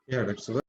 Yeah, that's good.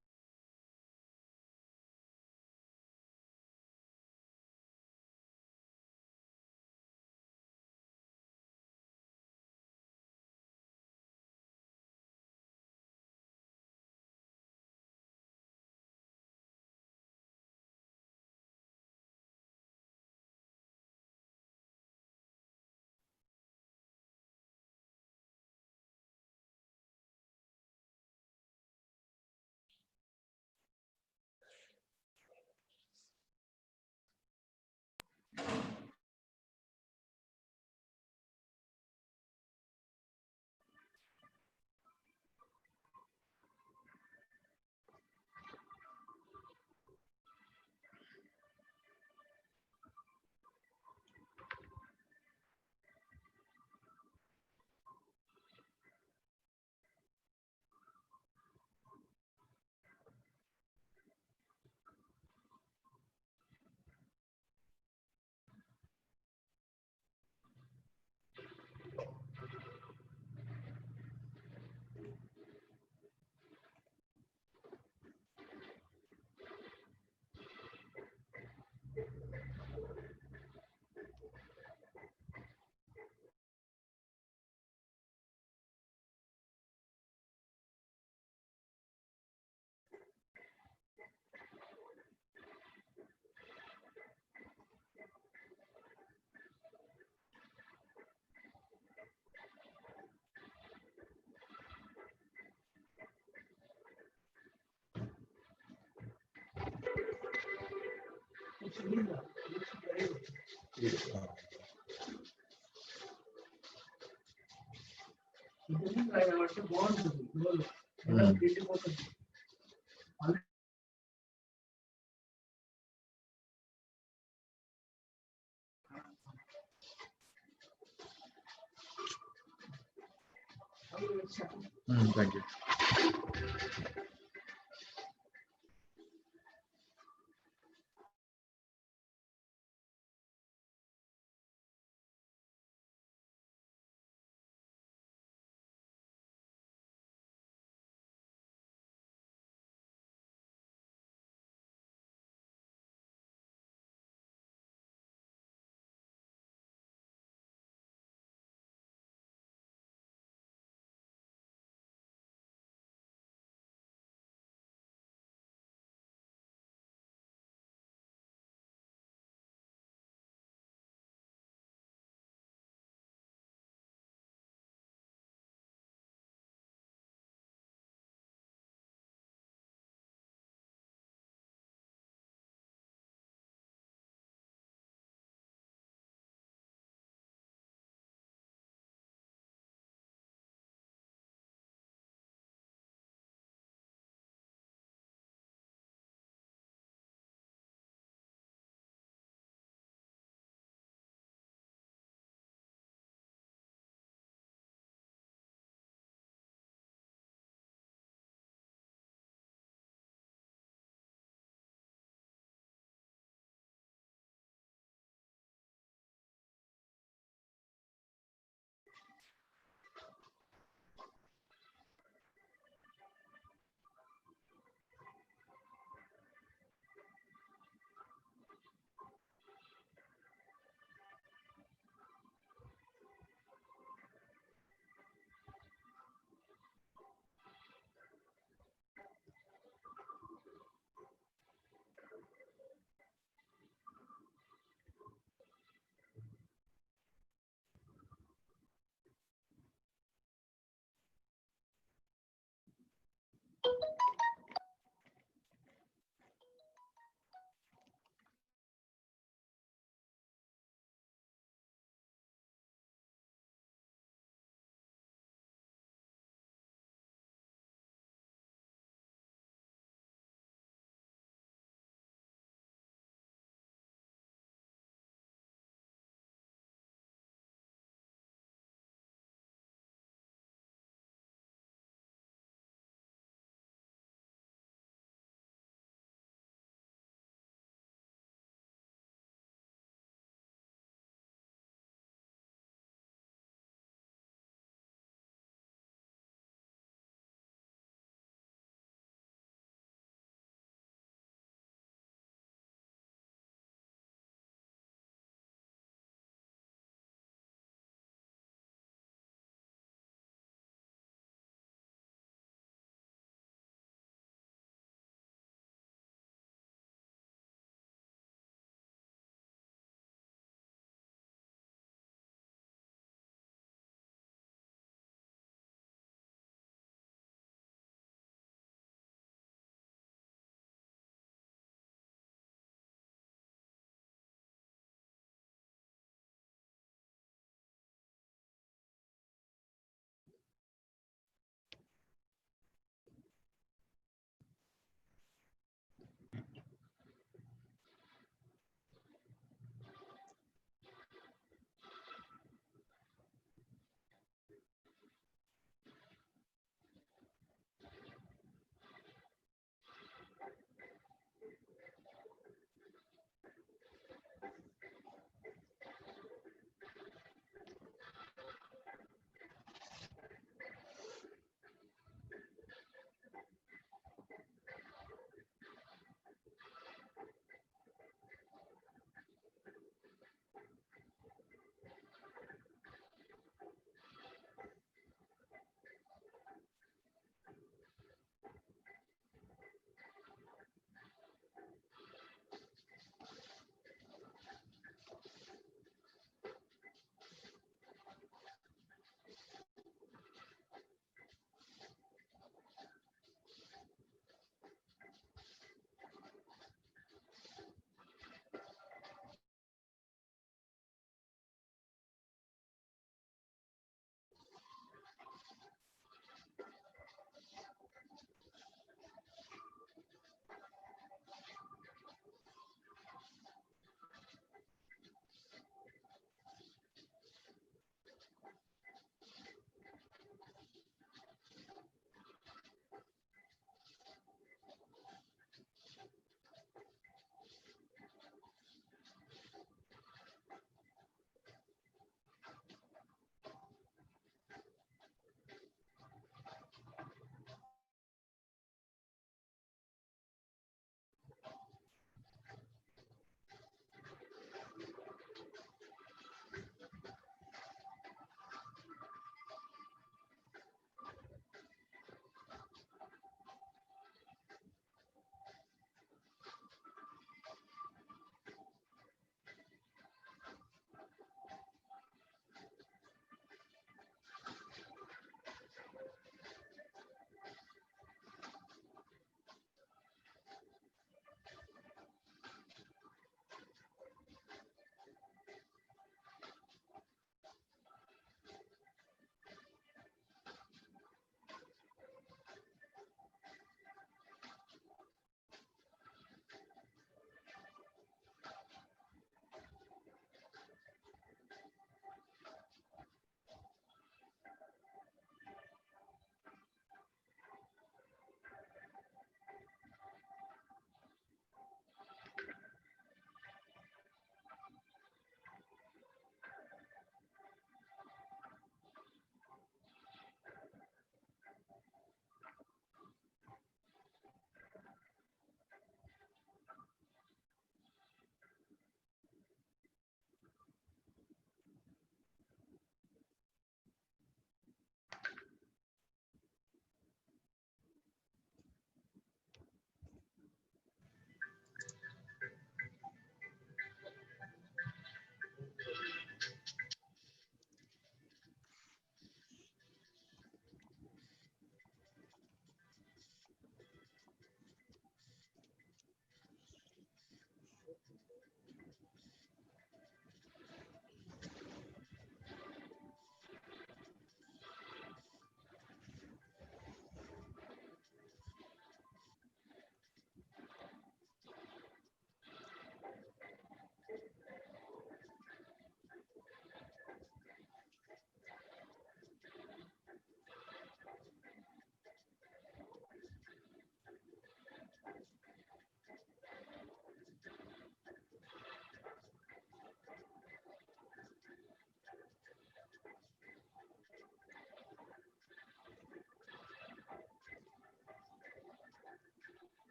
Thank you.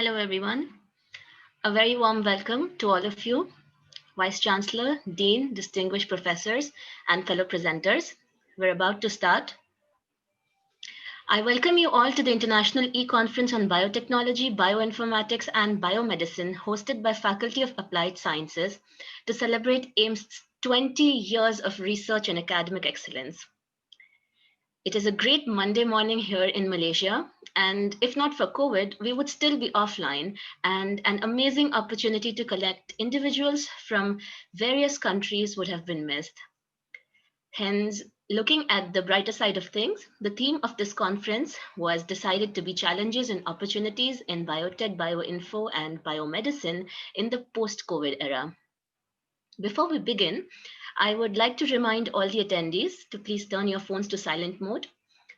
Hello, everyone. A very warm welcome to all of you, Vice Chancellor, Dean, distinguished professors, and fellow presenters. We're about to start. I welcome you all to the International E-Conference on Biotechnology, Bioinformatics, and Biomedicine, hosted by Faculty of Applied Sciences to celebrate AIM's 20 years of research and academic excellence. It is a great Monday morning here in Malaysia, and if not for COVID, we would still be offline, and an amazing opportunity to collect individuals from various countries would have been missed. Hence, looking at the brighter side of things, the theme of this conference was decided to be challenges and opportunities in biotech, bioinfo, and biomedicine in the post-COVID era. Before we begin, I would like to remind all the attendees to please turn your phones to silent mode.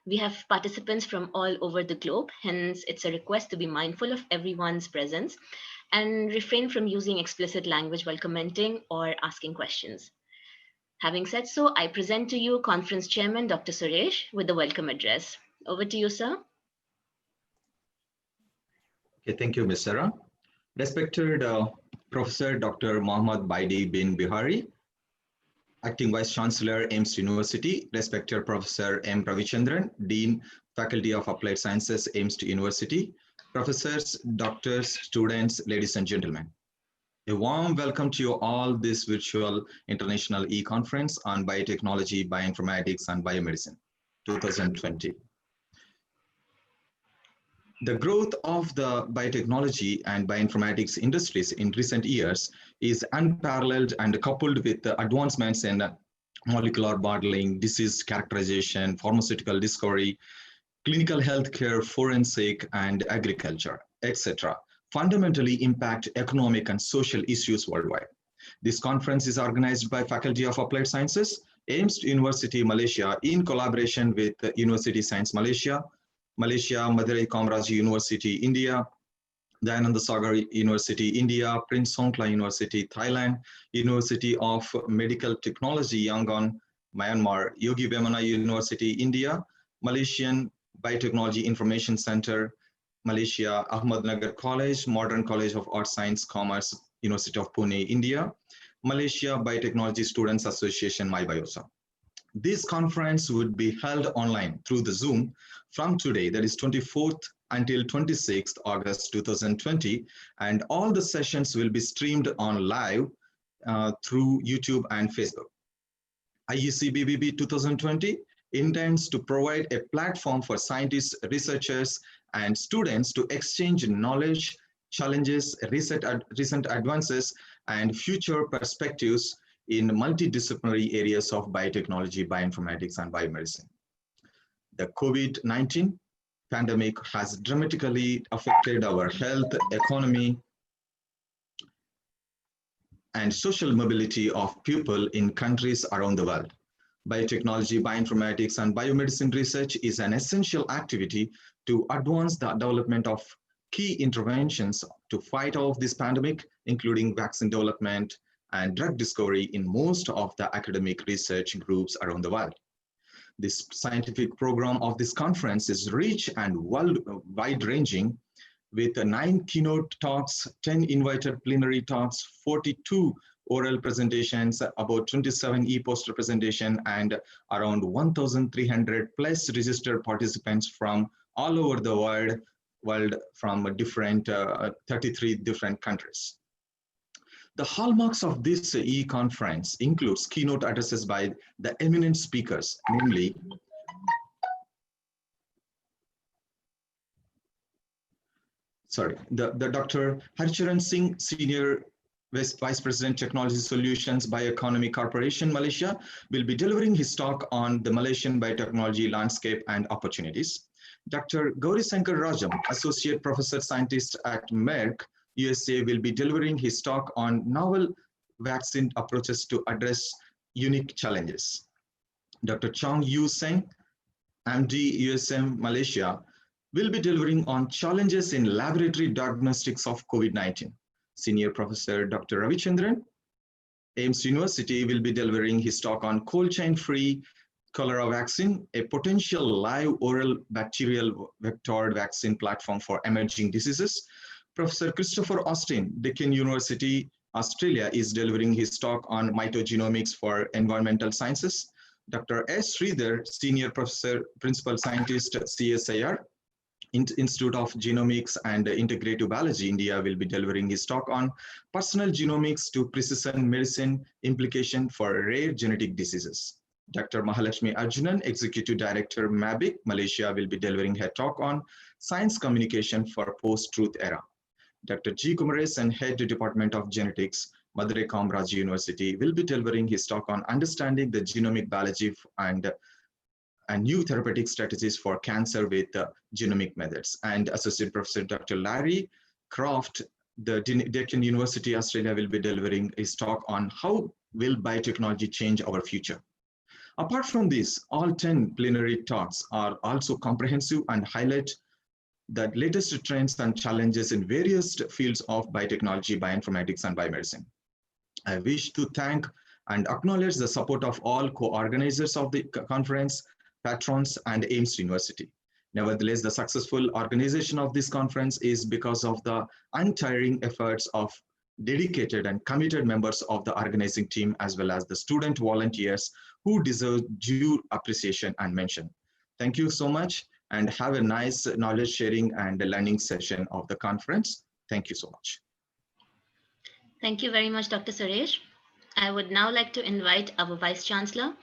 We have participants from all over the globe, hence it's a request to be mindful of everyone's presence and refrain from using explicit language while commenting or asking questions. Having said so, I present to you Conference Chairman Dr. Suresh with the welcome address. Over to you, sir. Okay, thank you, Ms. Sarah. Respected Professor Dr. Mohammad Baidi bin Bihari, Acting Vice Chancellor, AIMS University, respected Professor M. Ravichandran, Dean, Faculty of Applied Sciences, AIMS University, professors, doctors, students, ladies and gentlemen. A warm welcome to you all this virtual international e-conference on biotechnology, bioinformatics, and biomedicine 2020. The growth of the biotechnology and bioinformatics industries in recent years is unparalleled and coupled with the advancements in molecular modeling, disease characterization, pharmaceutical discovery, clinical healthcare, forensic, and agriculture, etc., fundamentally impact economic and social issues worldwide. This conference is organized by Faculty of Applied Sciences, AIMS University, Malaysia, in collaboration with University Science Malaysia, Madurai Kamaraj University, India, Dayananda Sagar University, India, Prince Songkhla University, Thailand, University of Medical Technology, Yangon, Myanmar, Yogi Vemana University, India, Malaysian Biotechnology Information Center, Malaysia, Ahmednagar College, Modern College of Arts, Science, Commerce, University of Pune, India, Malaysia Biotechnology Students Association, MyBiosa. This conference would be held online through the Zoom from today, that is 24th until 26th August 2020, and all the sessions will be streamed on live through YouTube and Facebook. IECBBB 2020 intends to provide a platform for scientists, researchers, and students to exchange knowledge, challenges, recent advances, and future perspectives in multidisciplinary areas of biotechnology, bioinformatics, and biomedicine. The COVID-19 pandemic has dramatically affected our health, economy, and social mobility of people in countries around the world. Biotechnology, bioinformatics, and biomedicine research is an essential activity to advance the development of key interventions to fight off this pandemic, including vaccine development and drug discovery in most of the academic research groups around the world. This scientific program of this conference is rich and wide-ranging, with 9 keynote talks, 10 invited plenary talks, 42 oral presentations, about 27 e-poster presentation, and around 1,300 plus registered participants from all over the world from different 33 different countries. The hallmarks of this e-conference includes keynote addresses by the eminent speakers, namely the Dr. Harcharan Singh, Senior Vice President, Technology Solutions, Bioeconomy Corporation, Malaysia, will be delivering his talk on the Malaysian biotechnology landscape and opportunities. Dr. Gauri Sankar Rajam, Associate Professor Scientist at Merck, USA, will be delivering his talk on novel vaccine approaches to address unique challenges. Dr. Chong Yu Seng, MD, USM, Malaysia, will be delivering on challenges in laboratory diagnostics of COVID-19. Senior Professor Dr. Ravichandran, AIMS University, will be delivering his talk on cold chain-free cholera vaccine, a potential live oral bacterial vectored vaccine platform for emerging diseases. Professor Christopher Austin, Deakin University, Australia, is delivering his talk on mitogenomics for environmental sciences. Dr. S. Sridhar, Senior Professor, Principal Scientist, CSIR, Institute of Genomics and Integrative Biology, India, will be delivering his talk on personal genomics to precision medicine implication for rare genetic diseases. Dr. Mahalakshmi Arjunan, Executive Director, MABIC, Malaysia, will be delivering her talk on science communication for post-truth era. Dr. G. Kumaresan, Head Department of Genetics, Madurai Kamaraj University, will be delivering his talk on understanding the genomic biology and new therapeutic strategies for cancer with genomic methods. And Associate Professor Dr. Larry Croft, the Deakin University, Australia, will be delivering his talk on how will biotechnology change our future. Apart from this, all 10 plenary talks are also comprehensive and highlight the latest trends and challenges in various fields of biotechnology, bioinformatics, and biomedicine. I wish to thank and acknowledge the support of all co-organizers of the conference, patrons, and Ames University. Nevertheless, the successful organization of this conference is because of the untiring efforts of dedicated and committed members of the organizing team, as well as the student volunteers who deserve due appreciation and mention. Thank you so much, and have a nice knowledge sharing and learning session of the conference. Thank you so much. Thank you very much, Dr. Suresh. I would now like to invite our Vice Chancellor,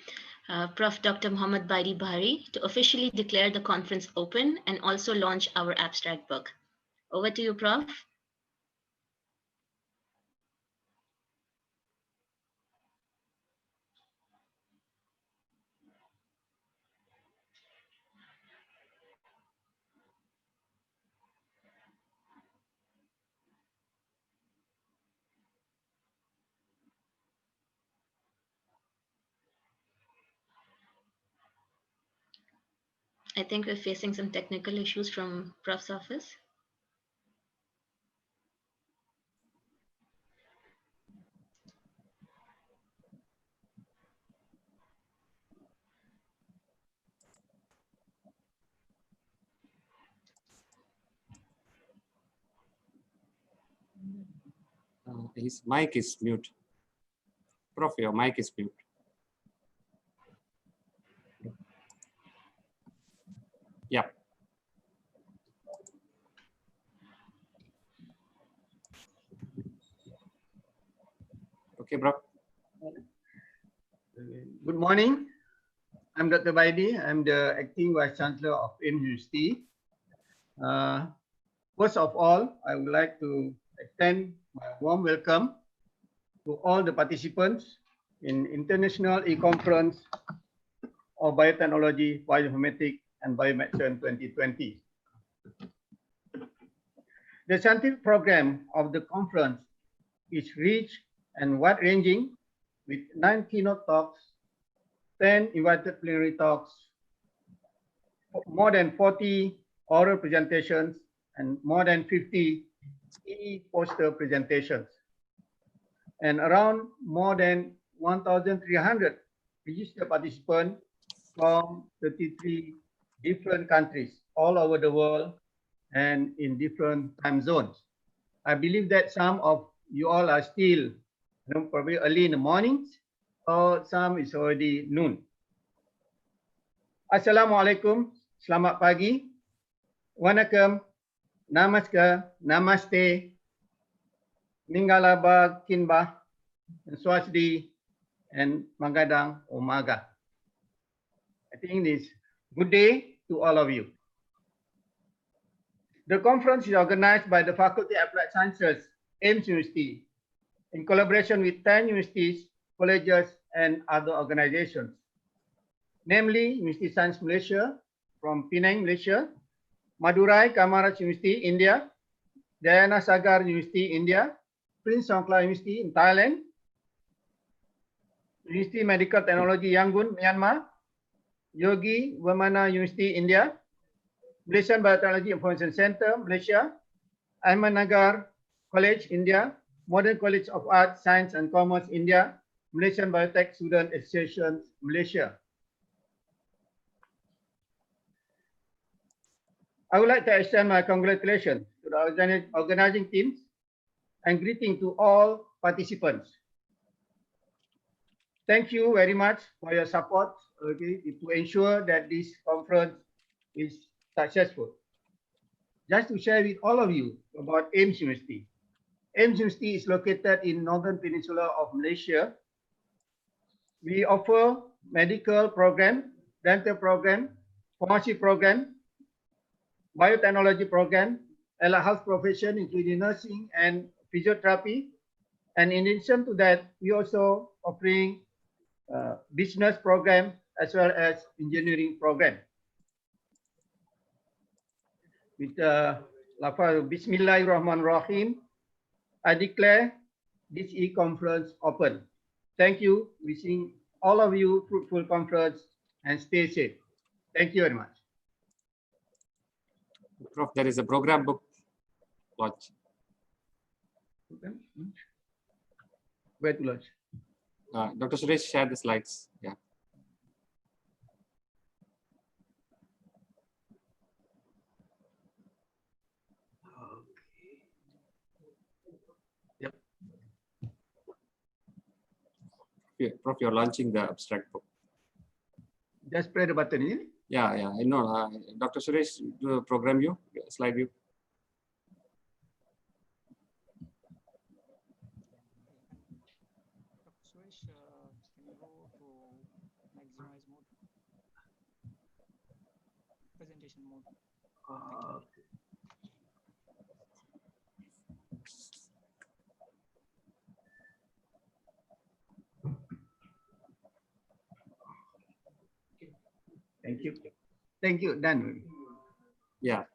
Prof. Dr. Muhammad Baidi Bahari, to officially declare the conference open and also launch our abstract book. Over to you, Prof. I think we're facing some technical issues from Prof's office. His mic is mute. Prof, your mic is mute. Yeah. Okay, bro. Good morning. I'm Dr. Baidi. I'm the Acting Vice Chancellor of Ames University. First of all, I would like to extend my warm welcome to all the participants in International E-Conference of Biotechnology, Bioinformatics, and Biomedicine 2020. The scientific program of the conference is rich and wide-ranging, with 9 keynote talks, 10 invited plenary talks, more than 40 oral presentations, and more than 50 e-poster presentations, and around more than 1,300 registered participants from 33 different countries all over the world and in different time zones. I believe that some of you all are still probably early in the mornings, or some is already noon. Assalamualaikum, selamat pagi, Wanakam, Namaskar, Namaste, Mingalaba, Kinbah, Swasdi, and Magadang Omaga. I think this good day to all of you. The conference is organized by the Faculty of Applied Sciences, Ames University, in collaboration with 10 universities, colleges, and other organizations, namely University of Science Malaysia from Penang, Malaysia, Madurai Kamaraj University, India, Dayana Sagar University, India, Prince Songkla University in Thailand, University Medical Technology Yangon, Myanmar, Yogi Vemana University, India, Malaysian Biotechnology Information Center, Malaysia, Ahmednagar College, India, Modern College of Art, Science and Commerce, India, Malaysian Biotech Student Association, Malaysia. I would like to extend my congratulations to the organizing teams, and greeting to all participants. Thank you very much for your support to ensure that this conference is successful. Just to share with all of you about AIMS University. AIMS University is located in Northern Peninsula of Malaysia. We offer medical program, dental program, pharmacy program, biotechnology program, allied health profession, including nursing and physiotherapy. And in addition to that, we also offering business program as well as engineering program. With Bismillahirrahmanirrahim, I declare this e-conference open. Thank you. Wishing all of you fruitful conference and stay safe. Thank you very much. Prof, there is a program book launch. Where to launch? Dr. Suresh, share the slides. Yeah. Yep. Yeah, Prof, you're launching the abstract book. Just press the button, isn't it? Yeah, I know. Dr. Suresh, do a program view, slide view. Suresh, can you go to maximize mode? Presentation mode. Thank you. Thank you. Done. Yeah.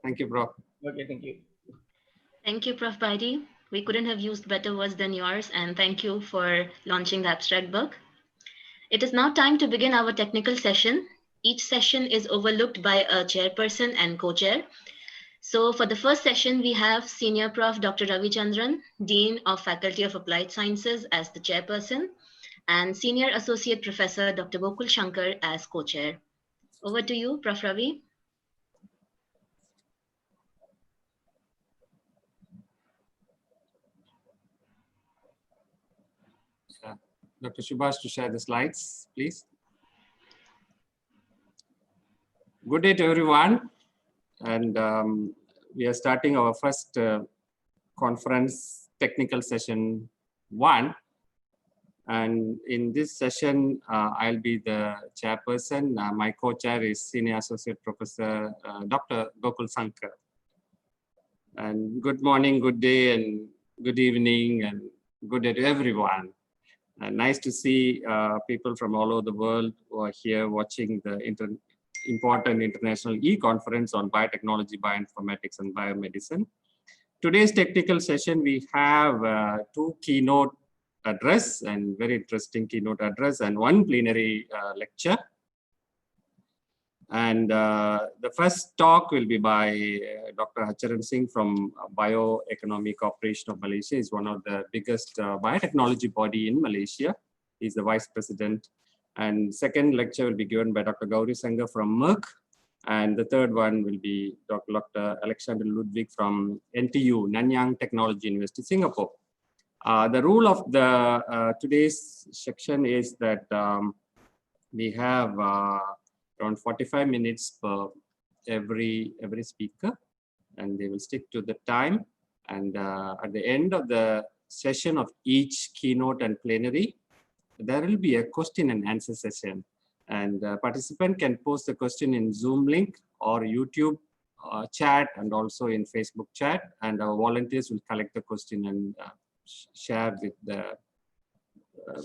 Thank you, Prof. Okay, thank you. Thank you, Prof. Baidi. We couldn't have used better words than yours, and thank you for launching the abstract book. It is now time to begin our technical session. Each session is overlooked by a chairperson and co-chair. So for the first session, we have Senior Prof. Dr. Ravi Chandran, Dean of Faculty of Applied Sciences as the chairperson, and Senior Associate Professor Dr. Gokul Shankar as co-chair. Over to you, Prof. Ravi. Dr. Subhash to share the slides, please. Good day to everyone. And we are starting our first conference technical session 1. And in this session, I'll be the chairperson. My co-chair is Senior Associate Professor Dr. Gokul Shankar. And good morning, good day, and good evening, and good day to everyone. Nice to see people from all over the world who are here watching the important international e-conference on biotechnology, bioinformatics, and biomedicine. Today's technical session, we have 2 keynote address and very interesting keynote address and 1 plenary lecture. And the first talk will be by Dr. Hacharan Singh from Bioeconomic Corporation of Malaysia. He's one of the biggest biotechnology body in Malaysia. He's the vice president. And second lecture will be given by Dr. Gauri Sangha from Merck. And the third one will be Dr. Alexander Ludwig from NTU, Nanyang Technology University, Singapore. The rule of the today's section is that we have around 45 minutes per every speaker, and they will stick to the time. And at the end of the session of each keynote and plenary, there will be a question and answer session. And participant can post the question in Zoom link or YouTube chat, and also in Facebook chat. And our volunteers will collect the question and share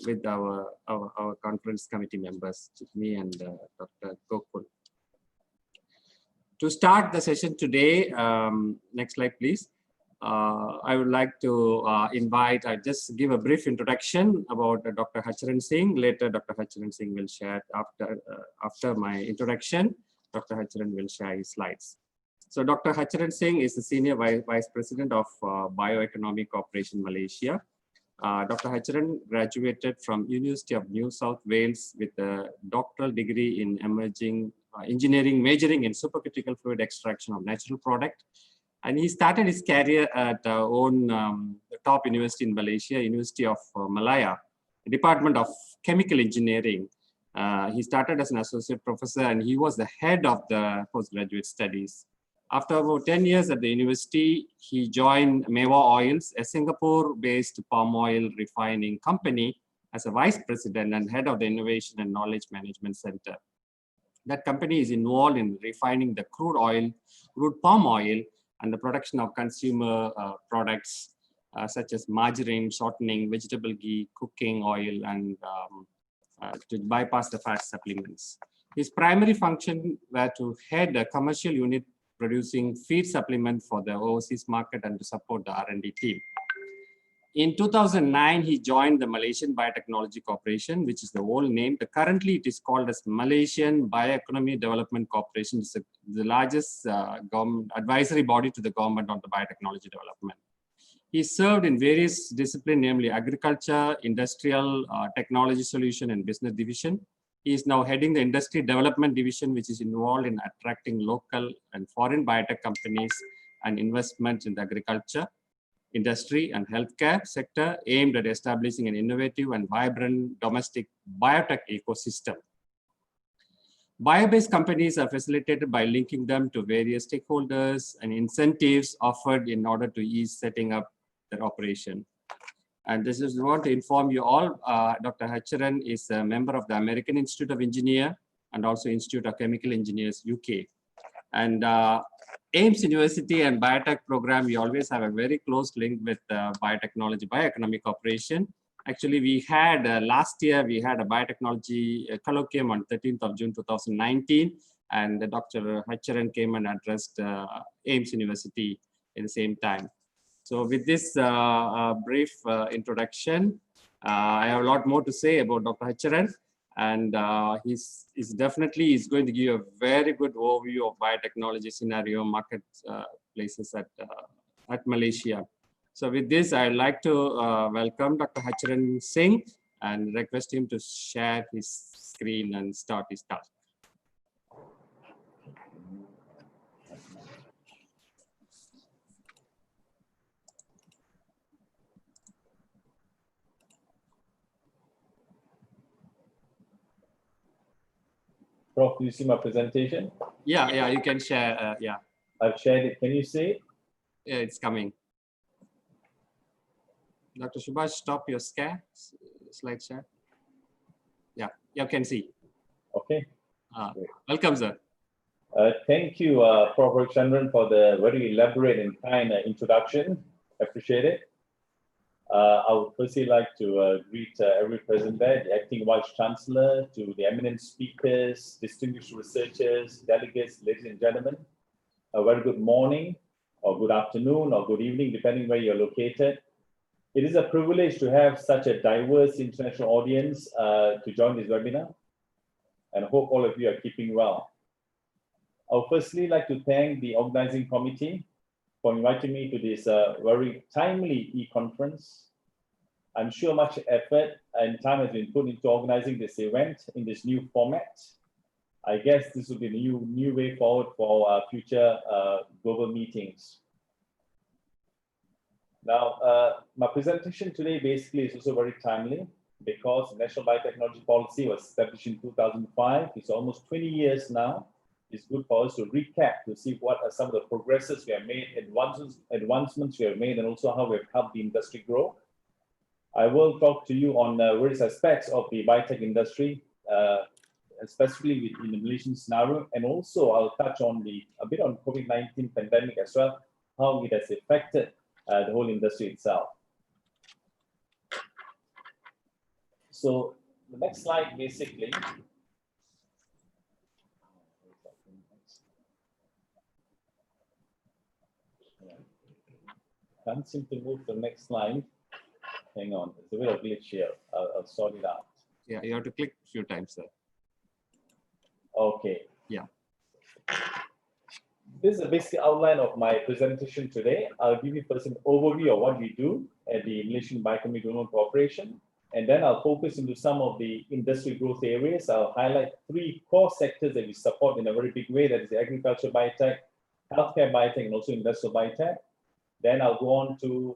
with our conference committee members, me and Dr. Gokul. To start the session today, next slide, please. I would like to invite, I just give a brief introduction about Dr. Hacharan Singh. Later, Dr. Hacharan Singh will share after my introduction. Dr. Hacharan will share his slides. So Dr. Hacharan Singh is the Senior Vice President of Bioeconomic Corporation Malaysia. Dr. Hacharan graduated from University of New South Wales with a doctoral degree in emerging engineering, majoring in supercritical fluid extraction of natural product. And he started his career at the top university in Malaysia, University of Malaya, Department of Chemical Engineering. He started as an associate professor and he was the head of the postgraduate studies. After about 10 years at the university, he joined Mewa Oils, a Singapore-based palm oil refining company, as a vice president and head of the Innovation and Knowledge Management Center. That company is involved in refining the crude palm oil, and the production of consumer products such as margarine, shortening, vegetable ghee, cooking oil, and to bypass the fat supplements. His primary function were to head a commercial unit producing feed supplement for the overseas market and to support the R&D team. In 2009, he joined the Malaysian Biotechnology Corporation, which is the old name. Currently, it is called as Malaysian Bioeconomy Development Corporation. It's the largest government advisory body to the government on the biotechnology development. He served in various disciplines, namely agriculture, industrial, technology solution, and business division. He is now heading the industry development division, which is involved in attracting local and foreign biotech companies and investments in the agriculture, industry and healthcare sector, aimed at establishing an innovative and vibrant domestic biotech ecosystem. Bio-based companies are facilitated by linking them to various stakeholders and incentives offered in order to ease setting up their operation. And this is what to inform you all. Dr. Hacharan is a member of the American Institute of Engineers and also Institute of Chemical Engineers, UK. And AIMS University and Biotech program, we always have a very close link with Biotechnology, Bioeconomic Corporation. Actually, we had last year, we had a biotechnology colloquium on 13th of June, 2019. And Dr. Hacharan came and addressed AIMS University at the same time. So with this brief introduction, I have a lot more to say about Dr. Hacharan. And he's definitely is going to give a very good overview of biotechnology scenario, market places at Malaysia. So with this, I'd like to welcome Dr. Hacharan Singh and request him to share his screen and start his talk. Prof, do you see my presentation? Yeah, you can share. Yeah, I've shared it. Can you see it? Yeah, it's coming. Dr. Subhash, stop your slide share. Yeah, you can see. Okay. Welcome, sir. Thank you, Prof. Chandran, for the very elaborate and kind introduction. Appreciate it. I would firstly like to greet every present there, the Acting Vice Chancellor, to the eminent speakers, distinguished researchers, delegates, ladies and gentlemen. A very good morning, or good afternoon, or good evening, depending where you're located. It is a privilege to have such a diverse international audience to join this webinar, and I hope all of you are keeping well. I would firstly like to thank the organizing committee for inviting me to this very timely e-conference. I'm sure much effort and time has been put into organizing this event in this new format. I guess this will be a new way forward for future global meetings. Now, my presentation today basically is also very timely because the National Biotechnology Policy was established in 2005. It's almost 20 years now. It's good for us to recap to see what are some of the progresses we have made, advancements we have made, and also how we have helped the industry grow. I will talk to you on various aspects of the biotech industry, especially in the Malaysian scenario, and also I'll touch on a bit on COVID-19 pandemic as well, how it has affected the whole industry itself. So the next slide basically. Can't seem to move to the next slide. Hang on, there's a bit of glitch here. I'll sort it out. Yeah, you have to click a few times, sir. Okay. Yeah. This is a basic outline of my presentation today. I'll give you first an overview of what we do at the Malaysian Bioeconomy Development Corporation. And then I'll focus into some of the industry growth areas. I'll highlight 3 core sectors that we support in a very big way. That is agriculture biotech, healthcare biotech, and also industrial biotech. Then I'll go on to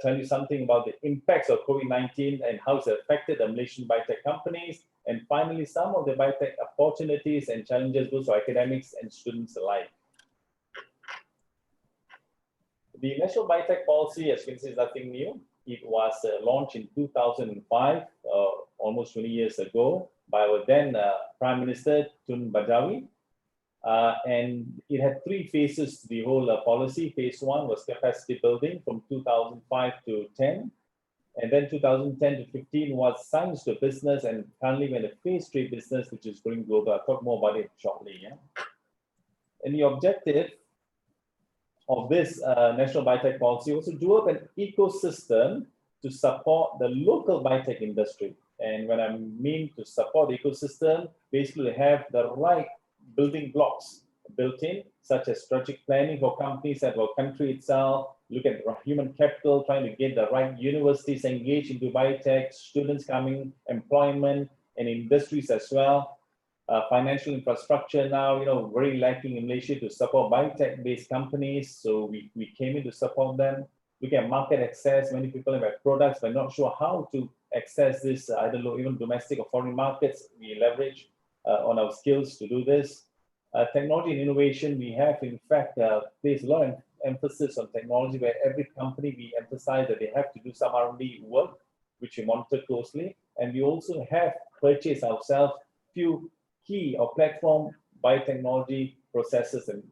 tell you something about the impacts of COVID-19 and how it's affected the Malaysian biotech companies. And finally, some of the biotech opportunities and challenges both for academics and students alike. The National Biotech Policy, as you can see, is nothing new. It was launched in 2005, almost 20 years ago, by our then Prime Minister, Tun Bajawi. And it had 3 phases to the whole policy. Phase 1 was capacity building from 2005 to 10. And then 2010 to 15 was science to business, and currently we're in the phase 3 business, which is going global. I'll talk more about it shortly. Yeah? And the objective of this National Biotech Policy was to develop an ecosystem to support the local biotech industry. And when I mean to support the ecosystem, basically have the right building blocks built in, such as strategic planning for companies at our country itself, look at human capital, trying to get the right universities engaged into biotech, students coming, employment, and industries as well. Financial infrastructure now, very lacking in Malaysia to support biotech-based companies. So we came in to support them. Look at market access. Many people have products, but not sure how to access this, either even domestic or foreign markets. We leverage on our skills to do this. Technology and innovation, we have in fact placed a lot of emphasis on technology, where every company we emphasize that they have to do some R&D work, which we monitor closely. And we also have purchased ourselves few key or platform biotechnology processes and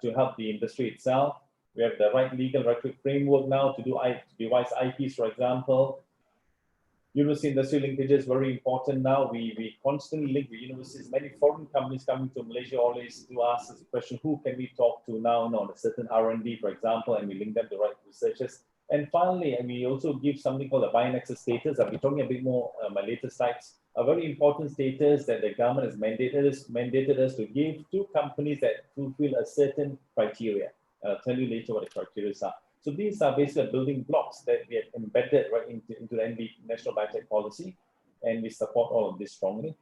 to help the industry itself. We have the right legal regulatory framework now to do device IPs, for example. University industry linkages, very important now. We constantly link with universities. Many foreign companies coming to Malaysia always do ask us the question, who can we talk to now on a certain R&D, for example, and we link them to the right researchers. And finally, and we also give something called a Bio-Nexus status. I'll be talking a bit more on my later slides. A very important status that the government has mandated us to give to companies that fulfill a certain criteria. I'll tell you later what the criteria are. So these are basically building blocks that we have embedded right into the National Biotech Policy, and we support all of this strongly.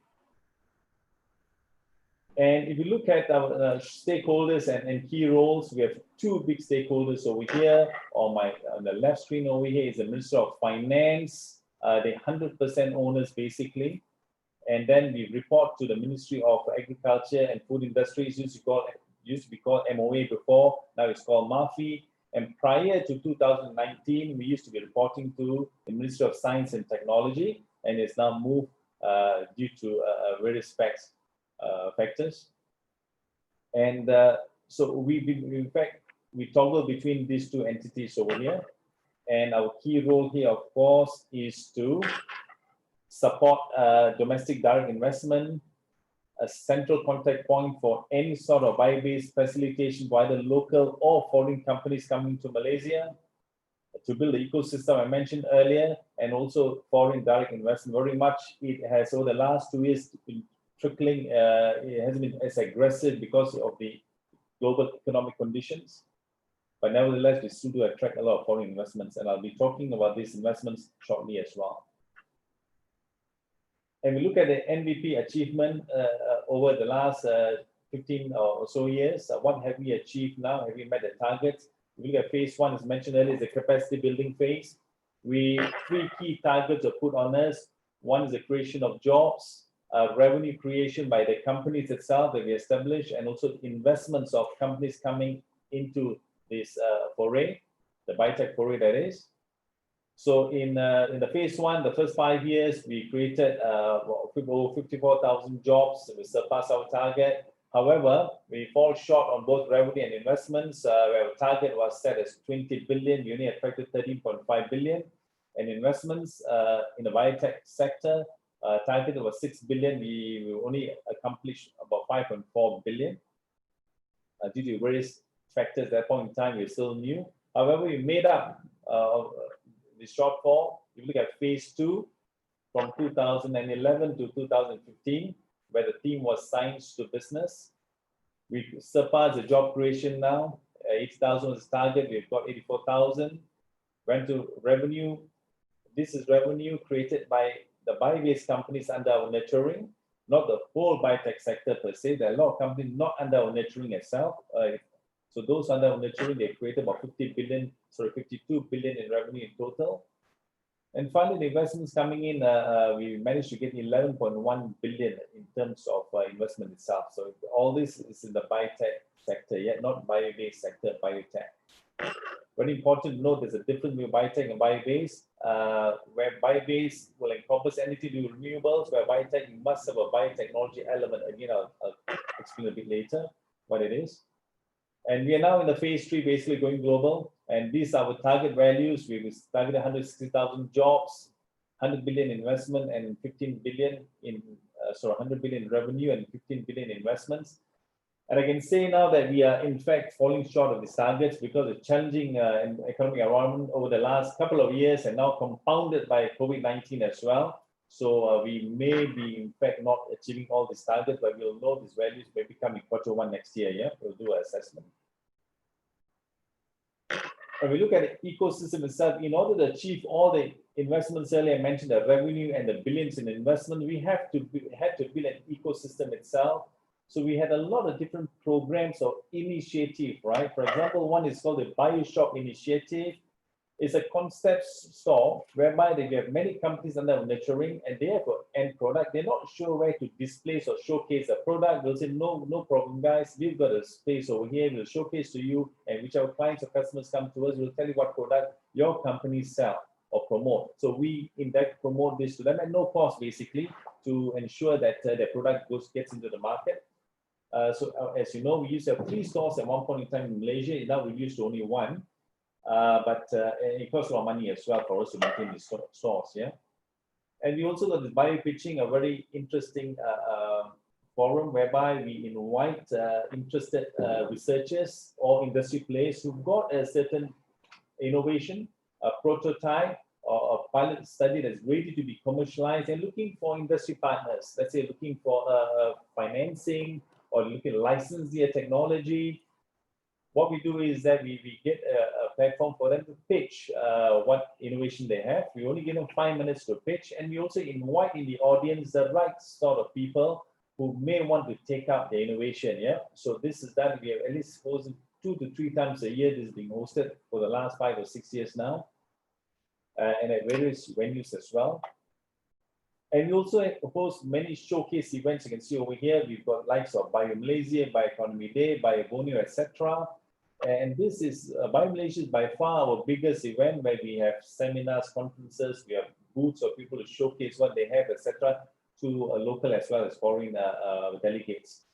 And if you look at our stakeholders and key roles, we have 2 big stakeholders over here. On the left screen over here is the Minister of Finance, the 100% owners basically. And then we report to the Ministry of Agriculture and Food Industries, used to be called MOA before, now it's called MAFI. And prior to 2019, we used to be reporting to the Ministry of Science and Technology, and it's now moved due to various factors. And so in fact, we toggle between these 2 entities over here. And our key role here, of course, is to support domestic direct investment, a central contact point for any sort of bio-based facilitation by either local or foreign companies coming to Malaysia, to build the ecosystem I mentioned earlier, and also foreign direct investment. Very much it has, over the last 2 years, been trickling. It hasn't been as aggressive because of the global economic conditions. But nevertheless, we still do attract a lot of foreign investments, and I'll be talking about these investments shortly as well. And we look at the MVP achievement over the last 15 or so years. What have we achieved now? Have we met the targets? We look at phase 1, as mentioned earlier, is the capacity building phase. 3 key targets are put on us. One is the creation of jobs, revenue creation by the companies itself that we establish, and also investments of companies coming into this foray, the biotech foray that is. So in the phase 1, the first 5 years, we created over 54,000 jobs. We surpassed our target. However, we fall short on both revenue and investments. Our target was set as 20 billion. We only attracted 13.5 billion. And investments in the biotech sector, target was 6 billion. We only accomplished about 5.4 billion. Due to various factors at that point in time, we're still new. However, we made up the shortfall. If you look at phase 2, from 2011 to 2015, where the theme was science to business, we surpassed the job creation now. 80,000 was the target. We've got 84,000. Went to revenue. This is revenue created by the bio-based companies under our nurturing, not the whole biotech sector per se. There are a lot of companies not under our nurturing itself. So those under our nurturing, they created about 52 billion in revenue in total. And finally, the investments coming in, we managed to get 11.1 billion in terms of investment itself. So all this is in the biotech sector, yet not bio-based sector, biotech. Very important to note there's a difference between biotech and bio-based, where bio-based will encompass anything to do with renewables, where biotech, you must have a biotechnology element. Again, I'll explain a bit later what it is. And we are now in the phase 3, basically going global. And these are our target values. We targeted 160,000 jobs, 100 billion investment, and 15 billion in, 100 billion revenue and 15 billion investments. And I can say now that we are in fact falling short of these targets because of challenging economic environment over the last couple of years, and now compounded by COVID-19 as well. So we may be in fact not achieving all these targets, but we'll know these values may become in Q1 next year. Yeah, we'll do an assessment. When we look at the ecosystem itself, in order to achieve all the investments earlier, I mentioned the revenue and the billions in investment, we had to build an ecosystem itself. So we had a lot of different programs or initiative, right? For example, one is called the BioShop initiative. It's a concept store whereby they have many companies under nurturing and they have an end product. They're not sure where to display or showcase a product. They'll say, no problem, guys. We've got a space over here. We'll showcase to you, and whichever clients or customers come to us, we'll tell you what product your company sell or promote. So we in fact promote this to them at no cost, basically, to ensure that their product gets into the market. As you know, we used to have 3 stores at one point in time in Malaysia. Now we used to only 1. But it costs a lot of money as well for us to maintain these stores, yeah. And we also got the bio pitching, a very interesting forum whereby we invite interested researchers or industry players who've got a certain innovation, a prototype, or a pilot study that's ready to be commercialized and looking for industry partners. Let's say looking for financing or looking to license their technology. What we do is that we get a platform for them to pitch what innovation they have. We only give them 5 minutes to pitch, and we also invite in the audience the right sort of people who may want to take up the innovation. Yeah. So this is done. We have at least hosted 2 to 3 times a year. This is being hosted for the last 5 or 6 years now, and at various venues as well. And we also host many showcase events. You can see over here, we've got likes of Bio Malaysia, Bioeconomy Day, Bio Borneo, etc. And this is Bio Malaysia is by far our biggest event, where we have seminars, conferences, we have booths of people to showcase what they have, etc., to local as well as foreign delegates.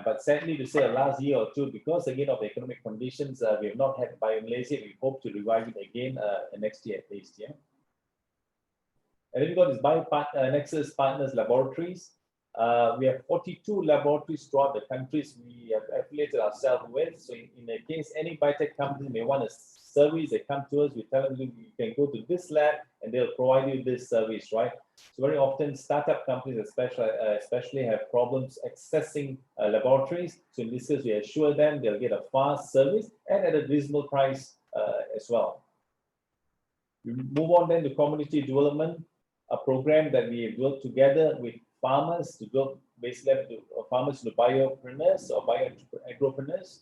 But sadly to say, the last year or two, because again of the economic conditions, we have not had Bio Malaysia. We hope to revive it again next year at least. Yeah. And then we've got this Bio-Nexus Partners Laboratories. We have 42 laboratories throughout the countries we have affiliated ourselves with. So in a case, any biotech company may want a service, they come to us, we tell them you can go to this lab and they'll provide you this service, right? So very often startup companies especially have problems accessing laboratories. So in this case, we assure them they'll get a fast service and at a reasonable price as well. We move on then to community development, a program that we have built together with farmers to build basically farmers to biopreneurs or bio-agropreneurs.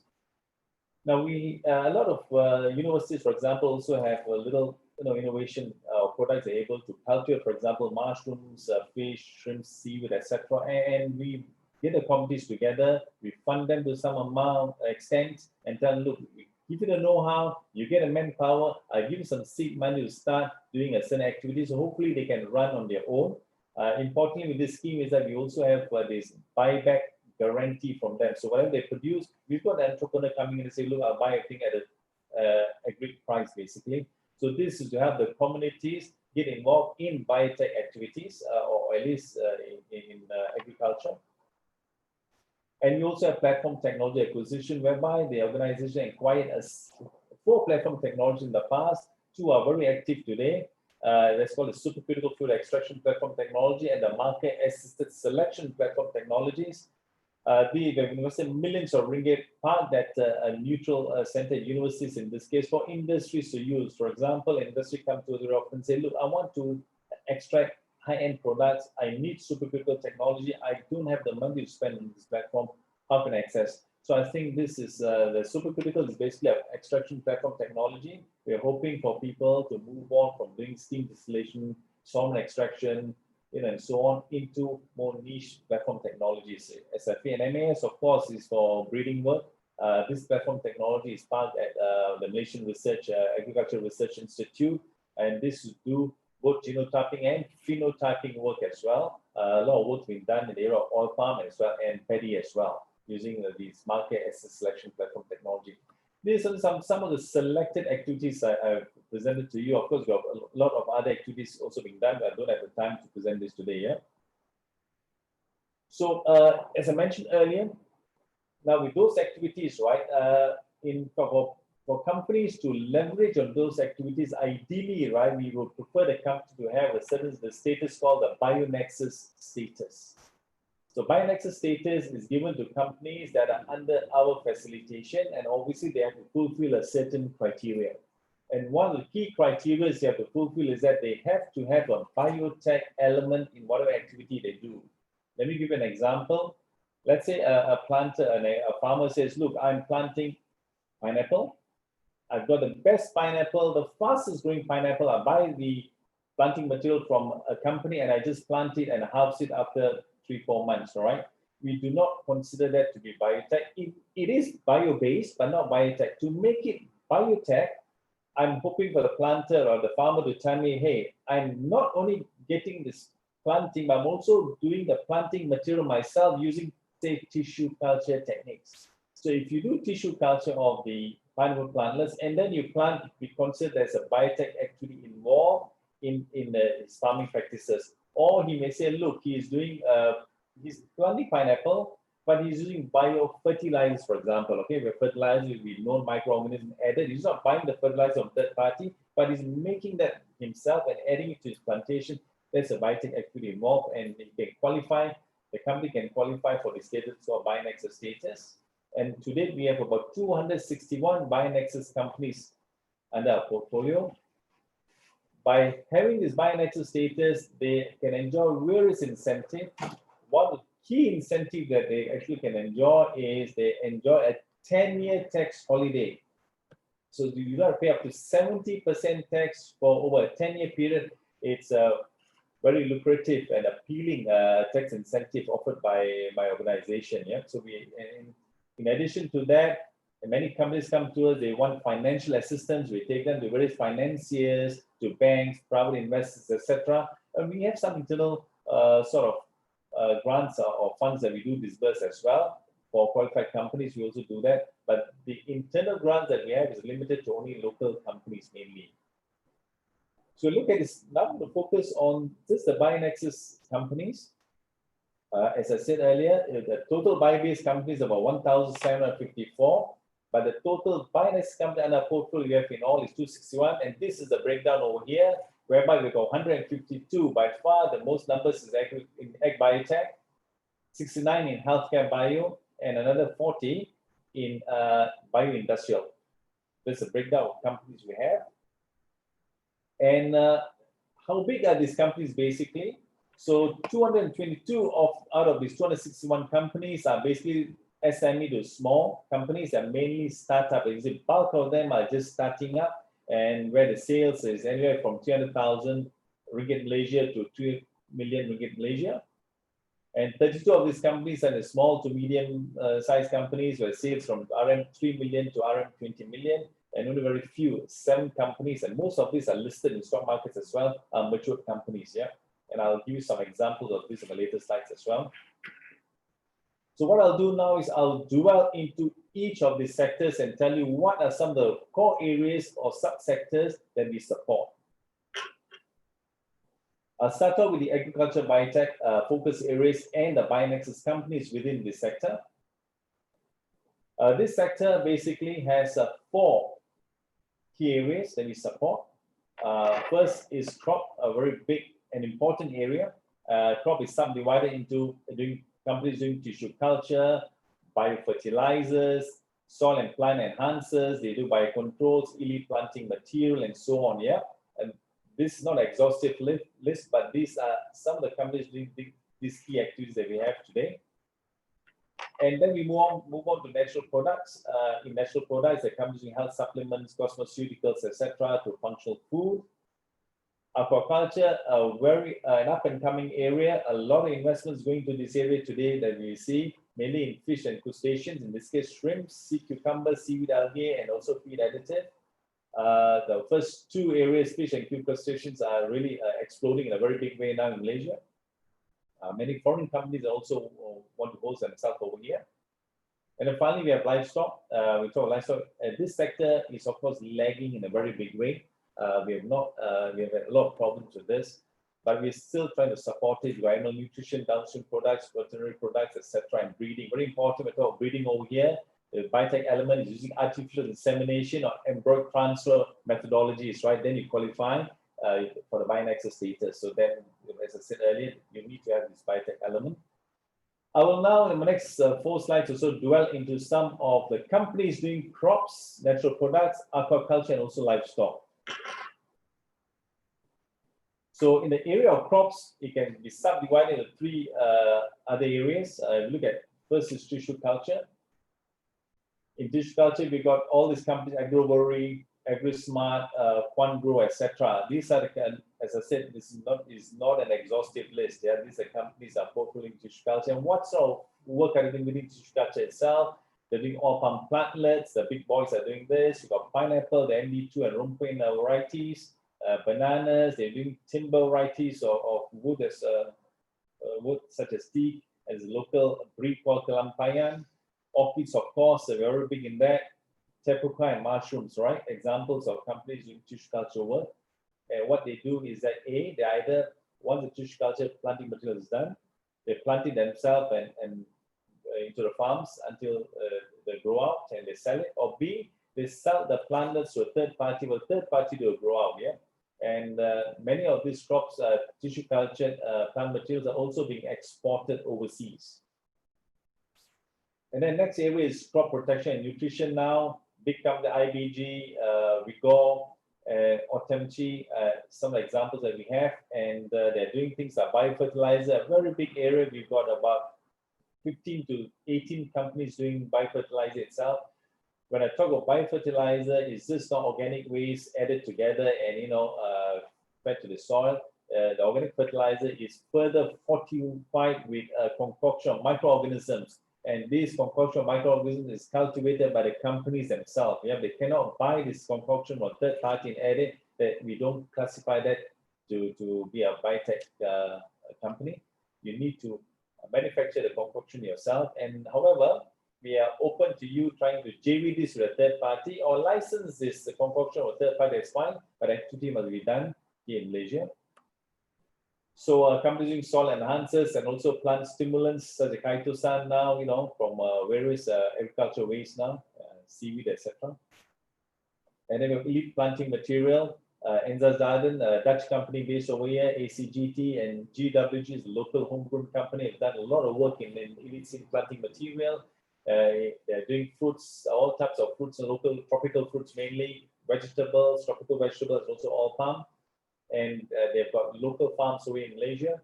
Now a lot of universities, for example, also have a little innovation products they're able to cultivate, for example, mushrooms, fish, shrimp, seaweed, etc. And we get the communities together, we fund them to some extent, and tell them, look, we give you the know-how, you get a manpower, I give you some seed money to start doing a certain activity, so hopefully they can run on their own. Importantly with this scheme is that we also have this buyback guarantee from them. So whatever they produce, we've got the entrepreneur coming in and say, look, I'll buy a thing at a great price, basically. So this is to have the communities get involved in biotech activities, or at least in agriculture. And we also have platform technology acquisition, whereby the organization acquired 4 platform technologies in the past. 2 are very active today. That's called the supercritical food extraction platform technology and the market assisted selection platform technologies. We've invested millions of ringgit, parked at neutral centered universities in this case for industries to use. For example, industry come to the office and say, look, I want to extract high-end products. I need supercritical technology. I don't have the money to spend on this platform. How can I access? So I think this is the supercritical is basically an extraction platform technology. We're hoping for people to move on from doing steam distillation, solvent extraction, and so on into more niche platform technologies. SFA and MAS, of course, is for breeding work. This platform technology is part at the Malaysian Research Agriculture Research Institute, and this will do both genotyping and phenotyping work as well. A lot of work being done in the area of oil palm as well and paddy as well, using these market access selection platform technology. These are some of the selected activities I've presented to you. Of course, we have a lot of other activities also being done, but I don't have the time to present this today. Yeah. So as I mentioned earlier, now with those activities, right, for companies to leverage on those activities, ideally, right, we would prefer the company to have the status called the Bio-Nexus status. So Bio-Nexus status is given to companies that are under our facilitation, and obviously they have to fulfill a certain criteria. And one of the key criteria you have to fulfill is that they have to have a biotech element in whatever activity they do. Let me give you an example. Let's say a planter, a farmer says, look, I'm planting pineapple. I've got the best pineapple, the fastest growing pineapple. I buy the planting material from a company and I just plant it and harvest it after 3-4 months, all right? We do not consider that to be biotech. It is bio-based, but not biotech. To make it biotech, I'm hoping for the planter or the farmer to tell me, hey, I'm not only getting this planting, but I'm also doing the planting material myself using, say, tissue culture techniques. So if you do tissue culture of the pineapple plantlets and then you plant, we consider there's a biotech activity involved in his farming practices. Or he may say, look, he's planting pineapple, but he's using biofertilizers, for example. Okay, where fertilizer will be known microorganism added. He's not buying the fertilizer from third party, but he's making that himself and adding it to his plantation. There's a biotech activity involved, and he can qualify. The company can qualify for the status or Bio-Nexus status. And to date, we have about 261 Bio-Nexus companies under our portfolio. By having this Bio-Nexus status, they can enjoy various incentives. One key incentive that they actually can enjoy is they enjoy a 10-year tax holiday. So you don't pay up to 70% tax for over a 10-year period. It's a very lucrative and appealing tax incentive offered by organization. Yeah. So in addition to that, many companies come to us, they want financial assistance. We take them to various financiers, to banks, private investors, etc. And we have some internal grants or funds that we do disburse as well. For qualified companies, we also do that. But the internal grants that we have is limited to only local companies mainly. So look at this, now to focus on just the Bio-Nexus companies. As I said earlier, the total bio-based companies is about 1,754. But the total Bio-Nexus company under our portfolio we have in all is 261, and this is the breakdown over here, whereby we got 152. By far, the most numbers is in ag biotech, 69 in healthcare bio, and another 40 in bio-industrial. That's a breakdown of companies we have. And how big are these companies basically? So 222 out of these 261 companies are basically SME to small companies that mainly startup. The bulk of them are just starting up, and where the sales is anywhere from 300,000 ringgit Malaysia to 2 million ringgit Malaysia. And 32 of these companies are the small to medium sized companies where sales from RM 3 million to RM 20 million, and only very few, 7 companies, and most of these are listed in stock markets as well, are mature companies. Yeah, and I'll give you some examples of this in the later slides as well. So what I'll do now is I'll dwell into each of these sectors and tell you what are some of the core areas or subsectors that we support. I'll start off with the agriculture biotech focus areas and the Bio-Nexus companies within this sector. This sector basically has 4 key areas that we support. First is crop, a very big and important area. Crop is subdivided into doing companies doing tissue culture, biofertilizers, soil and plant enhancers, they do biocontrols, elite planting material, and so on. Yeah, and this is not an exhaustive list, but these are some of the companies doing these key activities that we have today. And then we move on to natural products. In natural products, the companies doing health supplements, cosmeceuticals, etc., to functional food. Aquaculture, an up and coming area. A lot of investments going to this area today that we see, mainly in fish and crustaceans. In this case, shrimp, sea cucumber, seaweed algae, and also feed additive. The first two areas, fish and crustaceans, are really exploding in a very big way now in Malaysia. Many foreign companies also want to host themselves over here. And then finally, we have livestock. We talk livestock. This sector is, of course, lagging in a very big way. We have had a lot of problems with this, but we're still trying to support it with animal nutrition, downstream products, veterinary products, etc., and breeding. Very important. We talk about breeding over here. The biotech element is using artificial insemination or embryo transfer methodologies, right? Then you qualify for the Bio-Nexus status. So then, as I said earlier, you need to have this biotech element. I will now, in the next 4 slides or so, dwell into some of the companies doing crops, natural products, aquaculture, and also livestock. So in the area of crops, it can be subdivided into 3 other areas. Look at first is tissue culture. In tissue culture, we got all these companies: AgroBorry, AgriSmart, QuantGrow, etc. These are the, as I said, this is not an exhaustive list. Yeah, these are companies that are portfolio tissue culture. And what sort of work are they doing within tissue culture itself? They're doing all palm plantlets. The big boys are doing this. You've got pineapple, the MD2 and Rumpuin varieties, bananas. They're doing timber varieties of wood as wood such as teak, as local breed called Kelampayan. Orchids, of course, are very big in that. Tepuka and mushrooms, right? Examples of companies doing tissue culture work. And what they do is that they either, once the tissue culture planting material is done, they plant it themselves and into the farms until they grow out and they sell it. Or B, they sell the plantlets to a third party. Well, third party will grow out, yeah. And many of these crops, tissue culture plant materials, are also being exported overseas. And then next area is crop protection and nutrition now. Big company IBG, Vigor, Otemchi, some examples that we have. And they're doing things like biofertilizer, a very big area. We've got about 15 to 18 companies doing biofertilizer itself. When I talk about biofertilizer, it's just not organic waste added together and, fed to the soil. The organic fertilizer is further fortified with a concoction of microorganisms. And this concoction of microorganisms is cultivated by the companies themselves. Yeah, they cannot buy this concoction from a third party and add it. That we don't classify that to be a biotech company. You need to manufacture the concoction yourself. And however, we are open to you trying to JV this with a third party or license this concoction with a third party. That's fine, but activity must be done here in Malaysia. So companies doing soil enhancers and also plant stimulants such as chitosan now, from various agricultural waste now, seaweed, etc. And then we have elite planting material, Enza Zarden, a Dutch company based over here, ACGT, and GWG is a local homegrown company. Have done a lot of work in elite seed planting material. They're doing fruits, all types of fruits, and local tropical fruits mainly, vegetables, tropical vegetables, also all palm. And they've got local farms away in Malaysia,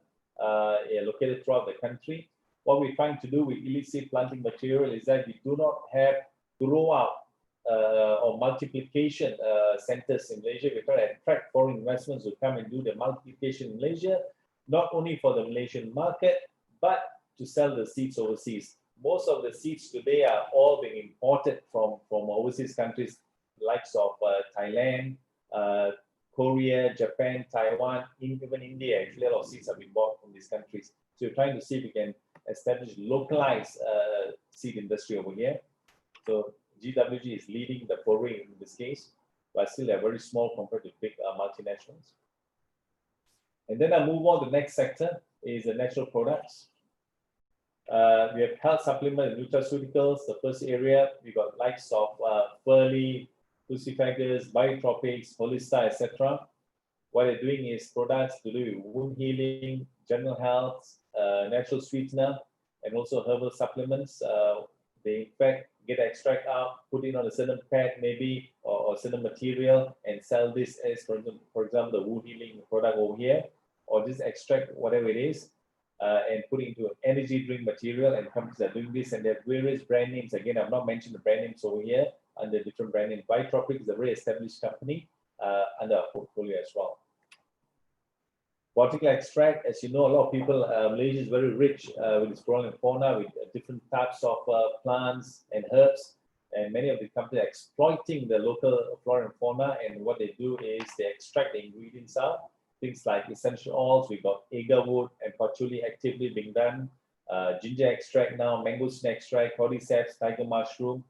located throughout the country. What we're trying to do with elite seed planting material is that we do not have grow out or multiplication centers in Malaysia. We're trying to attract foreign investments to come and do the multiplication in Malaysia, not only for the Malaysian market, but to sell the seeds overseas. Most of the seeds today are all being imported from overseas countries, likes of Thailand, Korea, Japan, Taiwan, even India. Actually, a lot of seeds have been bought from these countries. So we're trying to see if we can establish localized seed industry over here. So GWG is leading the foray in this case, but still they're very small compared to big multinationals. And then I move on to the next sector is the natural products. We have health supplement and nutraceuticals. The first area, we got likes of Pearly, Crucifagors, Biotropics, Holista, etc. What they're doing is products to do with wound healing, general health, natural sweetener. and also herbal supplements. They in fact get the extract out, put it on a certain pad maybe, or certain material, and sell this as, for example, the wound healing product over here, or just extract whatever it is, and put it into an energy drink material, and companies are doing this, and there are various brand names. Again, I've not mentioned the brand names over here under different brand names. Biotropic is a very established company under our portfolio as well. Botanical extract, as you know, a lot of people, Malaysia is very rich with its flora and fauna, with different types of plants and herbs, and many of the companies are exploiting the local flora and fauna, and what they do is they extract the ingredients out, things like essential oils. We've got agar wood and patchouli actively being done, ginger extract now, mangosteen extract, cordyceps, tiger mushroom.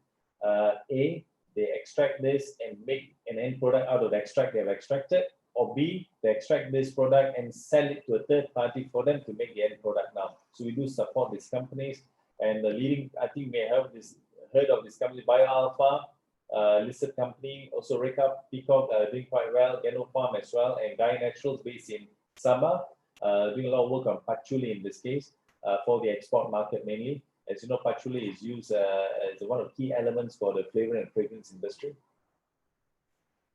They extract this and make an end product out of the extract they've extracted, or B, they extract this product and sell it to a third party for them to make the end product now. So we do support these companies, and the leading, I think you may have heard of this company, BioAlpha, listed company, also Reka Peacock doing quite well, Nanoparticles as well, and Day1 Naturals based in Sabah, doing a lot of work on patchouli in this case for the export market mainly. As you know, patchouli is used as one of the key elements for the flavor and fragrance industry.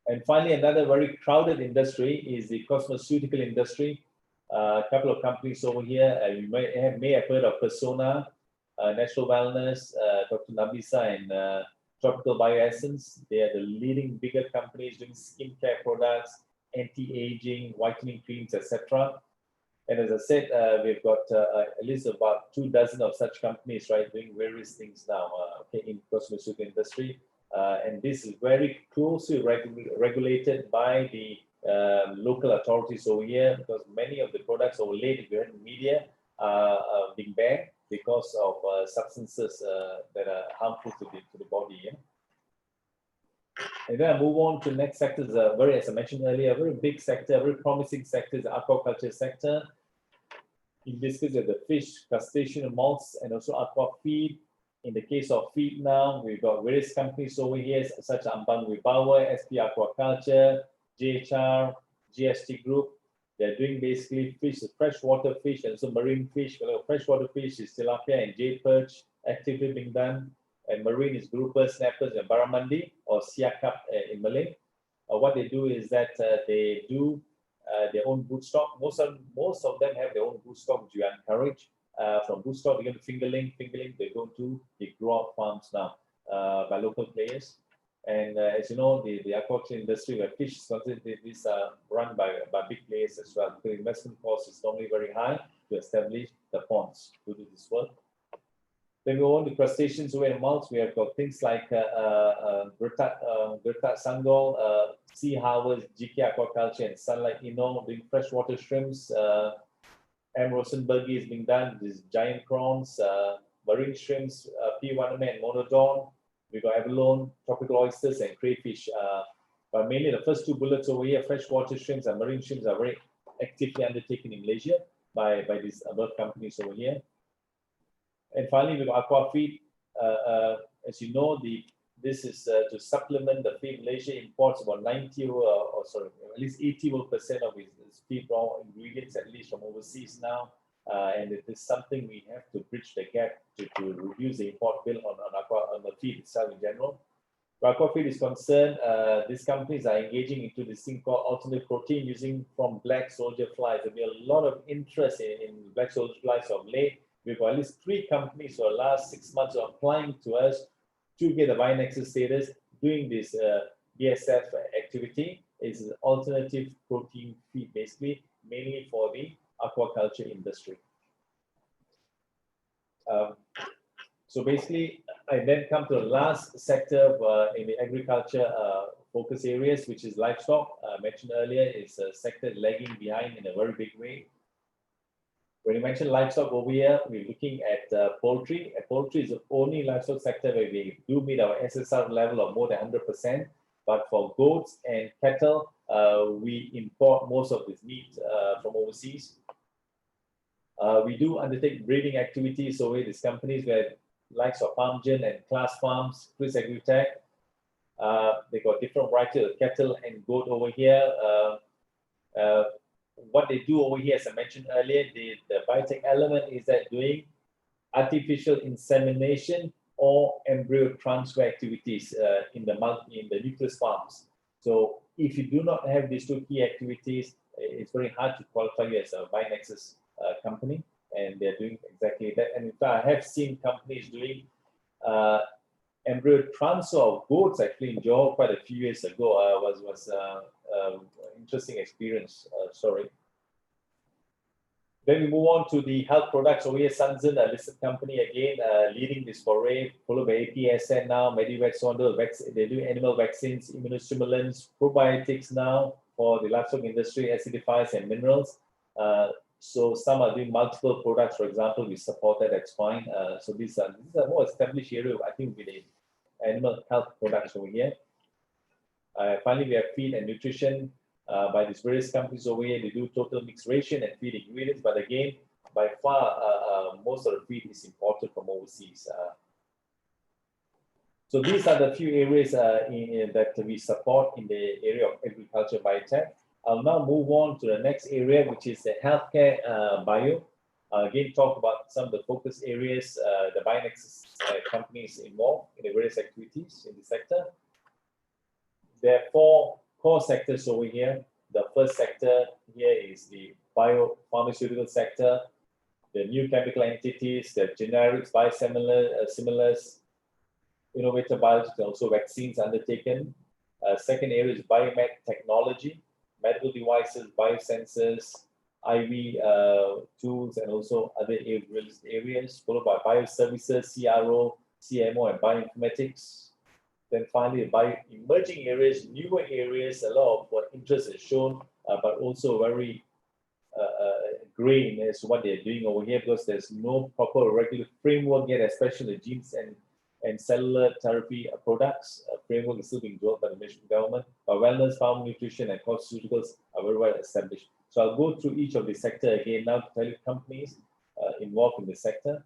And finally, another very crowded industry is the cosmeceutical industry. A couple of companies over here, you may have heard of Persona, Natural Wellness, Dr. Nabisa, and Tropical Bioessence. They are the leading bigger companies doing skincare products, anti-aging, whitening creams, etc. And as I said, we've got at least about 24 of such companies, right, doing various things now in cosmeceutical industry. And this is very closely regulated by the local authorities over here, because many of the products over late, if you heard in the media, are being banned because of substances that are harmful to the body. Yeah? And then I move on to the next sector. Is as I mentioned earlier, a very big sector, a very promising sector is the aquaculture sector. In this case, the fish, crustacean, and molts, and also aqua feed. In the case of feed now, we've got various companies over here, such as Ambang Wibawa, SP Aquaculture, JHR, GST Group. They're doing basically fish, freshwater fish, and also marine fish. Freshwater fish is tilapia and jade perch, actively being done. And marine is grouper, snappers, and barramundi, or siakap in Malay. What they do is that they do their own broodstock. Most of them have their own broodstock, which we encourage. From broodstock, they go to fingerling, they go to the grow-out farms now by local players. And as you know, the aquaculture industry, where fish is considered, these are run by big players as well. The investment cost is normally very high to establish the ponds to do this work. Then we go on to crustaceans away in molts. We have got things like Gertat Sanggol, Sea Harvest, GK Aquaculture, and Sunlight Inno doing freshwater shrimps. M. rosenbergi is being done. These giant prawns, marine shrimps, P. waname and monodon. We've got abalone, tropical oysters, and crayfish. But mainly the first two bullets over here, freshwater shrimps and marine shrimps, are very actively undertaken in Malaysia by these above companies over here. And finally, we've got aqua feed. As you know, this is to supplement the feed. Malaysia imports about 90 at least 81% of its feed raw ingredients, at least from overseas now. And it is something we have to bridge the gap to reduce the import bill on the feed itself in general. Where aqua feed is concerned, these companies are engaging into this thing called alternate protein using from black soldier flies. There'll be a lot of interest in black soldier flies of late. We've got at least 3 companies for the last 6 months are applying to us to get a Bio-Nexus status, doing this BSF activity. Is alternative protein feed, basically, mainly for the aquaculture industry. So basically, I then come to the last sector in the agriculture focus areas, which is livestock. I mentioned earlier, is a sector lagging behind in a very big way. When you mention livestock over here, we're looking at poultry. Poultry is the only livestock sector where we do meet our SSR level of more than 100%. But for goats and cattle, we import most of this meat from overseas. We do undertake breeding activities over these companies where likes of Farmgen and Class Farms, Chris Agritech. They got different varieties of cattle and goat over here. What they do over here, as I mentioned earlier, the biotech element is that doing artificial insemination, or embryo transfer activities in the nucleus farms. So if you do not have these two key activities, it's very hard to qualify you as a Bio-Nexus company, and they're doing exactly that. And in fact, I have seen companies doing embryo transfer of goats actually in Johor quite a few years ago. Was interesting experience. Sorry. Then we move on to the health products. Over here, Sunzen, a listed company again, leading this foray, followed by APSN now, Medivac, they do animal vaccines, immunostimulants, probiotics now for the livestock industry, acidifiers and minerals. So some are doing multiple products. For example, we support that, that's fine. So these are more established area, I think, with the animal health products over here. Finally, we have feed and nutrition. By these various companies over here, they do total mixed ration and feed ingredients, but again, by far, most of the feed is imported from overseas. So these are the few areas that we support in the area of agriculture biotech. I'll now move on to the next area, which is the healthcare bio. Again, talk about some of the focus areas the Bio-Nexus companies involved in the various activities in the sector. There are 4 core sectors over here. The first sector here is the biopharmaceutical sector, the new chemical entities, the generics, biosimilars, innovative biologics, and also vaccines undertaken. Second area is biomed technology, medical devices, biosensors, IV tools, and also other areas, followed by bioservices, CRO, CMO, and bioinformatics. Then finally, by emerging areas, newer areas, a lot of interest is shown, but also very gray as to what they're doing over here, because there's no proper regular framework yet, especially the genes and cellular therapy products. Framework is still being developed by the Malaysian government. But wellness, pharma, nutrition, and cosmeceuticals are very well established. So I'll go through each of the sector again now to tell you companies involved in the sector.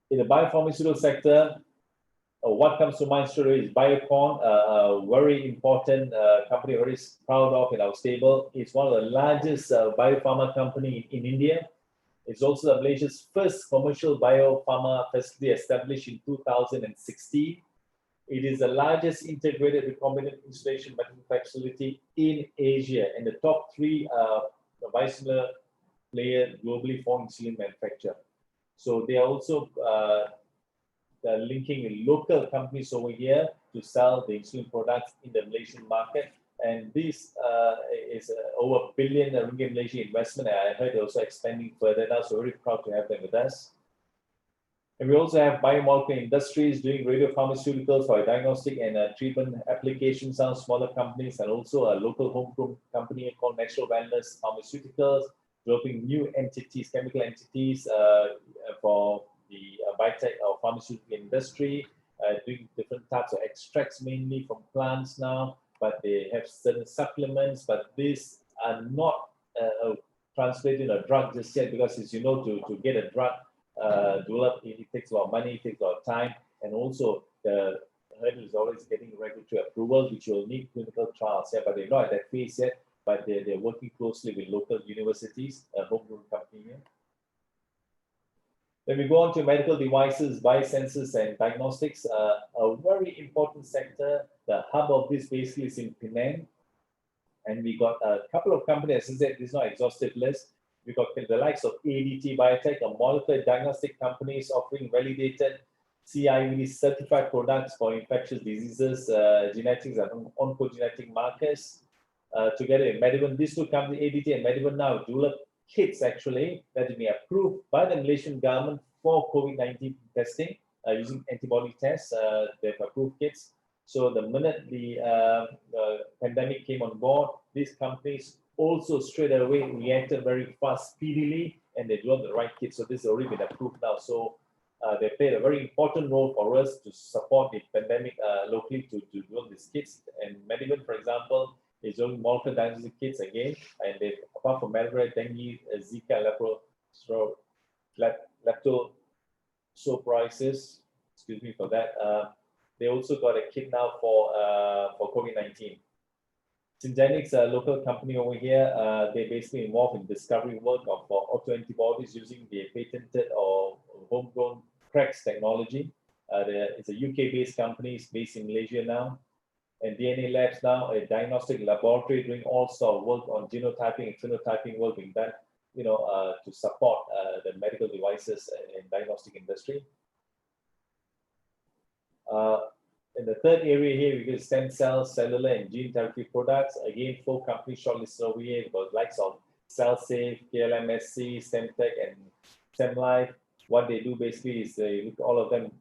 In the biopharmaceutical sector, what comes to mind straight away is Biocon, a very important company, very proud of in our stable. It's one of the largest biopharma company in India. It's also Malaysia's first commercial biopharma facility established in 2016. It is the largest integrated recombinant installation facility in Asia, and the top 3 biosimilar player globally for insulin manufacture. So they are also linking with local companies over here to sell the insulin products in the Malaysian market. And this is over $1 billion ringgit Malaysian investment. I heard they're also expanding further now, so very proud to have them with us. And we also have biomolecular industries doing radiopharmaceuticals for diagnostic and treatment applications, some smaller companies, and also a local homegrown company called Natural Wellness Pharmaceuticals, developing new entities, chemical entities for the biotech or pharmaceutical industry, doing different types of extracts, mainly from plants now, but they have certain supplements, but these are not translated in a drug just yet, because as you know, to get a drug developed, it takes a lot of money, it takes a lot of time, and also the hurdle is always getting regulatory approval, which will need clinical trials. Yeah, but they're not at that phase yet, but they're working closely with local universities, a homegrown company here. Then we go on to medical devices, biosensors, and diagnostics, a very important sector. The hub of this basically is in Penang. And we got a couple of companies, as I said, this is not an exhaustive list. We got the likes of ADT Biotech, a molecular diagnostic companies offering validated CIVD certified products for infectious diseases, genetics, and oncogenetic markers. Together with Medivan, these 2 companies, ADT and Medivan, now develop kits actually that have been approved by the Malaysian government for COVID-19 testing using antibody tests. They've approved kits. So the minute the pandemic came on board, these companies also straight away reacted very fast, speedily, and they developed the right kits. So this has already been approved now. So they played a very important role for us to support the pandemic locally to develop these kits. And Medivan, for example, is doing molecular diagnostic kits again, and they, apart from malaria, dengue, Zika, leptospirosis, excuse me for that, they also got a kit now for COVID-19. Syngenix, a local company over here, they're basically involved in discovery work of autoantibodies using the patented or homegrown CREX technology. It's a UK-based company, it's based in Malaysia now. And DNA Labs now, a diagnostic laboratory doing all sort of work on genotyping and phenotyping work being done, to support the medical devices and diagnostic industry. In the third area here, we get stem cells, cellular, and gene therapy products. Again, 4 companies shortlisted over here, but likes of CellSafe, KLMSC, StemTech, and StemLife. What they do basically is they look at all of them.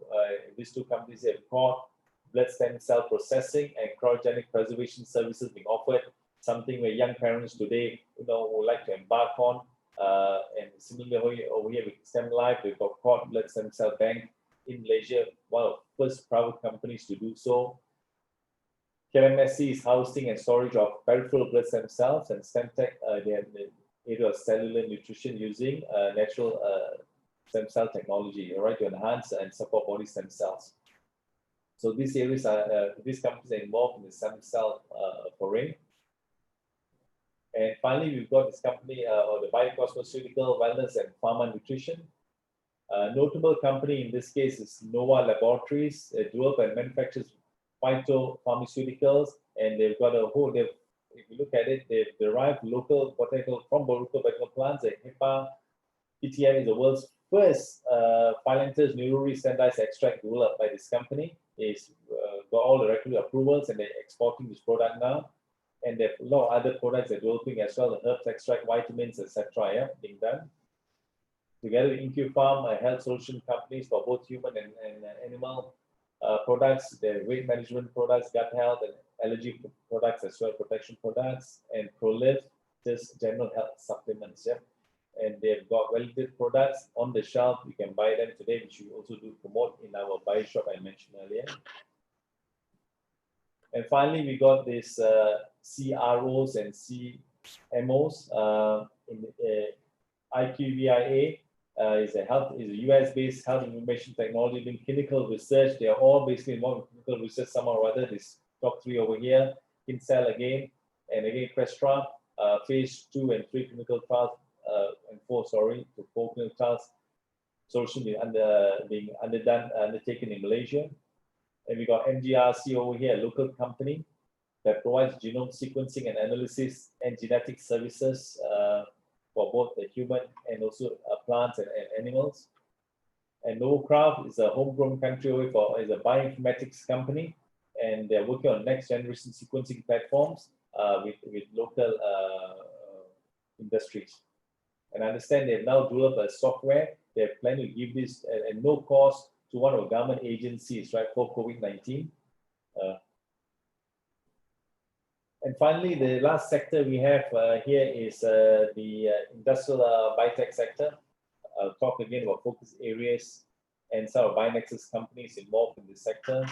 These 2 companies have cord, blood stem cell processing, and cryogenic preservation services being offered. Something where young parents today, would like to embark on. And similarly over here with StemLife, we've got cord blood stem cell bank in Malaysia, one of the first private companies to do so. KLMSC is housing and storage of peripheral blood stem cells, and StemTech, they have the area of cellular nutrition using natural stem cell technology, right, to enhance and support body stem cells. So these areas are, these companies are involved in the stem cell foray. And finally, we've got this company, or the biocosmeceutical, wellness, and pharma nutrition. Notable company in this case is Nova Laboratories. They develop and manufactures phytopharmaceuticals, and they've got a whole, if you look at it, they've derived local botanical plants. Like HEPA, PTM is the world's first Phyllanthus neururi standardized extract developed by this company. It's got all the regulatory approvals, and they're exporting this product now. And there are a lot of other products they're developing as well, the herbs extract, vitamins, etc. being done. Together with InQPharm, health solution companies for both human and animal products, their weight management products, gut health and allergy products as well, protection products, and ProLive, just general health supplements. And they've got validated products on the shelf. You can buy them today, which we also do promote in our buy shop I mentioned earlier. And finally, we got this CROs and CMOs in IECBBB. Is a US-based health information technology doing clinical research. They are all basically involved in clinical research somehow or other. This top 3 over here, Kincell again, and again Questra, phase 2 and 3 clinical trials, and 4 clinical trials. Solution being undertaken in Malaysia. And we got MGRC over here, a local company that provides genome sequencing and analysis and genetic services for both the human and also plants and animals. And Novocraft is a homegrown country away is a bioinformatics company, and they're working on next generation sequencing platforms with local industries. And I understand they've now developed a software. They're planning to give this at no cost to one of the government agencies, right, for COVID-19. And finally, the last sector we have here is the industrial biotech sector. I'll talk again about focus areas and some of Bio-Nexus companies involved in this sector.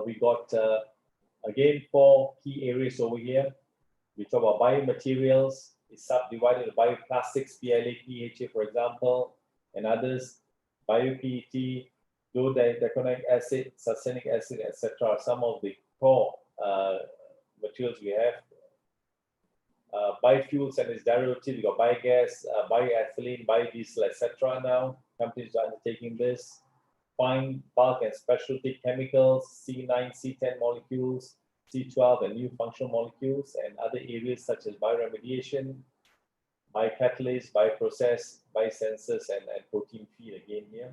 We got, again, 4 key areas over here. We talk about biomaterials. It's subdivided into bioplastics, PLA, PHA, for example, and others. Bio-PET, dodecanoic acid, succinic acid, etc. are some of the core materials we have. Biofuels and its derivatives, we got biogas, bioethylene, biodiesel, etc. now. Companies are undertaking this. Fine, bulk, and specialty chemicals, C9, C10 molecules, C12, and new functional molecules, and other areas such as bioremediation, biocatalysts, bioprocess, biosensors, and protein feed again here.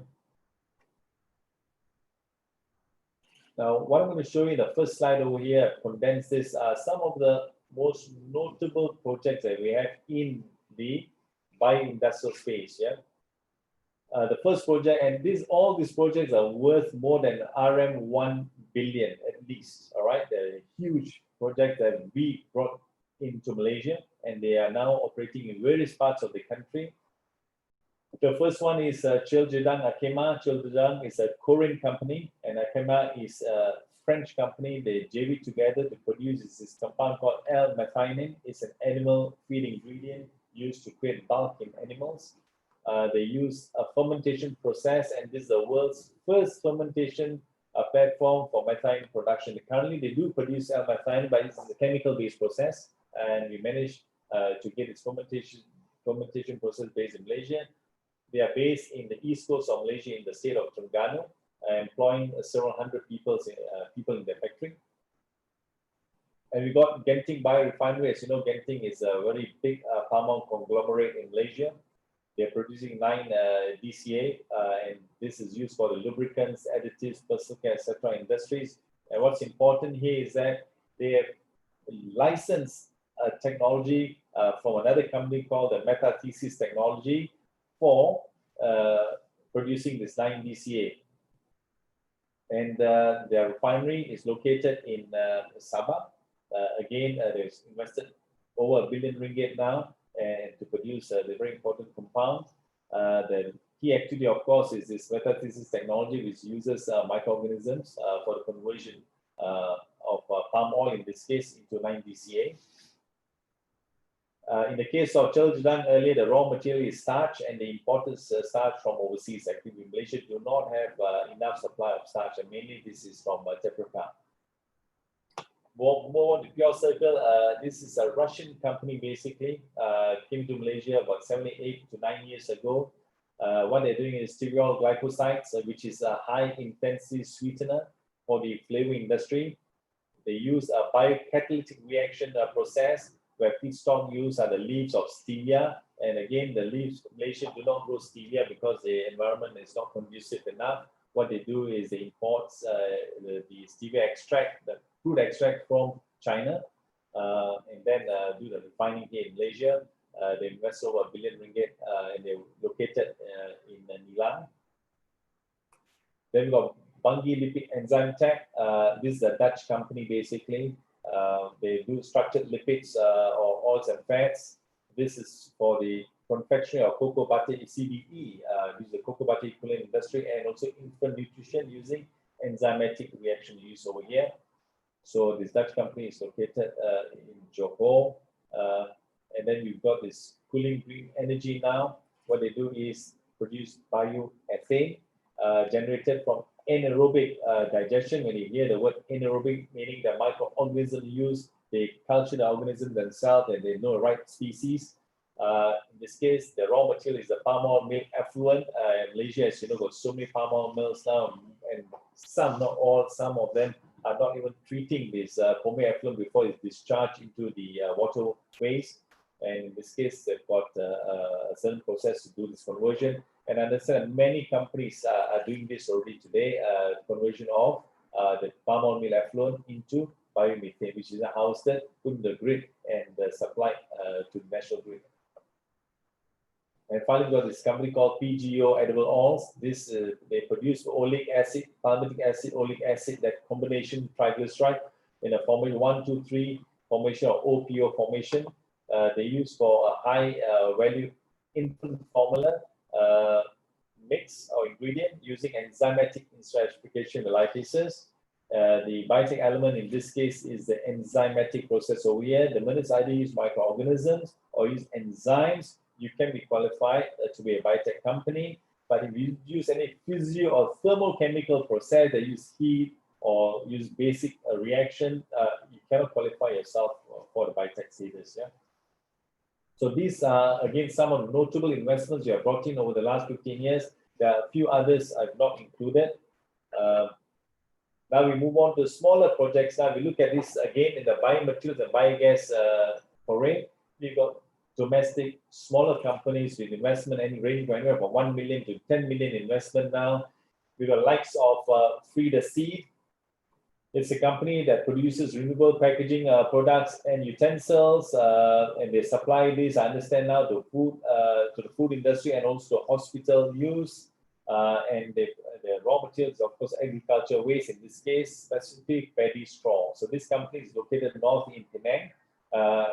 Now, what I'm going to show you in the first slide over here, condense this, are some of the most notable projects that we have in the bio-industrial space. The first project, and all these projects are worth more than RM 1 billion at least. All right, they're huge projects that we brought into Malaysia, and they are now operating in various parts of the country. The first one is Chiljedang Akema. Chiljedang is a Korean company, and Akema is a French company. They JV together to produce this compound called L-methionine. It's an animal feed ingredient used to create bulk in animals. They use a fermentation process, and this is the world's first fermentation platform for methionine production. Currently, they do produce L-methionine, but it's a chemical-based process, and we managed to get its fermentation process based in Malaysia. They are based in the east coast of Malaysia in the state of Terengganu, employing several hundred people in their factory. And we got Genting Biorefinery. As you know, Genting is a very big palm conglomerate in Malaysia. They're producing 9 DCA, and this is used for the lubricants, additives, personal care, etc. industries. And what's important here is that they have licensed technology from another company called the Metastasis technology for producing this 9 DCA. And their refinery is located in Sabah. Again, they've invested over R1 billion now and to produce the very important compound. The key activity, of course, is this Metastasis technology, which uses microorganisms for the conversion of palm oil, in this case, into 9-DCA. In the case of Chelujang earlier, the raw material is starch, and they imported starch from overseas. Actually, in Malaysia do not have enough supply of starch, and mainly this is from Teprika. More on the Pure Circle, this is a Russian company basically, came to Malaysia about 8 to 9 years ago. What they're doing is stearoyl glycosides, which is a high-intensity sweetener for the flavor industry. They use a biocatalytic reaction process where feedstock used are the leaves of stevia. And again, the leaves of Malaysia do not grow stevia because the environment is not conducive enough. What they do is they import the stevia extract, the fruit extract from China, and then do the refining here in Malaysia. They invest over R1 billion, and they're located in Nilang. Then we've got Bunge Lipid Enzyme Tech. This is a Dutch company basically. They do structured lipids or oils and fats. This is for the confectionery of cocoa butter, CBE, this is the cocoa butter equivalent industry, and also infant nutrition using enzymatic reaction used over here. So this Dutch company is located in Johor. And then we've got this Cooling Green Energy now. What they do is produce bioethane generated from anaerobic digestion. When you hear the word anaerobic, meaning the microorganisms used, they culture the organism themselves and they know the right species. In this case, the raw material is the palm oil milk effluent. Malaysia, as you know, got so many palm oil mills now, and some, not all, some of them are not even treating this palm oil effluent before it's discharged into the waterways. And in this case, they've got a certain process to do this conversion. And I understand many companies are doing this already today, conversion of the palm oil meal effluent into biomethane, which is housed, put in the grid, and supplied to the national grid. And finally, we've got this company called PGO Edible Oils. This they produce oleic acid, palmitic acid, oleic acid, that combination triglyceride in a formation 1,2,3 formation or OPO formation. They use for a high value infant formula mix or ingredient using enzymatic esterification lipases. The biotech element in this case is the enzymatic process over here. The minutes either use microorganisms or use enzymes, you can be qualified to be a biotech company. But if you use any physio or thermochemical process that use heat or use basic reaction, you cannot qualify yourself for the biotech status. Yeah. So these are, again, some of the notable investments we have brought in over the last 15 years. There are a few others I've not included. Now we move on to smaller projects. Now we look at this again in the biomaterials and biogas foray. We've got domestic, smaller companies with investment ranging anywhere from 1 million to 10 million investment now. We've got likes of Free the Seed. It's a company that produces renewable packaging products and utensils, and they supply these, I understand now, to the food industry and also to hospital use. And the raw materials, of course, agriculture waste, in this case, specific paddy straw. So this company is located north in Penang.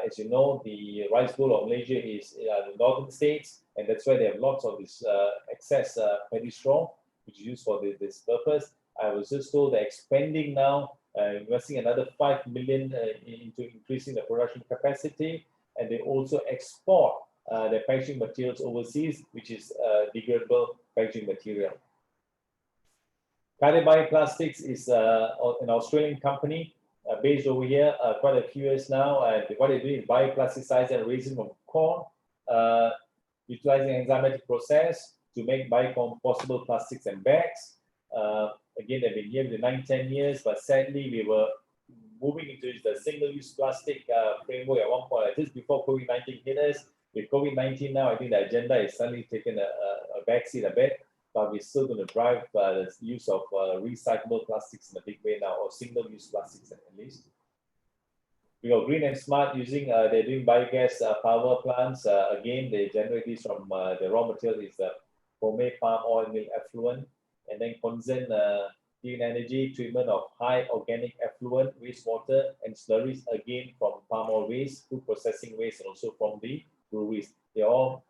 As you know, the rice bowl of Malaysia is the northern states, and that's why they have lots of this excess paddy straw, which is used for this purpose. I was just told they're expanding now, investing another 5 million into increasing the production capacity, and they also export their packaging materials overseas, which is degradable packaging material. Bioplastic is an Australian company based over here quite a few years now. And what they do is bioplasticize and resin from corn, utilizing enzymatic process to make biocompostable plastics and bags. Again, they've been here within 9-10 years, but sadly, we were moving into the single-use plastic framework at one point, just before COVID-19 hit us. With COVID-19 now, I think the agenda is suddenly taken a backseat a bit, but we're still going to drive the use of recyclable plastics in a big way now, or single-use plastics at least. We got Green and Smart using, they're doing biogas power plants. Again, they generate this from the raw material is the homemade palm oil milk effluent, and then Konzen clean energy treatment of high organic effluent wastewater and slurries, again from palm oil waste, food processing waste, and also from the breweries. They all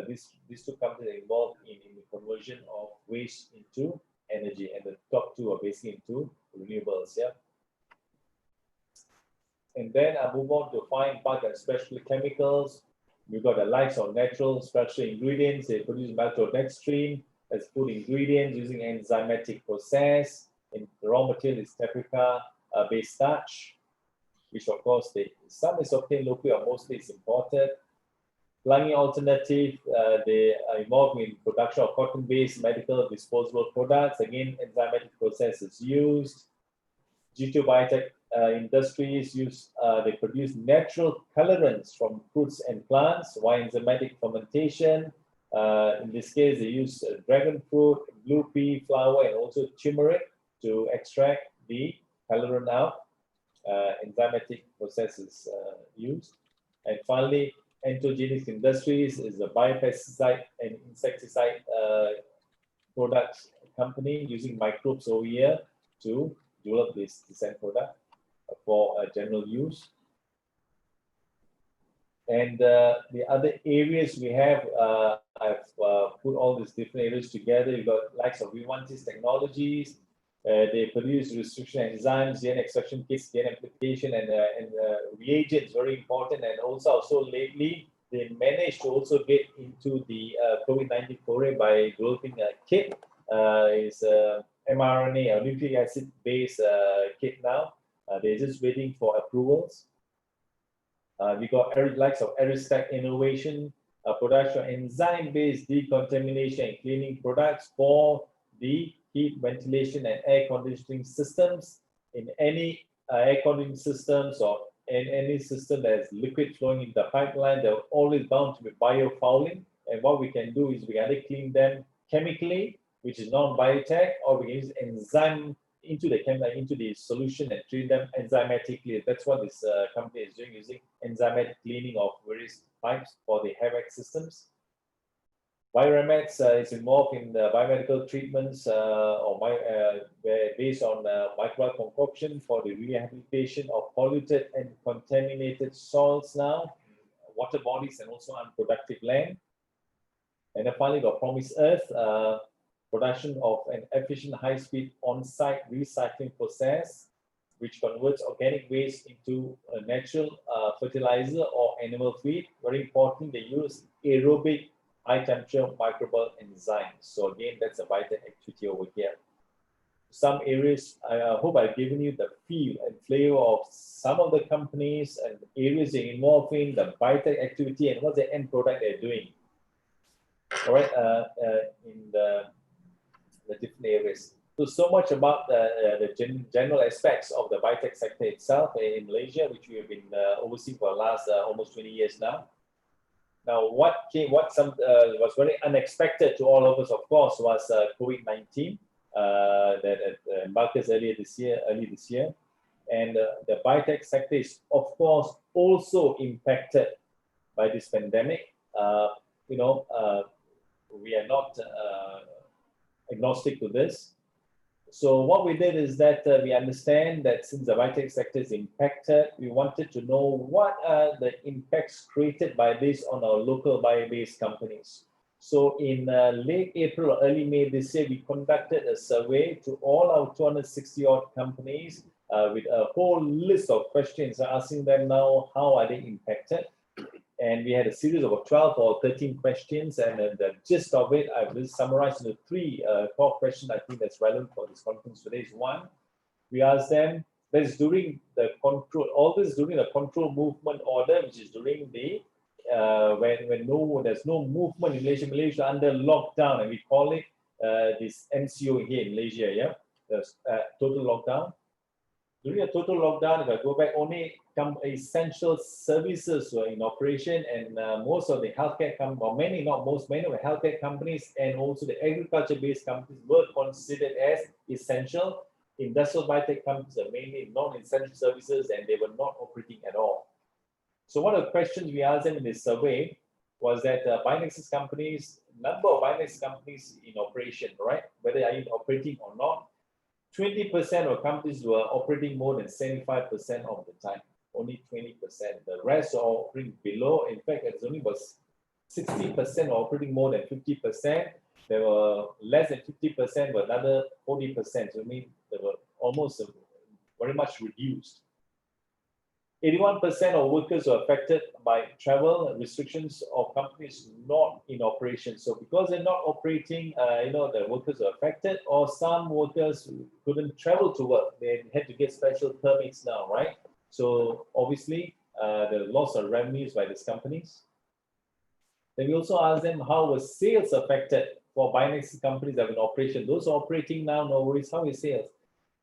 these two companies are involved in the conversion of waste into energy, and the top two are basically into renewables. Yeah. And then I move on to fine part and specialty chemicals. We've got the likes of natural special ingredients. They produce maltodextrin as food ingredients using enzymatic process. And the raw material is paprika based starch, which of course some is obtained locally or mostly is imported. Plunging alternative, they are involved in production of cotton-based medical disposable products. Again, enzymatic process is used. G2 Biotech industries they produce natural colorants from fruits and plants via enzymatic fermentation. In this case, they use dragon fruit, blue pea flower, and also turmeric to extract the colorant out. Enzymatic process is used. And finally, Endocrine Industries is a biopesticide and insecticide products company using microbes over here to develop this end product for general use. And the other areas we have, I've put all these different areas together. You've got likes of Vivantis Technologies. They produce restriction enzymes, DNA extraction kits, DNA amplification, and reagents, very important. And also lately, they managed to also get into the COVID-19 foray by developing a kit. It's mRNA or nucleic acid based kit now. They're just waiting for approvals. We got likes of Aristac Innovation, production enzyme-based decontamination and cleaning products for the heat, ventilation, and air conditioning systems. In any air conditioning systems or in any system that has liquid flowing in the pipeline, they're always bound to be biofouling. And what we can do is we either clean them chemically, which is non-biotech, or we can use enzyme into the solution and treat them enzymatically. That's what this company is doing, using enzymatic cleaning of various pipes for the HVAC systems. Bioremeds is involved in the biomedical treatments based on microbial concoction for the rehabilitation of polluted and contaminated soils now, water bodies, and also unproductive land. And then finally, got Promise Earth, production of an efficient, high-speed, on-site recycling process, which converts organic waste into a natural fertilizer or animal feed. Very important, they use aerobic high-temperature microbial enzymes. So again, that's a biotech activity over here. Some areas, I hope I've given you the feel and flavor of some of the companies and areas they're involved in, the biotech activity, and what's the end product they're doing. All right, in the different areas. So much about the general aspects of the biotech sector itself in Malaysia, which we have been overseeing for the last almost 20 years now. Now, what was very unexpected to all of us, of course, was COVID-19 that embarked us early this year. And the biotech sector is, of course, also impacted by this pandemic. We are not agnostic to this. So what we did is that we understand that since the biotech sector is impacted, we wanted to know what are the impacts created by this on our local bio-based companies. So in late April or early May this year, we conducted a survey to all our 260 odd companies with a whole list of questions, asking them now how are they impacted. And we had a series of 12 or 13 questions, and the gist of it, I will summarize into three core questions I think that's relevant for this conference today. Is one, we asked them, that is during the control, all this during the control movement order, which is during the, when there's no movement in Malaysia, Malaysia under lockdown, and we call it this MCO here in Malaysia, yeah, there's total lockdown. During a total lockdown, if I go back, only essential services were in operation, and most of the healthcare companies, or many, not most, many of the healthcare companies and also the agriculture-based companies were considered as essential. Industrial biotech companies are mainly non-essential services, and they were not operating at all. So one of the questions we asked them in this survey was that Bio-Nexus companies, number of Bio-Nexus companies in operation, right? Whether are you operating or not. 20% of companies were operating more than 75% of the time, only 20%. The rest are operating below. In fact, it's only about 60% operating more than 50%. There were less than 50%, but another 40%. So I mean, they were almost very much reduced. 81% of workers were affected by travel restrictions of companies not in operation. So because they're not operating, the workers are affected, or some workers couldn't travel to work. They had to get special permits now, right? So obviously, the loss of revenues by these companies. Then we also asked them how was sales affected for Bio-Nexus companies that are in operation. Those operating now, no worries, how is sales?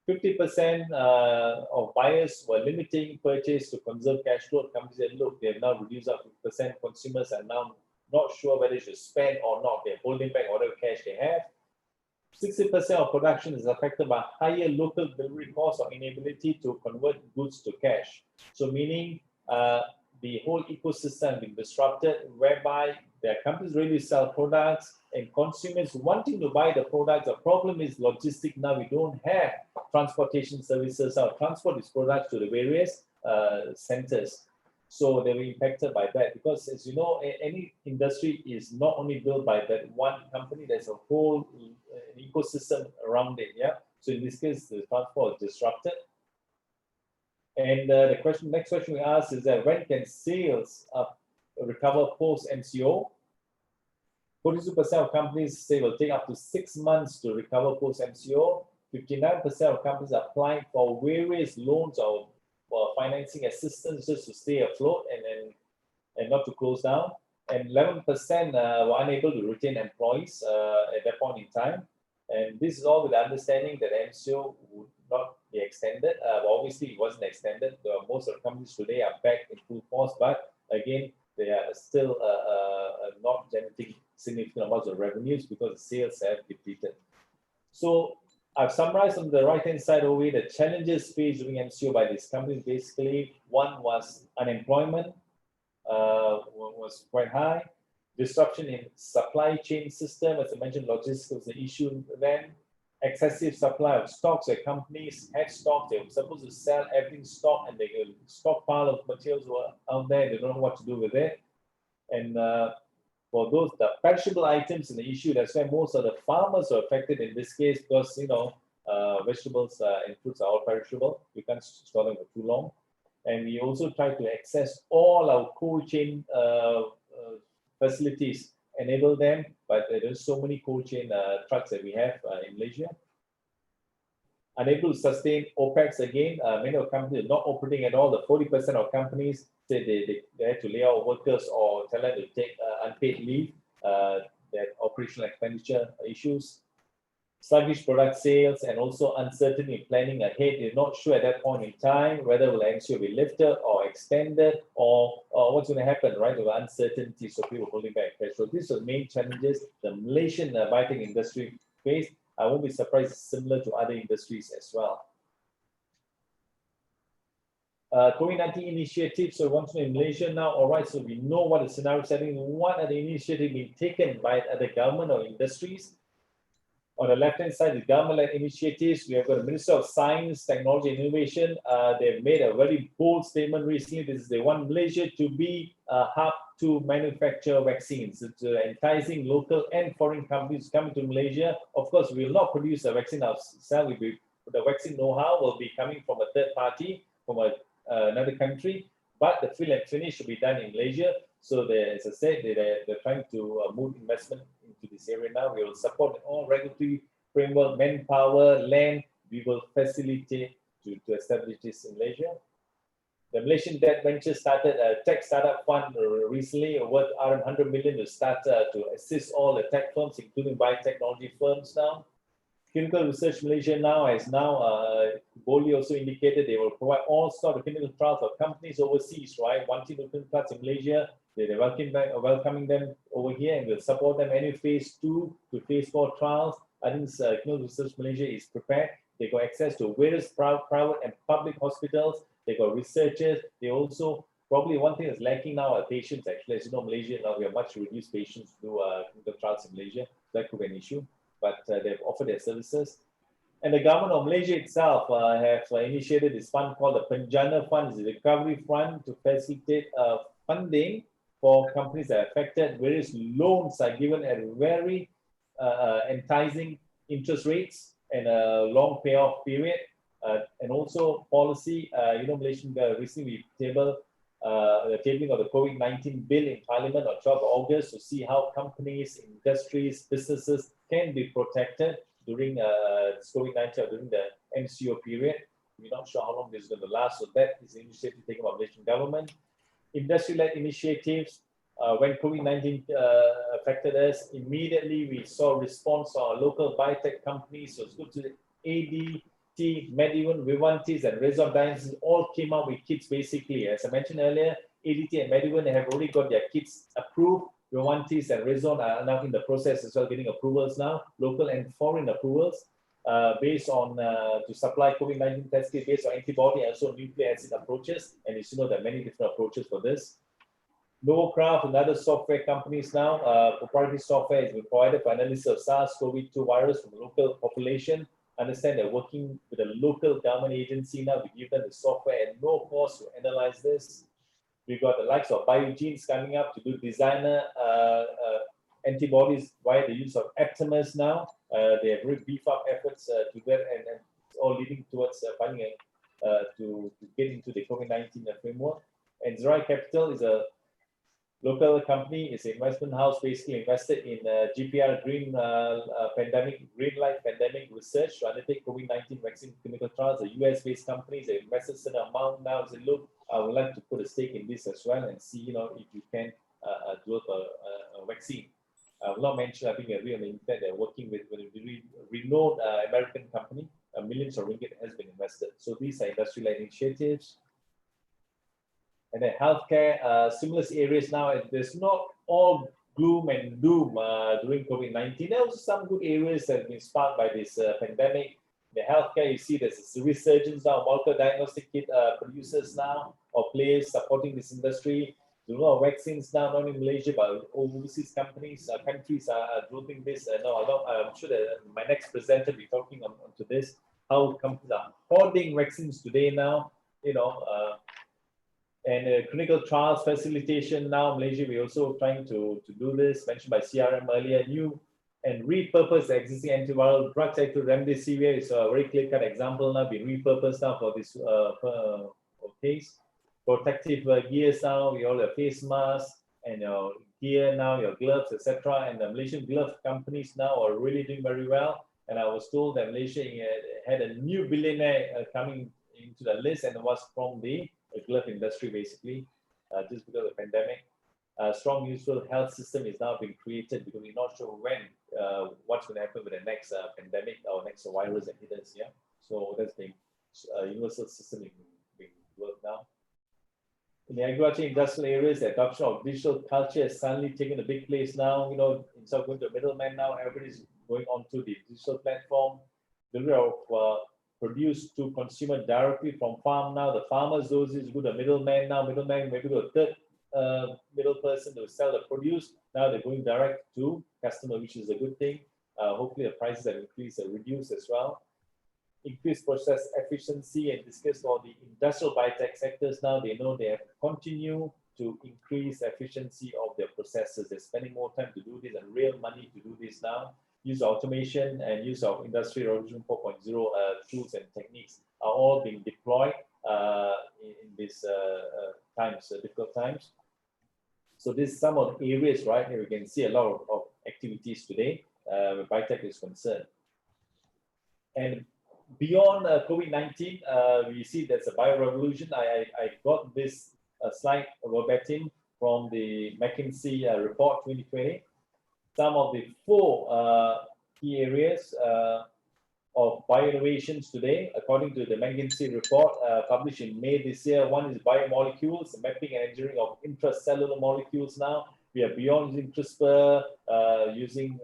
50% of buyers were limiting purchase to conserve cash flow. Companies said, look, they have now reduced up 50%. Consumers are now not sure whether they should spend or not. They're holding back whatever cash they have. 60% of production is affected by higher local delivery costs or inability to convert goods to cash. So meaning the whole ecosystem has been disrupted, whereby there are companies ready to sell products and consumers wanting to buy the products. The problem is logistic. Now we don't have transportation services. Our transport is products to the various centers. So they were impacted by that, because as you know, any industry is not only built by that one company, there's a whole ecosystem around it. Yeah. So in this case, the transport is disrupted. And the next question we asked is that when can sales recover post MCO? 42% of companies say it will take up to 6 months to recover post MCO. 59% of companies are applying for various loans or financing assistance just to stay afloat and not to close down. And 11% were unable to retain employees at that point in time. And this is all with the understanding that MCO would not be extended. Obviously, it wasn't extended. Most of the companies today are back in full force, but again, they are still not generating significant amounts of revenues because the sales have depleted. So I've summarized on the right-hand side over here the challenges faced during MCO by these companies. Basically, one was unemployment was quite high. Disruption in supply chain system, as I mentioned, logistics was the issue then. Excessive supply of stocks. The companies had stocks, they were supposed to sell everything stock, and the stockpile of materials were out there, they don't know what to do with it. And for those, the perishable items in the issue, that's why most of the farmers are affected in this case, because vegetables and fruits are all perishable. You can't store them for too long. And we also try to access all our cold chain facilities, enable them, but there's so many cold chain trucks that we have in Malaysia. Unable to sustain OPEX again, many of the companies are not operating at all. The 40% of companies say they had to lay off workers or tell them to take unpaid leave, their operational expenditure issues. Sluggish product sales and also uncertainty in planning ahead. They're not sure at that point in time whether will MCO be lifted or extended or what's going to happen, right? With uncertainty, so people holding back cash. So these are the main challenges the Malaysian biotech industry faced. I won't be surprised, it's similar to other industries as well. COVID-19 initiatives, so once we're in Malaysia now, all right, so we know what the scenario setting, what are the initiatives being taken by the government or industries. On the left-hand side, the government-led initiatives. We have got the Minister of Science, Technology and Innovation. They've made a very bold statement recently. This is they want Malaysia to be a hub to manufacture vaccines. It's enticing local and foreign companies coming to Malaysia. Of course, we will not produce a vaccine ourselves. The vaccine know-how will be coming from a third party, from another country. But the fill and finish should be done in Malaysia. So as I said, they're trying to move investment into this area now. We will support all regulatory framework, manpower, land. We will facilitate to establish this in Malaysia. The Malaysian Debt Venture started a tech startup fund recently worth around 100 million to start to assist all the tech firms, including biotechnology firms now. Clinical Research Malaysia now has boldly also indicated they will provide all sorts of clinical trials for companies overseas, right? Wanting to clinical trials in Malaysia, they're welcoming them over here and will support them any phase 2 to phase 4 trials. I think Clinical Research Malaysia is prepared. They got access to various private and public hospitals. They got researchers. They also, probably one thing that's lacking now are patients actually. As you know, Malaysia now we have much reduced patients to do clinical trials in Malaysia. That could be an issue, but they've offered their services. And the government of Malaysia itself have initiated this fund called the Penjana Fund. It's a recovery fund to facilitate funding for companies that are affected. Various loans are given at very enticing interest rates and a long payoff period. And also policy, Malaysian recently tabled the tabling of the COVID-19 bill in Parliament on 12th August to see how companies, industries, businesses can be protected during COVID-19 or during the MCO period. We're not sure how long this is going to last, so that is an initiative taken by the Malaysian government. Industry-led initiatives. When COVID-19 affected us, immediately we saw response from our local biotech companies. So it's good to ADT, Medicinal, Vivantis, and Resort Diagnostics all came out with kits basically. As I mentioned earlier, ADT and Medicinal, they have already got their kits approved. Vivantis and Resort are now in the process as well, getting approvals now, local and foreign approvals based on to supply COVID-19 test kit based on antibiotic and also nucleic acid approaches. And as you know, there are many different approaches for this. Novocraft and other software companies now, proprietary software has been provided for analysis of SARS-CoV-2 virus from the local population. Understand they're working with a local government agency now to give them the software at no cost to analyze this. We've got the likes of Biogenes coming up to do designer antibodies via the use of Aptamers now. They have really beefed up efforts to that, and it's all leading towards finding to get into the COVID-19 framework. And Zerai Capital is a local company, is an investment house basically invested in GPR Green Light Pandemic Research to undertake COVID-19 vaccine clinical trials. A US-based company, they invested a certain amount now. They look, I would like to put a stake in this as well and see, if you can develop a vaccine. I will not mention, I think on the internet, they're working with a renowned American company. Millions of ringgit has been invested. So these are industrial initiatives. And then healthcare, stimulus areas now, there's not all gloom and doom during COVID-19. There are also some good areas that have been sparked by this pandemic. The healthcare, you see there's a resurgence now, molecular diagnostic kit producers now, or players supporting this industry. There's a lot of vaccines now, not in Malaysia, but overseas countries are developing this. I'm sure that my next presenter will be talking on to this, how companies are hoarding vaccines today now, and clinical trials facilitation now, Malaysia, we're also trying to do this, mentioned by CRM earlier, new and repurpose the existing antiviral drugs like remdesivir is a very clear-cut example now, being repurposed now for this case. Protective gears now, we all have face masks and your gear now, your gloves, etc. And the Malaysian glove companies now are really doing very well. And I was told that Malaysia had a new billionaire coming into the list, and it was from the glove industry basically, just because of the pandemic. Strong useful health system is now being created because we're not sure when, what's going to happen with the next pandemic or next virus that hit us. Yeah, so that's the universal system being worked now. In the agriculture industrial areas, the adoption of digital culture has suddenly taken a big place now. Instead of going to a middleman now, everybody's going onto the digital platform. Delivery of produce to consumer directly from farm now. The farmers, those is good, a middleman now. Middleman maybe a third middle person to sell the produce. Now they're going direct to customer, which is a good thing. Hopefully the prices have increased and reduced as well. Increased process efficiency and discuss for the industrial biotech sectors now. They know they have to continue to increase efficiency of their processes. They're spending more time to do this and real money to do this now. Use of automation and use of Industry Revolution 4.0 tools and techniques are all being deployed in these times, difficult times. So this is some of the areas, right? Here we can see a lot of activities today where biotech is concerned. And beyond COVID-19, we see there's a bio-revolution. I got this slide verbatim from the McKinsey report 2020. Some of the 4 key areas of bioinnovations today, according to the McKinsey report published in May this year. One is biomolecules, mapping and engineering of intracellular molecules now. We are beyond using CRISPR, using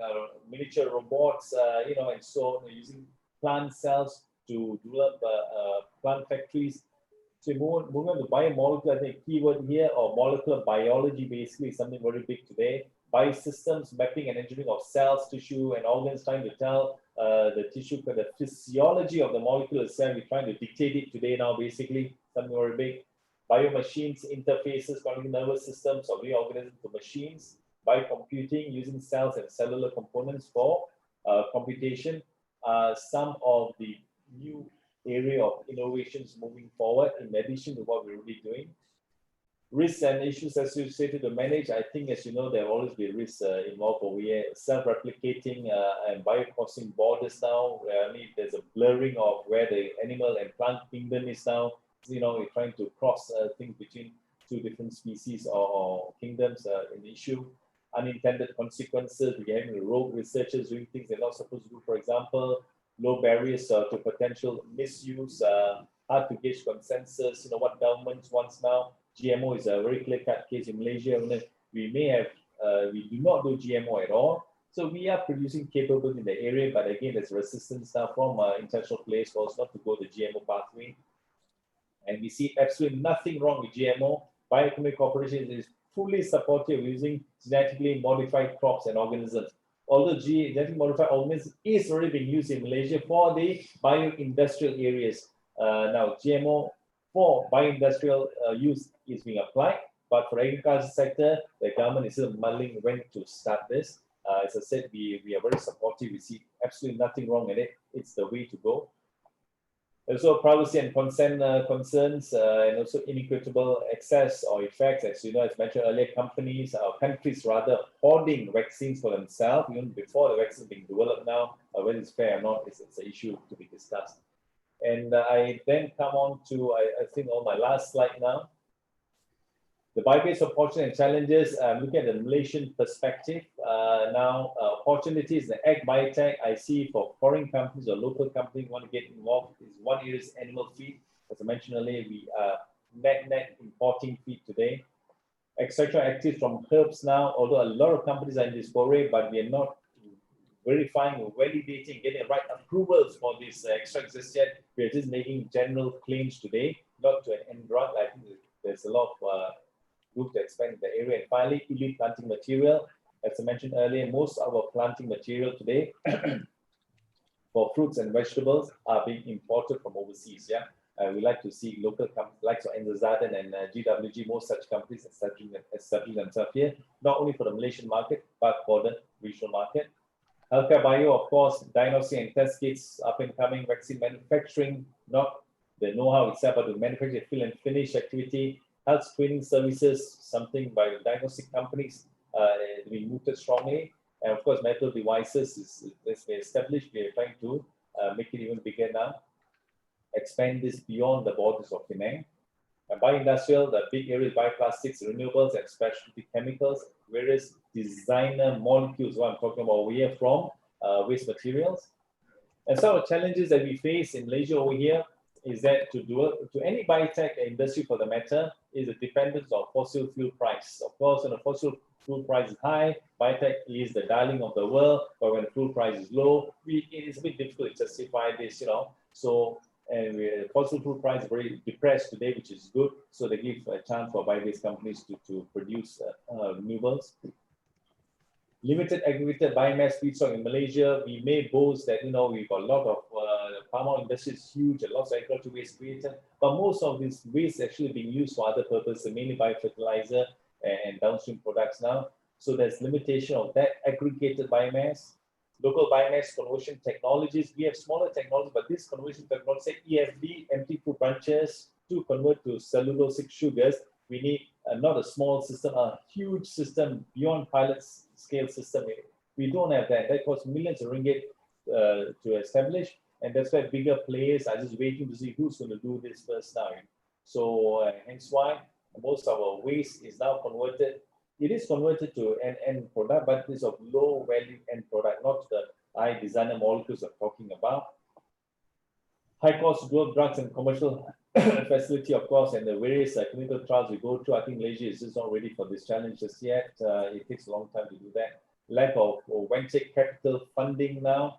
miniature robots, and so on, using plant cells to develop plant factories. So moving on to biomolecular, I think keyword here, or molecular biology, basically something very big today. Biosystems, mapping and engineering of cells, tissue, and organs, trying to tell the tissue, the physiology of the molecule itself. We're trying to dictate it today now, basically, something very big. Biomachines, interfaces, connecting nervous systems of the organism to machines. Biocomputing, using cells and cellular components for computation. Some of the new area of innovations moving forward in addition to what we're already doing. Risks and issues associated to manage. I think, as you know, there will always be risks involved over here. Self-replicating and bio-crossing borders now. There's a blurring of where the animal and plant kingdom is now. We're trying to cross things between 2 different species or kingdoms, an issue. Unintended consequences. We're having rogue researchers doing things they're not supposed to do, for example. Low barriers to potential misuse. Hard to gauge consensus. What governments want now. GMO is a very clear-cut case in Malaysia. We do not do GMO at all. So we are producing capability in the area, but again, there's resistance now from international players for us not to go the GMO pathway. And we see absolutely nothing wrong with GMO. Bioeconomic Corporation is fully supportive of using genetically modified crops and organisms. Although genetically modified organisms is already being used in Malaysia for the bio-industrial areas. Now, GMO for bio-industrial use is being applied, but for agriculture sector, the government is still mulling when to start this. As I said, we are very supportive. We see absolutely nothing wrong in it. It's the way to go. Also, privacy and consent concerns, and also inequitable access or effects. As you know, as mentioned earlier, countries rather hoarding vaccines for themselves even before the vaccine being developed now. Whether it's fair or not, it's an issue to be discussed. And I then come on to, I think, on my last slide now. The bio-based opportunities and challenges, looking at the Malaysian perspective. Now, opportunities, the ag biotech, I see for foreign companies or local companies want to get involved is one area is animal feed. As I mentioned earlier, we are net importing feed today. Extraction actives from herbs now, although a lot of companies are in this foray, but we are not verifying or validating, getting the right approvals for these extracts just yet. We are just making general claims today, not to an end drug. I think there's a lot of group to expand in the area. And finally, elite planting material. As I mentioned earlier, most of our planting material today for fruits and vegetables are being imported from overseas. Yeah, we like to see local companies like Endocrine and GWG, most such companies establishing themselves here, not only for the Malaysian market, but for the regional market. Healthcare bio, of course, diagnostic and test kits, up and coming, vaccine manufacturing, not the know-how itself, but the manufacture, fill and finish activity. Health screening services, something by the diagnostic companies, being mooted strongly. And of course, medical devices is established. We are trying to make it even bigger now, expand this beyond the borders of Penang. And bio-industrial, the big areas, bioplastics, renewables, and specialty chemicals, various designer molecules, what I'm talking about over here, from waste materials. And some of the challenges that we face in Malaysia over here is that to any biotech industry for the matter is a dependence on fossil fuel price. Of course, when the fossil fuel price is high, biotech is the darling of the world, but when the fuel price is low, it is a bit difficult to justify this, So, and the fossil fuel price is very depressed today, which is good. So they give a chance for bio-based companies to produce renewables. Limited aggregated biomass feedstock in Malaysia. We may boast that, we've got a lot of pharma industry is huge, a lot of agricultural waste created, but most of this waste actually being used for other purposes, mainly biofertilizer and downstream products now. So there's limitation of that aggregated biomass. Local biomass conversion technologies. We have smaller technologies, but this conversion technology, say EFB, empty food branches, to convert to cellulosic sugars, We need not a small system, a huge system beyond pilot scale system. We don't have that. That costs millions of ringgit to establish, and that's why bigger players are just waiting to see who's going to do this first now. So hence why most of our waste is now converted. It is converted to an end product, but it's of low value end product, not the high designer molecules I'm talking about. High cost growth drugs and commercial facility, of course, and the various clinical trials we go through. I think Malaysia is just not ready for this challenge just yet. It takes a long time to do that. Lack of venture capital funding now.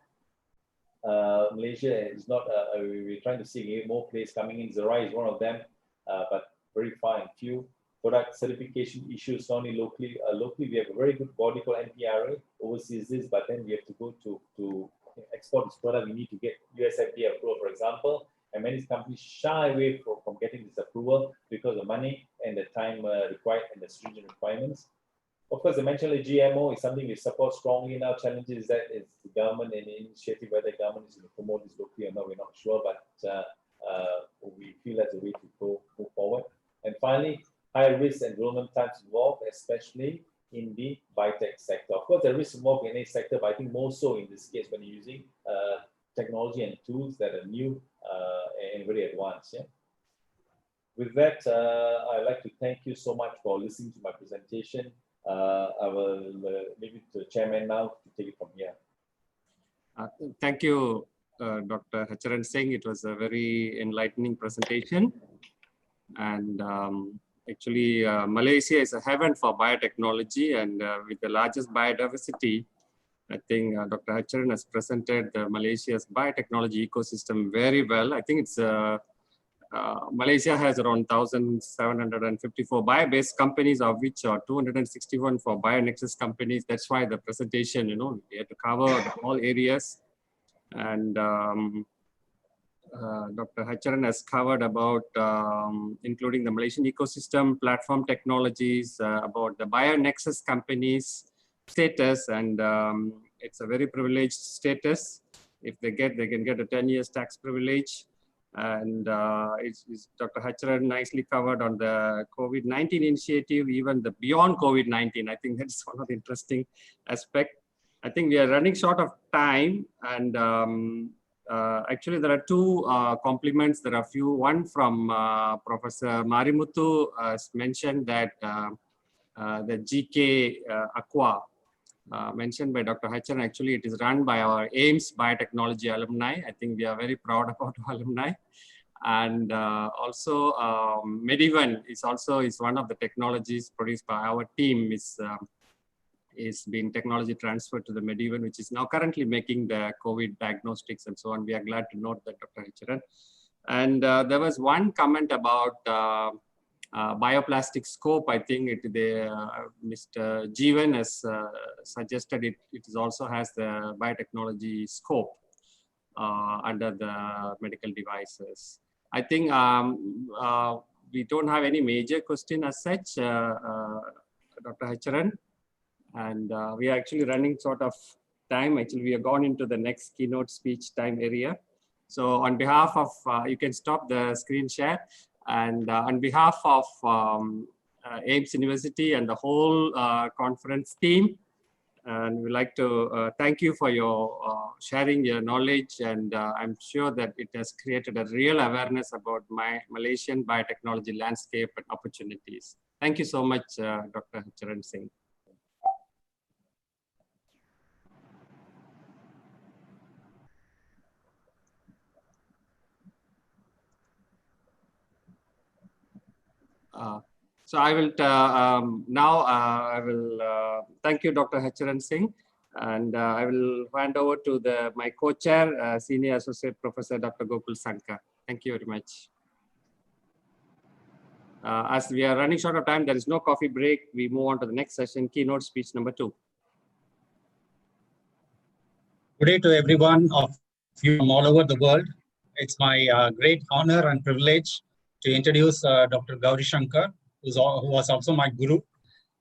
Malaysia is not, we're trying to see more players coming in. Zerai is one of them, but very far and few. Product certification issues, not only locally. Locally, we have a very good body called NPRA, oversees this, but then we have to go to export this product. We need to get US FDA approval, for example, and many companies shy away from getting this approval because of money and the time required and the stringent requirements. Of course, I mentioned the GMO is something we support strongly now. Challenges is that it's the government and the initiative, whether the government is going to promote this locally or not, we're not sure, but we feel that's a way to go forward. And finally, high risk and development times involved, especially in the biotech sector. Of course, there is involved in any sector, but I think more so in this case when you're using technology and tools that are new and very advanced. Yeah. With that, I'd like to thank you so much for listening to my presentation. I will leave it to the chairman now to take it from here. Thank you, Dr. Hacharan Singh. It was a very enlightening presentation. And actually, Malaysia is a heaven for biotechnology, and with the largest biodiversity, I think Dr. Hacharan has presented Malaysia's biotechnology ecosystem very well. I think it's Malaysia has around 1,754 bio-based companies, of which are 261 for Bio-Nexus companies. That's why the presentation, we had to cover all areas. And Dr. Hacharan has covered about including the Malaysian ecosystem, platform technologies, about the Bio-Nexus companies status, and it's a very privileged status. If they can get a 10 years tax privilege. And Dr. Hacharan nicely covered on the COVID-19 initiative, even the beyond COVID-19. I think that's one of the interesting aspects. I think we are running short of time, and actually there are two compliments. There are few. One from Professor Marimuthu has mentioned that the GK Aqua mentioned by Dr. Hacharan, actually it is run by our AIMS Biotechnology alumni. I think we are very proud about our alumni. And also Medivan is one of the technologies produced by our team, is being technology transferred to the Medivan, which is now currently making the COVID diagnostics and so on. We are glad to note that, Dr. Hacharan. And there was one comment about bioplastic scope. I think Mr. Jeevan has suggested it is also has the biotechnology scope under the medical devices. I think we don't have any major question as such, Dr. Hacharan, and we are actually running sort of time. Actually, we have gone into the next keynote speech time area. So on behalf of, you can stop the screen share. And on behalf of AIMS University and the whole conference team, and we'd like to thank you for your sharing your knowledge, and I'm sure that it has created a real awareness about Malaysian biotechnology landscape and opportunities. Thank you so much, Dr. Hacharan Singh. So I will I will thank you, Dr. Hacharan Singh, and I will hand over to my co-chair, Senior Associate Professor Dr. Gokul Sankar. Thank you very much. As we are running short of time, there is no coffee break. We move on to the next session, keynote speech number 2. Good day to everyone of you from all over the world. It's my great honor and privilege to introduce Dr. Gauri Shankar, who was also my guru.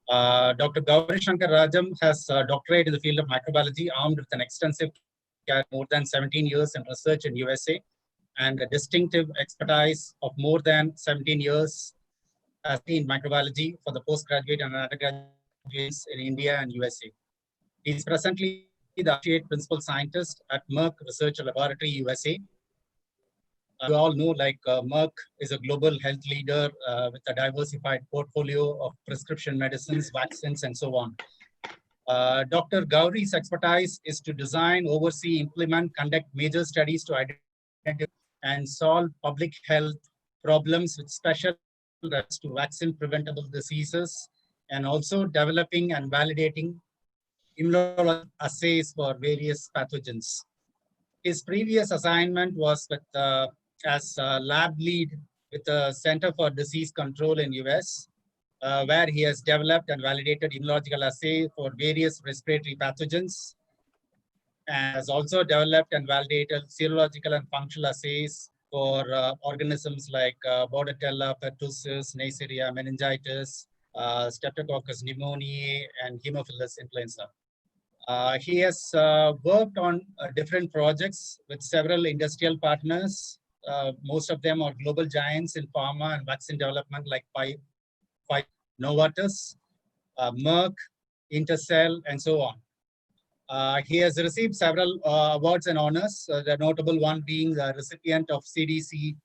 Dr. Gauri Shankar Rajam has a doctorate in the field of microbiology, armed with an extensive more than 17 years in research in USA, and a distinctive expertise of more than 17 years in microbiology for the postgraduate and undergraduate in India and USA. He is presently the associate principal scientist at Merck Research Laboratory, USA. You all know, like Merck is a global health leader with a diversified portfolio of prescription medicines, vaccines, and so on. Dr. Gauri's expertise is to design, oversee, implement, conduct major studies to identify and solve public health problems with special reference to vaccine preventable diseases, and also developing and validating immunological assays for various pathogens. His previous assignment was with, as lab lead with the Center for Disease Control in US, where he has developed and validated immunological assay for various respiratory pathogens, and has also developed and validated serological and functional assays for organisms like Bordetella, pertussis, Neisseria, meningitis, Streptococcus pneumoniae, and Haemophilus influenza. He has worked on different projects with several industrial partners. Most of them are global giants in pharma and vaccine development, like Novartis, Merck, Intercell, and so on. He has received several awards and honors, the notable one being the recipient of CDC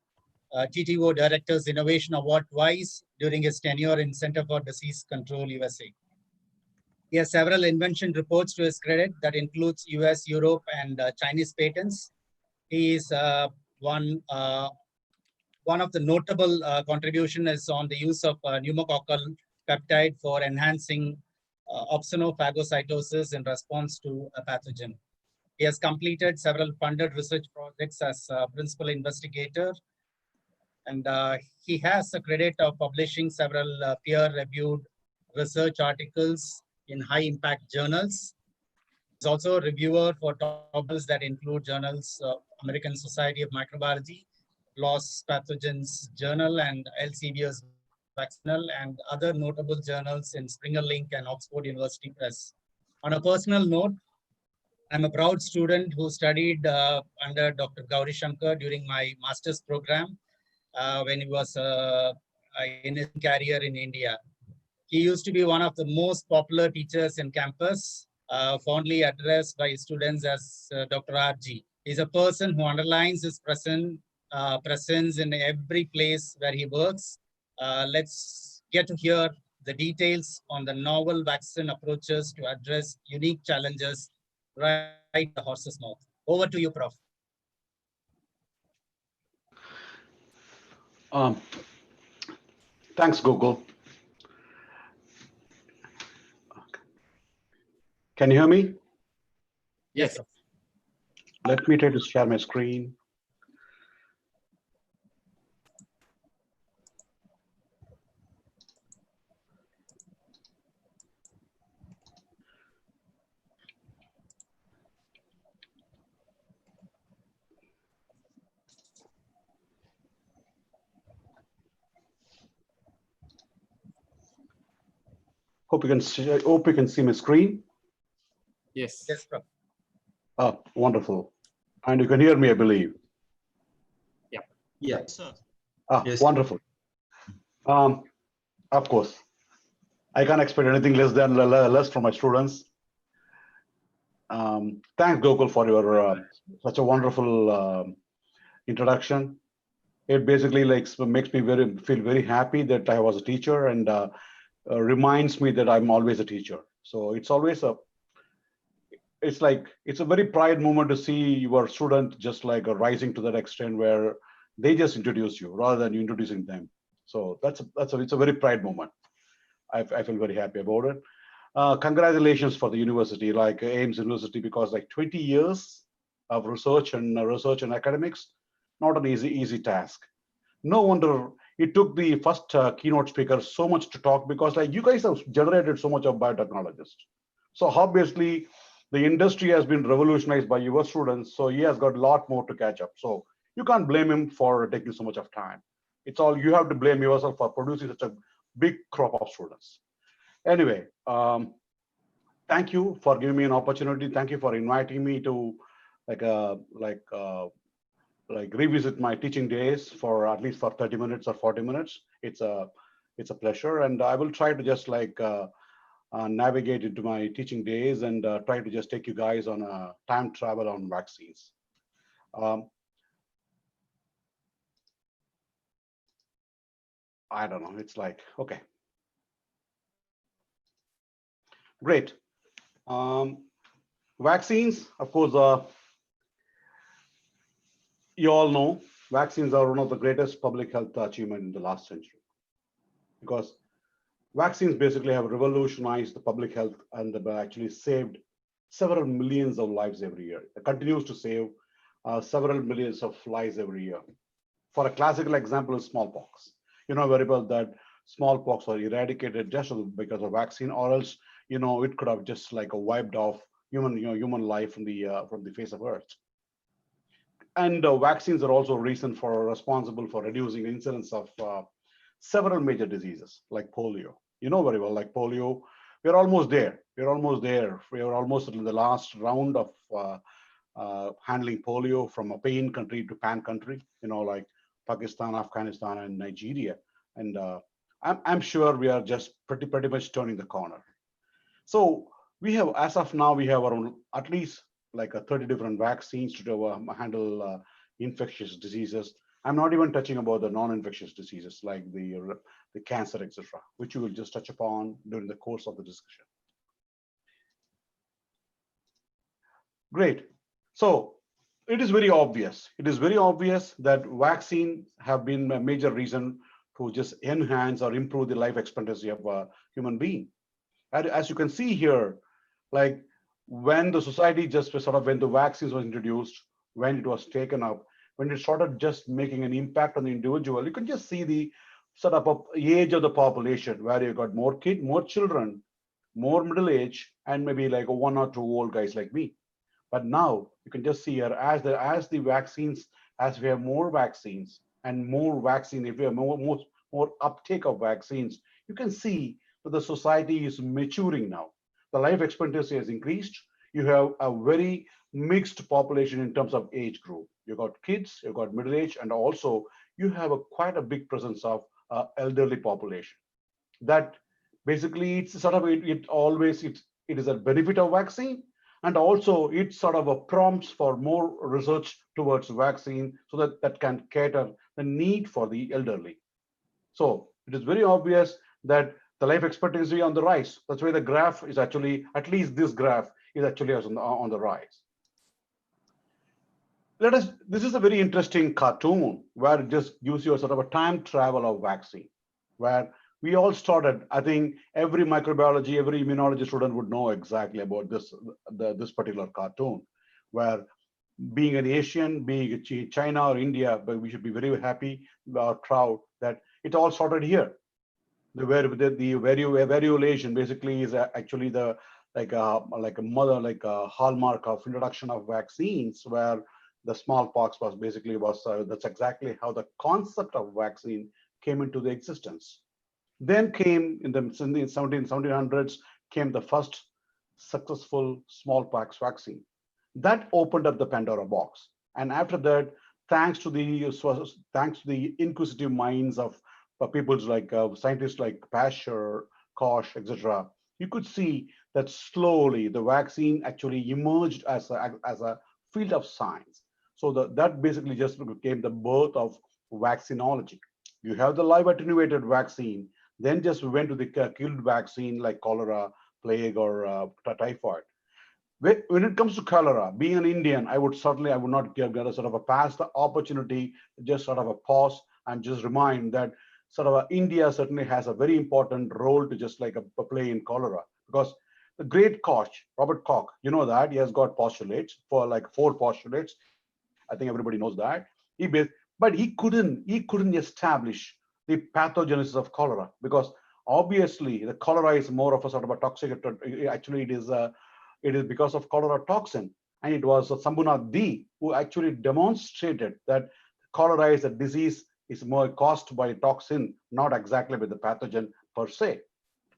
TTO Directors Innovation Award twice during his tenure in Center for Disease Control, USA. He has several invention reports to his credit that includes US, Europe, and Chinese patents. He is one of the notable contribution is on the use of pneumococcal peptide for enhancing opsonophagocytosis in response to a pathogen. He has completed several funded research projects as principal investigator, and he has the credit of publishing several peer-reviewed research articles in high-impact journals. He's also a reviewer for journals that include journals American Society of Microbiology, PLOS Pathogens Journal, and Elsevier's Vaccinology, and other notable journals in Springer Link and Oxford University Press. On a personal note, I'm a proud student who studied under Dr. Gauri Shankar during my master's program when he was in his career in India. He used to be one of the most popular teachers in campus, fondly addressed by students as Dr. RG. He's a person who underlines his presence in every place where he works. Let's get to hear the details on the novel vaccine approaches to address unique challenges right in the horse's mouth. Over to you, Prof. Thanks, Google. Can you hear me? Yes. Let me try to share my screen. Hope you can see my screen. Yes. Yes, Prof. Oh, wonderful. And you can hear me, I believe. Yeah, sir. Yes. Wonderful. Of course, I can't expect anything less from my students. Thanks, Gokul, for your such a wonderful introduction. It basically makes me feel very happy that I was a teacher, and reminds me that I'm always a teacher. So it's always it's a very pride moment to see your student just like rising to that extent where they just introduce you rather than you introducing them. So it's a very pride moment. I feel very happy about it. Congratulations for the university, like Ames University, because like 20 years of research and academics, not an easy task. No wonder it took the first keynote speaker so much to talk, because like you guys have generated so much of biotechnologists. So obviously the industry has been revolutionized by your students. So he has got a lot more to catch up. So you can't blame him for taking so much of time. It's all you have to blame yourself for producing such a big crop of students. Anyway, thank you for giving me an opportunity. Thank you for inviting me to revisit my teaching days for at least for 30 minutes or 40 minutes. It's It's a pleasure, and I will try to just like navigate into my teaching days and try to just take you guys on a time travel on vaccines. Um, I don't know. It's like, okay, great. Vaccines, of course, you all know vaccines are one of the greatest public health achievement in the last century, because vaccines basically have revolutionized the public health and have actually saved several millions of lives every year. It continues to save several millions of lives every year. For a classical example is smallpox. You know very well that smallpox was eradicated just because of vaccine, or else it could have just like wiped off human life from the face of Earth. And vaccines are also responsible for reducing incidence of several major diseases like polio. You know very well, like polio, we're almost there. We're almost there. We are almost in the last round of handling polio from a pain country to pan country, like Pakistan, Afghanistan, and Nigeria. And I'm sure we are just pretty much turning the corner. So we have, as of now, we have around at least like 30 different vaccines to handle infectious diseases. I'm not even touching about the non-infectious diseases like the cancer, etc., which we will just touch upon during the course of the discussion. Great. So it is very obvious. It is very obvious that vaccines have been a major reason to just enhance or improve the life expectancy of a human being. And as you can see here, like when the society just sort of, when the vaccines was introduced, when it was taken up, when it started just making an impact on the individual, you can just see the sort of age of the population, where you got more children, more middle age, and maybe like 1 or 2 old guys like me. But now you can just see here, as the vaccines, as we have more vaccines and more vaccine, if we have more uptake of vaccines, you can see that the society is maturing now. The life expectancy has increased. You have a very mixed population in terms of age group. You got kids, you got middle age, and also you have quite a big presence of elderly population. That basically it's sort of it is a benefit of vaccine, and also it sort of prompts for more research towards vaccine, so that can cater the need for the elderly. So it is very obvious that the life expectancy on the rise. That's why the graph is actually, at least this graph is actually on the rise. This is a very interesting cartoon where it just gives you a sort of a time travel of vaccine, where we all started. I think every microbiology, every immunology student would know exactly about this particular cartoon, where being an Asian, being China or India, but we should be very happy or proud that it all started here. The variolation basically is actually the like a hallmark of introduction of vaccines, where the smallpox was that's exactly how the concept of vaccine came into the existence. Then came in the 1700s came the first successful smallpox vaccine. That opened up the Pandora box. And after that, thanks to the inquisitive minds of people like scientists like Pasteur, Koch, etc., you could see that slowly the vaccine actually emerged as a field of science. So that basically just became the birth of vaccinology. You have the live attenuated vaccine, then just went to the killed vaccine like cholera, plague, or typhoid. When it comes to cholera, being an Indian, I would not get a sort of a pass the opportunity, just sort of a pause and just remind that sort of India certainly has a very important role to just like a play in cholera, because the great Koch, Robert Koch, you know that he has got postulates for like 4 postulates. I think everybody knows that. But he couldn't establish the pathogenesis of cholera, because obviously the cholera is more of a sort of a toxic. Actually, it is because of cholera toxin, and it was Sambhunath D who actually demonstrated that cholera is a disease is more caused by toxin, not exactly by the pathogen per se.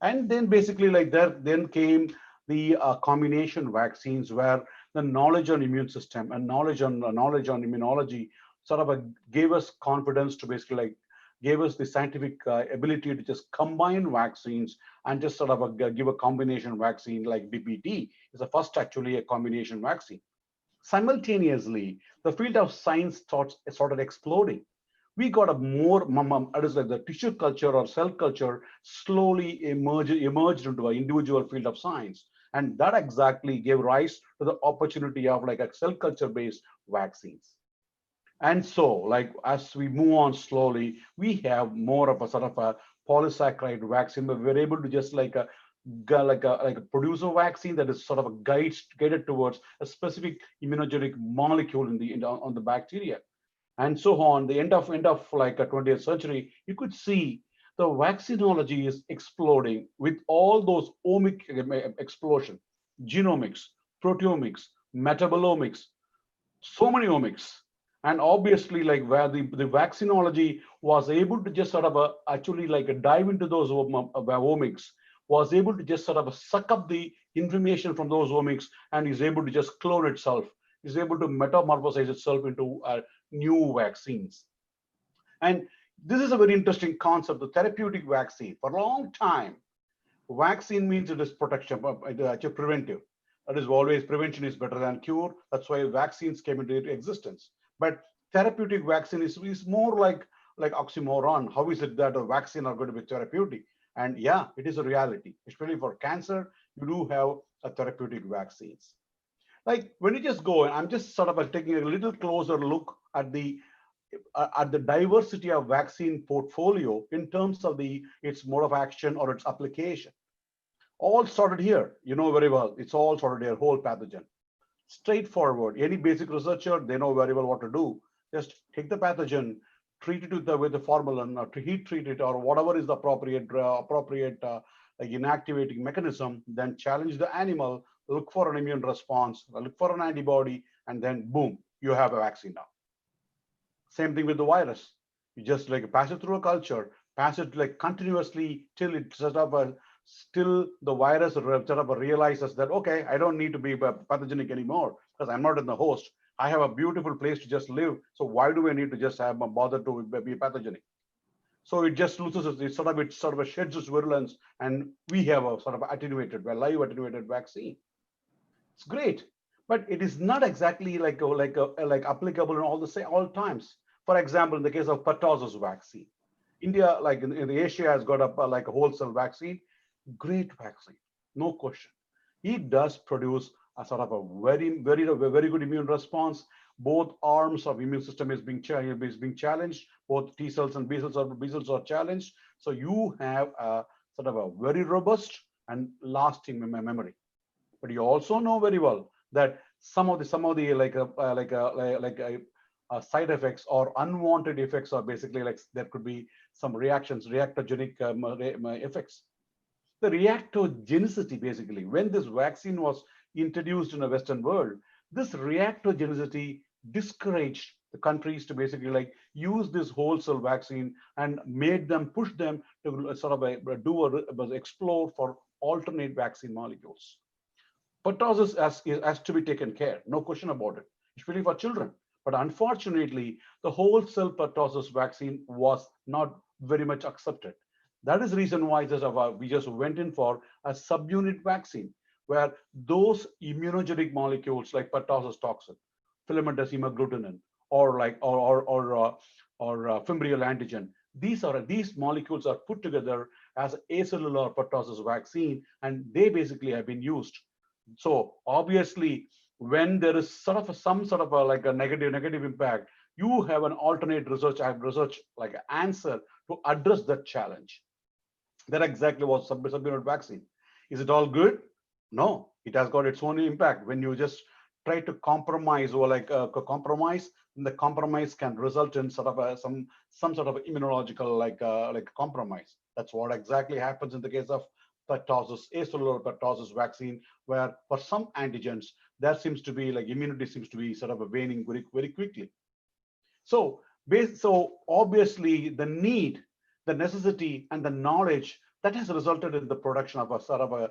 And then basically like then came the combination vaccines, where the knowledge on immune system and knowledge on immunology sort of gave us confidence to basically like gave us the scientific ability to just combine vaccines and just sort of give a combination vaccine like DPT is the first actually a combination vaccine. Simultaneously, the field of science started exploding. We got a more, it is like the tissue culture or cell culture slowly emerged into an individual field of science. And that exactly gave rise to the opportunity of like a cell culture based vaccines. And so, like as we move on slowly, we have more of a sort of a polysaccharide vaccine, but we're able to just produce a vaccine that is sort of a guided towards a specific immunogenic molecule on the bacteria. And so on the end of like a 20th century, you could see the vaccinology is exploding with all those omic explosion, genomics, proteomics, metabolomics, so many omics. And obviously, like where the vaccinology was able to just sort of actually like dive into those omics, was able to just sort of suck up the information from those omics and is able to just clone itself, is able to metamorphosize itself into new vaccines. And this is a very interesting concept, the therapeutic vaccine. For a long time, vaccine means it is protection, it is actually preventive. That is always prevention is better than cure. That's why vaccines came into existence. But therapeutic vaccine is more like oxymoron. How is it that a vaccine are going to be therapeutic? And yeah, it is a reality. Especially for cancer, you do have a therapeutic vaccines. Like when you just go, and I'm just sort of taking a little closer look at the diversity of vaccine portfolio in terms of its mode of action or its application. All started here, you know very well. It's all started here, whole pathogen. Straightforward. Any basic researcher, they know very well what to do. Just take the pathogen, treat it with the formalin, or to heat treat it, or whatever is the appropriate like inactivating mechanism. Then challenge the animal, look for an immune response, look for an antibody, and then boom, you have a vaccine now. Same thing with the virus. You just like pass it through a culture, pass it like continuously till it sort of still the virus sort of realizes that, okay, I don't need to be pathogenic anymore because I'm not in the host. I have a beautiful place to just live. So why do I need to just have bother to be pathogenic? So it just loses it sort of sheds its virulence, and we have a sort of attenuated, live attenuated vaccine. It's great, but it is not exactly like applicable in all times. For example, in the case of pertussis vaccine, India, like in the Asia, has got like a whole cell vaccine. Great vaccine, no question. It does produce a sort of a very good immune response. Both arms of immune system is being challenged. Both T cells and B cells are challenged. So you have a sort of a very robust and lasting memory. But you also know very well that some of the side effects or unwanted effects are basically like there could be some reactogenic effects. The reactogenicity, basically, when this vaccine was introduced in the Western world, this reactogenicity discouraged the countries to basically like use this whole cell vaccine and push them to sort of explore for alternate vaccine molecules. Pertussis has to be taken care, no question about it, especially for children. But unfortunately, the whole cell pertussis vaccine was not very much accepted. That is the reason why we just went in for a subunit vaccine, where those immunogenic molecules like pertussis toxin, filamentous hemagglutinin, or fimbrial antigen, these molecules are put together as acellular pertussis vaccine, and they basically have been used. So obviously, when there is some sort of like a negative impact, you have an alternate research like an answer to address that challenge. That exactly was subunit vaccine. Is it all good? No, it has got its own impact. When you just try to compromise or compromise, then the compromise can result in sort of some sort of immunological like compromise. That's what exactly happens in the case of pertussis, acellular pertussis vaccine, where for some antigens there seems to be like immunity seems to be sort of waning very quickly. So obviously the need, the necessity, and the knowledge that has resulted in the production of a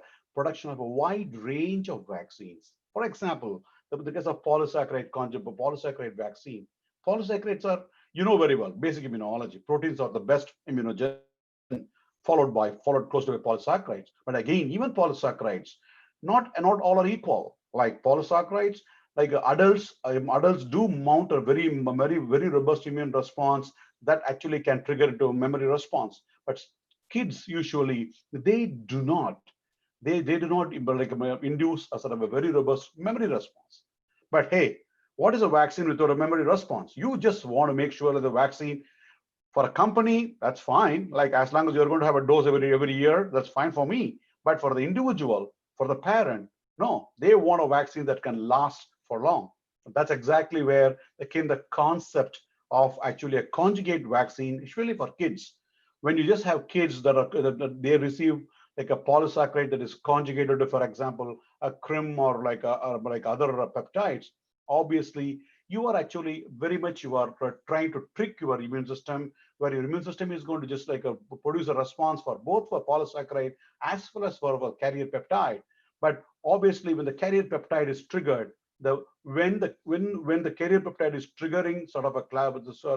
wide range of vaccines. For example, the case of polysaccharide vaccine. Polysaccharides are You know very well, basic immunology. Proteins are the best immunogen, followed closely by polysaccharides. But again, even polysaccharides, not all are equal. Like polysaccharides, like adults do mount a very robust immune response that actually can trigger into a memory response. But kids usually they do not. They do not induce a sort of a very robust memory response. But hey, what is a vaccine without a memory response? You just want to make sure that the vaccine for a company, that's fine. Like as long as you're going to have a dose every year, that's fine for me. But for the individual, for the parent, no, they want a vaccine that can last for long. That's exactly where came the concept of actually a conjugate vaccine, especially for kids. When you just have kids that they receive like a polysaccharide that is conjugated to, for example, a CRIM or like other peptides, obviously you are actually very much you are trying to trick your immune system, where your immune system is going to just produce a response for both for polysaccharide as well as for a carrier peptide. But obviously when the carrier peptide is triggered, when the carrier peptide is triggering sort of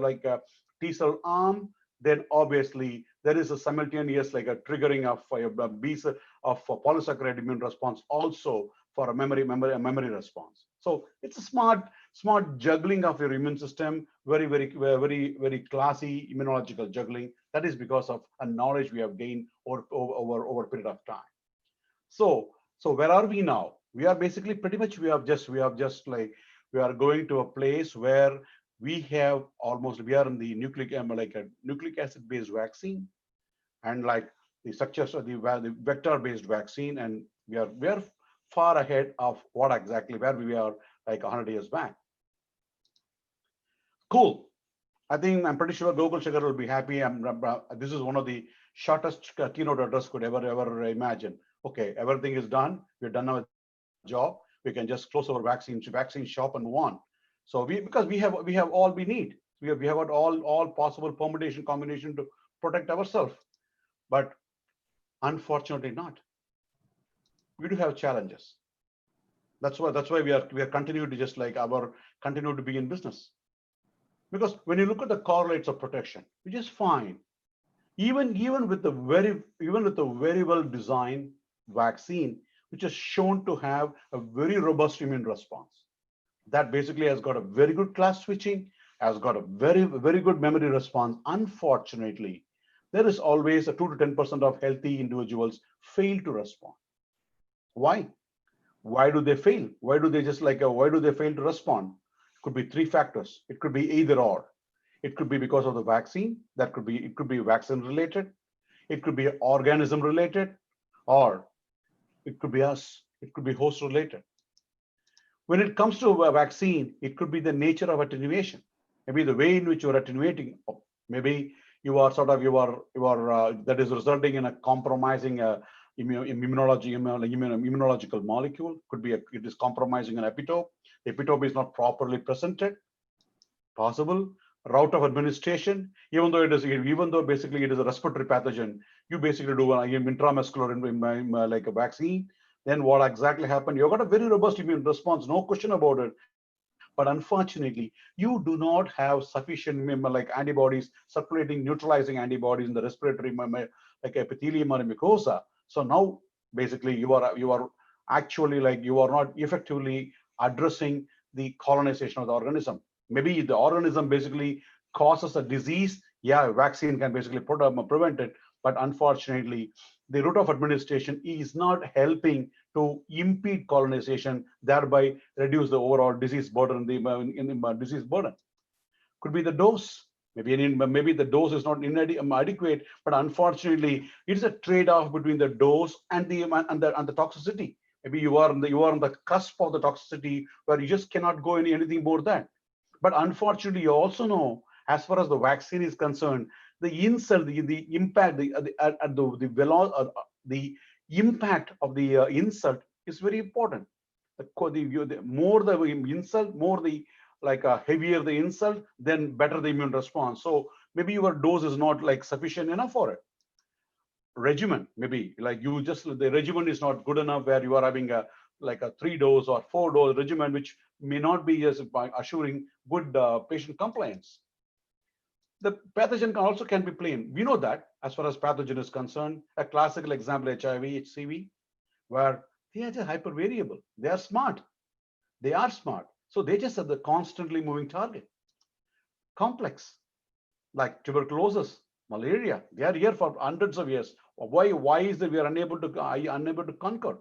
like a T cell arm, then obviously there is a simultaneous like a triggering of a B cell of a polysaccharide immune response also for a memory response. So it's a smart juggling of your immune system, very classy immunological juggling. That is because of a knowledge we have gained over a period of time. So where are we now? We are basically pretty much we are going to a place where we are in the nucleic acid based vaccine, and like the structures of the vector based vaccine, and we are far ahead of what exactly where we are like 100 years back. Cool. I'm pretty sure Gokul Shankar will be happy. This is one of the shortest keynote address could ever imagine. Okay, everything is done. We're done our job. We can just close our vaccine shop and move on. So because we have all we need. We have got all possible permutation combination to protect ourselves. But unfortunately not. We do have challenges. That's why we are continuing to just continue to be in business. Because when you look at the correlates of protection, which is fine, even with the very well designed vaccine, which is shown to have a very robust immune response, that basically has got a very good class switching, has got a very good memory response. Unfortunately, there is always a 2 to 10% of healthy individuals fail to respond. Why? Why do they fail? Why do they fail to respond? Could be 3 factors. It could be either or. It could be because of the vaccine. It could be vaccine related. It could be organism related, or it could be us. It could be host related. When it comes to a vaccine, it could be the nature of attenuation. Maybe the way in which you are attenuating. Maybe you are that is resulting in a compromising immunological molecule. Could be it is compromising an epitope. The epitope is not properly presented. Possible. Route of administration, even though basically it is a respiratory pathogen, you basically do an intramuscular like a vaccine. Then what exactly happened? You've got a very robust immune response, no question about it. But unfortunately, you do not have sufficient like antibodies, circulating neutralizing antibodies in the respiratory like epithelium or mucosa. So now basically you are actually you are not effectively addressing the colonization of the organism. Maybe the organism basically causes a disease. Yeah, a vaccine can basically prevent it. But unfortunately, the route of administration is not helping to impede colonization, thereby reduce the overall disease burden in the disease burden. Could be the dose. Maybe the dose is not inadequate, but unfortunately, it's a trade-off between the dose and the toxicity. Maybe you are on the cusp of the toxicity where you just cannot go anything more than. But unfortunately, you also know, as far as the vaccine is concerned, the insult, the impact, the impact of the insult is very important. The more the insult, more the heavier the insult, then better the immune response. So maybe your dose is not sufficient enough for it. Regimen, maybe the regimen is not good enough, where you are having a 3-dose or 4-dose regimen, which may not be just by assuring good patient compliance. The pathogen can be plain. We know that as far as pathogen is concerned. A classical example, HIV, HCV, where they are just hyper variable. They are smart. They are smart. So they just have the constantly moving target. Complex, like tuberculosis, malaria, they are here for hundreds of years. Why is that we are unable to conquer?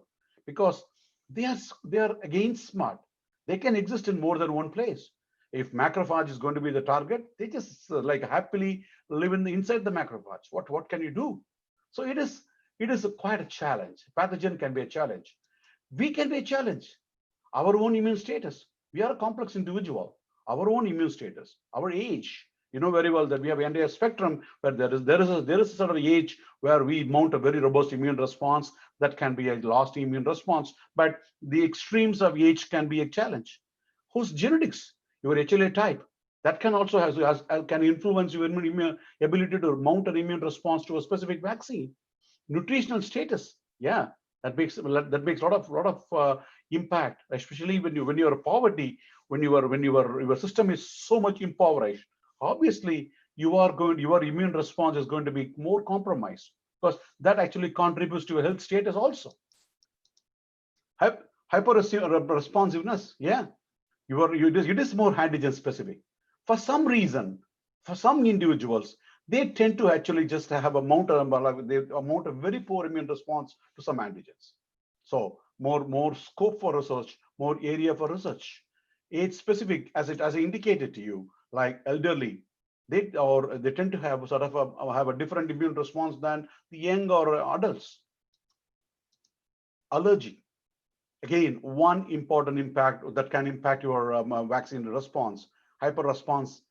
Because they are again smart. They can exist in more than one place. If macrophage is going to be the target, they just like happily live inside the macrophage. What can you do? So it is quite a challenge. Pathogen can be a challenge. We can be a challenge. Our own immune status. We are a complex individual. Our own immune status, our age. You know very well that we have entire spectrum, but there is a sort of age where we mount a very robust immune response that can be a lost immune response. But the extremes of age can be a challenge. Whose genetics, your HLA type, that can also can influence your immune ability to mount an immune response to a specific vaccine. Nutritional status, yeah, that makes a lot of impact, especially when you're a poverty, when your system is so much impoverished. Obviously, your immune response is going to be more compromised because that actually contributes to your health status also. Hyper responsiveness, yeah, it is more antigen specific. For some reason, for some individuals, they tend to actually just have a mount a very poor immune response to some antigens. So more scope for research, more area for research. Age specific, as I indicated to you, like elderly, they tend to have sort of have a different immune response than the young or adults. Allergy, again, one important impact that can impact your vaccine response. Hyper response.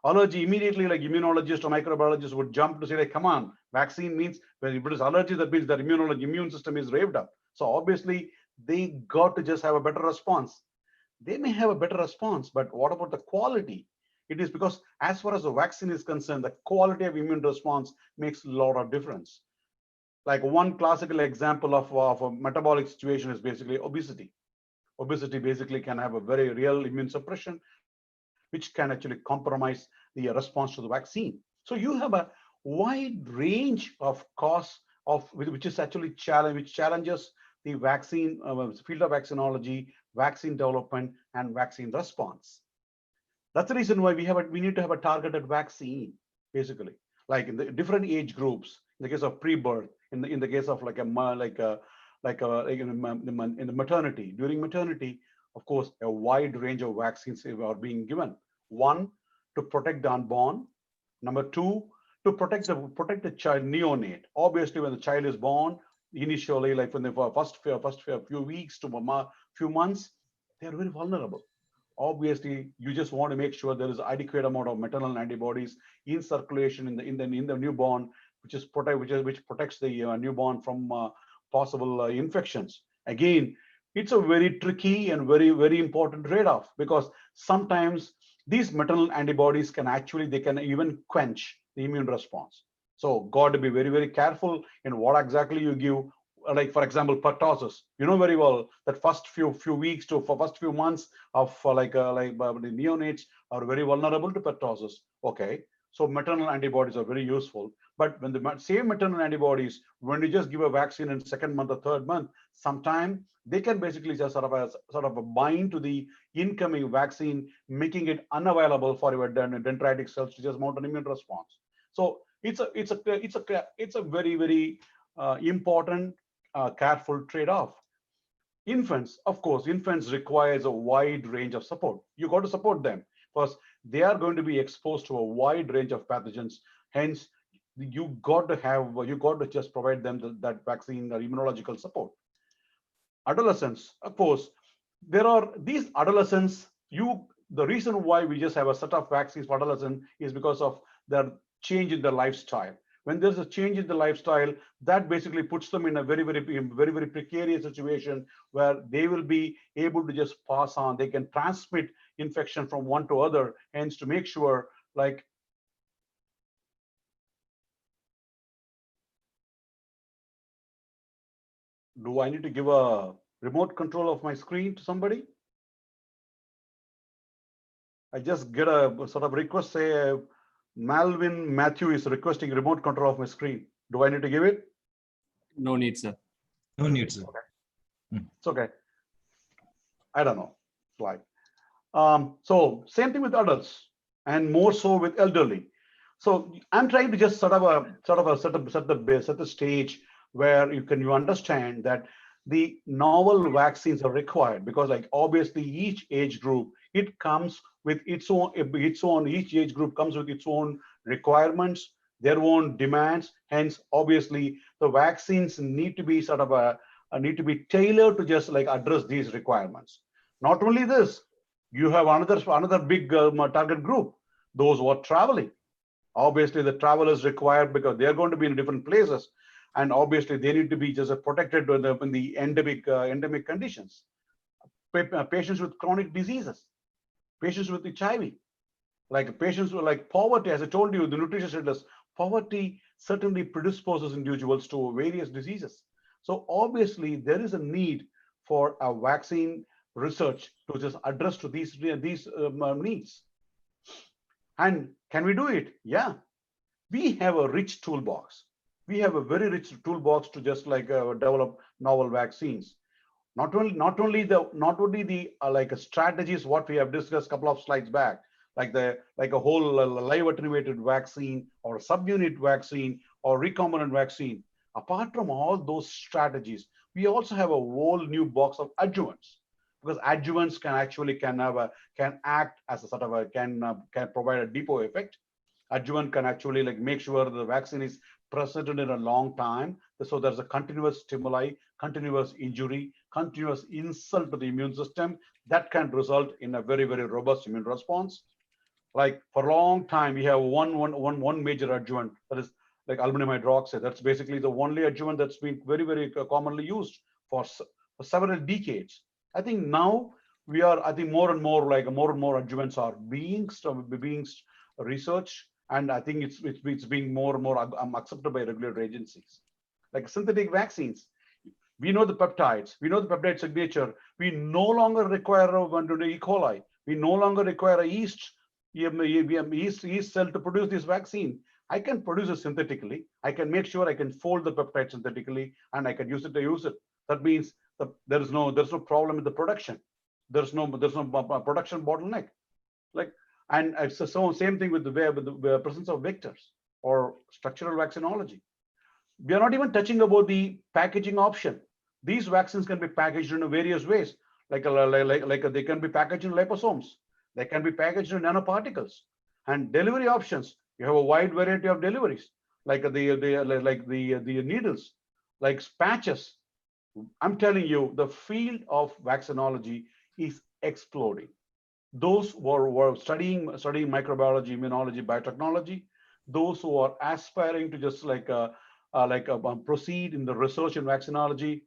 Allergy, immediately, like immunologist or microbiologist would jump to say, like, come on, vaccine means when it is allergy, that means that immune system is raved up. So obviously they got to just have a better response. They may have a better response, but what about the quality? It is because as far as the vaccine is concerned, the quality of immune response makes a lot of difference. Like one classical example of a metabolic situation is basically obesity. Obesity basically can have a very real immune suppression, which can actually compromise the response to the vaccine. So you have a wide range of costs which is actually which challenges the vaccine field of vaccinology, vaccine development, and vaccine response. That's the reason why we need to have a targeted vaccine, basically, like in the different age groups. In the case of pre-birth, in the case of in the maternity, during maternity, of course, a wide range of vaccines are being given. One, to protect the unborn. Number two, to protect the child neonate. Obviously, when the child is born, initially, like when the first few weeks to few months, they are very vulnerable. Obviously, you just want to make sure there is adequate amount of maternal antibodies in circulation in the newborn, which protects the newborn from possible infections. Again, it's a very tricky and very important trade-off, because sometimes these maternal antibodies can even quench the immune response. So got to be very careful in what exactly you give. Like for example, pertussis. You know very well that first few weeks to first few months of the neonates are very vulnerable to pertussis. Okay, so maternal antibodies are very useful. But when the same maternal antibodies, when you just give a vaccine in second month or third month, sometime they can basically just sort of bind to the incoming vaccine, making it unavailable for your dendritic cells to just mount an immune response. So it's a very important careful trade-off. Infants, of course, infants requires a wide range of support. You got to support them because they are going to be exposed to a wide range of pathogens. Hence, you got to just provide them that vaccine or immunological support. Adolescents, of course, there are these adolescents. The reason why we just have a set of vaccines for adolescents is because of their change in their lifestyle. When there's a change in the lifestyle, that basically puts them in a very precarious situation where they will be able to just pass on. They can transmit infection from one to other. Hence, to make sure, like, do I need to give a remote control of my screen to somebody? I just get a sort of request, say Malvin Matthew is requesting remote control of my screen. Do I need to give it? No need, sir. No need, sir. It's okay. I don't know. Slide. So same thing with adults, and more so with elderly. So I'm trying to just set the stage where you understand that the novel vaccines are required, because like obviously each age group, it comes with its own each age group comes with its own requirements, their own demands. Hence, obviously, the vaccines need to be need to be tailored to just like address these requirements. Not only this, you have another big target group, those who are traveling. Obviously, the travel is required because they are going to be in different places, and obviously they need to be just protected in the endemic conditions. Patients with chronic diseases, patients with HIV, like patients with like poverty. As I told you, the nutrition status, poverty certainly predisposes individuals to various diseases. So obviously there is a need for a vaccine research to just address to these needs. And can we do it? Yeah, we have a rich toolbox. We have a very rich toolbox to just like develop novel vaccines. Not only the like strategies what we have discussed a couple of slides back, like a whole live attenuated vaccine or subunit vaccine or recombinant vaccine. Apart from all those strategies, we also have a whole new box of adjuvants, because adjuvants can act as a sort of can provide a depot effect. Adjuvant can actually like make sure the vaccine is presented in a long time, so there's a continuous stimuli, continuous injury, continuous insult to the immune system that can result in a very, very robust immune response. Like for a long time, we have one major adjuvant, that is like aluminum hydroxide. That's basically the only adjuvant that's been very, very commonly used for several decades. I think now I think more and more adjuvants are being researched, and I think it's being more and more accepted by regulatory agencies. Like synthetic vaccines, we know the peptides, we know the peptide signature. We no longer require E. coli. We no longer require a yeast cell to produce this vaccine. I can produce it synthetically. I can make sure I can fold the peptide synthetically, and I can use it to use it. That means there is no problem with the production. There's no production bottleneck. Like, and so same thing with the presence of vectors or structural vaccinology. We are not even touching about the packaging option. These vaccines can be packaged in various ways, like they can be packaged in liposomes. They can be packaged in nanoparticles. And delivery options, you have a wide variety of deliveries, like the needles, like patches. I'm telling you, the field of vaccinology is exploding. Those who are studying microbiology, immunology, biotechnology, those who are aspiring to just proceed in the research in vaccinology,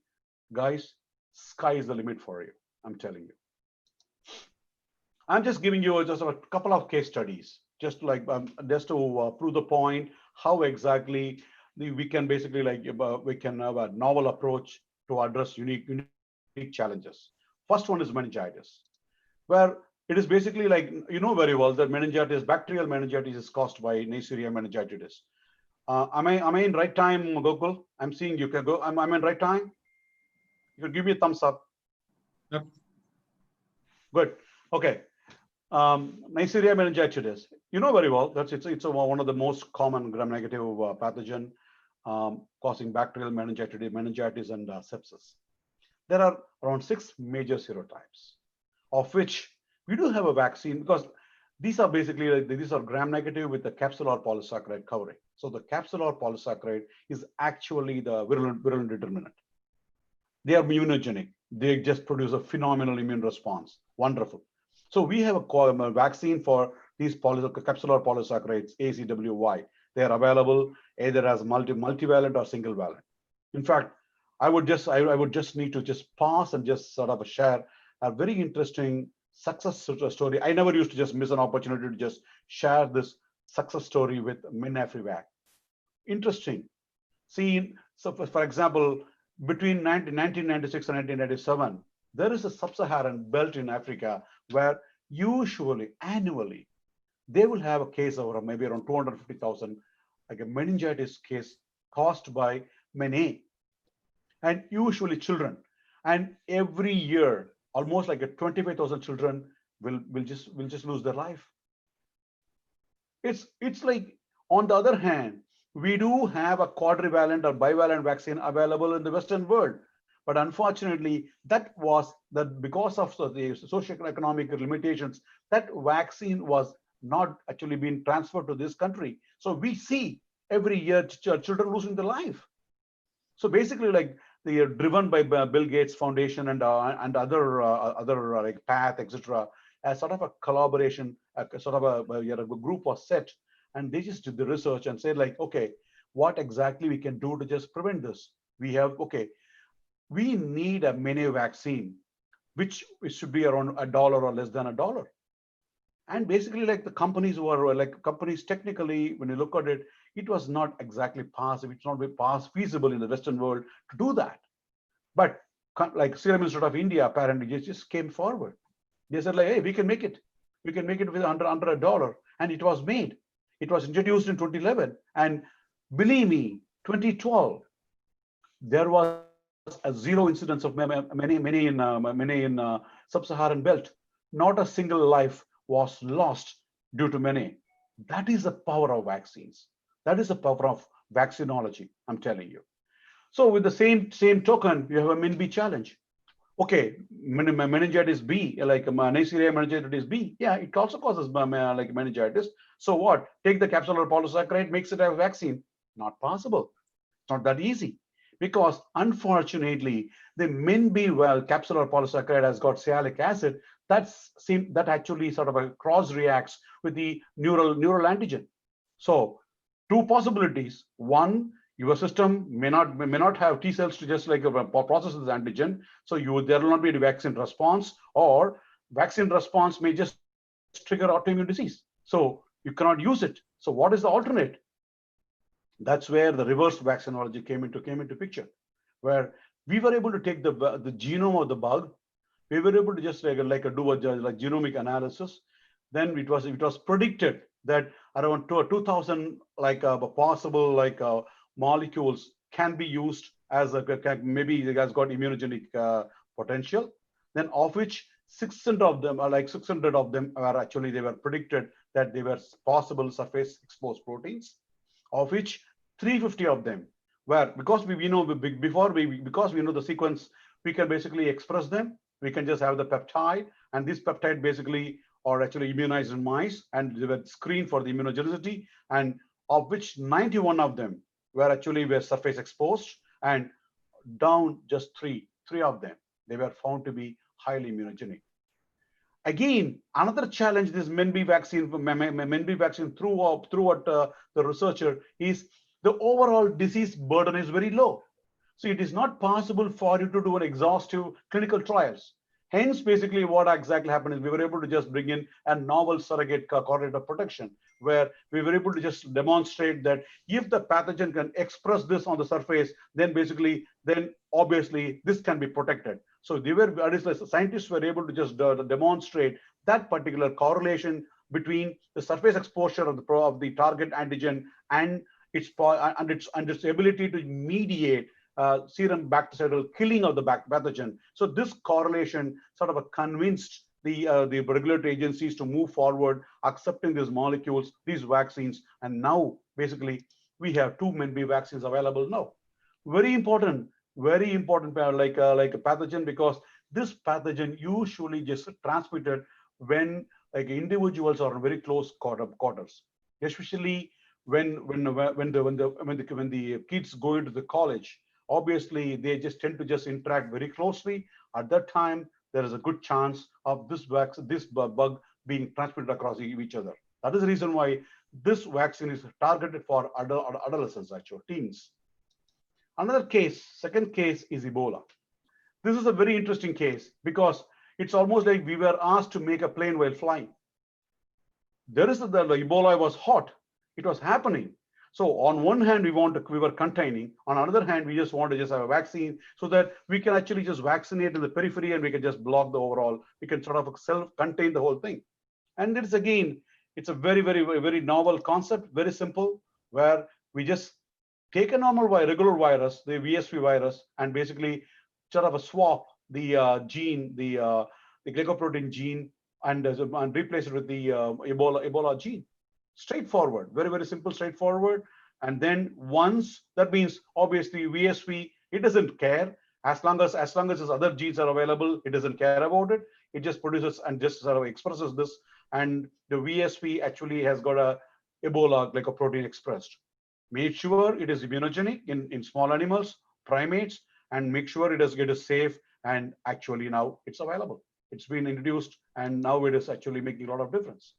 guys, sky is the limit for you. I'm telling you. I'm just giving you just a couple of case studies, just to prove the point how exactly we can basically we can have a novel approach to address unique challenges. First one is meningitis, where it is basically like, you know very well that meningitis, bacterial meningitis, is caused by Neisseria meningitidis. Am I in right time, Gokul? I'm seeing you can go. Am I in right time? You can give me a thumbs up. Yep. Good. Okay. Neisseria meningitidis. You know very well that it's one of the most common gram-negative pathogen causing bacterial meningitis and sepsis. There are around 6 major serotypes, of which we do have a vaccine, because these are basically these are gram-negative with the capsular polysaccharide covering. So the capsular polysaccharide is actually the virulent determinant. They are immunogenic. They just produce a phenomenal immune response. Wonderful. So we have a vaccine for these capsular polysaccharides, ACWY. They are available either as multivalent or single valent. In fact, I would just need to just pause and just sort of share a very interesting success story. I never used to just miss an opportunity to just share this success story with MinAfriVac. Interesting. See, so for example, between 1996 and 1997, there is a sub-Saharan belt in Africa where usually annually they will have a case of maybe around 250,000, like a meningitis case caused by many, and usually children. And every year, almost like a 25,000 children will just lose their life. It's like, on the other hand, we do have a quadrivalent or bivalent vaccine available in the Western world. But unfortunately, that was that because of the socioeconomic limitations, that vaccine was not actually being transferred to this country. So we see every year children losing their life. So basically, like, they are driven by Bill Gates Foundation and other like Path, etc. As sort of a collaboration, sort of a group was set, and they just did the research and said, like, okay, what exactly we can do to just prevent this? We have, okay, we need a mini vaccine, which should be around $1 or less than $1. And basically, like, the companies were like companies technically, when you look at it, it was not exactly possible. It's not feasible in the Western world to do that. But like Serum Institute of India apparently just came forward. They said, like, hey, we can make it. We can make it with under $1, and it was made. It was introduced in 2011, and believe me, 2012, there was a zero incidence of many in sub-Saharan belt. Not a single life was lost due to many. That is the power of vaccines. That is the power of vaccinology, I'm telling you. So with the same token, you have a min B challenge. Okay, meningitis B, like Neisseria meningitis B. Yeah, it also causes like meningitis. So what? Take the capsular polysaccharide, makes it a vaccine. Not possible. It's not that easy. Because unfortunately, the min-B capsular polysaccharide has got sialic acid. That actually sort of cross reacts with the neural antigen. So two possibilities. One, your system may not have T cells to just like process this antigen. So there will not be a vaccine response, or vaccine response may just trigger autoimmune disease. So you cannot use it. So what is the alternate? That's where the reverse vaccinology came into picture, where we were able to take the genome of the bug. We were able to just do a genomic analysis. Then it was predicted that around 2,000 possible molecules can be used as maybe it has got immunogenic potential. Then of which 600 of them are actually, they were predicted that they were possible surface exposed proteins, of which 350 of them were, because we know the sequence, we can basically express them. We can just have the peptide, and this peptide basically are actually immunized in mice, and they were screened for the immunogenicity, and of which 91 of them were surface exposed, and down just three of them, they were found to be highly immunogenic. Again, another challenge this min-B vaccine throughout the researcher is the overall disease burden is very low. So it is not possible for you to do an exhaustive clinical trials. Hence, basically what exactly happened is we were able to just bring in a novel surrogate correlate of protection, where we were able to just demonstrate that if the pathogen can express this on the surface, then obviously this can be protected. So the scientists were able to just demonstrate that particular correlation between the surface exposure of the target antigen and its ability to mediate serum bactericidal killing of the pathogen. So this correlation sort of convinced the regulatory agencies to move forward, accepting these molecules, these vaccines, and now basically we have 2 min-B vaccines available now. Very important like a pathogen, because this pathogen usually just transmitted when like individuals are in very close quarters, especially when the kids go into the college. Obviously, they just tend to just interact very closely. At that time, there is a good chance of this bug being transmitted across each other. That is the reason why this vaccine is targeted for adolescents, actually teens. Another case, second case, is Ebola. This is a very interesting case because it's almost like we were asked to make a plane while flying. The Ebola was hot. It was happening. So on one hand, we were containing. On another hand, we just want to just have a vaccine so that we can actually just vaccinate in the periphery and we can just block the overall. We can sort of self-contain the whole thing. And it's again, It's a very novel concept, very simple, where we just take a normal regular virus, the VSV virus, and basically sort of a swap the gene, the glycoprotein gene, and replace it with the Ebola gene. Straightforward, very simple, straightforward. And then once that means obviously VSV, it doesn't care as long as its other genes are available, it doesn't care about it. It just produces and just sort of expresses this, and the VSV actually has got a Ebola glycoprotein expressed. Make sure it is immunogenic in small animals, primates, and make sure it is safe. And actually now it's available. It's been introduced, and now it is actually making a lot of difference.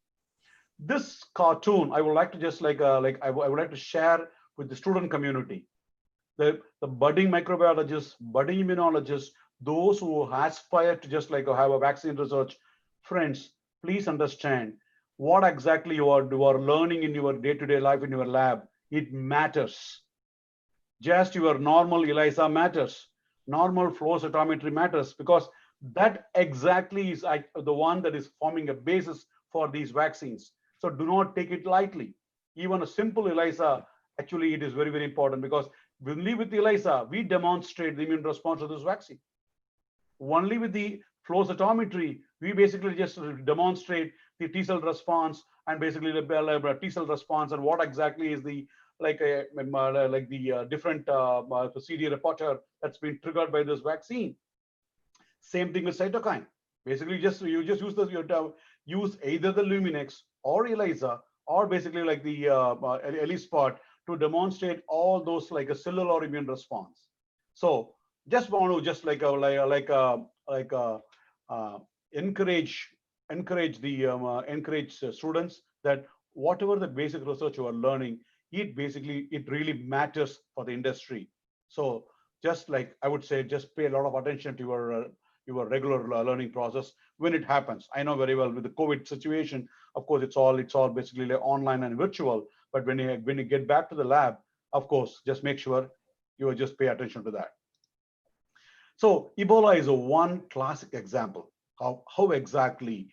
This cartoon, I would like to just I would like to share with the student community, the budding microbiologists, budding immunologists, those who aspire to just have a vaccine research. Friends, please understand what exactly you are learning in your day-to-day life in your lab. It matters. Just your normal ELISA matters. Normal flow cytometry matters, because that exactly is the one that is forming a basis for these vaccines. So do not take it lightly. Even a simple ELISA, actually, it is very important, because only with the ELISA, we demonstrate the immune response to this vaccine. Only with the flow cytometry, we basically just demonstrate the T cell response, and basically the T cell response, and what exactly is the different CD reporter that's been triggered by this vaccine. Same thing with cytokine. Basically, you just use use either the Luminex or ELISA, or basically like the ELISpot, to demonstrate all those like a cellular immune response. So just want to just encourage students that whatever the basic research you are learning, it really matters for the industry. So just like I would say, just pay a lot of attention to your regular learning process when it happens. I know very well with the COVID situation, of course, it's all basically like online and virtual. But when you get back to the lab, of course, just make sure you just pay attention to that. So Ebola is a one classic example of how exactly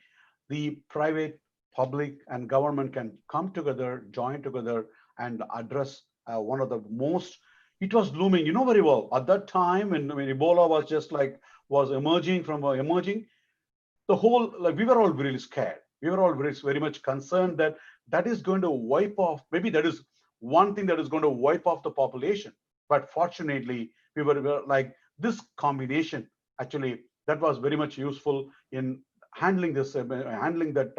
the private, public, and government can come together, join together, and address one of the most. It was looming, you know very well, at that time when Ebola was just was emerging, the whole, we were all really scared. We were all very much concerned that that is going to wipe off, maybe that is one thing that is going to wipe off the population. But fortunately, we were like, this combination, actually, that was very much useful in handling this, handling that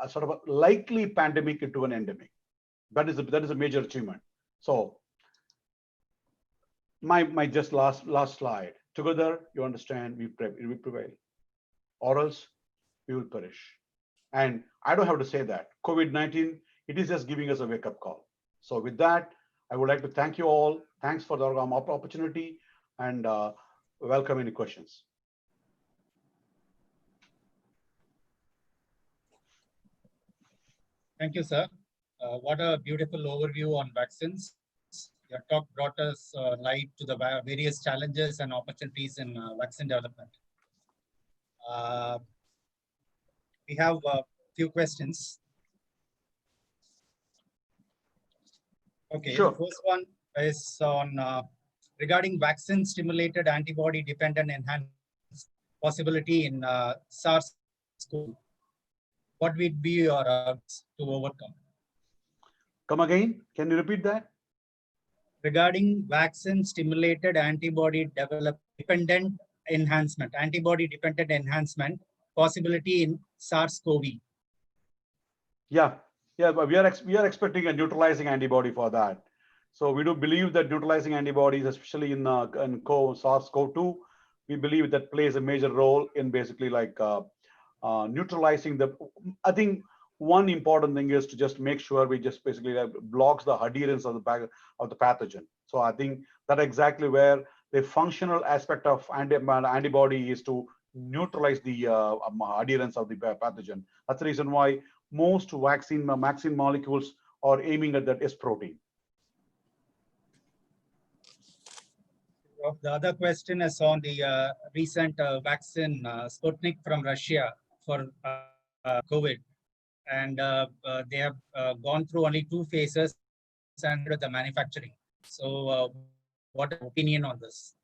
sort of a likely pandemic into an endemic. That is a major achievement. So my just last slide. Together, you understand, we prevail, or else we will perish. And I don't have to say that. COVID-19, it is just giving us a wake-up call. So with that, I would like to thank you all. Thanks for the opportunity, and welcome any questions. Thank you, sir. What a beautiful overview on vaccines. Your talk brought us light to the various challenges and opportunities in vaccine development. We have a few questions. Okay, sure. The first one is on regarding vaccine-stimulated antibody-dependent enhancement possibility in SARS-CoV. What would be your odds to overcome? Come again? Can you repeat that? Regarding vaccine-stimulated antibody-dependent enhancement possibility in SARS-CoV. Yeah, but we are expecting a neutralizing antibody for that. So we do believe that neutralizing antibodies, especially in SARS-CoV-2, we believe that plays a major role in basically neutralizing the. I think one important thing is to just make sure we just basically blocks the adherence of the pathogen. So I think that exactly where the functional aspect of antibody is to neutralize the adherence of the pathogen. That's the reason why most vaccine molecules are aiming at that S protein. The other question is on the recent vaccine Sputnik from Russia for COVID. and they have gone through only 2 phases and the manufacturing. So what is your opinion on this?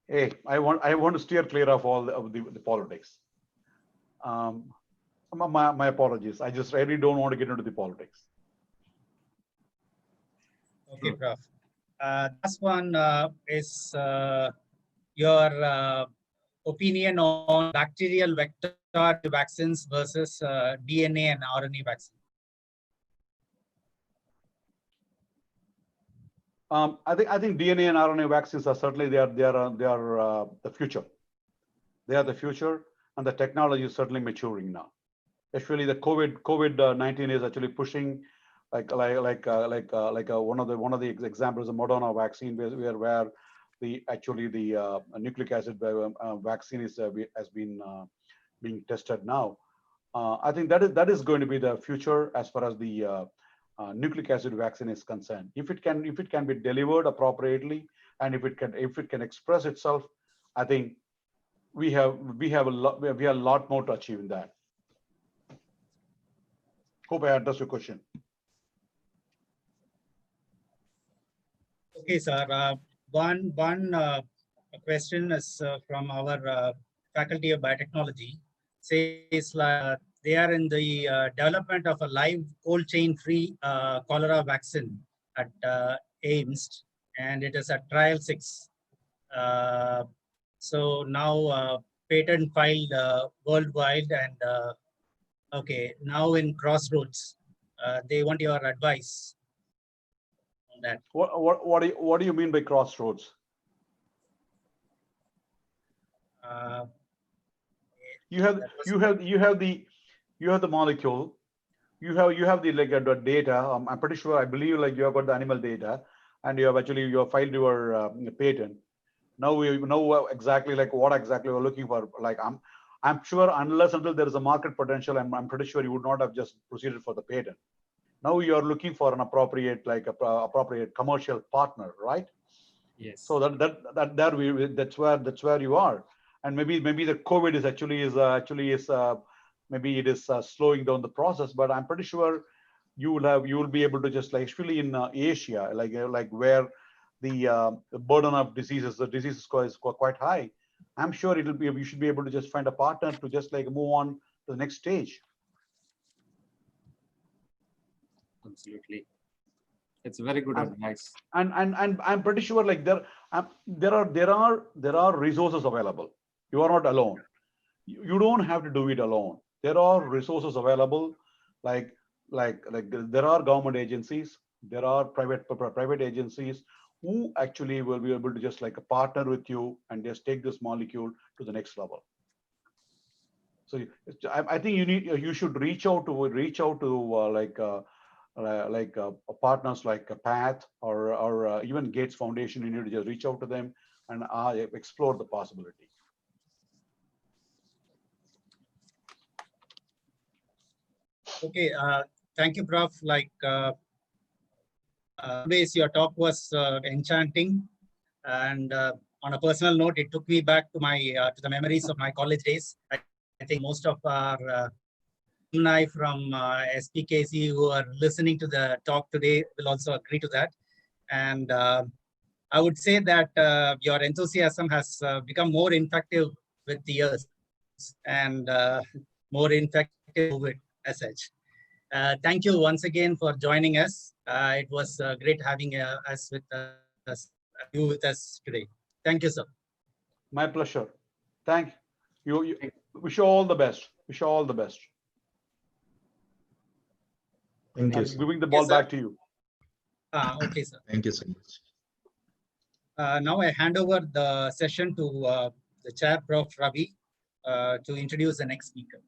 Hey, I want to steer clear of all the politics. My apologies. I just really don't want to get into the politics. Okay, Prof. This one is your opinion on bacterial vector vaccines versus DNA and RNA vaccine. I think DNA and RNA vaccines are certainly they are the future. They are the future, and the technology is certainly maturing now. Actually, the COVID-19 is actually pushing one of the examples of Moderna vaccine where the nucleic acid vaccine has been being tested now. I think that is going to be the future as far as the nucleic acid vaccine is concerned. If it can be delivered appropriately, and if it can express itself, I think we have a lot more to achieve in that. Hope I addressed your question. Okay, sir. One question is from our Faculty of Biotechnology. Says they are in the development of a live cold chain free cholera vaccine at AIMS, and it is at trial 6. So now patent filed worldwide, and okay, now in crossroads. They want your advice on that. What do you mean by crossroads? You have the molecule. You have the data. I'm pretty sure. I believe you have got the animal data, and you have filed your patent. Now we know exactly what exactly we're looking for. I'm sure unless until there is a market potential, I'm pretty sure you would not have just proceeded for the patent. Now you are looking for an appropriate appropriate commercial partner, right? Yes. So that's where you are, and maybe the COVID is maybe it is slowing down the process, but I'm pretty sure you will be able to just especially in Asia, where the burden of diseases, the disease score is quite high. I'm sure you should be able to just find a partner to just move on to the next stage. Absolutely, it's very good advice. And I'm pretty sure there are resources available. You are not alone. You don't have to do it alone. There are resources available, like there are government agencies, there are private agencies who actually will be able to just partner with you and just take this molecule to the next level. So I think you should reach out to partners like PATH or even Gates Foundation. You need to just reach out to them and explore the possibility. Okay, thank you, Prof. Today's your talk was enchanting, and on a personal note, it took me back to my to the memories of my college days. I think most of our alumni from SPKC who are listening to the talk today will also agree to that. And I would say that your enthusiasm has become more infective with the years, and more infective with as such. Thank you once again for joining us. It was great having you with us today. Thank you, sir. My pleasure. Thank you. Wish you all the best. Wish you all the best. Thank you. I'm giving the ball back to you. Okay, sir. Thank you so much. Now I hand over the session to the chair, Prof. Ravi, to introduce the next speaker.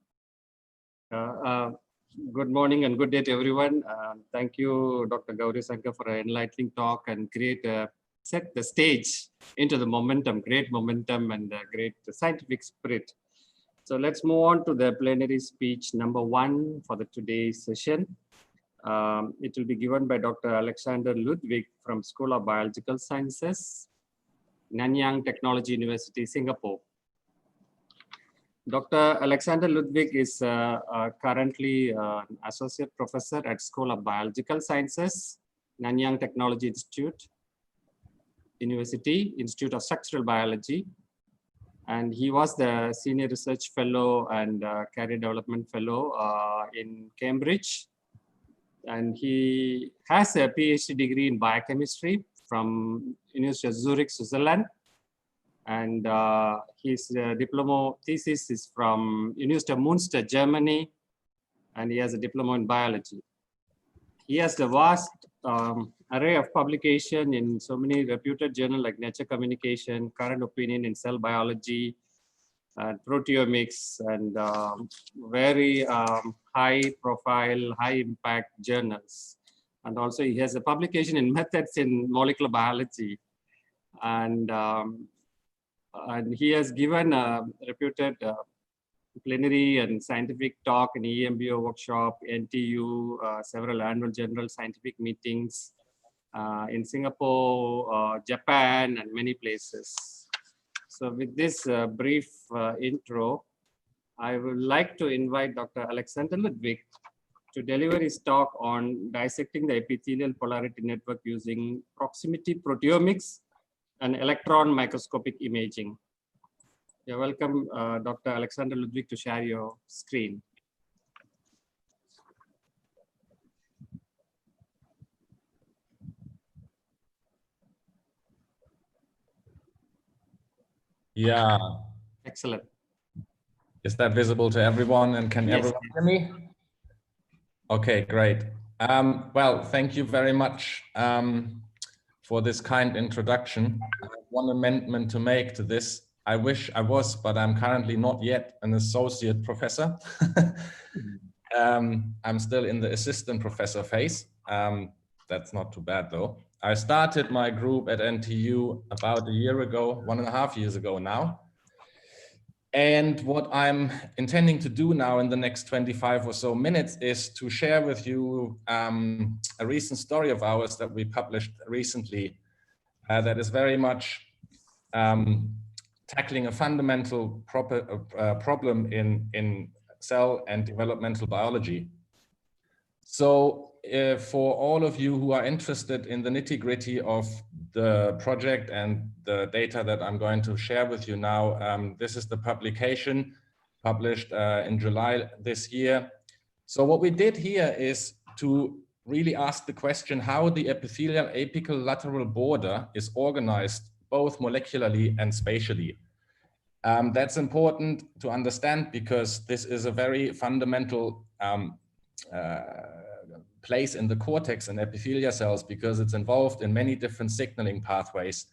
Good morning and good day to everyone. Thank you, Dr. Gauri Shankar, for an enlightening talk and set the stage into the momentum, great momentum and great scientific spirit. So let's move on to the plenary speech number 1 for today's session. It will be given by Dr. Alexander Ludwig from School of Biological Sciences, Nanyang Technology University, Singapore. Dr. Alexander Ludwig is currently an associate professor at School of Biological Sciences, Nanyang Technology Institute, University, Institute of Structural Biology. And he was the Senior Research Fellow and Career Development Fellow in Cambridge. And he has a PhD degree in biochemistry from University of Zurich, Switzerland. And his diploma thesis is from University of Munster, Germany, and he has a diploma in biology. He has a vast array of publication in so many reputed journals like Nature Communication, Current Opinion in Cell Biology, Proteomics, and very high profile, high impact journals. And also he has a publication in Methods in Molecular Biology. And he has given a reputed plenary and scientific talk in EMBO workshop, NTU, several annual general scientific meetings in Singapore, Japan, and many places. So with this brief intro, I would like to invite Dr. Alexander Ludwig to deliver his talk on dissecting the epithelial polarity network using proximity proteomics and electron microscopic imaging. You're welcome, Dr. Alexander Ludwig, to share your screen. Yeah. Excellent. Is that visible to everyone, and can everyone hear me? Okay, great. Well, thank you very much for this kind introduction. I have one amendment to make to this. I wish I was, but I'm currently not yet an associate professor. I'm still in the assistant professor phase. That's not too bad though. I started my group at NTU about a year ago, 1.5 years ago now. And what I'm intending to do now in the next 25 or so minutes is to share with you a recent story of ours that we published recently that is very much tackling a fundamental problem in cell and developmental biology. So for all of you who are interested in the nitty-gritty of the project and the data that I'm going to share with you now, this is the publication published in July this year. So what we did here is to really ask the question how the epithelial apical lateral border is organized both molecularly and spatially. That's important to understand because this is a very fundamental place in the cortex and epithelia cells because it's involved in many different signaling pathways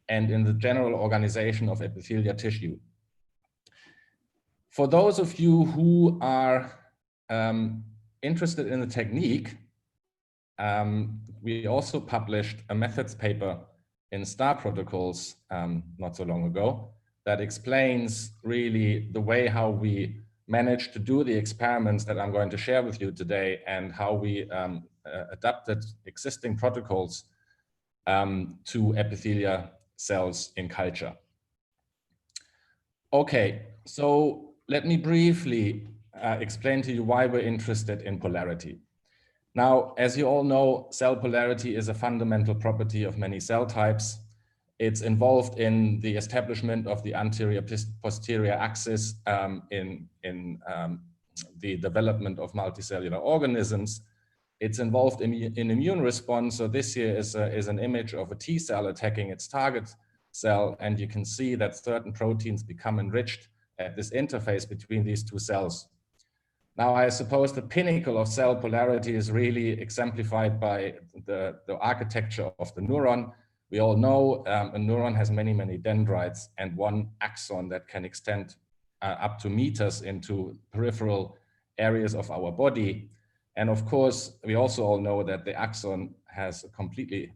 and in the general organization of epithelia tissue. For those of you who are interested in the technique, we also published a methods paper in STAR protocols not so long ago that explains really the way how we managed to do the experiments that I'm going to share with you today and how we adapted existing protocols to epithelia cells in culture. Okay, so let me briefly explain to you why we're interested in polarity. Now, as you all know, cell polarity is a fundamental property of many cell types. It's involved in the establishment of the anterior-posterior axis in the development of multicellular organisms. It's involved in immune response. So this here is an image of a T cell attacking its target cell. And you can see that certain proteins become enriched at this interface between these two cells. Now, I suppose the pinnacle of cell polarity is really exemplified by the architecture of the neuron. We all know a neuron has many, many dendrites and one axon that can extend up to meters into peripheral areas of our body. And of course, we also all know that the axon has a completely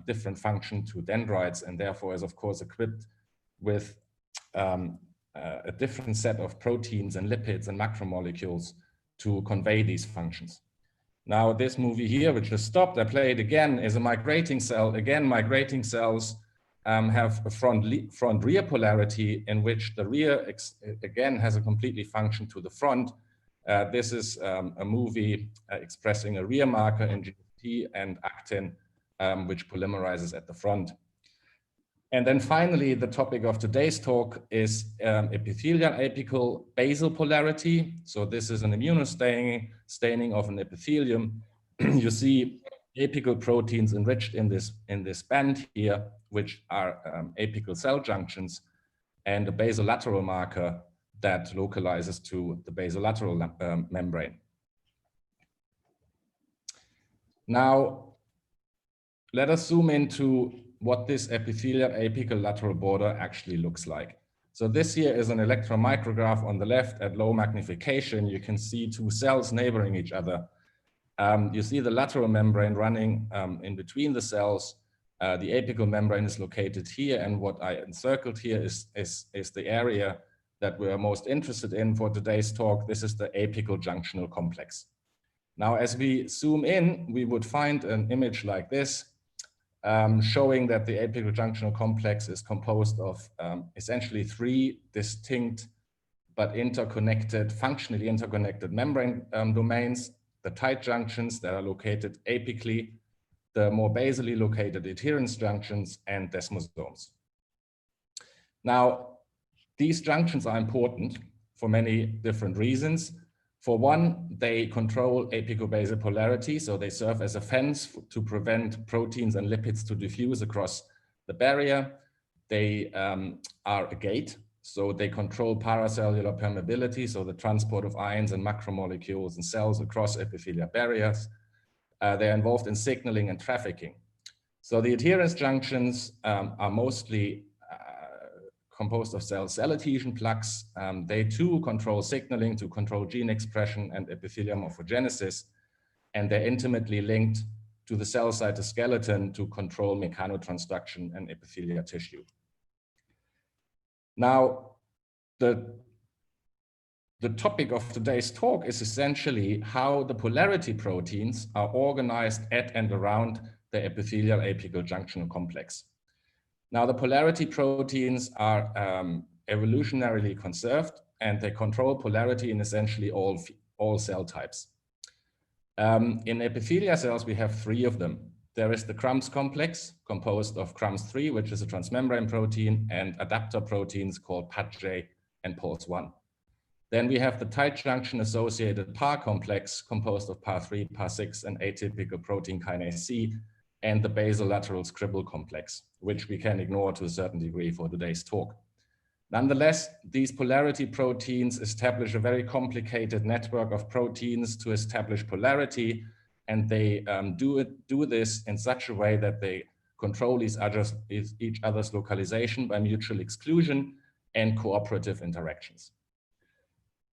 different function to dendrites and therefore is of course equipped with a different set of proteins and lipids and macromolecules to convey these functions. Now, this movie here, which just stopped, I play it again, is a migrating cell. Again, migrating cells have a front-rear polarity in which the rear again has a completely function to the front. This is a movie expressing a rear marker in GFP and actin, which polymerizes at the front. And then finally, the topic of today's talk is epithelial apical basal polarity. So this is an immunostaining of an epithelium. You see apical proteins enriched in this band here, which are apical cell junctions, and a basolateral marker that localizes to the basolateral membrane. Now, let us zoom into what this epithelial apical lateral border actually looks like. So this here is an electron micrograph on the left at low magnification. You can see two cells neighboring each other. You see the lateral membrane running in between the cells. The apical membrane is located here, and what I encircled here is the area that we are most interested in for today's talk. This is the apical junctional complex. Now, as we zoom in, we would find an image like this, showing that the apical junctional complex is composed of essentially three distinct but functionally interconnected membrane domains: the tight junctions that are located apically, the more basally located adherence junctions, and desmosomes. Now, these junctions are important for many different reasons. For one, they control apical-basal polarity, so they serve as a fence to prevent proteins and lipids to diffuse across the barrier. They are a gate, so they control paracellular permeability, so the transport of ions and macromolecules and cells across epithelial barriers. They're involved in signaling and trafficking. So the adherence junctions are mostly composed of cell adhesion plugs. They too control signaling to control gene expression and epithelial morphogenesis, and they're intimately linked to the cell cytoskeleton to control mechanotransduction and epithelial tissue. Now, the topic of today's talk is essentially how the polarity proteins are organized at and around the epithelial apical junctional complex. Now, the polarity proteins are evolutionarily conserved, and they control polarity in essentially all cell types. In epithelial cells, we have three of them. There is the crumbs complex, composed of crumbs3, which is a transmembrane protein, and adapter proteins called PATJ and POLS1. Then we have the tight junction associated PAR complex, composed of PAR3, PAR6, and atypical protein kinase C, and the basolateral scribble complex, which we can ignore to a certain degree for today's talk. Nonetheless, these polarity proteins establish a very complicated network of proteins to establish polarity, and they do this in such a way that they control each other's localization by mutual exclusion and cooperative interactions.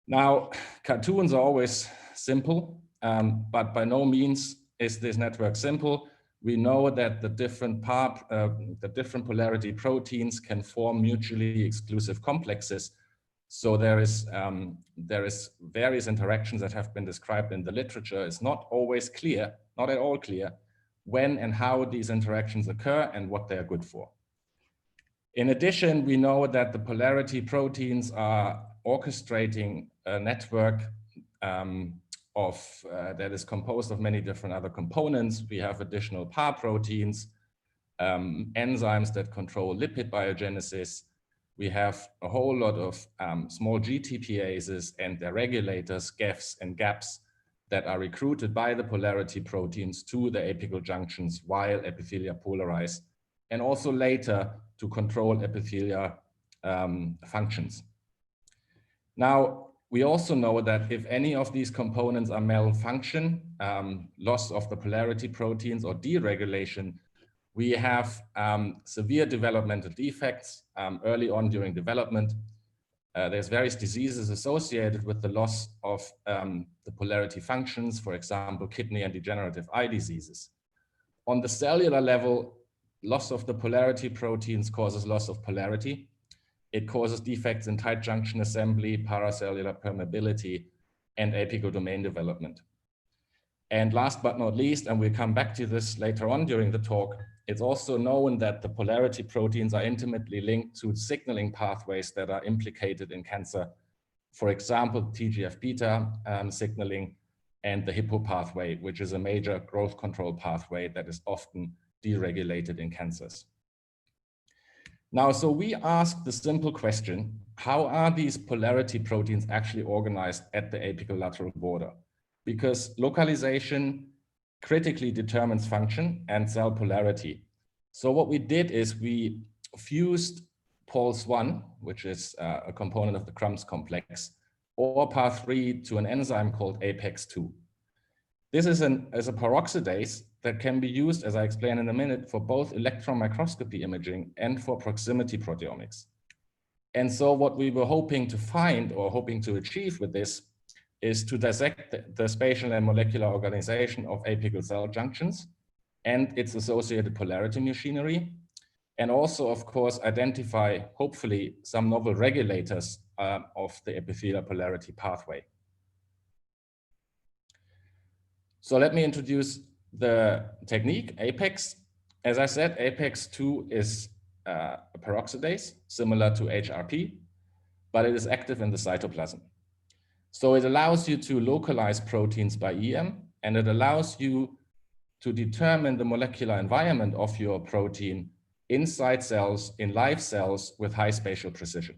Now, cartoons are always simple, but by no means is this network simple. We know that the different polarity proteins can form mutually exclusive complexes. So there is various interactions that have been described in the literature. It's not always clear, not at all clear, when and how these interactions occur and what they are good for. In addition, we know that the polarity proteins are orchestrating a network that is composed of many different other components. We have additional PAR proteins, enzymes that control lipid biogenesis. We have a whole lot of small GTPases and their regulators, GEFs and GAPs, that are recruited by the polarity proteins to the apical junctions while epithelia polarize, and also later to control epithelia functions. Now, we also know that if any of these components are malfunction, loss of the polarity proteins or deregulation, we have severe developmental defects early on during development. There's various diseases associated with the loss of the polarity functions, for example, kidney and degenerative eye diseases. On the cellular level, loss of the polarity proteins causes loss of polarity. It causes defects in tight junction assembly, paracellular permeability, and apical domain development. And last but not least, and we'll come back to this later on during the talk, it's also known that the polarity proteins are intimately linked to signaling pathways that are implicated in cancer. For example, TGF-beta signaling and the Hippo pathway, which is a major growth control pathway that is often deregulated in cancers. Now, so we ask the simple question, how are these polarity proteins actually organized at the apical lateral border? Because localization critically determines function and cell polarity. So what we did is we fused POLS1, which is a component of the Crumbs complex, or PAR3 to an enzyme called APEX2. This is a peroxidase that can be used, as I explain in a minute, for both electron microscopy imaging and for proximity proteomics. And so what we were hoping to find or hoping to achieve with this is to dissect the spatial and molecular organization of apical cell junctions and its associated polarity machinery, and also, of course, identify, hopefully, some novel regulators of the epithelial polarity pathway. So let me introduce the technique, APEX. As I said, APEX2 is a peroxidase, similar to HRP, but it is active in the cytoplasm. So it allows you to localize proteins by EM, and it allows you to determine the molecular environment of your protein inside cells, in live cells, with high spatial precision.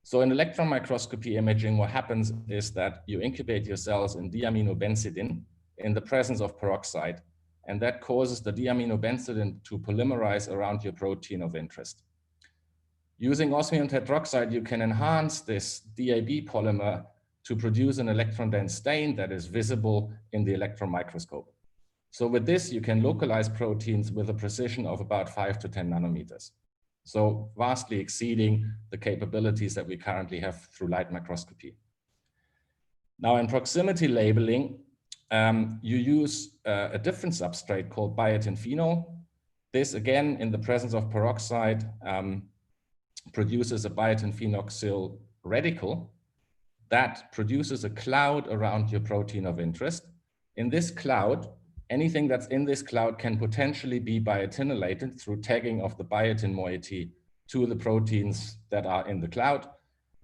So in electron microscopy imaging, what happens is that you incubate your cells in diaminobenzidine in the presence of peroxide, and that causes the diaminobenzidine to polymerize around your protein of interest. Using osmium tetroxide, you can enhance this DAB polymer to produce an electron-dense stain that is visible in the electron microscope. So with this, you can localize proteins with a precision of about 5 to 10 nanometers. So vastly exceeding the capabilities that we currently have through light microscopy. Now in proximity labeling, you use a different substrate called biotin phenol. This again, in the presence of peroxide, produces a biotin phenoxyl radical that produces a cloud around your protein of interest. In this cloud, anything that's in this cloud can potentially be biotinylated through tagging of the biotin moiety to the proteins that are in the cloud.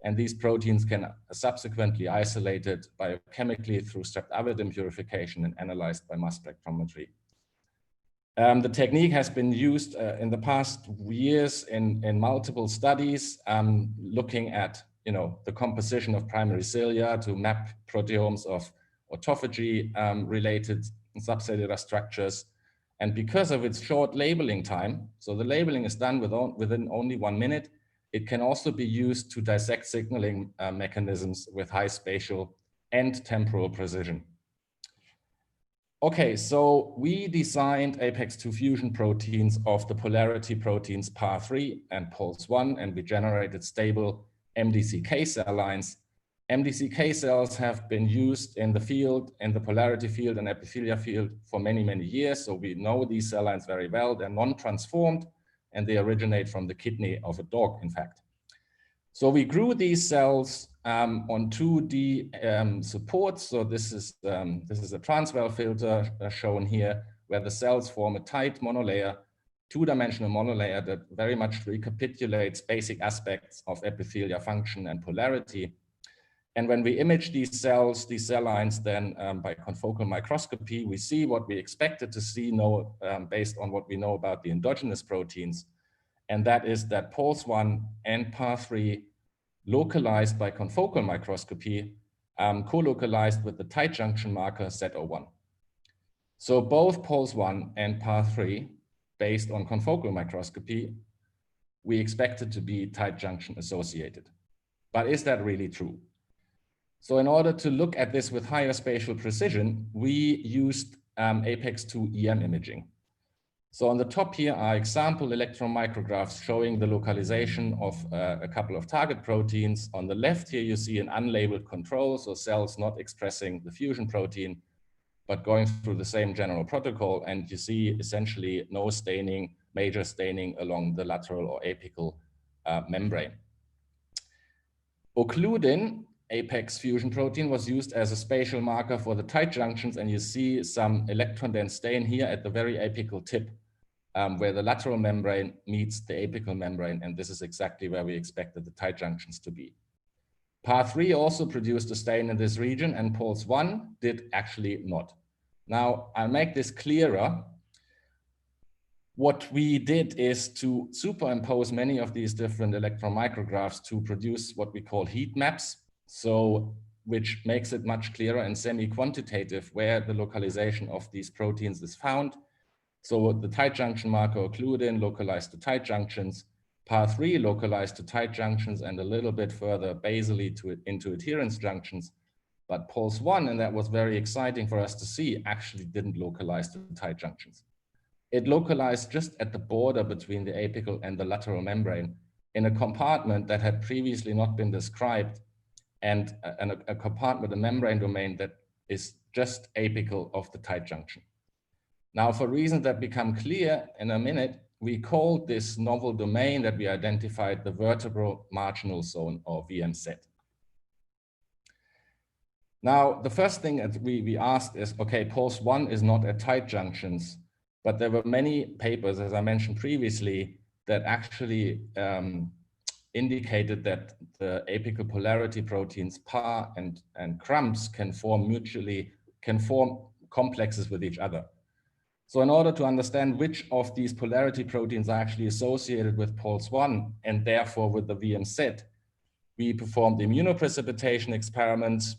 And these proteins can subsequently isolated biochemically through streptavidin purification and analyzed by mass spectrometry. The technique has been used in the past years in multiple studies, looking at the composition of primary cilia to map proteomes of autophagy related subcellular structures. And because of its short labeling time, so the labeling is done within only 1 minute, it can also be used to dissect signaling mechanisms with high spatial and temporal precision. Okay, so we designed APEX2 fusion proteins of the polarity proteins PAR3 and POLS1, and we generated stable MDCK cell lines. MDCK cells have been used in the field, in the polarity field and epithelial field for many, many years. So we know these cell lines very well. They're non-transformed and they originate from the kidney of a dog, in fact. So we grew these cells on 2D supports. So this is a transwell filter shown here, where the cells form a tight monolayer, two-dimensional monolayer that very much recapitulates basic aspects of epithelial function and polarity. And when we image these cells, these cell lines, then by confocal microscopy, we see what we expected to see based on what we know about the endogenous proteins. And that is that POLS1 and PAR3 localized by confocal microscopy, co-localized with the tight junction marker Z01. So both POLS1 and PAR3, based on confocal microscopy, we expected to be tight junction associated. But is that really true? So in order to look at this with higher spatial precision, we used APEX2 EM imaging. So on the top here are example electron micrographs showing the localization of a couple of target proteins. On the left here, you see an unlabeled control, so cells not expressing the fusion protein, but going through the same general protocol. And you see essentially no staining, major staining along the lateral or apical membrane. Occludin apex fusion protein was used as a spatial marker for the tight junctions, and you see some electron-dense stain here at the very apical tip, where the lateral membrane meets the apical membrane, and this is exactly where we expected the tight junctions to be. PAR3 also produced a stain in this region, and PULS1 did actually not. Now, I'll make this clearer. What we did is to superimpose many of these different electron micrographs to produce what we call heat maps, so which makes it much clearer and semi-quantitative where the localization of these proteins is found. So the tight junction marker occludin localized to tight junctions, PAR3 localized to tight junctions, and a little bit further basally into adherence junctions. But PULS1, and that was very exciting for us to see, actually didn't localize to tight junctions. It localized just at the border between the apical and the lateral membrane in a compartment that had previously not been described, and a compartment, a membrane domain that is just apical of the tight junction. Now, for reasons that become clear in a minute, we called this novel domain that we identified the vertebral marginal zone, or VMZ. Now, the first thing that we asked is, okay, PULS1 is not at tight junctions, but there were many papers, as I mentioned previously, that actually indicated that the apical polarity proteins PAR and CRUMS can form complexes with each other. So in order to understand which of these polarity proteins are actually associated with PULS1 and therefore with the VMZ, we performed immunoprecipitation experiments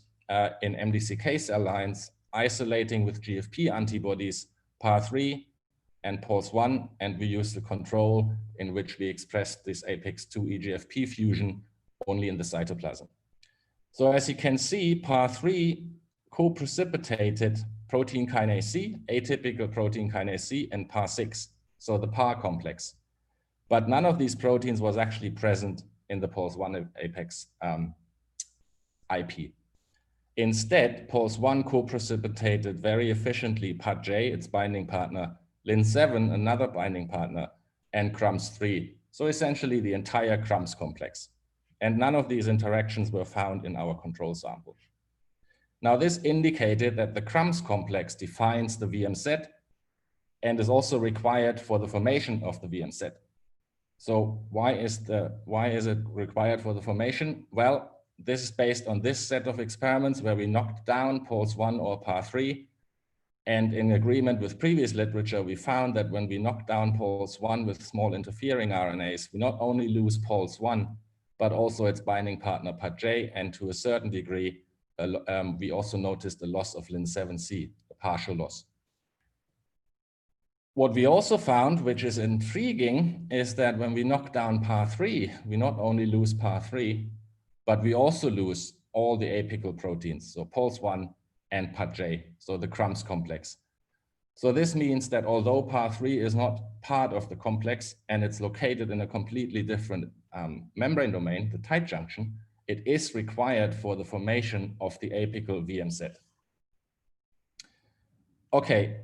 in MDCK cell lines, isolating with GFP antibodies PAR3 and PULS1, and we used the control in which we expressed this apex-2 EGFP fusion only in the cytoplasm. So as you can see, PAR3 co-precipitated protein kinase C, atypical protein kinase C, and PAR6, so the PAR complex. But none of these proteins was actually present in the PULS1 apex IP. Instead, PULS1 co-precipitated very efficiently PARJ, its binding partner, Lin7, another binding partner, and CRUMS3. So essentially the entire CRUMS complex. And none of these interactions were found in our control sample. Now this indicated that the CRUMS complex defines the VMZ and is also required for the formation of the VMZ. So why is it required for the formation? Well, this is based on this set of experiments where we knocked down PULS1 or PAR3. And in agreement with previous literature, we found that when we knock down PULS1 with small interfering RNAs, we not only lose PULS1, but also its binding partner PARJ, and to a certain degree, we also noticed the loss of Lin7C, a partial loss. What we also found, which is intriguing, is that when we knock down PAR3, we not only lose PAR3, but we also lose all the apical proteins, so PULS1 and PARJ, so the CRUMS complex. So this means that although PAR3 is not part of the complex and it's located in a completely different membrane domain, the tight junction, it is required for the formation of the apical VMZ. Okay,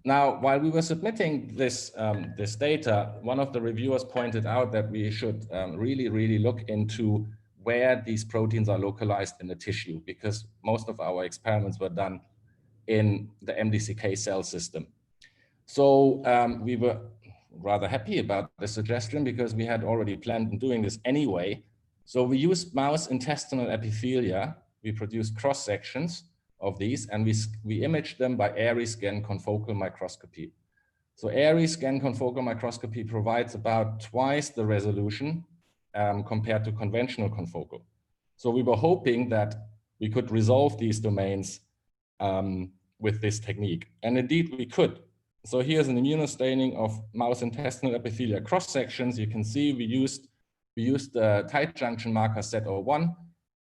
now while we were submitting this, this data, one of the reviewers pointed out that we should really look into where these proteins are localized in the tissue, because most of our experiments were done in the MDCK cell system. So we were rather happy about the suggestion because we had already planned on doing this anyway. So we used mouse intestinal epithelia. We produced cross sections of these and we imaged them by airy scan confocal microscopy. So airy scan confocal microscopy provides about twice the resolution compared to conventional confocal. So we were hoping that we could resolve these domains with this technique. And indeed we could. So here's an immunostaining of mouse intestinal epithelia cross sections. You can see we used the tight junction marker Z01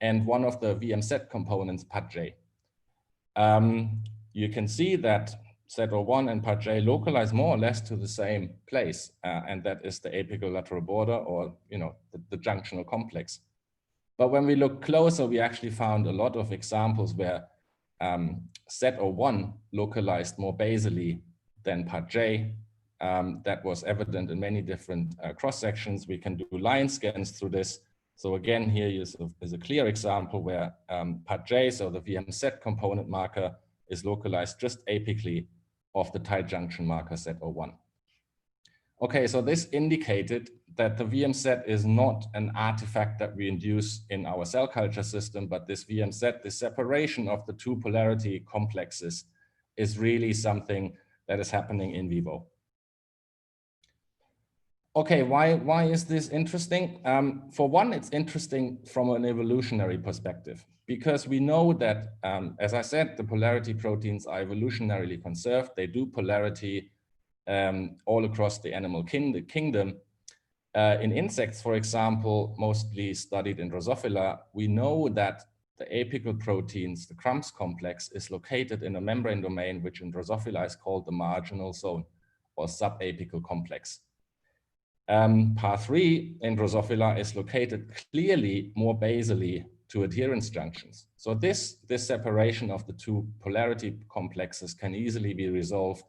and one of the VMZ components, PARJ. You can see that Z01 and PARJ localize more or less to the same place, and that is the apical lateral border, or the junctional complex. But when we look closer, we actually found a lot of examples where Z01 localized more basally than PARJ. That was evident in many different cross sections. We can do line scans through this. So again, here is a clear example where part J, so the VMZ component marker, is localized just apically of the tight junction marker Z01. Okay, so this indicated that the VMZ is not an artifact that we induce in our cell culture system, but this VMZ, the separation of the two polarity complexes, is really something that is happening in vivo. Okay, why is this interesting? For one, it's interesting from an evolutionary perspective, because we know that, as I said, the polarity proteins are evolutionarily conserved. They do polarity all across the animal kingdom. In insects, for example, mostly studied in Drosophila, we know that the apical proteins, the crumbs complex, is located in a membrane domain, which in Drosophila is called the marginal zone or subapical complex. Part 3 in Drosophila is located clearly more basally to adherence junctions. So this separation of the two polarity complexes can easily be resolved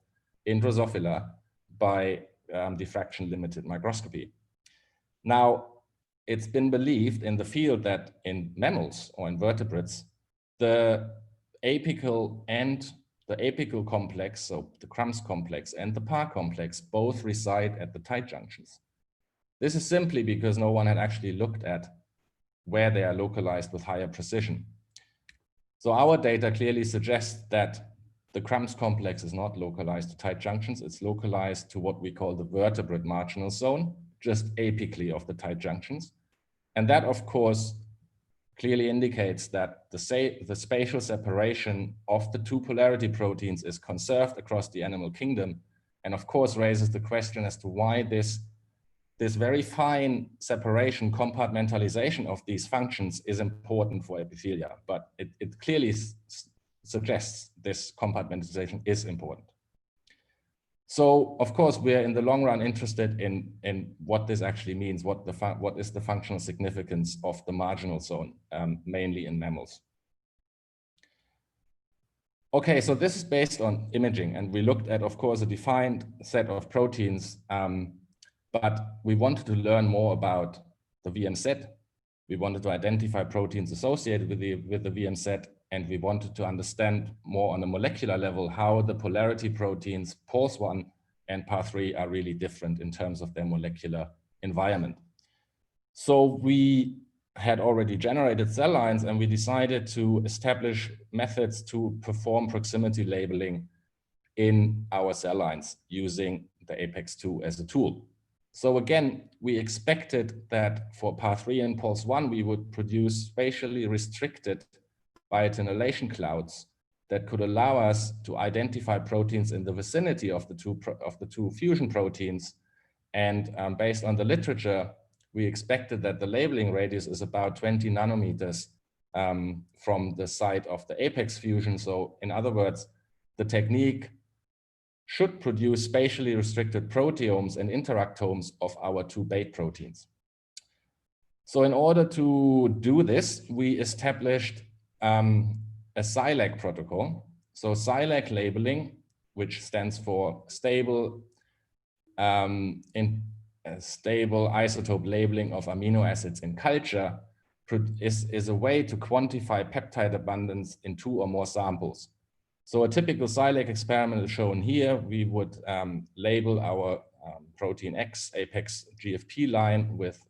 in Drosophila by diffraction limited microscopy. Now, it's been believed in the field that in mammals or in vertebrates, the apical complex, so the crumbs complex and the PAR complex, both reside at the tight junctions. This is simply because no one had actually looked at where they are localized with higher precision. So our data clearly suggests that the crumbs complex is not localized to tight junctions. It's localized to what we call the vertebrate marginal zone, just apically of the tight junctions. And that, of course, clearly indicates that the spatial separation of the two polarity proteins is conserved across the animal kingdom. And of course, raises the question as to why this very fine separation, compartmentalization of these functions is important for epithelia, but it clearly suggests this compartmentalization is important. So, of course, we're in the long run interested in what this actually means, what is the functional significance of the marginal zone, mainly in mammals. Okay, so this is based on imaging, and we looked at, of course, a defined set of proteins, but we wanted to learn more about the VMZ. We wanted to identify proteins associated with the VMZ, and we wanted to understand more on a molecular level how the polarity proteins POLS1 and PAR3 are really different in terms of their molecular environment. So we had already generated cell lines, and we decided to establish methods to perform proximity labeling in our cell lines using the APEX2 as a tool. So again, we expected that for PAR3 and POLS1, we would produce spatially restricted biotinylation clouds that could allow us to identify proteins in the vicinity of the two fusion proteins. And based on the literature, we expected that the labeling radius is about 20 nanometers from the site of the apex fusion. So in other words, the technique should produce spatially restricted proteomes and interactomes of our two bait proteins. So in order to do this, we established a SILAC protocol. So SILAC labeling, which stands for stable isotope labeling of amino acids in culture, is a way to quantify peptide abundance in 2 or more samples. So a typical SILAC experiment is shown here. We would label our protein X apex GFP line with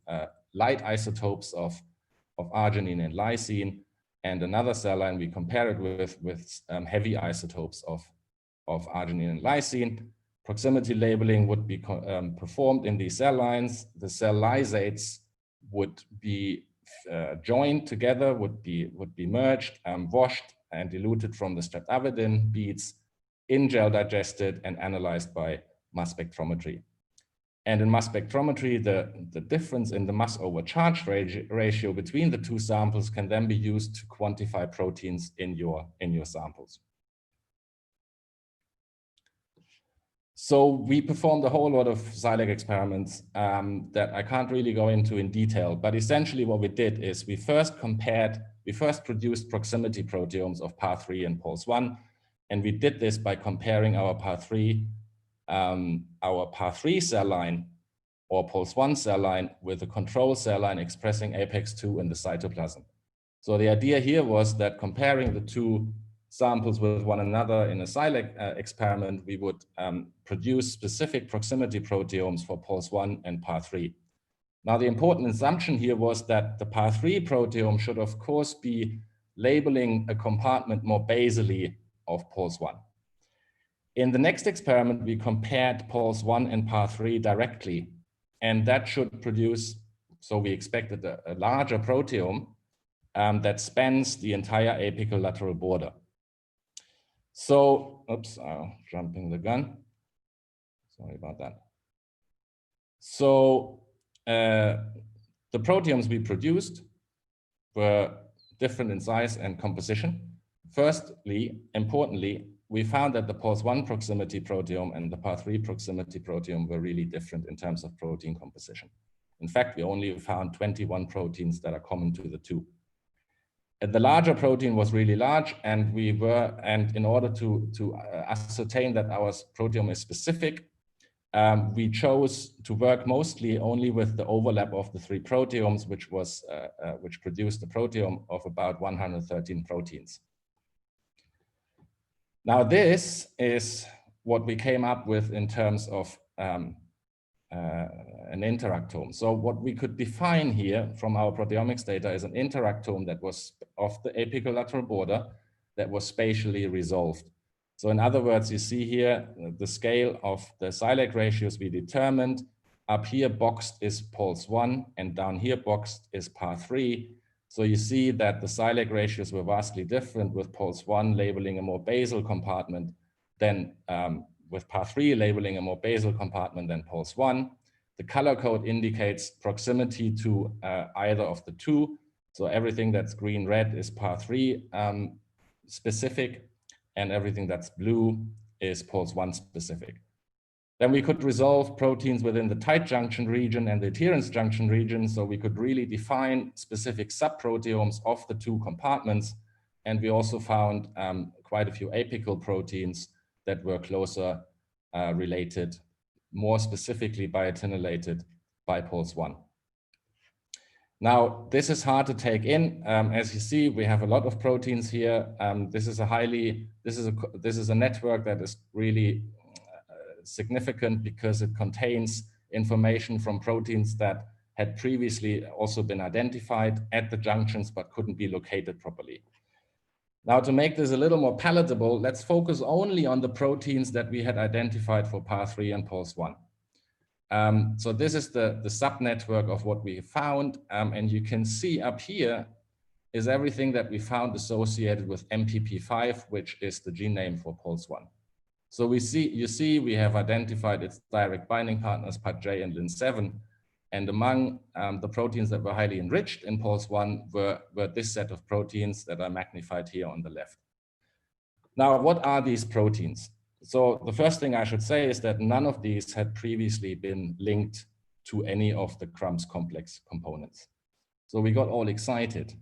light isotopes of arginine and lysine, and another cell line we compare it with heavy isotopes of arginine and lysine. Proximity labeling would be performed in these cell lines. The cell lysates would be joined together, would be merged, washed and diluted from the streptavidin beads, in gel digested and analyzed by mass spectrometry. And in mass spectrometry, the difference in the mass over charge ratio between the two samples can then be used to quantify proteins in your samples. So we performed a whole lot of SILAC experiments that I can't really go into in detail, but essentially what we did is we first produced proximity proteomes of PAR3 and POLS1, and we did this by comparing our PAR3 cell line or pulse 1 cell line with a control cell line expressing APEX2 in the cytoplasm. So the idea here was that comparing the two samples with one another in a SILEC experiment, we would produce specific proximity proteomes for pulse 1 and PAR3. Now, the important assumption here was that the PAR3 proteome should, of course, be labeling a compartment more basally of pulse 1. In the next experiment, we compared pulse 1 and PAR3 directly, and that should produce, so we expected a larger proteome that spans the entire apical lateral border. So, oops, jumping the gun. Sorry about that. So, the proteomes we produced were different in size and composition. Firstly, importantly, we found that the pulse 1 proximity proteome and the PAR3 proximity proteome were really different in terms of protein composition. In fact, we only found 21 proteins that are common to the two. The larger protein was really large, and in order to ascertain that our proteome is specific, we chose to work mostly only with the overlap of the 3 proteomes, which produced a proteome of about 113 proteins. Now, this is what we came up with in terms of an interactome. So what we could define here from our proteomics data is an interactome that was of the apical lateral border that was spatially resolved. So in other words, you see here the scale of the SILEC ratios we determined. Up here boxed is pulse 1 and down here boxed is PAR3. So you see that the SILEC ratios were vastly different, with pulse 1 labeling a more basal compartment than with PAR3 labeling a more basal compartment than pulse 1. The color code indicates proximity to either of the two. So everything that's green-red is PAR3 specific, and everything that's blue is pulse 1 specific. Then we could resolve proteins within the tight junction region and the adherence junction region, so we could really define specific subproteomes of the two compartments. And we also found quite a few apical proteins that were closer related, more specifically biotinylated by pulse 1. Now, this is hard to take in. As you see, we have a lot of proteins here. This is a network that is really significant because it contains information from proteins that had previously also been identified at the junctions but couldn't be located properly. Now, to make this a little more palatable, let's focus only on the proteins that we had identified for PAR3 and pulse 1. So this is the subnetwork of what we found, and you can see up here is everything that we found associated with MPP5, which is the gene name for pulse 1. So you see we have identified its direct binding partners PADJ and Lin7, and among the proteins that were highly enriched in pulse 1 were this set of proteins that are magnified here on the left. Now, what are these proteins? So the first thing I should say is that none of these had previously been linked to any of the Crumbs complex components. So we got all excited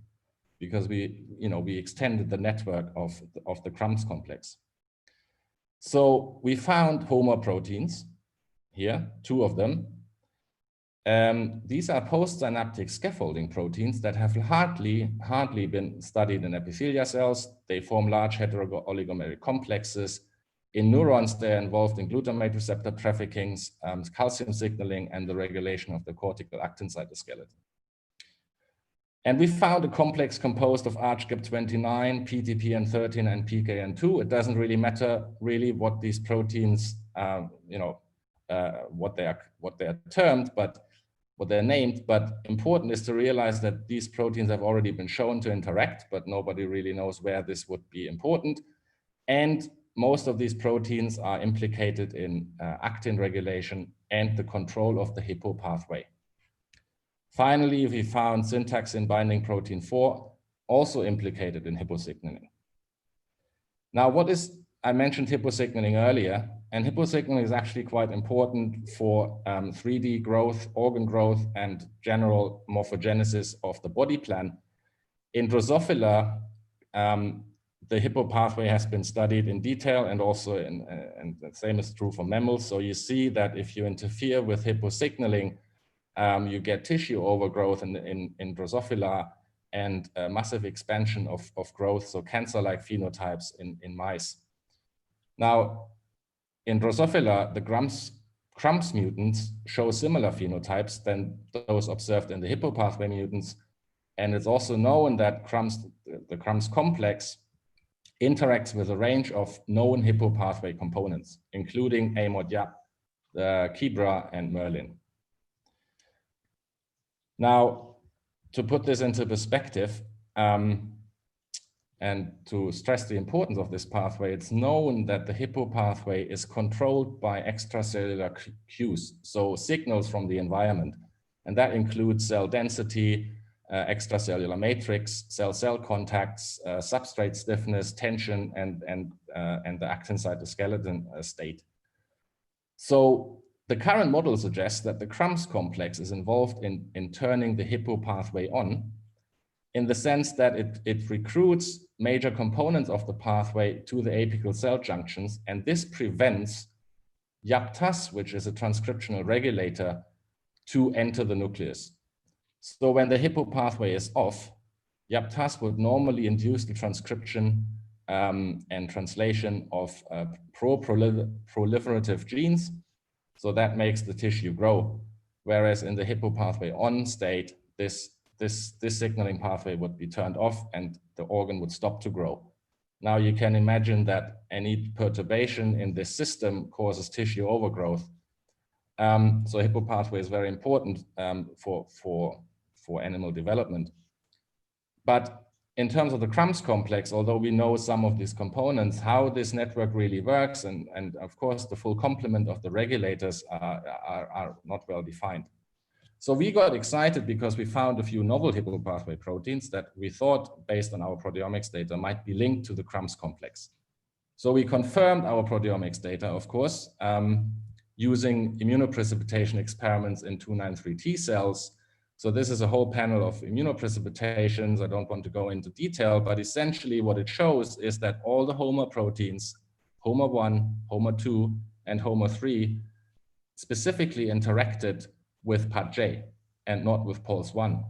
because we extended the network of the Crumbs complex. So we found homoproteins here, 2 of them. These are postsynaptic scaffolding proteins that have hardly been studied in epithelial cells. They form large heterooligomeric complexes. In neurons, they're involved in glutamate receptor trafficking, calcium signaling, and the regulation of the cortical actin cytoskeleton. And we found a complex composed of ARCHGAP29, PTPN13, and PKN2. It doesn't really matter what these proteins, what they are termed, but what they're named. But important is to realize that these proteins have already been shown to interact, but nobody really knows where this would be important. And most of these proteins are implicated in actin regulation and the control of the Hippo pathway. Finally, we found syntaxin binding protein 4, also implicated in Hippo signaling. Now, I mentioned Hippo signaling earlier, and Hippo signaling is actually quite important for 3D growth, organ growth, and general morphogenesis of the body plan. In Drosophila, the Hippo pathway has been studied in detail, and also and the same is true for mammals. So you see that if you interfere with Hippo signaling, you get tissue overgrowth in Drosophila and massive expansion of growth, so cancer-like phenotypes in mice. Now, in Drosophila, the CRUMS mutants show similar phenotypes than those observed in the Hippo pathway mutants. And it's also known that the CRUMS complex interacts with a range of known Hippo pathway components, including AMOD-YAP, Kibra, and Merlin. Now, to put this into perspective, and to stress the importance of this pathway, it's known that the Hippo pathway is controlled by extracellular cues, so signals from the environment. And that includes cell density, extracellular matrix, cell-cell contacts, substrate stiffness, tension, and the actin cytoskeleton state. So the current model suggests that the CRUMS complex is involved in turning the Hippo pathway on, in the sense that it recruits major components of the pathway to the apical cell junctions, and this prevents YAP-TAS, which is a transcriptional regulator, to enter the nucleus. So when the Hippo pathway is off, YAP-TAS would normally induce the transcription and translation of pro-proliferative genes, so that makes the tissue grow. Whereas in the Hippo pathway on state, this signaling pathway would be turned off and the organ would stop to grow. Now you can imagine that any perturbation in this system causes tissue overgrowth. So Hippo pathway is very important for animal development. But in terms of the CRUMS complex, although we know some of these components, how this network really works, and of course the full complement of the regulators are not well defined. So we got excited because we found a few novel Hippo pathway proteins that we thought, based on our proteomics data, might be linked to the CRUMS complex. So we confirmed our proteomics data, of course, using immunoprecipitation experiments in 293T cells. So this is a whole panel of immunoprecipitations. I don't want to go into detail, but essentially what it shows is that all the HOMA proteins, HOMA1, HOMA2, and HOMA3, specifically interacted with PAT-J and not with PULS1.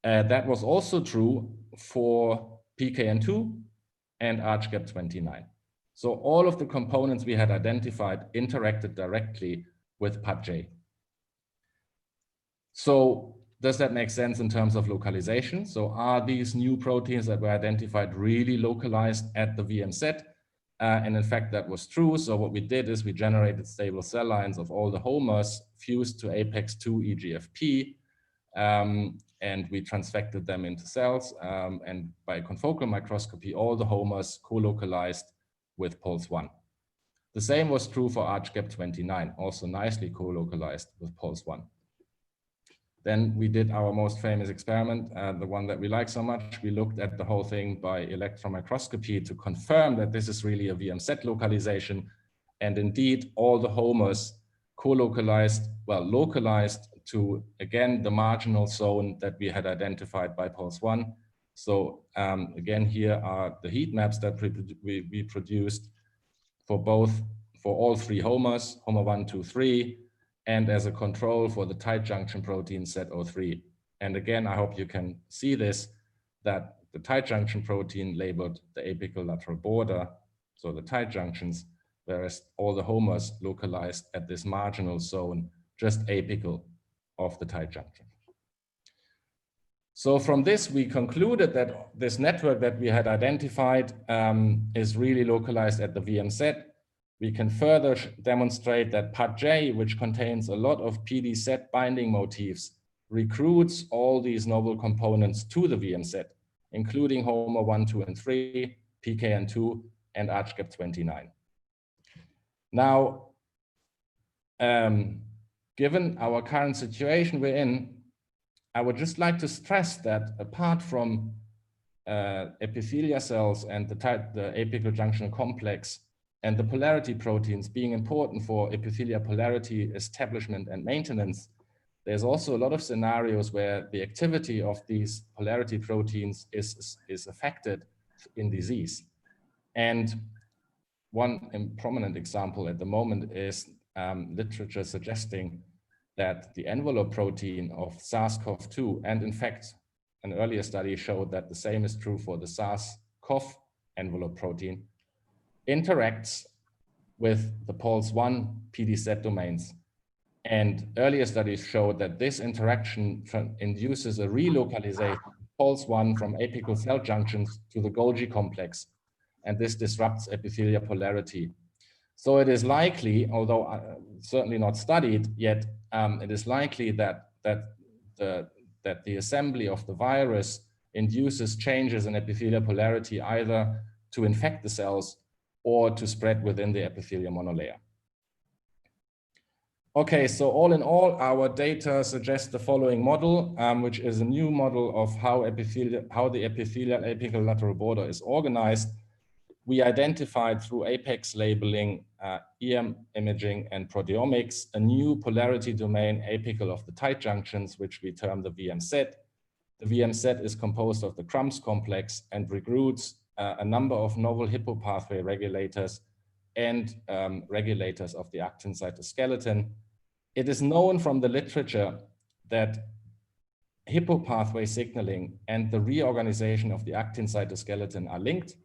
That was also true for PKN2 and ARCHGAP29. So all of the components we had identified interacted directly with PAT-J. So does that make sense in terms of localization? So are these new proteins that were identified really localized at the VMZ? And in fact, that was true. So what we did is we generated stable cell lines of all the homers fused to APEX2 EGFP, and we transfected them into cells. And by confocal microscopy, all the homers co-localized with PULS1. The same was true for ARCHGAP29, also nicely co-localized with PULS1. Then we did our most famous experiment, the one that we like so much. We looked at the whole thing by electron microscopy to confirm that this is really a VMZ localization. And indeed, all the homers co-localized, well, localized to, again, the marginal zone that we had identified by PULS1. So again, here are the heat maps that we produced for all three homers, HOMA1, 2, 3, and as a control for the tight junction protein Z03. And again, I hope you can see this, that the tight junction protein labeled the apical lateral border, so the tight junctions, whereas all the homers localized at this marginal zone, just apical of the tight junction. So from this, we concluded that this network that we had identified is really localized at the VMZ. We can further demonstrate that PAT-J, which contains a lot of PDZ binding motifs, recruits all these novel components to the VMZ, including HOMA1, 2, and 3, PKN2, and ARCHGAP29. Now, given our current situation we're in, I would just like to stress that apart from epithelial cells and the apical junctional complex, and the polarity proteins being important for epithelial polarity establishment and maintenance, there's also a lot of scenarios where the activity of these polarity proteins is affected in disease. And one prominent example at the moment is literature suggesting that the envelope protein of SARS-CoV-2, and in fact, an earlier study showed that the same is true for the SARS-CoV envelope protein, interacts with the POLS1 PDZ domains. And earlier studies showed that this interaction induces a relocalization of POLS1 from apical cell junctions to the Golgi complex, and this disrupts epithelial polarity. So it is likely, although certainly not studied yet, it is likely that the assembly of the virus induces changes in epithelial polarity either to infect the cells or to spread within the epithelial monolayer. Okay, so all in all, our data suggests the following model, which is a new model of how the epithelial apical lateral border is organized. We identified through APEX labeling, EM imaging, and proteomics a new polarity domain apical of the tight junctions, which we term the VM set. The VM set is composed of the Crumbs complex and recruits a number of novel hippo pathway regulators and regulators of the actin cytoskeleton. It is known from the literature that hippo pathway signaling and the reorganization of the actin cytoskeleton are linked.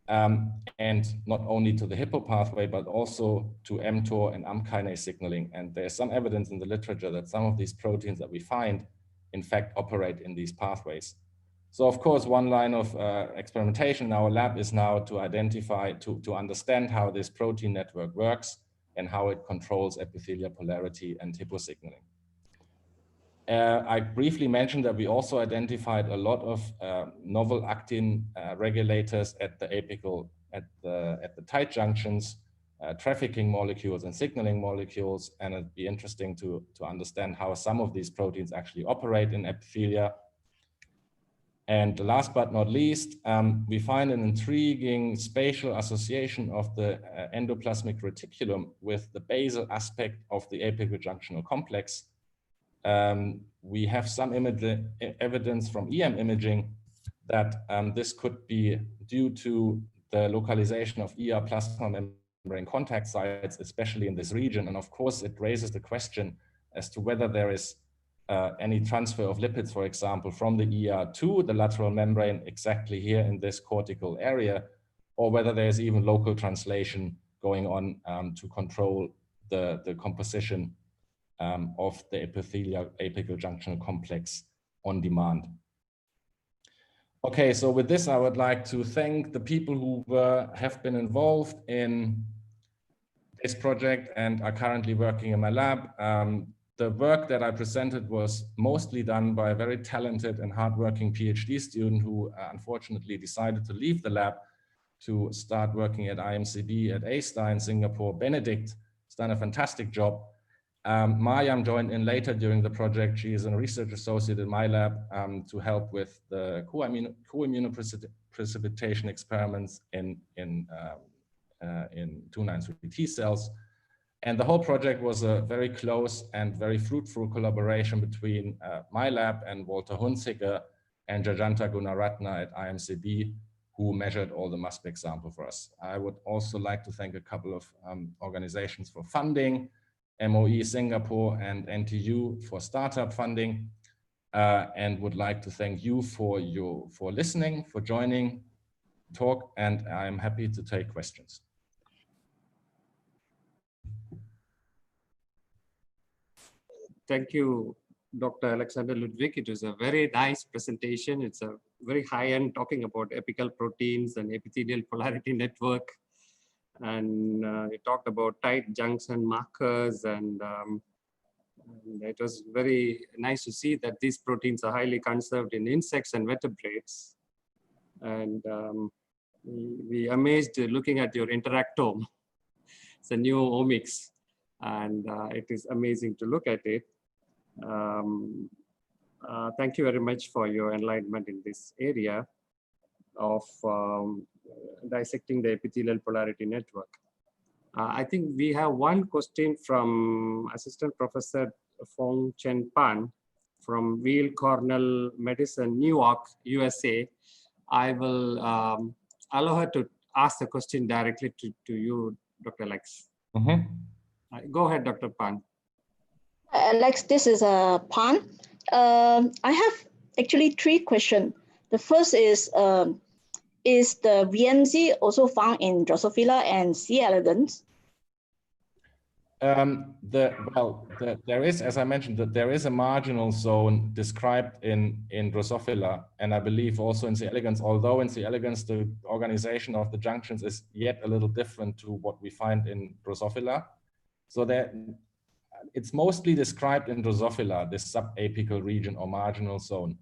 And not only to the hippo pathway, but also to mTOR and AMP kinase signaling. And there's some evidence in the literature that some of these proteins that we find, in fact, operate in these pathways. So of course, one line of experimentation in our lab is now to identify, to understand how this protein network works and how it controls epithelial polarity and hippo signaling. I briefly mentioned that we also identified a lot of novel actin regulators at the apical, at the tight junctions, trafficking molecules and signaling molecules, and it'd be interesting to understand how some of these proteins actually operate in epithelia. And last but not least, we find an intriguing spatial association of the endoplasmic reticulum with the basal aspect of the apical junctional complex. We have some evidence from EM imaging that this could be due to the localization of ER plasma membrane contact sites, especially in this region. And of course, it raises the question as to whether there is any transfer of lipids, for example, from the ER to the lateral membrane exactly here in this cortical area, or whether there's even local translation going on to control the composition of the epithelial apical junctional complex on demand. Okay, so with this, I would like to thank the people who have been involved in this project and are currently working in my lab. The work that I presented was mostly done by a very talented and hardworking PhD student who unfortunately decided to leave the lab to start working at IMCB at A-Star in Singapore. Benedict has done a fantastic job. Mariam joined in later during the project. She is a research associate in my lab to help with the co-immunoprecipitation experiments in 293 T cells. And the whole project was a very close and very fruitful collaboration between my lab and Walter Hunziker and Jajanta Gunaratna at IMCB, who measured all the mass spec sample for us. I would also like to thank a couple of organizations for funding, MOE Singapore and NTU for startup funding, and would like to thank you for listening, for joining talk, and I'm happy to take questions. Thank you, Dr. Alexander Ludwig. It was a very nice presentation. It's a very high-end talking about apical proteins and epithelial polarity network. And you talked about tight junction markers, and it was very nice to see that these proteins are highly conserved in insects and vertebrates. And we amazed looking at your interactome. It's a new omics, and it is amazing to look at it. Thank you very much for your enlightenment in this area of dissecting the epithelial polarity network. I think we have one question from Assistant Professor Fong Chen Pan from Weill Cornell Medicine, New York, USA. I will allow her to ask the question directly to you, Dr. Lex. Go ahead, Dr. Pan. Alex, this is Pan. I have actually 3 questions. The first is the VMC also found in Drosophila and C. elegans? There is, as I mentioned, that there is a marginal zone described in Drosophila, and I believe also in C. elegans, although in C. elegans the organization of the junctions is yet a little different to what we find in Drosophila. So that it's mostly described in Drosophila, this subapical region or marginal zone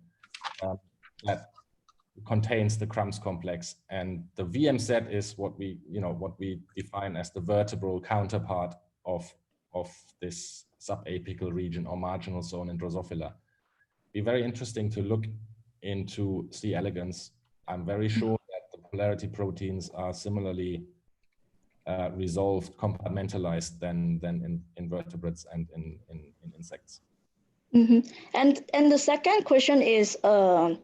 that contains the crumbs complex, and the VM set is what we define as the vertebral counterpart of this subapical region or marginal zone in Drosophila. Be very interesting to look into C. elegans. I'm very sure that the polarity proteins are similarly resolved, compartmentalized than in invertebrates and in insects. And the second question is the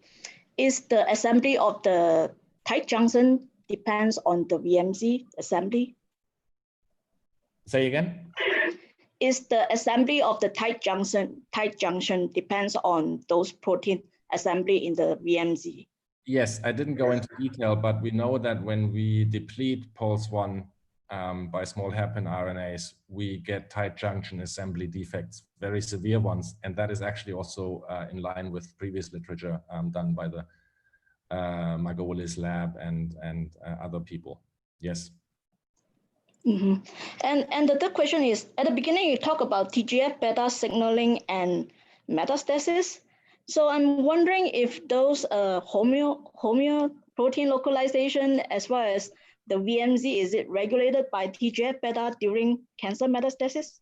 assembly of the tight junction depends on the VMC assembly? Say again? Is the assembly of the tight junction depends on those protein assembly in the VMC? Yes, I didn't go into detail, but we know that when we deplete Pol1 by small hairpin RNAs, we get tight junction assembly defects, very severe ones, and that is actually also in line with previous literature done by the Margolis lab and other people. Yes. And the third question is, at the beginning you talk about TGF-beta signaling and metastasis. So I'm wondering if those homeo protein localization as well as the VMC, is it regulated by TGF-beta during cancer metastasis?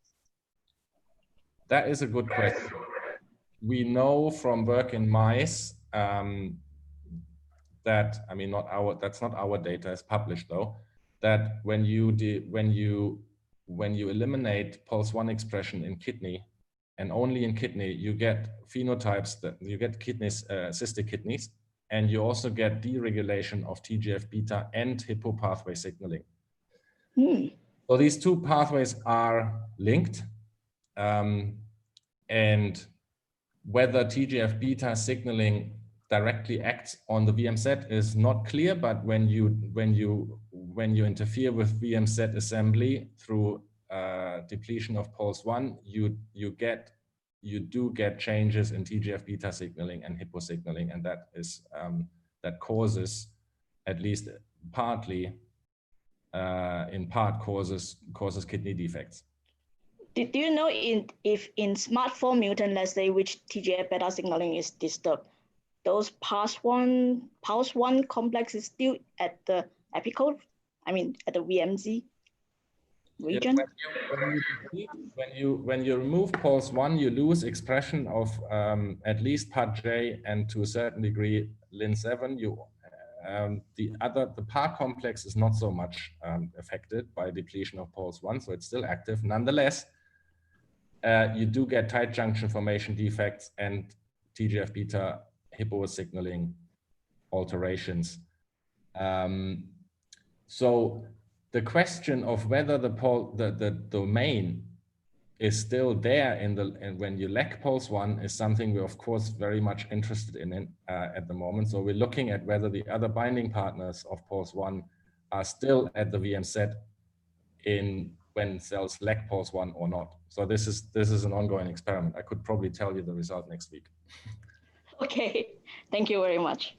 That is a good question. We know from work in mice that, I mean, that's not our data, it's published though, that when you eliminate Pol1 expression in kidney, and only in kidney, you get phenotypes that you get kidneys, cystic kidneys, and you also get deregulation of TGF-beta and Hippo pathway signaling. So these two pathways are linked, and whether TGF-beta signaling directly acts on the VM-set is not clear, but when you interfere with VM-set assembly through depletion of Pol1, you do get changes in TGF-beta signaling and Hippo signaling, and that is that causes, at least partly, in part causes kidney defects. Do you know if in SMART4 mutant, let's say, which TGF-beta signaling is disturbed, those PAS1 complex is still at the apical, I mean at the VMC region? Yeah, when you remove Pol1, you lose expression of at least PAJ and to a certain degree Lin7. The PAR complex is not so much affected by depletion of Pol1, so it's still active. Nonetheless, you do get tight junction formation defects and TGF-beta Hippo signaling alterations. So the question of whether the domain is still there and when you lack Pol1 is something we're of course very much interested in at the moment. So we're looking at whether the other binding partners of Pol1 are still at the VM set when cells lack Pol1 or not. So this is an ongoing experiment. I could probably tell you the result next week. Okay, thank you very much.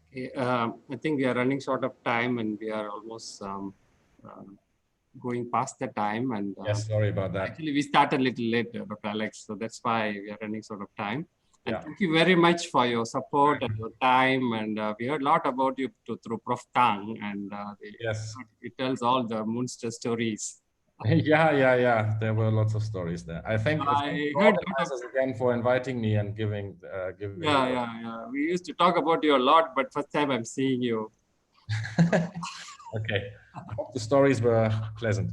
Okay, I think we are running short of time and we are almost going past the time. And yes, sorry about that. Actually, we started a little late, Dr. Alex, so that's why we are running short of time. And yeah. Thank you very much for your support and your time. And we heard a lot about you through Prof. Tang, and yes, it tells all the Munster stories. Yeah. There were lots of stories there. I thank organizers again for inviting me and giving. Yeah. We used to talk about you a lot, but first time I'm seeing you. Okay. I hope the stories were pleasant.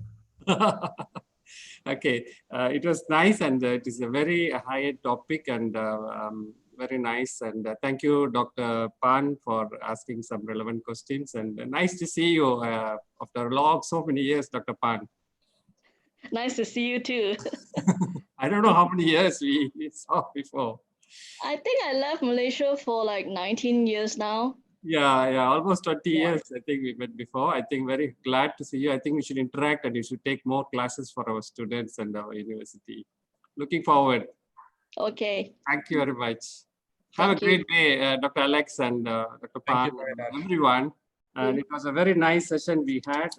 Okay, it was nice, and it is a very high topic, and very nice. And thank you, Dr. Pan, for asking some relevant questions. And nice to see you after so many years, Dr. Pan. Nice to see you too. I don't know how many years we saw before. I think I left Malaysia for like 19 years now. Yeah, almost 20 years. I think we met before. I think very glad to see you. I think we should interact and you should take more classes for our students and our university. Looking forward. Okay. Thank you very much. Have a great day, Dr. Alex and Dr. Pan, and everyone. And it was a very nice session we had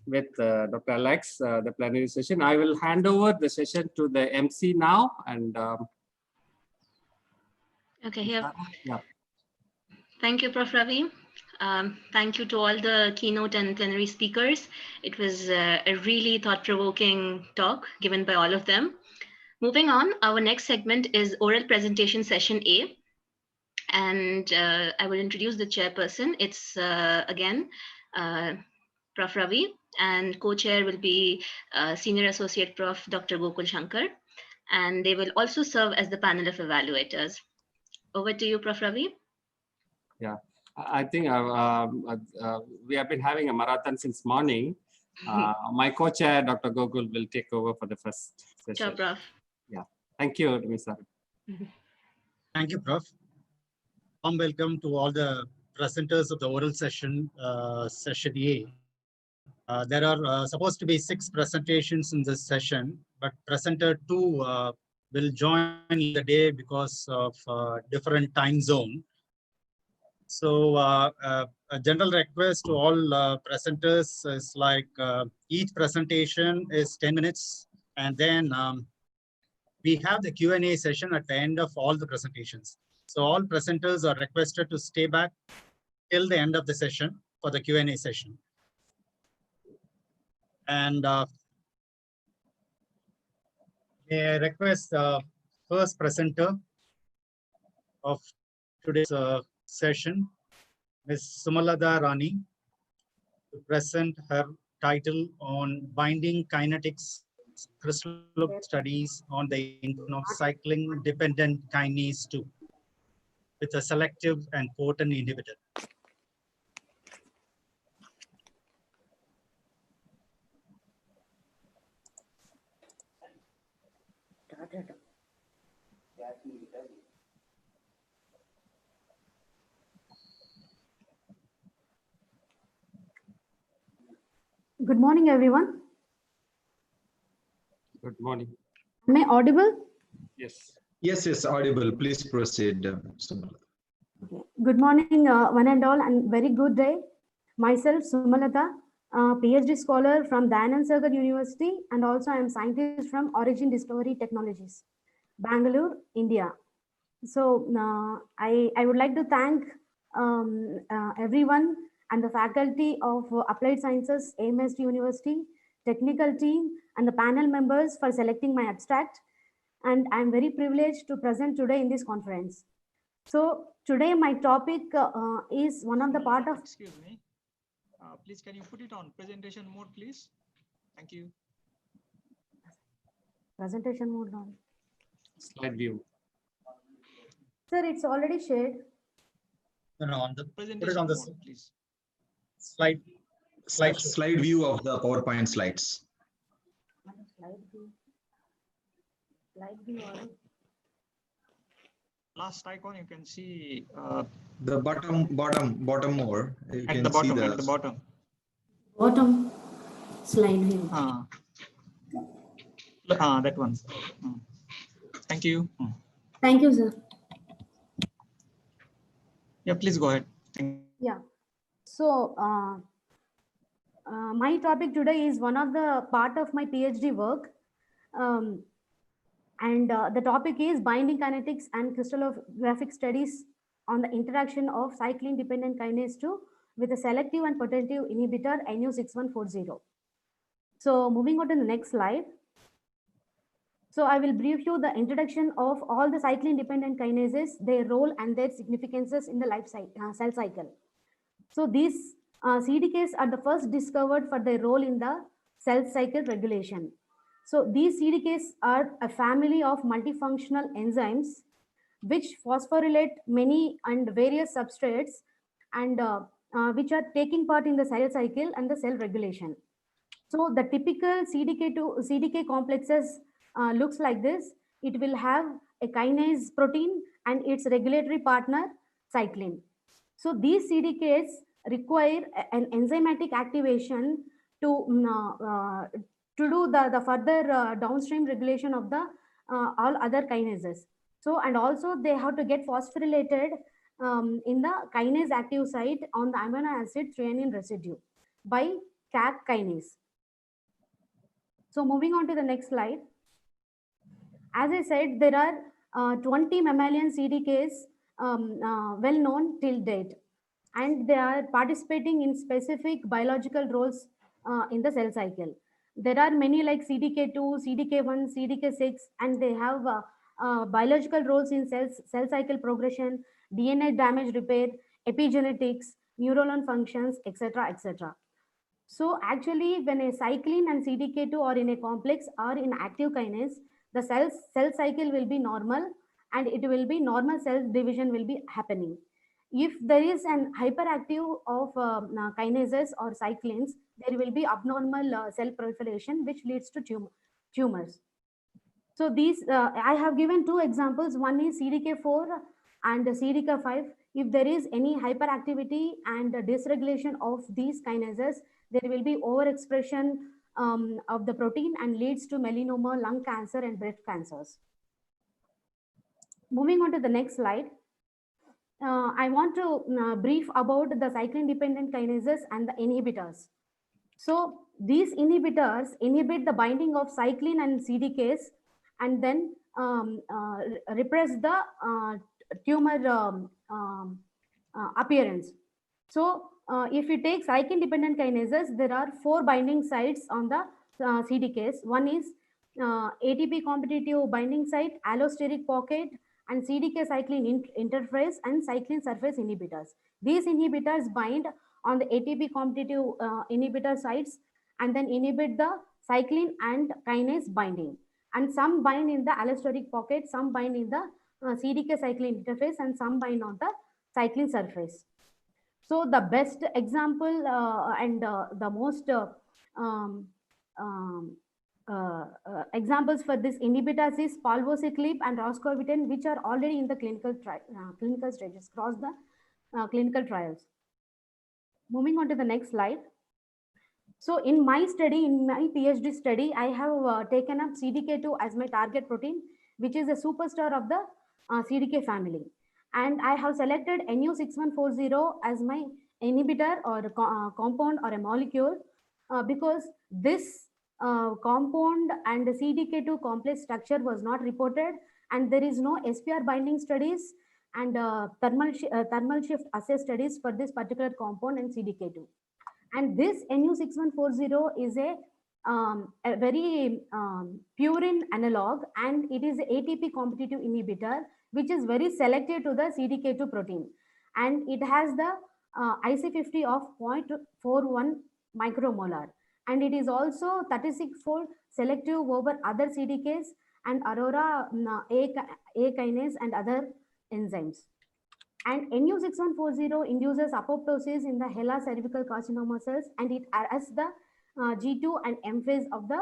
with Dr. Alex, the plenary session. I will hand over the session to the MC now. And okay, here. Yeah. Thank you, Prof. Ravi. Thank you to all the keynote and plenary speakers. It was a really thought-provoking talk given by all of them. Moving on, our next segment is oral presentation session A. And I will introduce the chairperson. It's again, Prof. Ravi, and co-chair will be Senior Associate Prof. Dr. Gokul Shankar. And they will also serve as the panel of evaluators. Over to you, Prof. Ravi. Yeah, I think we have been having a marathon since morning. My co-chair, Dr. Gokul, will take over for the first session. Sure, Prof. Yeah, thank you, Mr. Thank you, Prof. Warm welcome to all the presenters of the oral session, session A. There are supposed to be 6 presentations in this session, but presenter 2 will join the day because of different time zone. So a general request to all presenters is like each presentation is 10 minutes, and then we have the Q&A session at the end of all the presentations. So all presenters are requested to stay back till the end of the session for the Q&A session. And may I request first presenter of today's session, Ms. Sumalada Rani, to present her title on binding kinetics crystallographic studies on the of cycling dependent kinase 2 with a selective and potent inhibitor. Good morning, everyone. Good morning. Am I audible? Yes. Yes, audible. Please proceed. Okay. Good morning, one and all, and very good day. Myself, Sumalata, PhD scholar from Dayanand University, and also I am scientist from Origin Discovery Technologies, Bangalore, India. So I would like to thank everyone and the faculty of Applied Sciences, AMSD University, technical team, and the panel members for selecting my abstract. And I'm very privileged to present today in this conference. So today my topic is one of the part of... Excuse me. Please, can you put it on presentation mode, please? Thank you. Presentation mode on. Slide view. Sir, it's already shared. No, on the presentation put it on the mode, please. Slide view of the PowerPoint slides. Slide view on. Last icon, you can see the bottom more. You at can the bottom. see At the bottom. Bottom slide view. That one. Thank you. Thank you, sir. Yeah, please go ahead. Yeah. So my topic today is one of the part of my PhD work. And the topic is binding kinetics and crystallographic studies on the interaction of cyclin-dependent kinase 2 with a selective and potential inhibitor NU6140. So moving on to the next slide. So I will brief you the introduction of all the cyclin-dependent kinases, their role and their significances in the cell cycle. So these CDKs are the first discovered for their role in the cell cycle regulation. So these CDKs are a family of multifunctional enzymes which phosphorylate many and various substrates and which are taking part in the cell cycle and the cell regulation. So the typical CDK complexes looks like this. It will have a kinase protein and its regulatory partner cyclin. So these CDKs require an enzymatic activation to do the further downstream regulation of the all other kinases. So and also they have to get phosphorylated in the kinase active site on the amino acid threonine residue by CAC kinase. So moving on to the next slide. As I said, there are 20 mammalian CDKs well known till date, and they are participating in specific biological roles in the cell cycle. There are many like CDK2, CDK1, CDK6, and they have biological roles in cell cycle progression, DNA damage repair, epigenetics, neuronal functions, etc., etc. So actually, when a cyclin and CDK2 are in a complex or in active kinase, the cell cycle will be normal and it will be normal cell division will be happening. If there is an hyperactive of kinases or cyclins, there will be abnormal cell proliferation which leads to tumors. So these, I have given two examples. One is CDK4 and CDK5. If there is any hyperactivity and dysregulation of these kinases, there will be overexpression of the protein and leads to melanoma, lung cancer, and breast cancers. Moving on to the next slide. I want to brief about the cyclin-dependent kinases and the inhibitors. So these inhibitors inhibit the binding of cyclin and CDKs and then repress the tumor appearance. So if you take cyclin-dependent kinases, there are 4 binding sites on the CDKs. One is ATP competitive binding site, allosteric pocket, and CDK cyclin interface and cyclin surface inhibitors. These inhibitors bind on the ATP competitive inhibitor sites and then inhibit the cyclin and kinase binding. And some bind in the allosteric pocket, some bind in the CDK cyclin interface, and some bind on the cyclin surface. So the best example and the most examples for this inhibitors is palbociclib and roscovitin, which are already in the clinical stages, across the clinical trials. Moving on to the next slide. So in my study, in my PhD study, I have taken up CDK2 as my target protein, which is a superstar of the CDK family. And I have selected NU6140 as my inhibitor or a compound or a molecule because this compound and the CDK2 complex structure was not reported, and there is no SPR binding studies and thermal shift assay studies for this particular compound and CDK2. And this NU6140 is a very purine analog, and it is ATP competitive inhibitor, which is very selective to the CDK2 protein. And it has the IC50 of 0.41 micromolar. And it is also 36-fold selective over other CDKs and Aurora A kinase and other enzymes. And NU6140 induces apoptosis in the HeLa cervical carcinoma cells, and it arrests the G2 and M phase of the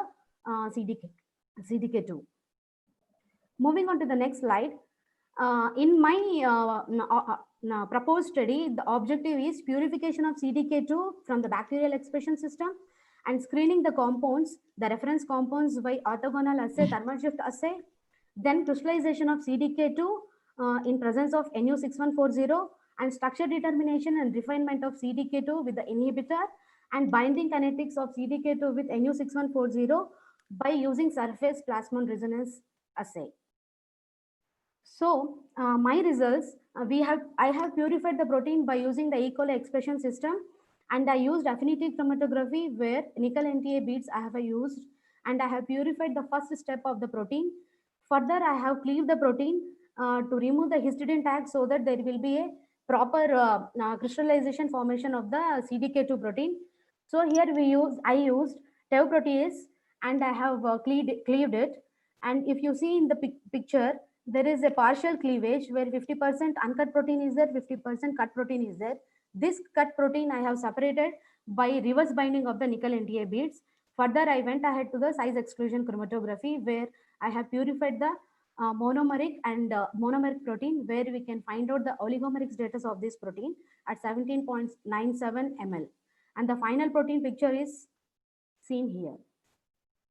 CDK2. Moving on to the next slide. In my proposed study, the objective is purification of CDK2 from the bacterial expression system and screening the compounds, the reference compounds by orthogonal assay, thermal shift assay, then crystallization of CDK2 in presence of NU6140, and structure determination and refinement of CDK2 with the inhibitor, and binding kinetics of CDK2 with NU6140 by using surface plasmon resonance assay. So my results, I have purified the protein by using the E. coli expression system, and I used affinity chromatography where nickel NTA beads I have used, and I have purified the first step of the protein. Further, I have cleaved the protein to remove the histidine tag so that there will be a proper crystallization formation of the CDK2 protein. So here I used TEV protease, and I have cleaved it. And if you see in the picture, there is a partial cleavage where 50% uncut protein is there, 50% cut protein is there. This cut protein I have separated by reverse binding of the nickel NTA beads. Further, I went ahead to the size exclusion chromatography where I have purified the monomeric and monomeric protein, where we can find out the oligomeric status of this protein at 17.97 ml. And the final protein picture is seen here.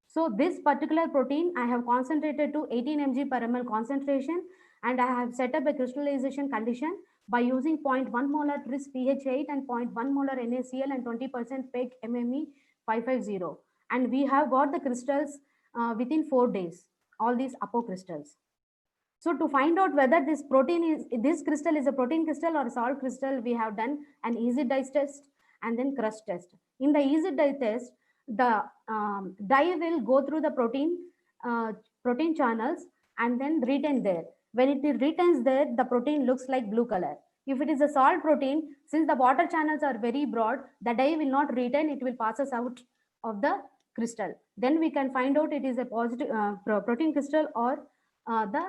So this particular protein I have concentrated to 18 mg per ml concentration, and I have set up a crystallization condition by using 0.1 molar tris pH8 and 0.1 molar NaCl and 20% PEG MME 550. And we have got the crystals within 4 days, all these apocrystals. So to find out whether this crystal is a protein crystal or a salt crystal, we have done an easy dye test and then crust test. In the easy dye test, the dye will go through the protein channels and then retain there. When it retains there, the protein looks like blue color. If it is a salt protein, since the water channels are very broad, the dye will not retain, it will pass out of the crystal. Then we can find out it is a positive protein crystal or the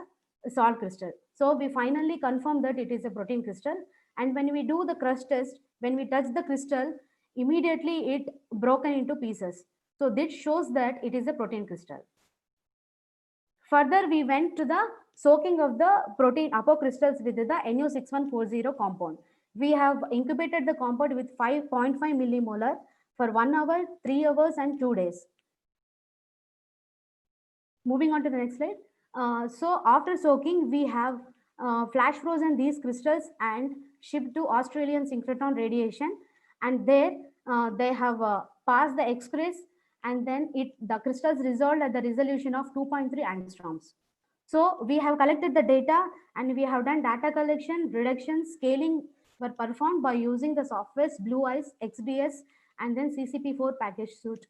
salt crystal. So we finally confirm that it is a protein crystal. And when we do the crust test, when we touch the crystal, immediately it broken into pieces. So this shows that it is a protein crystal. Further, we went to the soaking of the protein apocrystals with the NU6140 compound. We have incubated the compound with 5.5 millimolar for 1 hour, 3 hours and 2 days. Moving on to the next slide. So after soaking, we have flash frozen these crystals and shipped to Australian synchrotron radiation, and there they have passed the X-rays, and then the crystals resolved at the resolution of 2.3 angstroms. So we have collected the data and we have done data collection, reduction, scaling were performed by using the softwares Blue Eyes, XDS, and then CCP4 package suite.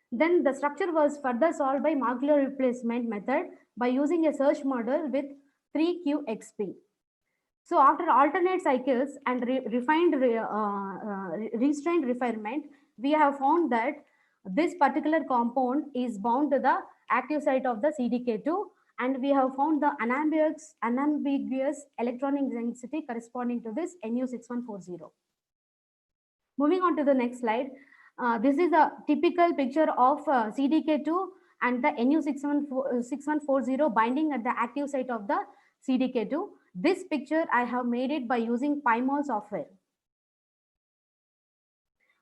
Then the structure was further solved by molecular replacement method by using a search model with 3QXP. So after alternate cycles and restrained refinement, we have found that this particular compound is bound to the active site of the CDK2, and we have found the unambiguous electronic density corresponding to this NU6140. Moving on to the next slide. This is a typical picture of CDK2 and the NU6140 binding at the active site of the CDK2. This picture I have made it by using PyMol software.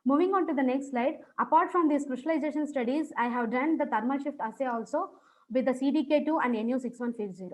Moving on to the next slide. Apart from these crystallization studies, I have done the thermal shift assay also with the CDK2 and NU6140.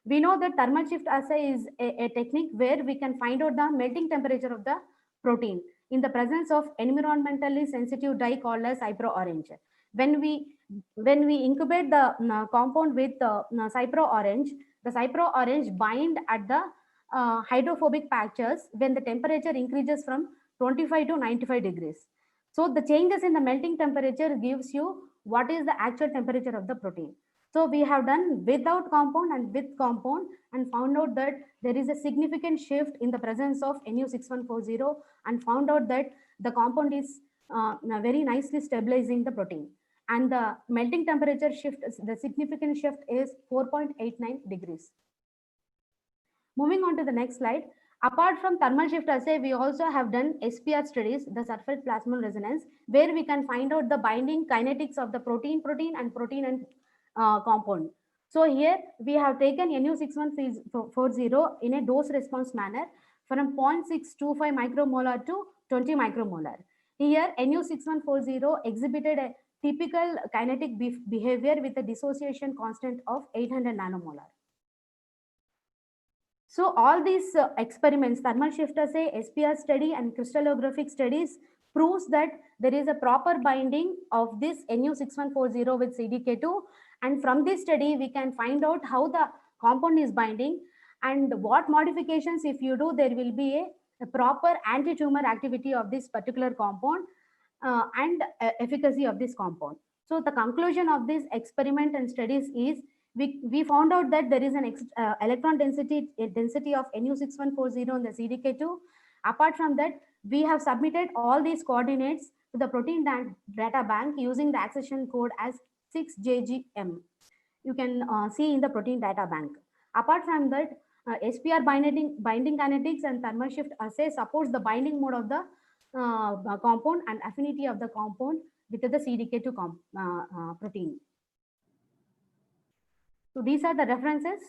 We know that thermal shift assay is a technique where we can find out the melting temperature of the protein in the presence of environmentally sensitive dye called as cypro-orange. When we incubate the compound with cypro-orange, the cypro-orange bind at the hydrophobic patches when the temperature increases from 25 to 95 degrees. So the changes in the melting temperature gives you what is the actual temperature of the protein. So we have done without compound and with compound and found out that there is a significant shift in the presence of NU6140 and found out that the compound is very nicely stabilizing the protein. And the melting temperature shift, the significant shift is 4.89 degrees. Moving on to the next slide. Apart from thermal shift assay, we also have done SPR studies, the surface plasmon resonance, where we can find out the binding kinetics of the protein and compound. So here we have taken NU6140 in a dose response manner from 0.625 micromolar to 20 micromolar. Here NU6140 exhibited a typical kinetic behavior with a dissociation constant of 800 nanomolar. So all these experiments, thermal shift assay, SPR study and crystallographic studies proves that there is a proper binding of this NU6140 with CDK2, and from this study we can find out how the compound is binding and what modifications if you do, there will be a proper anti-tumor activity of this particular compound and efficacy of this compound. So the conclusion of this experiment and studies is we found out that there is an electron density of NU6140 in the CDK2. Apart from that, we have submitted all these coordinates to the protein data bank using the accession code as 6JGM. you can see in the protein data bank. Apart from that, SPR binding kinetics and thermal shift assay supports the binding mode of the compound and affinity of the compound with the CDK2 protein. So these are the references.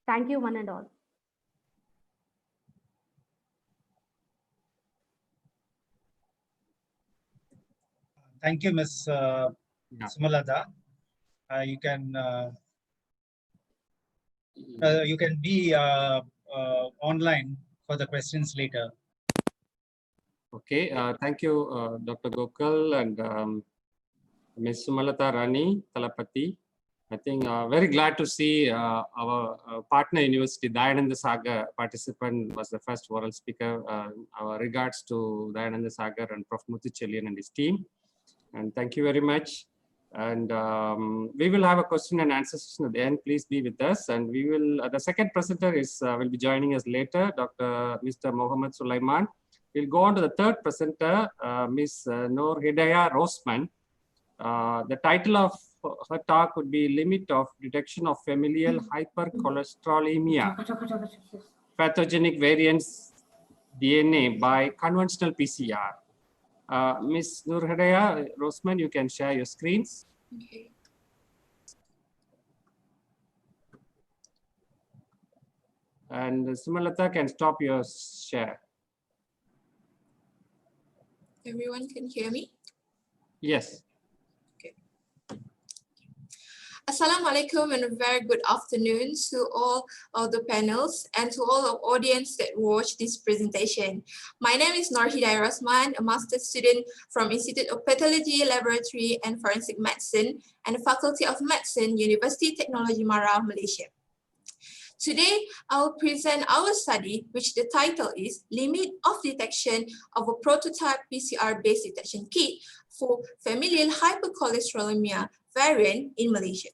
Thank you, one and all. Thank you, Ms. Sumalata. You can be online for the questions later. Okay, thank you, Dr. Gokul and Ms. Sumalata Rani Talapati. I think very glad to see our partner university, Dayananda Sagar participant was the first oral speaker. Our regards to Dayananda Sagar and Prof. Muthuchelian and his team. And thank you very much. And we will have a question and answer session at the end. Please be with us. And we will, the second presenter will be joining us later, Mr. Mohammed Sulaiman. We'll go on to the third presenter, Ms. Noor Hidayah Rosman. The title of her talk would be Limit of Detection of Familial Hypercholesterolemia, Pathogenic Variants DNA by Conventional PCR. Ms. Noor Hidayah Rosman, you can share your screens. Okay. And Sumalata can stop your share. Everyone can hear me? Yes. Okay. Assalamualaikum and a very good afternoon to all of the panels and to all of audience that watch this presentation. My name is Noor Hidayah Rosman, a master's student from Institute of Pathology, Laboratory and Forensic Medicine and the Faculty of Medicine, University Technology Mara, Malaysia. Today, I will present our study, which the title is Limit of Detection of a Prototype PCR-based detection kit for Familial Hypercholesterolemia variant in Malaysia.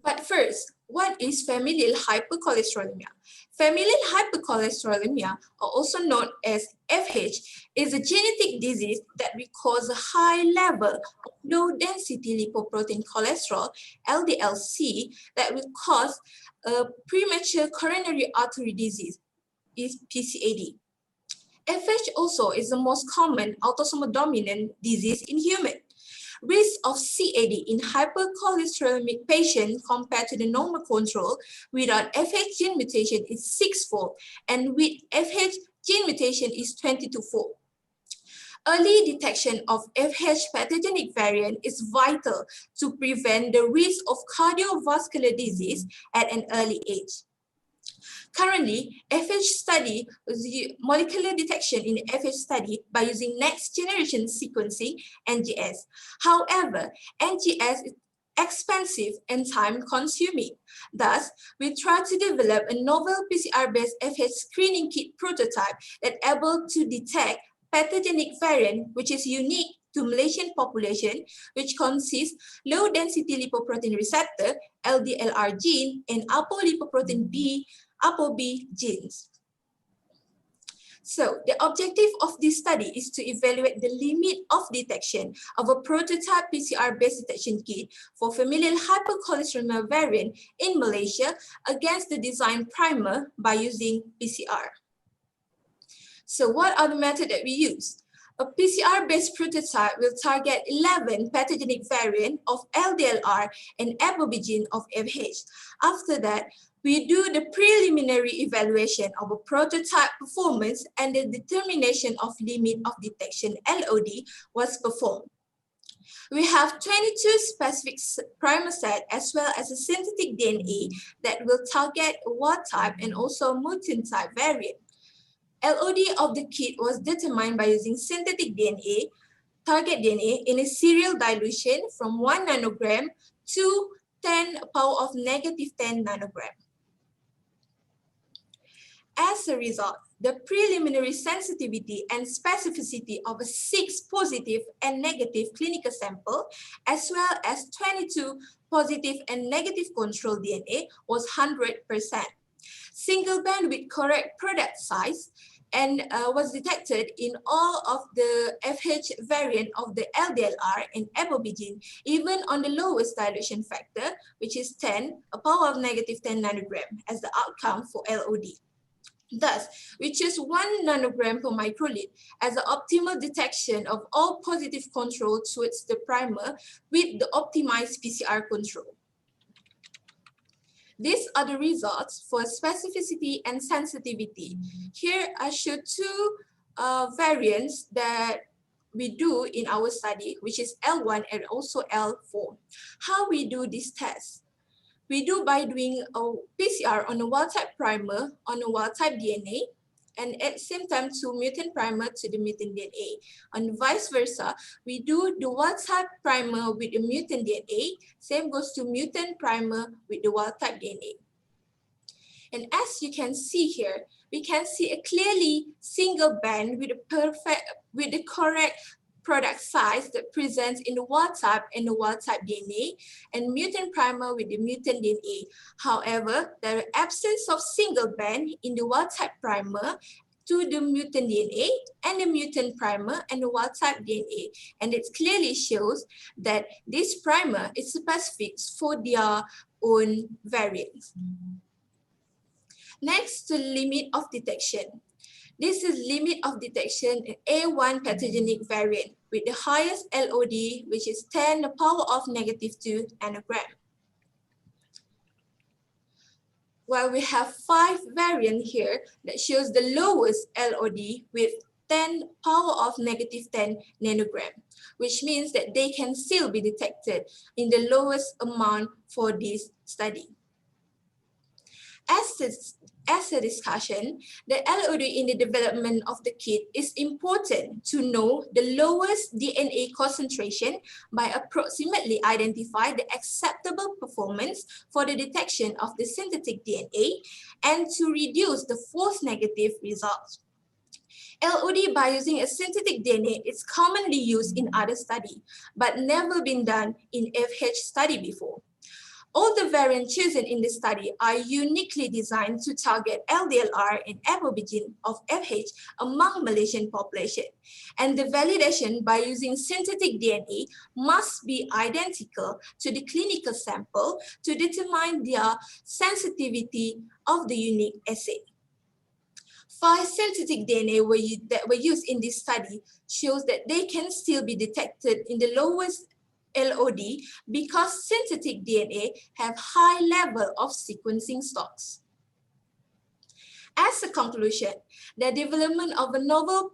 But first, what is familial hypercholesterolemia? Familial hypercholesterolemia, or also known as FH, is a genetic disease that will cause a high level of low-density lipoprotein cholesterol, LDL-C, that will cause a premature coronary artery disease, is PCAD. FH also is the most common autosomal dominant disease in humans. Risk of CAD in hypercholesterolemic patients compared to the normal control without FH gene mutation is 6-fold, and with FH gene mutation is 22-fold. Early detection of FH pathogenic variant is vital to prevent the risk of cardiovascular disease at an early age. Currently, FH study molecular detection in FH study by using next generation sequencing, NGS. However, NGS is expensive and time consuming. Thus, we try to develop a novel PCR-based FH screening kit prototype that able to detect pathogenic variant, which is unique to Malaysian population, which consists low density lipoprotein receptor, LDLR gene, and apolipoprotein B, ApoB genes. So the objective of this study is to evaluate the limit of detection of a prototype PCR-based detection kit for familial hypercholesterolemia variant in Malaysia against the design primer by using PCR. So what are the methods that we use? A PCR-based prototype will target 11 pathogenic variants of LDLR and ApoB gene of FH. After that, we do the preliminary evaluation of a prototype performance, and the determination of limit of detection LOD was performed. We have 22 specific primer set as well as a synthetic DNA that will target wild type and also mutant type variant. LOD of the kit was determined by using synthetic DNA, target DNA in a serial dilution from 1 nanogram to 10 power of negative 10 nanogram. As a result, the preliminary sensitivity and specificity of a 6 positive and negative clinical sample, as well as 22 positive and negative control DNA was 100%. Single band with correct product size and was detected in all of the FH variant of the LDLR and apobigine, even on the lowest dilution factor, which is 10 ⁻⁻10 nanogram as the outcome for LOD. Thus, we choose 1 nanogram per microliter as the optimal detection of all positive control towards the primer with the optimized PCR control. These are the results for specificity and sensitivity. Here I show 2 variants that we do in our study, which is L1 and also L4. How we do this test? We do by doing a PCR on a wild-type primer on a wild-type DNA, and at the same time to mutant primer to the mutant DNA. And vice versa, we do the wild-type primer with the mutant DNA, same goes to mutant primer with the wild-type DNA. And as you can see here, we can see a clearly single band with the correct product size that presents in the wild type and the wild type DNA, and mutant primer with the mutant DNA. However, there is absence of single band in the wild type primer to the mutant DNA and the mutant primer and the wild type DNA. And it clearly shows that this primer is specific for their own variants. Next, to limit of detection. This is limit of detection in A1 pathogenic variant with the highest LOD, which is 10 to the power of -2 nanogram. Well, we have 5 variants here that shows the lowest LOD with 10 power of -10 nanogram, which means that they can still be detected in the lowest amount for this study. As a discussion, the LOD in the development of the kit is important to know the lowest DNA concentration by approximately identify the acceptable performance for the detection of the synthetic DNA and to reduce the false negative results. LOD by using a synthetic DNA is commonly used in other studies, but never been done in FH study before. All the variants chosen in the study are uniquely designed to target LDLR and apobigine of FH among Malaysian population. And the validation by using synthetic DNA must be identical to the clinical sample to determine their sensitivity of the unique assay. 5 synthetic DNA that were used in this study shows that they can still be detected in the lowest LOD because synthetic DNA have high level of sequencing stocks. As a conclusion, the development of a novel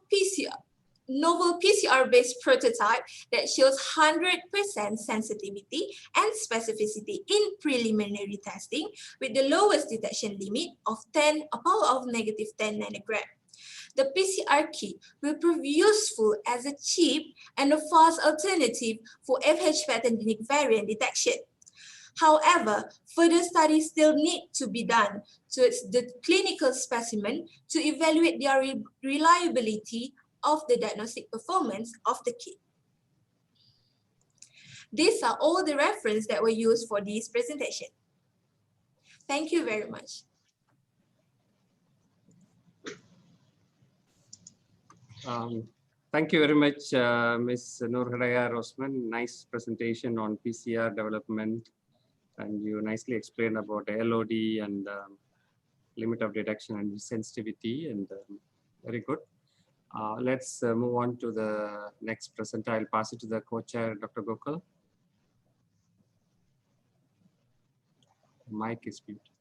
PCR-based prototype that shows 100% sensitivity and specificity in preliminary testing with the lowest detection limit of 10 to the power of -10 nanogram. The PCR kit will prove useful as a cheap and a fast alternative for FH pathogenic variant detection. However, further studies still need to be done towards the clinical specimen to evaluate their reliability of the diagnostic performance of the kit. These are all the references that were used for this presentation. Thank you very much. Thank you very much, Ms. Nurhaya Rosman. Nice presentation on PCR development, and you nicely explained about the LOD and limit of detection and sensitivity, and very good. Let's move on to the next presenter. I'll pass it to the co-chair, Dr. Gokul. Mic is muted.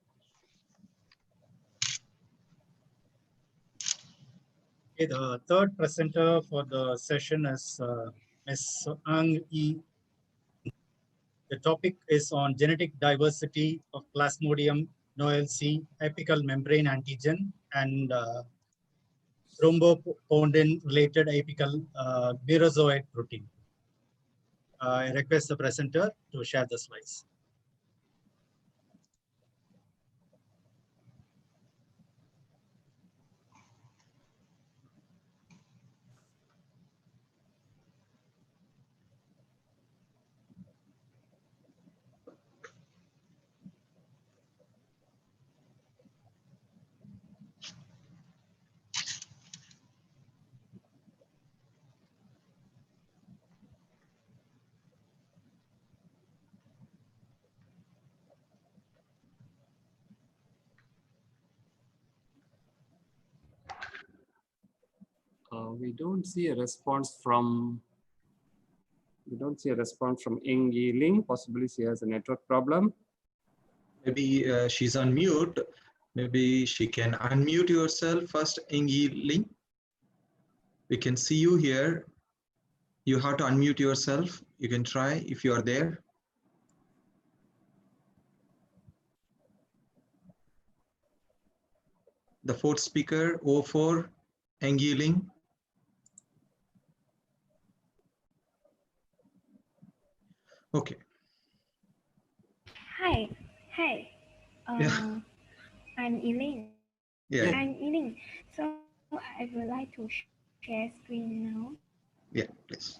Okay, the third presenter for the session is Ms. Ang Yi. The topic is on genetic diversity of Plasmodium noelsi apical membrane antigen and thrombopondin-related apical merozoite protein. I request the presenter to share the slides. We don't see a response from Ing Yi-Ling. Possibly she has a network problem. Maybe she's on mute. Maybe she can unmute yourself first, Ing Yi-Ling. We can see you here. You have to unmute yourself. You can try if you are there. The fourth speaker, 04, Ing Yi-Ling. Okay. Hi. Yeah. I'm Elaine. Yeah. I'm Elaine. So I would like to share screen now. Yeah, please.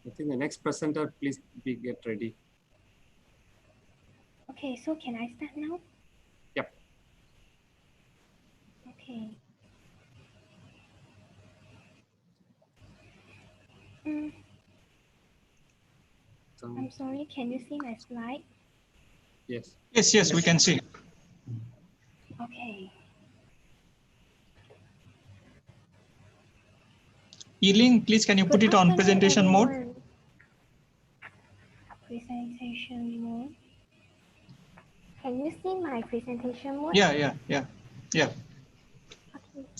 I think the next presenter, please get ready. Okay, so can I start now? Yep. Okay. I'm sorry, can you see my slide? Yes. Yes, we can see. Okay. Eileen, please can you put it on presentation mode? Presentation mode. Can you see my presentation mode? Yeah. Okay.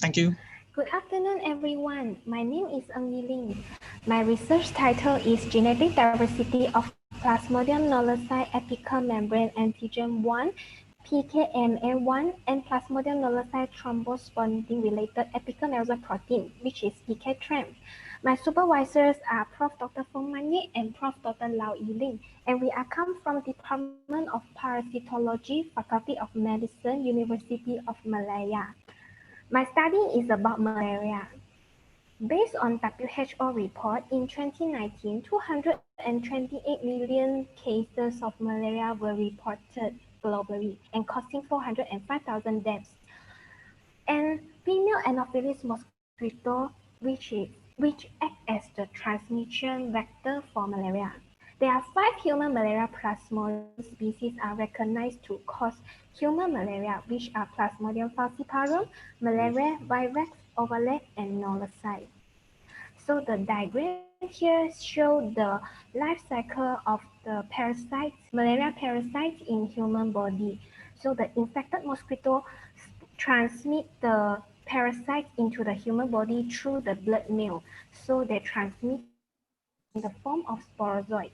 Thank you. Good afternoon, everyone. My name is Eng Yi-Ling. My research title is Genetic Diversity of Plasmodium knowledge apical membrane antigen 1, PKMA1, and Plasmodium knowledge thrombosponding related apical merozoite protein, which is PK-TRAM. My supervisors are Prof. Dr. Feng Manye and Prof. Dr. Lau Yi-Ling, and we are come from Department of Parasitology, Faculty of Medicine, University of Malaya. My study is about malaria. Based on WHO report, in 2019, 228 million cases of malaria were reported globally and causing 405,000 deaths. And female Anopheles mosquito, which act as the transmission vector for malaria. There are 5 human malaria plasmodium species are recognized to cause human malaria, which are Plasmodium falciparum, Malaria, Vivax, Ovale, and Knowlesite. So the diagram here shows the life cycle of the parasites, malaria parasites in human body. So the infected mosquito transmit the parasite into the human body through the blood meal. So they transmit in the form of sporozoites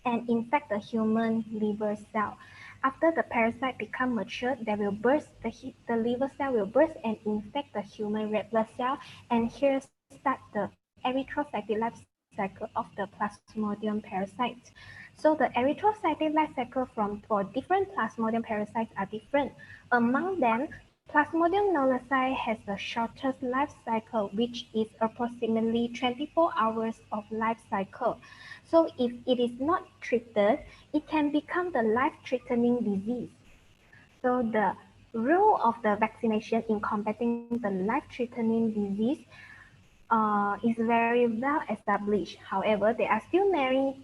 and infect the human liver cell. After the parasite become mature, they will burst, the liver cell will burst and infect the human red blood cell, and here start the erythrocytic life cycle of the Plasmodium parasites. So the erythrocytic life cycle for different Plasmodium parasites are different. Among them, Plasmodium knowlesi has the shortest life cycle, which is approximately 24 hours of life cycle. So if it is not treated, it can become the life-threatening disease. So the role of the vaccination in combating the life-threatening disease is very well established. However, there are still many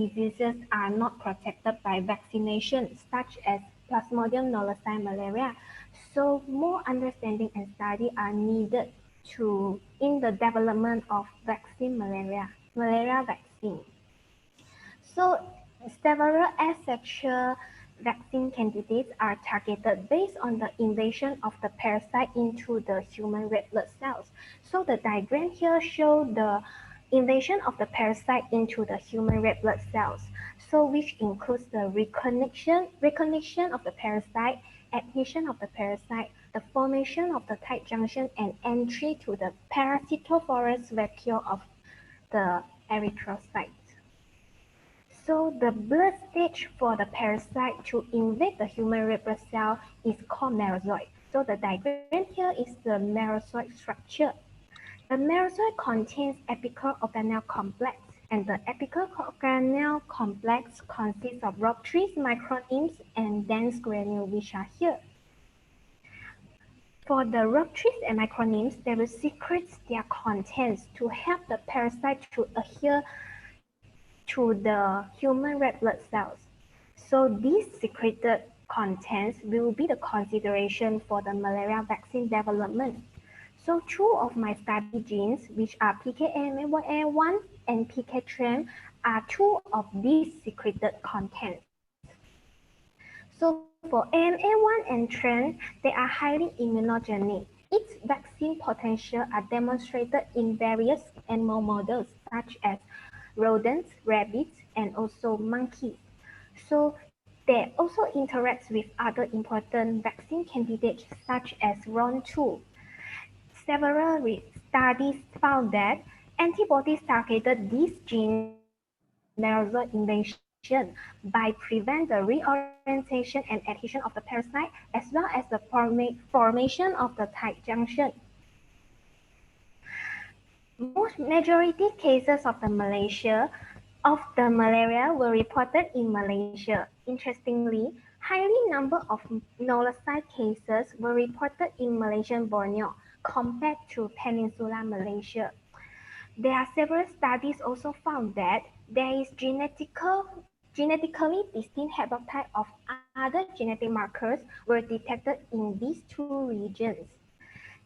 diseases are not protected by vaccination, such as Plasmodium knowlesi malaria. So more understanding and study are needed in the development of malaria vaccine. So several asexual vaccine candidates are targeted based on the invasion of the parasite into the human red blood cells. So the diagram here shows the invasion of the parasite into the human red blood cells. So which includes the recognition of the parasite, adhesion of the parasite, the formation of the tight junction, and entry to the parasitophorous vacuole of the erythrocyte. So the blood stage for the parasite to invade the human red blood cell is called merozoite. So the diagram here is the merozoite structure. The merozoite contains apical organelle complex, and the apical organelle complex consists of rhabdoid micronemes and dense granules, which are here. For the rhabdoid and micronemes, they will secrete their contents to help the parasite to adhere to the human red blood cells. So these secreted contents will be the consideration for the malaria vaccine development. So two of my study genes, which are PKMA1 and PKTRM, are two of these secreted contents. So for AMA1 and TREM, they are highly immunogenic. Its vaccine potential are demonstrated in various animal models such as rodents, rabbits, and also monkeys. So they also interact with other important vaccine candidates such as RON2. Several studies found that antibodies targeted these genes invasion by prevent the reorientation and adhesion of the parasite as well as the formation of the tight junction. Most majority cases of the malaria were reported in Malaysia. Interestingly, highly number of nullicide cases were reported in Malaysian Borneo compared to Peninsular Malaysia. There are several studies also found that there is genetically distinct haplotype of other genetic markers were detected in these two regions.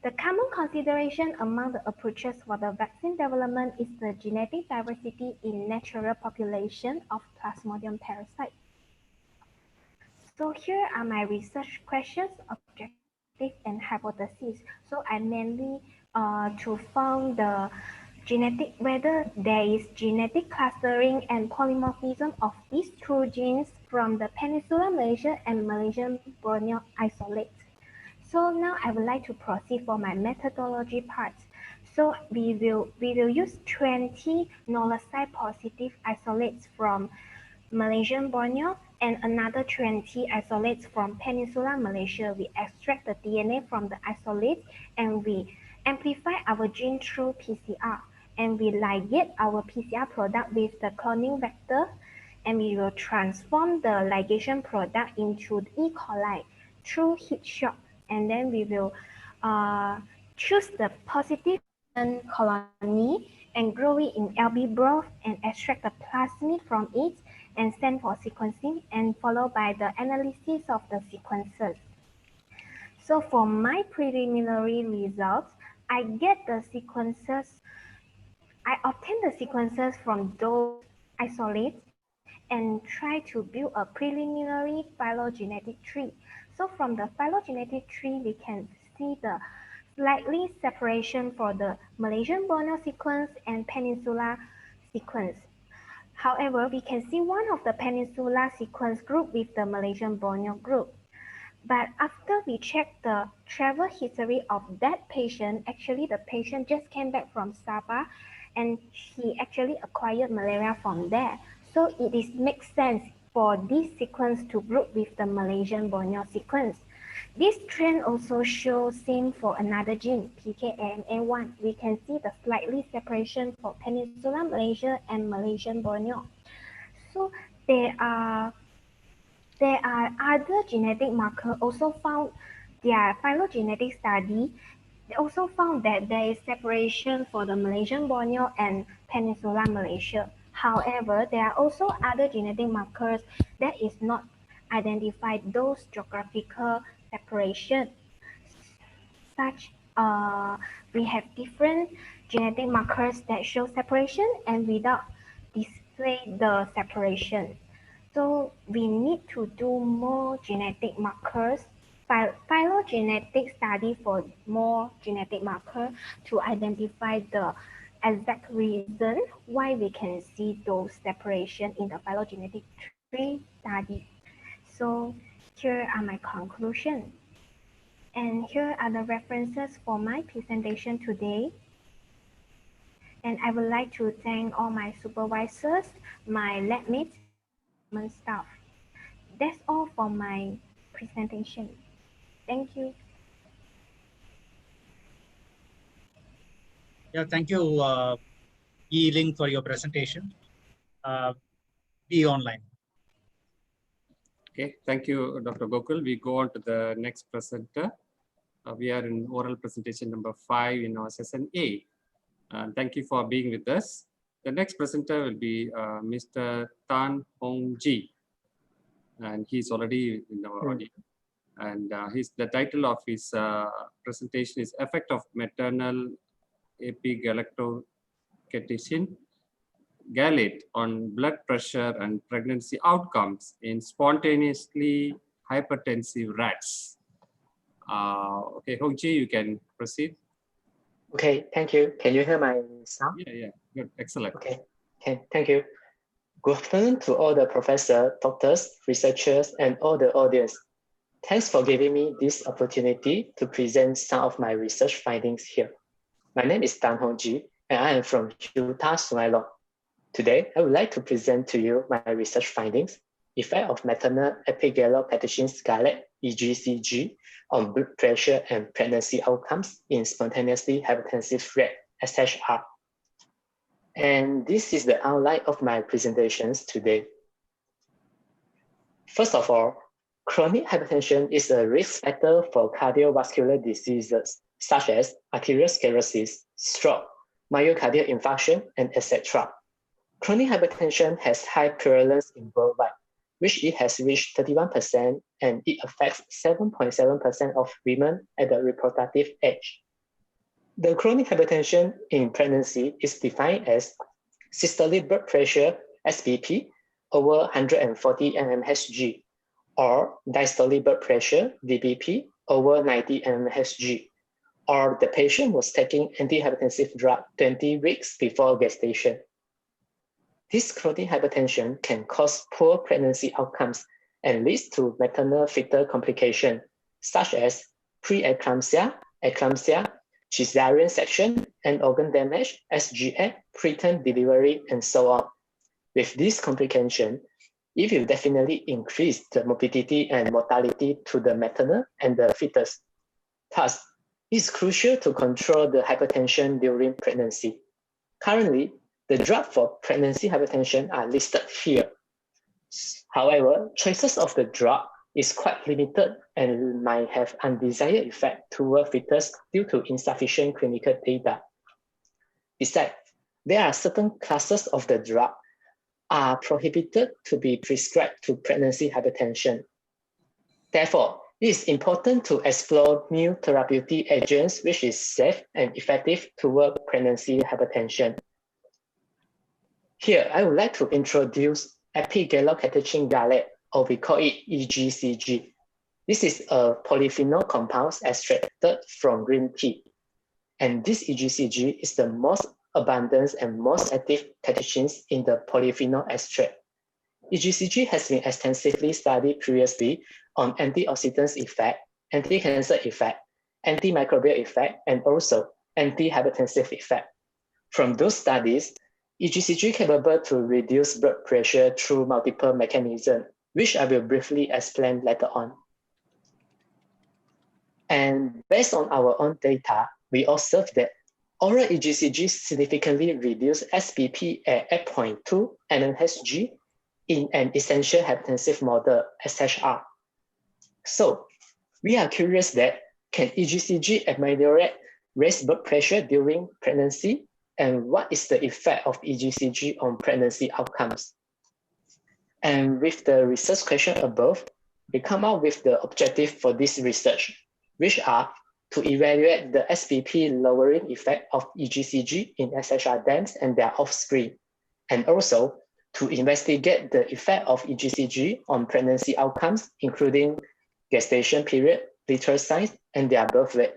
The common consideration among the approaches for the vaccine development is the genetic diversity in natural population of Plasmodium parasite. So here are my research questions, objective, and hypotheses. So I mainly to found the whether there is genetic clustering and polymorphism of these two genes from the Peninsular Malaysia and Malaysian Borneo isolates. So now I would like to proceed for my methodology part. So we will use 20 nullicide positive isolates from Malaysian Borneo and another 20 isolates from Peninsular Malaysia. We extract the DNA from the isolates and we amplify our gene through PCR. And we ligate our PCR product with the cloning vector, and we will transform the ligation product into E. coli through heat shock. And then we will choose the positive colony and grow it in LB broth and extract the plasmid from it and send for sequencing and followed by the analysis of the sequences. So for my preliminary results, I get the sequences. I obtain the sequences from those isolates and try to build a preliminary phylogenetic tree. So from the phylogenetic tree, we can see the slightly separation for the Malaysian Borneo sequence and Peninsular sequence. However, we can see one of the Peninsular sequence group with the Malaysian Borneo group. But after we check the travel history of that patient, actually the patient just came back from Sabah and he actually acquired malaria from there. So it makes sense for this sequence to group with the Malaysian Borneo sequence. This trend also shows same for another gene, PKMA1. We can see the slightly separation for Peninsular Malaysia and Malaysian Borneo. So there are other genetic markers also found. Their phylogenetic study, they also found that there is separation for the Malaysian Borneo and Peninsular Malaysia. However, there are also other genetic markers that is not identified those geographical separation. Such we have different genetic markers that show separation and without display the separation. So we need to do more genetic markers, phylogenetic study for more genetic marker to identify the exact reason why we can see those separation in the phylogenetic tree study. So here are my conclusions. And here are the references for my presentation today. And I would like to thank all my supervisors, my lab mates, and staff. That's all for my presentation. Thank you. Yeah, thank you, Yi-Ling, for your presentation. Be online. Okay, thank you, Dr. Gokul. We go on to the next presenter. We are in oral presentation number 5 in our session A. Thank you for being with us. The next presenter will be Mr. Tan Hong Ji. and he's already in our audience. And the title of his presentation is Effect of Maternal Epigalactocation Gallate on Blood Pressure and Pregnancy Outcomes in Spontaneously Hypertensive Rats. Okay, Hongji, you can proceed. Okay, thank you. Can you hear my sound? Yeah, good, excellent. Okay, thank you. Good afternoon to all the professors, doctors, researchers, and all the audience. Thanks for giving me this opportunity to present some of my research findings here. My name is Tan Hongji, and I am from Utah, Sumailong. Today, I would like to present to you my research findings, effect of maternal epigalactocation gallate, EGCG, on blood pressure and pregnancy outcomes in spontaneously hypertensive rat, SHR. And this is the outline of my presentations today. First of all, chronic hypertension is a risk factor for cardiovascular diseases such as arteriosclerosis, stroke, myocardial infarction, and etc. Chronic hypertension has high prevalence in worldwide, which it has reached 31%, and it affects 7.7% of women at the reproductive age. The chronic hypertension in pregnancy is defined as systolic blood pressure, SBP, over 140 mmHg, or diastolic blood pressure, DBP, over 90 mmHg, or the patient was taking antihypertensive drug 20 weeks before gestation. This chronic hypertension can cause poor pregnancy outcomes and leads to maternal fetal complications such as preeclampsia, eclampsia, cesarean section, and organ damage, SGA, preterm delivery, and so on. With this complication, it will definitely increase the morbidity and mortality to the maternal and the fetus. Thus, it is crucial to control the hypertension during pregnancy. Currently, the drugs for pregnancy hypertension are listed here. However, choices of the drug is quite limited and might have undesired effect toward fetus due to insufficient clinical data. Besides, there are certain classes of the drug are prohibited to be prescribed to pregnancy hypertension. Therefore, it is important to explore new therapeutic agents which is safe and effective toward pregnancy hypertension. Here, I would like to introduce epigalactocation gallate, or we call it EGCG. This is a polyphenol compound extracted from green tea. And this EGCG is the most abundant and most active catechins in the polyphenol extract. EGCG has been extensively studied previously on antioxidant effect, anti-cancer effect, antimicrobial effect, and also antihypertensive effect. From those studies, EGCG capable to reduce blood pressure through multiple mechanisms, which I will briefly explain later on. And based on our own data, we observed that oral EGCG significantly reduced SBP at 8.2 mmHg in an essential hypertensive model, SHR. So we are curious that can EGCG ameliorate raised blood pressure during pregnancy, and what is the effect of EGCG on pregnancy outcomes? And with the research question above, we come up with the objective for this research, which are to evaluate the SBP lowering effect of EGCG in SHR dams and their offspring, and also to investigate the effect of EGCG on pregnancy outcomes, including gestation period, vital signs, and their birth weight.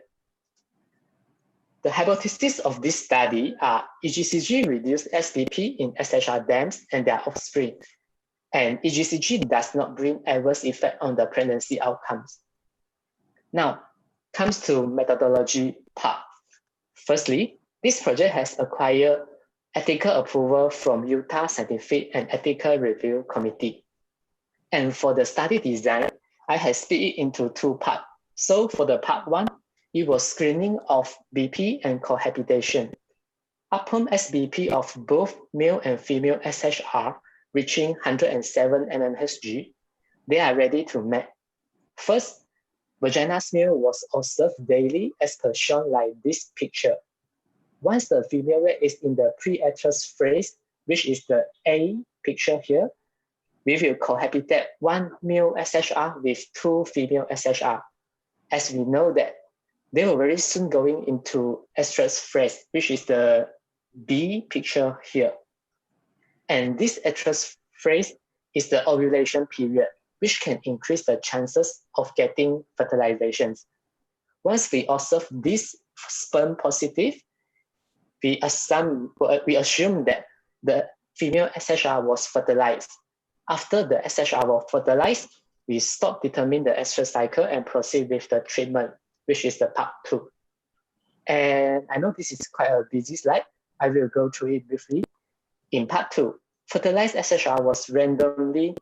The hypotheses of this study are EGCG reduced SBP in SHR dams and their offspring, and EGCG does not bring adverse effect on the pregnancy outcomes. Now, comes to methodology part. Firstly, this project has acquired ethical approval from Utah Scientific and Ethical Review Committee. And for the study design, I have split it into two parts. So for the part one, it was screening of BP and cohabitation. Upon SBP of both male and female SHR reaching 107 mmHg, they are ready to mate. First, vagina smear was observed daily as per shown like this picture. Once the female rate is in the pre-estrus phase, which is the A picture here, we will cohabitate one male SHR with two female SHR, as we know that they were very soon going into estrus phase, which is the B picture here. And this estrus phase is the ovulation period, which can increase the chances of getting fertilizations. Once we observe this sperm positive, we assume that the female SHR was fertilized. After the SHR was fertilized, we stop determine the estrus cycle and proceed with the treatment, which is the part 2. And I know this is quite a busy slide. I will go through it briefly. In part 2, fertilized SHR was randomly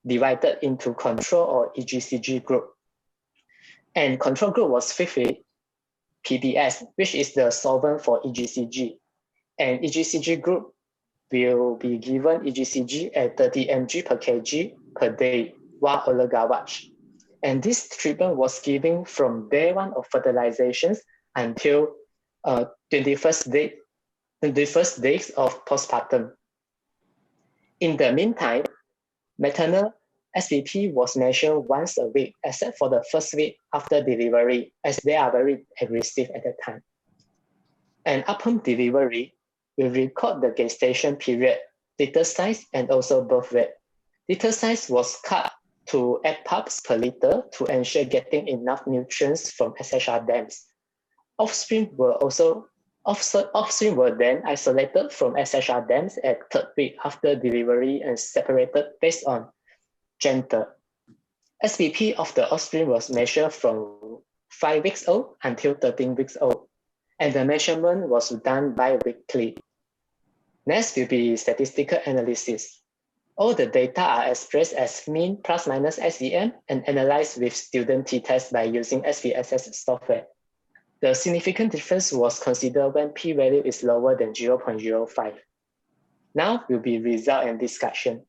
divided into control or EGCG group. And control group was 50 PBS, which is the solvent for EGCG. And EGCG group will be given EGCG at 30 mg per kg per day while Olagawach. And this treatment was given from day 1 of fertilizations until 21st days of postpartum. In the meantime, maternal SVP was measured once a week, except for the first week after delivery, as they are very aggressive at that time. And upon delivery, we record the gestation period, litter size, and also birth weight. Litter size was cut to 8 parts per liter to ensure getting enough nutrients from SHR dams. Offspring were then isolated from SHR dams at 3rd week after delivery and separated based on gender. SVP of the offspring was measured from 5 weeks old until 13 weeks old, and the measurement was done bi-weekly. Next will be statistical analysis. All the data are expressed as mean plus minus SEM and analyzed with student t-test by using SPSS software. The significant difference was considered when p-value is lower than 0.05. Now will be result and discussion.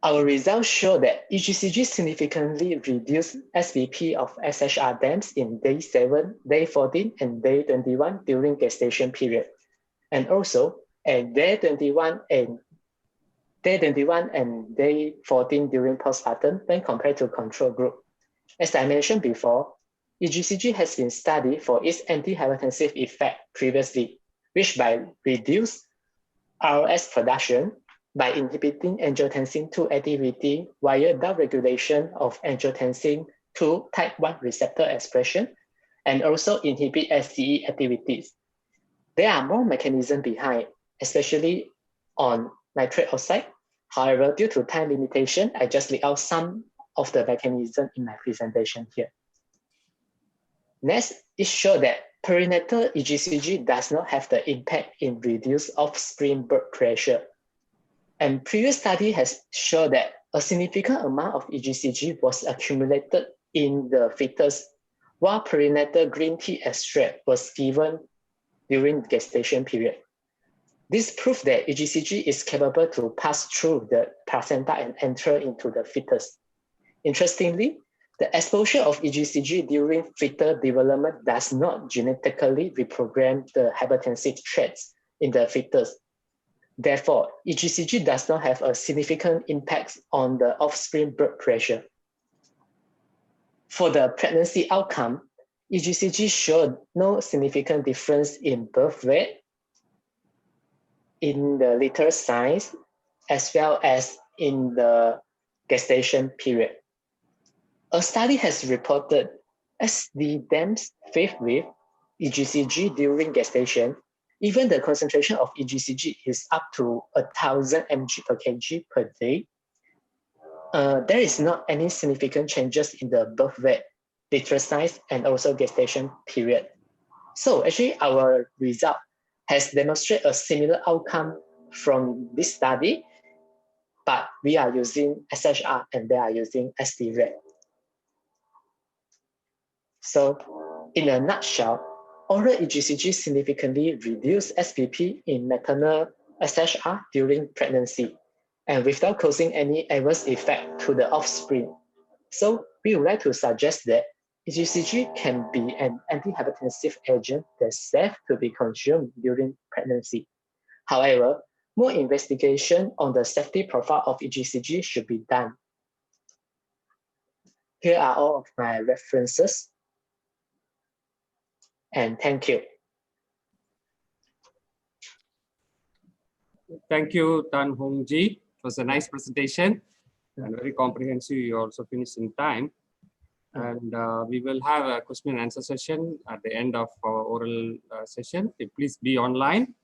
Our results show that EGCG significantly reduced SVP of SHR dams in day 7, day 14, and day 21 during gestation period. And also at day 21 and day 14 during postpartum when compared to control group. As I mentioned before, EGCG has been studied for its antihypertensive effect previously, which by reduce ROS production by inhibiting angiotensin II activity via downregulation of angiotensin II type 1 receptor expression, and also inhibit STE activities. There are more mechanisms behind, especially on nitric oxide. However, due to time limitation, I just lay out some of the mechanisms in my presentation here. Next, it shows that perinatal EGCG does not have the impact in reduced offspring blood pressure. And previous study has shown that a significant amount of EGCG was accumulated in the fetus, while perinatal green tea extract was given during gestation period. This proves that EGCG is capable to pass through the placenta and enter into the fetus. Interestingly, the exposure of EGCG during fetal development does not genetically reprogram the hypertensive traits in the fetus. Therefore, EGCG does not have a significant impact on the offspring blood pressure. For the pregnancy outcome, EGCG showed no significant difference in birth weight, in the litter size, as well as in the gestation period. A study has reported as the dams fed with EGCG during gestation, even the concentration of EGCG is up to 1,000 mg per kg per day. There is not any significant changes in the birth weight, litter size, and also gestation period. So actually our result has demonstrated a similar outcome from this study, but we are using SHR and they are using SD-RAD. So in a nutshell, oral EGCG significantly reduced SVP in maternal SHR during pregnancy and without causing any adverse effect to the offspring. So we would like to suggest that EGCG can be an antihypertensive agent that's safe to be consumed during pregnancy. However, more investigation on the safety profile of EGCG should be done. Here are all of my references. And thank you. Thank you, Tan Hong Ji. It was a nice presentation and very comprehensive. You also finished in time. And we will have a question and answer session at the end of our oral session. Please be online.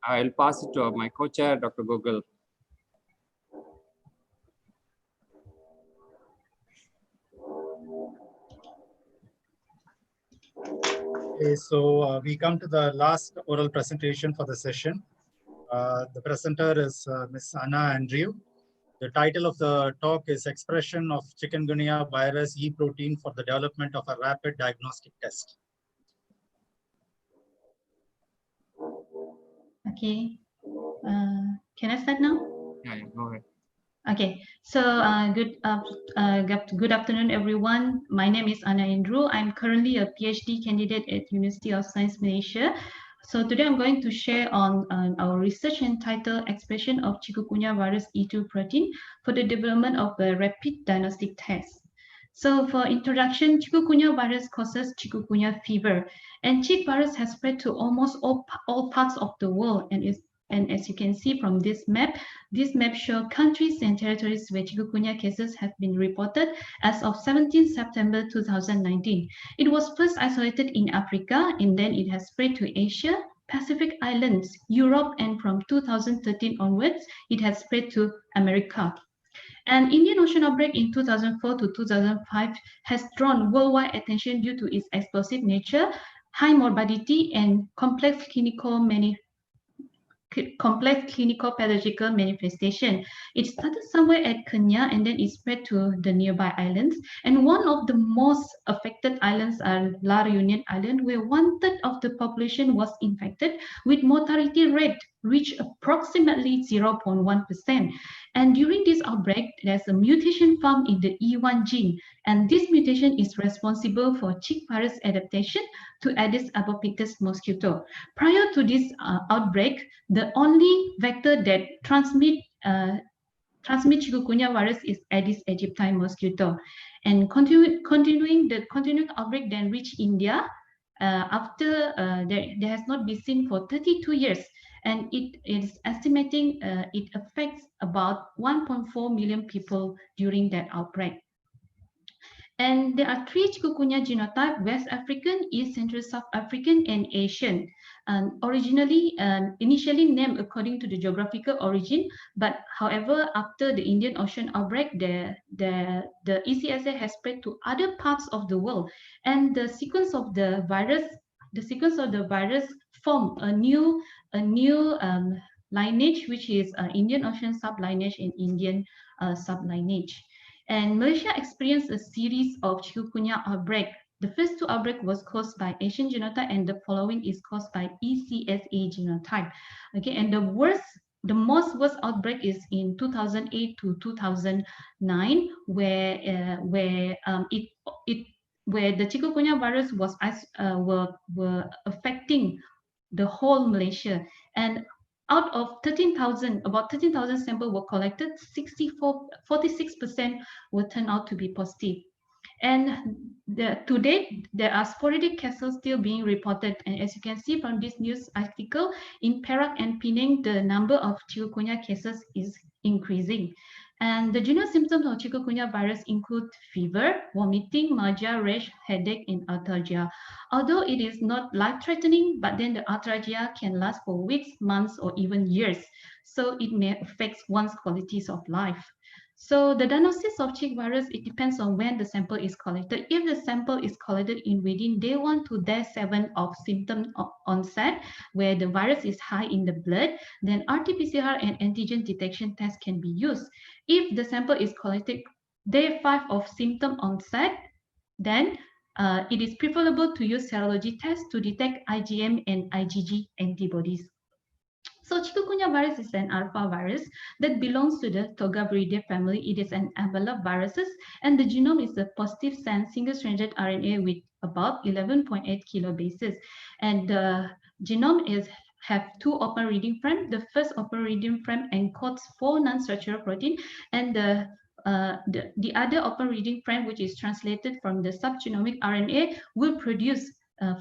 I'll pass it to my co-chair, Dr. Gogol. Okay, so we come to the last oral presentation for the session. The presenter is Ms. Anna Andrew. The title of the talk is Expression of Chikungunya virus E protein for the development of a rapid diagnostic test. Okay, can I start now? Yeah, go ahead. Okay, so good afternoon, everyone. My name is Anna Andrew. I'm currently a PhD candidate at University of Science Malaysia. So today I'm going to share on our research entitled Expression of Chikungunya virus E2 protein for the development of a rapid diagnostic test. So for introduction, chikungunya virus causes chikungunya fever, and chik virus has spread to almost all parts of the world, and as you can see from this map shows countries and territories where chikungunya cases have been reported as of 17 September 2019. It was first isolated in Africa, and then it has spread to Asia, Pacific Islands, Europe, and from 2013 onwards, it has spread to America. An Indian Ocean outbreak in 2004 to 2005 has drawn worldwide attention due to its explosive nature, high morbidity, and complex clinical pathological manifestation. It started somewhere at Kenya and then it spread to the nearby islands. And one of the most affected islands are La Reunion Island, where 1/3 of the population was infected, with mortality rate reached approximately 0.1%. And during this outbreak, there's a mutation found in the E1 gene, and this mutation is responsible for chik virus adaptation to Aedes albopictus mosquito. Prior to this outbreak, the only vector that transmit chikungunya virus is Aedes aegypti mosquito. And continuing outbreak then reached India after there has not been seen for 32 years. And it is estimating it affects about 1.4 million people during that outbreak. And there are 3 chikungunya genotypes: West African, East Central South African, and Asian. Initially named according to the geographical origin, but however, after the Indian Ocean outbreak, the ECSA has spread to other parts of the world, and the sequence of the virus form a new lineage, which is Indian Ocean sublineage and Indian sublineage. And Malaysia experienced a series of chikungunya outbreak. The first 2 outbreaks was caused by Asian genotype, and the following is caused by ECSA genotype. Okay, and the most worst outbreak is in 2008 to 2009, where the chikungunya virus was were affecting the whole Malaysia. And out of about 13,000 samples were collected, 46% will turn out to be positive. And to date, there are sporadic cases still being reported. And as you can see from this news article, in Perak and Penang, the number of chikungunya cases is increasing. And the general symptoms of chikungunya virus include fever, vomiting, nausea, rash, headache, and arthralgia. Although it is not life-threatening, but then the arthralgia can last for weeks, months, or even years. So it may affect one's qualities of life. So the diagnosis of chik virus, it depends on when the sample is collected. If the sample is collected in within day 1 to day 7 of symptom onset, where the virus is high in the blood, then RT-PCR and antigen detection test can be used. If the sample is collected day 5 of symptom onset, then it is preferable to use serology tests to detect IgM and IgG antibodies. So chikungunya virus is an alpha virus that belongs to the Togaviridae family. It is an enveloped viruses, and the genome is a positive single-stranded RNA with about 11.8 kilobases. And the genome have two open reading frames. The first open reading frame encodes 4 non-structural protein, and the other open reading frame, which is translated from the subgenomic RNA, will produce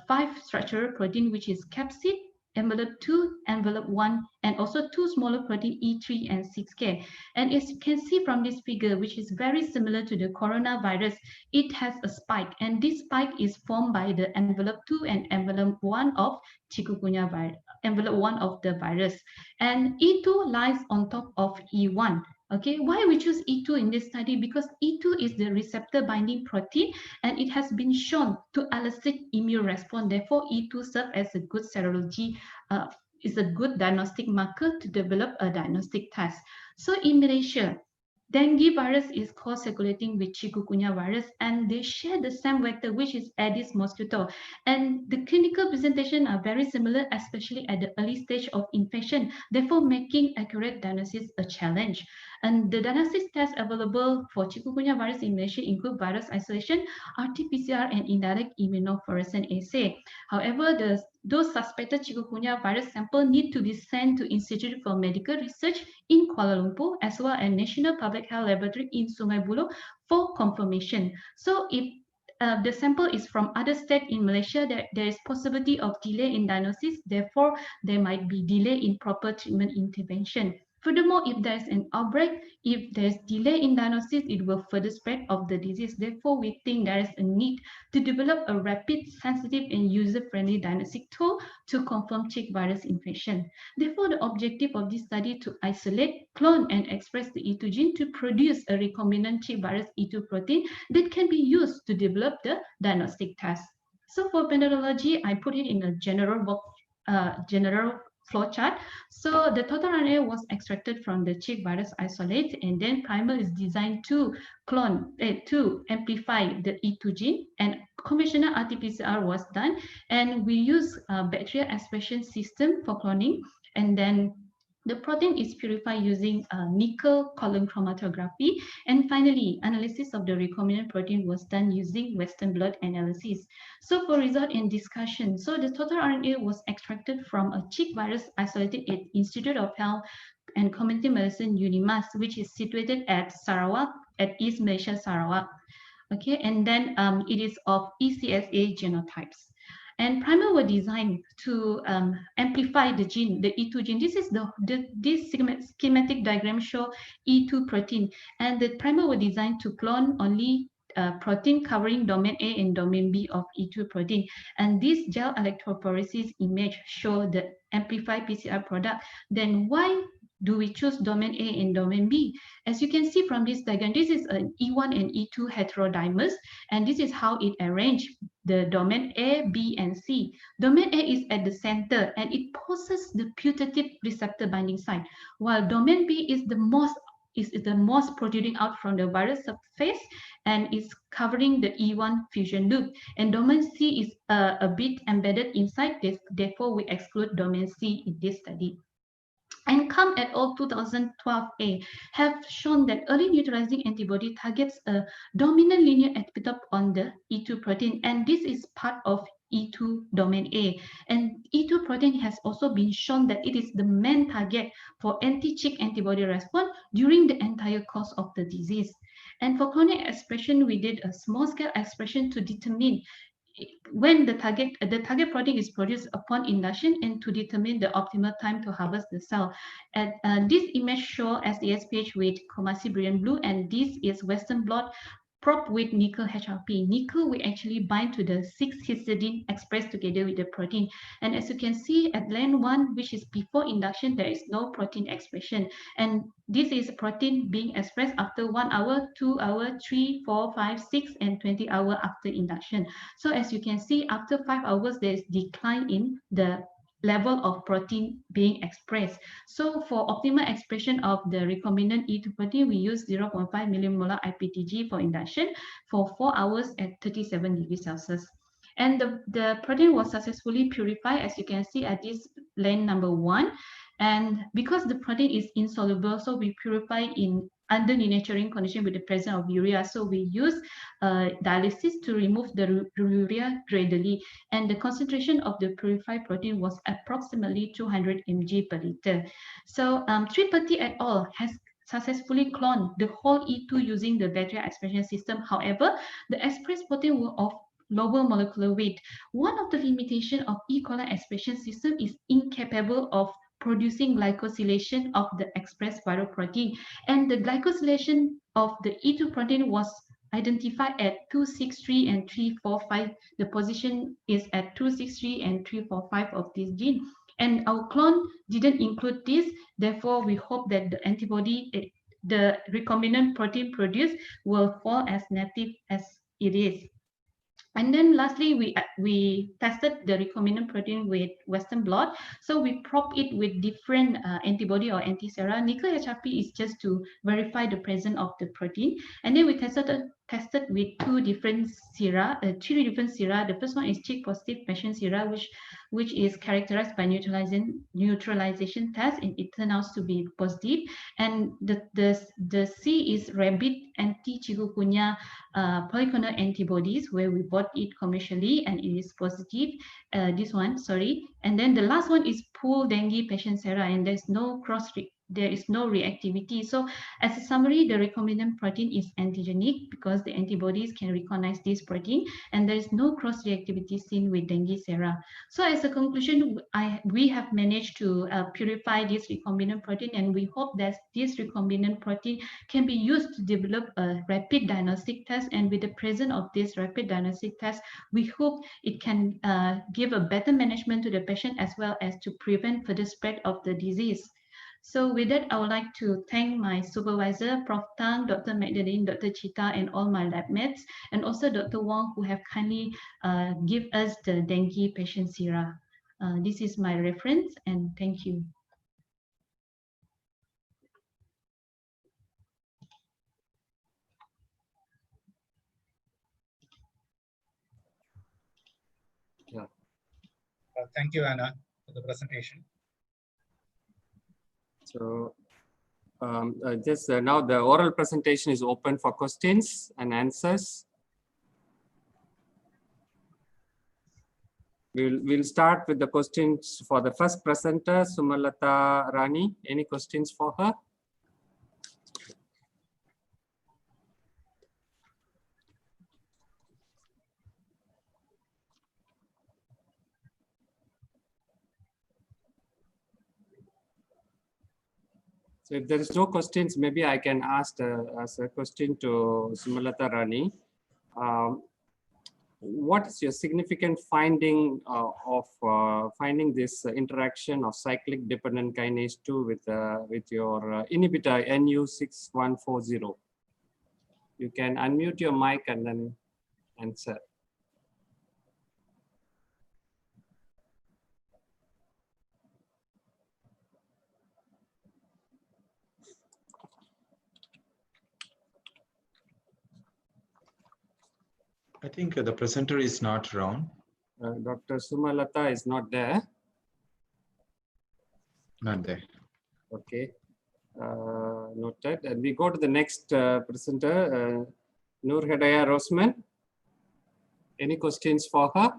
5 structural protein, which is capsid, envelope 2, envelope 1, and also 2 smaller protein E3 and 6K. And as you can see from this figure, which is very similar to the coronavirus, it has a spike, and this spike is formed by the envelope 2 and envelope 1 of chikungunya virus, envelope 1 of the virus. And E2 lies on top of E1. Okay, why we choose E2 in this study? Because E2 is the receptor binding protein, and it has been shown to elicit immune response. Therefore, E2 serves as a good serology, is a good diagnostic marker to develop a diagnostic test. So in Malaysia, dengue virus is co-circulating with chikungunya virus, and they share the same vector, which is Aedes mosquito. And the clinical presentation are very similar, especially at the early stage of infection, therefore making accurate diagnosis a challenge. And the diagnostic tests available for chikungunya virus in Malaysia include virus isolation, RT-PCR, and indirect immunofluorescence assay. However, those suspected chikungunya virus sample need to be sent to Institute for Medical Research in Kuala Lumpur, as well as National Public Health Laboratory in Sungai Buloh for confirmation. So if the sample is from other state in Malaysia, there is possibility of delay in diagnosis, therefore there might be delay in proper treatment intervention. Furthermore, if there is an outbreak, if there is delay in diagnosis, it will further spread of the disease. Therefore, we think there is a need to develop a rapid, sensitive, and user-friendly diagnostic tool to confirm tick virus infection. Therefore, the objective of this study to isolate, clone, and express the E2 gene to produce a recombinant tick virus E2 protein that can be used to develop the diagnostic test. So for methodology, I put it in a general flowchart. So the total RNA was extracted from the tick virus isolate, and then primer is designed to clone, to amplify the E2 gene, and conventional RT-PCR was done, and we use a bacterial expression system for cloning, and then the protein is purified using nickel column chromatography. And finally, analysis of the recombinant protein was done using Western blot analysis. So for result and discussion, so the total RNA was extracted from a tick virus isolated at Institute of Health and Community Medicine UNIMAS, which is situated at Sarawak, at East Malaysia, Sarawak. Okay, and then it is of ECSA genotypes. And primer were designed to amplify the gene, the E2 gene. This is this schematic diagram show E2 protein, and the primer were designed to clone only protein covering domain A and domain B of E2 protein. And this gel electrophoresis image show the amplified PCR product. Then why do we choose domain A and domain B? As you can see from this diagram, this is an E1 and E2 heterodimers, and this is how it arranged the domain A, B, and C. Domain A is at the center, and it possesses the putative receptor binding site, while domain B is the most protruding out from the virus surface and is covering the E1 fusion loop. And domain C is a bit embedded inside this, therefore we exclude domain C in this study. And Kam et al. 2012a have shown that early neutralizing antibody targets a dominant linear epitope on the E2 protein, and this is part of E2 domain A. And E2 protein has also been shown that it is the main target for anti-chick antibody response during the entire course of the disease. And for clonal expression, we did a small-scale expression to determine when the target protein is produced upon induction and to determine the optimal time to harvest the cell. And this image shows SDSPH with Comasi brilliant blue, and this is Western blot propped with nickel HRP. Nickel will actually bind to the 6-histidine expressed together with the protein. And as you can see at lane 1, which is before induction, there is no protein expression. And this is protein being expressed after 1 hour, 2 hours, 3, 4, 5, 6, and 20 hours after induction. So as you can see, after 5 hours, there is decline in the level of protein being expressed. So for optimal expression of the recombinant E2 protein, we use 0.5 millimolar IPTG for induction for 4 hours at 37 degrees Celsius. And the protein was successfully purified, as you can see at this lane number 1. And because the protein is insoluble, so we purify in under denaturing condition with the presence of urea. So we use dialysis to remove the urea gradually, and the concentration of the purified protein was approximately 200 mg per liter. So Tripathi et al. Has successfully cloned the whole E2 using the bacterial expression system. However, the expressed protein were of lower molecular weight. One of the limitations of E. coli expression system is incapable of producing glycosylation of the expressed viral protein, and the glycosylation of the E2 protein was identified at 263 and 345. The position is at 263 and 345 of this gene, and our clone didn't include this. Therefore, we hope that the antibody, the recombinant protein produced, will fall as native as it is. And then lastly, we tested the recombinant protein with Western blot. So we probe it with different antibody or anti-sera. Nickel HRP is just to verify the presence of the protein. And then we tested with three different sera. The first one is chick positive patient sera, which is characterized by neutralization test, and it turns out to be positive. And the C is rabbit anti-chikungunya polyclonal antibodies, where we bought it commercially and it is positive. This one, sorry. And then the last one is pool dengue patient sera, and there is no reactivity. So as a summary, the recombinant protein is antigenic because the antibodies can recognize this protein, and there is no cross-reactivity seen with dengue sera. So as a conclusion, we have managed to purify this recombinant protein, and we hope that this recombinant protein can be used to develop a rapid diagnostic test. And with the presence of this rapid diagnostic test, we hope it can give a better management to the patient as well as to prevent further spread of the disease. So with that, I would like to thank my supervisor, Prof. Tang, Dr. Magdalene, Dr. Chita, and all my lab mates, and also Dr. Wong, who have kindly give us the dengue patient sera. This is my reference, and thank you. Yeah. Thank you, Anna, for the presentation. So now the oral presentation is open for questions and answers. We'll start with the questions for the first presenter, Sumalata Rani. Any questions for her? So if there is no questions, maybe I can ask a question to Sumalata Rani. What is your significant finding of finding this interaction of cyclic dependent kinase 2 with your inhibitor NU6140? You can unmute your mic and then answer. I think the presenter is not around. Dr. Sumalata is not there. Not there. Okay. Noted. And we go to the next presenter, Nur Hedaya Rosman. Any questions for her?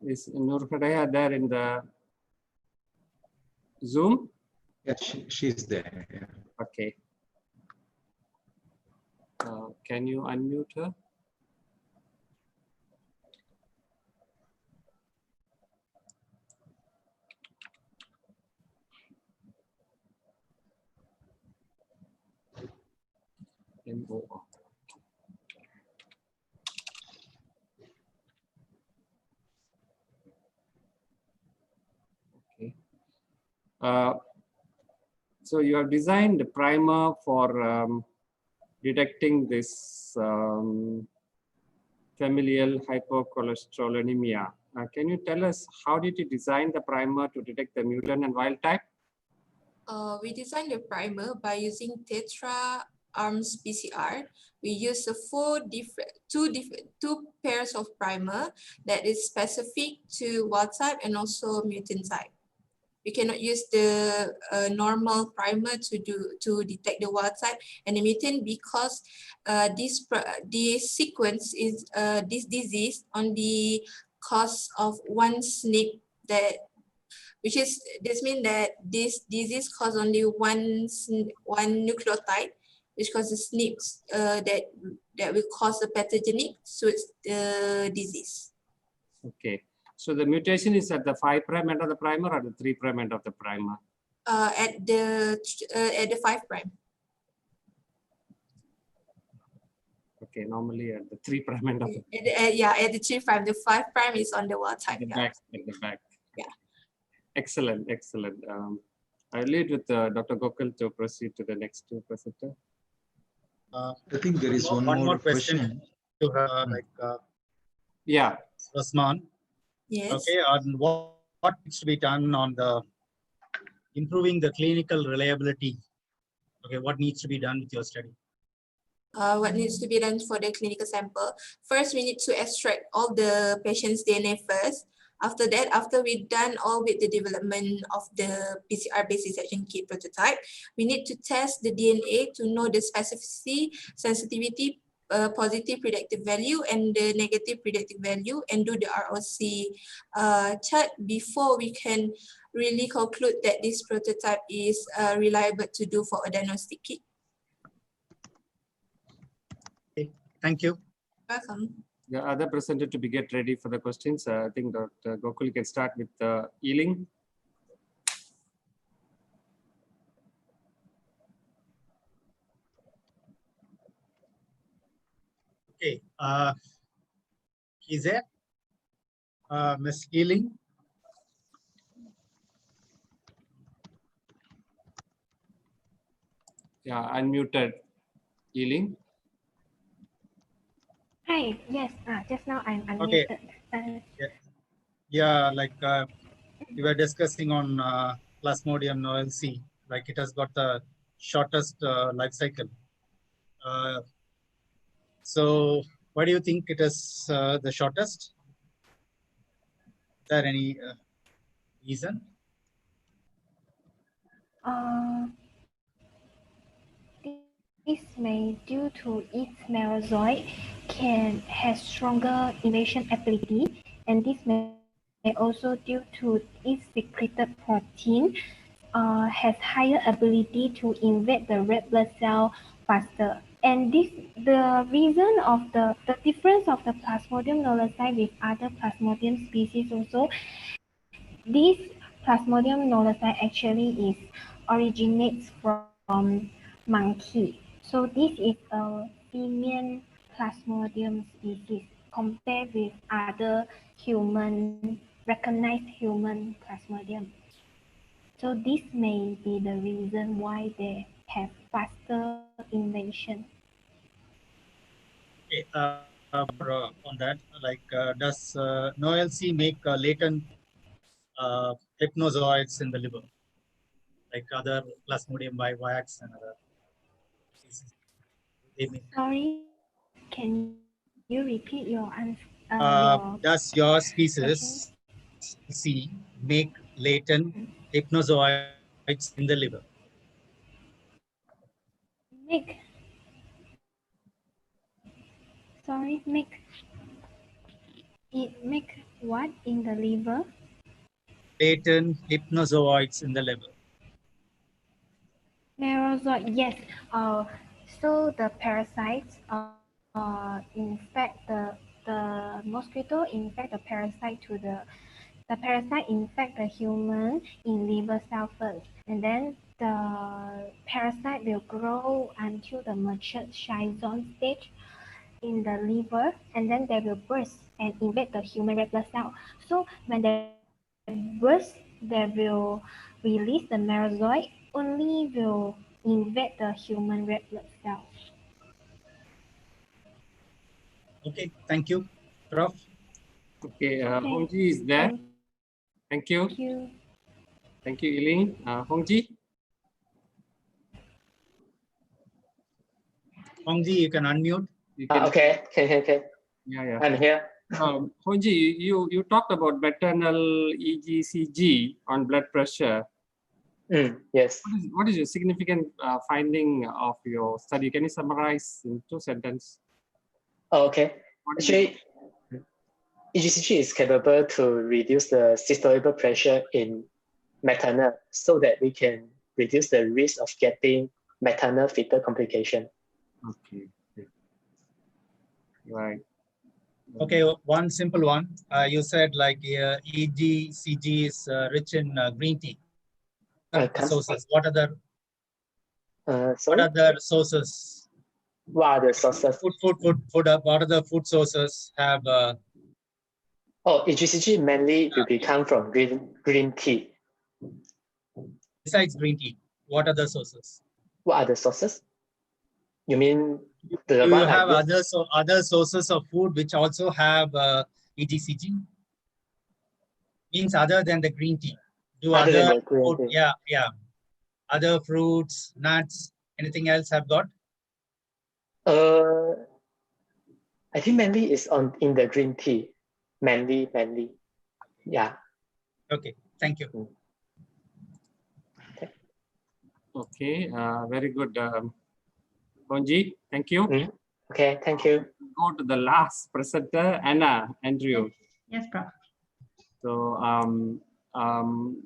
Is Nur Hedaya there in the Zoom? Yeah, she's there. Yeah. Okay. Can you unmute her? Okay. So you have designed a primer for detecting this familial hypercholesterolemia. Can you tell us how did you design the primer to detect the mutant and wild type? We designed the primer by using tetra arms PCR we use two pairs of primer that is specific to wild type and also mutant type. We cannot use the normal primer to detect the wild type and the mutant because this sequence is this disease only cause of one SNP this means that this disease cause only one nucleotide, which causes SNPs that will cause a pathogenic disease. Okay. So the mutation is at the 5' end of the primer or the 3' end of the primer? At the 5'. Okay, normally at the 3' end of the yeah, at the 3'. The 5' is on the wild type. At the back. Yeah. Excellent, excellent. I'll lead with Dr. Gokul to proceed to the next two presenter. I think there is one more question. To yeah, Osman. Yes. Okay, on what needs to be done on the improving the clinical reliability? Okay, what needs to be done with your study? What needs to be done for the clinical sample? First, we need to extract all the patient's DNA first. After that, after we've done all with the development of the PCR-based detection kit prototype, we need to test the DNA to know the specificity, sensitivity, positive predictive value and the negative predictive value, and do the ROC chart before we can really conclude that this prototype is reliable to do for a diagnostic kit. Okay, thank you. Welcome. The other presenter to be get ready for the questions. I think Dr. Gokul can start with Yiling. Okay, is there Ms. Ealing? Yeah, unmuted. Yiling. Hi, yes, just now I'm Okay. unmuted. Yeah, like we were discussing on Plasmodium noelsi, like it has got the shortest life cycle. So why do you think it is the shortest? Is there any reason? This may due to its merozoite has stronger invasion ability, and this may also due to its secreted protein has higher ability to invade the red blood cell faster. And the reason of the difference of the Plasmodium knowlesi with other Plasmodium species also, this Plasmodium knowlesi actually originates from monkey. So this is a female Plasmodium species compared with other recognized human Plasmodium. So this may be the reason why they have faster invasion. Okay, on that, like does noelsi make latent hypnozoites in the liver, like other Plasmodium vivax and other species? Sorry, can you repeat your answer? Does your species see make latent hypnozoites in the liver? Make. Sorry, it make what in the liver? Latent hypnozoites in the liver. Merozoite, yes. So the parasites infect the mosquito infect the parasite to the parasite infect the human in liver cell first, and then the parasite will grow until the mature schizone stage in the liver, and then they will burst and invade the human red blood cell. So when they burst, they will release the merozoite, only will invade the human red blood cell. Okay, thank you, Prof. Okay, Hongji is there. Thank you. Thank you. Thank you, Yiling. Hongji. Hongji, you can unmute. Okay. Yeah. I'm here. Honji, you talked about maternal EGCG on blood pressure. Yes. What is your significant finding of your study? Can you summarize in 2 sentences? Okay. Actually, EGCG is capable to reduce the systolic pressure in maternal so that we can reduce the risk of getting maternal fetal complication. Okay. Right. Okay, one simple one. You said like EGCG is rich in green tea. Sources. What other? What other sources? What are the sources? Food. What are the food sources have? EGCG mainly will come from green tea. Besides green tea, what other sources? What are the sources? You mean do you have other sources of food which also have EGCG? Means other than the green tea. Do other food, yeah. Other fruits, nuts, anything else have got? I think mainly is in the green tea. Mainly. Yeah. Okay, thank you. Okay, very good. Honji, thank you. Okay, thank you. Go to the last presenter, Andrew. Yes, Prof. So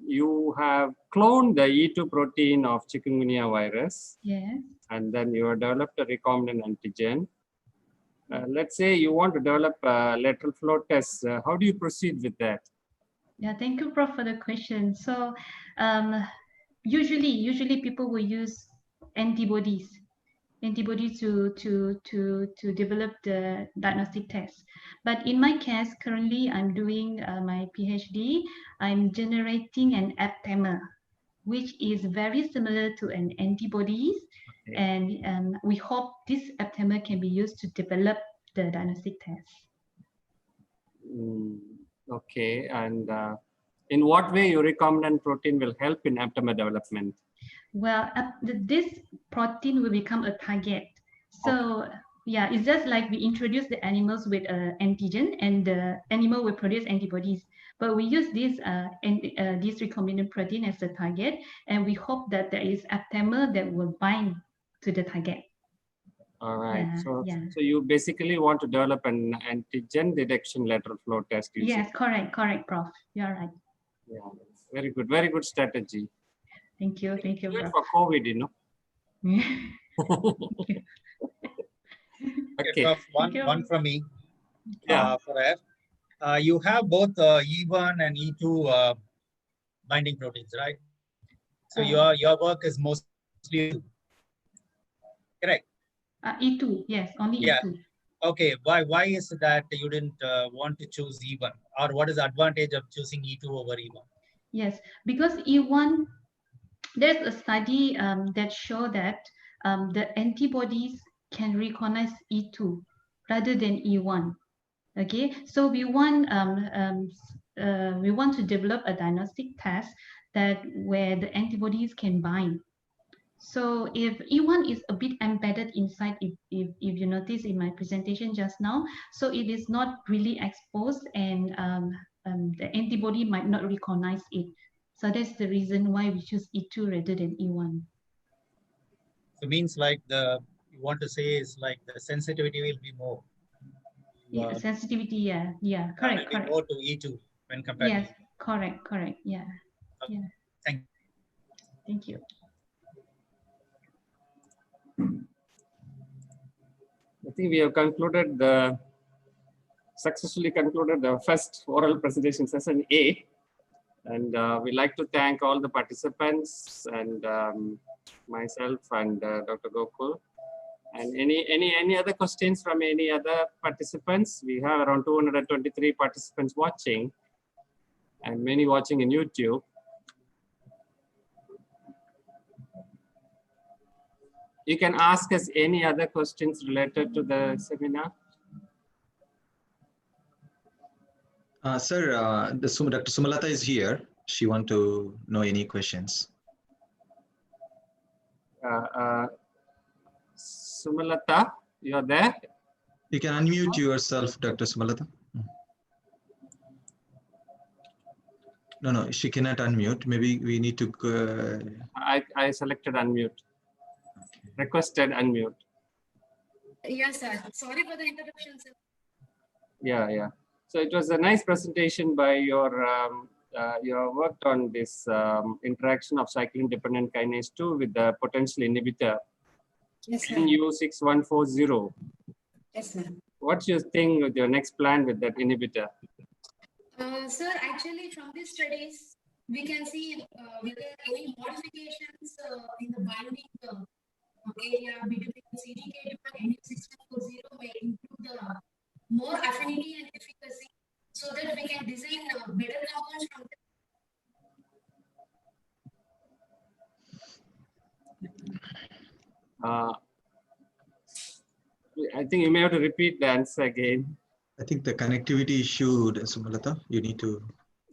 you have cloned the E2 protein of chikungunya virus. Yes. And then you have developed a recombinant antigen. Let's say you want to develop a lateral flow test. How do you proceed with that? Yeah, thank you, Prof, for the question. So usually people will use antibodies to develop the diagnostic test. But in my case, currently I'm doing my PhD. I'm generating an aptamer, which is very similar to an antibodies. Okay. And we hope this aptamer can be used to develop the diagnostic test. Okay, and in what way your recombinant protein will help in aptamer development? Well, this protein will become a target. So yeah, it's just like we introduce the animals with antigen and the animal will produce antibodies. But we use this recombinant protein as a target, and we hope that there is aptamer that will bind to the target. All right. Yeah, so you basically want to develop an antigen detection lateral flow test. Yes, correct, Prof. You're right. Yeah, very good strategy. Thank you, Prof. For COVID, you know. Okay, Prof, one from me. For F. You have both E1 and E2 binding proteins, right? So your work is mostly E2. Correct? E2, yes, only E2. Okay, why is it that you didn't want to choose E1? Or what is the advantage of choosing E2 over E1? Yes, because E1, there's a study that show that the antibodies can recognize E2 rather than E1. Okay, so we want to develop a diagnostic test that where the antibodies can bind. So if E1 is a bit embedded inside, if you notice in my presentation just now, so it is not really exposed and the antibody might not recognize it. So that's the reason why we choose E2 rather than E1. So it means like you want to say is like the sensitivity will be more. Yeah, sensitivity, yeah, correct. More to E2 when compared to E1. Correct, yeah. Okay. Yeah. Thank you. I think we have successfully concluded the first oral presentation session A. And we'd like to thank all the participants and myself and Dr. Gokul. And any other questions from any other participants? We have around 223 participants watching and many watching in YouTube. You can ask us any other questions related to the seminar. Sir, Dr. Sumalata is here. She wants to know any questions. Sumalata, you're there? You can unmute yourself, Dr. Sumalata. No, she cannot unmute. Maybe we need to. I selected unmute. Requested unmute. Yes, sir. Sorry for the interruption, sir. Yeah. So it was a nice presentation by your worked on this interaction of cyclin-dependent kinase 2 with the potential inhibitor Yes, sir. NU6140. Yes, sir. What's your thing with your next plan with that inhibitor? Sir, actually, from these studies, we can see whether any modifications in the binding area between CDK2 and NU6140 may improve the more affinity and efficacy, so that we can design better compounds from I think you may have to repeat the answer again. I think the connectivity issue, Sumalata. You need to.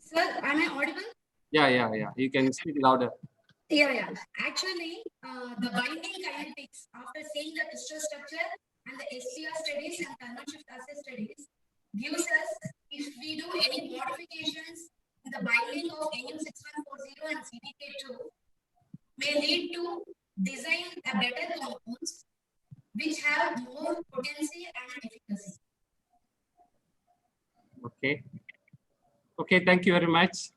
Sir, am I audible? Yeah. You can speak louder. Yeah. Actually, the binding kinetics, after seeing the crystal structure and the SPR studies and thermal shift assay studies, gives us, if we do any modifications in the binding of NU6140 and CDK2, may lead to design a better compounds which have more potency and efficacy. Okay, thank you very much.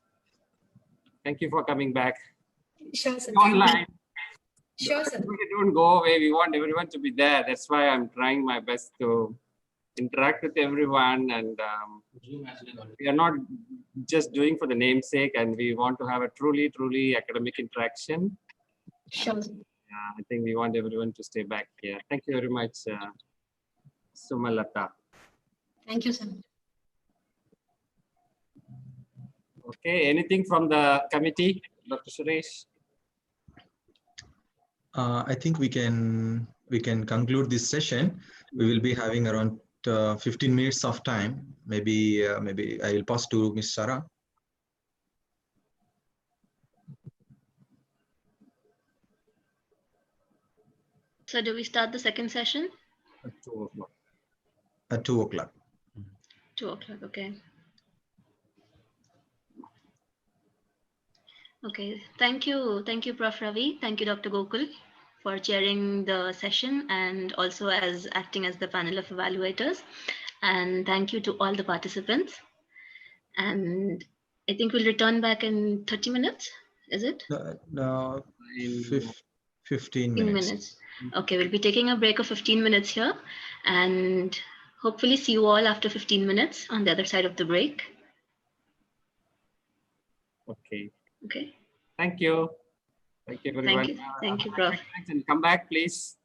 Thank you for coming back. Sure, sir. Online. Sure, sir. Don't go away. We want everyone to be there. That's why I'm trying my best to interact with everyone. And we are not just doing for the namesake, and we want to have a truly academic interaction. Sure. I think we want everyone to stay back here. Thank you very much, Sumalata. Thank you, sir. Okay, anything from the committee, Dr. Suresh? I think we can conclude this session. We will be having around 15 minutes of time. Maybe I will pass to Ms. Sarah. So do we start the second session? At 2 o'clock. At 2 o'clock. 2 o'clock, okay. Okay, thank you, Prof. Ravi. Thank you, Dr. Gokul, for chairing the session and also as acting as the panel of evaluators. And thank you to all the participants. And I think we'll return back in 30 minutes, is it? No, 15 minutes. Okay, we'll be taking a break of 15 minutes here and hopefully see you all after 15 minutes on the other side of the break. Okay. Okay. Thank you. Thank you, everyone. Thank you, Prof. And come back, please.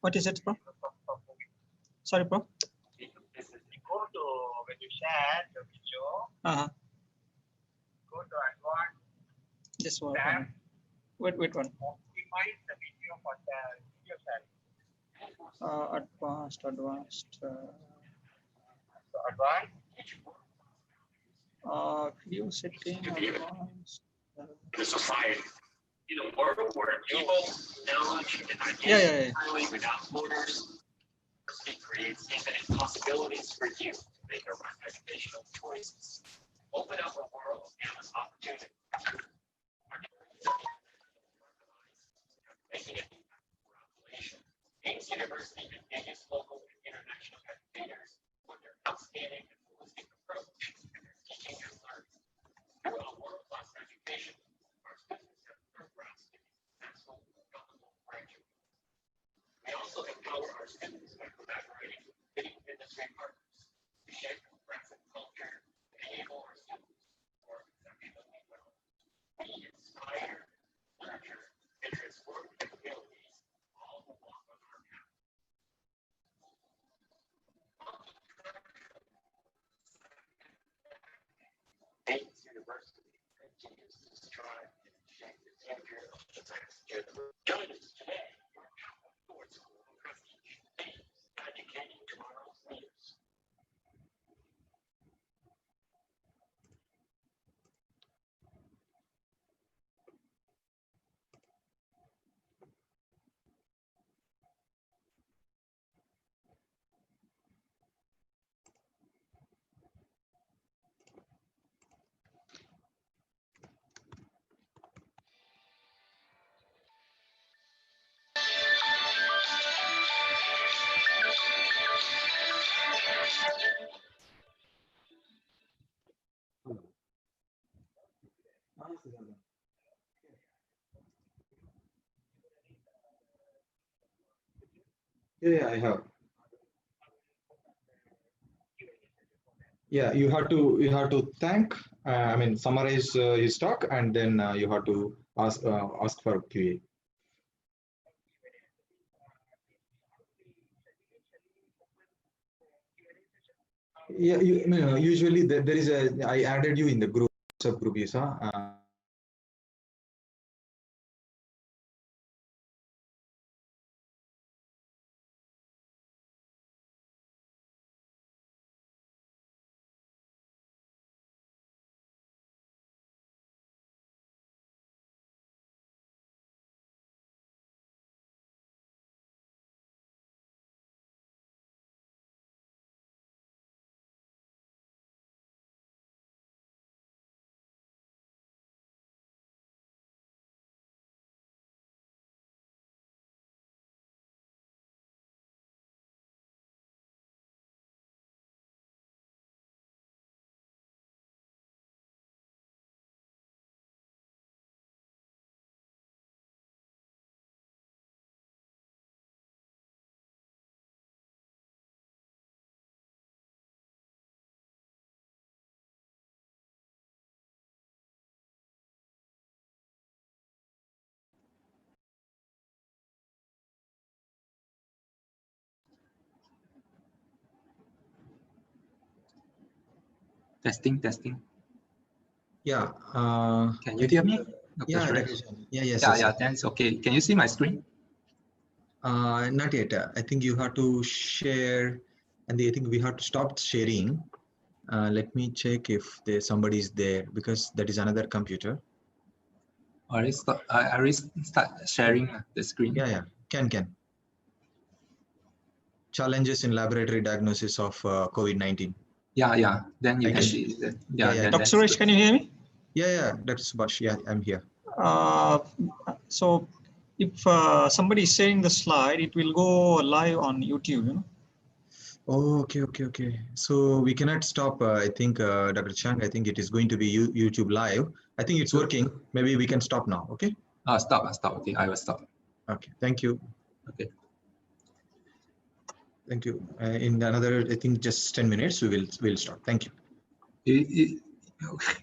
What is it, bro? Sorry, bro. You go to, when you share the video, go to advanced. Just one. Tab. Wait one. Optimize the video for the video sharing. Advanced. So advanced. Video setting, advanced. The society, in a world where people, knowledge, and ideas Yeah. circulate without borders, it creates infinite possibilities for you to make your right educational choices. Open up a world of endless opportunity. Making it Ames University engages local and international educators with their outstanding and holistic approach to their teaching and learning. Through a world-class education, our students have programs to be successful, accountable graduates. We also empower our students by collaborating with leading industry partners to shape progressive culture and enable our students to work exceptionally well. We inspire, nurture, and transform capabilities all along with our path. Ames University continues to strive and shape the future of the next generation. Join us today for towards global prestige. Ames, educating tomorrow's leaders. Yeah, I have. Yeah, you have to thank. Summarize his talk, and then you have to ask for QA. Yeah, usually there is I added you in the group subgroup. You saw. Testing. Yeah. Can you hear me? Yeah, yes. Thanks. Okay. Can you see my screen? Not yet. I think you have to share, and I think we have to stop sharing. Let me check if somebody is there, because that is another computer. I start sharing the screen. Yeah. Can. Challenges in laboratory diagnosis of COVID-19. Yeah. Then you can see that. Yeah. Dr. Suresh, can you hear me? Yeah, Dr. Subhash. Yeah, I'm here. So if somebody is sharing the slide, it will go live on YouTube, Oh, okay. So we cannot stop. I think, Dr. Chang, I think it is going to be YouTube live. I think it's working. Maybe we can stop now. Okay. Stop. Okay, I will stop. Okay. Thank you. Okay. Thank you. In another, I think, just 10 minutes, we'll start. Thank you. Okay.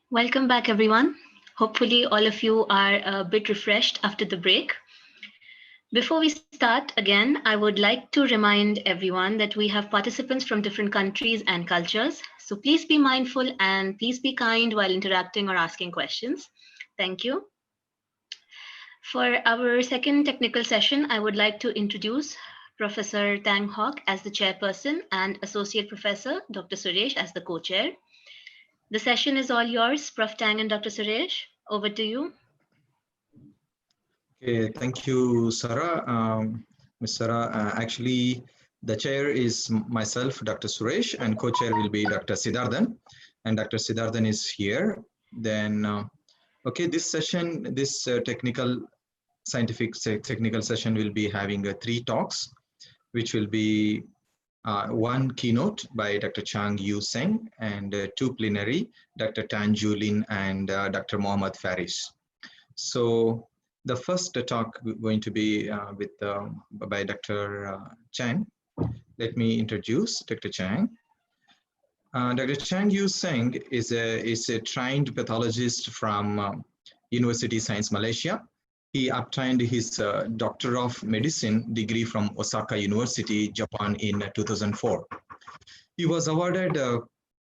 Welcome back, everyone. Hopefully, all of you are a bit refreshed after the break. Before we start again, I would like to remind everyone that we have participants from different countries and cultures. So please be mindful and please be kind while interacting or asking questions. Thank you. For our second technical session, I would like to introduce Professor Tang Hock as the chairperson and Associate Professor Dr. Suresh as the co-chair. The session is all yours, Prof. Tang and Dr. Suresh. Over to you. Okay, thank you, Sarah. Ms. Sarah, actually, the chair is myself, Dr. Suresh, and co-chair will be Dr. Siddharthan. And Dr. Siddharthan is here. Then, okay, this session, this technical session will be having 3 talks, which will be one keynote by Dr. Chang Yu Seng and 2 plenary, Dr. Tan Ju Lin and Dr. Mohammad Faris. So the first talk going to be by Dr. Chang. Let me introduce Dr. Chang. Dr. Chang Yu Seng is a trained pathologist from University Science Malaysia. He obtained his Doctor of Medicine degree from Osaka University, Japan in 2004. He was awarded a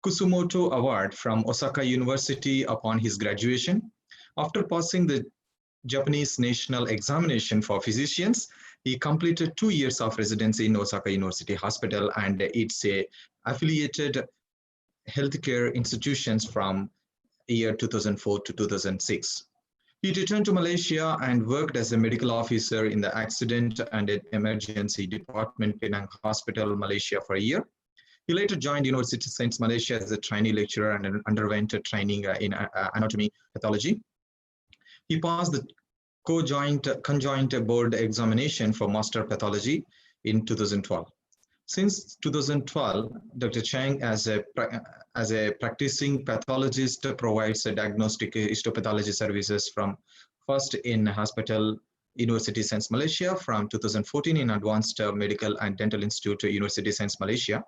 Kusumoto Award from Osaka University upon his graduation. After passing the Japanese National Examination for Physicians, he completed 2 years of residency in Osaka University Hospital and its affiliated healthcare institutions from year 2004 to 2006. He returned to Malaysia and worked as a medical officer in the Accident and Emergency Department, Penang Hospital, Malaysia for a year. He later joined University of Science Malaysia as a trainee lecturer and underwent training in anatomy pathology. He passed the conjoint board examination for master pathology in 2012. Since 2012, Dr. Chang, as a practicing pathologist, provides diagnostic histopathology services from first in Hospital University Science Malaysia, from 2014 in Advanced Medical and Dental Institute University Science Malaysia.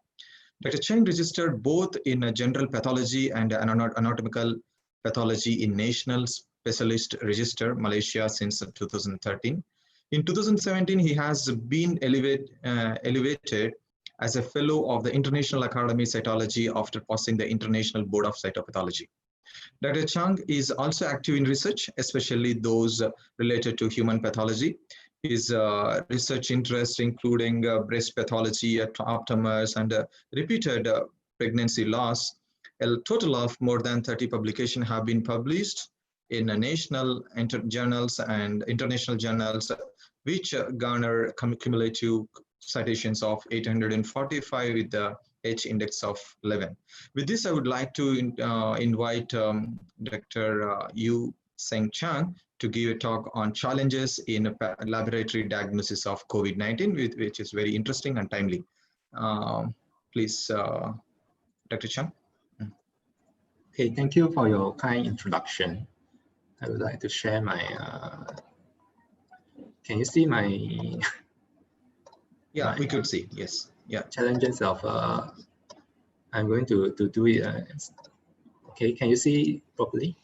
Dr. Chang registered both in general pathology and anatomical pathology in National Specialist Register Malaysia since 2013. In 2017, he has been elevated as a fellow of the International Academy of Cytology after passing the International Board of Cytopathology. Dr. Chang is also active in research, especially those related to human pathology. His research interests including breast pathology, aptamers, and repeated pregnancy loss. A total of more than 30 publications have been published in national journals and international journals, which garner cumulative citations of 845 with the H index of 11. With this, I would like to invite Dr. Yu Seng Chang to give a talk on challenges in laboratory diagnosis of COVID-19, which is very interesting and timely. Please, Dr. Chang. Okay, thank you for your kind introduction. I would like to share my, can you see my? Yeah, we could see, yes. Yeah. Challenges of, I'm going to do it. Okay, can you see properly?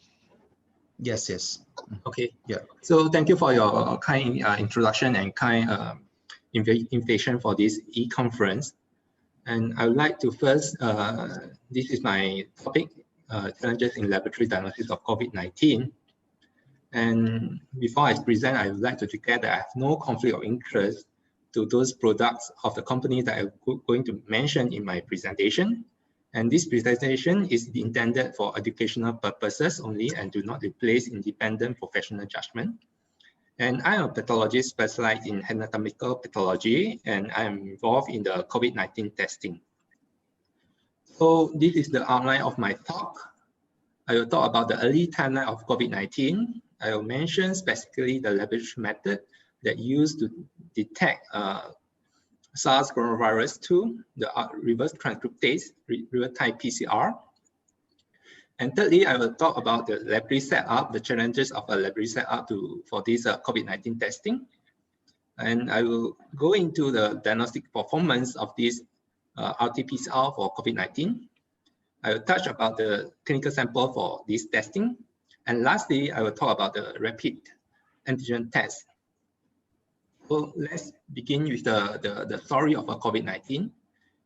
Yes, yes. Okay. Yeah. So thank you for your kind introduction and kind invitation for this e-conference. And I would like to first, this is my topic, challenges in laboratory diagnosis of COVID-19. And before I present, I would like to declare that I have no conflict of interest to those products of the company that I'm going to mention in my presentation. And this presentation is intended for educational purposes only and do not replace independent professional judgment. And I am a pathologist specialized in anatomical pathology, and I am involved in the COVID-19 testing. So this is the outline of my talk. I will talk about the early timeline of COVID-19. I will mention specifically the laboratory method that used to detect SARS coronavirus 2, the reverse transcriptase, real-time PCR. And thirdly, I will talk about the laboratory setup, the challenges of a laboratory setup for this COVID-19 testing. And I will go into the diagnostic performance of this RT-PCR for COVID-19. I will touch about the clinical sample for this testing. And lastly, I will talk about the rapid antigen test. So let's begin with the story of COVID-19.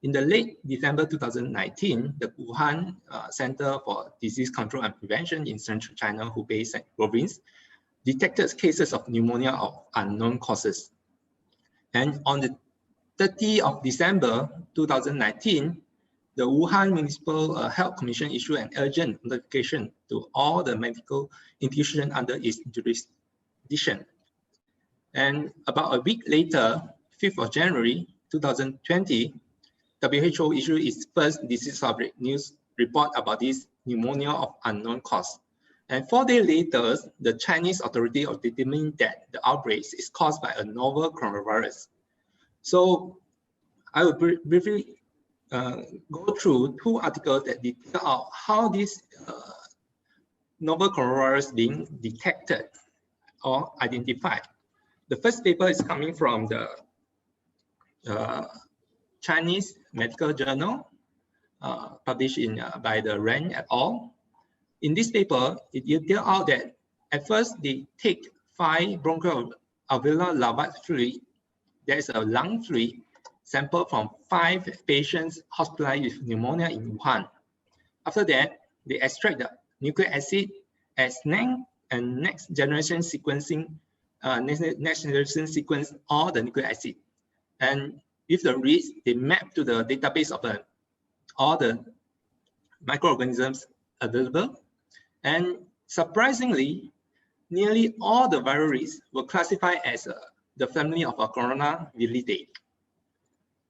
In the late December 2019, the Wuhan Center for Disease Control and Prevention in central China, Hubei province, detected cases of pneumonia of unknown causes. And on the 30th of December 2019, the Wuhan Municipal Health Commission issued an urgent notification to all the medical institutions under its jurisdiction. And about a week later, 5th of January 2020, WHO issued its first disease outbreak news report about this pneumonia of unknown cause. And 4 days later, the Chinese authority determined that the outbreak is caused by a novel coronavirus. So I will briefly go through 2 articles that detail out how this novel coronavirus being detected or identified. The first paper is coming from the Chinese Medical Journal, published by the Ren et al. In this paper, it details out that at first they take 5 bronchial alveolar lavage fluid, there is a lung fluid sample from 5 patients hospitalized with pneumonia in Wuhan. After that, they extract the nucleic acid as and next generation sequencing, next generation sequence all the nucleic acid. And with the reads, they map to the database of all the microorganisms available. And surprisingly, nearly all the viral reads were classified as the family of Coronaviridae.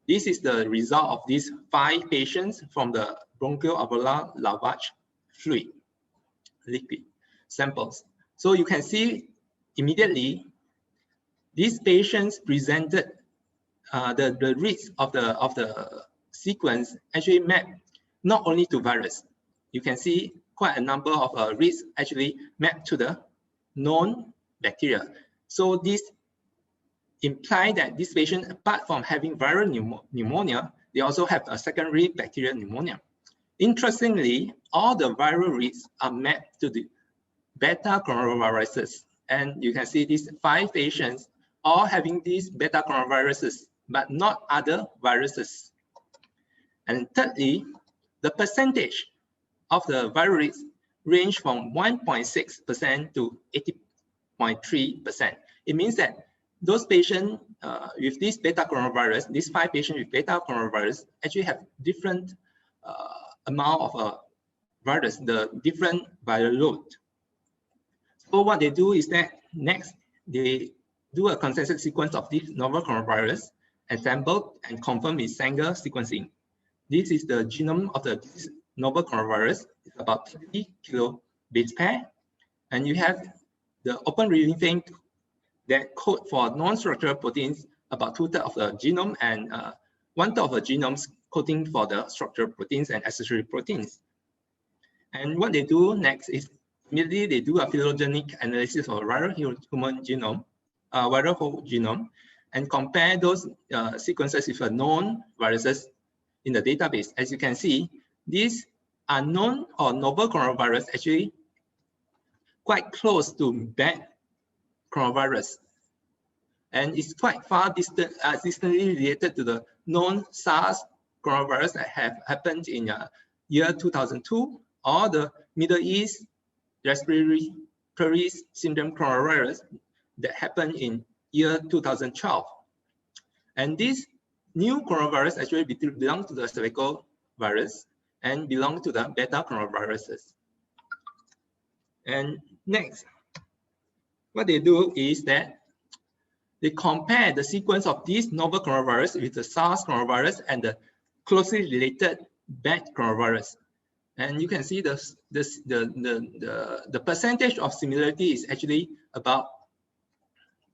This is the result of these 5 patients from the bronchial alveolar lavage fluid liquid samples. So you can see immediately these patients presented the reads of the sequence actually map not only to virus. You can see quite a number of reads actually map to the known bacteria. So this implies that this patient, apart from having viral pneumonia, they also have a secondary bacterial pneumonia. Interestingly, all the viral reads are mapped to the beta coronaviruses. And you can see these 5 patients all having these beta coronaviruses, but not other viruses. And thirdly, the percentage of the viral reads range from 1.6% to 80.3%. It means that those patients with this beta coronavirus, these 5 patients with beta coronavirus actually have different amount of virus, the different viral load. So what they do is that next they do a consensus sequence of this novel coronavirus, assembled and confirmed with Sanger sequencing. This is the genome of the novel coronavirus. It's about 30 kilo base pair, and you have the open reading frame that code for non-structural proteins about 2/3 of the genome and 1/3 of the genomes coding for the structural proteins and accessory proteins. And what they do next is immediately they do a phylogenetic analysis of viral human genome, viral whole genome, and compare those sequences with known viruses in the database. As you can see, these unknown or novel coronavirus actually quite close to bad coronavirus, and it's quite far distantly related to the known SARS coronavirus that have happened in year 2002, or the Middle East respiratory syndrome coronavirus that happened in year 2012. And this new coronavirus actually belongs to the cervical virus and belong to the beta coronaviruses. And next, what they do is that they compare the sequence of this novel coronavirus with the SARS coronavirus and the closely related bat coronavirus. And you can see the percentage of similarity is actually about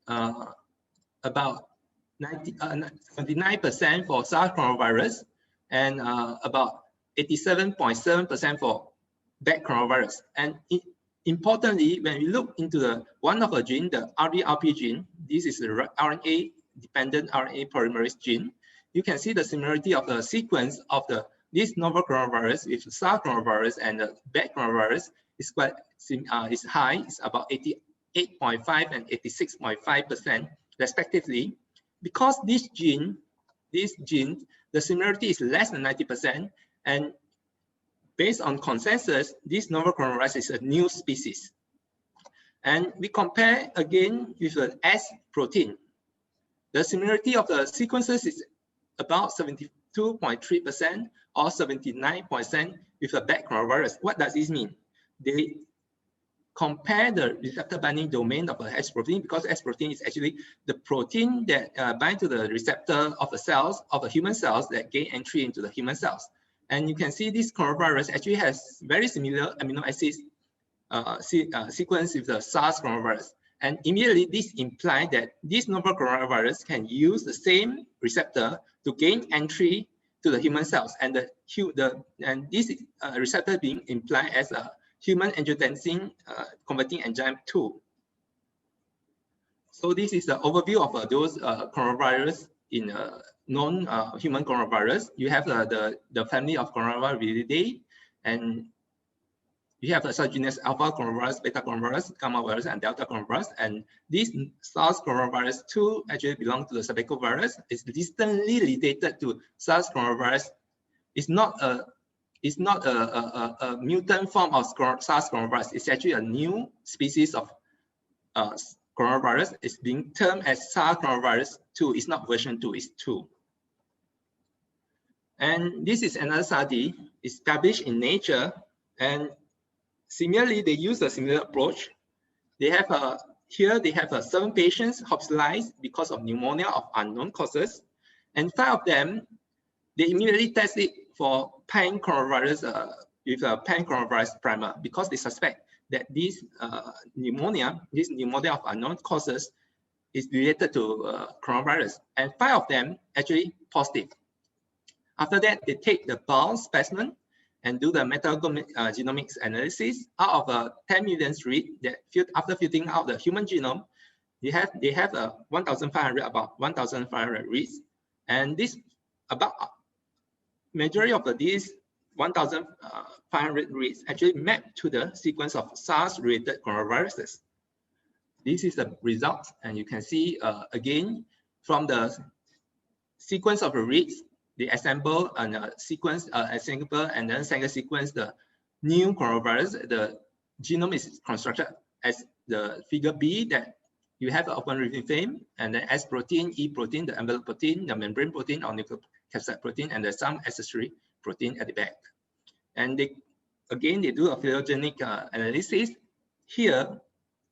79% for SARS coronavirus and about 87.7% for bat coronavirus. And importantly, when we look into the one of a gene, the RDRP gene, this is the RNA-dependent RNA polymerase gene, you can see the similarity of the sequence of the this novel coronavirus with SARS coronavirus and the bat coronavirus is quite is high. It's about 88.5 and 86.5% respectively. Because this gene, the similarity is less than 90%, and based on consensus, this novel coronavirus is a new species. And we compare again with the S protein. The similarity of the sequences is about 72.3% or 79% with the bat coronavirus. What does this mean? They compare the receptor binding domain of the S protein, because S protein is actually the protein that binds to the receptor of the cells, of the human cells that gain entry into the human cells. And you can see this coronavirus actually has very similar amino acids sequence with the SARS coronavirus. And immediately this implies that this novel coronavirus can use the same receptor to gain entry to the human cells. And this receptor being implied as a human angiotensin converting enzyme 2. So this is the overview of those coronavirus in non-human coronavirus. You have the family of coronavirus, and you have the subgenus alpha coronavirus, beta coronavirus, gamma virus, and delta coronavirus. And this SARS coronavirus 2 actually belongs to the sabecovirus. It's distantly related to SARS coronavirus. It's not a mutant form of SARS coronavirus. It's actually a new species of coronavirus. It's being termed as SARS coronavirus 2. It's not version 2, it's 2. And this is another study established in Nature. And similarly, they use a similar approach. They have here they have 7 patients hospitalized because of pneumonia of unknown causes. And 5 of them, they immediately tested for pan coronavirus with a pan coronavirus primer, because they suspect that this pneumonia of unknown causes is related to coronavirus. And 5 of them actually positive. After that, they take the bowel specimen and do the metagenomics analysis. Out of 10 million reads that after filtering out the human genome, they have 1,500, about 1,500 reads, and this about majority of these 1,500 reads actually map to the sequence of SARS-related coronaviruses. This is the result, and you can see again from the sequence of the reads, they assemble and sequence assemble and then single sequence the new coronavirus. The genome is constructed as the figure B, that you have an open reading frame, and then S protein, E protein, the envelope protein, the membrane protein or nucleocapsid protein, and there's some accessory protein at the back. And they do a phylogenetic analysis. Here,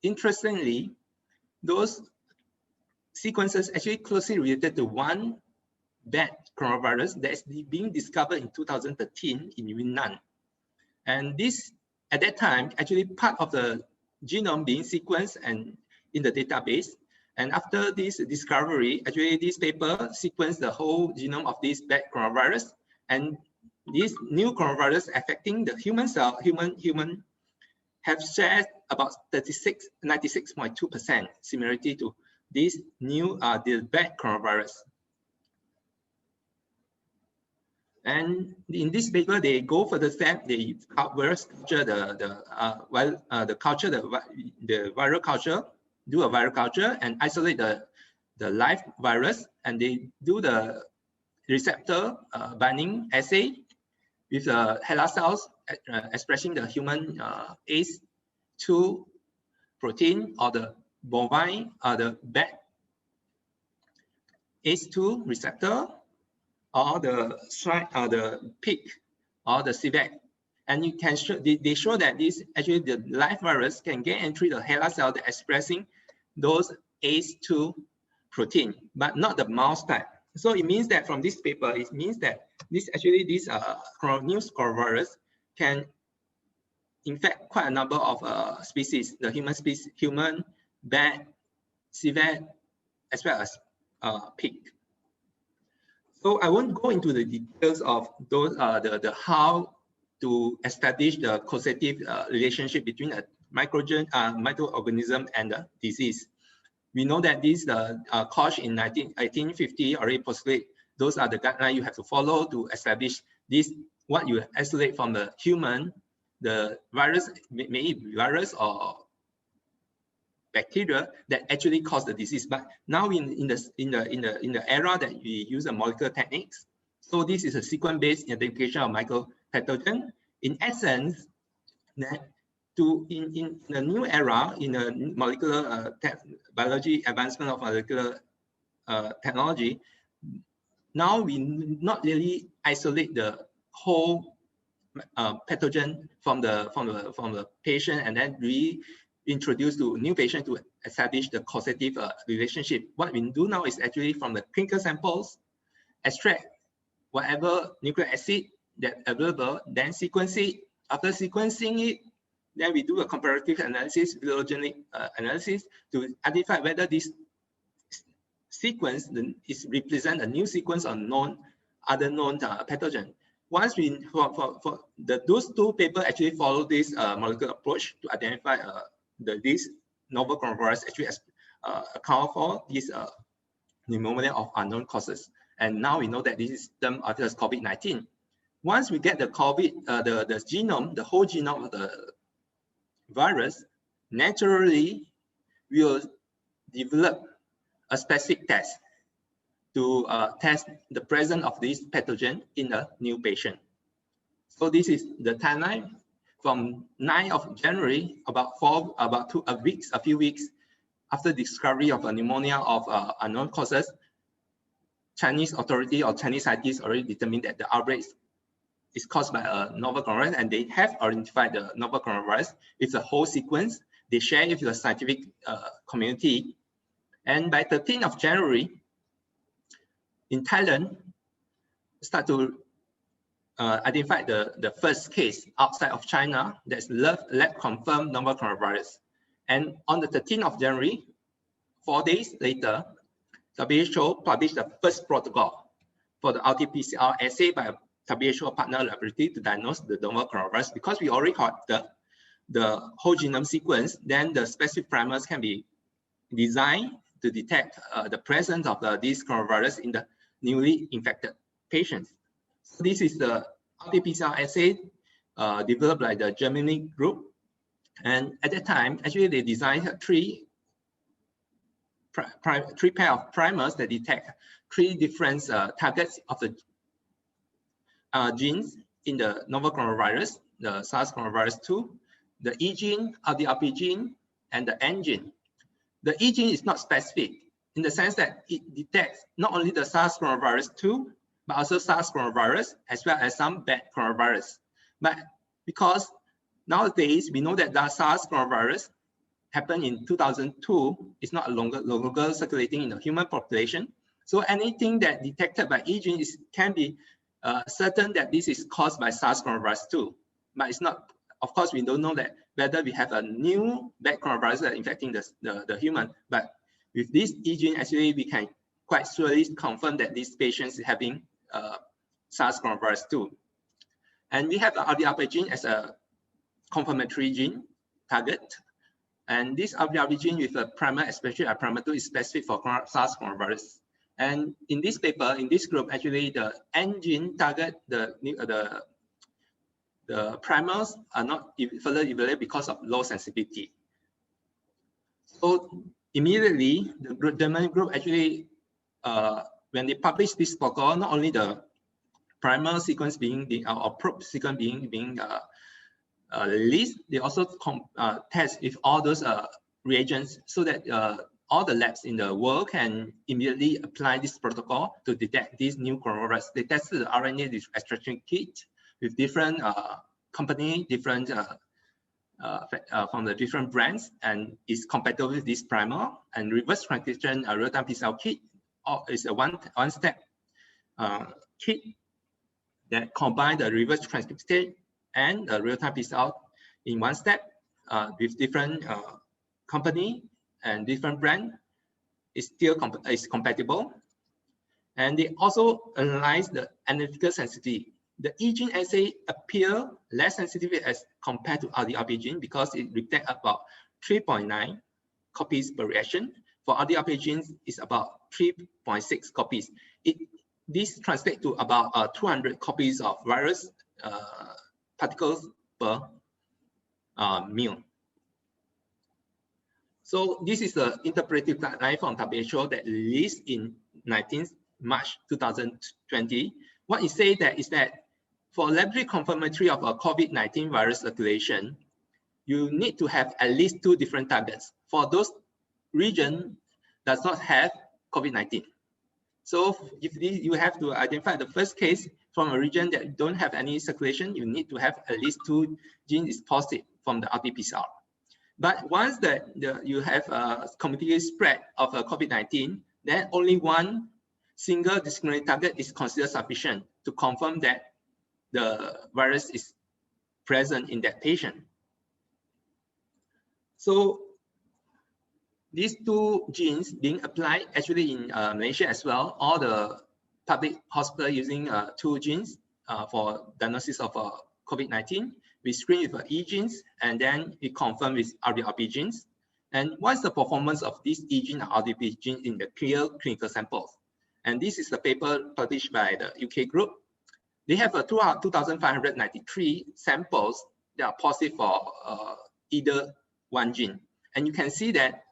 interestingly, those sequences actually closely related to one bat coronavirus that is being discovered in 2013 in Yunnan. And this, at that time, actually part of the genome being sequenced and in the database. And after this discovery, actually this paper sequenced the whole genome of this bat coronavirus, and this new coronavirus affecting the human cell, human have shared about 96.2% similarity to this new the bat coronavirus. And in this paper, they go for the step. They culture the viral culture, do a viral culture, and isolate the live virus, and they do the receptor binding assay with the HeLa cells expressing the human ACE2 protein, or the bovine the bat ACE2 receptor, or the pig, or the civet. And you can show, they show that this actually the live virus can get entry the HeLa cell that expressing those ACE2 protein, but not the mouse type. So it means that from this paper, it means that this actually this new coronavirus can infect quite a number of species, the human species, human, bat, civet, as well as pig. So I won't go into the details of those the how to establish the causative relationship between a microorganism and the disease. We know that this Koch in 1850 already postulated those are the guidelines you have to follow to establish this what you isolate from the human, the virus, may be virus or bacteria that actually cause the disease. But now in the era that we use the molecular techniques, so this is a sequence-based identification of mycopathogen. In essence, in the new era in the molecular biology, advancement of molecular technology, now we not really isolate the whole pathogen from the patient and then reintroduce to new patient to establish the causative relationship. What we do now is actually from the clinical samples, extract whatever nucleic acid that available, then sequence it. After sequencing it, then we do a comparative analysis, phylogenetic analysis to identify whether this sequence is represent a new sequence or other known pathogen. Once we those two papers actually follow this molecular approach to identify this novel coronavirus actually account for this pneumonia of unknown causes. And now we know that this is termed as COVID-19. Once we get the COVID, the genome, the whole genome of the virus, naturally we will develop a specific test to test the presence of this pathogen in a new patient. So this is the timeline from 9th of January, a few weeks after discovery of a pneumonia of unknown causes. Chinese authority or Chinese scientists already determined that the outbreak is caused by a novel coronavirus, and they have identified the novel coronavirus with the whole sequence. They share it with the scientific community. And by 13th of January, in Thailand, start to identify the first case outside of China that's lab confirmed novel coronavirus. And on the 13th of January, 4 days later, WHO published the first protocol for the RT-PCR assay by a WHO partner laboratory to diagnose the novel coronavirus. Because we already got the whole genome sequence, then the specific primers can be designed to detect the presence of this coronavirus in the newly infected patients. So this is the RT-PCR assay developed by the Germany group. And at that time, actually they designed three pair of primers that detect three different targets of the genes in the novel coronavirus, the SARS coronavirus 2, the E gene, RDRP gene, and the N gene. The E gene is not specific in the sense that it detects not only the SARS coronavirus 2, but also SARS coronavirus, as well as some bad coronavirus. But because nowadays we know that the SARS coronavirus happened in 2002, it's not longer circulating in the human population. So anything that detected by E gene can be certain that this is caused by SARS coronavirus 2. But it's not, of course, we don't know that whether we have a new bad coronavirus that infecting the human. But with this E gene, actually, we can quite surely confirm that these patients is having SARS coronavirus 2. And we have the RDRP gene as a confirmatory gene target. And this RDRP gene with a primer, especially a primer 2, is specific for SARS coronavirus. And in this paper, in this group, actually the N gene target, the primers are not further evaluated because of low sensitivity. So immediately, the German group actually, when they published this protocol, not only the primer sequence or probe sequence being released, they also test if all those reagents so that all the labs in the world can immediately apply this protocol to detect these new coronavirus. They tested the RNA extraction kit with different company, different from the different brands, and is compatible with this primer. And reverse transcription real-time PCR kit is a one-step kit that combine the reverse transcription and the real-time PCR in one step with different company and different brand is still compatible. And they also analyze the analytical sensitivity. The E gene assay appear less sensitive as compared to RDRP gene because it detects about 3.9 copies per reaction. For RDRP genes, it's about 3.6 copies. this translates to about 200 copies of virus particles per mil. So this is the interpretive guideline from WHO that released in 19th March 2020. What it says that is that for laboratory confirmatory of a COVID-19 virus circulation, you need to have at least 2 different targets for those region does not have COVID-19. So if you have to identify the first case from a region that don't have any circulation, you need to have at least 2 genes is positive from the RT-PCR. But once you have a community spread of a COVID-19, then only 1 single discriminant target is considered sufficient to confirm that the virus is present in that patient. So these 2 genes being applied actually in Malaysia as well. All the public hospital using 2 genes for diagnosis of COVID-19. We screen with E genes and then we confirm with RDRP genes. And what's the performance of these E gene and RDRP gene in the clear clinical samples? And this is the paper published by the UK group. They have 2,593 samples that are positive for either 1 gene. And you can see that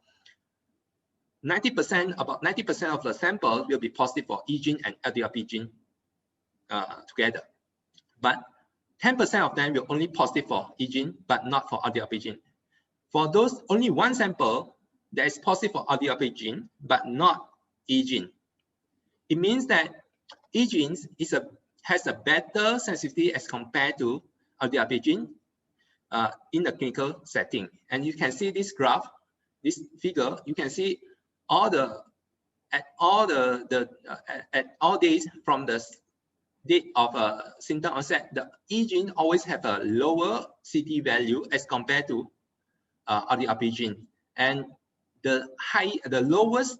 90%, about 90% of the samples will be positive for E gene and LDRP gene together. But 10% of them will only positive for E gene, but not for LDRP gene. For those, only 1 sample that is positive for LDRP gene, but not E gene. It means that E genes has a better sensitivity as compared to LDRP gene in the clinical setting. And you can see this graph, this figure, you can see at all days from the date of symptom onset, the E gene always have a lower CT value as compared to RDRP gene, and the lowest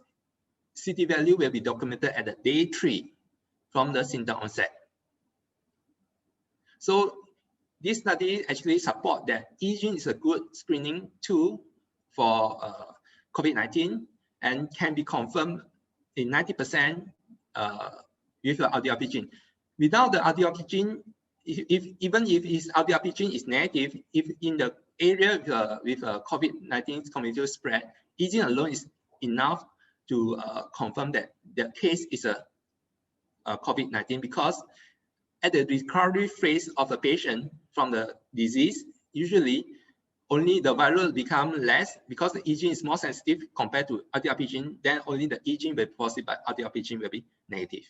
CT value will be documented at the day 3 from the symptom onset. So this study actually support that E gene is a good screening tool for COVID-19 and can be confirmed in 90% with the RDRP gene. Without the RDRP gene, even if his RDRP gene is negative, if in the area with COVID-19 community spread, E gene alone is enough to confirm that the case is a COVID-19, because at the recovery phase of a patient from the disease, usually only the viral become less because the E gene is more sensitive compared to RDRP gene. Then only the E gene will be positive, but RDRP gene will be negative.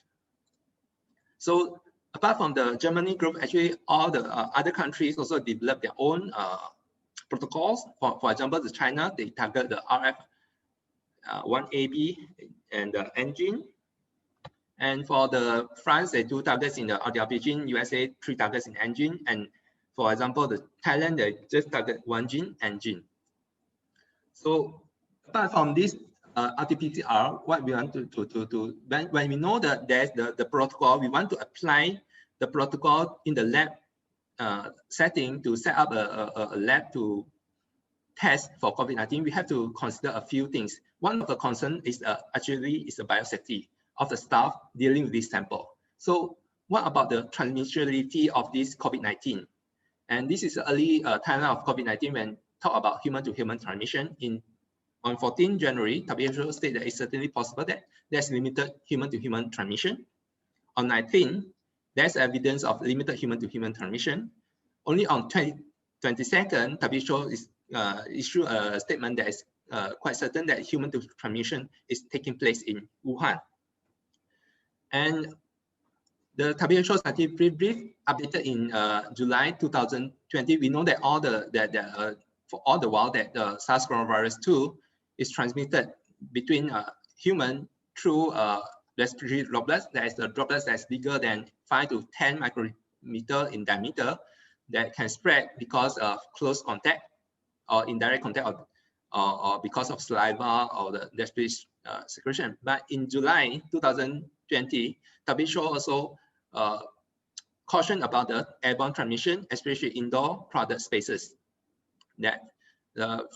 So apart from the Germany group, actually all the other countries also develop their own protocols. For example, the China, they target the RF1AB and the N gene. And for the France, they 2 targets in the RDRP gene, USA 3 targets in N gene, and for example, the Thailand, they just target 1 gene, N gene. So apart from this RT-PCR, what we want to when we know that there's the protocol, we want to apply the protocol in the lab setting to set up a lab to test for COVID-19. We have to consider a few things. One of the concerns is actually is the biosafety of the staff dealing with this sample. So what about the transmissibility of this COVID-19? And this is the early timeline of COVID-19 when talk about human-to-human transmission. On 14 January, WHO stated that it's certainly possible that there's limited human-to-human transmission. On 19, there's evidence of limited human-to-human transmission. Only on 22nd, WHO is issue a statement that is quite certain that human-to-human transmission is taking place in Wuhan. And the WHO scientific brief updated in July 2020. We know that for all the while that the SARS-CoV-2 is transmitted between human through respiratory droplets. That is the droplets that's bigger than 5 to 10 micrometer in diameter that can spread because of close contact or indirect contact or because of saliva or the respiratory secretion. But in July 2020, WHO also caution about the airborne transmission, especially indoor crowded spaces. That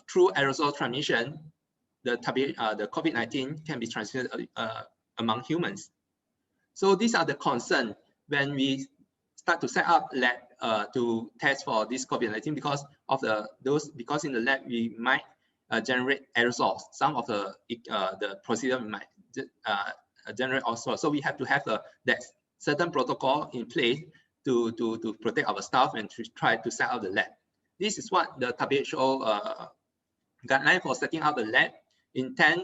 through aerosol transmission, the COVID-19 can be transmitted among humans. So these are the concerns when we start to set up lab to test for this COVID-19 because of because in the lab we might generate aerosols. Some of the procedure might generate aerosols. So we have to have that certain protocol in place to protect our staff and to try to set up the lab. This is what the WHO guideline for setting up the lab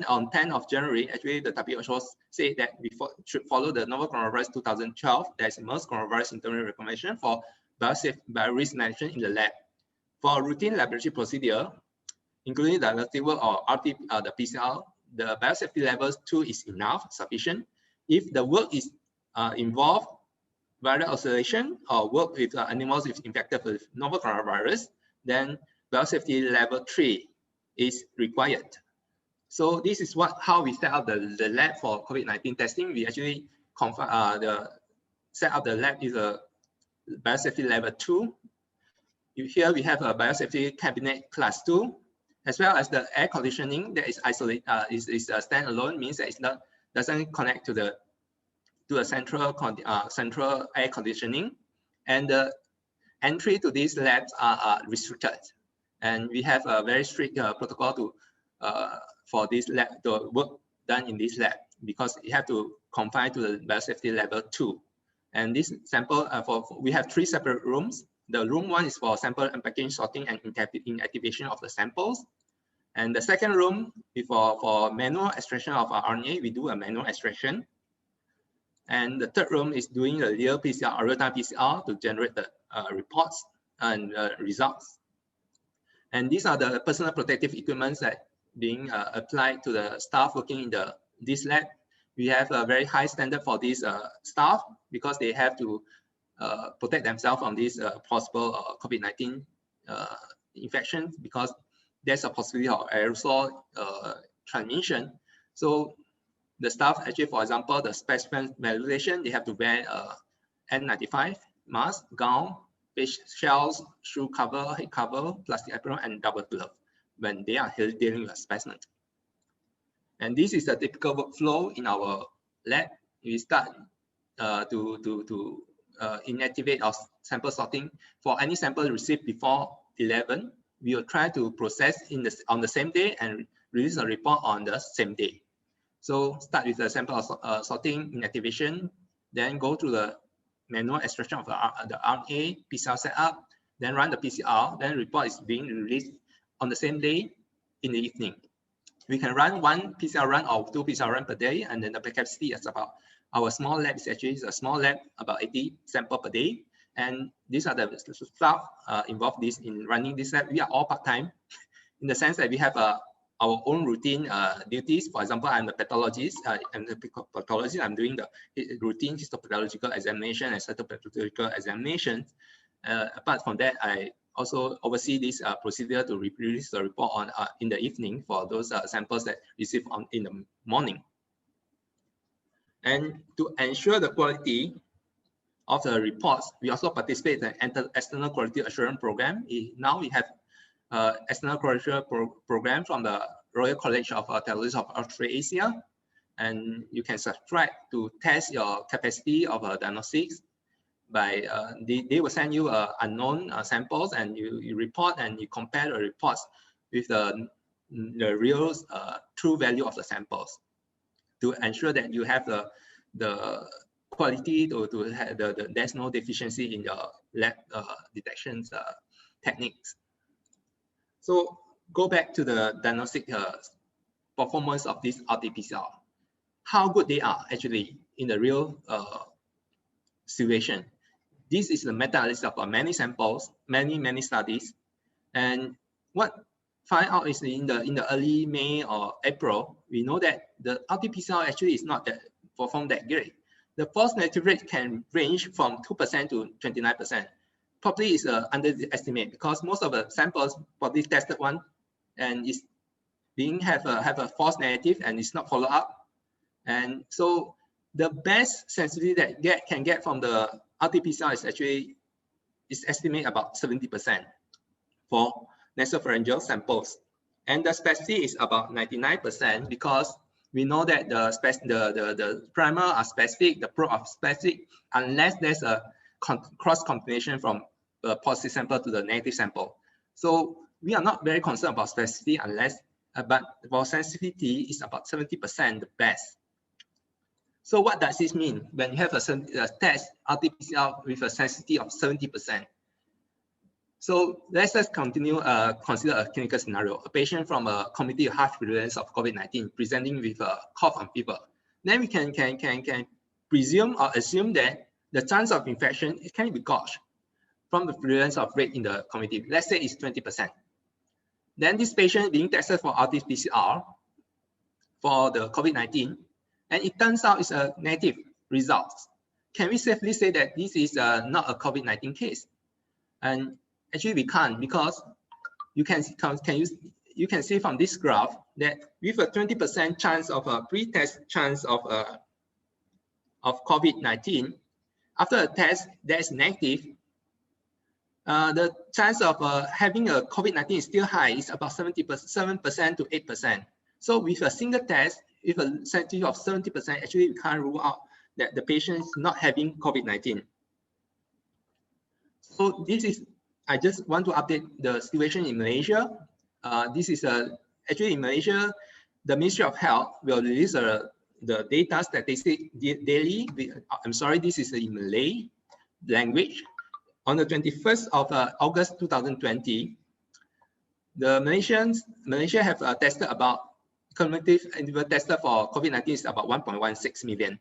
on 10th of January. Actually, the WHO said that we should follow the novel coronavirus 2012. There's a MERS coronavirus interim recommendation for biorisk management in the lab. For routine laboratory procedure, including diagnostic work or RT, the PCR, the biosafety level 2 is enough, sufficient. If the work is involved viral isolation or work with animals infected with novel coronavirus, then biosafety level 3 is required. So this is how we set up the lab for COVID-19 testing. We actually set up the lab is a biosafety level 2. Here we have a biosafety cabinet class 2, as well as the air conditioning that is isolated, is standalone, means that it doesn't connect to a central air conditioning, and the entry to these labs are restricted. And we have a very strict protocol for this lab, the work done in this lab, because you have to confine to the biosafety level 2. And this sample, we have 3 separate rooms. The room 1 is for sample unpacking, sorting, and inactivation of the samples. And the second room is for manual extraction of our RNA. We do a manual extraction. And the third room is doing the real-time PCR to generate the reports and results. And these are the personal protective equipments that being applied to the staff working in this lab. We have a very high standard for these staff because they have to protect themselves from this possible COVID-19 infections, because there's a possibility of aerosol transmission. So the staff actually, for example, the specimen validation, they have to wear N95 mask, gown, face shells, shoe cover, head cover, plastic apron, and double glove when they are dealing with a specimen. And this is a typical workflow in our lab. We start to inactivate our sample sorting. For any sample received before 11, we will try to process on the same day and release a report on the same day. So start with the sample sorting, inactivation, then go to the manual extraction of the RNA, PCR setup, then run the PCR, then report is being released on the same day in the evening. We can run 1 PCR run or 2 PCR run per day, and then the capacity is about, our small lab is actually a small lab, about 80 samples per day. And these are the staff involved in running this lab. We are all part-time in the sense that we have our own routine duties. For example, I'm the pathologist. I'm doing the routine histopathological examination and cytopathological examinations. Apart from that, I also oversee this procedure to release the report on in the evening for those samples that received in the morning. And to ensure the quality of the reports, we also participate in the external quality assurance program. Now we have external quality program from the Royal College of Technologists of Australasia, and you can subscribe to test your capacity of diagnostics. By they will send you unknown samples, and you report and you compare the reports with the real true value of the samples to ensure that you have the quality to have there's no deficiency in your lab detections techniques. So go back to the diagnostic performance of this RT-PCR. How good they are actually in the real situation. This is the meta-analysis of many samples, many studies, and what find out is in the early May or April, we know that the RT-PCR actually is not that perform that great. The false negative rate can range from 2% to 29%. Probably is underestimate because most of the samples probably tested one and is being have a false negative and it's not follow up. And so the best sensitivity that can get from the RT-PCR is actually estimate about 70% for nasopharyngeal samples, and the specificity is about 99% because we know that the primer are specific, the probe are specific, unless there's a cross contamination from the positive sample to the negative sample. So we are not very concerned about specificity unless, but for sensitivity is about 70% the best. So what does this mean when you have a test RT-PCR with a sensitivity of 70%? So let's just consider a clinical scenario. A patient from a community of high prevalence of COVID-19 presenting with a cough and fever. Then we can presume or assume that the chance of infection can be gauged from the prevalence of rate in the community. Let's say it's 20%. Then this patient being tested for RT-PCR for the COVID-19, and it turns out it's a negative result. Can we safely say that this is not a COVID-19 case? And actually we can't, because you can see from this graph that with a 20% chance of a pre-test chance of COVID-19, after a test that is negative, the chance of having a COVID-19 is still high. It's about 77% to 8%. So with a single test, with a sensitivity of 70%, actually we can't rule out that the patient is not having COVID-19. So this is, I just want to update the situation in Malaysia. This is actually in Malaysia, the Ministry of Health will release the data statistic daily. I'm sorry, this is in Malay language. On the 21st of August 2020, Malaysia have tested about cumulative individual tested for COVID-19 is about 1.16 million.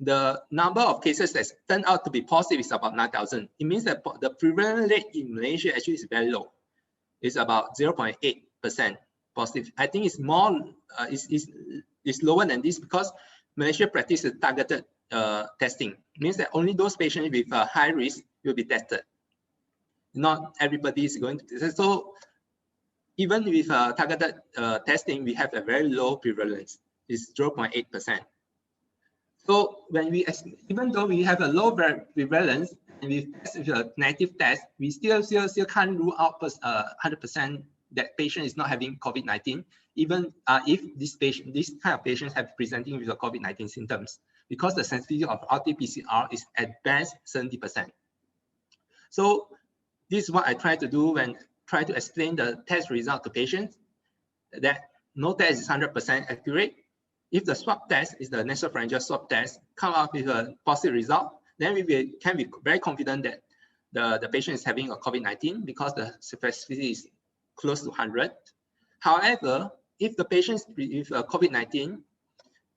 The number of cases that turned out to be positive is about 9,000. It means that the prevalence rate in Malaysia actually is very low. It's about 0.8% positive. I think it's more, it's lower than this because Malaysia practices targeted testing. It means that only those patients with high risk will be tested. Not everybody is going to test. So even with targeted testing, we have a very low prevalence. It's 0.8%. So when we, even though we have a low prevalence and we test with a negative test, we still can't rule out 100% that patient is not having COVID-19, even if this kind of patients have presenting with the COVID-19 symptoms, because the sensitivity of RT-PCR is at best 70%. So this is what I try to do when try to explain the test result to patients, that no test is 100% accurate. If the swab test is the nasopharyngeal swab test, come up with a positive result, then we can be very confident that the patient is having a COVID-19 because the specificity is close to 100. However, if the patient with COVID-19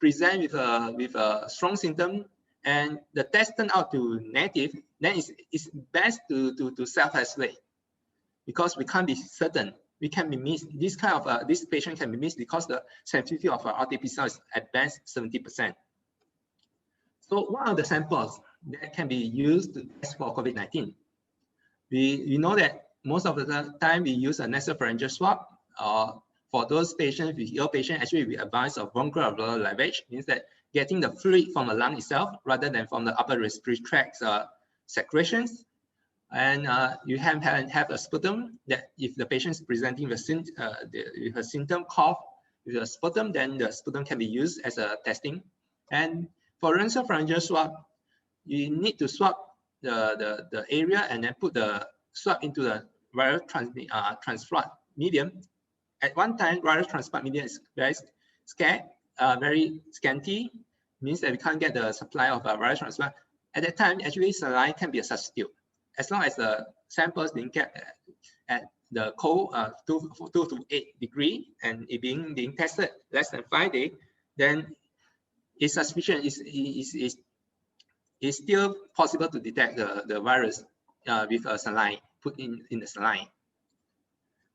present with a strong symptom and the test turned out to negative, then it's best to self-isolate because we can't be certain. We can be missed. This kind of this patient can be missed because the sensitivity of RT-PCR is at best 70%. So what are the samples that can be used to test for COVID-19? We know that most of the time we use a nasopharyngeal swab. For those patients with ill patient, actually we advise of bronchoalveolar lavage, means that getting the fluid from the lung itself rather than from the upper respiratory tract secretions. And you have a sputum that if the patient is presenting with a symptom cough with a sputum, then the sputum can be used as a testing. And for nasopharyngeal swab, you need to swab the area and then put the swab into the viral transplant medium. At one time, viral transplant medium is very scarce, very scanty, means that we can't get the supply of viral transplant. At that time, actually, saline can be a substitute. As long as the samples being kept at the cold 2 to 8 degree and it being tested less than 5 days, then its suspicion is still possible to detect the virus with a saline put in the saline.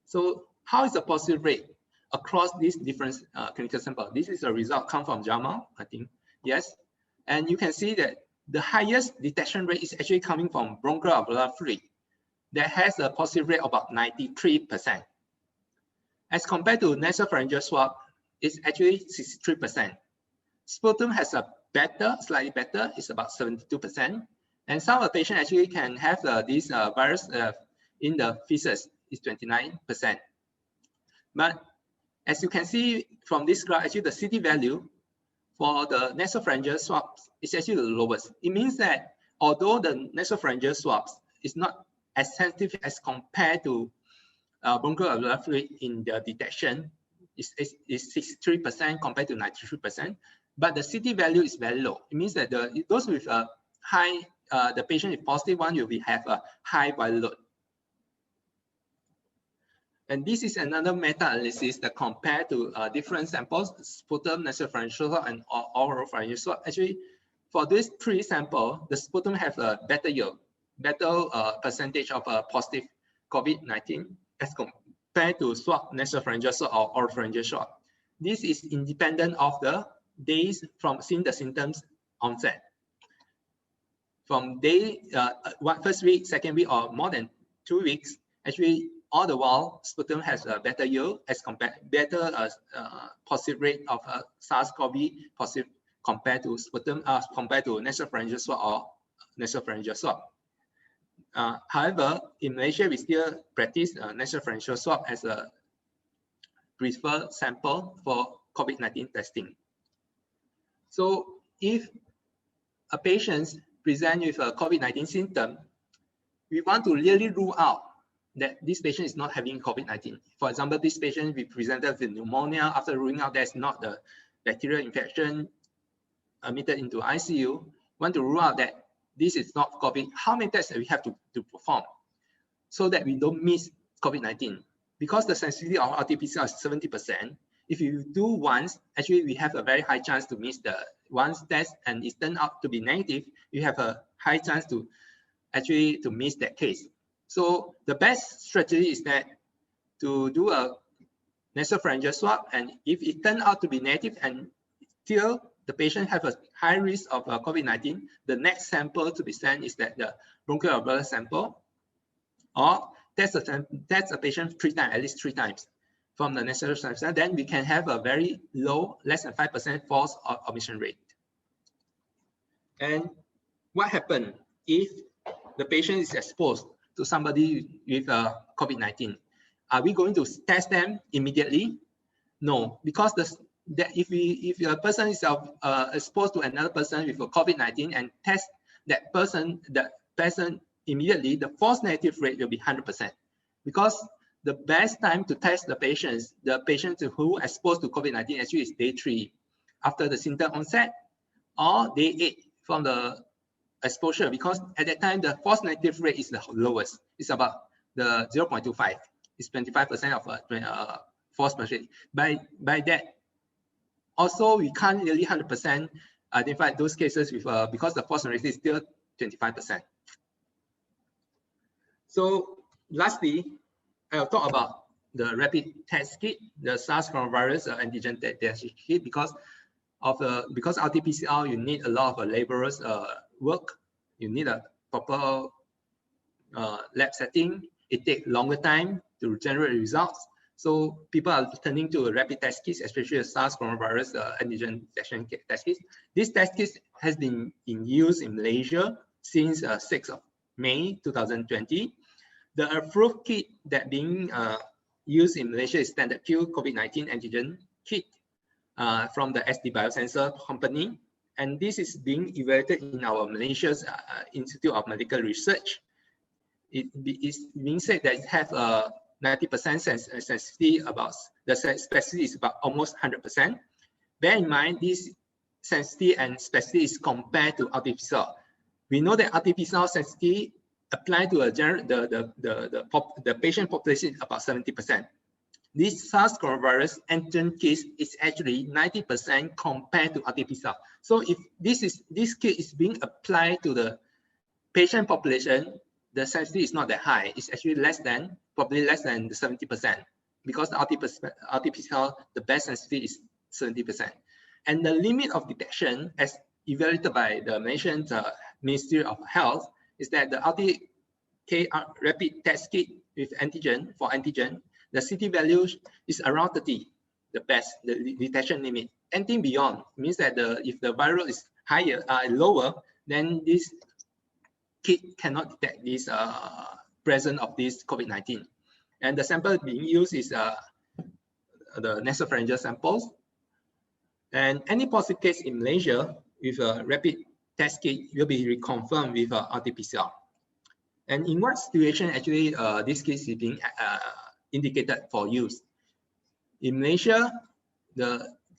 So how is the positive rate across these different clinical samples? This is a result come from JAMA, I think, yes. And you can see that the highest detection rate is actually coming from bronchoalveolar fluid that has a positive rate of about 93%. As compared to nasopharyngeal swab, it's actually 63%. Sputum has a better, slightly better, it's about 72%. And some of the patients actually can have this virus in the feces, is 29%. But as you can see from this graph, actually the CT value for the nasopharyngeal swabs, it's actually the lowest. It means that although the nasopharyngeal swabs is not as sensitive as compared to bronchoalveolar fluid in the detection, is 63% compared to 93%, but the CT value is very low. It means that those with a high, the patient with positive one will have a high viral load. And this is another meta-analysis that compared to different samples, sputum, nasopharyngeal swab, and oropharyngeal swab. Actually, for these three samples, the sputum have a better yield, better percentage of positive COVID-19 as compared to swab, nasopharyngeal swab, or oropharyngeal swab. This is independent of the days from seeing the symptoms onset. From day first week, second week, or more than 2 weeks, actually, all the while, sputum has a better yield as compared, better positive rate of SARS-CoV positive compared to sputum, compared to nasopharyngeal swab or nasopharyngeal swab. However, in Malaysia, we still practice nasopharyngeal swab as a preferred sample for COVID-19 testing. So if a patient presents with a COVID-19 symptom, we want to really rule out that this patient is not having COVID-19. For example, this patient we presented with pneumonia. After ruling out there's not the bacterial infection admitted into ICU, want to rule out that this is not COVID. How many tests do we have to perform so that we don't miss COVID-19? Because the sensitivity of RT-PCR is 70%. If you do once, actually we have a very high chance to miss the once test, and it turned out to be negative, you have a high chance to actually to miss that case. So the best strategy is that to do a nasopharyngeal swab, and if it turns out to be negative and still the patient have a high risk of COVID-19, the next sample to be sent is that the bronchoalveolar sample, or test a patient 3 times, at least 3 times from the nasopharyngeal swab. Then we can have a very low, less than 5% false omission rate. And what happens if the patient is exposed to somebody with COVID-19? Are we going to test them immediately? No, because if a person is exposed to another person with a COVID-19 and test that person immediately, the false negative rate will be 100%. Because the best time to test the patients who are exposed to COVID-19 actually is day 3 after the symptom onset, or day 8 from the exposure, because at that time the false negative rate is the lowest. It's about the 0.25. It's 25% of false positive. By that, also we can't really 100% identify those cases with because the false negative is still 25%. So lastly, I'll talk about the rapid test kit, the SARS coronavirus antigen test kit, because RT-PCR you need a lot of laborers work. You need a proper lab setting. It takes longer time to generate results. So people are turning to rapid test kits, especially the SARS coronavirus antigen detection test kits. This test kit has been in use in Malaysia since 6th of May 2020. The approved kit that being used in Malaysia is standard Q COVID-19 antigen kit from the SD Biosensor company. And this is being evaluated in our Malaysia's Institute of Medical Research. It is being said that it has a 90% sensitivity, about the specificity is about almost 100%. Bear in mind, this sensitivity and specificity is compared to RT-PCR. We know that RT-PCR sensitivity applied to the patient population about 70%. This SARS coronavirus antigen kit is actually 90% compared to RT-PCR. So if this kit is being applied to the patient population, the sensitivity is not that high. It's actually probably less than the 70%, because the RT-PCR, the best sensitivity is 70%. And the limit of detection, as evaluated by the Malaysian Ministry of Health, is that the RT-K rapid test kit with antigen, the CT value is around 30, the best, the detection limit. Anything beyond means that if the viral is lower, then this kit cannot detect this presence of this COVID-19. And the sample being used is the nasopharyngeal samples. And any positive case in Malaysia with a rapid test kit will be reconfirmed with RT-PCR. And in what situation actually this case is being indicated for use? In Malaysia,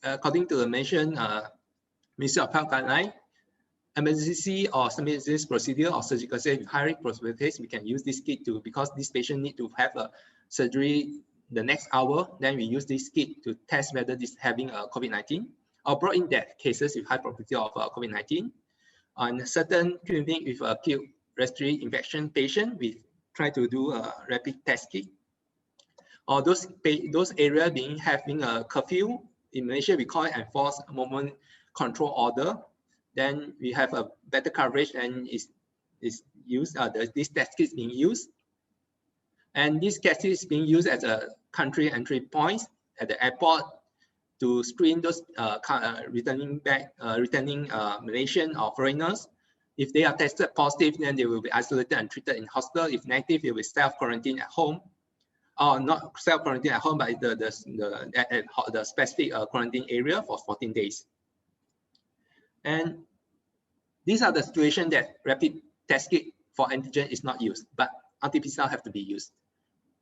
according to the mentioned Ministry of Health guideline, emergency or semi-emergency procedure or surgical case with high risk probabilities, we can use this kit to, because this patient need to have a surgery the next hour, then we use this kit to test whether this having a COVID-19 or brought in death cases with high probability of COVID-19. On certain clinic with acute respiratory infection patient, we try to do a rapid test kit. Or those areas having a curfew, in Malaysia we call it enforced movement control order. Then we have a better coverage and is used. This test kit is being used, and this test kit is being used as a country entry points at the airport to screen those returning Malaysian or foreigners. If they are tested positive, then they will be isolated and treated in hospital. If negative, they will self-quarantine at home. Or not self-quarantine at home, but the specific quarantine area for 14 days. And these are the situations that rapid test kit for antigen is not used, but RT-PCR have to be used.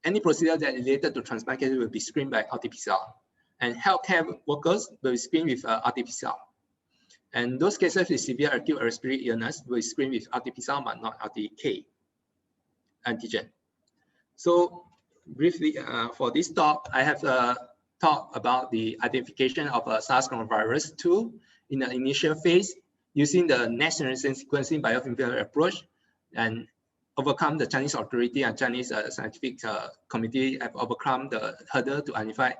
Any procedure that is related to transplant cases will be screened by RT-PCR. And healthcare workers will be screened with RT-PCR. And those cases with severe acute respiratory illness will be screened with RT-PCR, but not RT-K antigen. So briefly, for this talk, I have talked about the identification of SARS-CoV-2 in the initial phase using the next generation sequencing biofuel approach, and overcome the Chinese authority and Chinese scientific committee have overcome the hurdle to identify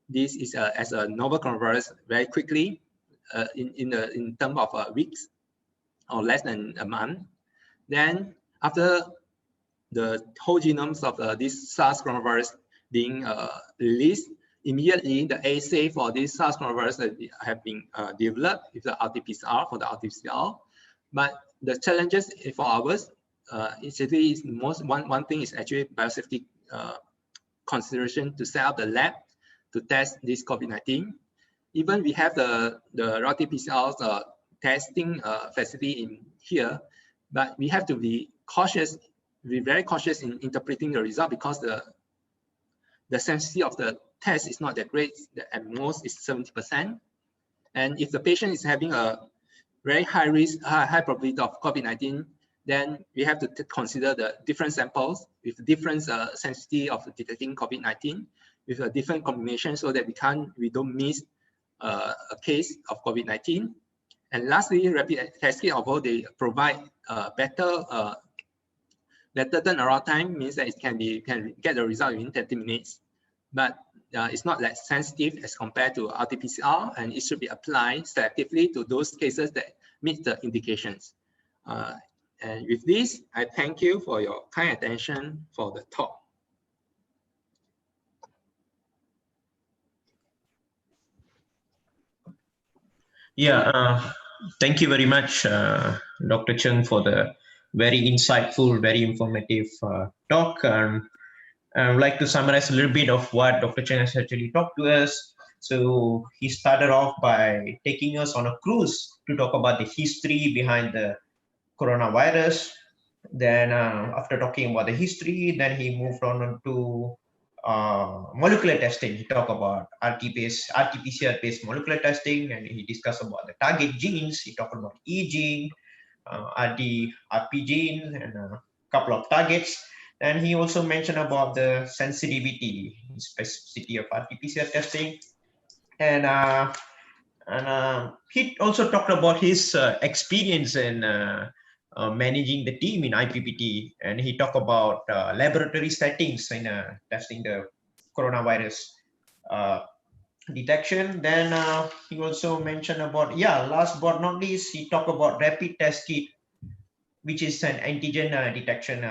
this is as a novel coronavirus very quickly in terms of weeks or less than a month. Then after the whole genomes of this SARS coronavirus being released, immediately the assay for this SARS coronavirus have been developed with the RT-PCR for the RT-PCR. But the challenges for ours is one thing is actually biosafety consideration to set up the lab to test this COVID-19. Even we have the RT-PCR testing facility in here, but we have to be cautious. Be very cautious in interpreting the result because the sensitivity of the test is not that great. At most is 70%. And if the patient is having a very high risk, high probability of COVID-19, then we have to consider the different samples with different sensitivity of detecting COVID-19 with a different combination so that we don't miss a case of COVID-19. And lastly, rapid test kit, although they provide better turnaround time, means that it can get the result within 30 minutes, but it's not that sensitive as compared to RT-PCR, and it should be applied selectively to those cases that meet the indications. And with this, I thank you for your kind attention for the talk. Yeah, thank you very much, Dr. Chung, for the very insightful, very informative talk. I would like to summarize a little bit of what Dr. Chen has actually talked to us. So he started off by taking us on a cruise to talk about the history behind the coronavirus. Then after talking about the history, then he moved on to molecular testing. He talked about RT-PCR-based molecular testing, and he discussed about the target genes. He talked about E gene, RP gene, and a couple of targets. And he also mentioned about the sensitivity, specificity of RT-PCR testing. And he also talked about his experience in managing the team in IPPT. And he talked about laboratory settings in testing the coronavirus detection. Then he also mentioned about, last but not least, he talked about rapid test kit, which is an antigen detection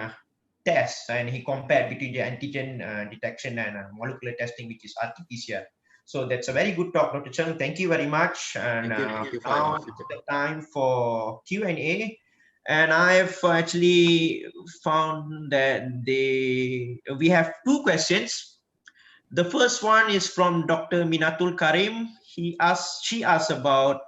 test, and he compared between the antigen detection and molecular testing, which is RT-PCR. So that's a very good talk, Dr. Chung. Thank you very much. And now the time for Q&A. And I've actually found that we have two questions. The first one is from Dr. Minatul Karim. she asked about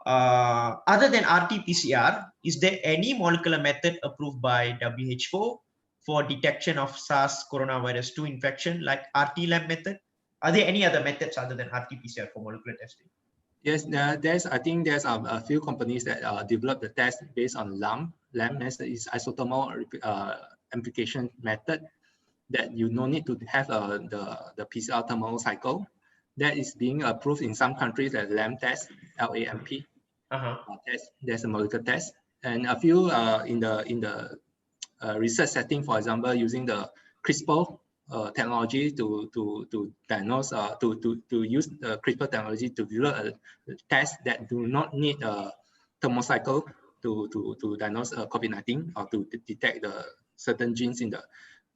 other than RT-PCR, is there any molecular method approved by WHO for detection of SARS coronavirus 2 infection, like RT-LAMP method? Are there any other methods other than RT-PCR for molecular testing? Yes, I think there's a few companies that develop the test based on LAMP. LAMP method is isothermal amplification method that you no need to have the PCR thermal cycle. That is being approved in some countries as LAMP test, LAMP. Test. There's a molecular test, and a few in the research setting, for example, using the CRISPR technology to diagnose to use the CRISPR technology to develop a test that do not need a thermocycle to diagnose COVID-19 or to detect the certain genes in the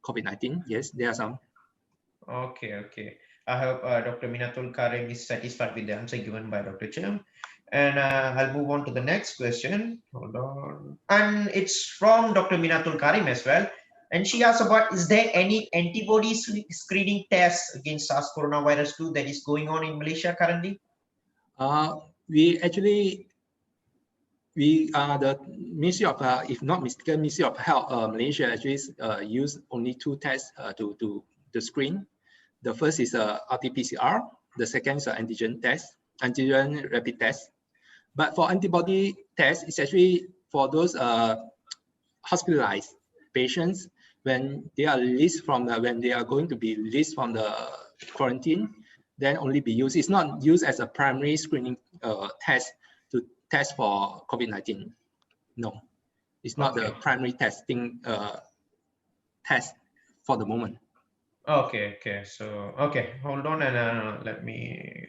COVID-19. Yes, there are some. Okay. I hope Dr. Minatul Karim is satisfied with the answer given by Dr. Chen. And I'll move on to the next question. Hold on. And it's from Dr. Minatul Karim as well. And she asks about, is there any antibody screening test against SARS coronavirus 2 that is going on in Malaysia currently? We are the Ministry of, if not mistaken, Ministry of Health, Malaysia actually use only two tests to screen. The first is RT-PCR. The second is antigen test, antigen rapid test. But for antibody test, it's actually for those hospitalized patients when they are released from when they are going to be released from the quarantine, then only be used. It's not used as a primary screening test to test for COVID-19. No, it's not the primary testing test for the moment. Okay. So, hold on and let me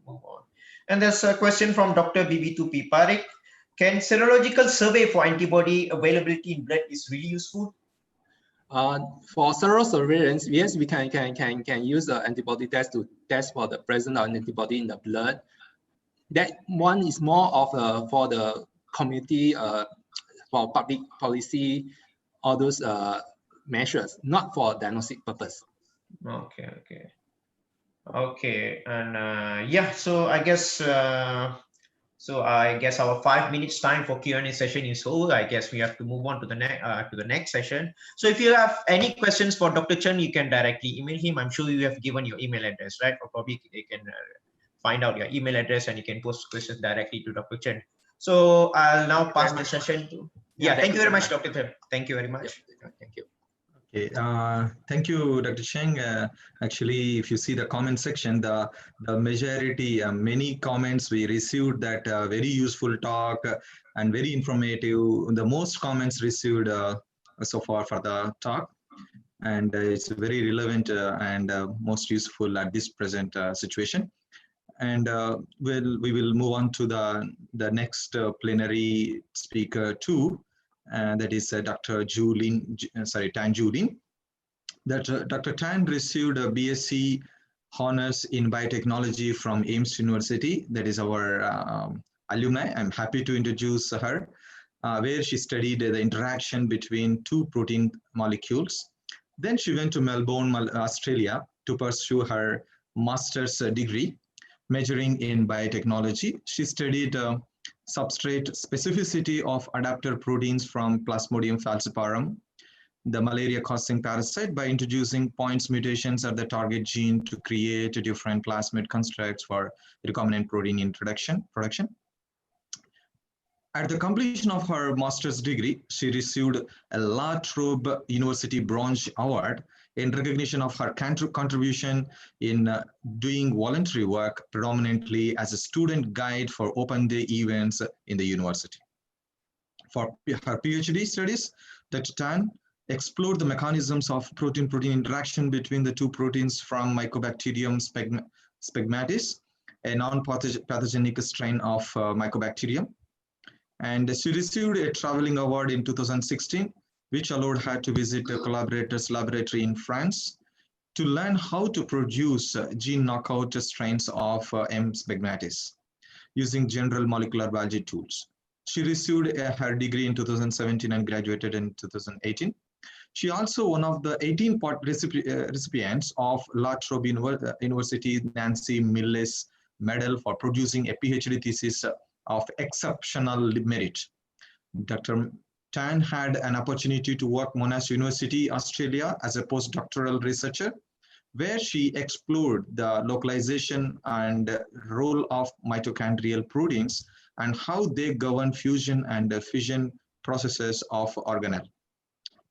move on. And there's a question from Dr. BB2P Parik. Can serological survey for antibody availability in blood is really useful? For several surveillance, yes, we can use the antibody test to test for the presence of antibody in the blood. That one is more of for the community, for public policy, all those measures, not for diagnostic purpose. Okay, and yeah, so I guess our 5 minutes time for Q&A session is over. I guess we have to move on to the next session. So if you have any questions for Dr. Chen, you can directly email him. I'm sure you have given your email address, right? Or probably you can find out your email address and you can post questions directly to Dr. Chen. So I'll now pass the session to. Yeah, thank you very much, Dr. Chen. Thank you very much. Thank you. Okay, thank you, Dr. Cheng. Actually, if you see the comment section, the majority, many comments we received that very useful talk and very informative. The most comments received so far for the talk, and it's very relevant and most useful at this present situation. And we will move on to the next plenary speaker too. That is Dr. Tan Julin. Dr. Tan received a BSc honors in biotechnology from Ames University. That is our alumni. I'm happy to introduce her, where she studied the interaction between two protein molecules. Then she went to Melbourne, Australia to pursue her master's degree, majoring in biotechnology. She studied substrate specificity of adapter proteins from Plasmodium falciparum, the malaria-causing parasite, by introducing points mutations at the target gene to create different plasmid constructs for recombinant protein production. At the completion of her master's degree, she received a La Trobe University Bronze Award in recognition of her contribution in doing voluntary work, predominantly as a student guide for open day events in the university. For her PhD studies, Dr. Tan explored the mechanisms of protein-protein interaction between the two proteins from Mycobacterium sphegmatis, a non-pathogenic strain of Mycobacterium. And she received a traveling award in 2016, which allowed her to visit a collaborator's laboratory in France to learn how to produce gene knockout strains of M. sphegmatis using general molecular biology tools. She received her degree in 2017 and graduated in 2018. She also one of the 18 recipients of La Trobe University Nancy Milles medal for producing a PhD thesis of exceptional merit. Dr. Tan had an opportunity to work Monash University, Australia as a postdoctoral researcher, where she explored the localization and role of mitochondrial proteins and how they govern fusion and fission processes of organelle.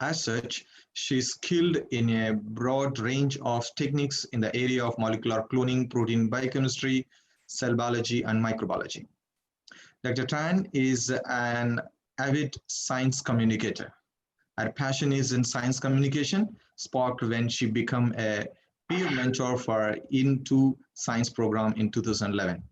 As such, she is skilled in a broad range of techniques in the area of molecular cloning, protein biochemistry, cell biology, and microbiology. Dr. Tan is an avid science communicator. Her passion is in science communication, sparked when she became a peer mentor for Into Science program in 2011,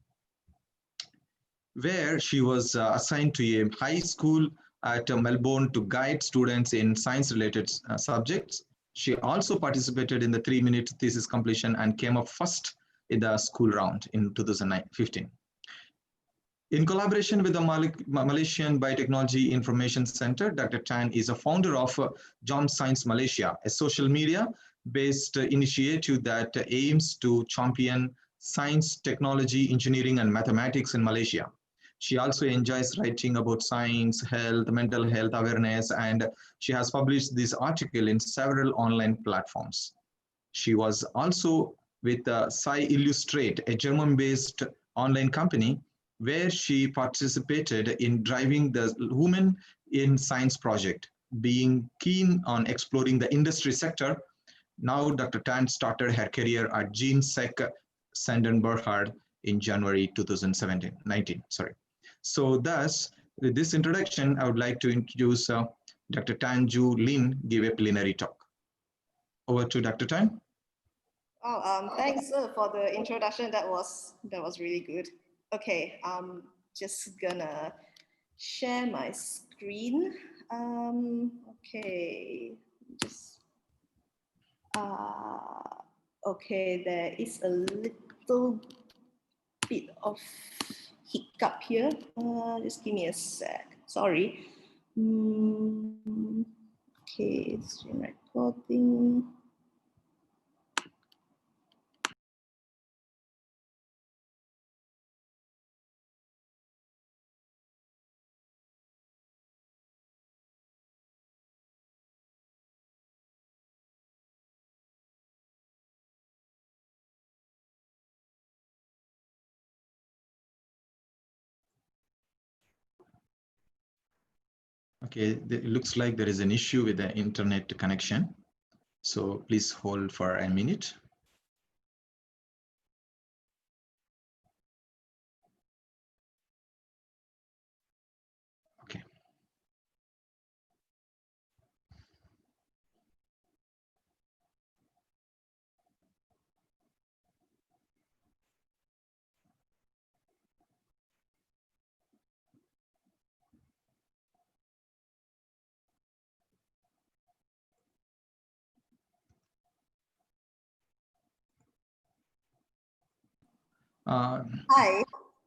where she was assigned to a high school at Melbourne to guide students in science-related subjects. She also participated in the 3-minute thesis completion and came up first in the school round in 2015. In collaboration with the Malaysian Biotechnology Information Center, Dr. Tan is a founder of Jom Science Malaysia, a social media-based initiative that aims to champion science, technology, engineering, and mathematics in Malaysia. She also enjoys writing about science, health, mental health awareness, and she has published this article in several online platforms. She was also with Sci Illustrate, a German-based online company, where she participated in driving the Women in Science project. Being keen on exploring the industry sector, now Dr. Tan started her career at GeneSec Sandenberghard in January 2019. So thus, with this introduction, I would like to introduce Dr. Tan Ju Lin give a plenary talk. Over to Dr. Tan. Oh, thanks for the introduction. That was really good. Okay, I'm just gonna share my screen. Okay, okay, there is a little bit of hiccup here. Just give me a sec. Sorry. Okay, screen recording. Okay, it looks like there is an issue with the internet connection. So please hold for a minute. Okay. Hi,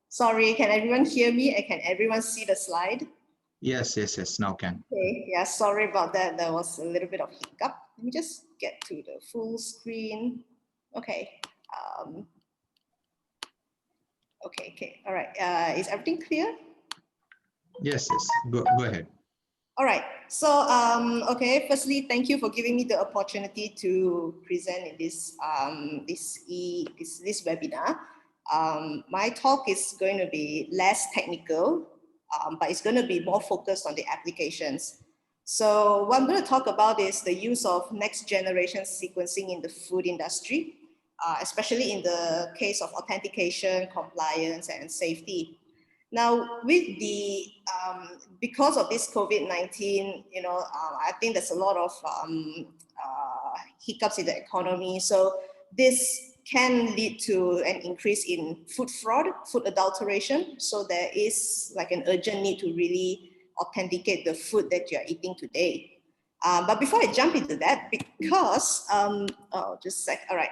sorry, can everyone hear me and can everyone see the slide? Yes, now can. Okay, yeah, sorry about that. There was a little bit of hiccup. Let me just get to the full screen. Okay. Okay, all right. Is everything clear? Yes, go ahead. All right, so okay, firstly, thank you for giving me the opportunity to present in this this webinar. My talk is going to be less technical, but it's going to be more focused on the applications. So what I'm going to talk about is the use of next generation sequencing in the food industry, especially in the case of authentication, compliance, and safety. Now, with the because of this COVID-19, I think there's a lot of hiccups in the economy. So this can lead to an increase in food fraud, food adulteration. So there is like an urgent need to really authenticate the food that you're eating today. But before I jump into that, because just a sec. All right.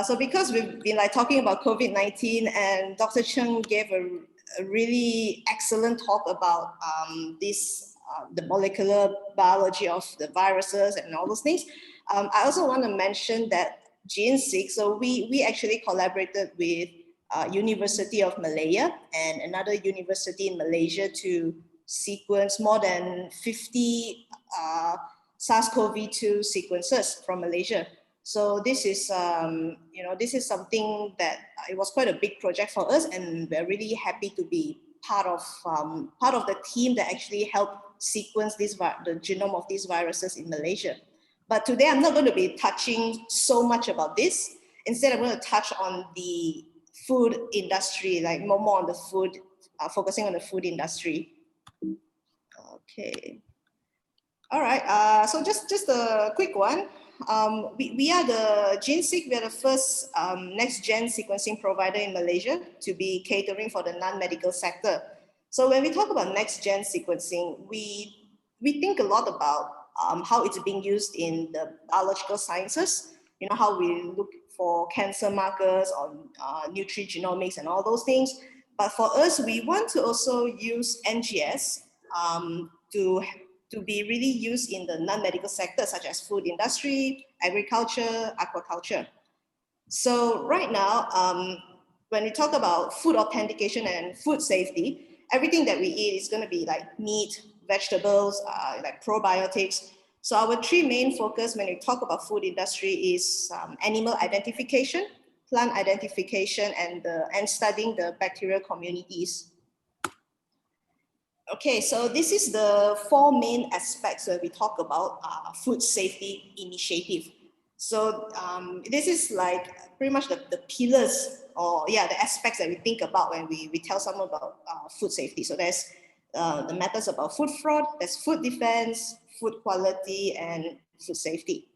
So because we've been like talking about COVID-19, and Dr. Cheng gave a really excellent talk about the molecular biology of the viruses and all those things. I also want to mention that GeneSec, so we actually collaborated with University of Malaya and another university in Malaysia to sequence more than 50 SARS-CoV-2 sequences from Malaysia. So this is, this is something that it was quite a big project for us, and we're really happy to be part of the team that actually helped sequence the genome of these viruses in Malaysia. But today I'm not going to be touching so much about this. Instead, I'm going to touch on the food industry, like more on the food, focusing on the food industry. Okay. All right. So just a quick one. We are the GeneSeq. We are the first next-gen sequencing provider in Malaysia to be catering for the non-medical sector. So when we talk about next-gen sequencing, we think a lot about how it's being used in the biological sciences. You know, how we look for cancer markers on nutrigenomics and all those things. But for us, we want to also use NGS to be really used in the non-medical sector, such as food industry, agriculture, aquaculture. So right now, when we talk about food authentication and food safety, everything that we eat is going to be like meat, vegetables, like probiotics. So our three main focus when we talk about food industry is animal identification, plant identification, and studying the bacterial communities. Okay, so this is the four main aspects when we talk about food safety initiative. So this is like pretty much the pillars, or the aspects that we think about when we tell someone about food safety. So there's the matters about food fraud, there's food defense, food quality, and food safety.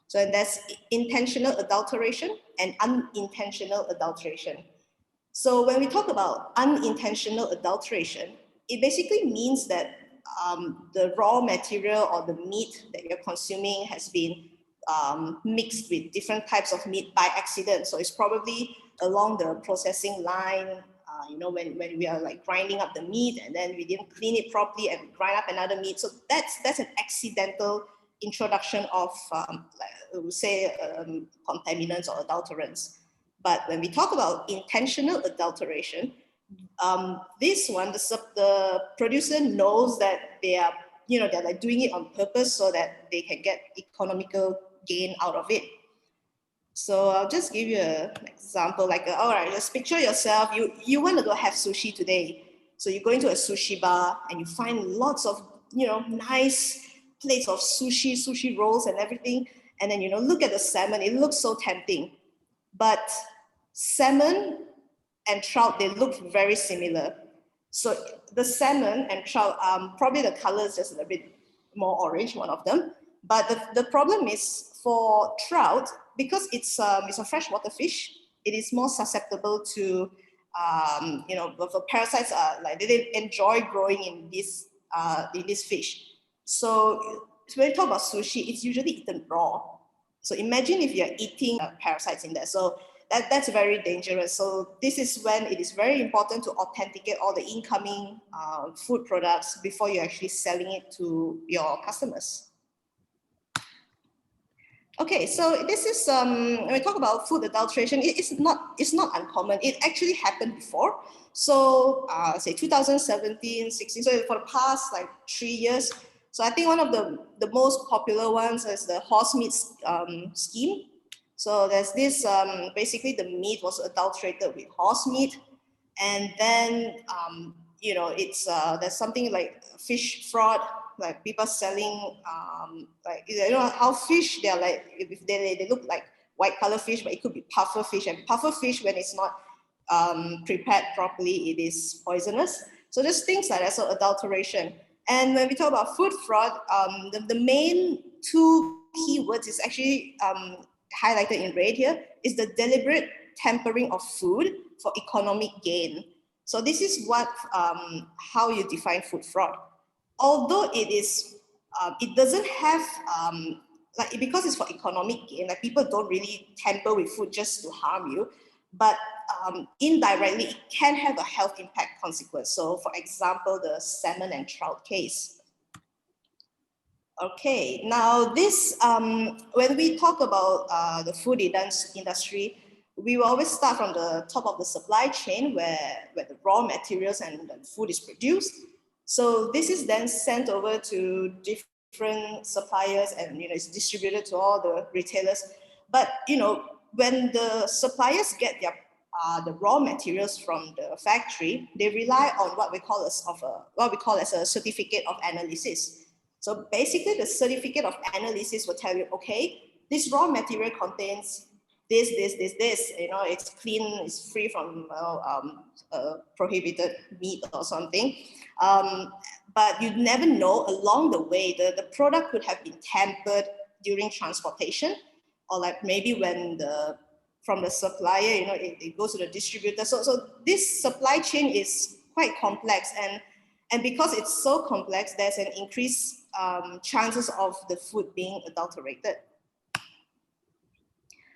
So there's intentional adulteration and unintentional adulteration. So when we talk about unintentional adulteration, it basically means that the raw material or the meat that you're consuming has been mixed with different types of meat by accident. So it's probably along the processing line, when we are like grinding up the meat and then we didn't clean it properly and grind up another meat. So that's an accidental introduction of, contaminants or adulterants. But when we talk about intentional adulteration, this one, the producer knows that they are, they're like doing it on purpose so that they can get economical gain out of it. So I'll just give you an example, like, all right, just picture yourself, you want to go have sushi today. So you go into a sushi bar and you find lots of, nice plates of sushi rolls and everything. And then, look at the salmon, it looks so tempting. But salmon and trout, they look very similar. So the salmon and trout, probably the color is just a bit more orange, one of them. But the problem is for trout, because it's a freshwater fish, it is more susceptible to, the parasites are like, they enjoy growing in this fish. So when we talk about sushi, it's usually eaten raw. So imagine if you're eating parasites in there. So that's very dangerous. So this is when it is very important to authenticate all the incoming food products before you're actually selling it to your customers. Okay, so this is, when we talk about food adulteration, it's not uncommon. It actually happened before. So say 2017, 16, so for the past like 3 years. So I think one of the most popular ones is the horse meat scheme. So there's this, basically the meat was adulterated with horse meat. And then, it's, there's something like fish fraud, like people selling, how fish, they're like, if they look like white color fish, but it could be puffer fish. And puffer fish, when it's not prepared properly, it is poisonous. So just things like that, so adulteration. And when we talk about food fraud, the main two keywords is actually highlighted in red here, is the deliberate tampering of food for economic gain. So this is what, how you define food fraud. Although it is, it doesn't have, because it's for economic gain, like people don't really tamper with food just to harm you, but indirectly it can have a health impact consequence. So for example, the salmon and trout case. Okay, now this, when we talk about the food industry, we will always start from the top of the supply chain where the raw materials and the food is produced. So this is then sent over to different suppliers and it's distributed to all the retailers. But when the suppliers get their the raw materials from the factory, they rely on what we call as a certificate of analysis. So basically, the certificate of analysis will tell you, okay, this raw material contains this. It's clean, it's free from prohibited meat or something. But you never know along the way, the product could have been tampered during transportation, or like maybe when from the supplier, it goes to the distributor. So this supply chain is quite complex, and because it's so complex, there's an increased chances of the food being adulterated.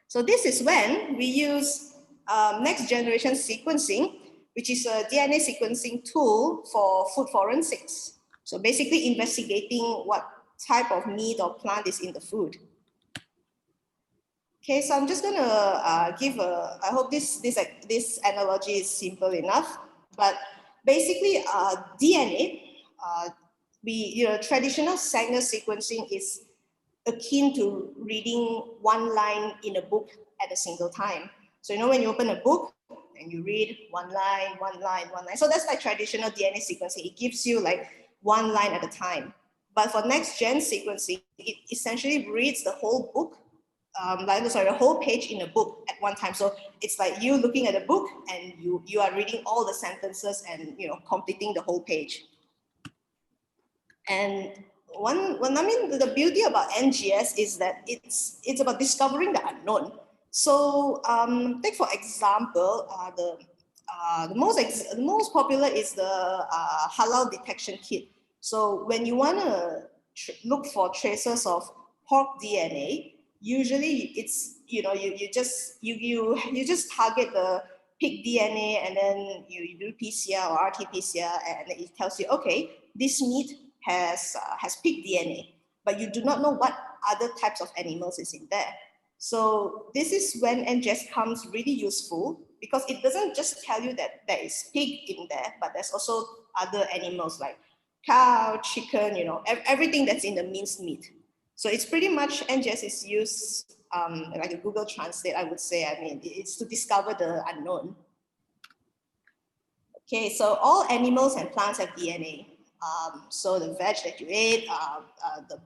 So this is when we use next generation sequencing, which is a DNA sequencing tool for food forensics. So basically investigating what type of meat or plant is in the food. Okay, so I'm just gonna give I hope this analogy is simple enough, but basically DNA, traditional Sanger sequencing is akin to reading one line in a book at a single time. So when you open a book and you read one line. So that's like traditional DNA sequencing. It gives you like one line at a time. But for next gen sequencing, it essentially reads the whole book, the whole page in a book at one time. So it's like you looking at a book and you are reading all the sentences and completing the whole page. And the beauty about NGS is that it's about discovering the unknown. So take for example, the most popular is the halal detection kit. So when you want to look for traces of pork DNA, usually it's you just target the pig DNA and then you do PCR or RT-PCR and it tells you, okay, this meat has pig DNA, but you do not know what other types of animals is in there. So this is when NGS comes really useful, because it doesn't just tell you that there is pig in there, but there's also other animals like cow, chicken, everything that's in the minced meat. So it's pretty much NGS is used like a Google Translate, I would say. I mean, it's to discover the unknown. Okay, so all animals and plants have DNA. So the veg that you ate, the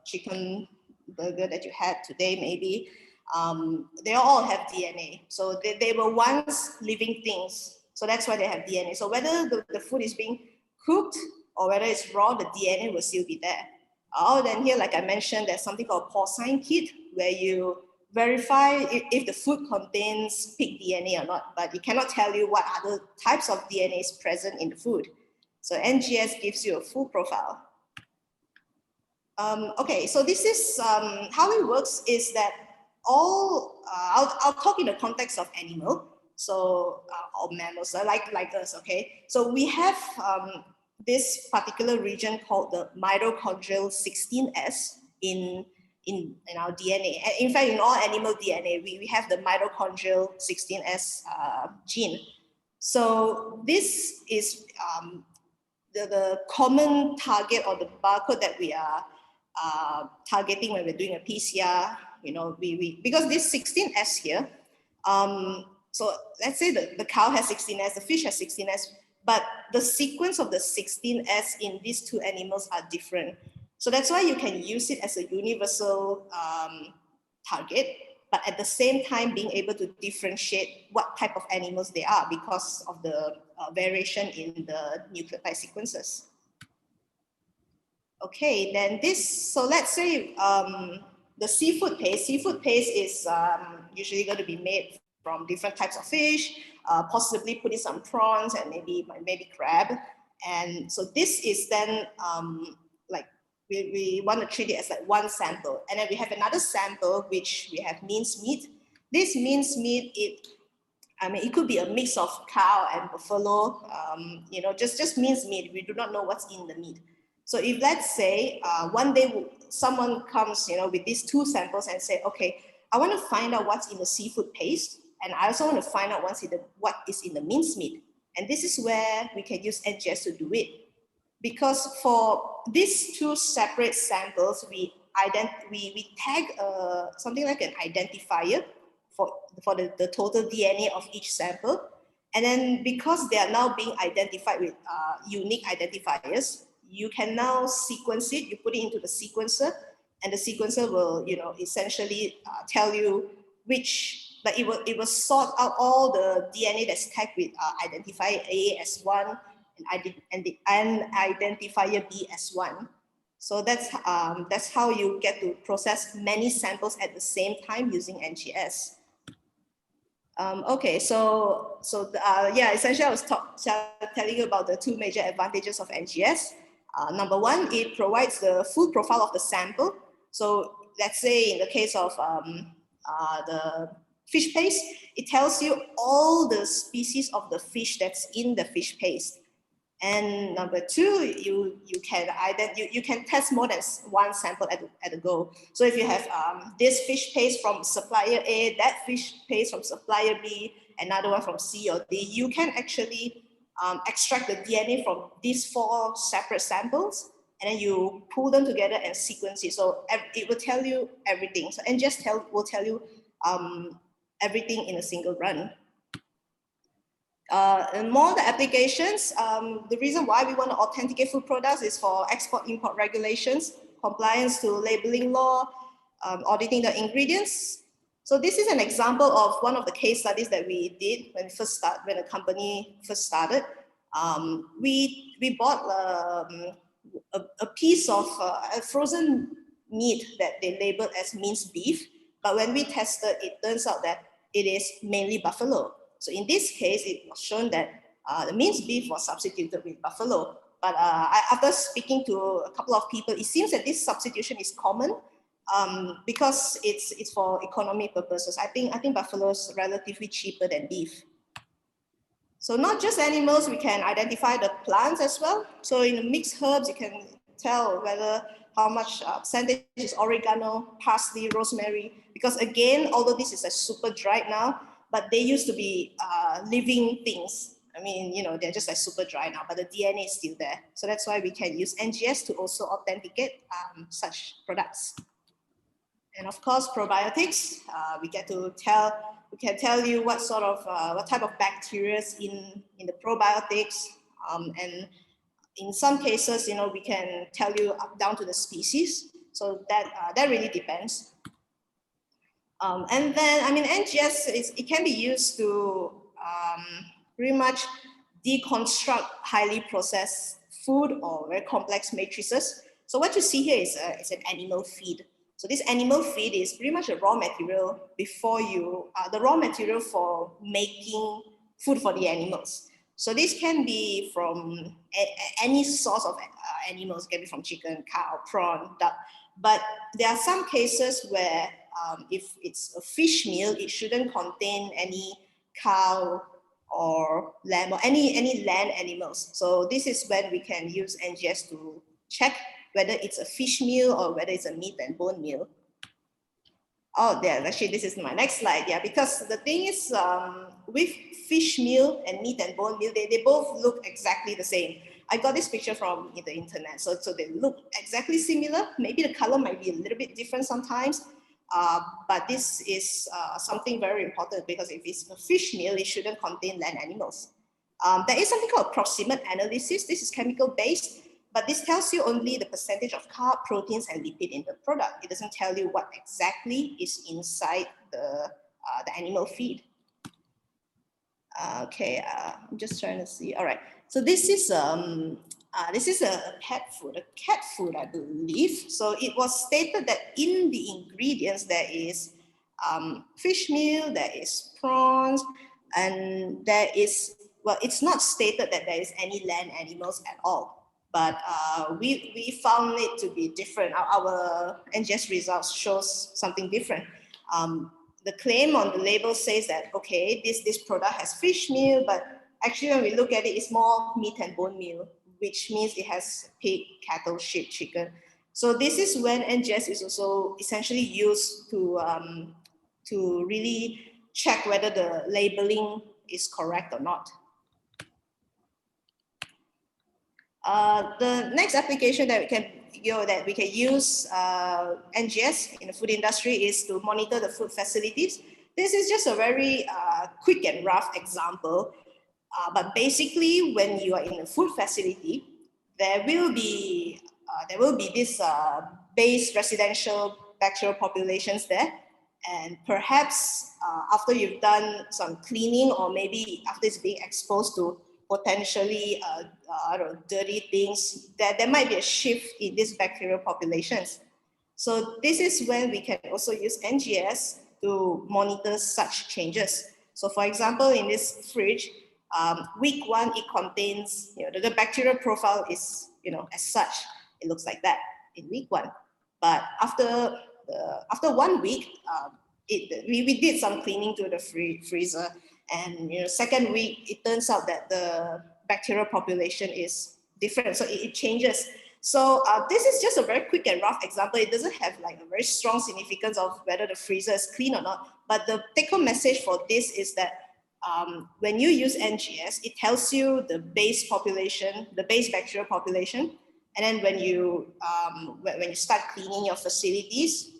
chicken burger that you had today, maybe, they all have DNA. So they were once living things. So that's why they have DNA. So whether the food is being cooked or whether it's raw, the DNA will still be there. Then here, like I mentioned, there's something called porcine kit, where you verify if the food contains pig DNA or not, but it cannot tell you what other types of DNA is present in the food. So NGS gives you a full profile. Okay, so this is how it works is that I'll talk in the context of animal, so or mammals like us, okay? So we have this particular region called the mitochondrial 16S in our DNA. In fact, in all animal DNA, we have the mitochondrial 16S gene. So this is the common target or the barcode that we are targeting when we're doing a PCR. Because this 16S here, so let's say the cow has 16S, the fish has 16S, but the sequence of the 16S in these two animals are different. So that's why you can use it as a universal target, but at the same time being able to differentiate what type of animals they are because of the variation in the nucleotide sequences. Okay, then so let's say the seafood paste. Seafood paste is usually going to be made from different types of fish, possibly putting some prawns and maybe crab. And so this is then like we want to treat it as like one sample. And then we have another sample, which we have minced meat. This minced meat, it could be a mix of cow and buffalo, just minced meat. We do not know what's in the meat. So if let's say one day someone comes, with these two samples and say, okay, I want to find out what's in the seafood paste, And I also want to find out what is in the mincemeat. And this is where we can use NGS to do it. Because for these two separate samples, we tag something like an identifier for the total DNA of each sample. And then because they are now being identified with unique identifiers, you can now sequence it, you put it into the sequencer, and the sequencer will, essentially tell you which, like it will sort out all the DNA that's tagged with identifier A as 1 and identifier B as 1. So that's how you get to process many samples at the same time using NGS. Okay, yeah, essentially I was telling you about the two major advantages of NGS. Number one, it provides the full profile of the sample. So let's say in the case of the fish paste, it tells you all the species of the fish that's in the fish paste. And number two, you can test more than one sample at a go. So if you have this fish paste from supplier A, that fish paste from supplier B, another one from C or D, you can actually extract the DNA from these 4 separate samples, and then you pull them together and sequence it. So it will tell you everything. So NGS will tell you everything in a single run. And more the applications, the reason why we want to authenticate food products is for export-import regulations, compliance to labeling law, auditing the ingredients. So this is an example of one of the case studies that we did when the company first started. We bought a piece of a frozen meat that they labeled as minced beef, but when we tested, it turns out that it is mainly buffalo. So in this case, it was shown that the minced beef was substituted with buffalo. But after speaking to a couple of people, it seems that this substitution is common because it's for economic purposes. I think buffalo is relatively cheaper than beef. So not just animals, we can identify the plants as well. So in the mixed herbs, you can tell how much percentage is oregano, parsley, rosemary. Because again, although this is a super dried now, but they used to be living things. I mean, they're just like super dry now, but the DNA is still there. So that's why we can use NGS to also authenticate such products. And of course, probiotics, we can tell you what type of bacteria is in the probiotics. And in some cases, we can tell you down to the species. So that really depends. And then, I mean, NGS, it can be used to pretty much deconstruct highly processed food or very complex matrices. So what you see here is an animal feed. So this animal feed is pretty much a raw material the raw material for making food for the animals. So this can be from any source of animals, it can be from chicken, cow, prawn, duck. But there are some cases where if it's a fish meal, it shouldn't contain any cow or lamb or any land animals. So this is when we can use NGS to check whether it's a fish meal or whether it's a meat and bone meal. Oh, there, actually, this is my next slide. Yeah, because the thing is, with fish meal and meat and bone meal, they both look exactly the same. I got this picture from the internet, so they look exactly similar. Maybe the color might be a little bit different sometimes, but this is something very important because if it's a fish meal, it shouldn't contain land animals. There is something called proximate analysis. This is chemical based, but this tells you only the percentage of carb, proteins, and lipid in the product. It doesn't tell you what exactly is inside the animal feed. Okay, I'm just trying to see. All right, so this is a pet food, a cat food, I believe. So it was stated that in the ingredients there is fish meal, there is prawns, and there is, well, it's not stated that there is any land animals at all. But we found it to be different. Our NGS results shows something different. The claim on the label says that, okay, this product has fish meal, but actually when we look at it, it's more meat and bone meal, which means it has pig, cattle, sheep, chicken. So this is when NGS is also essentially used to really check whether the labeling is correct or not. The next application that we can use NGS in the food industry is to monitor the food facilities. This is just a very quick and rough example, but basically, when you are in a food facility, there will be this base residential bacterial populations there, and perhaps after you've done some cleaning, or maybe after it's being exposed to potentially dirty things, there might be a shift in these bacterial populations. So this is when we can also use NGS to monitor such changes. So for example, in this fridge, week 1, it contains, the bacterial profile is, as such, it looks like that in week 1. But after 1 week, we did some cleaning to the freezer, and second week, it turns out that the bacterial population is different, so it changes. So this is just a very quick and rough example. It doesn't have like a very strong significance of whether the freezer is clean or not. But the take-home message for this is that when you use NGS, it tells you the base population, the base bacterial population, and then when you start cleaning your facilities,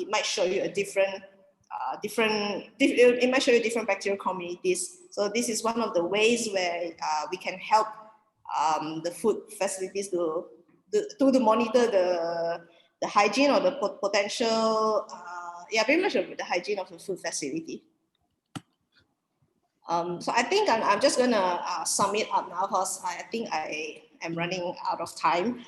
it might show you a different bacterial communities. So this is one of the ways where we can help the food facilities to monitor the hygiene or the potential, pretty much the hygiene of the food facility. So I think I'm just gonna sum it up now, because I think I am running out of time.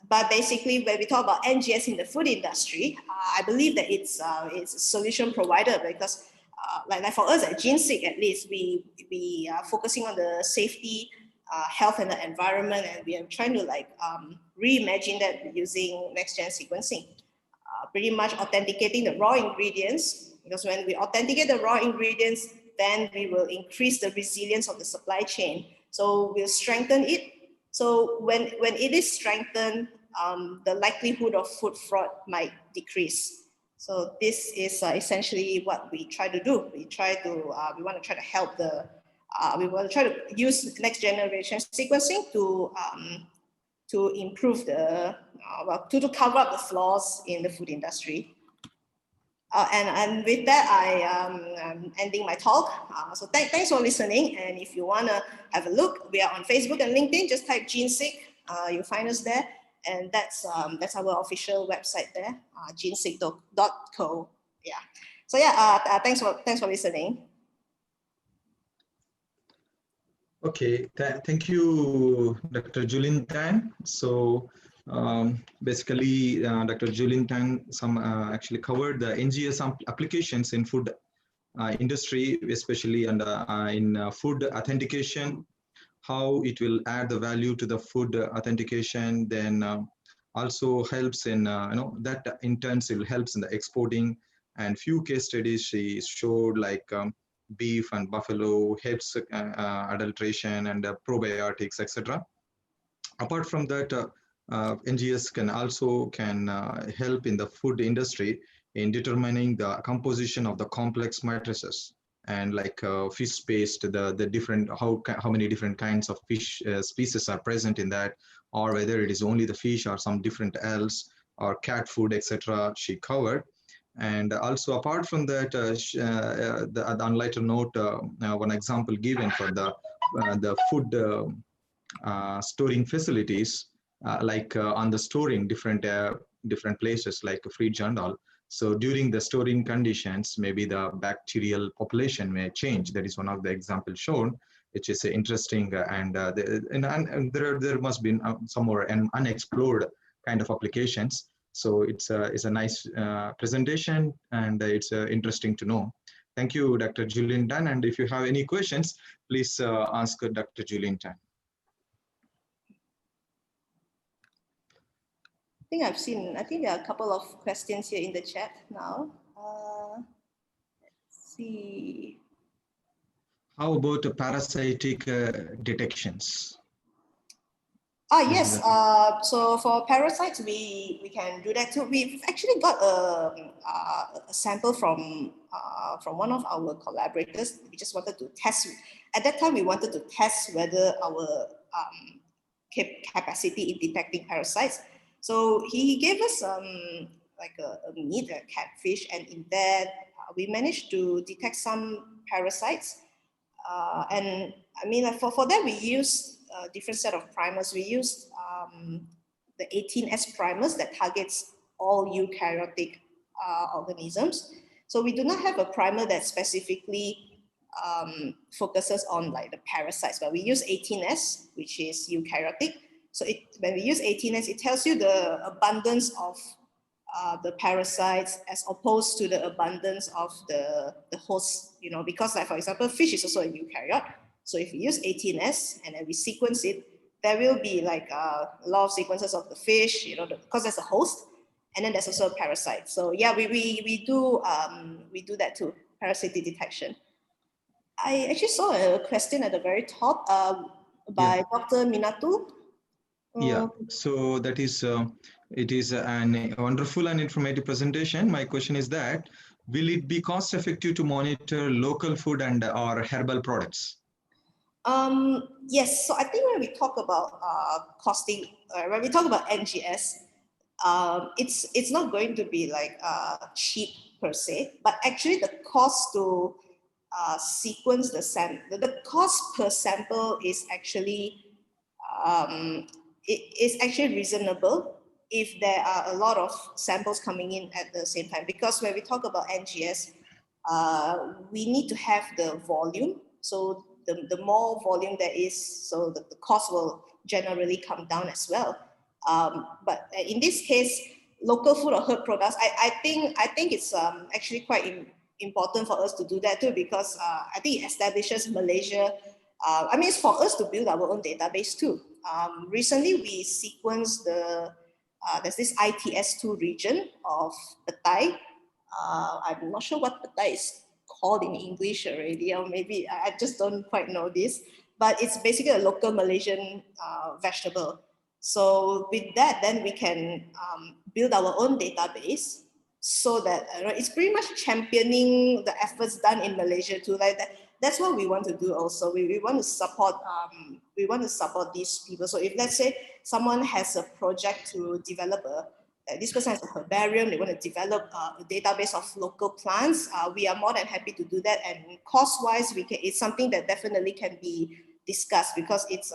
But basically, when we talk about NGS in the food industry, I believe that it's a solution provider, because like for us at GeneSig, at least we are focusing on the safety, health, and the environment, and we are trying to reimagine that using next-gen sequencing, pretty much authenticating the raw ingredients, because when we authenticate the raw ingredients, then we will increase the resilience of the supply chain. So we'll strengthen it. So when it is strengthened, the likelihood of food fraud might decrease. So this is essentially what we try to do. We want to try to help we want to try to use next generation sequencing to improve to cover up the flaws in the food industry. And with that, I'm ending my talk. So thanks for listening. And if you want to have a look, we are on Facebook and LinkedIn. Just type GeneSig, you'll find us there. And that's our official website there, genesig.co. Yeah. So yeah, thanks for listening. Okay, thank you, Dr. Julin Tan. So basically, Dr. Julin Tan actually covered the NGS applications in food industry, especially in food authentication, how it will add the value to the food authentication, then also helps in, that in turn will helps in the exporting, and few case studies she showed, like beef and buffalo, helps adulteration and probiotics, etc. Apart from that, NGS can help in the food industry in determining the composition of the complex matrices, and like fish paste, the different how many different kinds of fish species are present in that, or whether it is only the fish or some different else, or cat food, etc. she covered. And also apart from that, on lighter note, one example given for the food storing facilities, like on the storing different places like fridge and all. So during the storing conditions, maybe the bacterial population may change. That is one of the examples shown, which is interesting, and there must be some more unexplored kind of applications. So it's a nice presentation, and it's interesting to know. Thank you, Dr. Julin Tan. And if you have any questions, please ask Dr. Julin Tan. I think there are a couple of questions here in the chat now. Let's see. How about parasitic detections? Yes. So for parasites, we can do that too. We've actually got a sample from one of our collaborators. We just wanted to test. At that time, we wanted to test whether our capacity in detecting parasites. So he gave us like a meat, a catfish, and in that we managed to detect some parasites. And I mean, like for that, we used a different set of primers. We used the 18S primers that targets all eukaryotic organisms. So we do not have a primer that specifically focuses on like the parasites, but we use 18S, which is eukaryotic. So when we use 18S, it tells you the abundance of the parasites as opposed to the abundance of the host, you know, because like, for example, fish is also a eukaryote. So if we use 18S and then we sequence it, there will be like a lot of sequences of the fish, you know, because there's a host, and then there's also a parasite. So yeah, we do that too, parasitic detection. I actually saw a question at the very top by Dr. Minatu. Yeah, so that is, it is a wonderful and informative presentation. My question is that, will it be cost effective to monitor local food and or herbal products? Yes, so I think when we talk about costing, when we talk about NGS, it's not going to be like cheap per se, but actually the cost to sequence the sample, the cost per sample is actually it is actually reasonable if there are a lot of samples coming in at the same time. Because when we talk about NGS, we need to have the volume. So the more volume there is, so the cost will generally come down as well. But in this case, local food or herb products, I think it's actually quite important for us to do that too, because I think it establishes Malaysia. I mean, it's for us to build our own database too. Recently, we sequenced there's this ITS2 region of Petai. I'm not sure what Petai is called in English already, or maybe I just don't quite know this, but it's basically a local Malaysian vegetable. So with that, then we can build our own database so that it's pretty much championing the efforts done in Malaysia too. Like that. That's what we want to do also. We want to support these people. So if let's say someone has a project to develop this person has a herbarium, they want to develop a database of local plants, we are more than happy to do that. And cost-wise, it's something that definitely can be discussed, because it's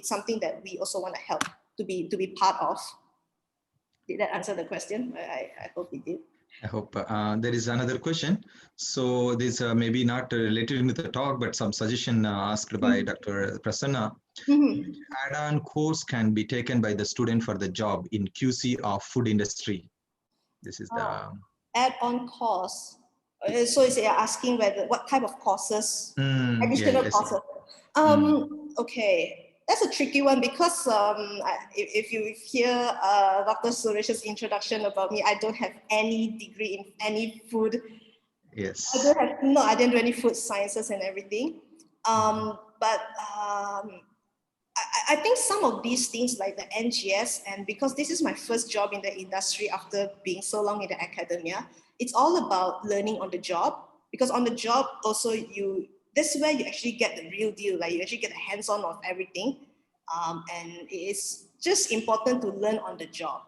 something that we also want to help to be part of. Did that answer the question? I hope it did. I hope there is another question. So this maybe not related to the talk, but some suggestion asked by Dr. Prasanna. Which add-on course can be taken by the student for the job in QC of food industry? This is the add-on course. So is it asking what type of courses, additional courses? Okay. That's a tricky one, because if you hear Dr. Suresh's introduction about me, I don't have any degree in any food. Yes. I didn't do any food sciences and everything. But I think some of these things like the NGS, and because this is my first job in the industry after being so long in the academia, it's all about learning on the job. Because on the job also this is where you actually get the real deal, like you actually get the hands-on of everything. And it's just important to learn on the job.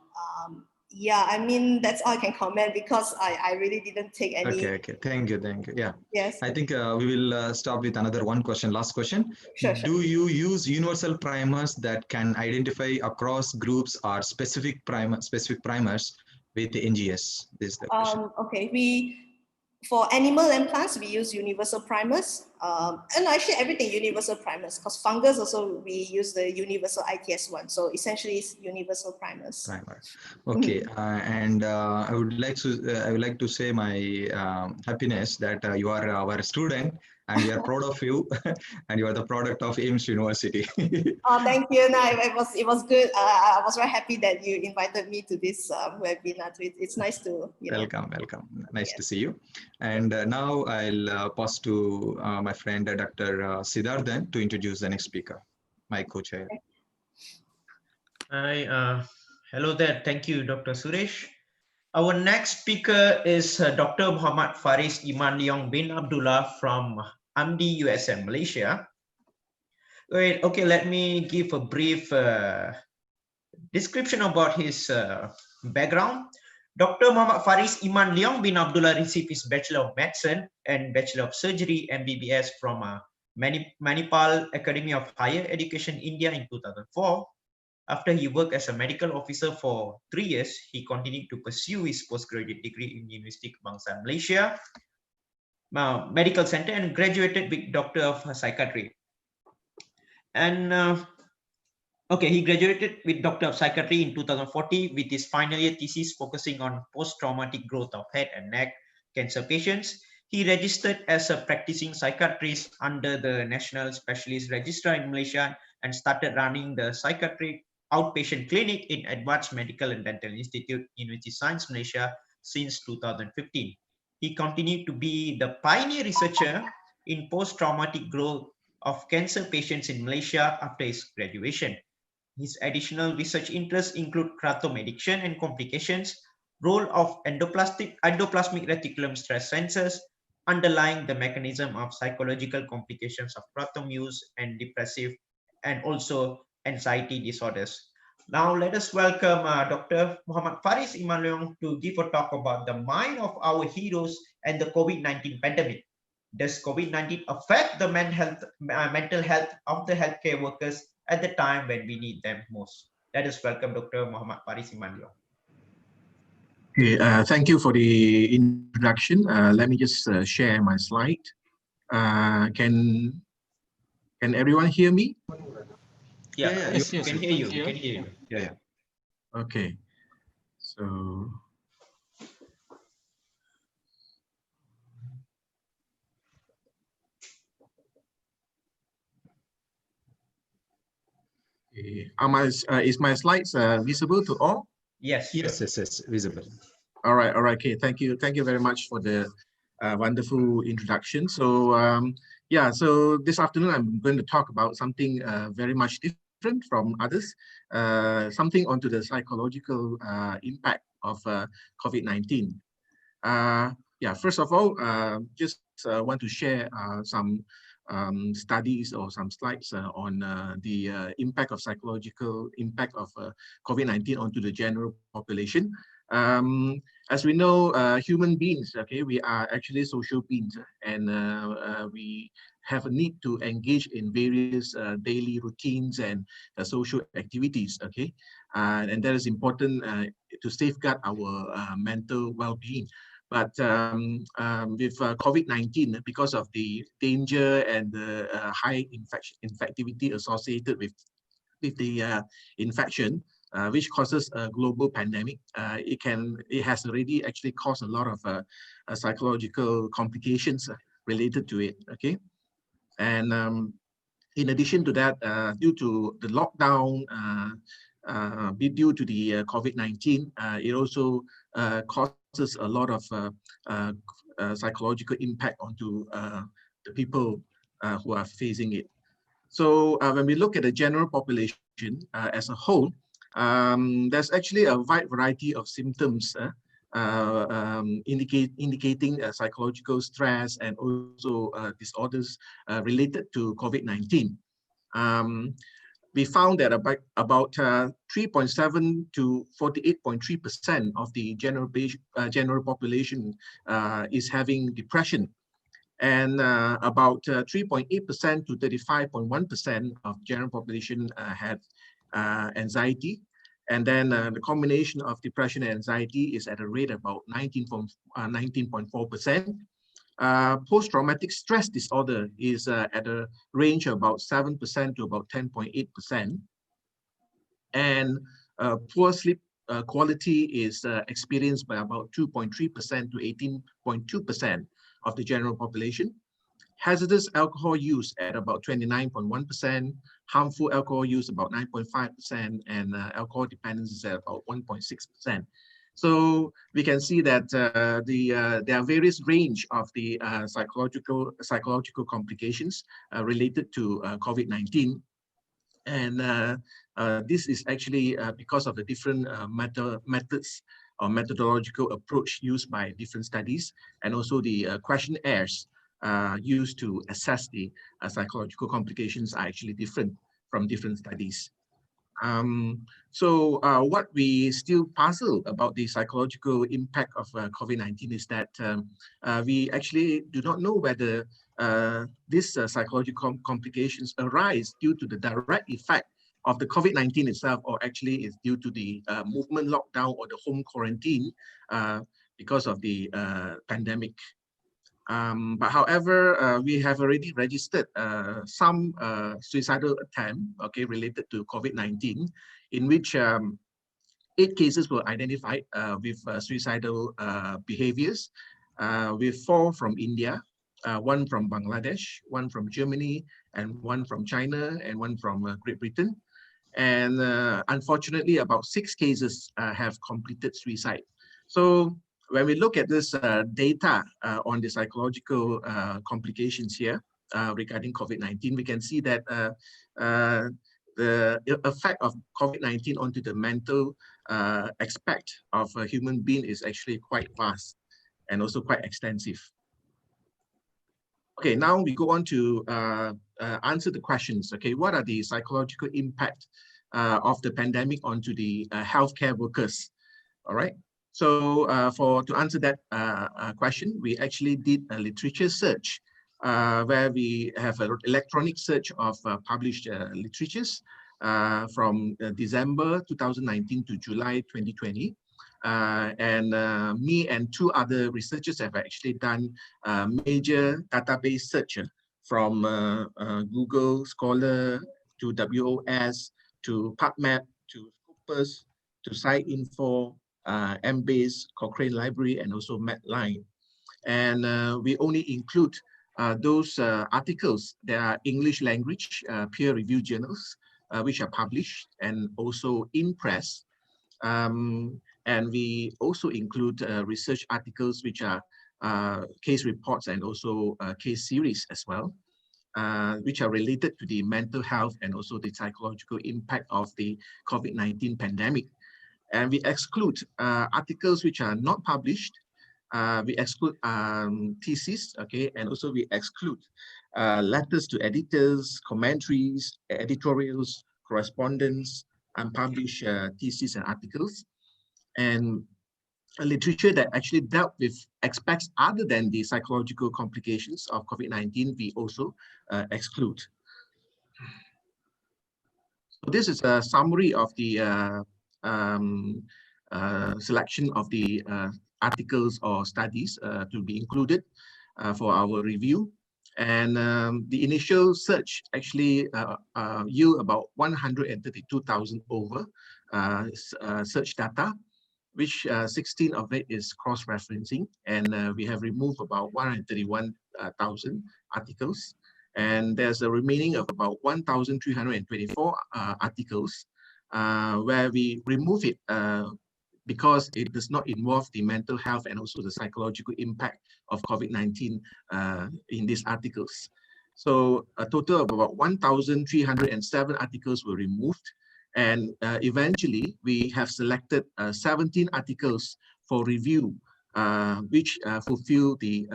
Yeah, I mean, that's all I can comment, because I really didn't take any. Okay. Thank you. Yeah. Yes. I think we will stop with another one question, last question. Sure. Do you use universal primers that can identify across groups or specific primers with the NGS? This is the question. Okay, for animal and plants, we use universal primers. And actually everything universal primers, because fungus also we use the universal ITS one. So essentially it's universal primers. Okay, and I would like to say my happiness that you are our student, and we are proud of you, and you are the product of AIMS University. Oh, thank you. No, it was good. I was very happy that you invited me to this webinar. It's nice to Welcome. Nice to see you. And now I'll pass to my friend Dr. Siddharthan to introduce the next speaker, my co-chair. Hi, hello there. Thank you, Dr. Suresh. Our next speaker is Dr. Muhammad Faris Iman Leong bin Abdullah from AMDI USM, Malaysia. Wait, okay, let me give a brief description about his background. Dr. Muhammad Faris Iman Leong bin Abdullah received his Bachelor of Medicine and Bachelor of Surgery MBBS from Manipal Academy of Higher Education, India in 2004. After he worked as a medical officer for 3 years, he continued to pursue his postgraduate degree in University Kebangsaan Malaysia Medical Center and graduated with Doctor of Psychiatry. And okay, he graduated with Doctor of Psychiatry in 2014 with his final year thesis focusing on post-traumatic growth of head and neck cancer patients. He registered as a practicing psychiatrist under the National Specialist Registrar in Malaysia and started running the psychiatric outpatient clinic in Advanced Medical and Dental Institute, University Science Malaysia since 2015. He continued to be the pioneer researcher in post-traumatic growth of cancer patients in Malaysia after his graduation. His additional research interests include kratom addiction and complications, role of endoplasmic reticulum stress sensors, underlying the mechanism of psychological complications of kratom use and depressive and also anxiety disorders. Now let us welcome Dr. Muhammad Faris Iman Leong to give a talk about the mind of our heroes and the COVID-19 pandemic. Does COVID-19 affect the mental health of the healthcare workers at the time when we need them most? Let us welcome Dr. Muhammad Faris Iman Leong. Okay, thank you for the introduction. Let me just share my slide. Can everyone hear me? Yeah, yes, we can hear you. We can hear you. Yeah. Okay. So. Is my slides visible to all? Yes. Yes, visible. All right. Okay. Thank you very much for the wonderful introduction. So yeah, so this afternoon I'm going to talk about something very much different from others, something onto the psychological impact of COVID-19. Yeah, first of all, just want to share some studies or some slides on the impact of psychological impact of COVID-19 onto the general population. As we know, human beings, okay, we are actually social beings, and we have a need to engage in various daily routines and social activities, okay, and that is important to safeguard our mental well-being. But with COVID-19, because of the danger and the high infectivity associated with the infection, which causes a global pandemic, it has already actually caused a lot of psychological complications related to it. Okay, and in addition to that, due to the lockdown, due to the COVID-19, it also causes a lot of psychological impact onto the people who are facing it. So when we look at the general population as a whole, there's actually a wide variety of symptoms indicating psychological stress and also disorders related to COVID-19. We found that about 3.7 to 48.3% of the general population is having depression, and about 3.8% to 35.1% of general population had anxiety. And then the combination of depression and anxiety is at a rate of about 19.4%. Post-traumatic stress disorder is at a range of about 7% to about 10.8%. And poor sleep quality is experienced by about 2.3% to 18.2% of the general population. Hazardous alcohol use at about 29.1%, harmful alcohol use about 9.5%, and alcohol dependence is at about 1.6%. So we can see that there are various range of the psychological complications related to COVID-19. And this is actually because of the different methods or methodological approach used by different studies, and also the questionnaires used to assess the psychological complications are actually different from different studies. So what we still puzzle about the psychological impact of COVID-19 is that we actually do not know whether these psychological complications arise due to the direct effect of the COVID-19 itself, or actually is due to the movement lockdown or the home quarantine because of the pandemic. But however, we have already registered some suicidal attempt, okay, related to COVID-19, in which 8 cases were identified with suicidal behaviors, with 4 from India, 1 from Bangladesh, 1 from Germany, and 1 from China, and 1 from Great Britain. And unfortunately, about 6 cases have completed suicide. So when we look at this data on the psychological complications here regarding COVID-19, we can see that the effect of COVID-19 onto the mental aspect of a human being is actually quite vast and also quite extensive. Okay, now we go on to answer the questions. Okay, what are the psychological impact of the pandemic onto the healthcare workers? All right. So to answer that question, we actually did a literature search where we have an electronic search of published literatures from December 2019 to July 2020. And me and 2 other researchers have actually done major database search from Google Scholar to WOS to PubMed to Scopus to SciInfo, Embase, Cochrane Library, and also Medline. And we only include those articles that are English language peer-reviewed journals, which are published and also in press. And we also include research articles, which are case reports and also case series as well, which are related to the mental health and also the psychological impact of the COVID-19 pandemic. And we exclude articles which are not published. We exclude theses, okay, and also we exclude letters to editors, commentaries, editorials, correspondence, unpublished theses and articles. And a literature that actually dealt with aspects other than the psychological complications of COVID-19, we also exclude. So this is a summary of the selection of the articles or studies to be included for our review. And the initial search actually yield about 132,000 over search data, which 16 of it is cross-referencing, and we have removed about 131,000 articles. And there's a remaining of about 1,324 articles where we remove it because it does not involve the mental health and also the psychological impact of COVID-19 in these articles. So a total of about 1,307 articles were removed. And eventually, we have selected 17 articles for review, which fulfill the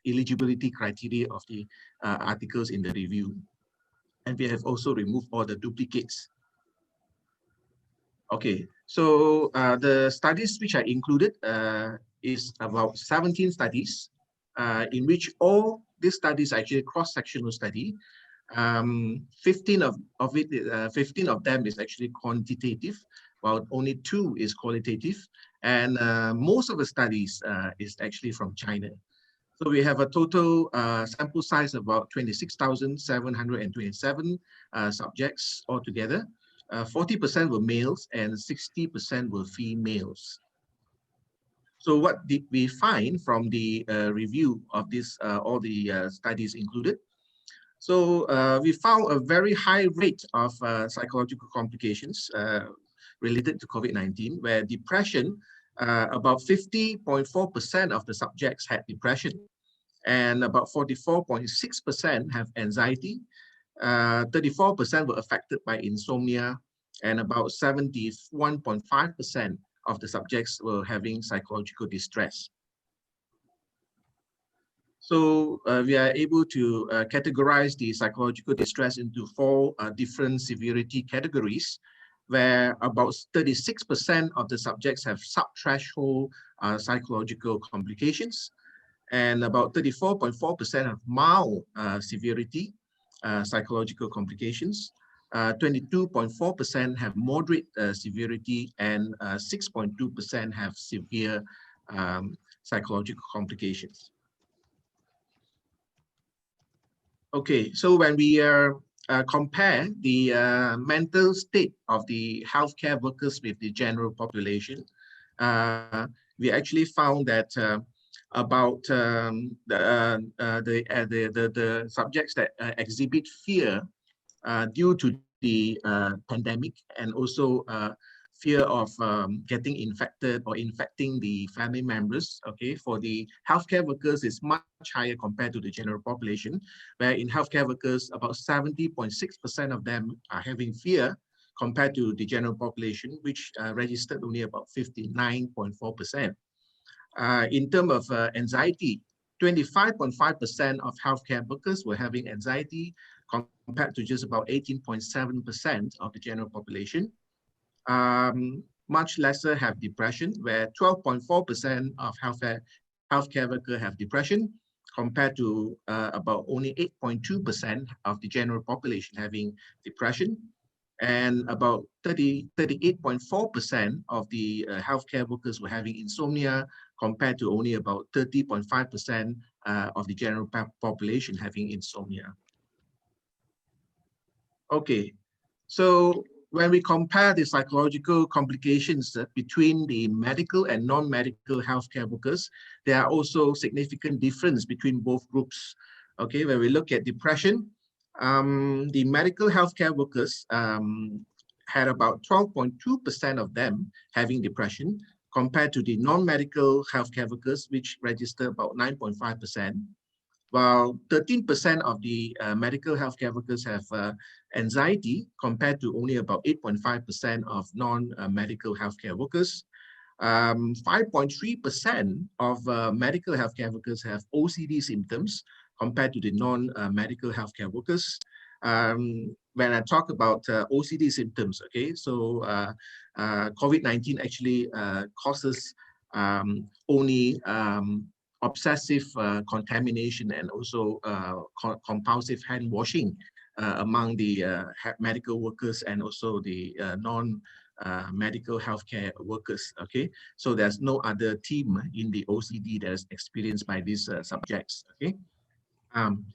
eligibility criteria of the articles in the review. And we have also removed all the duplicates. Okay, so the studies which are included is about 17 studies, in which all these studies are actually cross-sectional study. 15 of them is actually quantitative, while only 2 is qualitative, and most of the studies is actually from China. So we have a total sample size of about 26,727 subjects altogether. 40% were males and 60% were females. So what did we find from the review of this, all the studies included? So we found a very high rate of psychological complications related to COVID-19, where depression, about 50.4% of the subjects had depression, and about 44.6% have anxiety, 34% were affected by insomnia, and about 71.5% of the subjects were having psychological distress. So we are able to categorize the psychological distress into 4 different severity categories, where about 36% of the subjects have sub-threshold psychological complications, and about 34.4% have mild severity psychological complications. 22.4% have moderate severity, and 6.2% have severe psychological complications. Okay, so when we compare the mental state of the healthcare workers with the general population, we actually found that about the subjects that exhibit fear due to the pandemic, and also fear of getting infected or infecting the family members, okay, for the healthcare workers is much higher compared to the general population, where in healthcare workers, about 70.6% of them are having fear compared to the general population, which registered only about 59.4%. In terms of anxiety, 25.5% of healthcare workers were having anxiety compared to just about 18.7% of the general population. Much lesser have depression, where 12.4% of healthcare workers have depression, compared to about only 8.2% of the general population having depression, and about 38.4% of the healthcare workers were having insomnia, compared to only about 30.5% of the general population having insomnia. Okay, so when we compare the psychological complications between the medical and non-medical healthcare workers, there are also significant difference between both groups. Okay, when we look at depression, the medical healthcare workers had about 12.2% of them having depression, compared to the non-medical healthcare workers, which register about 9.5%. While 13% of the medical healthcare workers have anxiety, compared to only about 8.5% of non-medical healthcare workers. 5.3% of medical healthcare workers have OCD symptoms, compared to the non-medical healthcare workers. When I talk about OCD symptoms, okay, so COVID-19 actually causes only obsessive contamination and also compulsive hand washing among the medical workers and also the non-medical healthcare workers, okay? So there's no other theme in the OCD that is experienced by these subjects, okay?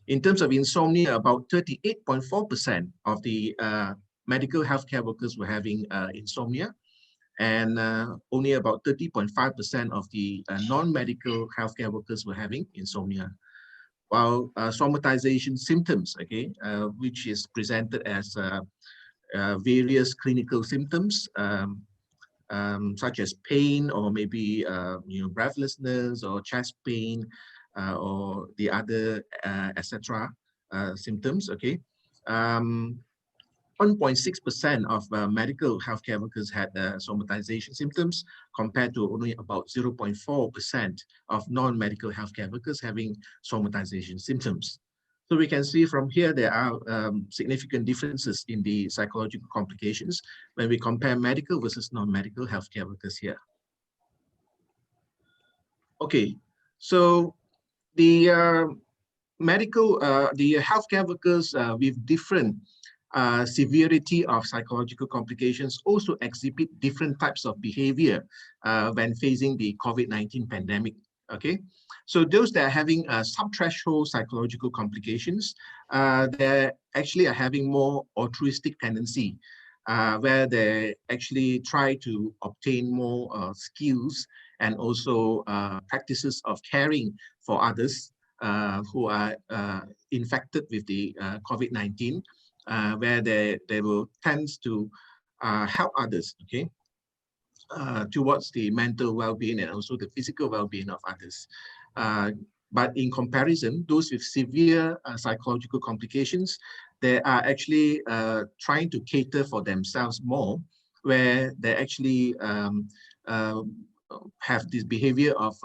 In terms of insomnia, about 38.4% of the medical healthcare workers were having insomnia, and only about 30.5% of the non-medical healthcare workers were having insomnia. While somatization symptoms, okay, which is presented as various clinical symptoms, such as pain, or maybe breathlessness, or chest pain, or the other etc. Symptoms, okay. 1.6% of medical healthcare workers had somatization symptoms, compared to only about 0.4% of non-medical healthcare workers having somatization symptoms. So we can see from here there are significant differences in the psychological complications when we compare medical versus non-medical healthcare workers here. Okay, so the healthcare workers with different severity of psychological complications also exhibit different types of behavior when facing the COVID-19 pandemic, okay? So those that are having sub-threshold psychological complications, they actually are having more altruistic tendency, where they actually try to obtain more skills and also practices of caring for others who are infected with the COVID-19, where they will tend to help others, okay, towards the mental well-being and also the physical well-being of others. But in comparison, those with severe psychological complications, they are actually trying to cater for themselves more, where they actually have this behavior of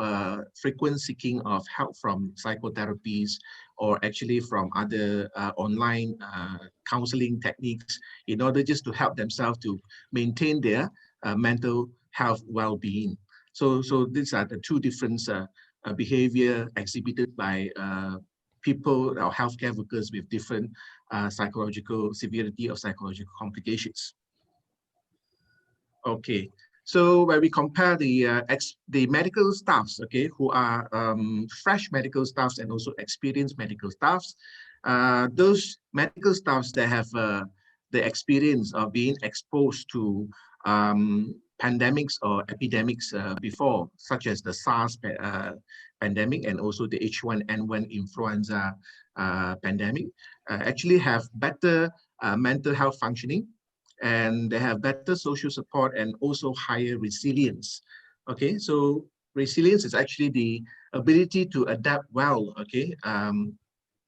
frequent seeking of help from psychotherapies or actually from other online counseling techniques in order just to help themselves to maintain their mental health well-being. So these are the two different behavior exhibited by people or healthcare workers with different psychological severity of psychological complications. Okay, so when we compare the medical staffs, okay, who are fresh medical staffs and also experienced medical staffs, those medical staffs that have the experience of being exposed to pandemics or epidemics before, such as the SARS pandemic and also the H1N1 influenza pandemic, actually have better mental health functioning, and they have better social support and also higher resilience. Okay, so resilience is actually the ability to adapt well, okay,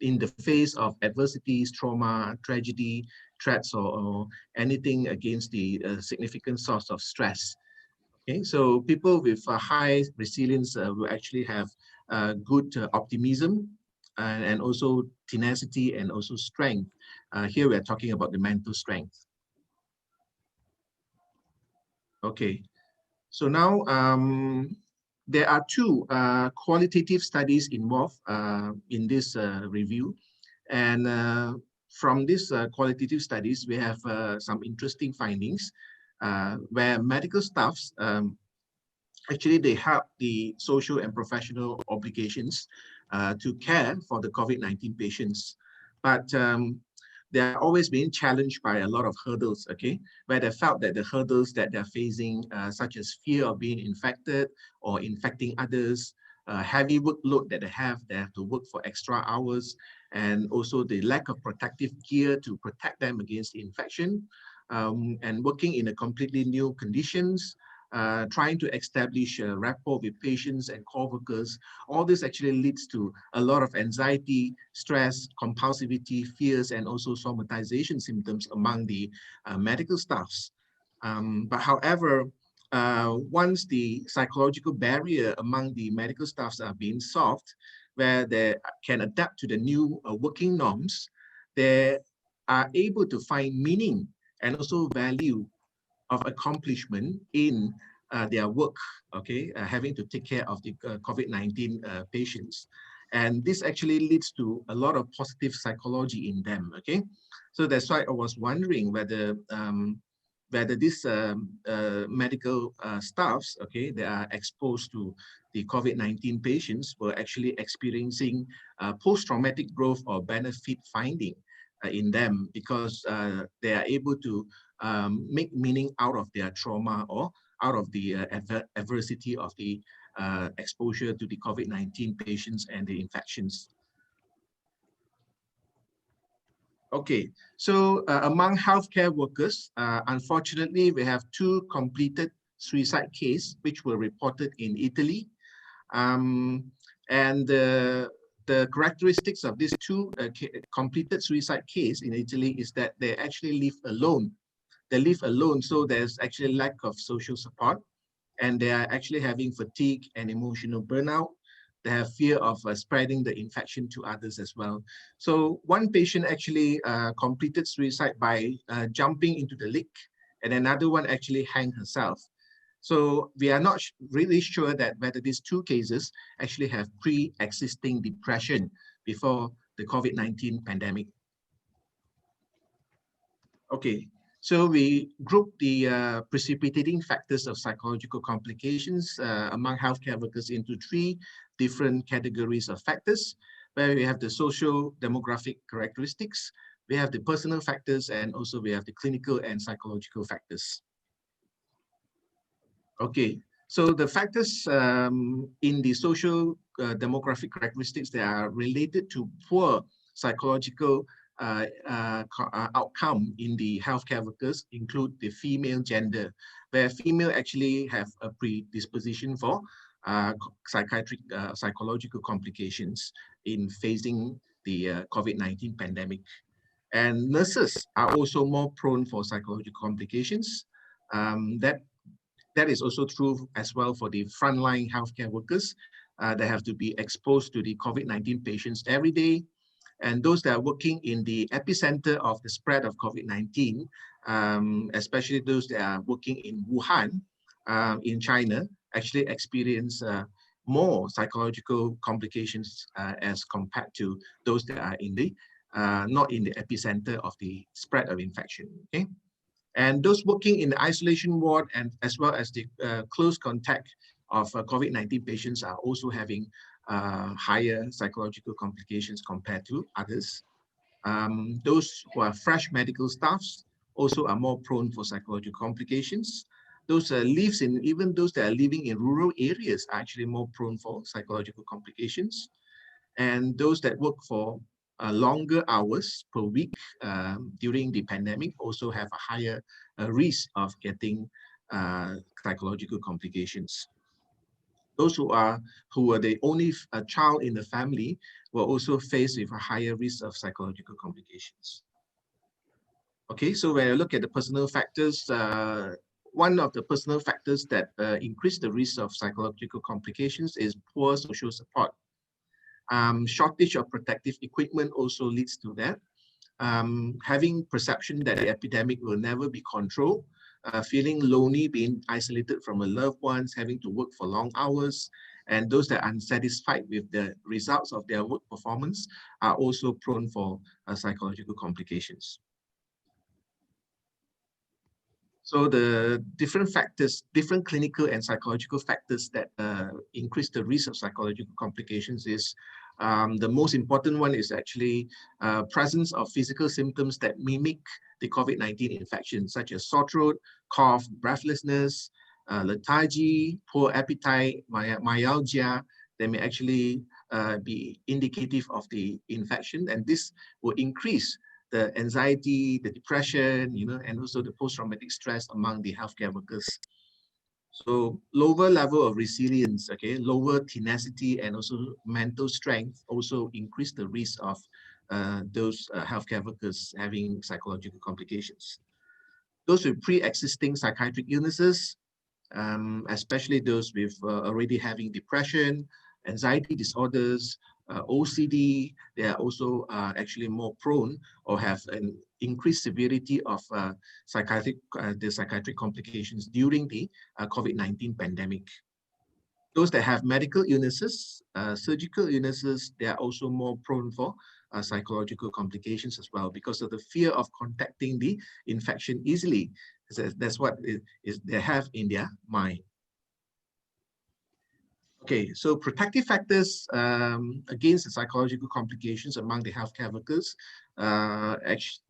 in the face of adversities, trauma, tragedy, threats, or anything against the significant source of stress. Okay, so people with a high resilience will actually have good optimism and also tenacity and also strength. Here we're talking about the mental strength. Okay, so now there are two qualitative studies involved in this review. And from these qualitative studies, we have some interesting findings where medical staffs, actually they have the social and professional obligations to care for the COVID-19 patients. But they are always being challenged by a lot of hurdles, okay, where they felt that the hurdles that they're facing, such as fear of being infected or infecting others, heavy workload that they have to work for extra hours, and also the lack of protective gear to protect them against infection, and working in a completely new conditions, trying to establish a rapport with patients and co-workers. All this actually leads to a lot of anxiety, stress, compulsivity, fears, and also somatization symptoms among the medical staffs. But however, once the psychological barrier among the medical staffs are being solved, where they can adapt to the new working norms, they are able to find meaning and also value of accomplishment in their work, okay, having to take care of the COVID-19 patients. And this actually leads to a lot of positive psychology in them, okay? So that's why I was wondering whether these medical staffs, okay, they are exposed to the COVID-19 patients were actually experiencing post-traumatic growth or benefit finding in them, because they are able to make meaning out of their trauma or out of the adversity of the exposure to the COVID-19 patients and the infections. Okay, so among healthcare workers, unfortunately, we have two completed suicide cases which were reported in Italy. And the characteristics of these two completed suicide case in Italy is that they actually live alone. They live alone, so there's actually lack of social support, and they are actually having fatigue and emotional burnout. They have fear of spreading the infection to others as well. So one patient actually completed suicide by jumping into the lake, and another one actually hanged herself. So we are not really sure that whether these two cases actually have pre-existing depression before the COVID-19 pandemic. Okay, so we group the precipitating factors of psychological complications among healthcare workers into three different categories of factors, where we have the social demographic characteristics, we have the personal factors, and also we have the clinical and psychological factors. Okay, so the factors in the social demographic characteristics that are related to poor psychological outcome in the healthcare workers include the female gender, where female actually have a predisposition for psychological complications in facing the COVID-19 pandemic. And nurses are also more prone for psychological complications. That is also true as well for the frontline healthcare workers. They have to be exposed to the COVID-19 patients every day. And those that are working in the epicenter of the spread of COVID-19, especially those that are working in Wuhan, in China, actually experience more psychological complications as compared to those that are in the not in the epicenter of the spread of infection. Okay, and those working in the isolation ward and as well as the close contact of COVID-19 patients are also having higher psychological complications compared to others. Those who are fresh medical staffs also are more prone for psychological complications. Those lives in, even those that are living in rural areas are actually more prone for psychological complications. And those that work for longer hours per week during the pandemic also have a higher risk of getting psychological complications. Those who are the only child in the family will also face with a higher risk of psychological complications. Okay, so when I look at the personal factors, one of the personal factors that increase the risk of psychological complications is poor social support. Shortage of protective equipment also leads to that. Having perception that the epidemic will never be controlled, feeling lonely, being isolated from a loved ones, having to work for long hours, and those that are unsatisfied with the results of their work performance are also prone for psychological complications. So the different factors, different clinical and psychological factors that increase the risk of psychological complications is the most important one is actually presence of physical symptoms that mimic the COVID-19 infection, such as sore throat, cough, breathlessness, lethargy, poor appetite, myalgia. They may actually be indicative of the infection, and this will increase the anxiety, the depression, and also the post-traumatic stress among the healthcare workers. So lower level of resilience, okay, lower tenacity and also mental strength also increase the risk of those healthcare workers having psychological complications. Those with pre-existing psychiatric illnesses, especially those with already having depression, anxiety disorders, OCD, they are also actually more prone or have an increased severity of psychiatric complications during the COVID-19 pandemic. Those that have medical illnesses, surgical illnesses, they are also more prone for psychological complications as well because of the fear of contacting the infection easily. That's what they have in their mind. Okay, so protective factors against the psychological complications among the healthcare workers are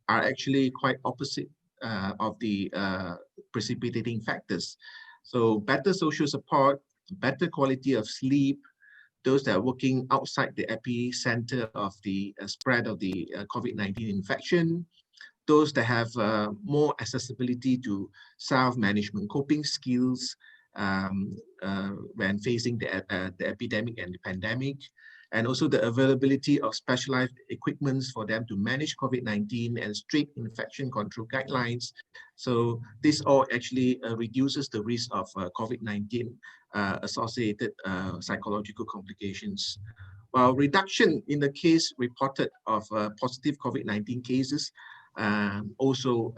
actually quite opposite of the precipitating factors. So better social support, better quality of sleep, those that are working outside the epicenter of the spread of the COVID-19 infection, those that have more accessibility to self-management coping skills, when facing the epidemic and the pandemic, and also the availability of specialized equipments for them to manage COVID-19 and strict infection control guidelines. So this all actually reduces the risk of COVID-19 associated psychological complications. While reduction in the case reported of positive COVID-19 cases also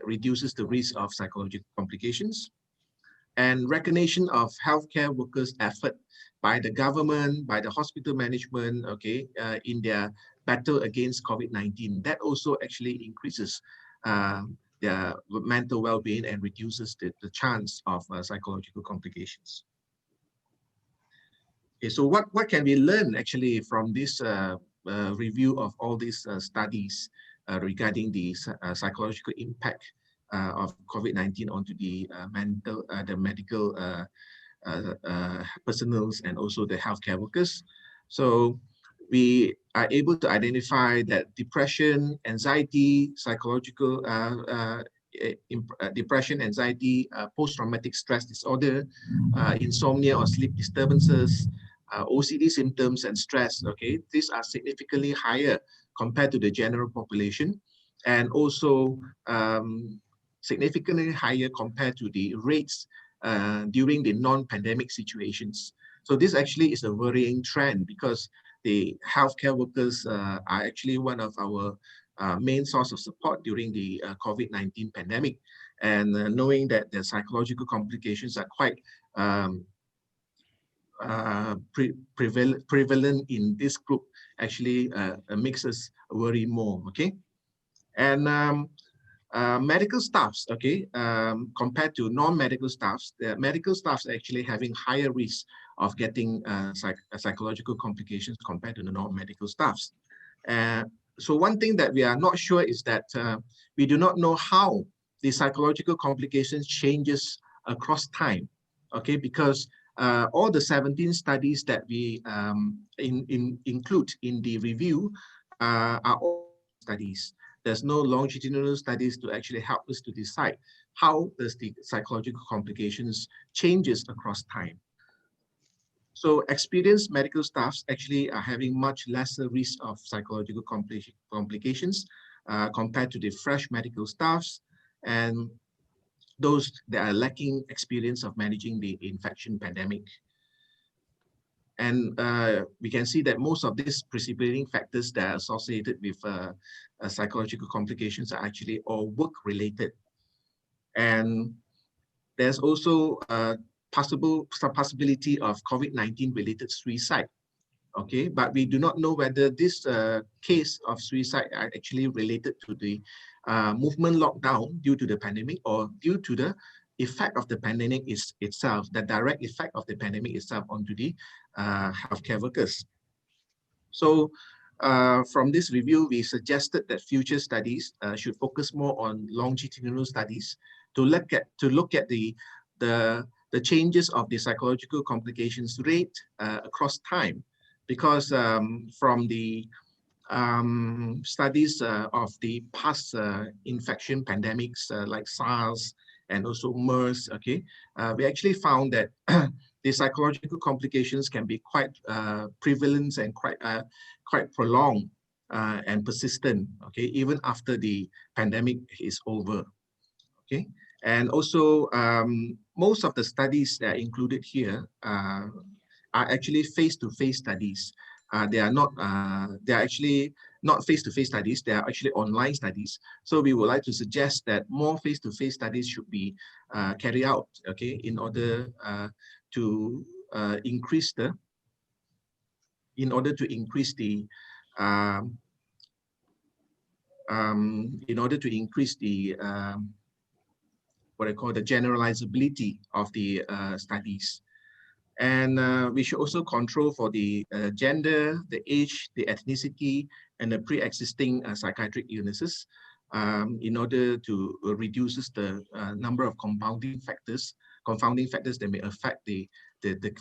reduces the risk of psychological complications. And recognition of healthcare workers' effort by the government, by the hospital management, okay, in their battle against COVID-19, that also actually increases their mental well-being and reduces the chance of psychological complications. Okay, so what can we learn actually from this review of all these studies regarding the psychological impact of COVID-19 onto the medical personals and also the healthcare workers. So we are able to identify that depression, anxiety, psychological depression, anxiety, post-traumatic stress disorder, insomnia or sleep disturbances, OCD symptoms and stress, okay, these are significantly higher compared to the general population. and also significantly higher compared to the rates during the non-pandemic situations. So this actually is a worrying trend because the healthcare workers are actually one of our main source of support during the COVID-19 pandemic. And knowing that the psychological complications are quite prevalent in this group actually makes us worry more, okay? And medical staffs, okay, compared to non-medical staffs, the medical staffs are actually having higher risk of getting psychological complications compared to the non-medical staffs. So one thing that we are not sure is that we do not know how the psychological complications changes across time, okay, because all the 17 studies that we include in the review are all studies. There's no longitudinal studies to actually help us to decide how does the psychological complications changes across time. So experienced medical staffs actually are having much lesser risk of psychological complications compared to the fresh medical staffs and those that are lacking experience of managing the infection pandemic. And we can see that most of these precipitating factors that are associated with psychological complications are actually all work-related. And there's also possibility of COVID-19 related suicide. Okay, but we do not know whether this case of suicide are actually related to the movement lockdown due to the pandemic or due to the effect of the pandemic itself, the direct effect of the pandemic itself onto the healthcare workers. So from this review, we suggested that future studies should focus more on longitudinal studies to look at the changes of the psychological complications rate across time, because from the studies of the past infection pandemics like SARS and also MERS, okay, we actually found that the psychological complications can be quite prevalent and quite prolonged and persistent, okay, even after the pandemic is over, okay. And also most of the studies that are included here are actually face-to-face studies. They are actually not face-to-face studies, they are actually online studies. So we would like to suggest that more face-to-face studies should be carried out, okay, in order to increase the what I call the generalizability of the studies. And we should also control for the gender, the age, the ethnicity, and the pre-existing psychiatric illnesses in order to reduce the number of confounding factors that may affect the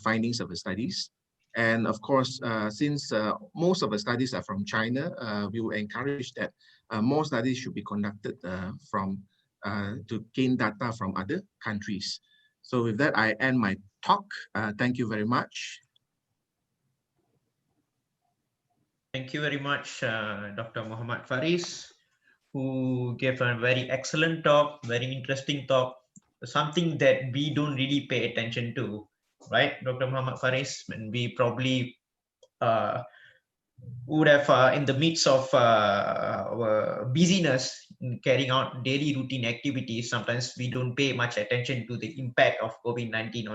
findings of the studies. And of course, since most of the studies are from China, we will encourage that more studies should be conducted to gain data from other countries. So with that, I end my talk. Thank you very much. Thank you very much, Dr. Muhammad Faris, who gave a very excellent talk, very interesting talk, something that we don't really pay attention to, right, Dr. Muhammad Faris? And we probably would have, in the midst of our busyness in carrying out daily routine activities, sometimes we don't pay much attention to the impact of COVID-19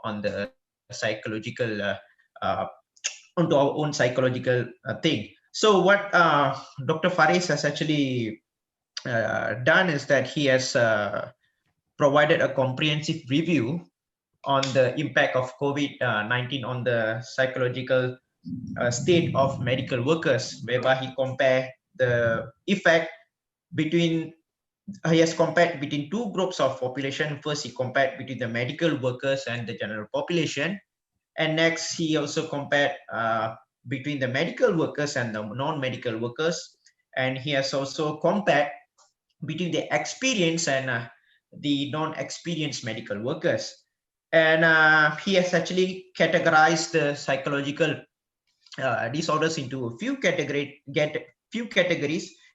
on the psychological, onto our own psychological thing. So what Dr. Faris has actually done is that he has provided a comprehensive review on the impact of COVID-19 on the psychological state of medical workers, whereby he compared the effect between, he has compared between two groups of population. First, he compared between the medical workers and the general population. And next, he also compared between the medical workers and the non-medical workers. And he has also compared between the experienced and the non-experienced medical workers. And he has actually categorized the psychological disorders into a few categories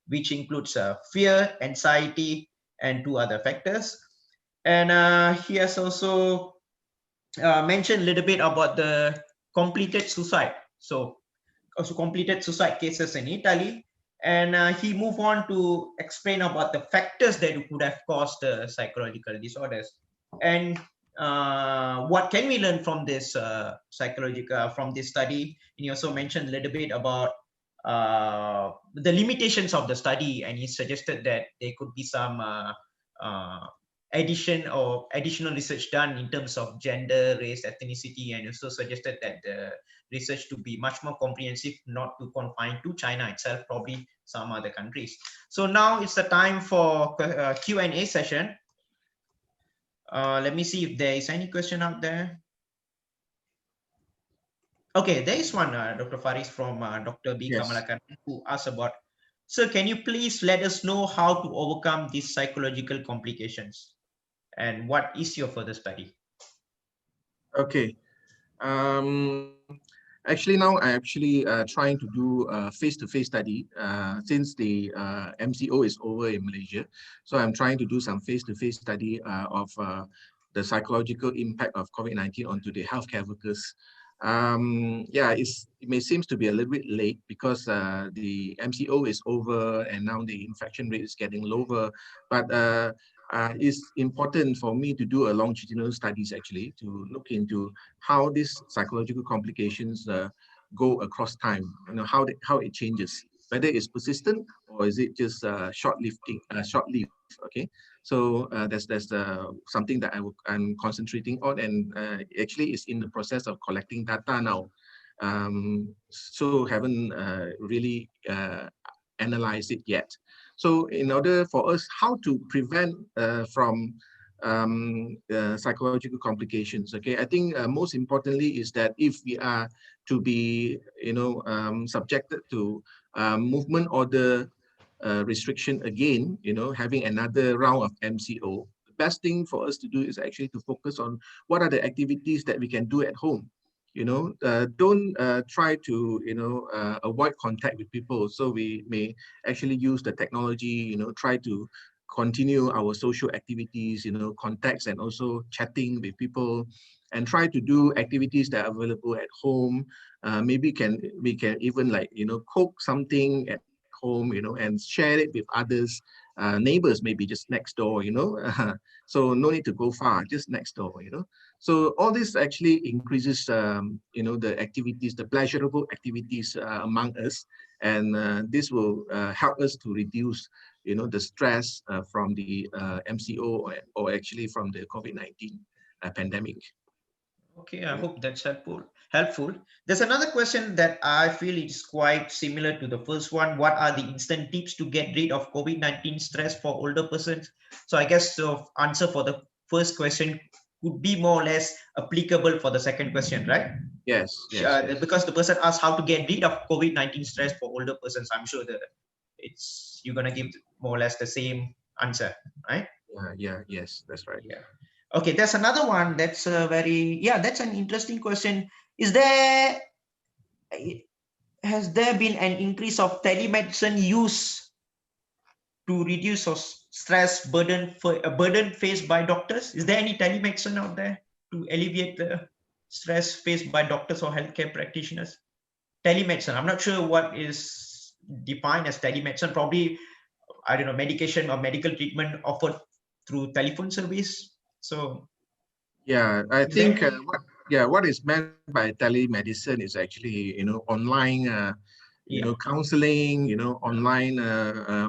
which includes fear, anxiety, and 2 other factors. And he has also mentioned a little bit about the completed suicide. So also completed suicide cases in Italy. And he moved on to explain about the factors that could have caused psychological disorders. And what can we learn from this from this study? And he also mentioned a little bit about the limitations of the study, and he suggested that there could be some additional research done in terms of gender, race, ethnicity, and also suggested that the research to be much more comprehensive, not to confine to China itself, probably some other countries. So now it's the time for Q&A session. Let me see if there is any question out there. Okay, there is one, Dr. Faris from Dr. B. Yes. Kamalakan, who asked about, sir, can you please let us know how to overcome these psychological complications? And what is your further study? Okay. Actually, now I'm actually trying to do a face-to-face study since the MCO is over in Malaysia. So I'm trying to do some face-to-face study of the psychological impact of COVID-19 onto the healthcare workers. Yeah, it may seem to be a little bit late because the MCO is over and now the infection rate is getting lower. But it's important for me to do a longitudinal studies actually to look into how these psychological complications go across time. You know how it changes, whether it's persistent or is it just short-lived. Okay, so that's something that I'm concentrating on, and actually is in the process of collecting data now. So haven't really analyzed it yet. So in order for us, how to prevent from psychological complications, okay, I think most importantly is that if we are to be, subjected to movement order restriction again, having another round of MCO, the best thing for us to do is actually to focus on what are the activities that we can do at home. Don't try to, avoid contact with people. So we may actually use the technology, try to continue our social activities, contacts and also chatting with people, and try to do activities that are available at home. Maybe we can even cook something at home, and share it with others. Neighbors maybe just next door, so no need to go far, just next door, So all this actually increases, the activities, the pleasurable activities among us, and this will help us to reduce, the stress from the MCO or actually from the COVID-19 pandemic. Okay, I hope that's helpful. There's another question that I feel is quite similar to the first one. What are the instant tips to get rid of COVID-19 stress for older persons? So I guess the answer for the first question could be more or less applicable for the second question, right? Yes. Because the person asked how to get rid of COVID-19 stress for older persons. I'm sure that you're gonna give more or less the same answer, right? Yes, that's right. Yeah. Okay, there's another one that's that's an interesting question. Has there been an increase of telemedicine use to reduce stress burden faced by doctors? Is there any telemedicine out there to alleviate the stress faced by doctors or healthcare practitioners? Telemedicine, I'm not sure what is defined as telemedicine. Probably, I don't know, medication or medical treatment offered through telephone service. So yeah, I think what is meant by telemedicine is actually online counseling, online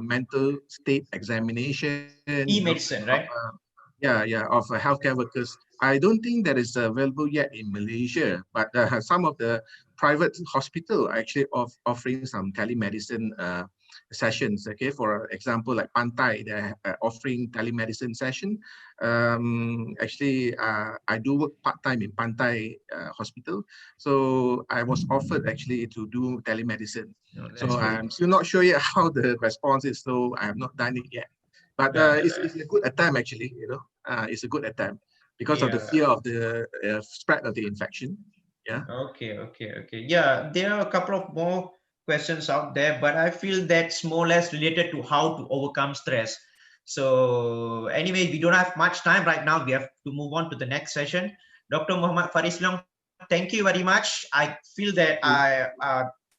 mental state examination, e-medicine, right? Of healthcare workers. I don't think that is available yet in Malaysia, but some of the private hospital are actually offering some telemedicine sessions. Okay, for example, like Pantai, they're offering telemedicine session. Actually, I do work part-time in Pantai Hospital, so I was offered actually to do telemedicine. So I'm still not sure yet how the response is, so I have not done it yet. But it's a good attempt actually, it's a good attempt because of the fear of the spread of the infection. Yeah. Okay. Yeah, there are a couple of more questions out there, but I feel that's more or less related to how to overcome stress. So anyway, we don't have much time right now. We have to move on to the next session. Dr. Muhammad Faris Leong, thank you very much. I feel that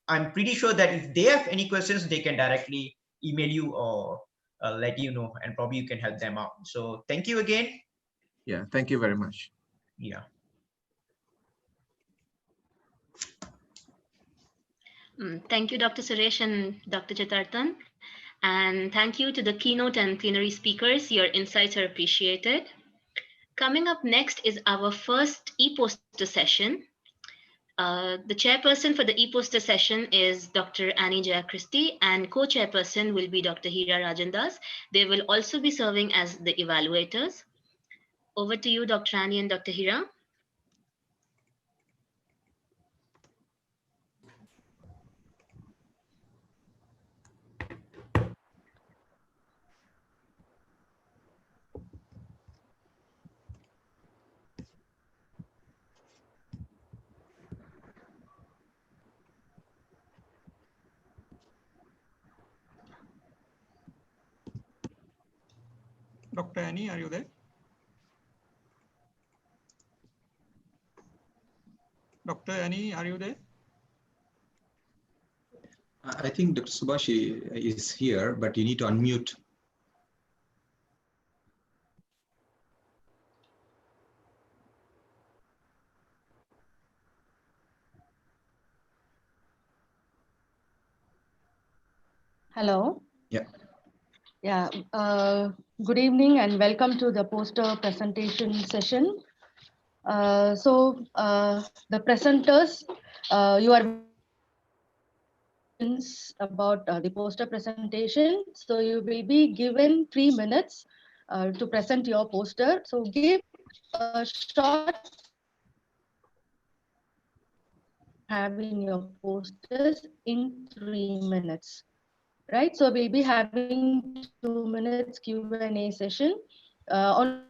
I'm pretty sure that if they have any questions, they can directly email you or let you know, and probably you can help them out. So thank you again. Yeah, thank you very much. Yeah. Thank you, Dr. Suresh and Dr. Chitarthan. And thank you to the keynote and plenary speakers. Your insights are appreciated. Coming up next is our first e-poster session. The chairperson for the e-poster session is Dr. Annie Jaya Christie, and co-chairperson will be Dr. Hira Rajandas. They will also be serving as the evaluators. Over to you, Dr. Annie and Dr. Hira. Dr. Annie, are you there? Dr. Annie, are you there? I think Dr. Subhash is here, but you need to unmute. Hello. Yeah. Yeah. Good evening and welcome to the poster presentation session. The presenters, you are about the poster presentation. So you will be given 3 minutes to present your poster. So give a short having your posters in 3 minutes. Right, so we'll be having 2 minutes Q&A session. On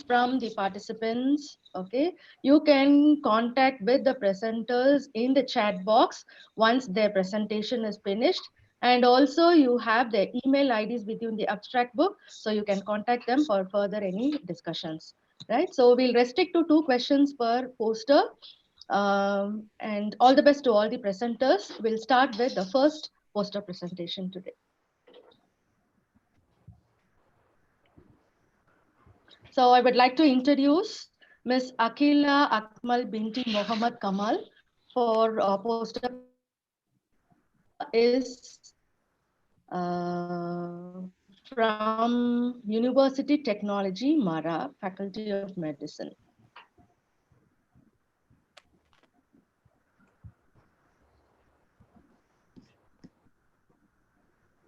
from the participants, okay, you can contact with the presenters in the chat box once their presentation is finished. And also you have their email IDs within the abstract book, so you can contact them for further any discussions, right? So we'll restrict to 2 questions per poster. And all the best to all the presenters. We'll start with the first poster presentation today. So I would like to introduce Ms. Akila Akmal Binti Mohammad Kamal for poster is from University Technology, Mara, Faculty of Medicine.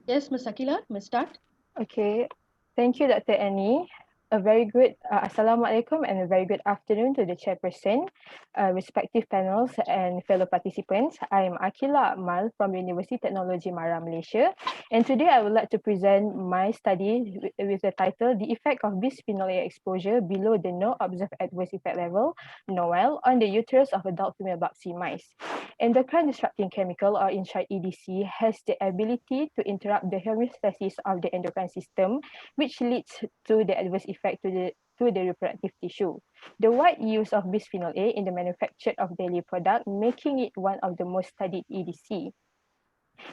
Yes, Ms. Akila, may start. Okay, thank you, Dr. Annie. A very good Assalamualaikum and a very good afternoon to the chairperson, respective panels and fellow participants. I am Akila Akmal from University Technology Mara, Malaysia. And today I would like to present my study with the title, The Effect of Bisphenol A Exposure Below the No Observed Adverse Effect Level, NOEL, on the uterus of adult female Bapsi mice. Endocrine disrupting chemical, or in short EDC, has the ability to interrupt the homeostasis of the endocrine system, which leads to the adverse effect to the reproductive tissue. The wide use of bisphenol A in the manufacture of dairy product, making it one of the most studied EDC.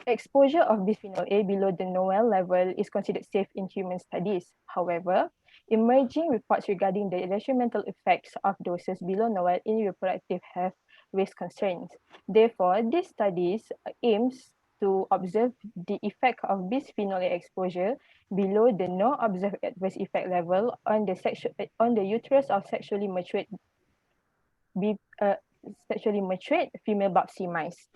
Exposure of bisphenol A below the NOEL level is considered safe in human studies. However, emerging reports regarding the detrimental effects of doses below NOEL in reproductive health raise concerns. Therefore, this studies aims to observe the effect of bisphenol A exposure below the no observed adverse effect level on the uterus of sexually matured female Bapsi mice.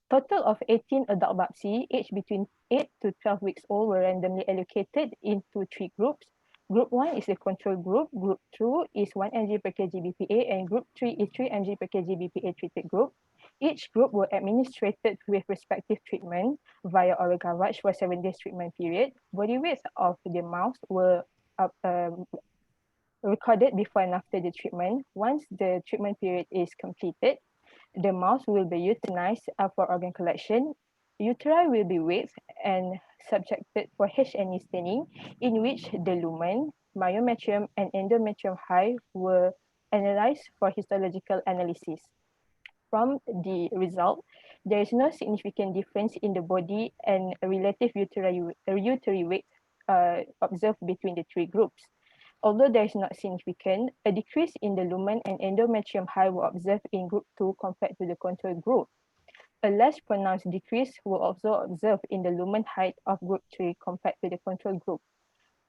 Total of 18 adult Bapsi aged between 8 to 12 weeks old were randomly allocated into 3 groups. Group 1 is the control group, Group 2 is 1 mg per kg BPA, and Group 3 is 3 mg per kg BPA treated group. Each group were administered with respective treatment via oral gavage for 7 days treatment period. Body weight of the mouse were recorded before and after the treatment. Once the treatment period is completed, The mouse will be euthanized for organ collection. Uteri will be weighed and subjected for H&E staining, in which the lumen, myometrium, and endometrium height were analyzed for histological analysis. From the result, there is no significant difference in the body and relative uteri weight observed between the three groups. Although there is not significant, a decrease in the lumen and endometrium height were observed in group 2 compared to the control group. A less pronounced decrease was also observed in the lumen height of group 3 compared to the control group.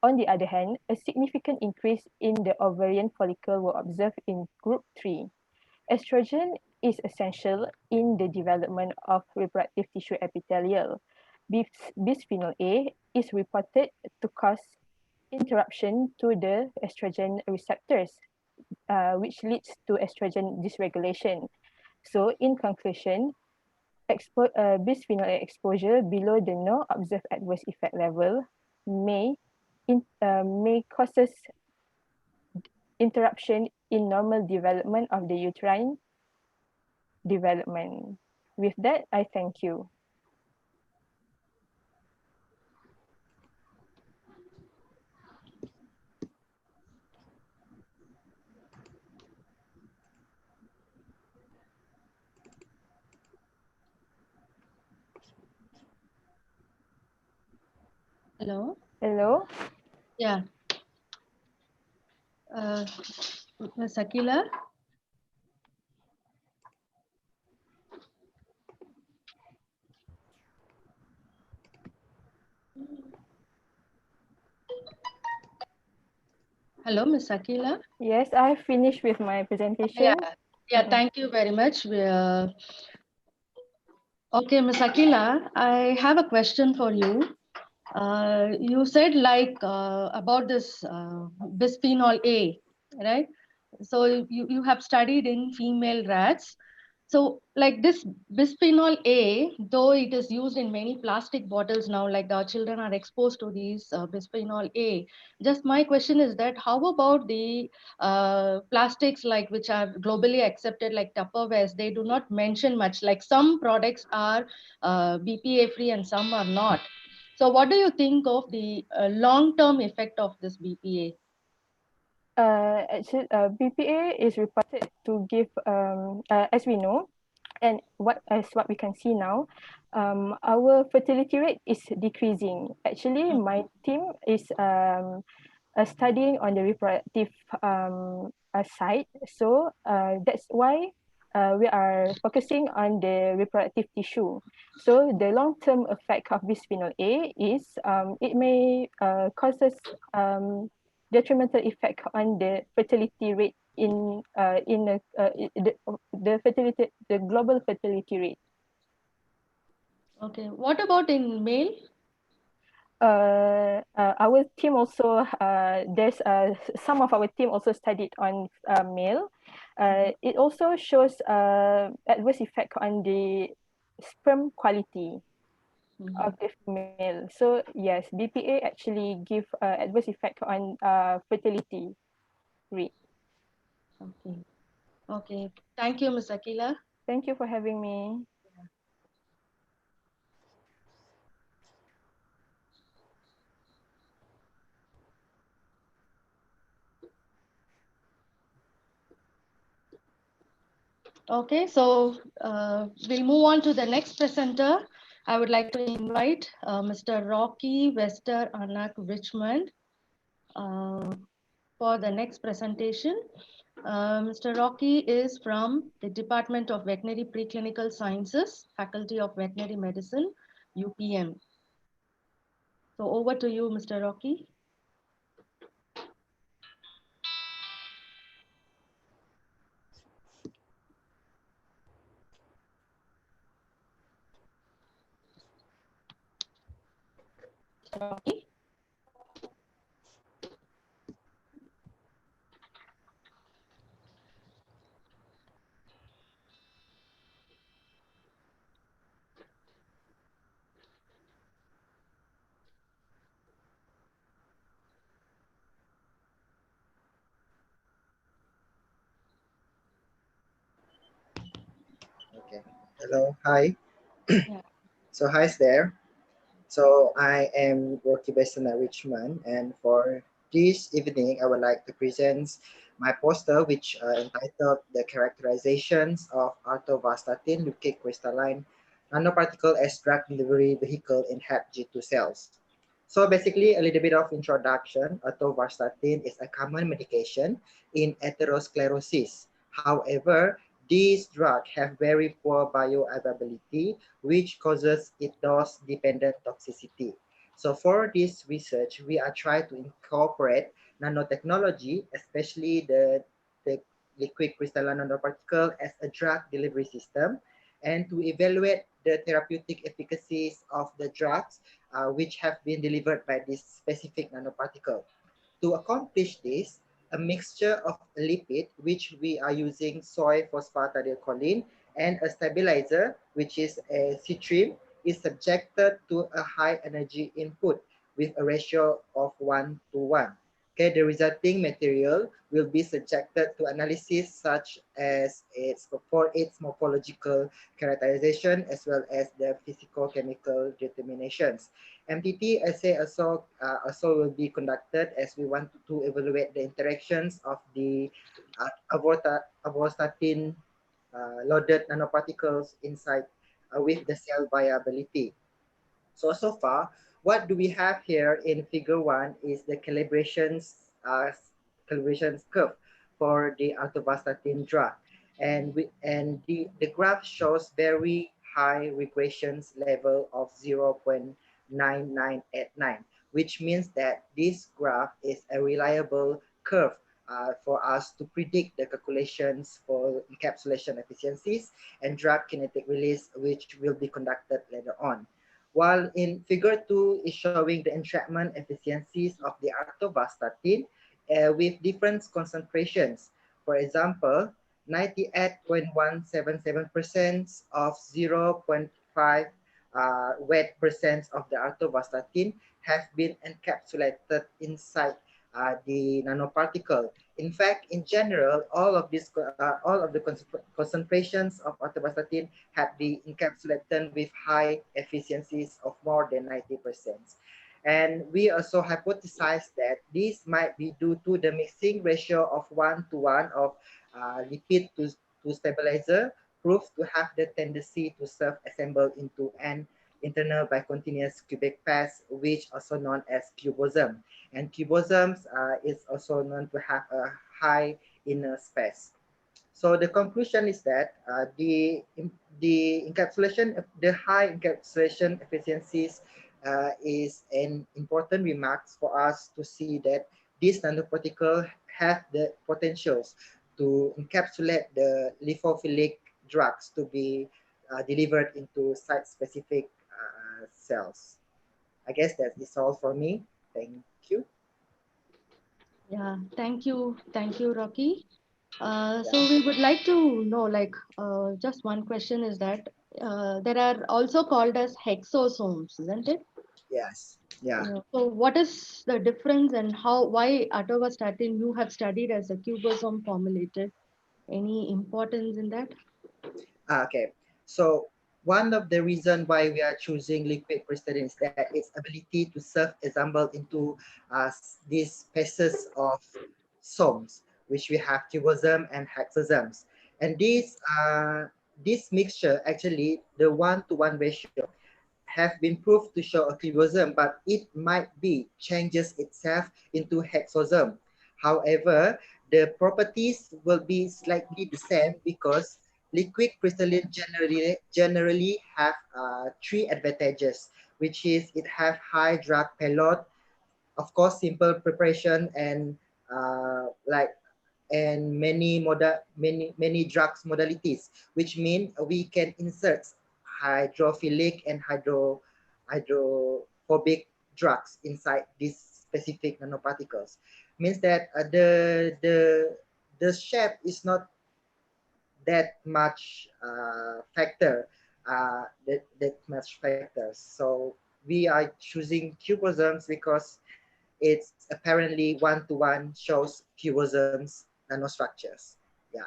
On the other hand, a significant increase in the ovarian follicle was observed in group 3. Estrogen is essential in the development of reproductive tissue epithelial. Bisphenol A is reported to cause interruption to the estrogen receptors, which leads to estrogen dysregulation. So in conclusion, bisphenol A exposure below the no observed adverse effect level may causes interruption in normal development of the uterine development. With that, I thank you. Hello. Hello. Yeah. Ms. Akila. Hello, Ms. Akila. Yes, I finished with my presentation. Yeah, thank you very much. Okay, Ms. Akila, I have a question for you. You said about this bisphenol A, right? So you have studied in female rats. So like this bisphenol A, though it is used in many plastic bottles now, like our children are exposed to these bisphenol A. Just my question is that how about the plastics like which are globally accepted like Tupperwares? They do not mention much. Like some products are BPA free and some are not. So what do you think of the long-term effect of this BPA? Actually, BPA is reported to give, as we know, and what we can see now, our fertility rate is decreasing. Actually, my team is studying on the reproductive side. So that's why we are focusing on the reproductive tissue. So the long-term effect of bisphenol A is it may causes detrimental effect on the fertility rate the global fertility rate. Okay, what about in male? Our team also there's some of our team also studied on male. It also shows adverse effect on the sperm quality of the female. So yes, BPA actually give adverse effect on fertility rate. Okay. Okay. Thank you, Ms. Akila. Thank you for having me. Okay, so we'll move on to the next presenter. I would like to invite Mr. Rocky Wester Anak Richmond for the next presentation. Mr. Rocky is from the Department of Veterinary Preclinical Sciences, Faculty of Veterinary Medicine, UPM. So over to you, Mr. Rocky. Rocky. Hello, hi. Yeah. So hi there. So I am Rocky Besana Richmond, and for this evening, I would like to present my poster, which entitled "The Characterizations of Atorvastatin Leukate Crystalline Nanoparticle as Drug Delivery Vehicle in Hep G2 cells." So basically, a little bit of introduction. Atorvastatin is a common medication in atherosclerosis. However, these drugs have very poor bioavailability, which causes it dose-dependent toxicity. So for this research, we are trying to incorporate nanotechnology, especially the liquid crystalline nanoparticle as a drug delivery system, and to evaluate the therapeutic efficacies of the drugs which have been delivered by this specific nanoparticle. To accomplish this, a mixture of a lipid, which we are using soy phosphatidylcholine, and a stabilizer, which is a citrin, is subjected to a high energy input with a ratio of 1:1. Okay, the resulting material will be subjected to analysis such as its morphological characterization as well as the physicochemical determinations. MTT assay also will be conducted as we want to evaluate the interactions of the avorstatin loaded nanoparticles inside with the cell viability. So far, what do we have here in figure 1 is the calibrations curve for the atorvastatin drug. And the graph shows very high regressions level of 0.9989, which means that this graph is a reliable curve for us to predict the calculations for encapsulation efficiencies and drug kinetic release, which will be conducted later on. While in figure 2 is showing the entrapment efficiencies of the atorvastatin with different concentrations. For example, 98.177% of 0.5 weight percent of the atorvastatin have been encapsulated inside the nanoparticle. In fact, in general, all of the concentrations of atorvastatin have been encapsulated with high efficiencies of more than 90%. And we also hypothesized that this might be due to the mixing ratio of 1:1 of lipid to stabilizer, proved to have the tendency to self-assemble into an internal bicontinuous cubic pass, which also known as cubosome. And cubosomes is also known to have a high inner space. So the conclusion is that the high encapsulation efficiencies is an important remarks for us to see that these nanoparticles have the potentials to encapsulate the lipophilic drugs to be delivered into site-specific cells. I guess that is all for me. Thank you. Yeah, thank you, Rocky. So we would like to know, like, just one question is that there are also called as hexosomes, isn't it? Yes. Yeah. So what is the difference and why atorvastatin you have studied as a cubosome formulated? Any importance in that? Okay. So one of the reasons why we are choosing liquid crystalline is that its ability to self-assemble into these pieces of somes, which we have cubosome and hexosomes. And this mixture, actually, the 1:1 ratio, have been proved to show a cubosome, but it might be changes itself into hexosome. However, the properties will be slightly the same because liquid crystalline generally have three advantages, which is it have high drug payload, of course, simple preparation, and many drugs modalities, which mean we can insert hydrophilic and hydrophobic drugs inside these specific nanoparticles. Means that the shape is not that much that much factors. So we are choosing cubosomes because it's apparently 1:1 shows cubosomes nanostructures. Yeah.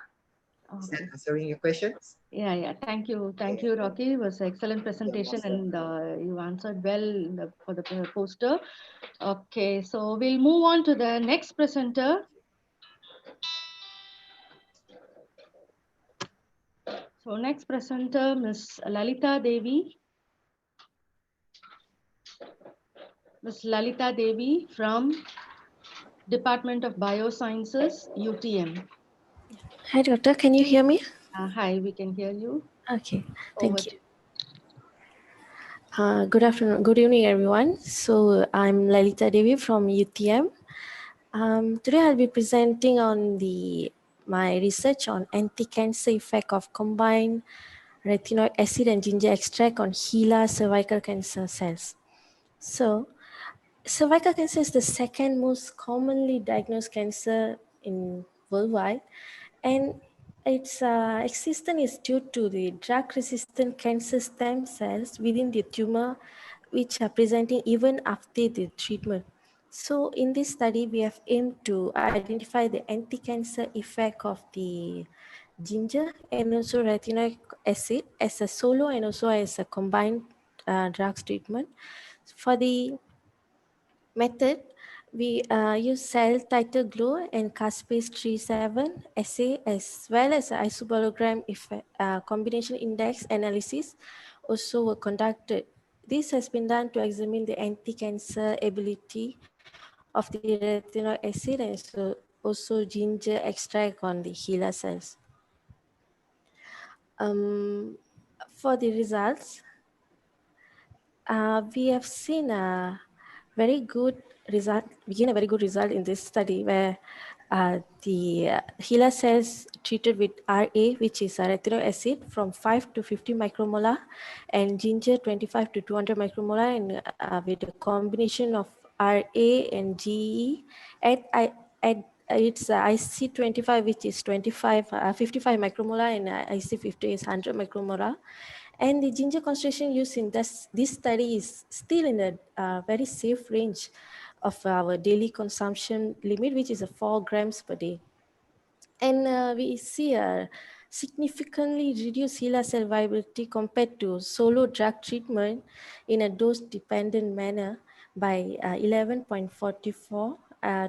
Is that Okay. answering your questions? Yeah. Thank you. Thank you, Rocky. It was an excellent presentation and you answered well for the poster. Okay, so we'll move on to the next presenter. So next presenter, Ms. Lalita Devi. Ms. Lalita Devi from Department of Biosciences, UTM. Hi, doctor. Can you hear me? Hi, we can hear you. Okay, Over thank you. Good afternoon, good evening, everyone. So I'm Lalita Devi from UTM. Today I'll be presenting on my research on anti-cancer effect of combined retinoic acid and ginger extract on HeLa cervical cancer cells. So cervical cancer is the second most commonly diagnosed cancer in worldwide, and its existence is due to the drug-resistant cancer stem cells within the tumor, which are presenting even after the treatment. So in this study, we have aimed to identify the anti-cancer effect of the ginger and also retinoic acid as a solo and also as a combined drugs treatment. For the method, we use cell titer glow and caspase 37 assay as well as isobologram effect, combination index analysis also were conducted. This has been done to examine the anti-cancer ability of the retinoic acid and also ginger extract on the HeLa cells. For the results, we have seen a very good result, a very good result in this study where the HeLa cells treated with RA, which is a retinoic acid from 5 to 50 micromolar, and ginger 25 to 200 micromolar, and with a combination of RA and GE at it's IC25, which is 55 micromolar, and IC50 is 100 micromolar. And the ginger concentration used in this study is still in a very safe range of our daily consumption limit, which is 4 grams per day. And we see a significantly reduced HeLa cell viability compared to solo drug treatment in a dose-dependent manner by 11.44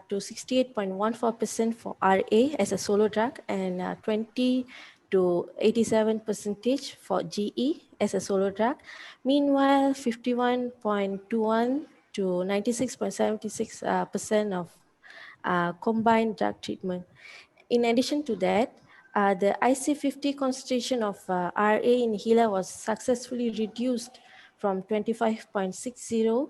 to 68.14% for RA as a solo drug, and 20 to 87% for GE as a solo drug. Meanwhile, 51.21 to 96.76% of combined drug treatment. In addition to that, the IC50 concentration of RA in HeLa was successfully reduced from 25.60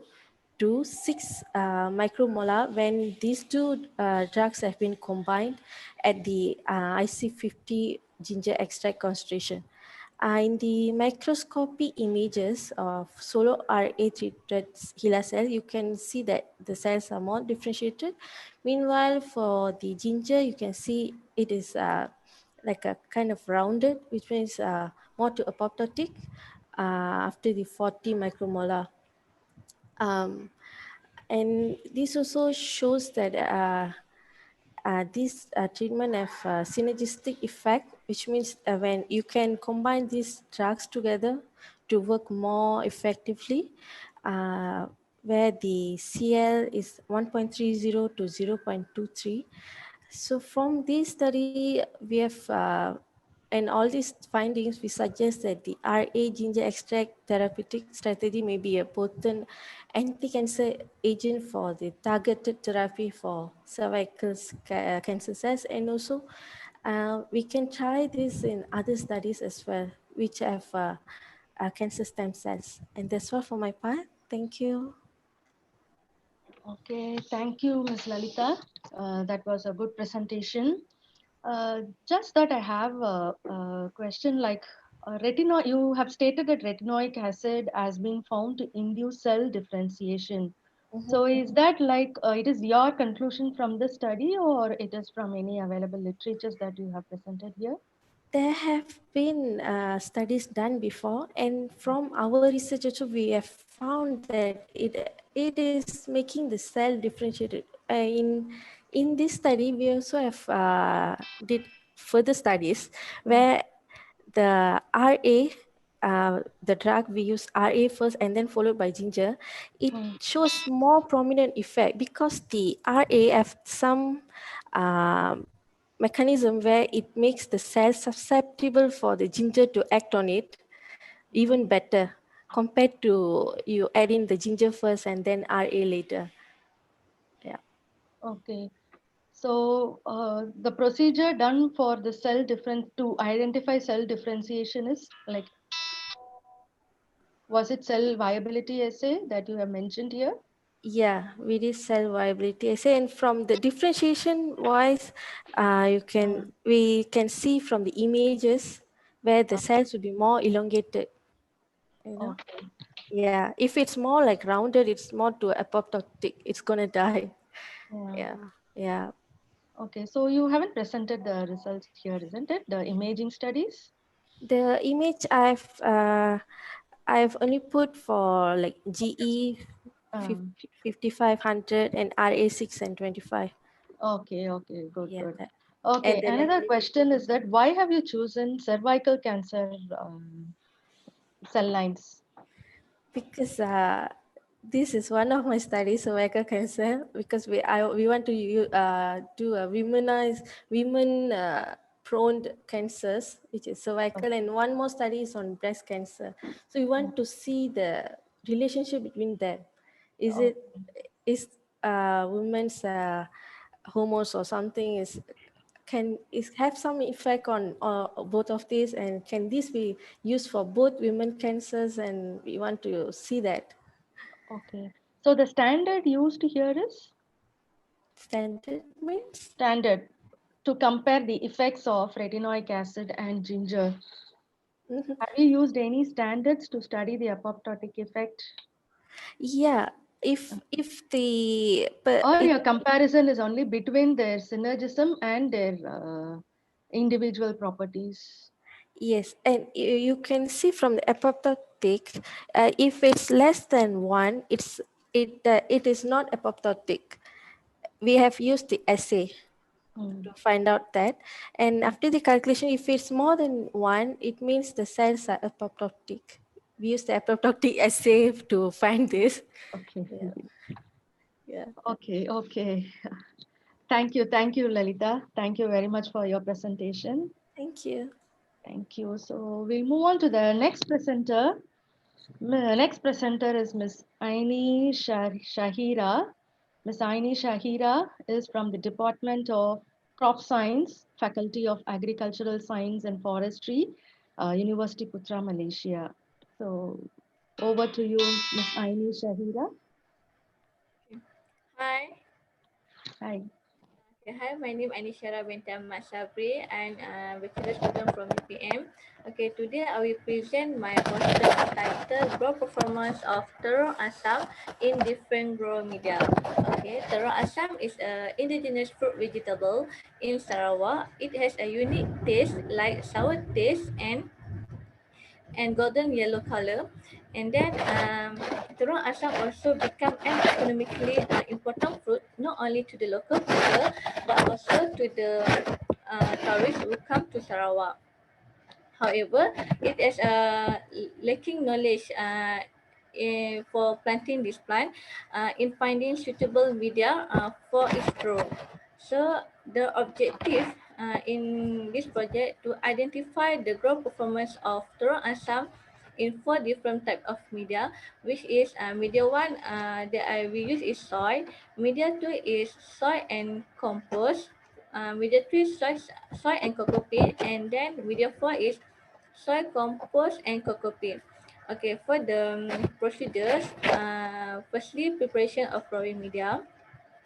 to 6 micromolar when these two drugs have been combined at the IC50 ginger extract concentration. In the microscopy images of solo RA treated HeLa cell, you can see that the cells are more differentiated. Meanwhile, for the ginger, you can see it is like a kind of rounded, which means more to apoptotic after the 40 micromolar. And this also shows that this treatment have synergistic effect, which means when you can combine these drugs together to work more effectively, where the CL is 1.30 to 0.23. So from this study, we have, and all these findings, we suggest that the RA ginger extract therapeutic strategy may be a potent anti-cancer agent for the targeted therapy for cervical cancer cells. And also, we can try this in other studies as well, which have cancer stem cells. And that's all for my part. Thank you. Okay, thank you, Ms. Lalita. That was a good presentation. Just that I have a question like retinoic, you have stated that retinoic acid has been found to induce cell differentiation. So is that like, it is your conclusion from the study or it is from any available literatures that you have presented here? There have been studies done before, and from our research also we have found that it is making the cell differentiated. In this study, we also have did further studies where the RA, the drug we use RA first and then followed by ginger, it shows more prominent effect because the RA have some mechanism where it makes the cell susceptible for the ginger to act on it even better compared to you add in the ginger first and then RA later. Yeah. Okay. So the procedure done for the cell difference to identify cell differentiation is like, was it cell viability assay that you have mentioned here? Yeah, we did cell viability assay, and from the differentiation wise, we can see from the images where the cells will be more elongated. You know, Okay. yeah. If it's more like rounded, it's more to apoptotic. It's gonna die. Yeah. Yeah, yeah. Okay, so you haven't presented the results here, isn't it? The imaging studies? The image I've only put for like GE 5500 and RA6 and 25. Okay, okay, good, Yeah. good. Okay, And then another question is that why have you chosen cervical cancer cell lines? because this is one of my studies, cervical cancer, because we want to do a women prone cancers, which is cervical, and one more study is on breast cancer. So we want to see the relationship between them. Is women's hormones or something is have some effect on both of these, and can this be used for both women cancers, and we want to see that. Okay, so the standard used here is? Standard means? Standard to compare the effects of retinoic acid and ginger. Have you used any standards to study the apoptotic effect? Yeah, if the or your comparison is only between their synergism and their individual properties. Yes, and you can see from the apoptotic, if it's less than 1, it is not apoptotic. We have used the assay to find out that, and after the calculation, if it's more than 1, it means the cells are apoptotic. We use the apoptotic assay to find this. Okay. Yeah. Okay, okay. Thank you, Lalita. Thank you very much for your presentation. Thank you. Thank you. So we'll move on to the next presenter. The next presenter is Ms. Aini Shahira. Ms. Aini Shahira is from the Department of Crop Science, Faculty of Agricultural Science and Forestry, University Putra, Malaysia. So over to you, Ms. Aini Shahira. Hi. Hi. Okay, hi, my name is Anishara Bintam Masabri and bachelor student from UPM. Okay, today I will present my poster titled Grow Performance of Terung Asam in Different Grow Media. Okay, terung asam is an indigenous fruit vegetable in Sarawak. It has a unique taste like sour taste and golden yellow color. And then terung asam also become an economically important fruit not only to the local people but also to the tourists who come to Sarawak. However, it is lacking knowledge for planting this plant in finding suitable media for its growth. So the objective in this project to identify the growth performance of terung asam in 4 different type of media, which is media 1 that we use is soil, media 2 is soil and compost, media 3 soil and cocoa peat, and then media 4 is soil compost and cocoa peat. Okay, for the procedures, firstly preparation of growing media.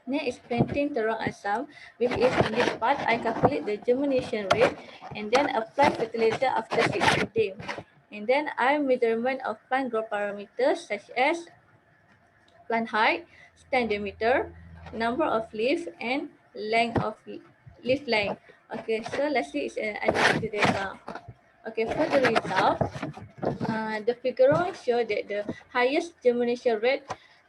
Next is planting terung asam, which is in this part I calculate the germination rate and then apply fertilizer after 60 days. And then I measurement of plant growth parameters such as plant height, stand diameter, number of leaf, and length of leaf length. Okay, so lastly is identity data. Okay, for the result, the figure show that the highest germination rate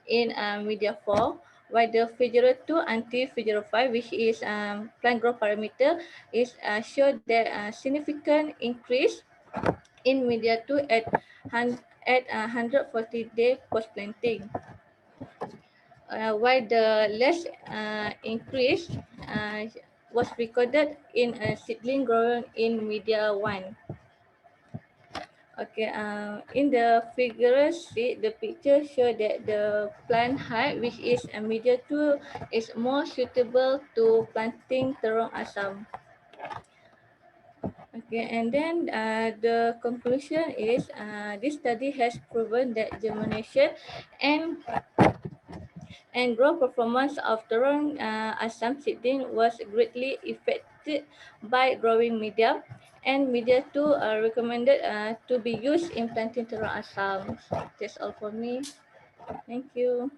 in media 4 while the figure 2 until figure 5, which is plant growth parameter, is show that significant increase in media 2 at 140 days post planting. While the less increase was recorded in a seedling grown in media 1. Okay, in the figure C, the picture show that the plant height, which is a media 2, is more suitable to planting terong asam. Okay, and then the conclusion is this study has proven that germination and growth performance of terong asam seedling was greatly affected by growing media, and media 2 are recommended to be used in planting terong asam. That's all for me. Thank you.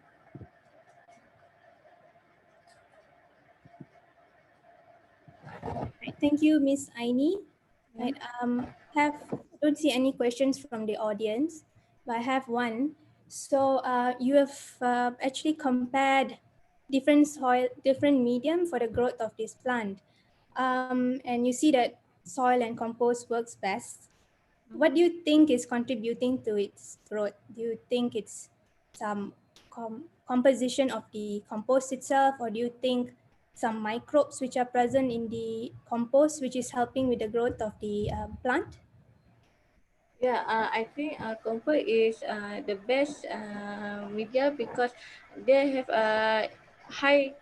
Right, thank you, Miss Aini. Right, don't see any questions from the audience, but I have one. So you have actually compared different soil, different medium for the growth of this plant. And you see that soil and compost works best. What do you think is contributing to its growth? Do you think it's some composition of the compost itself, or do you think some microbes which are present in the compost which is helping with the growth of the plant? Yeah, I think compost is the best media because they have a high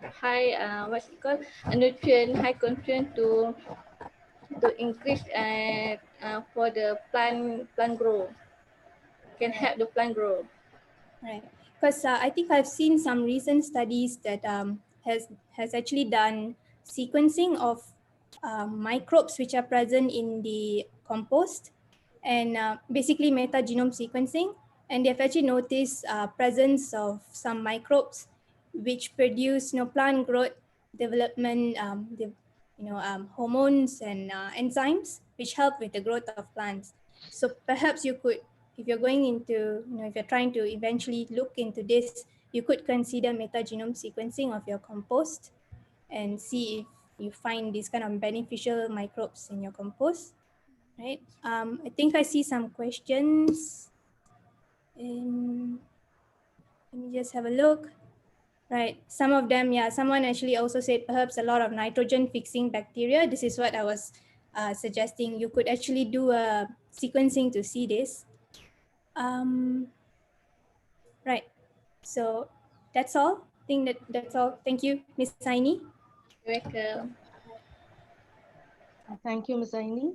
high what's it called, a nutrient, high nutrient to increase for the plant grow, can help the plant grow. Right, because I think I've seen some recent studies that has actually done sequencing of microbes which are present in the compost, and basically metagenome sequencing, and they've actually noticed presence of some microbes which produce plant growth development, hormones and enzymes which help with the growth of plants. So perhaps you could, if you're going into, if you're trying to eventually look into this, you could consider metagenome sequencing of your compost and see if you find these kind of beneficial microbes in your compost, right? I think I see some questions. And let me just have a look. Right, some of them, yeah, someone actually also said perhaps a lot of nitrogen fixing bacteria. This is what I was suggesting. You could actually do a sequencing to see this. Right, so that's all. I think that's all. Thank you, Miss Aini. Welcome. Thank you, Ms. Aini.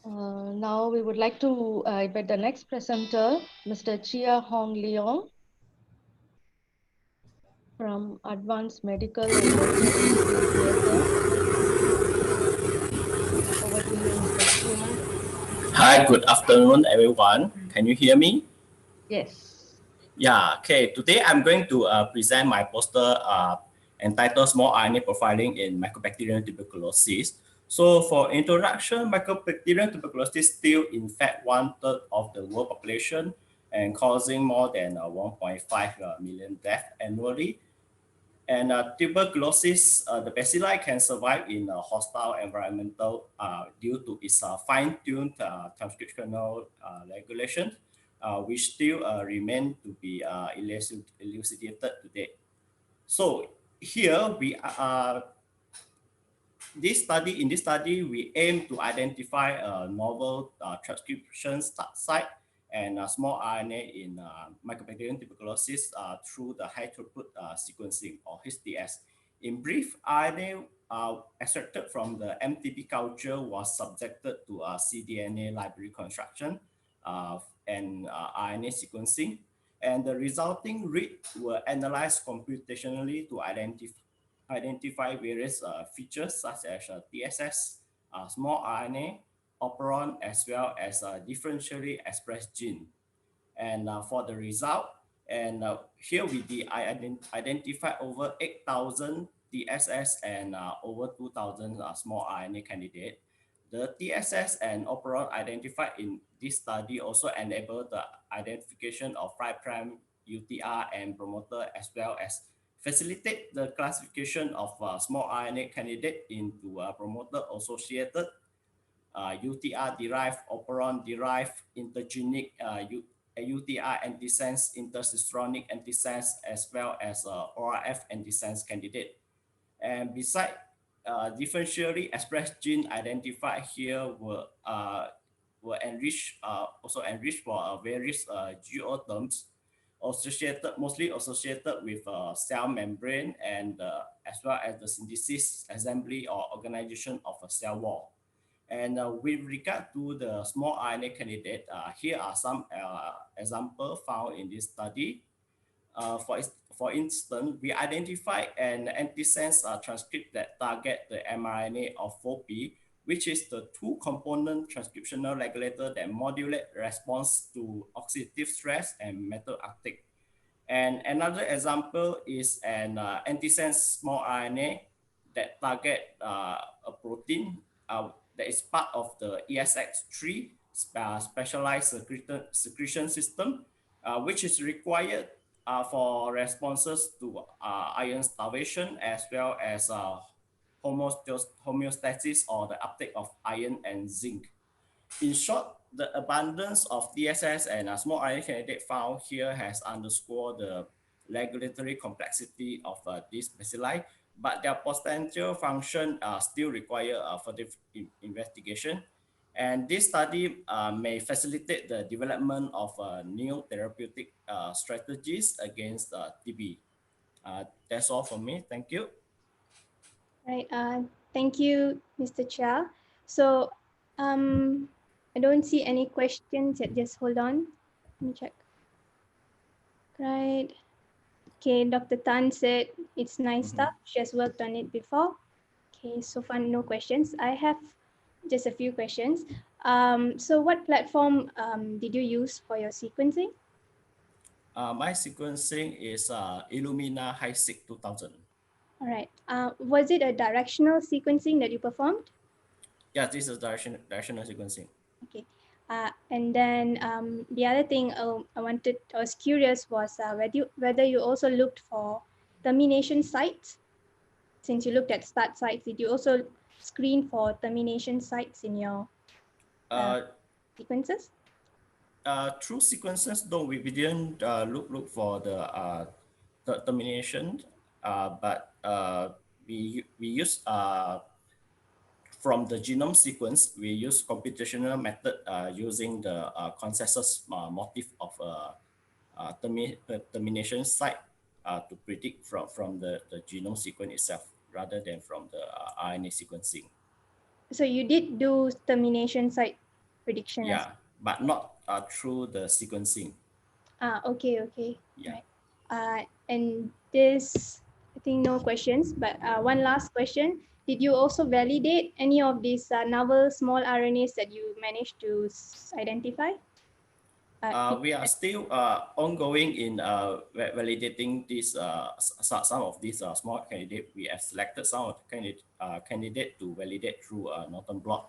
Now we would like to invite the next presenter, Mr. Chia Hong Leong from Advanced Medical and Over to you, Mr. Chia. Hi, good afternoon, everyone. Can you hear me? Yes. Yeah, okay. Today I'm going to present my poster entitled Small RNA Profiling in Mycobacterium tuberculosis. So for introduction, Mycobacterium tuberculosis still infect 1/3 of the world population and causing more than 1.5 million deaths annually. And tuberculosis, the bacilli can survive in a hostile environmental due to its fine-tuned transcriptional regulation, which still remain to be elucidated today. So here we are. In this study, we aim to identify a novel transcription site and small RNA in Mycobacterium tuberculosis through the high throughput sequencing, or HTS. In brief, RNA extracted from the MTP culture was subjected to cDNA library construction and RNA sequencing, and the resulting read were analyzed computationally to identify various features such as TSS, small RNA, operon, as well as differentially expressed gene. And for the result, and here we identify over 8,000 TSS and over 2,000 small RNA candidate. The TSS and operon identified in this study also enable the identification of 5' UTR and promoter, as well as facilitate the classification of small RNA candidate into promoter-associated, UTR-derived, operon-derived, intergenic UTR antisense, intercistronic antisense, as well as ORF antisense candidate. And beside differentially expressed gene identified here were enriched, also enriched for various geoterms mostly associated with cell membrane and as well as the synthesis, assembly, or organization of a cell wall. And with regard to the small RNA candidate, here are some examples found in this study. For instance, we identified an antisense transcript that target the mRNA of FOP, which is the two-component transcriptional regulator that modulate response to oxidative stress and metal uptake. And another example is an antisense small RNA that target a protein that is part of the ESX3 specialized secretion system, which is required for responses to iron starvation, as well as homeostasis, or the uptake of iron and zinc. In short, the abundance of DSS and small RNA candidate found here has underscored the regulatory complexity of these bacilli, but their potential function still require further investigation. And this study may facilitate the development of new therapeutic strategies against TB. That's all for me. Thank you. Right. Thank you, Mr. Chia. So I don't see any questions yet. Just hold on. Let me check. Right. Okay, Dr. Tan said it's nice stuff. She has worked on it before. Okay, so far no questions. I have just a few questions. So what platform did you use for your sequencing? My sequencing is Illumina HiSeq 2000. All right. Was it a directional sequencing that you performed? Yeah, this is directional sequencing. Okay. And then the other thing I was curious was whether you also looked for termination sites. Since you looked at start sites, did you also screen for termination sites in your sequences? Through sequences, no, we didn't look for the termination, but we use from the genome sequence, we use computational method using the consensus motif of termination site to predict from the genome sequence itself, rather than from the RNA sequencing. So you did do termination site prediction? Yeah, but not through the sequencing. Okay. Yeah. Right. And this, I think no questions, but one last question. Did you also validate any of these novel small RNAs that you managed to identify? We are still ongoing in validating this some of these small candidates. We have selected some of the candidate to validate through Northern blot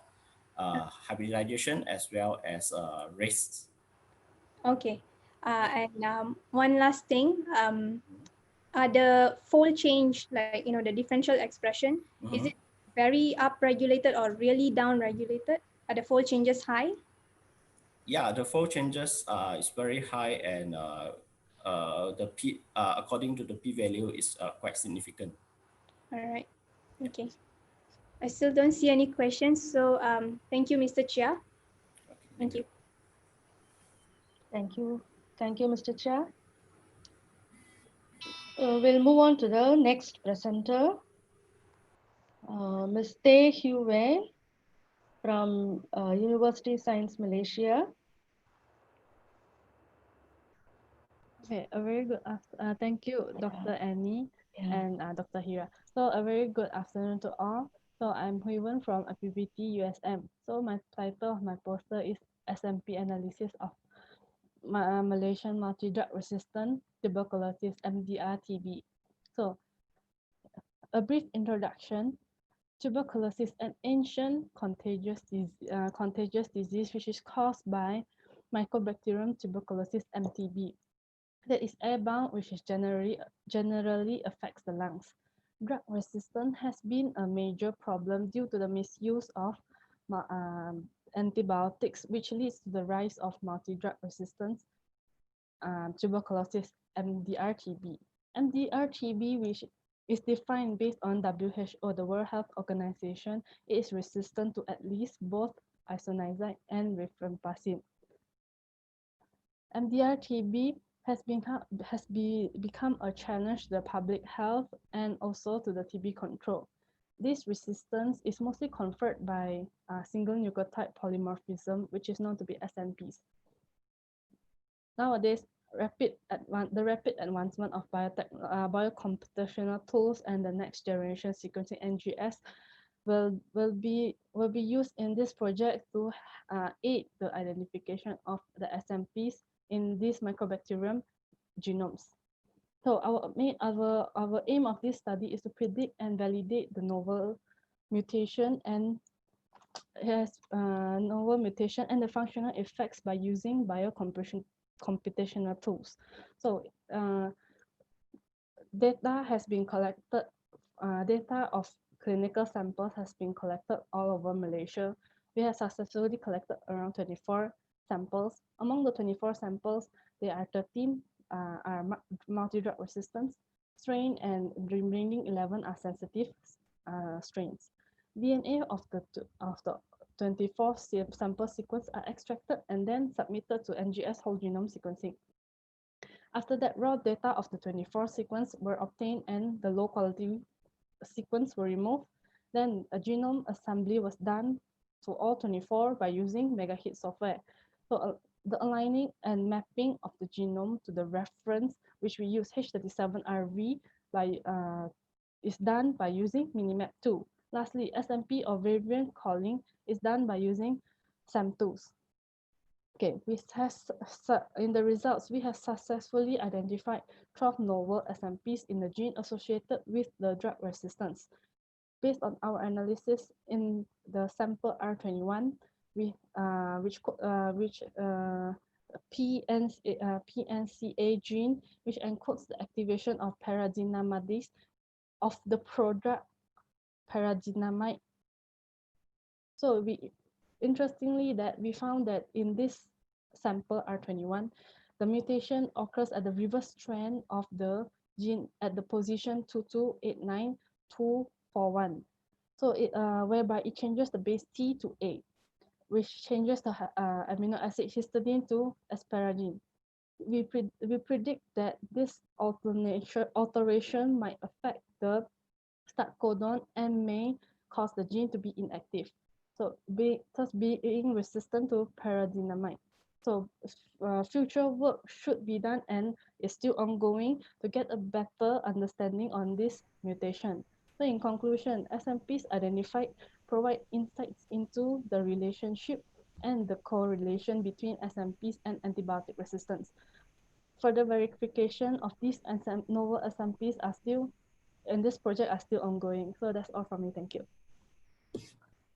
hybridization, as well as race. Okay. And one last thing, the fold change, like the differential expression, is it very upregulated or really downregulated? Are the fold changes high? Yeah, the fold changes is very high, and the p according to the p-value is quite significant. All right. Okay. I still don't see any questions, so thank you, Mr. Chia. Thank you. Thank you, Mr. Chia. We'll move on to the next presenter, Ms. Tay Hue from University Science Malaysia. Okay, a very good thank you, Dr. Annie and Dr. Hira. So a very good afternoon to all. So I'm Hui-Wen from IPBT USM. So my title of my poster is SMP analysis of Malaysian multi-drug resistant tuberculosis, MDR-TB. So a brief introduction. Tuberculosis, an ancient contagious disease which is caused by Mycobacterium tuberculosis (MTB), that is airbound, which is generally affects the lungs. Drug resistance has been a major problem due to the misuse of antibiotics, which leads to the rise of multi-drug resistance tuberculosis, MDR-TB. MDR-TB, which is defined based on WHO, the World Health Organization, is resistant to at least both isoniazid and rifampicin. MDR-TB has become a challenge to the public health and also to the TB control. This resistance is mostly conferred by single nucleotide polymorphism, which is known to be SNPs. Nowadays, the rapid advancement of biotech, biocomputational tools and the next generation sequencing (NGS) will be used in this project to aid the identification of the SNPs in these mycobacterium genomes. So our aim of this study is to predict and validate the novel mutation and the functional effects by using computational tools. So data has been collected, data of clinical samples has been collected all over Malaysia. We have successfully collected around 24 samples. Among the 24 samples, there are 13 are multi-drug resistant strain, and the remaining 11 are sensitive strains. DNA of the 24 sample sequence are extracted and then submitted to NGS whole genome sequencing. After that, raw data of the 24 sequence were obtained and the low quality sequence were removed. Then a genome assembly was done to all 24 by using MegaHit software. So the aligning and mapping of the genome to the reference, which we use H37RV, is done by using Minimap2. Lastly, SMP or variant calling is done by using SAM2s. Okay, in the results, we have successfully identified 12 novel SMPs in the gene associated with the drug resistance. Based on our analysis in the sample R21, PNCA gene, which encodes the activation of paradigmamase of the prodrug paradigmamide. So interestingly, that we found that in this sample R21, the mutation occurs at the reverse strand of the gene at the position 2289241. So whereby it changes the base T to A, which changes the amino acid histidine to asparagine. We predict that this alteration might affect the start codon and may cause the gene to be inactive. So thus being resistant to paradigmamide. So future work should be done and is still ongoing to get a better understanding on this mutation. So in conclusion, SMPs identified provide insights into the relationship and the correlation between SMPs and antibiotic resistance. Further verification of these novel SMPs are still in this project are still ongoing. So that's all from me. Thank you.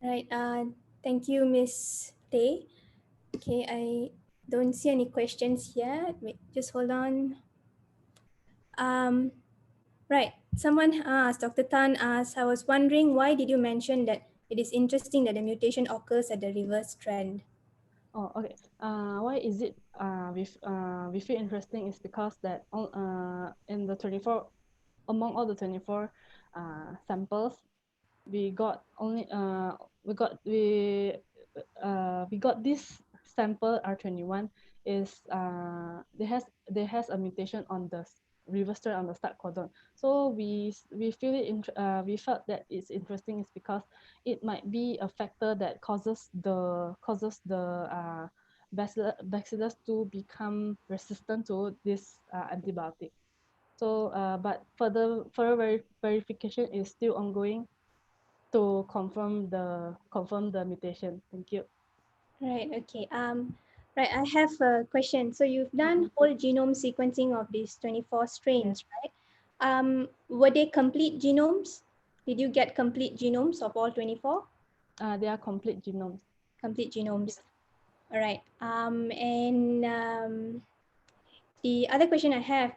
Right. Thank you, Miss Day. Okay, I don't see any questions yet. Wait, just hold on. Right. Someone asked, Dr. Tan asked, I was wondering, why did you mention that it is interesting that the mutation occurs at the reverse strand? Oh, okay. Why is it we feel interesting is because that in the 24 among all the 24 samples, we got only we got this sample R21 is there has a mutation on the reverse strand on the start codon. So we feel it we felt that it's interesting is because it might be a factor that causes the bacillus to become resistant to this antibiotic. So, but further verification is still ongoing to confirm the mutation. Thank you. Right. Okay. Right. I have a question. So you've done whole genome sequencing of these 24 strains, right? Were they complete genomes? Did you get complete genomes of all 24? They are complete genomes. Complete genomes. All right. The other question I have,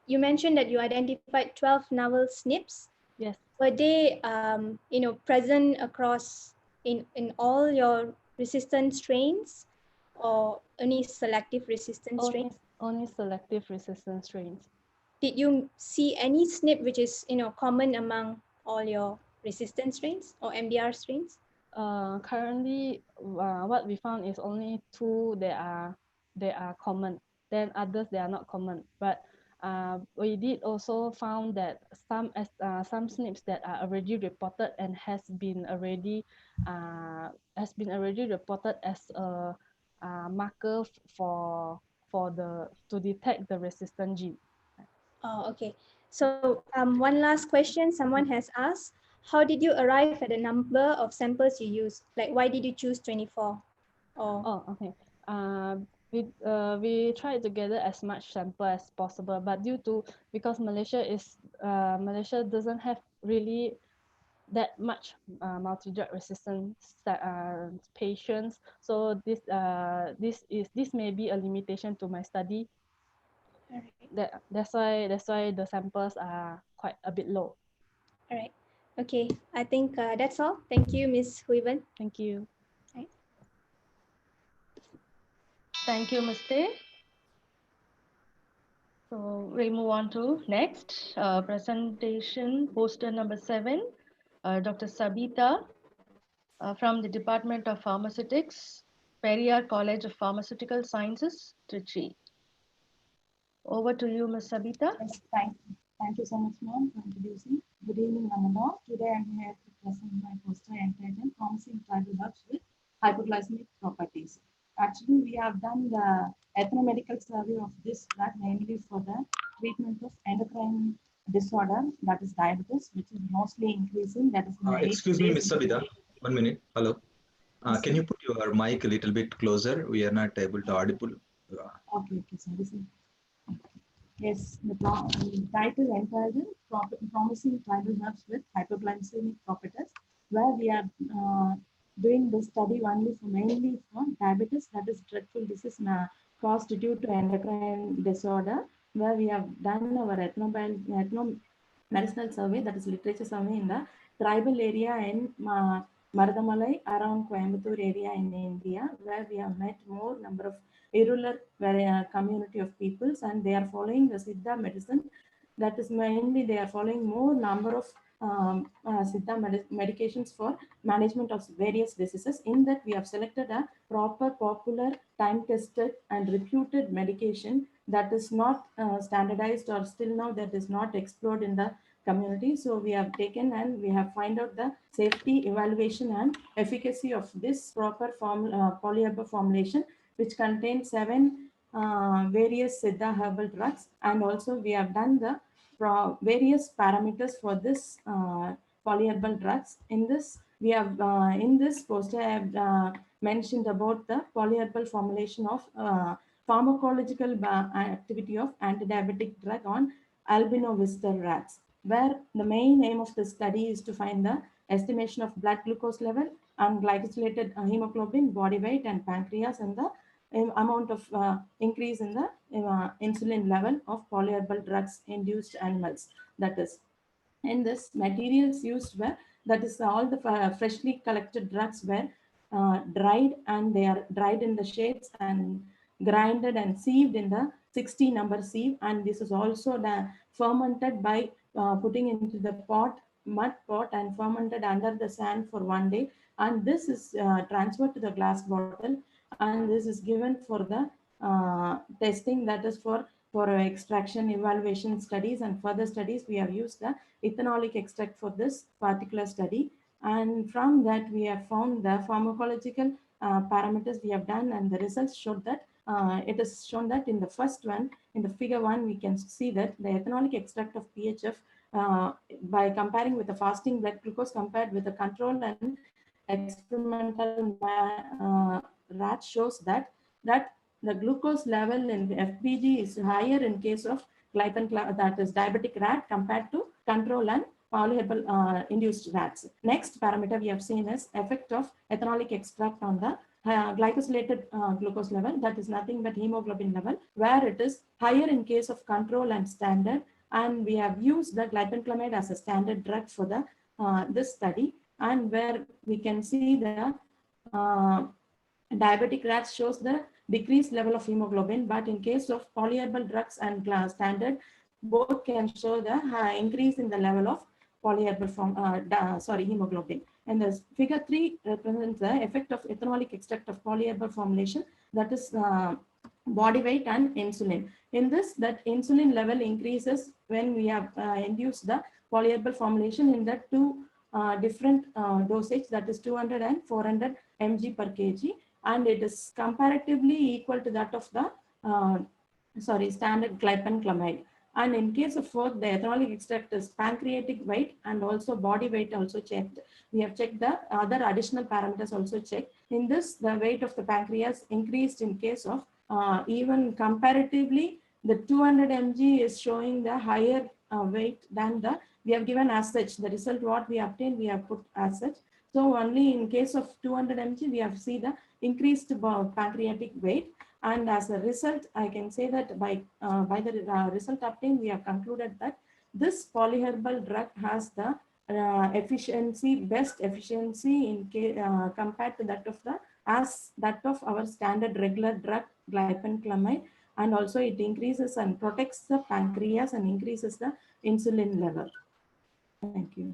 you mentioned that you identified 12 novel SNPs. Yes. Were they, present across in all your resistant strains, or only selective resistant strains? Only selective resistant strains. Did you see any SNP which is, common among all your resistant strains or MDR strains? Currently, what we found is only 2 they are common. Then others they are not common. But we did also found that some SNPs that are already reported and has been already reported as a marker to detect the resistant gene. Oh, okay. So one last question someone has asked, how did you arrive at the number of samples you used? Like, why did you choose 24? Oh, okay. We tried to gather as much sample as possible, but because Malaysia doesn't have really that much multi-drug resistant patients, so this may be a limitation to my study. That's why the samples are quite a bit low. All right. Okay. I think that's all. Thank you, Ms. Huiven. Thank you. Right. Thank you, Mr. So we'll move on to next presentation, poster number 7, Dr. Sabita from the Department of Pharmaceutics, Periyar College of Pharmaceutical Sciences, Trichy. Over to you, Ms. Sabita. Yes, thank you so much, ma'am, for introducing. Good evening, Manala. Today I'm here to present my poster entitled Promising Tribal Herbs with Hypoglycemic Properties. Actually, we have done the ethnomedical survey of this drug mainly for the treatment of endocrine disorder, that is diabetes, which is mostly increasing. That is excuse me, Ms. Sabita. 1 minute. Hello. Can you put your mic a little bit closer? We are not able to audible. Okay, sorry. Yes, the title entitled Promising Tribal Herbs with Hypoglycemic Properties, where we are doing this study mainly for diabetes, that is dreadful disease caused due to endocrine disorder, where we have done our medicinal survey, that is literature survey in the tribal area in Maradamalai around Coimbatore area in India, where we have met more number of rural community of peoples, and they are following the Siddha medicine. That is mainly they are following more number of Siddha medications for management of various diseases. In that, we have selected a proper, popular, time-tested and reputed medication that is not standardized, or still now that is not explored in the community. So we have taken and we have find out the safety, evaluation and efficacy of this proper polyherbal formulation, which contains 7 various Siddha herbal drugs. And also we have done the various parameters for this polyherbal drugs. In this, we have in this poster I have mentioned about the polyherbal formulation of pharmacological activity of antidiabetic drug on albino visitor rats, where the main aim of the study is to find the estimation of blood glucose level and glycosylated hemoglobin, body weight and pancreas, and the amount of increase in the insulin level of polyherbal drugs induced animals. That is, in this, materials used were, that is all the freshly collected drugs were dried, and they are dried in the shades and grinded and sieved in the 60 number sieve. And this is also fermented by putting into the mud pot and fermented under the sand for 1 day. And this is transferred to the glass bottle, and this is given for the testing, that is for extraction, evaluation studies and further studies. We have used the ethanolic extract for this particular study, and from that we have found the pharmacological parameters we have done, and the results showed that it is shown that in the first one, in the figure 1, we can see that the ethanolic extract of PHF by comparing with the fasting blood glucose compared with the control and experimental rat shows that the glucose level in FBG is higher in case of that is diabetic rat compared to control and polyherbal induced rats. Next parameter we have seen is effect of ethanolic extract on the glycosylated glucose level, that is nothing but hemoglobin level, where it is higher in case of control and standard, and we have used the glibenclamide as a standard drug for the this study, and where we can see the diabetic rats shows the decreased level of hemoglobin, but in case of polyherbal drugs and standard, both can show the increase in the level of polyherbal hemoglobin. And the figure 3 represents the effect of ethanolic extract of polyherbal formulation, that is body weight and insulin. In this, that insulin level increases when we have induced the polyherbal formulation in the two different dosage, that is 200 and 400 mg per kg, and it is comparatively equal to that of the standard glibenclamide. And in case of fourth, the ethanolic extract is pancreatic weight and also body weight also checked. We have checked the other additional parameters also checked. In this, the weight of the pancreas increased in case of even comparatively, the 200 mg is showing the higher weight than the, we have given as such. The result what we obtained, we have put as such. So only in case of 200 mg, we have seen the increased pancreatic weight. And as a result, I can say that by the result obtained, we have concluded that this polyherbal drug has the best efficiency in compared to that of our standard regular drug glibenclamide, and also it increases and protects the pancreas and increases the insulin level. Thank you.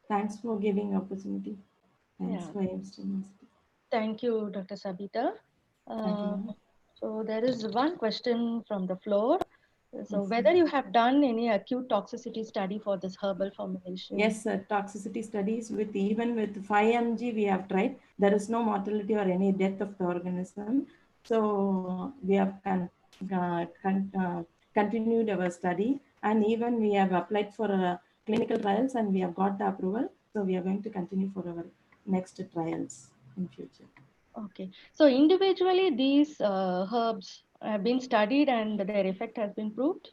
Thanks for giving opportunity. Thanks for hosting us. Thank you, Dr. Sabita. So there is one question from the floor. So whether you have done any acute toxicity study for this herbal formulation? Yes, sir. Toxicity studies even with 5 mg we have tried. There is no mortality or any death of the organism. So we have continued our study, and even we have applied for clinical trials and we have got the approval. So we are going to continue for our next trials in future. Okay. So individually, these herbs have been studied and their effect has been proved?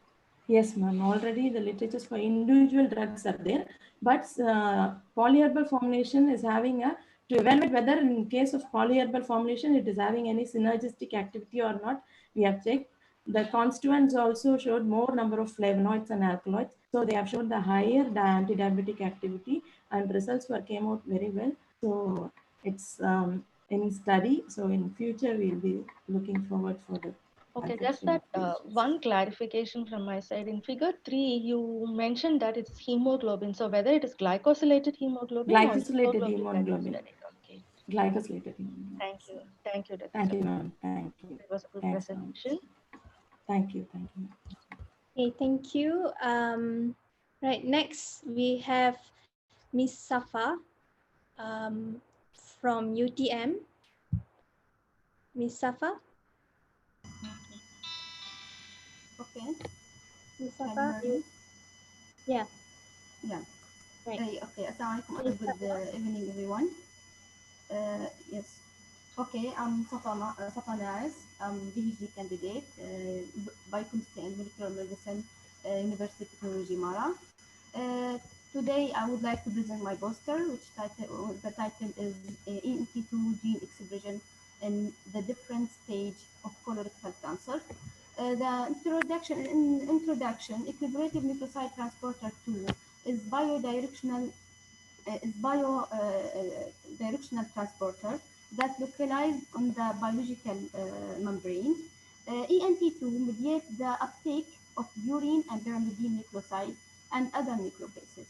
Yes, ma'am. Already the literatures for individual drugs are there, but polyherbal formulation is having to evaluate whether in case of polyherbal formulation, it is having any synergistic activity or not. We have checked. The constituents also showed more number of flavonoids and alkaloids. So they have shown the higher anti-diabetic activity, and results came out very well. So it's in study. So in future, we'll be looking forward for the. Okay, just that one clarification from my side. In figure 3, you mentioned that it's hemoglobin. So whether it is glycosylated hemoglobin or hemoglobin. Okay. Glycosylated hemoglobin. Thank you. Thank you, Dr. Thank you, ma'am. Thank you. It was a good Thanks, presentation. Thank you. Thank you. Okay, thank you. Right, next we have Miss Safa from UTM. Miss Safa. Okay. Miss Safa, yeah. Yeah. Right. Okay. Assalamualaikum. Good evening, everyone. Yes. Okay. I'm Safa Nares. I'm PhD candidate, Biochemistry and Molecular Medicine, University of Technology, Mara. Today, I would like to present my poster, the title is ENT2 gene expression in the different stage of colorectal cancer. The introduction, equilibrative nucleoside transporter 2 is biodirectional transporter that localize on the biological membrane. ENT2 mediates the uptake of urine and pyrimidine nucleoside and other nucleobases.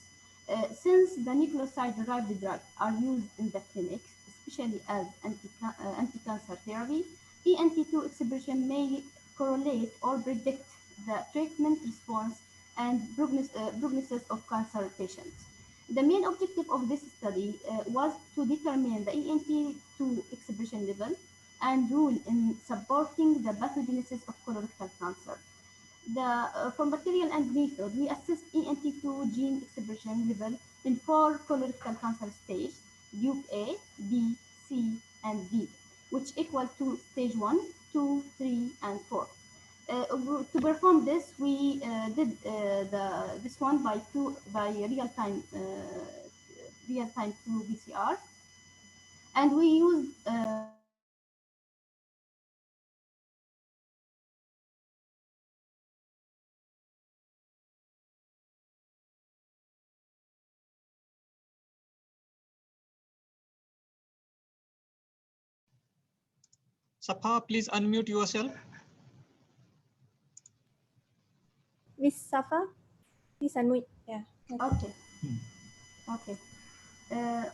Since the nucleoside-derived drugs are used in the clinic, especially as anti-cancer therapy, ENT2 expression may correlate or predict the treatment response and prognosis of cancer patients. The main objective of this study was to determine the ENT2 expression level and role in supporting the pathogenesis of colorectal cancer. For material and method, we assessed ENT2 gene expression level in 4 colorectal cancer stages, group A, B, C, and D, which equal to stage 1, 2, 3, and 4. To perform this, we did this one by real time through PCR, and we used Safa, please unmute yourself. Miss Safa, please unmute. Yeah. Okay. Okay. Uh,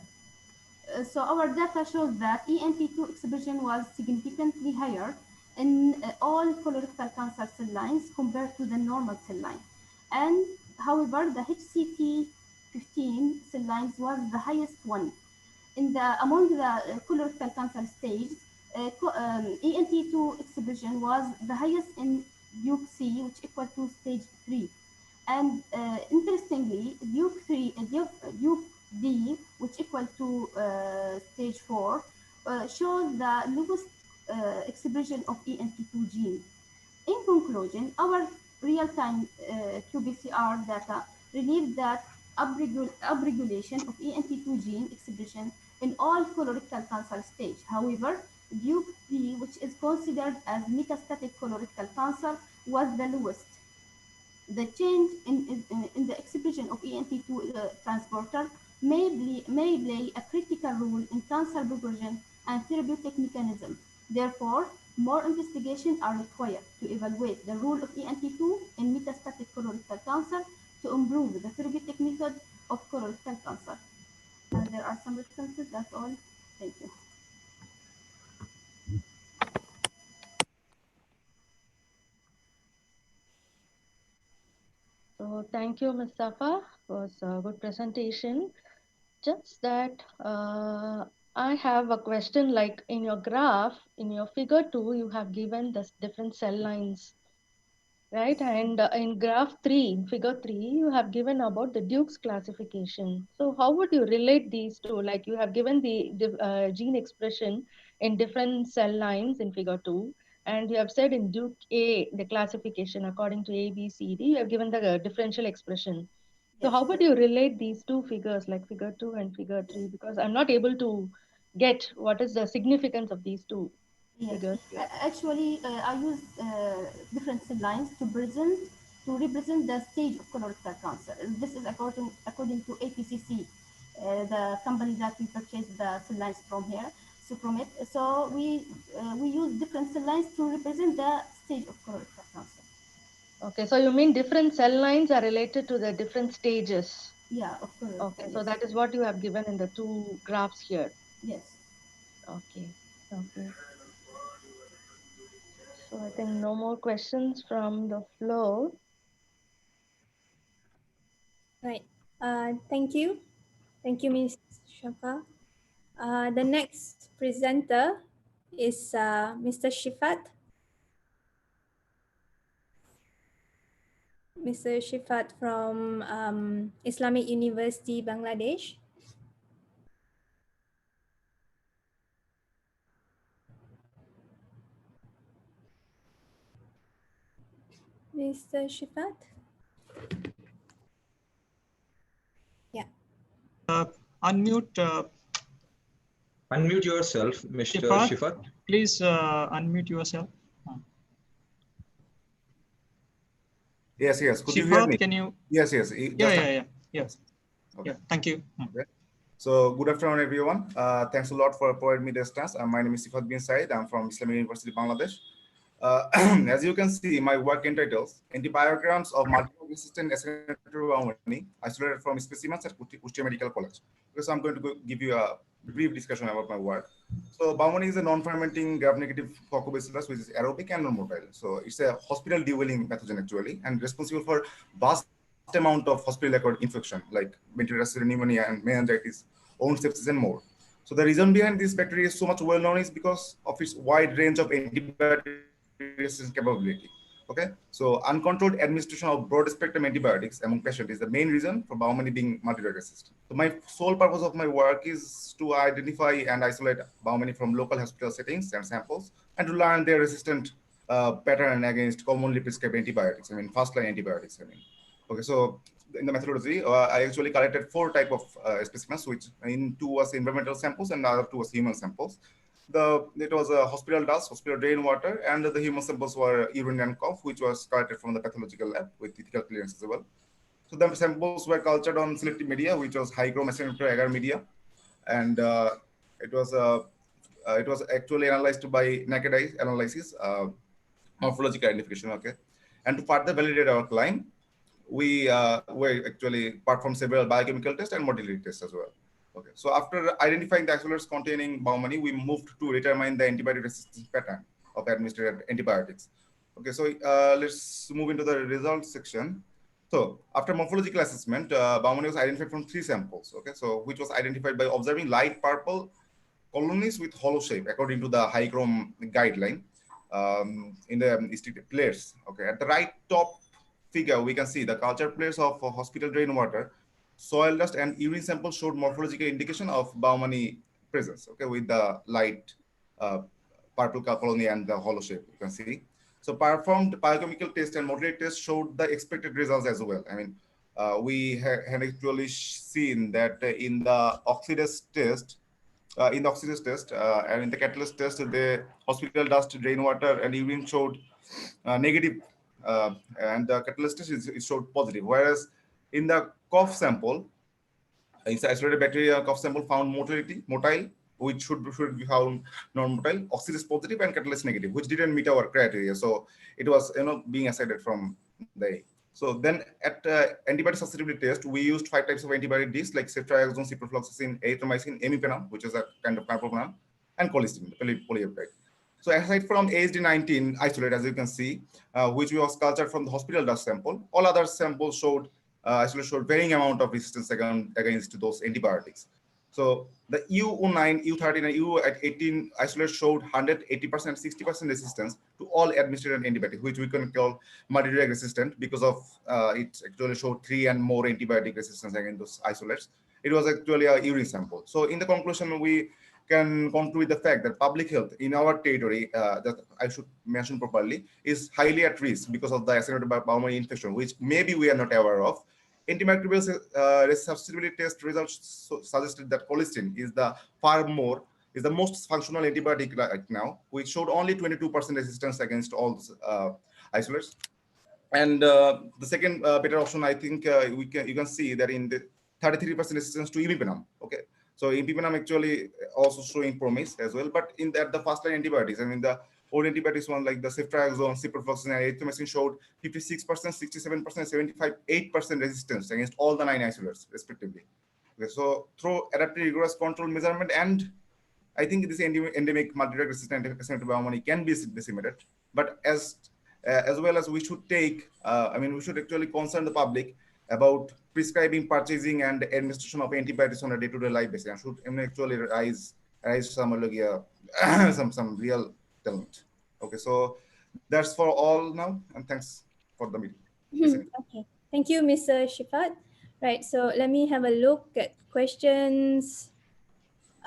so our data shows that ENT2 expression was significantly higher in all colorectal cancer cell lines compared to the normal cell line. And however, the HCT15 cell lines was the highest one. Among the colorectal cancer stages, ENT2 expression was the highest in Duke C, which equal to stage 3. And interestingly, Duke D, which equal to stage 4, shows the lowest expression of ENT2 gene. In conclusion, our real-time qPCR data revealed that upregulation of ENT2 gene expression in all colorectal cancer stage. However, Duke D, which is considered as metastatic colorectal cancer, was the lowest. The change in the expression of ENT2 transporter may play a critical role in cancer progression and therapeutic mechanism. Therefore, more investigations are required to evaluate the role of ENT2 in metastatic colorectal cancer to improve the therapeutic method of colorectal cancer. There are some references, that's all. Thank you. So thank you, Ms. Safa. It was a good presentation. Just that I have a question, like in your graph, in your figure 2, you have given the different cell lines, right? And in graph 3, in figure 3, you have given about the Duke's classification. So how would you relate these two? Like you have given the gene expression in different cell lines in figure 2, and you have said in Duke A, the classification according to A, B, C, D, you have given the differential expression. So how would you relate these two figures, like figure 2 and figure 3? Because I'm not able to get what is the significance of these two Yes, figures here. actually, I use different cell lines to represent the stage of colorectal cancer. This is according to APCC, the company that we purchased the cell lines from here. So from it, so we use different cell lines to represent the stage of colorectal cancer. Okay, so you mean different cell lines are related to the different stages? Yeah, of course. Okay, so Yes. that is what you have given in the two graphs here. Yes. Okay, okay. So I think no more questions from the floor. Right. Thank you. Thank you, Ms. Shafa. The next presenter is Mr. Shifat. Mr. Shifat from Islamic University, Bangladesh. Mr. Shifat? Yeah. Unmute. Unmute yourself, Mr. Shifat. Please unmute yourself. Yes, yes. Could you hear Shifat, me? can you? Yes, yes. Yeah. Yes. Okay. Yeah, thank you. Okay. So good afternoon, everyone. Thanks a lot for providing me this chance. My name is Sifat bin Said. I'm from Islamic University, Bangladesh. As you can see, my work entitles Antibiograms of multiple resistant Acinetobacter isolated from specimens at Worcester Medical College. Because I'm going to give you a brief discussion about my work. So Baumani is a non-fermenting gram-negative Coccobacillus which is aerobic and non-motile. So it's a hospital dwelling pathogen actually and responsible for vast amount of hospital-acquired infection like ventilator pneumonia and meningitis, wound sepsis and more. So the reason behind this bacteria is so much well known is because of its wide range of antibiotic resistance capability. Okay, so uncontrolled administration of broad-spectrum antibiotics among patients is the main reason for Baumani being multi-drug resistant. So my sole purpose of my work is to identify and isolate Baumani from local hospital settings and samples, and to learn their resistant pattern against commonly prescribed antibiotics. I mean, first-line antibiotics. I mean, okay. So in the methodology, I actually collected 4 type of specimens, which in 2 was environmental samples and the other 2 was human samples. It was a hospital dust, hospital drain water, and the human samples were urine and cough, which was collected from the pathological lab with ethical clearance as well. So the samples were cultured on selective media, which was high-chrome agar media, and it was actually analyzed by naked eye analysis, morphological identification. Okay, and to further validate our claim, we actually performed several biochemical tests and motility tests as well. Okay, so after identifying the isolates containing Baumani, we moved to determine the antibiotic resistance pattern of administered antibiotics. Okay, so let's move into the results section. So after morphological assessment, Baumani was identified from 3 samples. Okay, so which was identified by observing light purple colonies with hollow shape according to the high chrome guideline in the restricted plates. Okay, at the right top figure, we can see the culture plates of hospital drain water, soil dust, and urine samples showed morphological indication of Baumani presence. Okay, with the light purple colony and the hollow shape, you can see. So performed biochemical test and motility test showed the expected results as well. I mean, we had actually seen that in the oxidase test, and in the catalyst test, the hospital dust, drain water, and urine showed negative, and the catalyst test it showed positive. Whereas in the cough sample, it's isolated bacteria cough sample found motile, which should be found non-motile, oxidase positive, and catalyst negative, which didn't meet our criteria. So it was being ascited from the. So then at antibiotic susceptibility test, we used 5 types of antibiotic Ds like ceftriaxone, ciprofloxacin, erythromycin, imipenem, which is a kind of carbapenem, and colistin, polypeptide. So aside from ASD19 isolate, as you can see, which was cultured from the hospital dust sample, all other samples showed isolate showed varying amount of resistance against those antibiotics. So the EU9, EU13, and EU18 isolate showed 180%, 60% resistance to all administered antibiotics, which we can call multi-drug resistant because of it actually showed 3 and more antibiotic resistance against those isolates. It was actually a urine sample. So in the conclusion, we can conclude with the fact that public health in our territory, that I should mention properly, is highly at risk because of the accidental Baumani infection, which maybe we are not aware of. Antimicrobial susceptibility test results suggested that colistin is the most functional antibiotic right now, which showed only 22% resistance against all isolates. And the second better option, I think you can see that in the 33% resistance to imipenem. Okay, so imipenem actually also showing promise as well, but in that the first line antibiotics, I mean the old antibiotics one like the ceftriaxone, ciprofloxacin, and erythromycin showed 56%, 67%, 75, 8% resistance against all the 9 isolates respectively. Okay, so through adaptive rigorous control measurement, and I think this endemic multi-drug resistant accidental Baumani can be decimated, but as well as we should take, we should actually concern the public about prescribing, purchasing, and administration of antibiotics on a day-to-day life basis, and should actually raise some real talent. Okay, so that's for all now, and thanks for the meeting. Okay, thank you, Mr. Shifat. Right, so let me have a look at questions.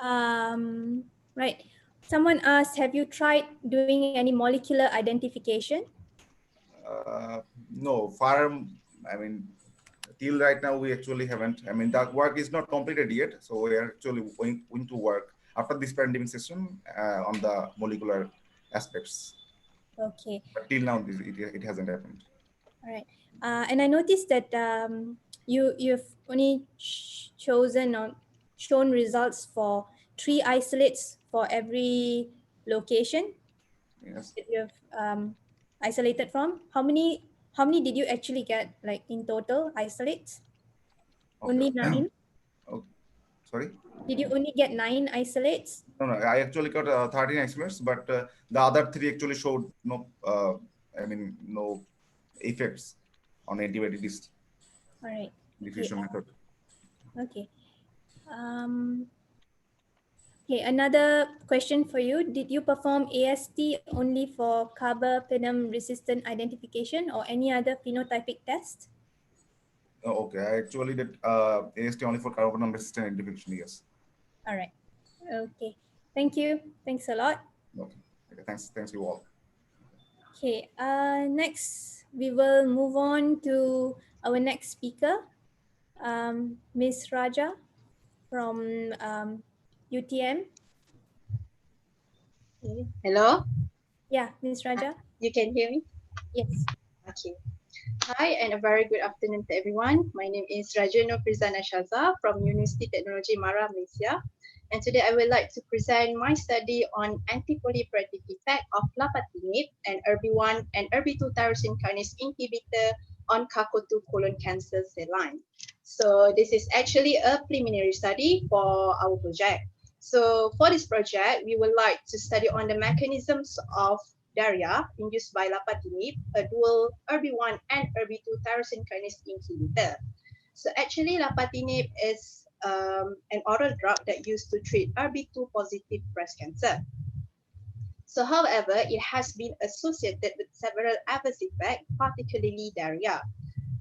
Right, someone asked, have you tried doing any molecular identification? No, till right now we actually haven't. I mean, that work is not completed yet, so we are actually going to work after this pandemic session on the molecular aspects. Okay. But till now, it hasn't happened. All right, and I noticed that you've only shown results for 3 isolates for every location. Yes. That you've isolated from. How many did you actually get, like in total isolates? Okay. Only 9? Oh, sorry? Did you only get 9 isolates? No, I actually got 13 isolates, but the other 3 actually showed no effects on antibiotics. All right. Diffusion method. Okay. Okay, another question for you. Did you perform AST only for carbapenem resistant identification or any other phenotypic test? Oh, okay, I actually did AST only for carbapenem resistant identification, yes. All right. Okay. Thank you. Thanks a lot. Okay. Thanks you all. Okay, next we will move on to our next speaker, Ms. Raja from UTM. Hello? Yeah, Ms. Raja. You can hear me? Yes. Okay. Hi, and a very good afternoon to everyone. My name is Rajano Prizana Shaza from University Technology Mara, Malaysia. And today I would like to present my study on antiproliferative effect of lapatinib and ERB1 and ERB2 tyrosine kinase inhibitor on CACO2 colon cancer cell line. So this is actually a preliminary study for our project. So for this project, we would like to study on the mechanisms of diarrhea induced by lapatinib, a dual ERB1 and ERB2 tyrosine kinase inhibitor. So actually, lapatinib is an oral drug that used to treat ERB2 positive breast cancer. So however, it has been associated with several adverse effects, particularly diarrhea.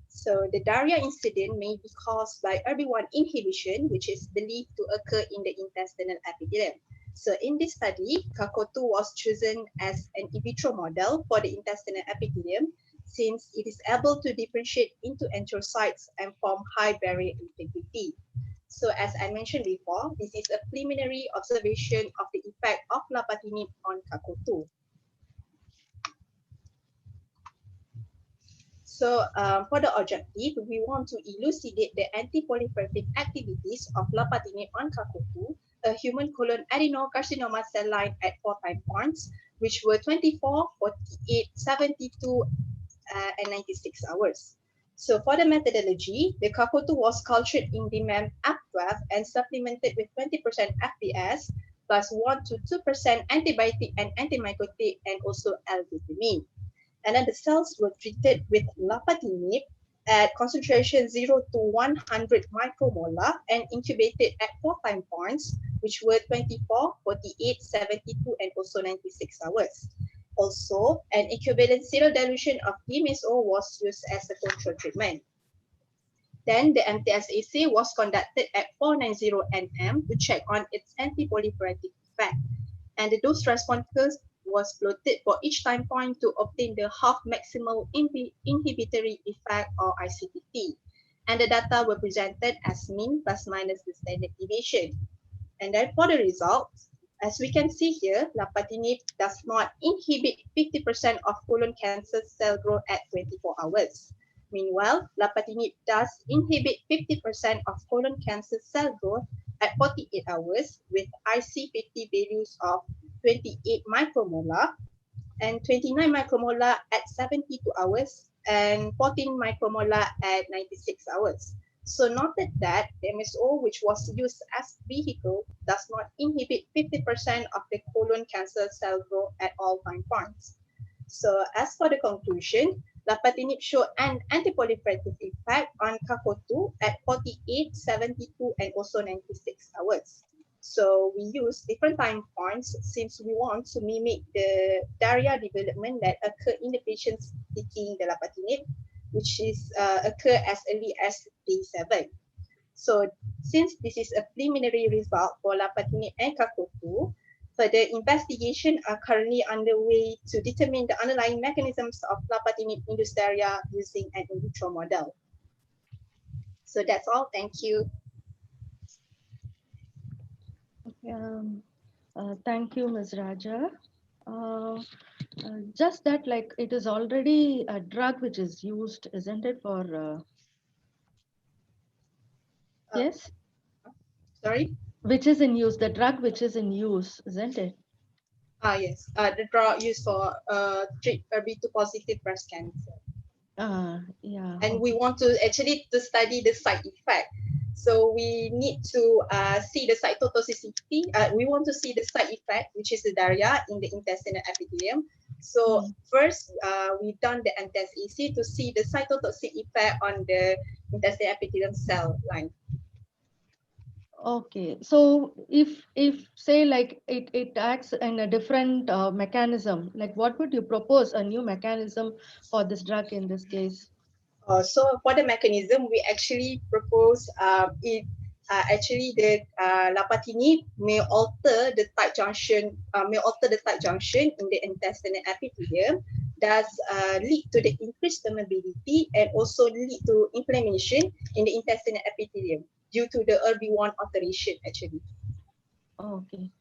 So the diarrhea incident may be caused by ERB1 inhibition, which is believed to occur in the intestinal epithelium. So in this study, CACO2 was chosen as an in vitro model for the intestinal epithelium since it is able to differentiate into enterocytes and form high barrier integrity. So as I mentioned before, this is a preliminary observation of the effect of lapatinib on CACO2. So for the objective, we want to elucidate the antiproliferative activities of lapatinib on CACO2, a human colon adenocarcinoma cell line at 4 time points, which were 24, 48, 72, and 96 hours. So for the methodology, the CACO2 was cultured in the MEM-AP12 and supplemented with 20% FPS plus 1 to 2% antibiotic and antimycotic and also L-glutamine. And then the cells were treated with lapatinib at concentration 0 to 100 micromolar and incubated at 4 time points, which were 24, 48, 72, and also 96 hours. Also, an equivalent serial dilution of DMSO was used as a control treatment. Then the MTSAC was conducted at 490 nm to check on its antiproliferative effect. And the dose response curve was plotted for each time point to obtain the half maximal inhibitory effect or ICTP. And the data were presented as mean plus minus the standard deviation. And then for the results, as we can see here, lapatinib does not inhibit 50% of colon cancer cell growth at 24 hours. Meanwhile, lapatinib does inhibit 50% of colon cancer cell growth at 48 hours with IC50 values of 28 micromolar and 29 micromolar at 72 hours and 14 micromolar at 96 hours. So noted that the MSO, which was used as vehicle, does not inhibit 50% of the colon cancer cell growth at all time points. So as for the conclusion, lapatinib showed an antiproliferative effect on CACO2 at 48, 72, and also 96 hours. So we use different time points since we want to mimic the diarrhea development that occur in the patients taking the lapatinib, which is occur as early as day 7. So since this is a preliminary result for lapatinib and CACO2, further investigation are currently underway to determine the underlying mechanisms of lapatinib-induced diarrhea using an in vitro model. So that's all. Thank you. Thank you, Ms. Raja. Just that, like, it is already a drug which is used, isn't it, for yes? Sorry? Which is in use, the drug which is in use, isn't it? Yes, the drug used for treat ERB2 positive breast cancer. Yeah. And we want to actually to study the side effect. So we need to see the cytotoxicity. We want to see the side effect, which is the diarrhea in the intestinal epithelium. So first, we've done the MTSAC to see the cytotoxic effect on the intestinal epithelium cell line. Okay, so if say like it acts in a different mechanism, like what would you propose a new mechanism for this drug in this case? So for the mechanism, we actually propose actually the lapatinib may alter the tight junction in the intestinal epithelium does lead to the increased permeability and also lead to inflammation in the intestinal epithelium due to the ERB1 alteration actually. Okay.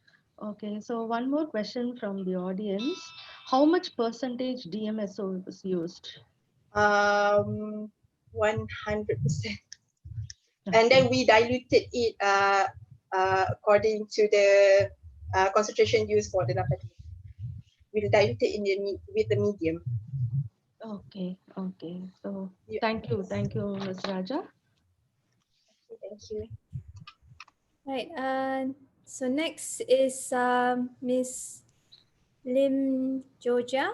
Okay. So one more question from the audience. How much percentage DMSO was used? 100%. And then we diluted it according to the concentration used for the lapatinib. We dilute it in with the medium. Okay. Okay. So thank you. Thank you, Ms. Raja. Thank you. Right. So next is Miss Lim Georgia.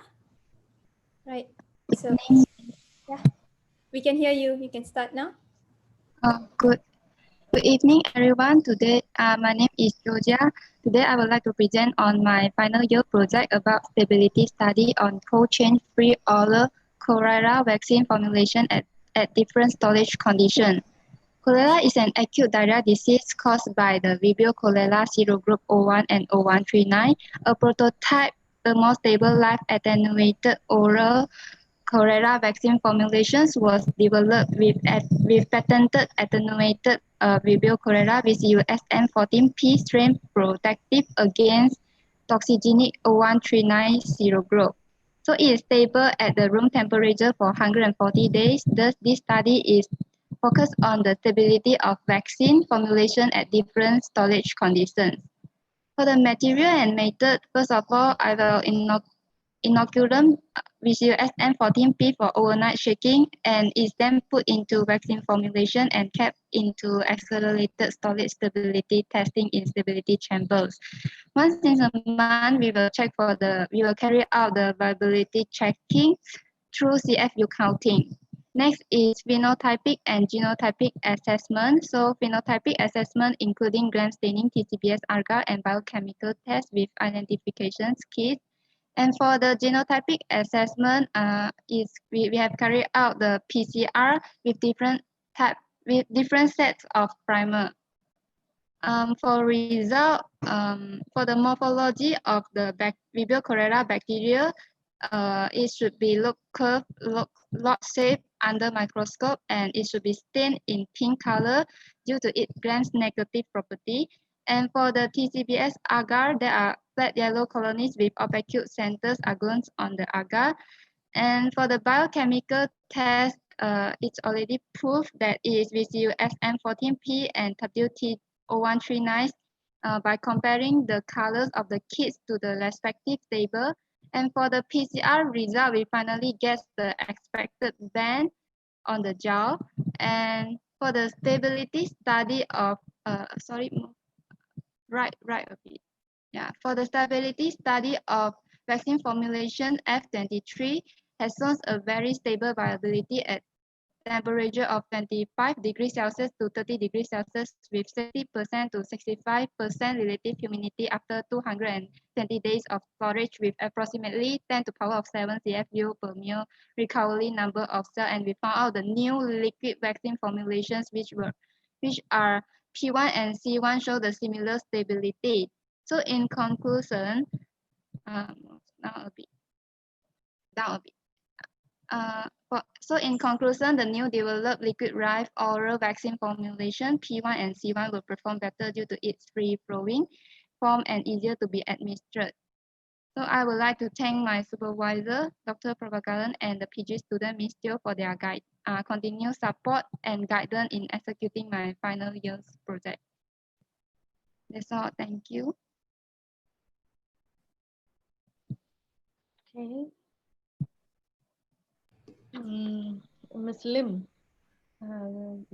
Right. So yeah, we can hear you. You can start now. Good evening, everyone. Today, my name is Georgia. Today, I would like to present on my final year project about stability study on cold chain free oral cholera vaccine formulation at different storage conditions. Cholera is an acute diarrhea disease caused by the Vibrio cholera serogroup O1 and O139. A prototype thermostable live attenuated oral cholera vaccine formulations was developed with patented attenuated Vibrio cholera with USN14P strain protective against toxigenic O139 serogroup. So it is stable at the room temperature for 140 days. Thus, this study is focused on the stability of vaccine formulation at different storage conditions. For the material and method, first of all, I will inoculum with USN14P for overnight shaking and is then put into vaccine formulation and kept into accelerated storage stability testing in stability chambers. Once in a month, we will carry out the viability checking through CFU counting. Next is phenotypic and genotypic assessment. So phenotypic assessment including gram staining, TCBS, agar, and biochemical tests with identification kits. And for the genotypic assessment, we have carried out the PCR with different sets of primer. For result, for the morphology of the Vibrio cholera bacteria, it should be log shape under microscope, and it should be stained in pink color due to its gram-negative property. And for the TCBS agar, there are flat yellow colonies with opaque centers agons on the agar. And for the biochemical test, it's already proved that it is with USN14P and WT0139 by comparing the colors of the kits to the respective table. And for the PCR result, we finally get the expected band on the gel. And for the stability study of, right a bit. Yeah, for the stability study of vaccine formulation F23 has shown a very stable viability at temperature of 25 degrees Celsius to 30 degrees Celsius with 60% to 65% relative humidity after 220 days of storage with approximately 10 to the power of 7 CFU per ml recovery number of cells. And we found out the new liquid vaccine formulations which are P1 and C1 show the similar stability. So in conclusion, so in conclusion, the new developed liquid-derived oral vaccine formulation P1 and C1 will perform better due to its free-flowing form and easier to be administered. So I would like to thank my supervisor, Dr. Prabhakaran, and the PG student, Ms. Teo, for their continued support and guidance in executing my final year's project. That's all. Thank you. Okay. Ms. Lim,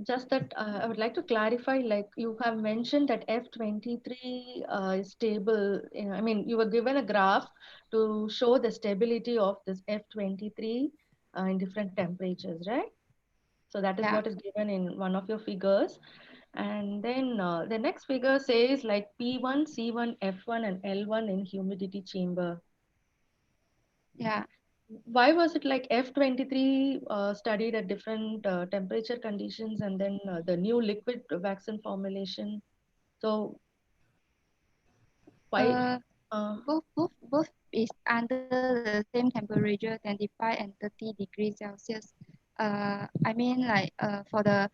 just that I would like to clarify, like you have mentioned that F23 is stable. I mean, you were given a graph to show the stability of this F23 in different temperatures, right? So that is what is given in one of your figures. And then the next figure says like P1, C1, F1, and L1 in humidity chamber. Yeah. Why was it like F23 studied at different temperature conditions and then the new liquid vaccine formulation? So why? Both is under the same temperature, 25 and 30 degrees Celsius. I mean, like for the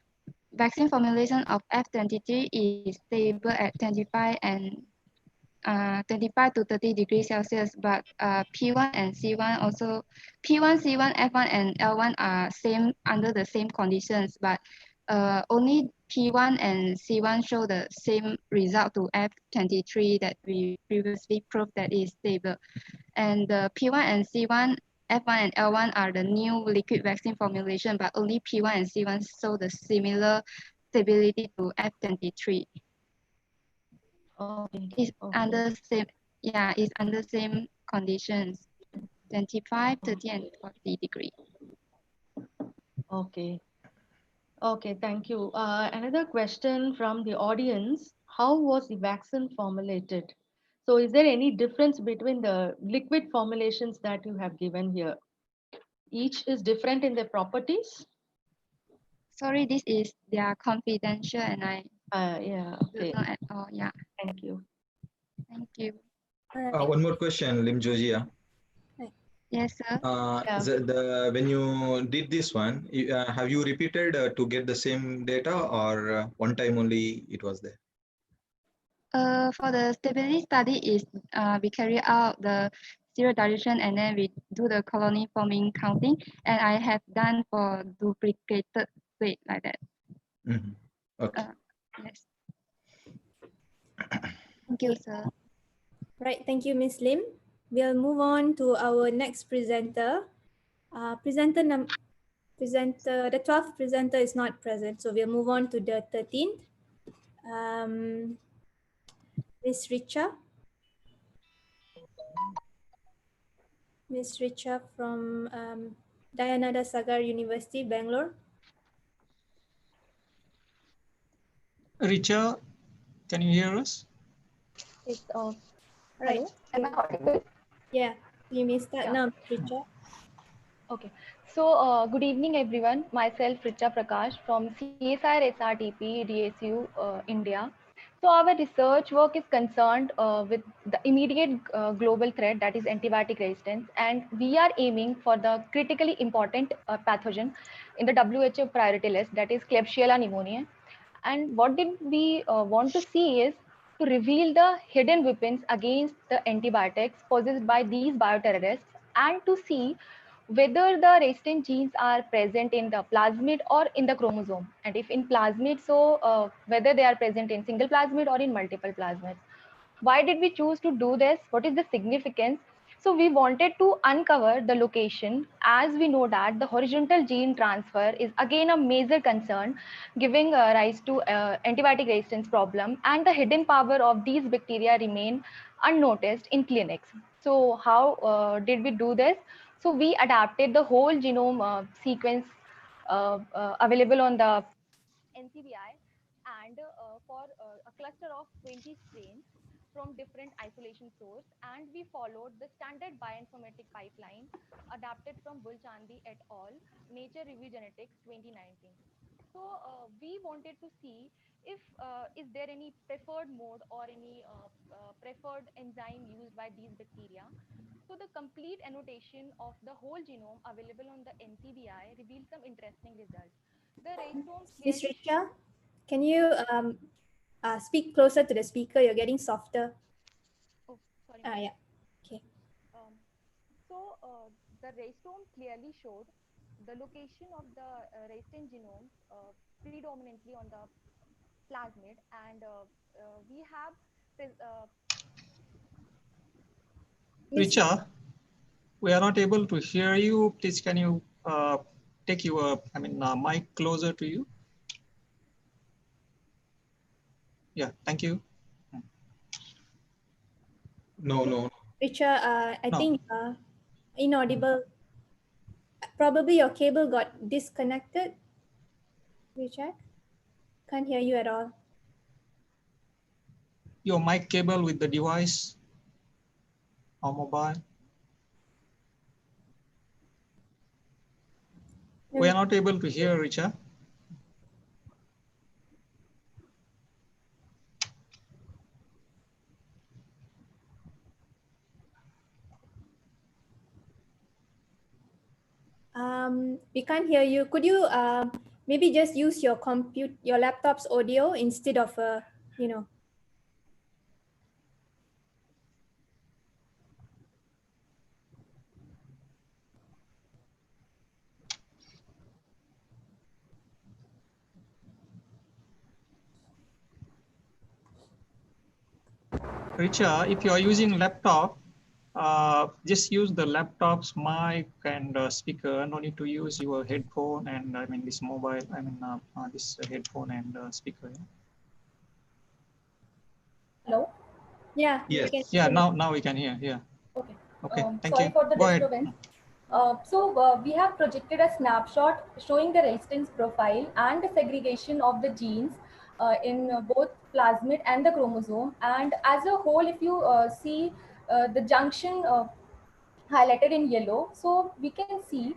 vaccine formulation of F23 is stable at 25 and 25 to 30 degrees Celsius, but P1 and C1 also, P1, C1, F1 and L1 are same under the same conditions, but only P1 and C1 show the same result to F23 that we previously proved that is stable. And the P1 and C1, F1 and L1 are the new liquid vaccine formulation, but only P1 and C1 show the similar stability to F23. It's under same, yeah, it's under same conditions, 25, 30, and 40 degree. Okay. Okay, thank you. Another question from the audience. How was the vaccine formulated? So is there any difference between the liquid formulations that you have given here? Each is different in their properties? Sorry, this is their confidential and I yeah, don't okay. know at all. Yeah. Thank you. Thank you. One more question, Lim Georgia. Yes, sir. When you did this one, have you repeated to get the same data, or one time only it was there? For the stability study is we carry out the zero dilution and then we do the colony forming counting, and I have done for duplicated weight like that. Mm-hmm. Okay. Yes. Thank you, sir. Right, thank you, Ms. Lim. We'll move on to our next presenter. The 12th presenter is not present, so we'll move on to the 13th. Ms. Richa. Ms. Richa from Dayananda Sagar University, Bangalore. Richa, can you hear us? It's off. Hello, am I audible? Yeah, you may start now, Richa. Okay, so good evening everyone. Myself Richa Prakash from CSIR SRTP DSU India. So our research work is concerned with the immediate global threat, that is antibiotic resistance, and we are aiming for the critically important pathogen in the WHO priority list, that is Klebsiella pneumoniae. And what did we want to see is to reveal the hidden weapons against the antibiotics possessed by these bioterrorists, and to see whether the resistant genes are present in the plasmid or in the chromosome, and if in plasmid, so whether they are present in single plasmid or in multiple plasmids. Why did we choose to do this? What is the significance? So we wanted to uncover the location, as we know that the horizontal gene transfer is again a major concern, giving rise to antibiotic resistance problem, and the hidden power of these bacteria remain unnoticed in clinics. So how did we do this? So we adapted the whole genome sequence available on the NCBI, and for a cluster of 20 strains from different isolation source, and we followed the standard bioinformatic pipeline adapted from Bulchandi et al. Nature Review Genetics 2019. So we wanted to see if is there any preferred mode or any preferred enzyme used by these bacteria. So the complete annotation of the whole genome available on the NCBI reveals some interesting results. The rhizomes Ms. clearly Richa, can you speak closer to the speaker? You're getting softer. Oh, sorry. Yeah. Okay. So the rhizome clearly showed the location of the resistant genomes predominantly on the plasmid, and we have Richa, we are not able to hear you. Please, can you take your, mic closer to you? Yeah, thank you. No. Richa, I No. think inaudible. Probably your cable got disconnected. Richa, can't hear you at all. Your mic cable with the device or mobile. We are not able to hear, Richa. we can't hear you. Could you maybe just use your laptop's audio instead of you know. Richa, if you are using laptop, just use the laptop's mic and speaker. No need to use your headphone and I mean this mobile. I mean this headphone and speaker. Hello. Yeah. Yes. Can Yeah. hear me? Now we can hear. Yeah. Okay. Okay. Thank Sorry you. for the Go ahead. disturbance. We have projected a snapshot showing the resistance profile and the segregation of the genes in both plasmid and the chromosome. And as a whole, if you see the junction highlighted in yellow, so we can see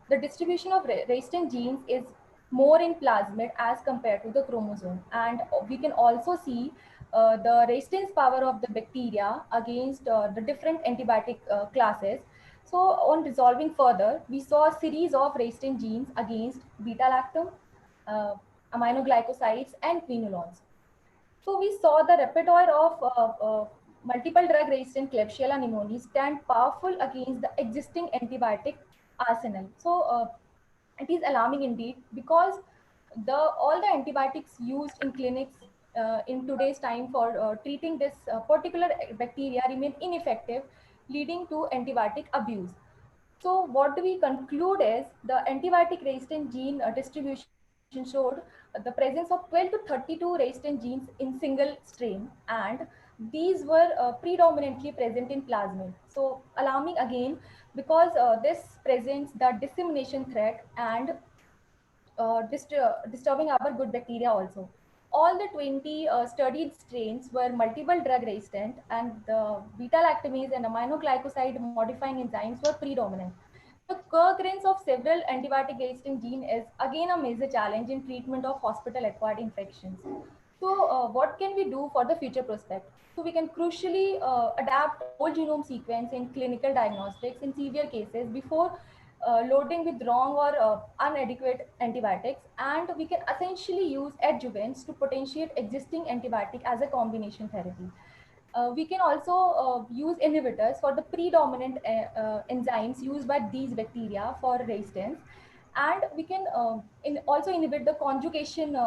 the distribution of resistant genes is more in plasmid as compared to the chromosome. And we can also see the resistance power of the bacteria against the different antibiotic classes. So on resolving further, we saw a series of resistant genes against beta-lactam, uh, aminoglycosides, and quinolones. So we saw the repertoire of multiple drug-resistant Klebsiella pneumoniae stand powerful against the existing antibiotic arsenal. So it is alarming indeed, because all the antibiotics used in clinics in today's time for treating this particular bacteria remain ineffective, leading to antibiotic abuse. So what do we conclude is the antibiotic resistant gene distribution showed the presence of 12 to 32 resistant genes in single strain, and these were predominantly present in plasmid. So alarming again, because this presents the dissemination threat and disturbing our good bacteria also. All the 20 studied strains were multiple drug resistant, and the beta-lactamase and aminoglycoside modifying enzymes were predominant. The co-occurrence of several antibiotic resistant genes is again a major challenge in treatment of hospital-acquired infections. So what can we do for the future prospect? So we can crucially adapt whole genome sequence in clinical diagnostics in severe cases before loading with wrong or inadequate antibiotics, and we can essentially use adjuvants to potentiate existing antibiotic as a combination therapy. We can also use inhibitors for the predominant enzymes used by these bacteria for resistance, and we can also inhibit the conjugation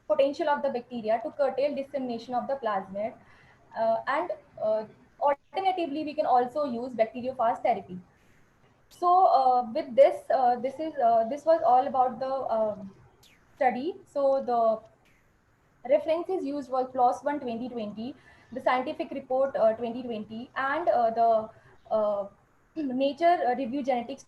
potential of the bacteria to curtail dissemination of the plasmid. And alternatively, we can also use bacteriophage therapy. So with this, this was all about the study. So the references used was PLOS One 2020, the scientific report 2020, and the Nature Review Genetics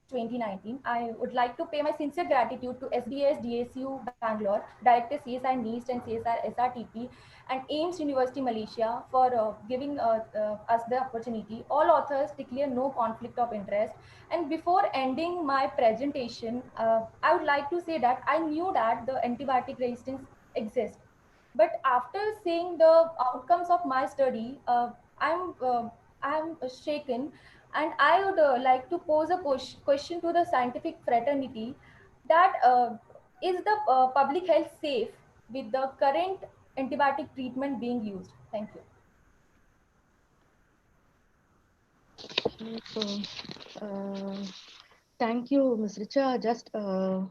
2019. I would like to pay my sincere gratitude to SDS, DSU Bangalore, Director CSR NEAST and CSR SRTP, and AIMS University Malaysia for giving us the opportunity. All authors declare no conflict of interest. And before ending my presentation, I would like to say that I knew that the antibiotic resistance exists. But after seeing the outcomes of my study, I'm shaken, and I would like to pose a question to the scientific fraternity, that is the public health safe with the current antibiotic treatment being used? Thank you. So, thank you, Ms. Richa. Just well,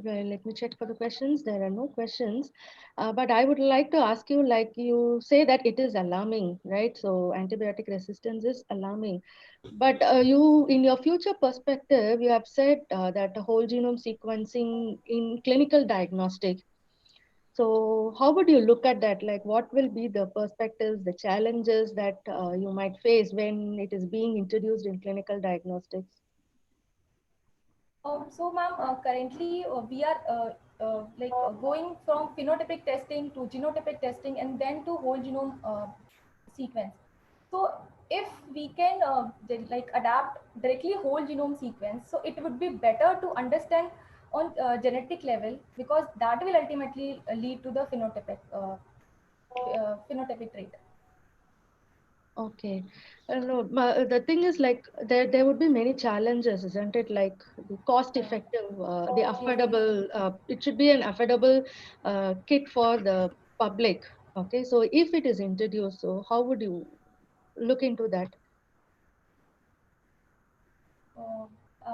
let me check for the questions. There are no questions, but I would like to ask you, like you say that it is alarming, right? So antibiotic resistance is alarming, but you, in your future perspective, you have said that the whole genome sequencing in clinical diagnostic. So how would you look at that? Like, what will be the perspectives, the challenges that you might face when it is being introduced in clinical diagnostics? So, ma'am, currently we are going from phenotypic testing to genotypic testing and then to whole genome sequence. So, if we can adapt directly whole genome sequence, so it would be better to understand on genetic level, because that will ultimately lead to the phenotypic trait. Okay. No, the thing is like there would be many challenges, isn't it? Like the cost effective, the affordable, it should be an affordable kit for the public. Okay, so if it is introduced, so how would you look into that?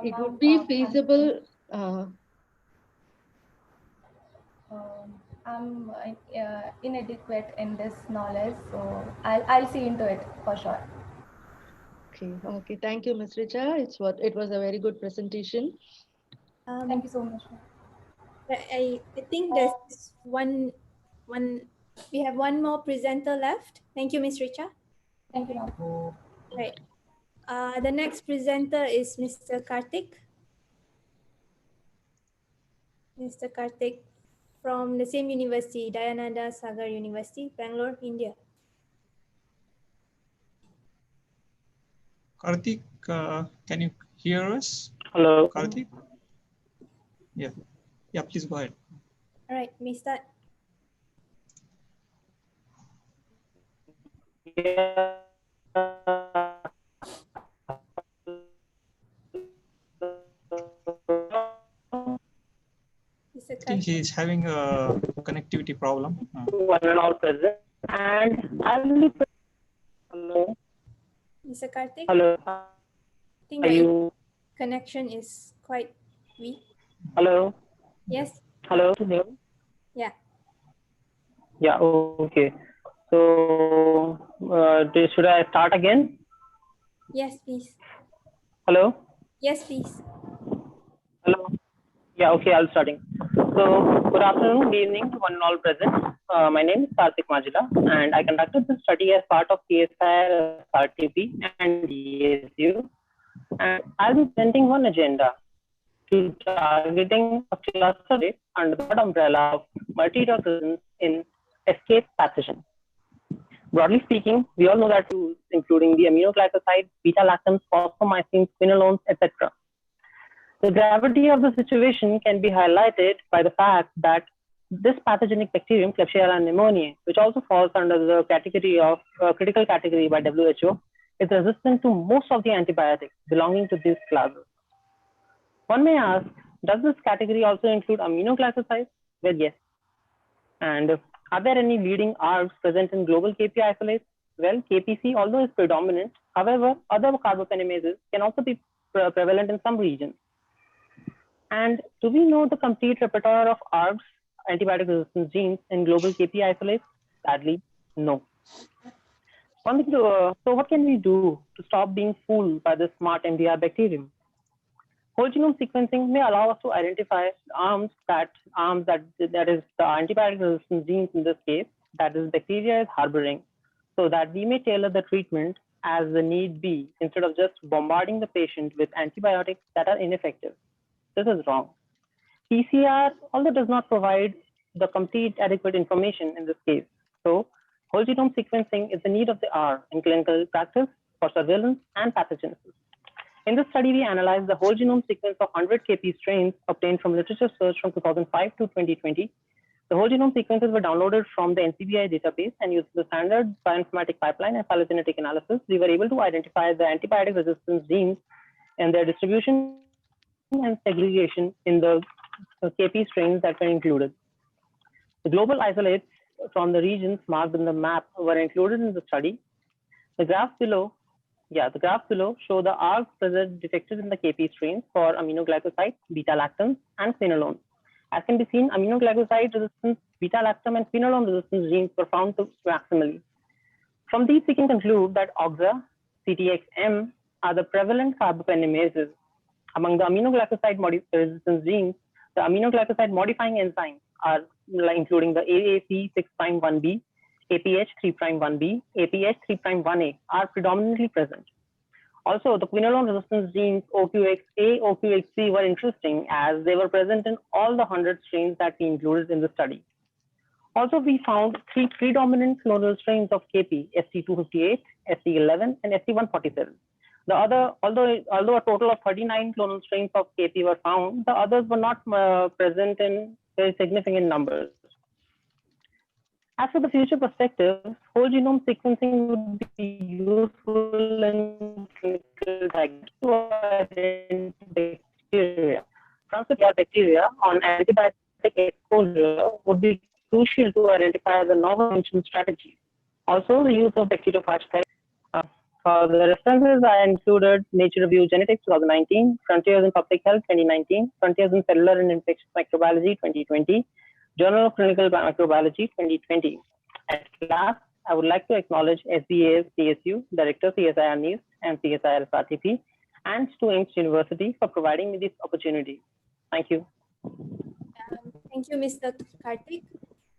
It would be feasible. I'm inadequate in this knowledge, so I'll see into it for sure. Okay, okay. Thank you, Ms. Richa. It was a very good presentation. Thank you so much. I think there's one we have one more presenter left. Thank you, Ms. Richa. Thank you, ma'am. Right. The next presenter is Mr. Karthik. Mr. Karthik from the same university, Dayananda Sagar University, Bangalore, India. Karthik, can you hear us? Hello. Karthik? Yeah. Yeah, please go ahead. All right, may start. I think he is having a connectivity problem. One and all present. And I will be. Hello. Mr. Karthik? Hello. I think Are my you? connection is quite weak. Hello. Yes? Hello. Yeah. Yeah. Okay. So, should I start again? Yes, please. Hello. Yes, please. Hello. Yeah. Okay. I'll starting. So, good afternoon, good evening to one and all present. My name is Karthik Majila, and I conducted this study as part of CSIR, RTP, and DSU. And I'll be presenting one agenda to targeting a cluster rate under the broad umbrella of multi-drug resistance in escape pathogen. Broadly speaking, we all know that tools, including the aminoglycosides, beta-lactams, phosphomycins, quinolones, etc. The gravity of the situation can be highlighted by the fact that this pathogenic bacterium, Klebsiella pneumoniae, which also falls under the category of critical category by WHO, is resistant to most of the antibiotics belonging to these classes. One may ask, does this category also include aminoglycosides? Well, yes. And are there any leading ARBs present in global KP isolates? Well, KPC, although is predominant, however, other carbophenamases can also be prevalent in some regions. And do we know the complete repertoire of ARBs, antibiotic resistance genes, in global KP isolates? Sadly, no. So what can we do to stop being fooled by this smart MDR bacterium? Whole genome sequencing may allow us to identify arms that is the antibiotic resistance genes in this case, that is bacteria is harboring, so that we may tailor the treatment as the need be instead of just bombarding the patient with antibiotics that are ineffective. This is wrong. PCR, although does not provide the complete adequate information in this case. So whole genome sequencing is the need of the hour in clinical practice for surveillance and pathogenesis. In this study, we analyzed the whole genome sequence of 100 KP strains obtained from literature search from 2005 to 2020. The whole genome sequences were downloaded from the NCBI database, and using the standard bioinformatic pipeline and phylogenetic analysis, we were able to identify the antibiotic resistance genes and their distribution and segregation in the KP strains that were included. The global isolates from the regions marked in the map were included in the study. The graphs below show the ARBs present detected in the KP strains for aminoglycosides, beta-lactams, and quinolones. As can be seen, aminoglycoside resistance, beta-lactam, and quinolone resistance genes were found to maximally. From these, we can conclude that OXA, CTXM are the prevalent carbophenamases. Among the aminoglycoside resistance genes, the aminoglycoside modifying enzymes are including the AAC6'1b, APH3'1b, APH3'1a are predominantly present. Also, the quinolone resistance genes OQXA, OQXB were interesting as they were present in all the 100 strains that we included in the study. Also, we found 3 predominant clonal strains of KP, ST258, ST11, and ST147. Although a total of 39 clonal strains of KP were found, the others were not present in very significant numbers. As for the future perspective, whole genome sequencing would be useful in clinical diagnostics bacteria. Transcriptomics bacteria on antibiotic exposure would be crucial to identify the novel prevention strategies. Also, the use of bacteriophage therapy. For the references, I included Nature Review Genetics 2019, Frontiers in Public Health 2019, Frontiers in Cellular and Infectious Microbiology 2020, Journal of Clinical Microbiology 2020. At last, I would like to acknowledge SBA's CSU, Director CSIR News and CSIR SRTP, and to AIMS University for providing me this opportunity. Thank you. Thank you, Mr. Karthik.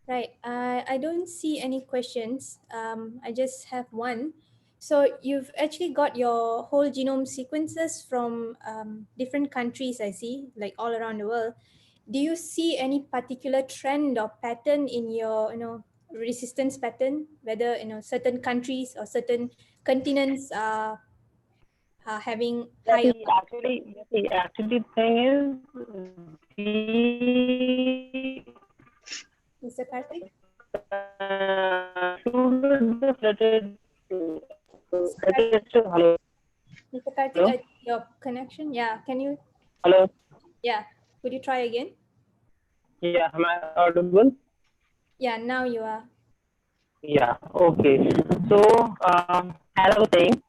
Right, I don't see any questions. I just have one. So you've actually got your whole genome sequences from different countries, I see, like all around the world. Do you see any particular trend or pattern in your, resistance pattern, whether, certain countries or certain continents are having higher? Actually, the thing is, Mr. Karthik? Hello. Mr. Karthik, Hello? your connection, yeah, can you? Hello. Yeah, could you try again? Yeah, am I audible? Yeah, now you are. Yeah, okay. So, as I was saying,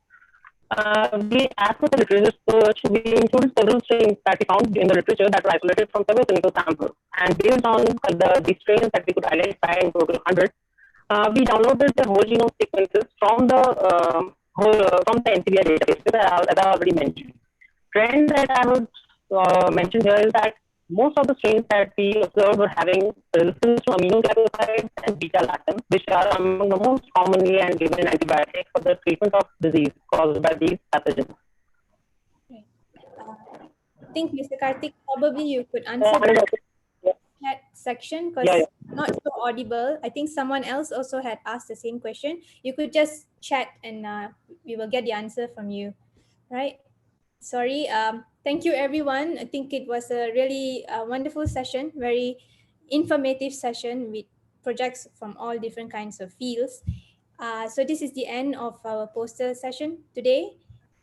as per the literature search, we included several strains that we found in the literature that were isolated from several clinical samples. And based on the strains that we could identify in total 100, we downloaded the whole genome sequences from the NCBI database, as I already mentioned. Trend that I would mention here is that most of the strains that we observed were having resistance to aminoglycosides and beta-lactam, which are among the most commonly and given antibiotics for the treatment of disease caused by these pathogens. I think, Mr. Karthik, probably you could answer that section because not so audible. I think someone else also had asked the same question. You could just chat and we will get the answer from you, right? Sorry. Thank you, everyone. I think it was a really wonderful session, very informative session with projects from all different kinds of fields. So this is the end of our poster session today.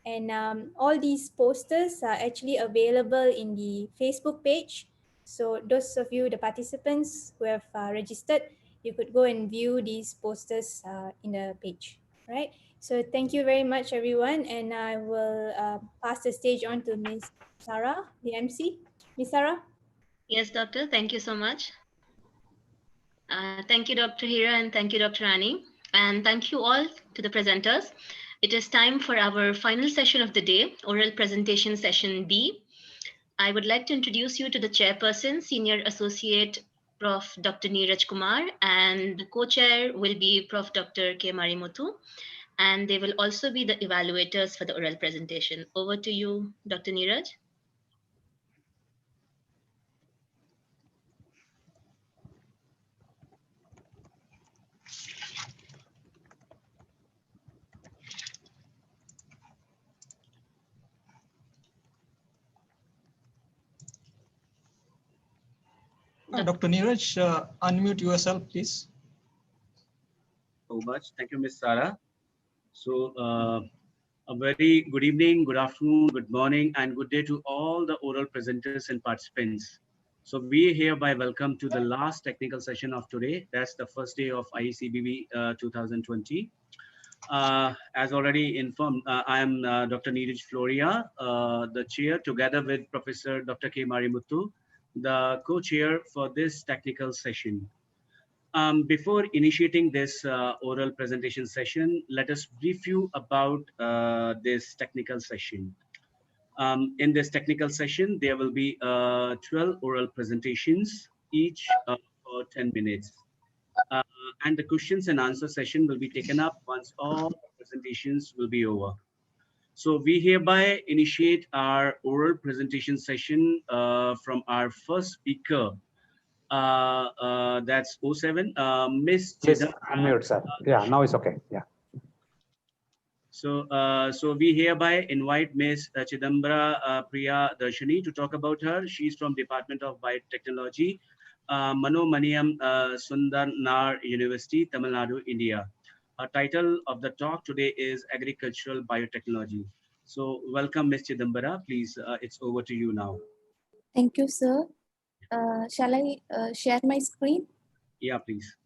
And all these posters are actually available in the Facebook page. So those of you, the participants who have registered, you could go and view these posters in the page, right? So thank you very much, everyone. And I will pass the stage on to Ms. Sarah, the MC. Ms. Sarah? Yes, doctor. Thank you so much. Thank you, Dr. Hira, and thank you, Dr. Rani. And thank you all to the presenters. It is time for our final session of the day, oral presentation session B. I would like to introduce you to the chairperson, Senior Associate Prof. Dr. Neeraj Kumar, and the co-chair will be Prof. Dr. K. Marimuthu, and they will also be the evaluators for the oral presentation. Over to you, Dr. Neeraj. Dr. Neeraj, unmute yourself, please. So much. Thank you, Ms. Sarah. So a very good evening, good afternoon, good morning, and good day to all the oral presenters and participants. So we hereby welcome to the last technical session of today. That's the first day of IECBBB 2020. As already informed, I am Dr. Neeraj Floria, the chair, together with Professor Dr. K. Marimuthu, the co-chair for this technical session. Before initiating this oral presentation session, let us brief you about this technical session. In this technical session, there will be 12 oral presentations, each for 10 minutes. And the questions and answer session will be taken up once all presentations will be over. So we hereby initiate our oral presentation session from our first speaker. That's 07, Miss Please Chidam. unmute, sir. Yeah, now it's okay. Yeah. So, so we hereby invite Miss Chidambra Priya Darshani to talk about her. She's from Department of Biotechnology, Manomaniyam Sundar Nar University, Tamil Nadu, India. Title of the talk today is Agricultural Biotechnology. So welcome, Ms. Chidambara. Please, it's over to you now. Thank you, sir. Shall I share my screen? Yeah, please.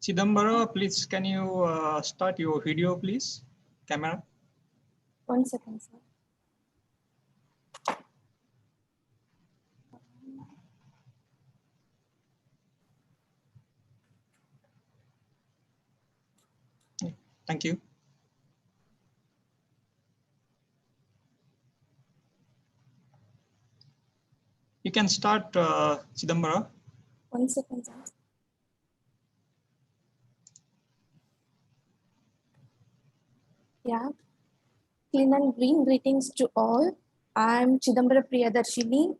Chidambara, please, can you start your video, please? Camera. 1 second, sir. Thank you. You can start, Chidambara. 1 second, sir. Yeah. Clean and green greetings to all. I'm Chidambara Priyadarshini,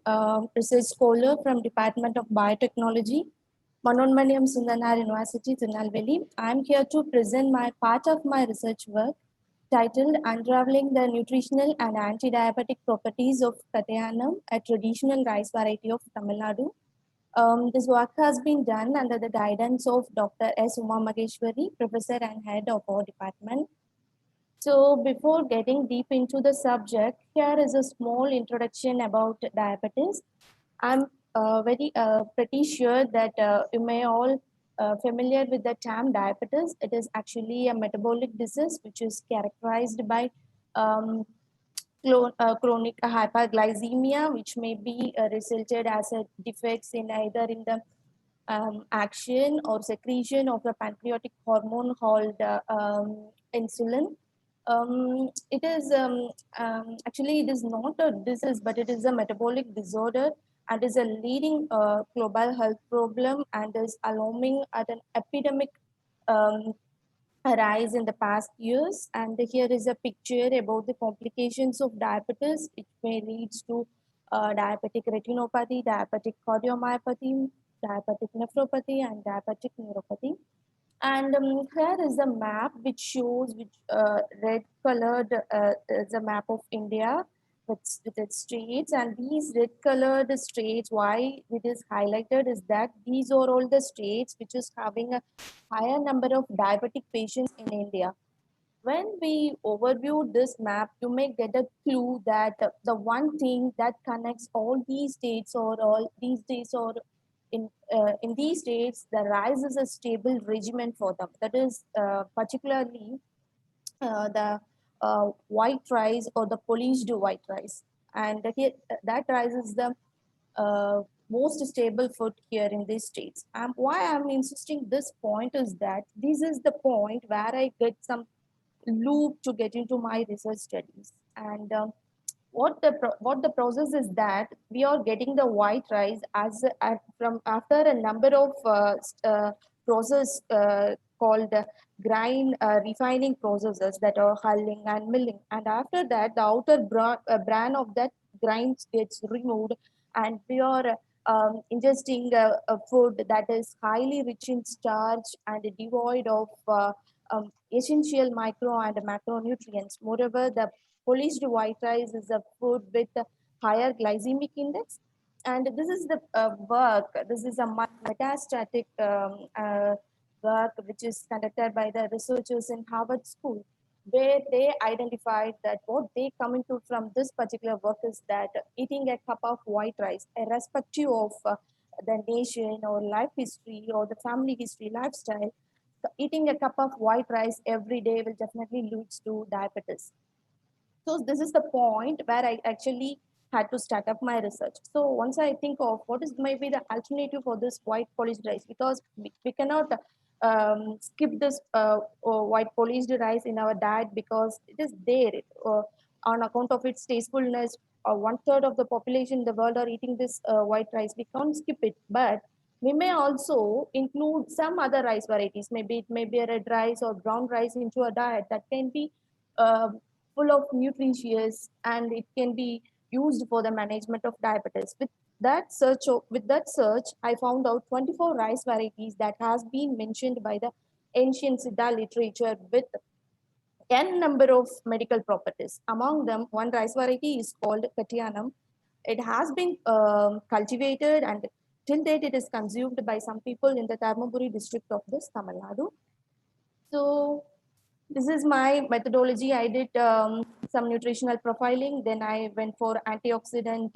research scholar from Department of Biotechnology, Manonmaniyam Sundanar University, Tirunelveli. I'm here to present my part of my research work titled Unraveling the Nutritional and Anti-Diabetic Properties of Kathayanam, a traditional rice variety of Tamil Nadu. This work has been done under the guidance of Dr. S. Uma Mageshwari, professor and head of our department. So before getting deep into the subject, here is a small introduction about diabetes. I'm pretty sure that you may all familiar with the term diabetes. It is actually a metabolic disease which is characterized by chronic hyperglycemia, which may be resulted as a defects in either in the action or secretion of the pancreatic hormone called insulin. Actually it is not a disease, but it is a metabolic disorder and is a leading global health problem and is alarming at an epidemic rise in the past years. And here is a picture about the complications of diabetes. It may lead to diabetic retinopathy, diabetic cardiomyopathy, diabetic nephropathy, and diabetic neuropathy. And here is a map which shows which red colored is a map of India with its states, and these red colored states, why it is highlighted is that these are all the states which is having a higher number of diabetic patients in India. When we overview this map, you may get a clue that the one thing that connects all these states or all these states or in these states, the rice is a stable regimen for them. That is particularly the white rice or the polished white rice. And here, that rice is the most stable food here in these states. Why I'm insisting this point is that this is the point where I get some loop to get into my research studies. And what the process is that we are getting the white rice as from after a number of process called grind refining processes that are hulling and milling, and after that the outer bran of that grind gets removed, and we are ingesting a food that is highly rich in starch and devoid of essential micro and macronutrients. Moreover, the polished white rice is a food with a higher glycemic index. And this is the this is a metastatic work which is conducted by the researchers in Harvard School, where they identified that what they come into from this particular work is that eating a cup of white rice, irrespective of the nation or life history or the family history, lifestyle, eating a cup of white rice every day will definitely lead to diabetes. So this is the point where I actually had to start up my research. So once I think of what is maybe the alternative for this white polished rice, because we cannot skip this white polished rice in our diet because it is there on account of its tastefulness. 1/3 of the population in the world are eating this white rice. We can't skip it, but we may also include some other rice varieties. Maybe it may be a red rice or brown rice into a diet that can be full of nutritious, and it can be used for the management of diabetes with with that search, I found out 24 rice varieties that has been mentioned by the ancient Siddha literature with n number of medical properties. Among them, one rice variety is called Katianam. It has been cultivated and till date it is consumed by some people in the Dharmaburi district of this Tamil Nadu. So this is my methodology. I did some nutritional profiling. Then I went for antioxidant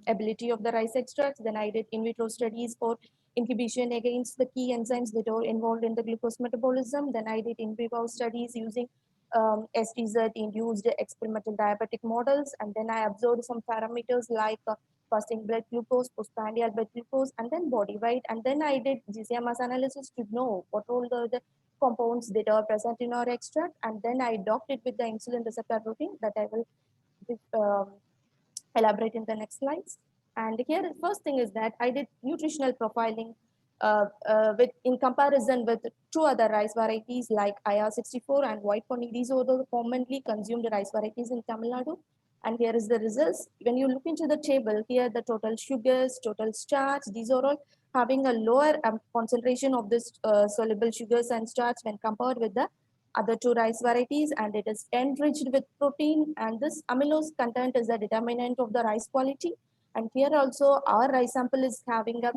ability of the rice extracts. Then I did in vitro studies for inhibition against the key enzymes that are involved in the glucose metabolism. Then I did in vivo studies using STZ-induced experimental diabetic models. And then I observed some parameters like fasting blood glucose, postprandial blood glucose, and then body weight. And then I did GCM mass analysis to know what all the compounds that are present in our extract, and then I docked it with the insulin receptor protein that I will elaborate in the next slides. And here, the first thing is that I did nutritional profiling with in comparison with two other rice varieties like IR64 and white pony. These are the commonly consumed rice varieties in Tamil Nadu. And here is the results. When you look into the table, here the total sugars, total starch, these are all having a lower concentration of this soluble sugars and starch when compared with the other two rice varieties, and it is enriched with protein, and this amylose content is the determinant of the rice quality. And here also our rice sample is having a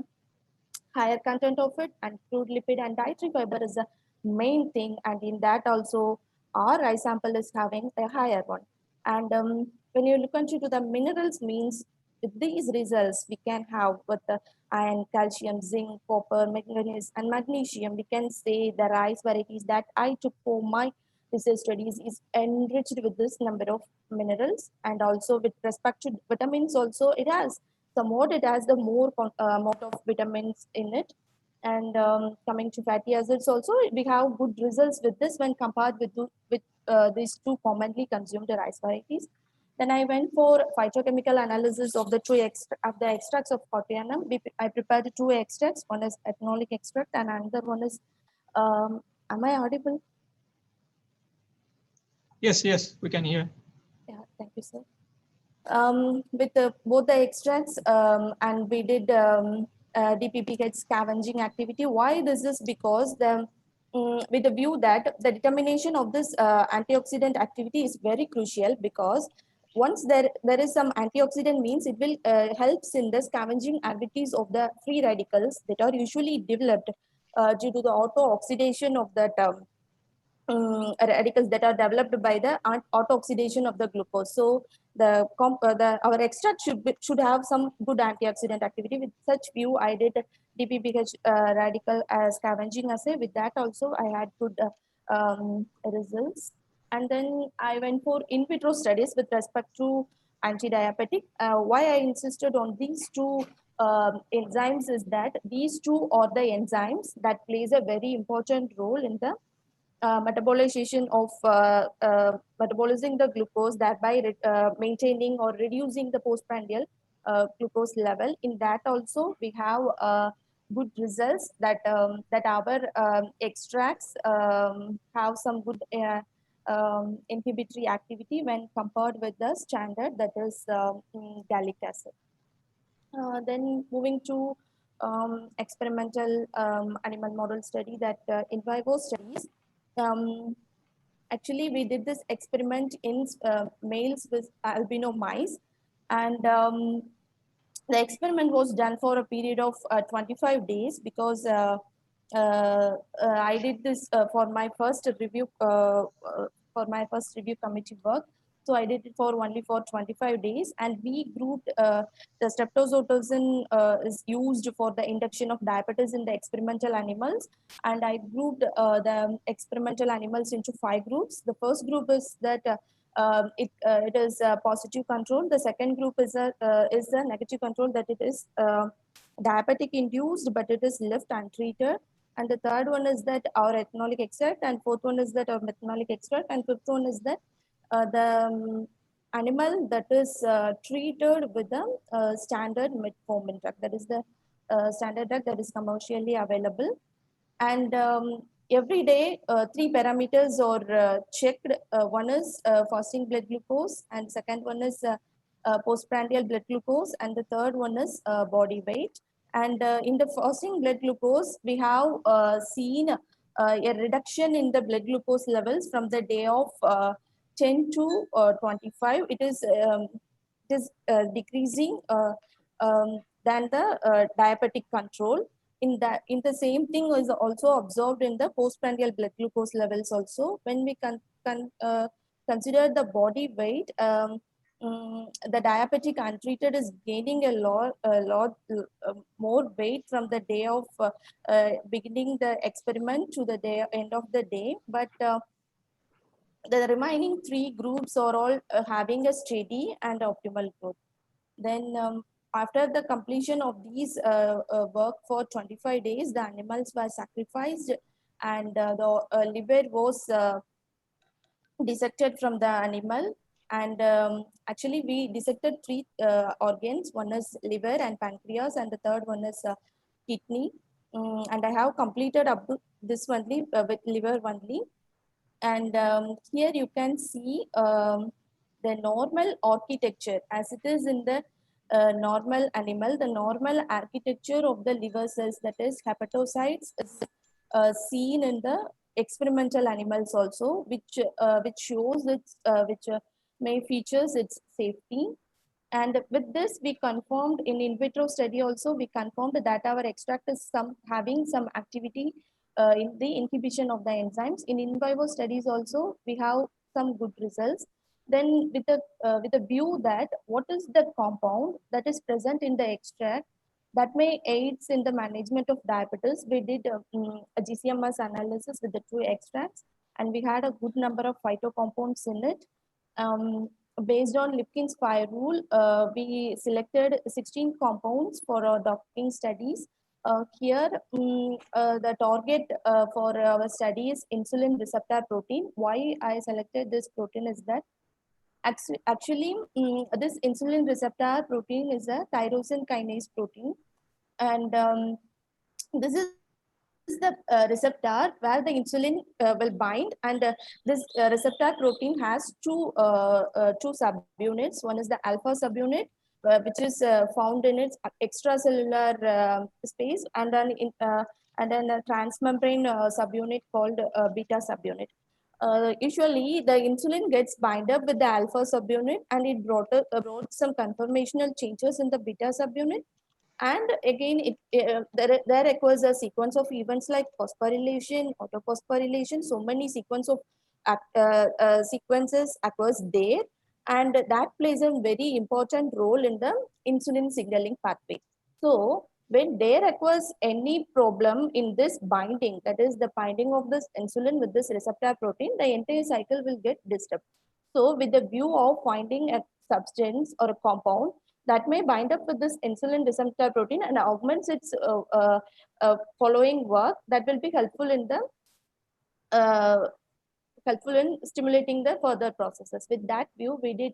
higher content of it, and crude lipid and dietary fiber is the main thing, and in that also our rice sample is having a higher one. And when you look into the minerals means, with these results we can have with the iron, calcium, zinc, copper, manganese and magnesium, we can say the rice varieties that I took for my research studies is enriched with this number of minerals. And also with respect to vitamins also, it has the more it has, the more amount of vitamins in it. And coming to fatty acids also, we have good results with this when compared with these two commonly consumed rice varieties. Then I went for phytochemical analysis of the extracts of Cotianum. I prepared two extracts. One is ethanolic extract and another one is, am I audible? Yes, we can hear. Yeah, thank you, sir. With both the extracts, and we did DPPH scavenging activity. Why this is because with the view that the determination of this antioxidant activity is very crucial, because once there is some antioxidant means it will helps in the scavenging activities of the free radicals that are usually developed due to the auto-oxidation of that radicals that are developed by the auto-oxidation of the glucose. So our extract should have some good antioxidant activity. With such view, I did DPPH radical scavenging assay. With that also, I had good results. And then I went for in vitro studies with respect to anti-diabetic. Why I insisted on these two enzymes is that these two are the enzymes that plays a very important role in the metabolization of metabolizing the glucose, thereby maintaining or reducing the postprandial glucose level. In that also, we have good results that that our extracts have some good inhibitory activity when compared with the standard, that is gallic acid. Then moving to experimental animal model study, that in vivo studies. Actually, we did this experiment in males with albino mice, and the experiment was done for a period of 25 days, because I did this for my first review committee work. So I did it for only for 25 days, and we grouped the streptozotocin is used for the induction of diabetes in the experimental animals, and I grouped the experimental animals into 5 groups. The first group is that it is a positive control. The second group is a negative control, that it is diabetic induced, but it is left untreated. And the third one is that our ethanolic extract, and fourth one is that our methanolic extract, and fifth one is that the animal that is treated with the standard metformin drug, that is the standard drug that is commercially available. And every day 3 parameters are checked. One is fasting blood glucose, and second one is postprandial blood glucose, and the third one is body weight. And in the fasting blood glucose, we have seen a reduction in the blood glucose levels from the day of 10 to 25. It is decreasing than the diabetic control. In the same thing is also observed in the postprandial blood glucose levels also. When we consider the body weight, the diabetic untreated is gaining a lot more weight from the day of beginning the experiment to the end of the day. But the remaining three groups are all having a steady and optimal growth. Then after the completion of these work for 25 days, the animals were sacrificed, and the liver was dissected from the animal. And actually we dissected three organs. One is liver and pancreas, and the third one is kidney. And I have completed up to this only with liver only. And here you can see the normal architecture as it is in the normal animal. The normal architecture of the liver cells, that is hepatocytes, is seen in the experimental animals also, which shows its may features its safety. And with this, we confirmed in vitro study also, we confirmed that our extract is having some activity in the inhibition of the enzymes. In vivo studies also, we have some good results. Then with the view that what is the compound that is present in the extract that may aid in the management of diabetes, we did a GCMS analysis with the two extracts, and we had a good number of phytocompounds in it. Based on Lipkin's square rule, we selected 16 compounds for our docking studies. Here, the target for our study is insulin receptor protein. Why I selected this protein is that actually this insulin receptor protein is a tyrosine kinase protein, and this is the receptor where the insulin will bind, and this receptor protein has two subunits. One is the alpha subunit, which is found in its extracellular space, and then a transmembrane subunit called beta subunit. Usually, the insulin gets bind up with the alpha subunit, and it brought some conformational changes in the beta subunit. And again, there occurs a sequence of events like phosphorylation, autophosphorylation. So many sequences occurs there, and that plays a very important role in the insulin signaling pathway. So when there occurs any problem in this binding, that is the binding of this insulin with this receptor protein, the entire cycle will get disturbed. So with the view of finding a substance or a compound that may bind up with this insulin receptor protein and augments its following work, that will be helpful in the stimulating the further processes. With that view, we did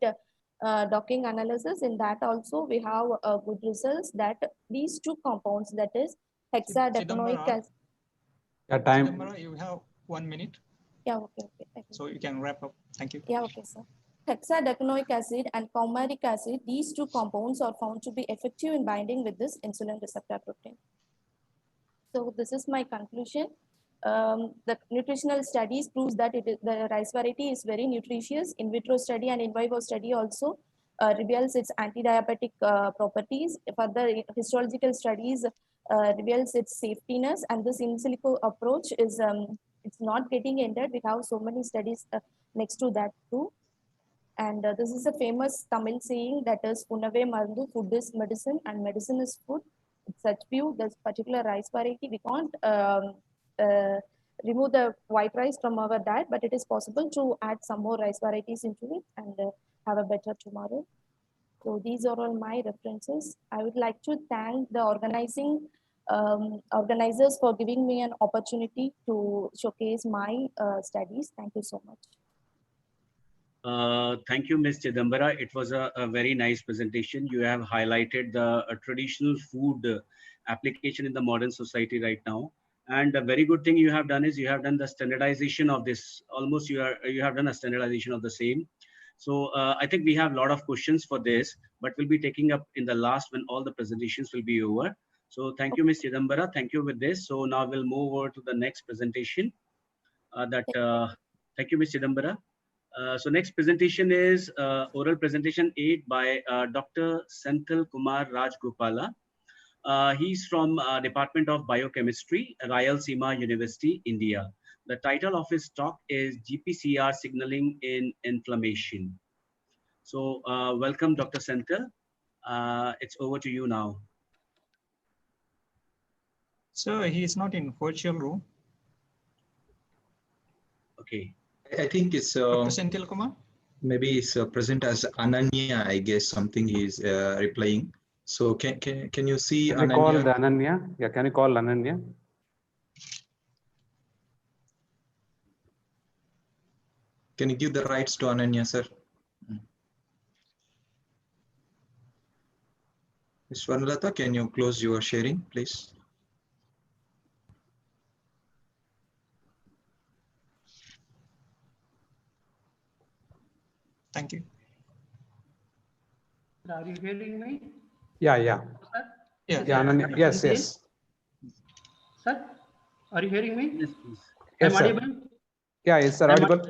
docking analysis. In that also, we have good results that these two compounds, that is hexadecanoic acid. Chidambara, you have 1 minute. Yeah, okay. So you can wrap up. Thank you. Yeah, okay, sir. Hexadecanoic acid and palmaric acid, these two compounds are found to be effective in binding with this insulin receptor protein. So this is my conclusion. The nutritional studies proves that the rice variety is very nutritious. In vitro study and in vivo study also reveals its anti-diabetic properties. Further histological studies reveals its safetiness, and this in silico approach is it's not getting ended. We have so many studies next to that too. And this is a famous Tamil saying that is Unave Marandu, food is medicine and medicine is food. With such view, this particular rice variety, we can't remove the white rice from our diet, but it is possible to add some more rice varieties into it and have a better tomorrow. So these are all my references. I would like to thank the organizers for giving me an opportunity to showcase my studies. Thank you so much. Thank you, Ms. Chidambara. It was a very nice presentation. You have highlighted the traditional food application in the modern society right now. And a very good thing you have done is you have done the standardization of this. Almost you have done a standardization of the same. So I think we have a lot of questions for this, but we'll be taking up in the last when all the presentations will be over. So thank you, Ms. Chidambara. Thank you with this. So now we'll move over to the next presentation. Thank you, Ms. Chidambara. So next presentation is oral presentation 8 by Dr. Senthil Kumar Rajgopala. He's from Department of Biochemistry, Rayalaseema University, India. The title of his talk is GPCR Signaling in Inflammation. So welcome, Dr. Senthil. It's over to you now. So he is not in virtual room. Okay. I think it's Dr. Senthil Kumar. maybe it's present as Ananya. I guess something he's replying. So can you see Can we call the Ananya? Yeah, can you call Ananya? Can you give the rights to Ananya, sir? Ms. Swarnalata, can you close your sharing, please? Thank you. Are you hearing me? Yeah, yeah. Sir? Yeah, yeah, Ananya. Yes, yes. Sir, are you hearing me? Yes, please. Yes, sir. Yeah, yes, sir. Audible.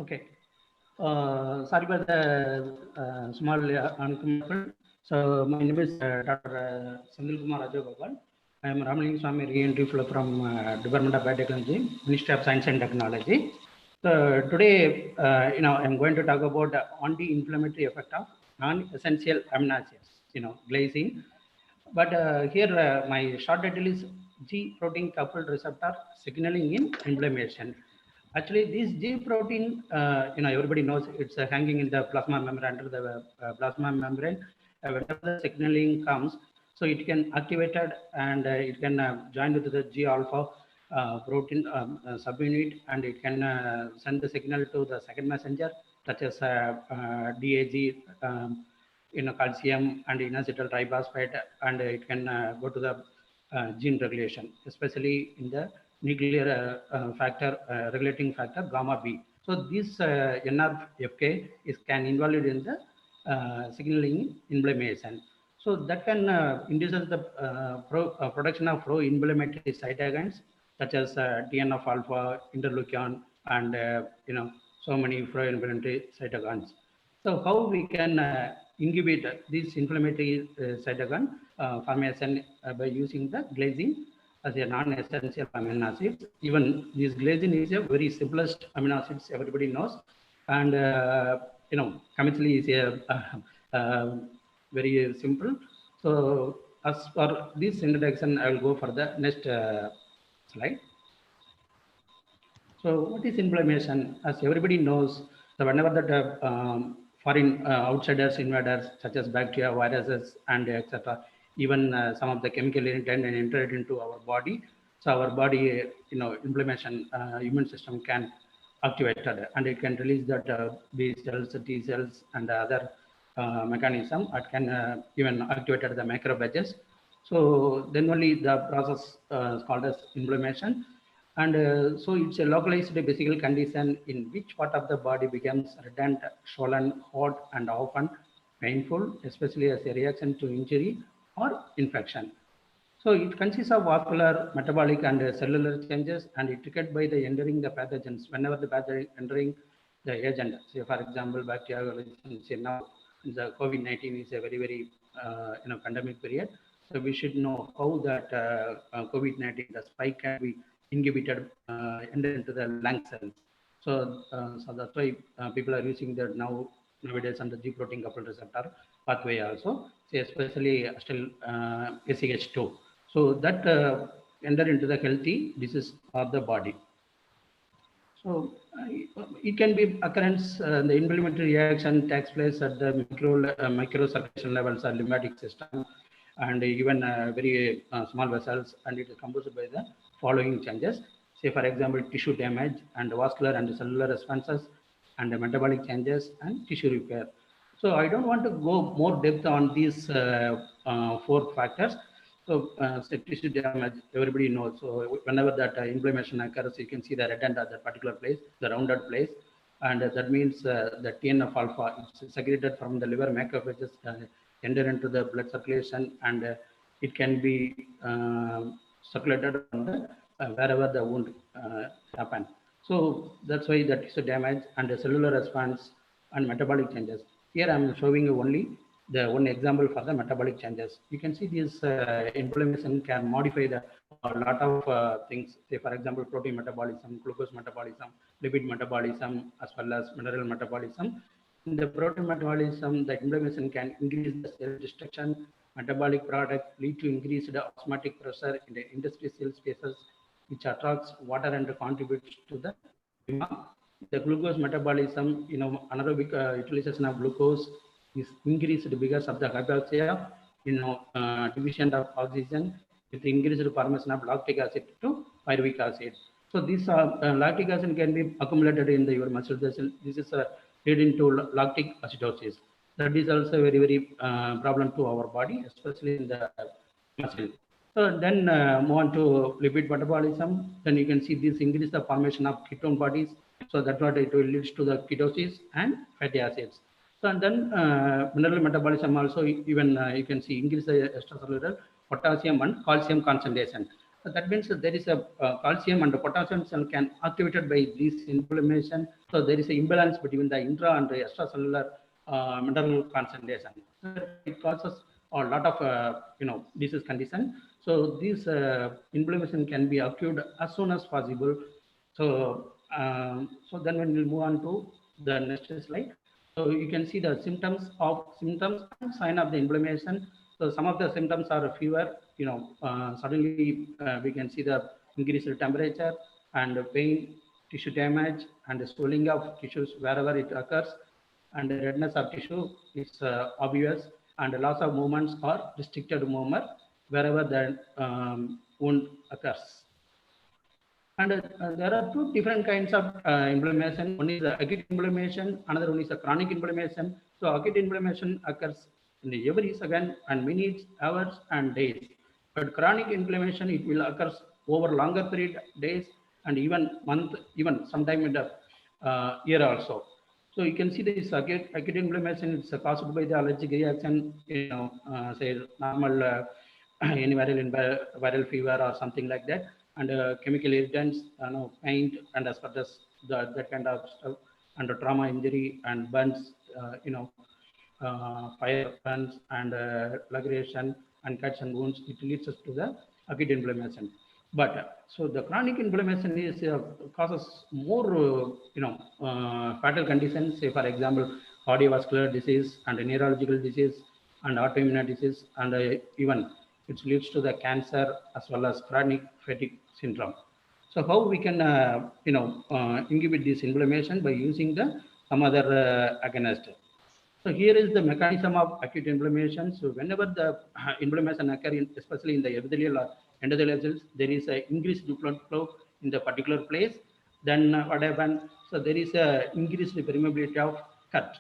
Okay. Sorry for the small uncomfortable. So my name is Dr. Senthil Kumar Rajagopal. I am Ramaling Swami re-entry fellow from Department of Biotechnology, Ministry of Science and Technology. So today, I'm going to talk about the anti-inflammatory effect of non-essential amino acids, glycine. But here my short title is G protein coupled receptor signaling in inflammation. Actually, this G protein, everybody knows it's hanging in the plasma membrane, under the plasma membrane. Whenever the signaling comes, so it can activated and it can join with the G alpha protein subunit, and it can send the signal to the second messenger, such as DAG, calcium and inositol triphosphate, and it can go to the gene regulation, especially in the nuclear factor, regulating factor gamma B. So this NRFK can involve in the signaling inflammation. So that can induces the production of pro-inflammatory cytokines such as TNF alpha, interleukin, and so many pro-inflammatory cytokines. So how we can inhibit this inflammatory cytokine formation by using the glycine as a non-essential amino acids. Even this glycine is a very simplest amino acids everybody knows, and chemically is a very simple. So as for this introduction, I will go for the next slide. So what is inflammation? As everybody knows, so whenever that foreign outsiders, invaders such as bacteria, viruses, and etc., even some of the chemical irritant and enter into our body, so our body, inflammation, immune system can activate it, and it can release that B cells, T cells, and other mechanism. It can even activate the macrophages. So then only the process is called as inflammation. And so it's a localized physical condition in which part of the body becomes redundant, swollen, hot, and often painful, especially as a reaction to injury or infection. So it consists of vascular, metabolic, and cellular changes, and it triggered by the entering the pathogens. Whenever the pathogen entering the agent, say for example, bacteria, say now the COVID-19 is a very, very pandemic period. So we should know how that COVID-19, the spike can be inhibited, enter into the lung cells. So that's why people are using that nowadays on the G protein coupled receptor pathway also, say especially still ACH2. So that enter into the healthy disease of the body. So it can be occurrence, the inflammatory reaction takes place at the micro circulation levels or lymphatic system, and even very small vessels, and it is composed by the following changes. Say for example, tissue damage and vascular and cellular responses, and metabolic changes and tissue repair. So I don't want to go more depth on these 4 factors. So tissue damage, everybody knows. So whenever that inflammation occurs, you can see the redundant at that particular place, the rounded place. and that means the TNF alpha is secreted from the liver macrophages, enter into the blood circulation, and it can be circulated on the wherever the wound happen. So that's why the tissue damage and the cellular response and metabolic changes. Here I am showing you only the one example for the metabolic changes. You can see this inflammation can modify the a lot of things. Say for example, protein metabolism, glucose metabolism, lipid metabolism, as well as mineral metabolism. In the protein metabolism, the inflammation can increase the cell destruction, metabolic product, lead to increased osmotic pressure in the interstitial spaces, which attracts water and contributes to the edema. The glucose metabolism, anaerobic utilization of glucose is increased because of the hypoxia, deficient of oxygen, with increased formation of lactic acid to pyruvic acid. So this lactic acid can be accumulated in your muscle vessel. This is leading to lactic acidosis. That is also very, very problem to our body, especially in the muscle. So then move on to lipid metabolism. Then you can see this increase the formation of ketone bodies. So that's what it will lead to the ketosis and fatty acids. So and then mineral metabolism also, even you can see increase the extracellular potassium and calcium concentration. So that means that there is a calcium and the potassium cell can activated by this inflammation. So there is an imbalance between the intra and the extracellular mineral concentration. So it causes a lot of disease condition. So this inflammation can be occurred as soon as possible. So so then when we move on to the next slide. So you can see the symptoms and sign of the inflammation. So some of the symptoms are fever. Suddenly we can see the increased temperature and pain, tissue damage, and the swelling of tissues wherever it occurs, and the redness of tissue is obvious, and the loss of movements or restricted movement wherever the wound occurs. And there are two different kinds of inflammation. One is acute inflammation, another one is a chronic inflammation. So acute inflammation occurs in every second and minutes, hours, and days. But chronic inflammation, it will occur over longer period, days, and even month, even sometime in the year also. So you can see this acute inflammation is caused by the allergic reaction, say normal any viral fever or something like that, and chemical irritants, paint, and as far as that kind of stuff, and trauma injury and burns, fire burns and lacration and cuts and wounds, it leads us to the acute inflammation. But so the chronic inflammation is causes more fatal conditions. Say for example, cardiovascular disease and neurological disease and autoimmune disease, and even it leads to the cancer as well as chronic fatigue syndrome. So how we can inhibit this inflammation by using some other agonist. So here is the mechanism of acute inflammation. So whenever the inflammation occurs, especially in the epithelial or endothelial cells, there is an increased blood flow in the particular place. Then what happens? So there is a increased permeability of cut.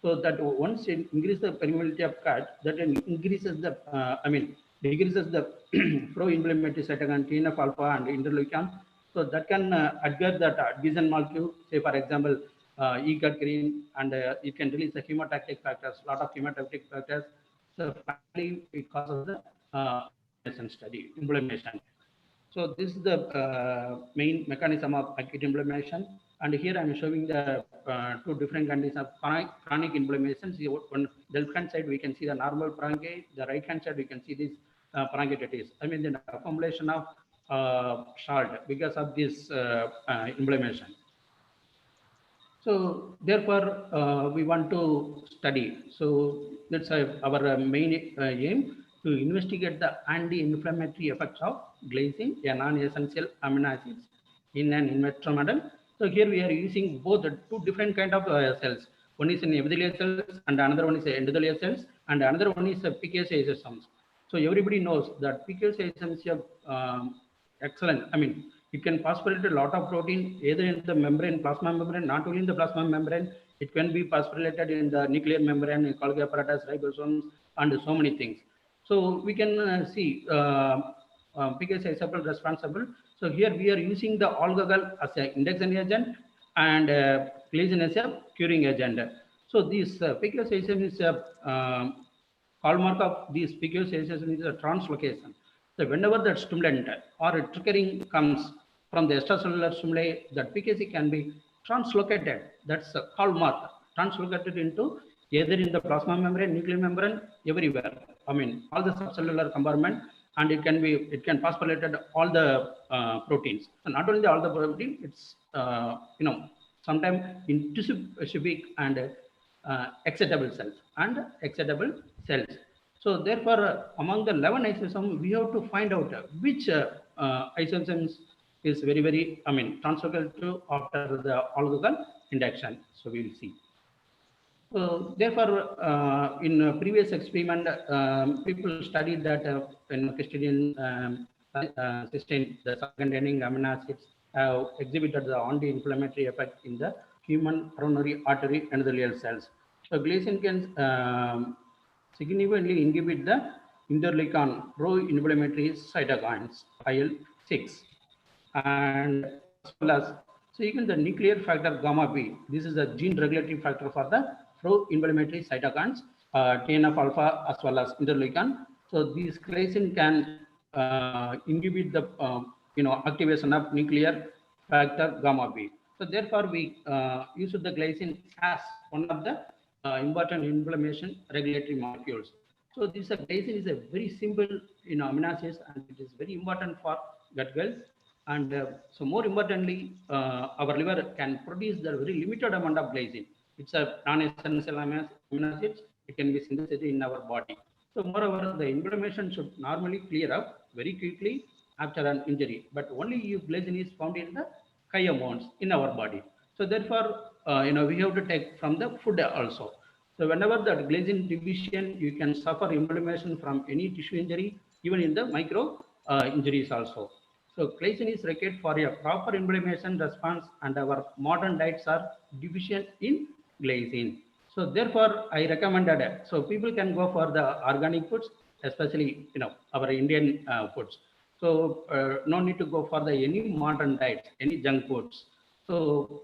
So that once it increases the permeability of cut, that increases the decreases the pro-inflammatory cytokine TNF alpha and interleukin. So that can adhere that adhesion molecule. Say for example, E-cut green, and it can release the chemotactic factors, lot of chemotactic factors. So finally, it causes the inflammation. So this is the main mechanism of acute inflammation. And here I am showing the two different conditions of chronic inflammation. See, on the left hand side, we can see the normal bronchi. The right hand side, we can see this bronchitis. I mean, the accumulation of salt because of this inflammation. So therefore, we want to study. So that's our main aim, to investigate the anti-inflammatory effects of glycine, a non-essential amino acids, in an in vitro model. So here we are using both two different kind of cells. One is in epithelial cells, and another one is endothelial cells, and another one is PKC systems. So everybody knows that PKC systems are excellent. I mean, it can phosphorylate a lot of protein either in the membrane, plasma membrane, not only in the plasma membrane, it can be phosphorylated in the nuclear membrane, in Golgi apparatus, ribosomes, and so many things. So we can see PKC is responsible. So here we are using the alcohol as an induction agent, and glycine as a curing agent. So this picosation is a hallmark of these picosation is a translocation. So whenever that stimulant or a triggering comes from the extracellular stimuli, that PKC can be translocated. That's a hallmark. Translocated into either in the plasma membrane, nuclear membrane, everywhere. I mean, all the subcellular compartment, and it can phosphorylate all the proteins. So not only all the protein, it's sometimes in tissue specific and excitable cells. So therefore, among the 11 isosomes, we have to find out which isosomes is very, translocated to after the alcohol induction. So we will see. So therefore, in a previous experiment, people studied that when Christian cysteine, the containing amino acids, have exhibited the anti-inflammatory effect in the human coronary artery endothelial cells. So glycine can significantly inhibit the interleukin pro-inflammatory cytokines, IL-6, and as well as so even the nuclear factor gamma B. This is a gene regulatory factor for the pro-inflammatory cytokines, TNF alpha as well as interleukin. So these glycine can inhibit the activation of nuclear factor gamma B. So therefore, we use the glycine as one of the important inflammation regulatory molecules. So this glycine is a very simple amino acids, and it is very important for gut health. And so more importantly, our liver can produce the very limited amount of glycine. It's a non-essential amino acids. It can be synthesized in our body. So moreover, the inflammation should normally clear up very quickly after an injury, but only if glycine is found in the high amounts in our body. So therefore, we have to take from the food also. So whenever the glycine deficient, you can suffer inflammation from any tissue injury, even in the micro injuries also. So glycine is required for a proper inflammation response, and our modern diets are deficient in glycine. So therefore, I recommended it. So people can go for the organic foods, especially our Indian foods. So no need to go for the any modern diets, any junk foods. So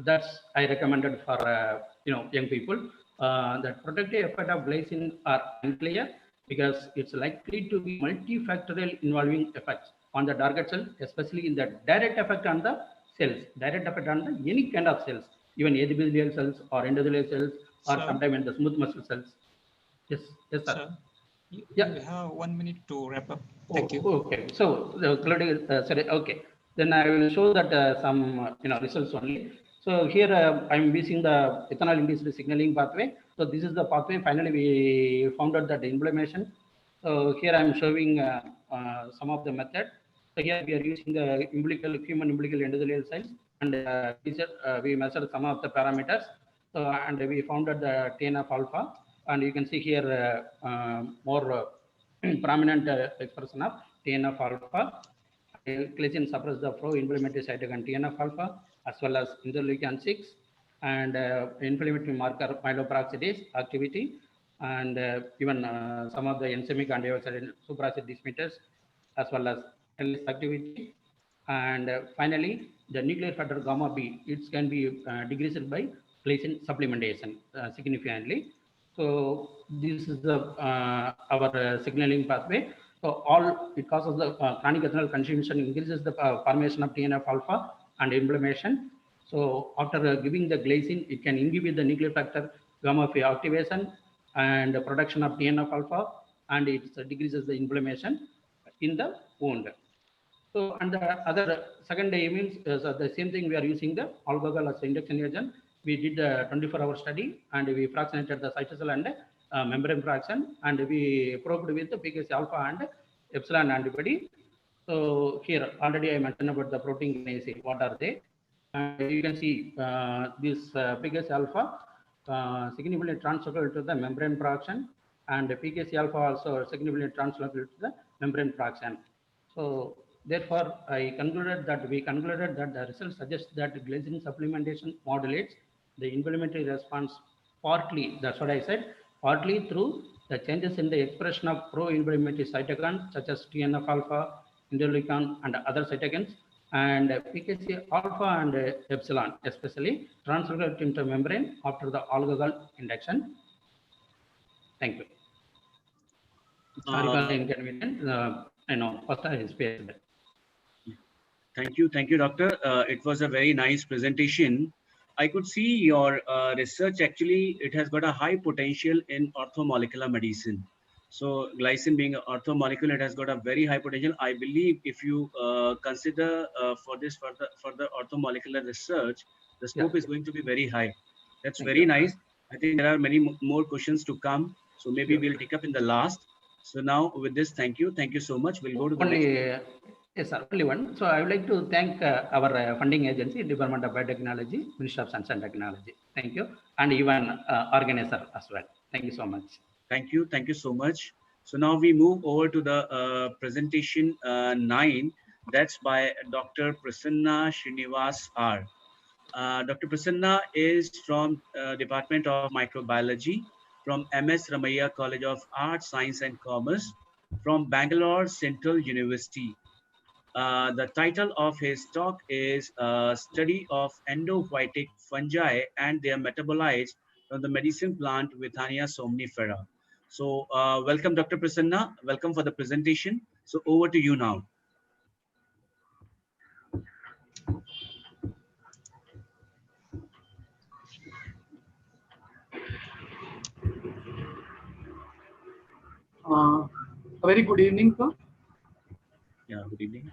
that's I recommended for young people. That protective effect of glycine are unclear because it's likely to be multifactorial involving effects on the target cell, especially in the direct effect on the cells, direct effect on the any kind of cells, even epithelial cells or endothelial cells, or sometimes in the smooth muscle cells. Yes, yes, sir. You have 1 minute to wrap up. Thank you. Okay. So, sorry. Okay. Then I will show that some results only. So here I'm using the ethanol-induced signaling pathway. So this is the pathway. Finally, we found out that the inflammation. So here I'm showing some of the method. So here we are using the human umbilical endothelial cells, and we measured some of the parameters. So and we found that the TNF alpha, and you can see here more prominent expression of TNF alpha. Glycine suppress the pro-inflammatory cytokine TNF alpha as well as interleukin 6 and inflammatory marker myeloperoxidase activity, and even some of the enzymic antioxidant superacid dismutase as well as activity. And finally, the nuclear factor gamma B, it can be decreased by glycine supplementation significantly. So this is the our signaling pathway. So all it causes the chronic ethanol consumption, increases the formation of TNF alpha and inflammation. So after giving the glycine, it can inhibit the nuclear factor gamma B activation and the production of TNF alpha, and it decreases the inflammation in the wound. So and the other second means the same thing, we are using the alcohol as induction agent. We did a 24-hour study, and we fractionated the cytosol and membrane fraction, and we probed with the PKC alpha and epsilon antibody. So here already I mentioned about the protein kinase. What are they? And you can see this PKC alpha significantly translocated to the membrane fraction, and PKC alpha also significantly translocated to the membrane fraction. So therefore, we concluded that the results suggest that glycine supplementation modulates the inflammatory response partly, that's what I said, partly through the changes in the expression of pro-inflammatory cytokines such as TNF alpha, interleukin, and other cytokines, and efficacy alpha and epsilon, especially transcriptomics into membrane after the alcohol induction. Thank you. Sorry for the inconvenience. First I spaced it. Thank you, doctor. It was a very nice presentation. I could see your research actually, it has got a high potential in orthomolecular medicine. So glycine being an orthomolecule, it has got a very high potential. I believe if you consider for the orthomolecular research, the scope is going to be very high. That's very nice. I think there are many more questions to come. So maybe we'll take up in the last. So now with this, thank you. Thank you so much. We'll go to the next. Yes, sir. Only one. So I would like to thank our funding agency, Department of Biotechnology, Ministry of Science and Technology. Thank you. And even organizer as well. Thank you so much. Thank you. Thank you so much. So now we move over to the presentation 9. That's by Dr. Prasanna Srinivas R. Dr. Prasanna is from Department of Microbiology, from MS Ramaiah College of Arts, Science and Commerce, from Bangalore Central University. The title of his talk is Study of Endophytic Fungi and Their Metabolites from the Medicine Plant Vaccinia somnifera. So welcome, Dr. Prasanna. Welcome for the presentation. So over to you now. A very good evening, sir. Yeah, good evening.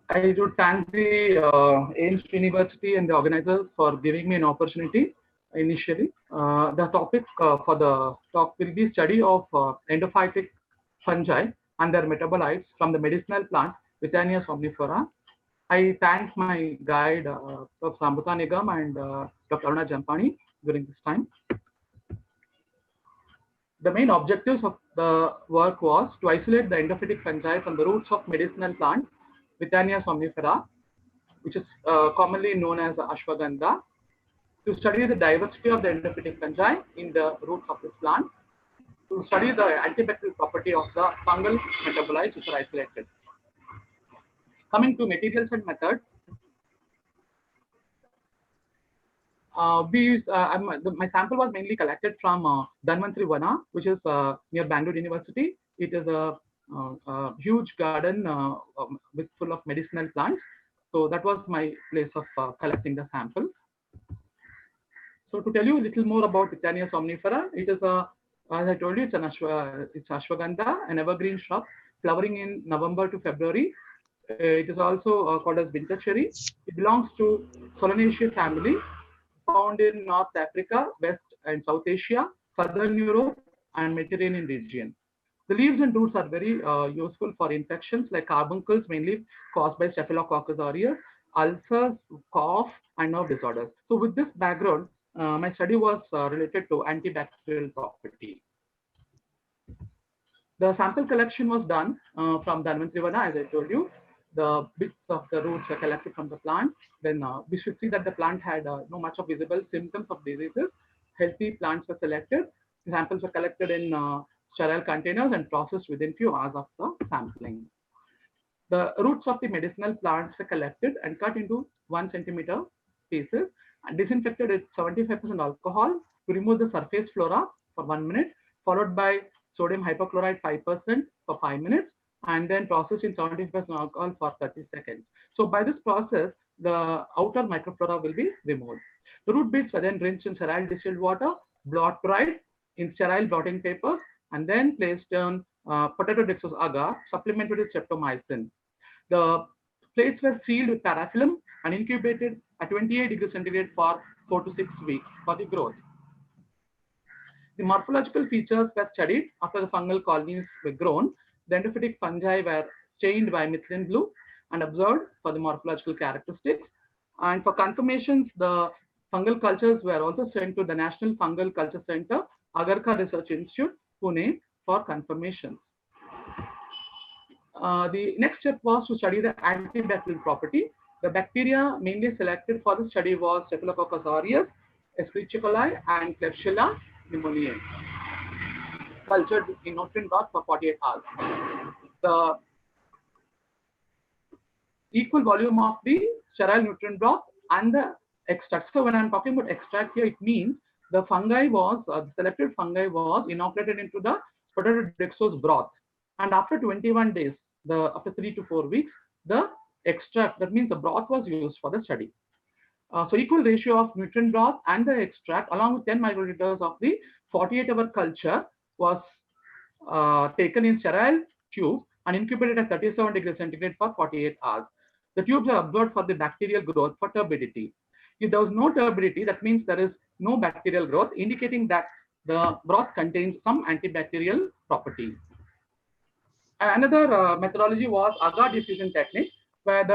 I would thank the AIMS University and the organizers for giving me an opportunity initially. The topic for the talk will be study of endophytic fungi and their metabolites from the medicinal plant Vaccinia somnifera. I thank my guide, Dr. Amrita Nigam and Dr. Aruna Jampani during this time. The main objectives of the work was to isolate the endophytic fungi from the roots of medicinal plant Vaccinia somnifera, which is commonly known as ashwagandha, to study the diversity of the endophytic fungi in the roots of this plant, to study the antibacterial property of the fungal metabolites which are isolated. Coming to materials and methods, my sample was mainly collected from Dhanvantri Vana, which is near Bangalore University. It is a huge garden with full of medicinal plants. So that was my place of collecting the sample. So to tell you a little more about Vaccinia somnifera, it is as I told you, it's ashwagandha, an evergreen shrub flowering in November to February. It is also called as winter cherry. It belongs to Solanaceae family, found in North Africa, West and South Asia, Southern Europe, and Mediterranean region. The leaves and roots are very useful for infections like carbuncles, mainly caused by Staphylococcus aureus, ulcers, cough, and nerve disorders. So with this background, my study was related to antibacterial property. The sample collection was done from Dhanvantri Vana, as I told you. The bits of the roots were collected from the plant. Then we should see that the plant had no much of visible symptoms of diseases. Healthy plants were selected. The samples were collected in sterile containers and processed within few hours of the sampling. The roots of the medicinal plants were collected and cut into 1 centimeter pieces and disinfected with 75% alcohol to remove the surface flora for 1 minute, followed by sodium hypochlorite 5% for 5 minutes, and then processed in 75% alcohol for 30 seconds. So by this process, the outer microflora will be removed. The root bits are then rinsed in sterile distilled water, blot dried in sterile blotting paper, and then placed on potato dextrose agar supplemented with streptomycin. The plates were sealed with parafilm and incubated at 28 degrees centigrade for 4 to 6 weeks for the growth. The morphological features were studied after the fungal colonies were grown. The endophytic fungi were stained by methylene blue and observed for the morphological characteristics. And for confirmations, the fungal cultures were also sent to the National Fungal Culture Center, Agarkar Research Institute, Pune, for confirmations. The next step was to study the antibacterial property. The bacteria mainly selected for the study was Staphylococcus aureus, Escherichia coli, and Klebsiella pneumoniae, cultured in open bath for 48 hours. the equal volume of the sterile nutrient broth and the extract. So when I'm talking about extract here, it means the fungi was, the selected fungi was inoculated into the potato dextrose broth. And after 21 days, after 3 to 4 weeks, the extract, that means the broth was used for the study. So equal ratio of nutrient broth and the extract along with 10 microliters of the 48-hour culture was taken in sterile tube and incubated at 37 degrees centigrade for 48 hours. The tubes are observed for the bacterial growth for turbidity. If there was no turbidity, that means there is no bacterial growth, indicating that the broth contains some antibacterial property. Another methodology was agar diffusion technique, where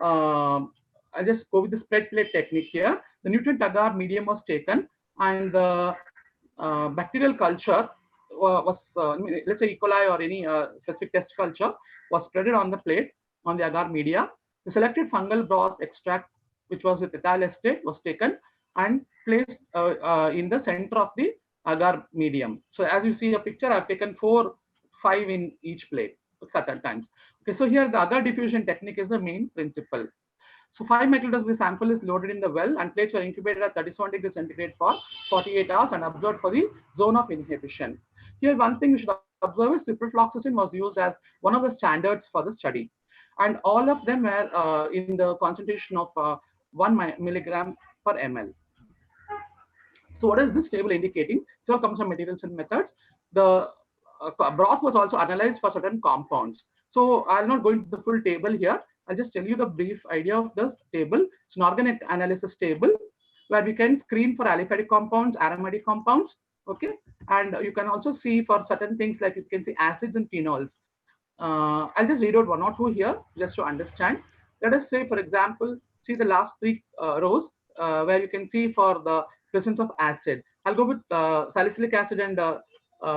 I'll just go with the spread plate technique here. The nutrient agar medium was taken, and the bacterial culture was, let's say E. coli or any specific test culture, was spreaded on the plate on the agar media. The selected fungal broth extract, which was with ethyl acetate, was taken and placed in the center of the agar medium. So as you see a picture, I've taken 4, 5 in each plate at certain times. Okay, so here the agar diffusion technique is the main principle. So 5 microliters of the sample is loaded in the well and plates are incubated at 37 degrees centigrade for 48 hours and observed for the zone of inhibition. Here, one thing we should observe is ciprofloxacin was used as one of the standards for the study. And all of them were in the concentration of 1 milligram per ml. So what is this table indicating? So comes from materials and methods. The broth was also analyzed for certain compounds. So I'll not go into the full table here. I'll just tell you the brief idea of the table. It's an organic analysis table where we can screen for aliphatic compounds, aromatic compounds. Okay, and you can also see for certain things like you can see acids and phenols. I'll just read out 1 or 2 here just to understand. Let us say, for example, see the last 3 rows where you can see for the presence of acid. I'll go with salicylic acid and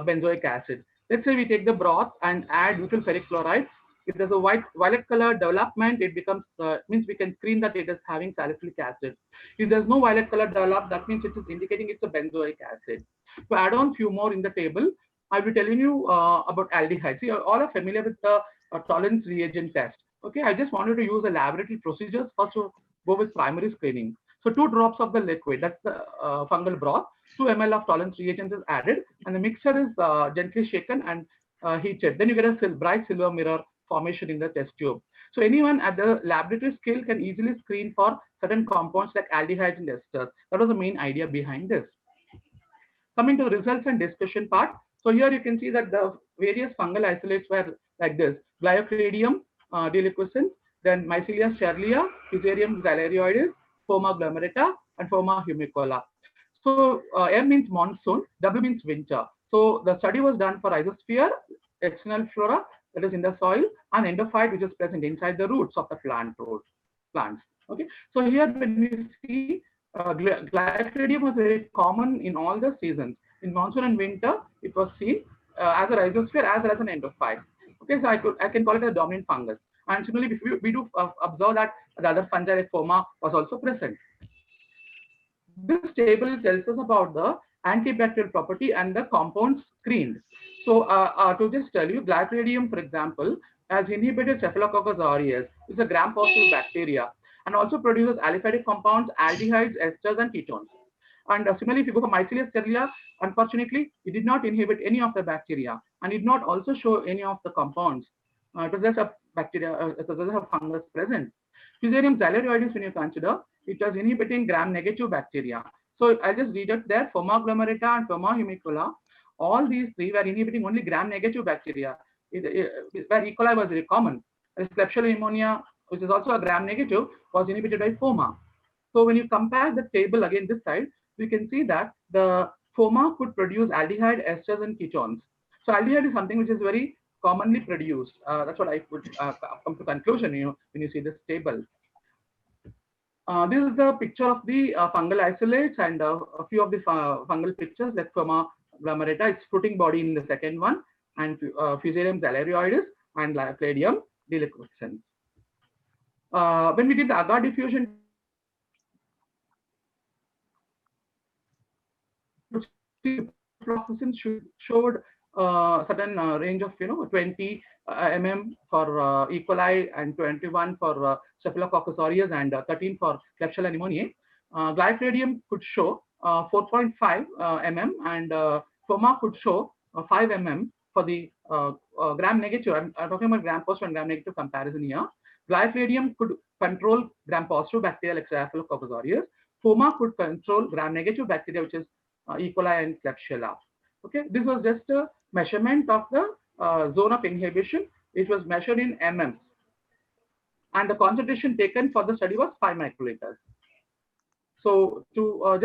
benzoic acid. Let's say we take the broth and add butyl ferric chloride. If there's a violet color development, it becomes means we can screen that it is having salicylic acid. If there's no violet color developed, that means it is indicating it's a benzoic acid. To add on few more in the table, I'll be telling you about aldehyde. See, all are familiar with the tolerance reagent test. Okay, I just wanted to use the laboratory procedures first to go with primary screening. So 2 drops of the liquid, that's the fungal broth, 2 ml of tolerance reagent is added, and the mixture is gently shaken and heated. Then you get a bright silver mirror formation in the test tube. So anyone at the laboratory scale can easily screen for certain compounds like aldehydes and esters. That was the main idea behind this. Coming to the results and discussion part. So here you can see that the various fungal isolates were like this: Gliocladium deliquescens, then Mycelia sterlia, Fusarium xylarioides, Pharma glomerata, and Pharma humicola. So M means monsoon, W means winter. So the study was done for rhizosphere, external flora, that is in the soil, and endophyte, which is present inside the roots of the plants. Okay. So here when we see Gliocladium was very common in all the seasons. In monsoon and winter, it was seen as a rhizosphere as well as an endophyte. Okay, so I can call it a dominant fungus. And similarly, we do observe that the other fungi like Pharma was also present. This table tells us about the antibacterial property and the compounds screened. So to just tell you, Gliocladium, for example, has inhibited Staphylococcus aureus, which is a gram-positive bacteria, and also produces aliphatic compounds, aldehydes, esters, and ketones. And similarly, if you go for Mycelia sterlia, unfortunately, it did not inhibit any of the bacteria and did not also show any of the compounds. It was just a bacteria, it was just a fungus present. Fusarium xylarioides, when you consider, it was inhibiting gram-negative bacteria. So I just read it there, Pharma glomerata and Pharma humicola. All these 3 were inhibiting only gram-negative bacteria, where E. coli was very common. Klebsiella pneumonia, which is also a gram-negative, was inhibited by Pharma. So when you compare the table again this side, we can see that the Pharma could produce aldehyde, esters, and ketones. So aldehyde is something which is very commonly produced. That's what I would come to conclusion, when you see this table. This is the picture of the fungal isolates and a few of the fungal pictures like Pharma glomerata, its fruiting body in the second one, and Fusarium xylarioides and Gliocladium deliquescens. When we did the agar diffusion, showed certain range of 20 mm for E. coli and 21 for Staphylococcus aureus and 13 for Klebsiella pneumoniae. Glyphadium could show 4.5 mm and Pharma could show 5 mm for the gram negative. I'm talking about gram positive and gram negative comparison here. Glyphadium could control gram positive bacteria like Staphylococcus aureus. Pharma could control gram negative bacteria, which is E. coli and Klebsiella. Okay, this was just a measurement of the zone of inhibition. It was measured in mm, and the concentration taken for the study was 5 microliters. So to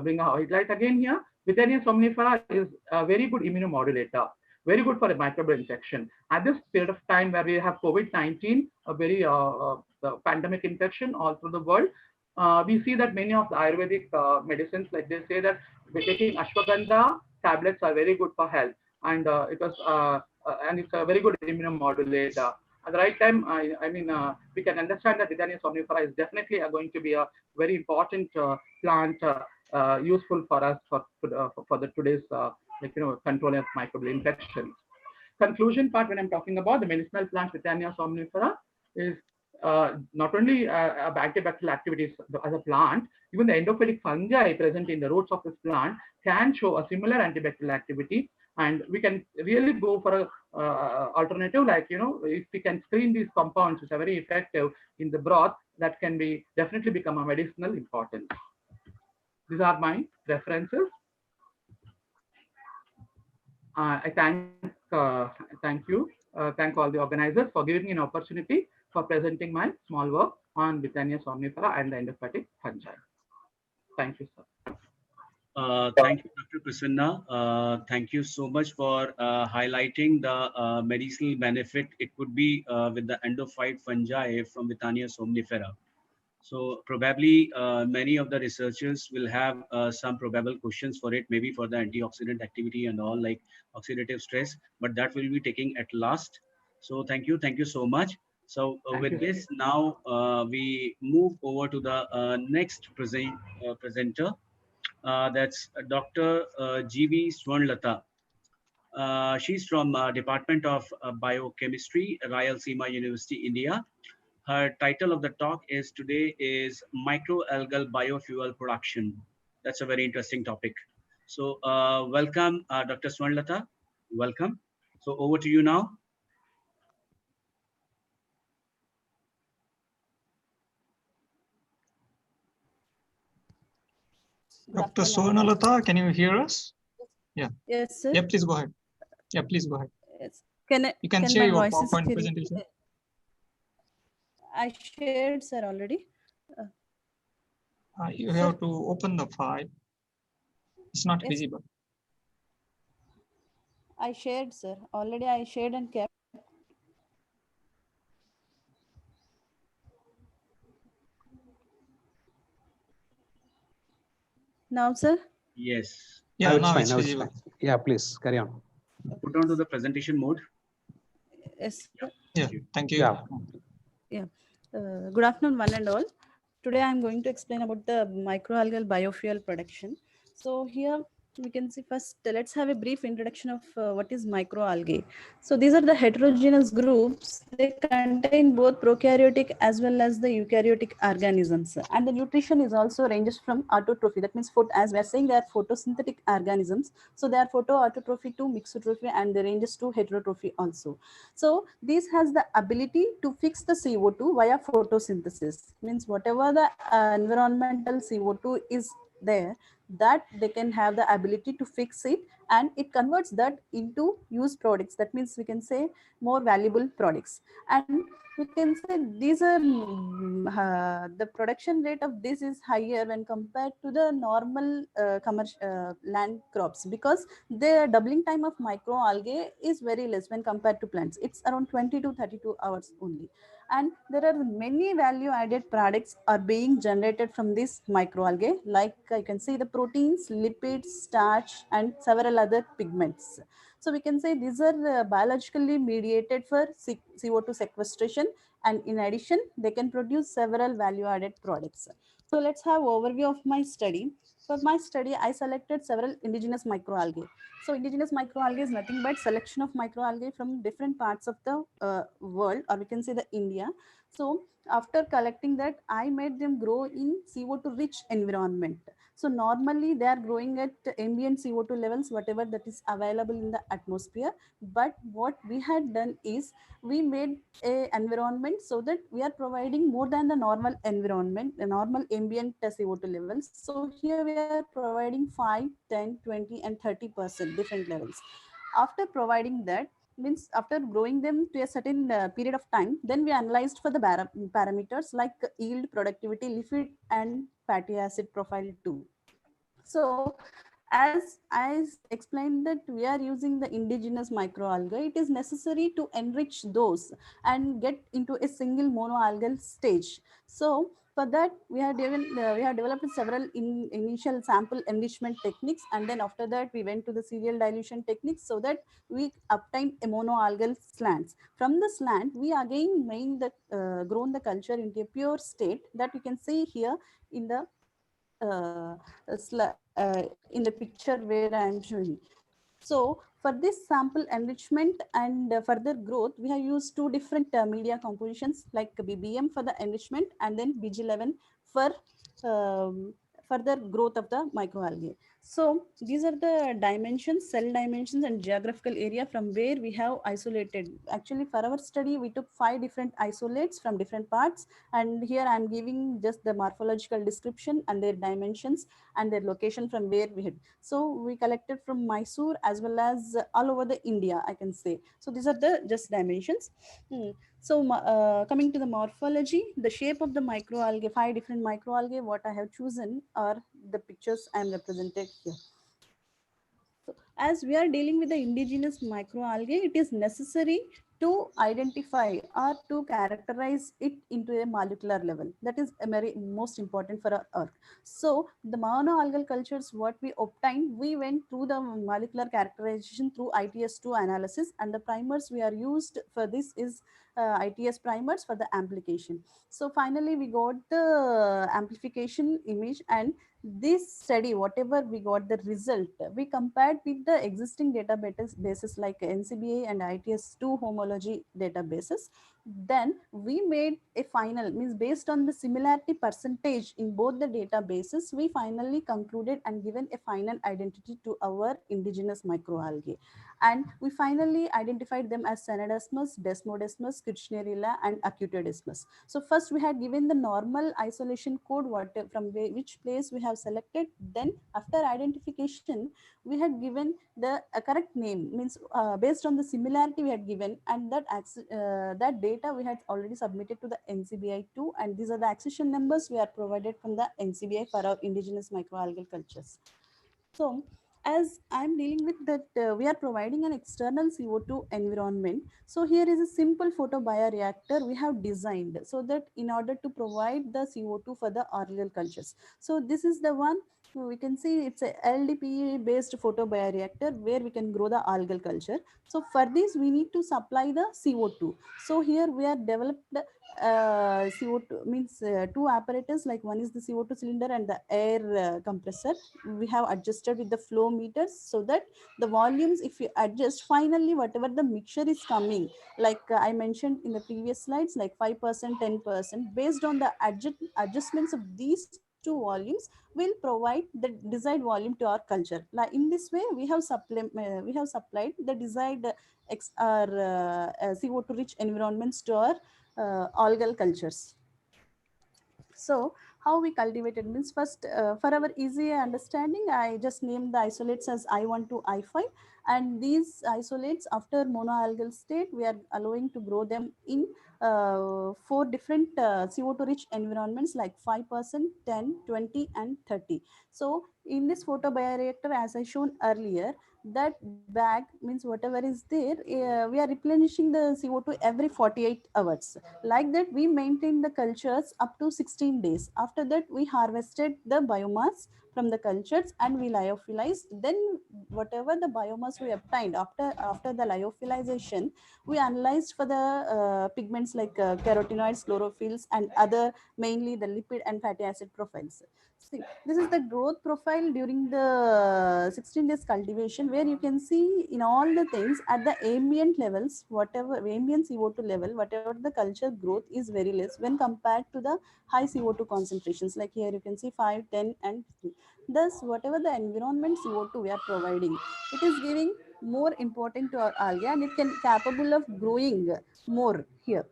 bring a highlight again here, Vaccinia somnifera is a very good immunomodulator, very good for a microbial infection. At this period of time where we have COVID-19, a very pandemic infection all through the world, we see that many of the Ayurvedic medicines, like they say that we're taking ashwagandha tablets are very good for health, and and it's a very good immunomodulator. At the right time, we can understand that Vaccinia somnifera is definitely going to be a very important plant, useful for us for the today's control of microbial infections. Conclusion part, when I'm talking about the medicinal plant Vaccinia somnifera, is not only antibacterial activities as a plant, even the endophytic fungi present in the roots of this plant can show a similar antibacterial activity, and we can really go for a alternative, like if we can screen these compounds which are very effective in the broth, that can be definitely become a medicinal importance. These are my references. I thank you, thank all the organizers for giving me an opportunity for presenting my small work on Vaccinia somnifera and the endophytic fungi. Thank you, sir. Thank you, Dr. Prasanna. Thank you so much for highlighting the medicinal benefit it could be with the endophyte fungi from Vaccinia somnifera. So probably many of the researchers will have some probable questions for it, maybe for the antioxidant activity and all, like oxidative stress, but that will be taking at last. So thank you so much. So with this, now we move over to the next presenter. That's Dr. G.V. Swarnlata. She's from Department of Biochemistry, Rayalaseema University, India. Her title of the talk is today is Microalgal Biofuel Production. That's a very interesting topic. So welcome, Dr. Swarnlata. Welcome. So over to you now. Dr. Swarnlata, can you hear us? Yeah. Yes, sir. Yeah, please go ahead. Yeah, please go ahead. Yes. You can share your PowerPoint presentation. I shared, sir, already. You have to open the file. It's not visible. I shared, sir. Already I shared and kept. Now, sir? Yes. Yeah, now it's fine. Yeah, please carry on. Put on to the presentation mode. Yes. Yeah, thank you. Yeah. Good afternoon, one and all. Today I'm going to explain about the microalgal biofuel production. So here we can see first, let's have a brief introduction of what is microalgae. So these are the heterogeneous groups. They contain both prokaryotic as well as the eukaryotic organisms. And the nutrition is also ranges from autotrophy. That means food, as we are saying, they are photosynthetic organisms. So they are photoautotrophy to mixotrophy, and they ranges to heterotrophy also. So this has the ability to fix the CO2 via photosynthesis. Means whatever the environmental CO2 is there, that they can have the ability to fix it, and it converts that into used products. That means we can say more valuable products. And we can say these are the production rate of this is higher when compared to the normal commercial land crops, because the doubling time of microalgae is very less when compared to plants. It's around 20 to 32 hours only. And there are many value added products are being generated from this microalgae, like you can see the proteins, lipids, starch, and several other pigments. So we can say these are biologically mediated for CO2 sequestration, and in addition they can produce several value added products. So let's have overview of my study. For my study, I selected several indigenous microalgae. So indigenous microalgae is nothing but selection of microalgae from different parts of the world, or we can say the India. So after collecting that, I made them grow in CO2 rich environment. So normally they are growing at ambient CO2 levels, whatever that is available in the atmosphere. But what we had done is we made a environment so that we are providing more than the normal environment, the normal ambient CO2 levels. So here we are providing 5, 10, 20 and 30% different levels. After providing that, means after growing them to a certain period of time, then we analyzed for the parameters like yield, productivity, lipid and fatty acid profile too. So as I explained that we are using the indigenous microalgae, it is necessary to enrich those and get into a single monoalgal stage. So for that, we have developed several initial sample enrichment techniques, and then after that we went to the serial dilution techniques so that we obtained a monoalgal slants. From the slant, we again made the grown the culture into a pure state that you can see here in the in the picture where I am showing. So for this sample enrichment and further growth, we have used two different media compositions like BBM for the enrichment and then BG11 for further growth of the microalgae. So these are the dimensions, cell dimensions and geographical area from where we have isolated. Actually for our study, we took 5 different isolates from different parts, and here I am giving just the morphological description and their dimensions and their location from where we had. So we collected from Mysore as well as all over the India, I can say. So these are the just dimensions. So coming to the morphology, the shape of the microalgae, 5 different microalgae, what I have chosen are the pictures I am represented here. So as we are dealing with the indigenous microalgae, it is necessary to identify or to characterize it into a molecular level. That is very most important for our work. So the monoalgal cultures, what we obtained, we went through the molecular characterization through ITS2 analysis, and the primers we are used for this is ITS primers for the amplification. So finally we got the amplification image, and this study, whatever we got the result, we compared with the existing databases like NCBA and ITS2 homology databases. Then we made a final, means based on the similarity percentage in both the databases, we finally concluded and given a final identity to our indigenous microalgae. And we finally identified them as Senadesmus, Desmodesmus, Kirchnerella and Acutodesmus. So first we had given the normal isolation code from which place we have selected. Then after identification, we had given the correct name, means based on the similarity we had given, and that data we had already submitted to the NCBI2, and these are the accession numbers we are provided from the NCBI for our indigenous microalgal cultures. So as I'm dealing with that, we are providing an external CO2 environment. So here is a simple photobioreactor we have designed so that in order to provide the CO2 for the algal cultures. So this is the one we can see, it's a LDPE based photobioreactor where we can grow the algal culture. So for this we need to supply the CO2. So here we are developed CO2, means two apparatus, like one is the CO2 cylinder and the air compressor. We have adjusted with the flow meters so that the volumes, if you adjust, finally whatever the mixture is coming, like I mentioned in the previous slides, like 5%, 10%, based on the adjustments of these two volumes will provide the desired volume to our culture. Like in this way we have supplied the desired CO2 rich environments to our algal cultures. So how we cultivated means, first for our easy understanding, I just named the isolates as I1 to I5, and these isolates after monoalgal state we are allowing to grow them in 4 different CO2 rich environments like 5%, 10, 20 and 30. So in this photobioreactor, as I shown earlier, that bag, means whatever is there, we are replenishing the CO2 every 48 hours. Like that we maintain the cultures up to 16 days. After that we harvested the biomass from the cultures and we lyophilize. Then whatever the biomass we obtained after the lyophilization, we analyzed for the pigments like carotenoids, chlorophylls, and other, mainly the lipid and fatty acid profiles. See, this is the growth profile during the 16 days cultivation, where you can see in all the things at the ambient levels, whatever ambient CO2 level, whatever the culture growth is very less when compared to the high CO2 concentrations. Like here you can see 5, 10, and 3. Thus, whatever the environment CO2 we are providing, it is giving more important to our algae, and it can capable of growing more here.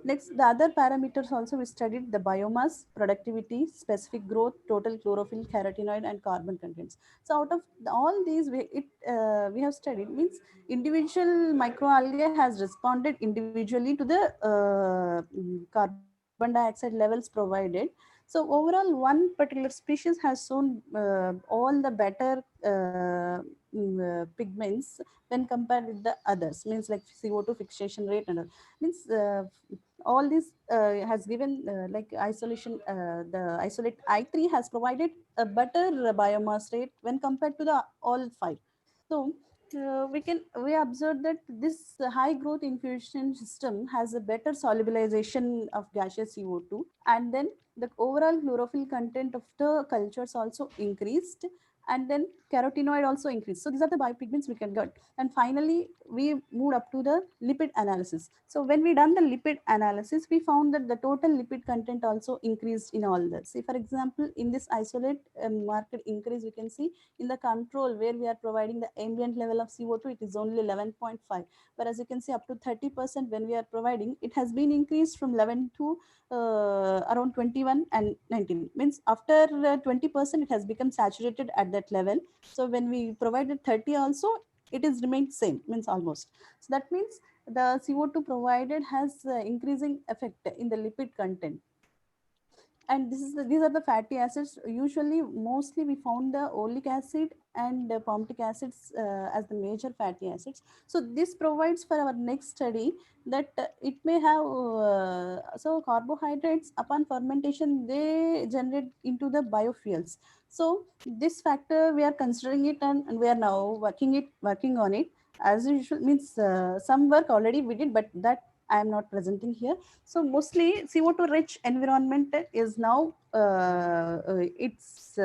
Next, the other parameters also we studied: the biomass, productivity, specific growth, total chlorophyll, carotenoid, and carbon contents. So out of all these, we have studied, means individual microalgae has responded individually to the carbon dioxide levels provided. So overall, one particular species has shown all the better pigments when compared with the others, means like CO2 fixation rate and all. Means all this has given like isolation, the isolate I3 has provided a better biomass rate when compared to the all 5. So we observe that this high growth infusion system has a better solubilization of gaseous CO2, and then the overall chlorophyll content of the cultures also increased, and then carotenoid also increased. So these are the biopigments we can get. And finally, we moved up to the lipid analysis. So when we done the lipid analysis, we found that the total lipid content also increased in all this. See, for example, in this isolate marked increase, you can see in the control where we are providing the ambient level of CO2, it is only 11.5. Whereas you can see up to 30% when we are providing, it has been increased from 11 to around 21 and 19. Means after 20%, it has become saturated at that level. So when we provided 30 also, it is remained same, means almost. So that means the CO2 provided has increasing effect in the lipid content. And these are the fatty acids. Usually, mostly we found the oleic acid and palmitic acids as the major fatty acids. So this provides for our next study that it may have so carbohydrates upon fermentation, they generate into the biofuels. So this factor we are considering it, and we are now working on it as usual. Means some work already we did, but that I am not presenting here. So mostly CO2 rich environment is now it's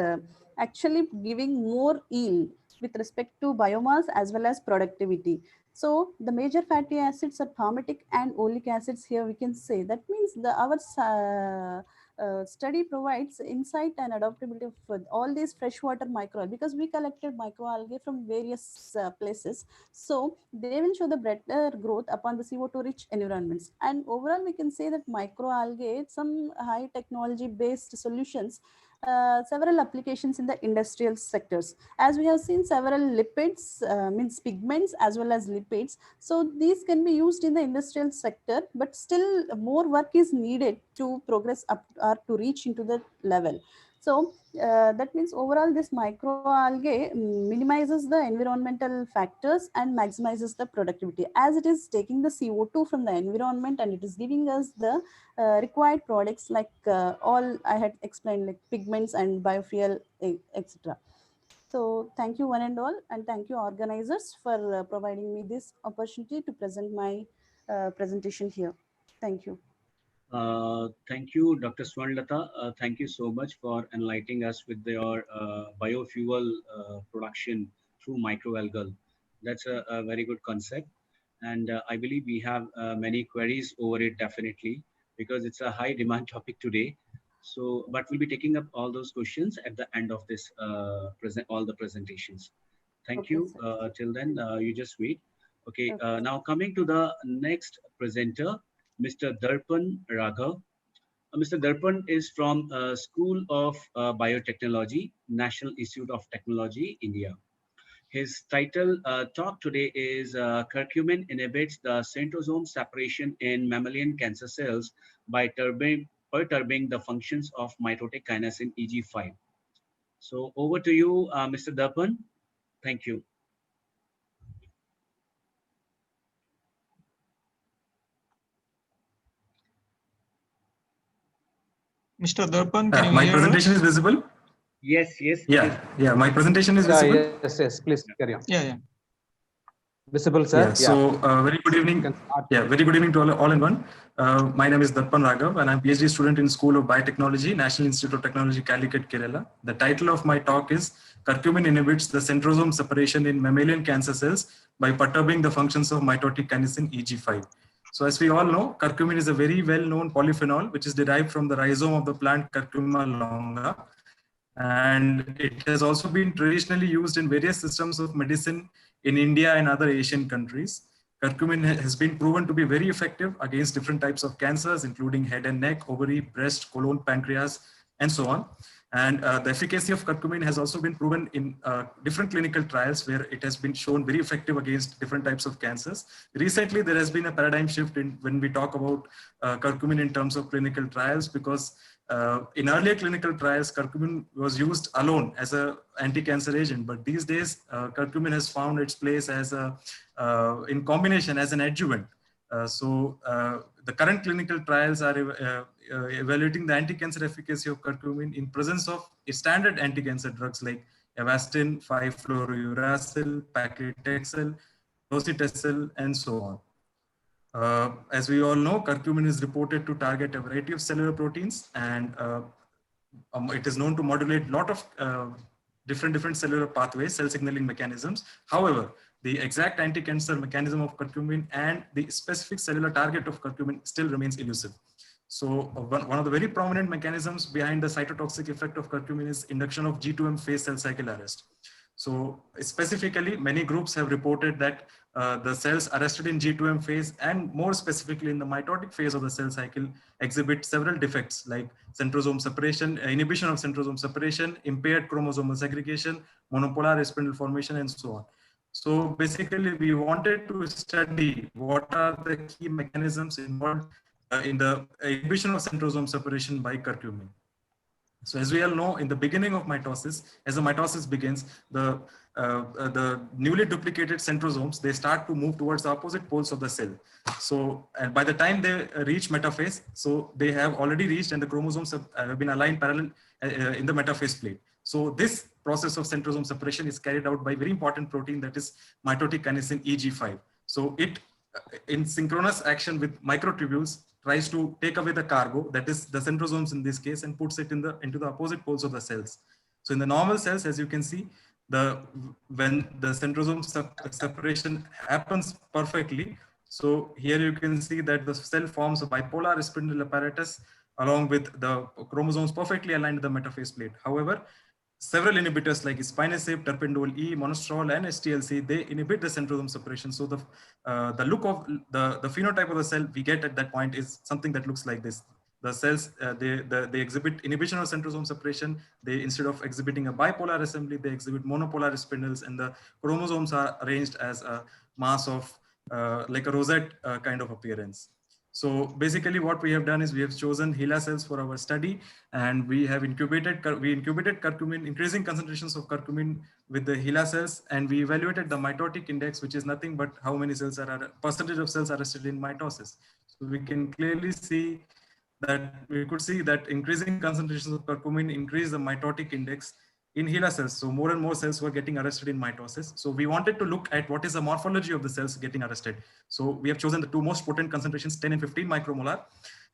actually giving more yield with respect to biomass as well as productivity. So the major fatty acids are palmitic and oleic acids. Here we can say that means our study provides insight and adaptability of all these freshwater microalgae, because we collected microalgae from various places. So they will show the better growth upon the CO2 rich environments. And overall, we can say that microalgae, some high technology based solutions, several applications in the industrial sectors. As we have seen, several lipids, means pigments as well as lipids. So these can be used in the industrial sector, but still more work is needed to progress up or to reach into the level. So that means overall this microalgae minimizes the environmental factors and maximizes the productivity, as it is taking the CO2 from the environment and it is giving us the required products like all I had explained, like pigments and biofuel, etc. So thank you one and all, and thank you organizers for providing me this opportunity to present my presentation here. Thank you. Thank you, Dr. Swarnlata. Thank you so much for enlightening us with your biofuel production through microalgal. That's a very good concept. And I believe we have many queries over it, definitely, because it's a high demand topic today. So, but we'll be taking up all those questions at the end of this all the presentations. Thank Okay, you. Till then, you just wait. Okay, now coming to the next presenter, Mr. Darpan Raghav. Mr. Darpan is from School of Biotechnology, National Institute of Technology, India. His title talk today is Curcumin inhibits the centrosome separation in mammalian cancer cells by perturbing the functions of mitotic kinesin EG5. So over to you, Mr. Darpan. Thank you. Mr. Darpan, can you my hear presentation us? is visible? Yes, yes. Yeah. My presentation is visible. Yes. Please carry on. Yeah. Visible, sir. Yeah. So very good evening. Yeah, very good evening to all in one. My name is Darpan Raghav, and I'm PhD student in School of Biotechnology, National Institute of Technology, Calicut, Kerala. The title of my talk is "Curcumin inhibits the centrosome separation in mammalian cancer cells by perturbing the functions of mitotic kinesin EG5." So as we all know, curcumin is a very well-known polyphenol which is derived from the rhizome of the plant Curcuma longa, and it has also been traditionally used in various systems of medicine in India and other Asian countries. Curcumin has been proven to be very effective against different types of cancers, including head and neck, ovary, breast, colon, pancreas, and so on. And the efficacy of curcumin has also been proven in different clinical trials where it has been shown very effective against different types of cancers. Recently, there has been a paradigm shift when we talk about curcumin in terms of clinical trials, because in earlier clinical trials, curcumin was used alone as an anti-cancer agent, but these days, curcumin has found its place as in combination as an adjuvant. The current clinical trials are evaluating the anti-cancer efficacy of curcumin in presence of standard anti-cancer drugs like Avastin, 5-fluorouracil, paclitaxel, docetaxel, and so on. As we all know, curcumin is reported to target a variety of cellular proteins, and it is known to modulate a lot of different cellular pathways, cell signaling mechanisms. However, the exact anti-cancer mechanism of curcumin and the specific cellular target of curcumin still remains elusive. So one of the very prominent mechanisms behind the cytotoxic effect of curcumin is induction of G2M phase cell cycle arrest. So specifically, many groups have reported that the cells arrested in G2M phase, and more specifically in the mitotic phase of the cell cycle, exhibit several defects like centrosome separation, inhibition of centrosome separation, impaired chromosomal segregation, monopolar spindle formation, and so on. So basically, we wanted to study what are the key mechanisms involved in the inhibition of centrosome separation by curcumin. So as we all know, in the beginning of mitosis, as the mitosis begins, the newly duplicated centrosomes, they start to move towards the opposite poles of the cell. So and by the time they reach metaphase, so they have already reached and the chromosomes have been aligned parallel in the metaphase plate. So this process of centrosome separation is carried out by very important protein, that is mitotic kinesin EG5. So it, in synchronous action with microtubules, tries to take away the cargo, that is the centrosomes in this case, and puts it into the opposite poles of the cells. So in the normal cells, as you can see, when the centrosome separation happens perfectly, so here you can see that the cell forms a bipolar spindle apparatus along with the chromosomes perfectly aligned to the metaphase plate. However, several inhibitors like spinosave, terpindole E, monostrol, and STLC, they inhibit the centrosome separation. So the look of the phenotype of the cell we get at that point is something that looks like this. The cells, they exhibit inhibition of centrosome separation. They, instead of exhibiting a bipolar assembly, they exhibit monopolar spindles, and the chromosomes are arranged as a mass of like a rosette kind of appearance. So basically what we have done is we have chosen HeLa cells for our study, and we incubated curcumin, increasing concentrations of curcumin with the HeLa cells, and we evaluated the mitotic index, which is nothing but how many cells percentage of cells arrested in mitosis. So we can clearly see that increasing concentrations of curcumin increase the mitotic index in HeLa cells. So more and more cells were getting arrested in mitosis. So we wanted to look at what is the morphology of the cells getting arrested. So we have chosen the two most potent concentrations, 10 and 15 micromolar.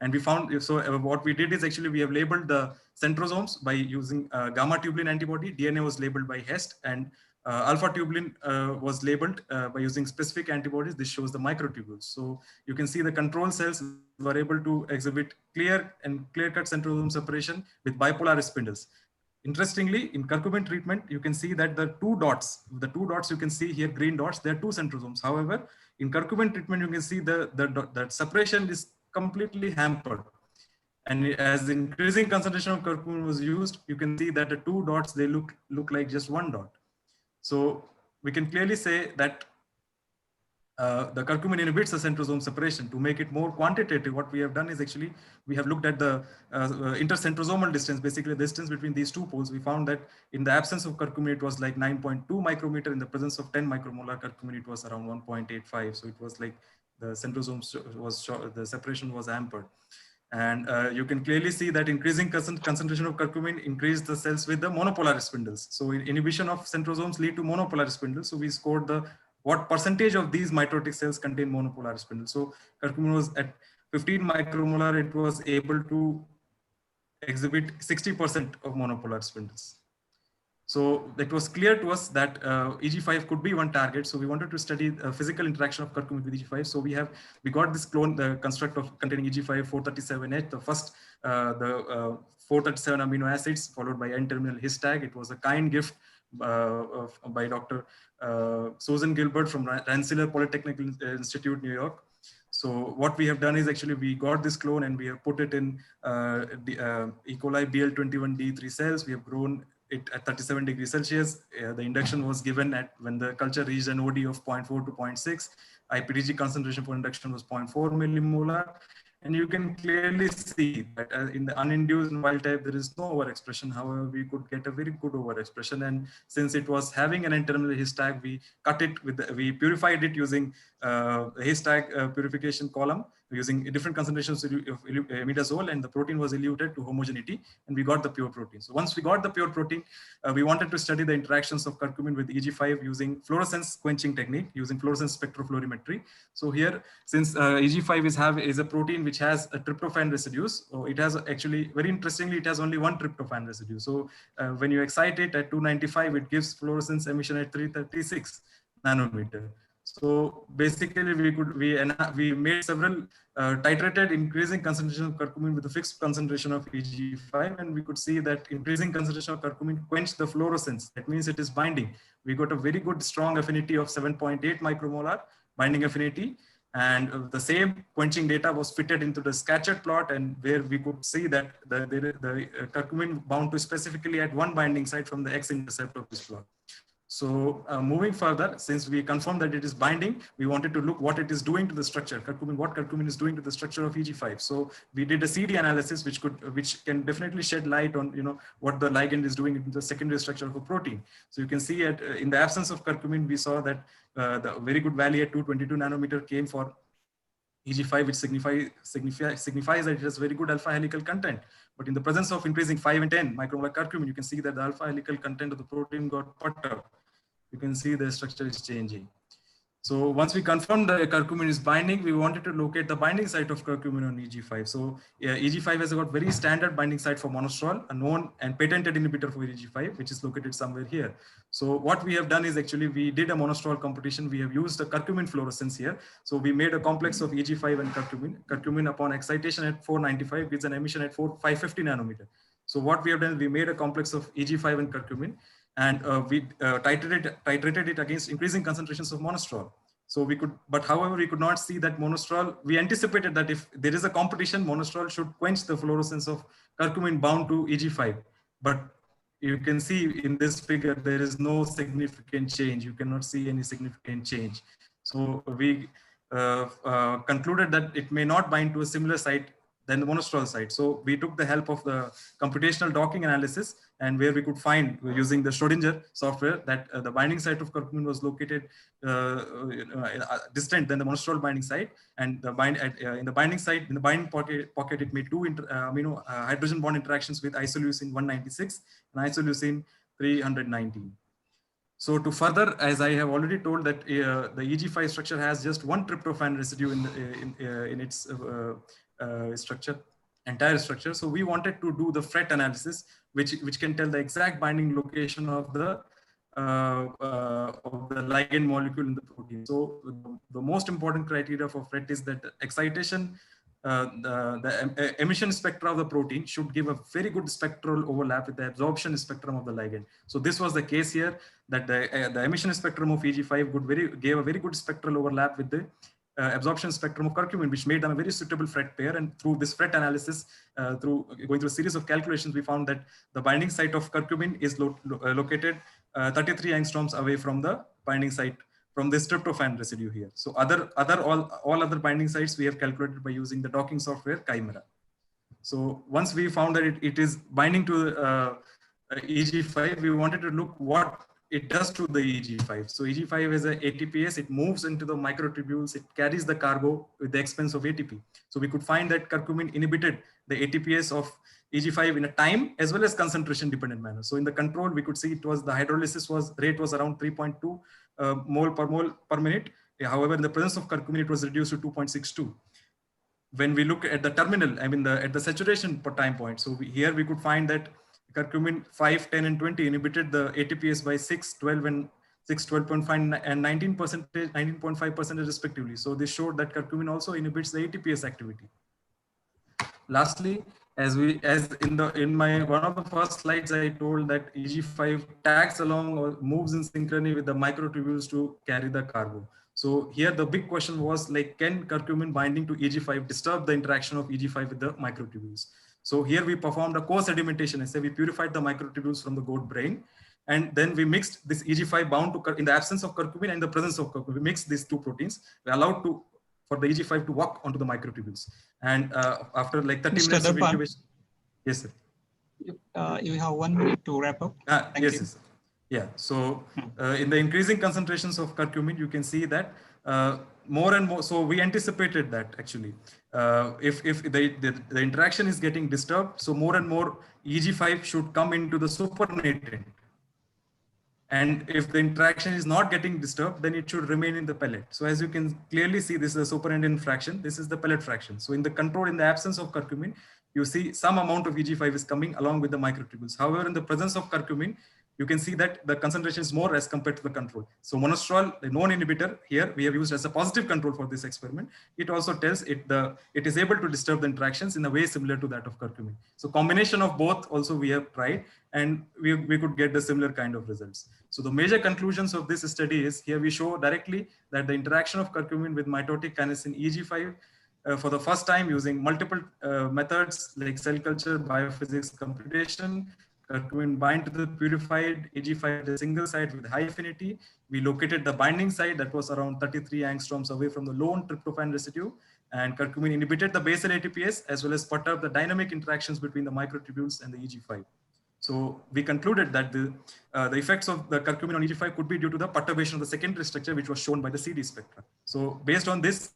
And we found, so what we did is actually we have labeled the centrosomes by using gamma tubulin antibody. DNA was labeled by HEST, and alpha tubulin was labeled by using specific antibodies. This shows the microtubules. So you can see the control cells were able to exhibit clear and clear-cut centrosome separation with bipolar spindles. Interestingly, in curcumin treatment, you can see that the two dots you can see here, green dots, they are two centrosomes. However, in curcumin treatment, you can see the separation is completely hampered. And as the increasing concentration of curcumin was used, you can see that the two dots, they look like just one dot. So we can clearly say that the curcumin inhibits the centrosome separation. To make it more quantitative, what we have done is actually we have looked at the intercentrosomal distance, basically the distance between these two poles. We found that in the absence of curcumin, it was like 9.2 micrometer. In the presence of 10 micromolar curcumin, it was around 1.85. So it was like the centrosome the separation was hampered. And you can clearly see that increasing concentration of curcumin increased the cells with the monopolar spindles. So inhibition of centrosomes lead to monopolar spindles. So we scored the what percentage of these mitotic cells contain monopolar spindles. So curcumin was at 15 micromolar, it was able to exhibit 60% of monopolar spindles. So it was clear to us that EG5 could be one target. So we wanted to study physical interaction of curcumin with EG5. So we got this clone, the construct of containing EG5 437H, the first, the 437 amino acids followed by N-terminal his tag. It was a kind gift by Dr. Susan Gilbert from Rensselaer Polytechnic Institute, New York. So what we have done is actually we got this clone and we have put it in the E. coli BL21D3 cells. We have grown it at 37 degrees Celsius. The induction was given at when the culture reached an OD of 0.4 to 0.6. IPTG concentration for induction was 0.4 millimolar. And you can clearly see that in the uninduced wild type, there is no overexpression. However, we could get a very good overexpression. And since it was having an N-terminal his tag, we cut it with, we purified it using his tag purification column, using different concentrations of imidazole, and the protein was eluted to homogeneity, and we got the pure protein. So once we got the pure protein, we wanted to study the interactions of curcumin with EG5 using fluorescence quenching technique, using fluorescence spectrophlorimetry. So here, since EG5 is a protein which has a tryptophan residues, so it has actually, very interestingly, it has only one tryptophan residue. So when you excite it at 295, it gives fluorescence emission at 336 nanometer. So basically, we made several titrated increasing concentration of curcumin with a fixed concentration of EG5, and we could see that increasing concentration of curcumin quenched the fluorescence. That means it is binding. We got a very good strong affinity of 7.8 micromolar binding affinity, and the same quenching data was fitted into the scattered plot, and where we could see that the curcumin bound to specifically at one binding site from the x-intercept of this plot. So moving further, since we confirmed that it is binding, we wanted to look what it is doing to the structure, what curcumin is doing to the structure of EG5. So we did a CD analysis, which can definitely shed light on what the ligand is doing in the secondary structure of a protein. So you can see in the absence of curcumin, we saw that the very good value at 222 nanometer came for EG5, which signifies that it has very good alpha helical content. But in the presence of increasing 5 and 10 micromolar curcumin, you can see that the alpha helical content of the protein got perturbed. You can see the structure is changing. So once we confirmed the curcumin is binding, we wanted to locate the binding site of curcumin on EG5. So EG5 has got very standard binding site for monostrol, a known and patented inhibitor for EG5, which is located somewhere here. So what we have done is actually we did a monostrol competition. We have used a curcumin fluorescence here. So we made a complex of EG5 and curcumin. Curcumin upon excitation at 495 gives an emission at 550 nanometer. So what we have done, we made a complex of EG5 and curcumin, and we titrated it against increasing concentrations of monostrol. So we could, but however, we could not see that monostrol. We anticipated that if there is a competition, monostrol should quench the fluorescence of curcumin bound to EG5. But you can see in this figure, there is no significant change. You cannot see any significant change. So we concluded that it may not bind to a similar site than the monostrol site. So we took the help of the computational docking analysis, and where we could find using the Schrodinger software that the binding site of curcumin was located distant than the monostrol binding site, and the in the binding site, in the binding pocket, it made two hydrogen bond interactions with isoleucine 196 and isoleucine 319. So to further, as I have already told, that the EG5 structure has just one tryptophan residue in its entire structure. So we wanted to do the FRET analysis, which can tell the exact binding location of the ligand molecule in the protein. So the most important criteria for FRET is that excitation, the emission spectra of the protein should give a very good spectral overlap with the absorption spectrum of the ligand. So this was the case here, that the emission spectrum of EG5 gave a very good spectral overlap with the absorption spectrum of curcumin, which made them a very suitable FRET pair. And through this FRET analysis, through going through a series of calculations, we found that the binding site of curcumin is located 33 angstroms away from the binding site from this tryptophan residue here. So all other binding sites we have calculated by using the docking software Chimera. So once we found that it is binding to EG5, we wanted to look what it does to the EG5. So EG5 is a ATPase, it moves into the microtubules, it carries the cargo with the expense of ATP. So we could find that curcumin inhibited the ATPase of EG5 in a time as well as concentration dependent manner. So in the control, we could see it was the hydrolysis rate was around 3.2 mole per minute. However, in the presence of curcumin, it was reduced to 2.62. When we look at the terminal, I mean at the saturation per time point. So here we could find that curcumin 5, 10, and 20 inhibited the ATPase by 6, 12, and 6, 12.5 and 19.5% respectively. So this showed that curcumin also inhibits the ATPase activity. Lastly, as in my one of the first slides, I told that EG5 tags along or moves in synchrony with the microtubules to carry the cargo. So here the big question was like, can curcumin binding to EG5 disturb the interaction of EG5 with the microtubules? So here we performed a co-sedimentation assay. We purified the microtubules from the goat brain, and then we mixed this EG5 bound to in the absence of curcumin and in the presence of curcumin. We mixed these two proteins. We allowed for the EG5 to walk onto the microtubules. And after like 30 Mr. minutes of Durban, incubation, yes, sir. You have 1 minute to wrap up. Yes, sir. Yeah. So in the increasing concentrations of curcumin, you can see that more and more. So we anticipated that actually, if the interaction is getting disturbed, so more and more EG5 should come into the supernatant. And if the interaction is not getting disturbed, then it should remain in the pellet. So as you can clearly see, this is a supernatant fraction. This is the pellet fraction. So in the control, in the absence of curcumin, you see some amount of EG5 is coming along with the microtubules. However, in the presence of curcumin, you can see that the concentration is more as compared to the control. So monosterol, the known inhibitor here, we have used as a positive control for this experiment. It also tells it is able to disturb the interactions in a way similar to that of curcumin. So combination of both also we have tried, and we could get the similar kind of results. So the major conclusions of this study is here we show directly that the interaction of curcumin with mitotic kinesin EG5 for the first time using multiple methods like cell culture, biophysics, computation. Curcumin bind to the purified EG5 at a single site with high affinity. We located the binding site that was around 33 angstroms away from the lone tryptophan residue, and curcumin inhibited the basal ATPase as well as perturbed the dynamic interactions between the microtubules and the EG5. So we concluded that the effects of the curcumin on EG5 could be due to the perturbation of the secondary structure, which was shown by the CD spectra. So based on this,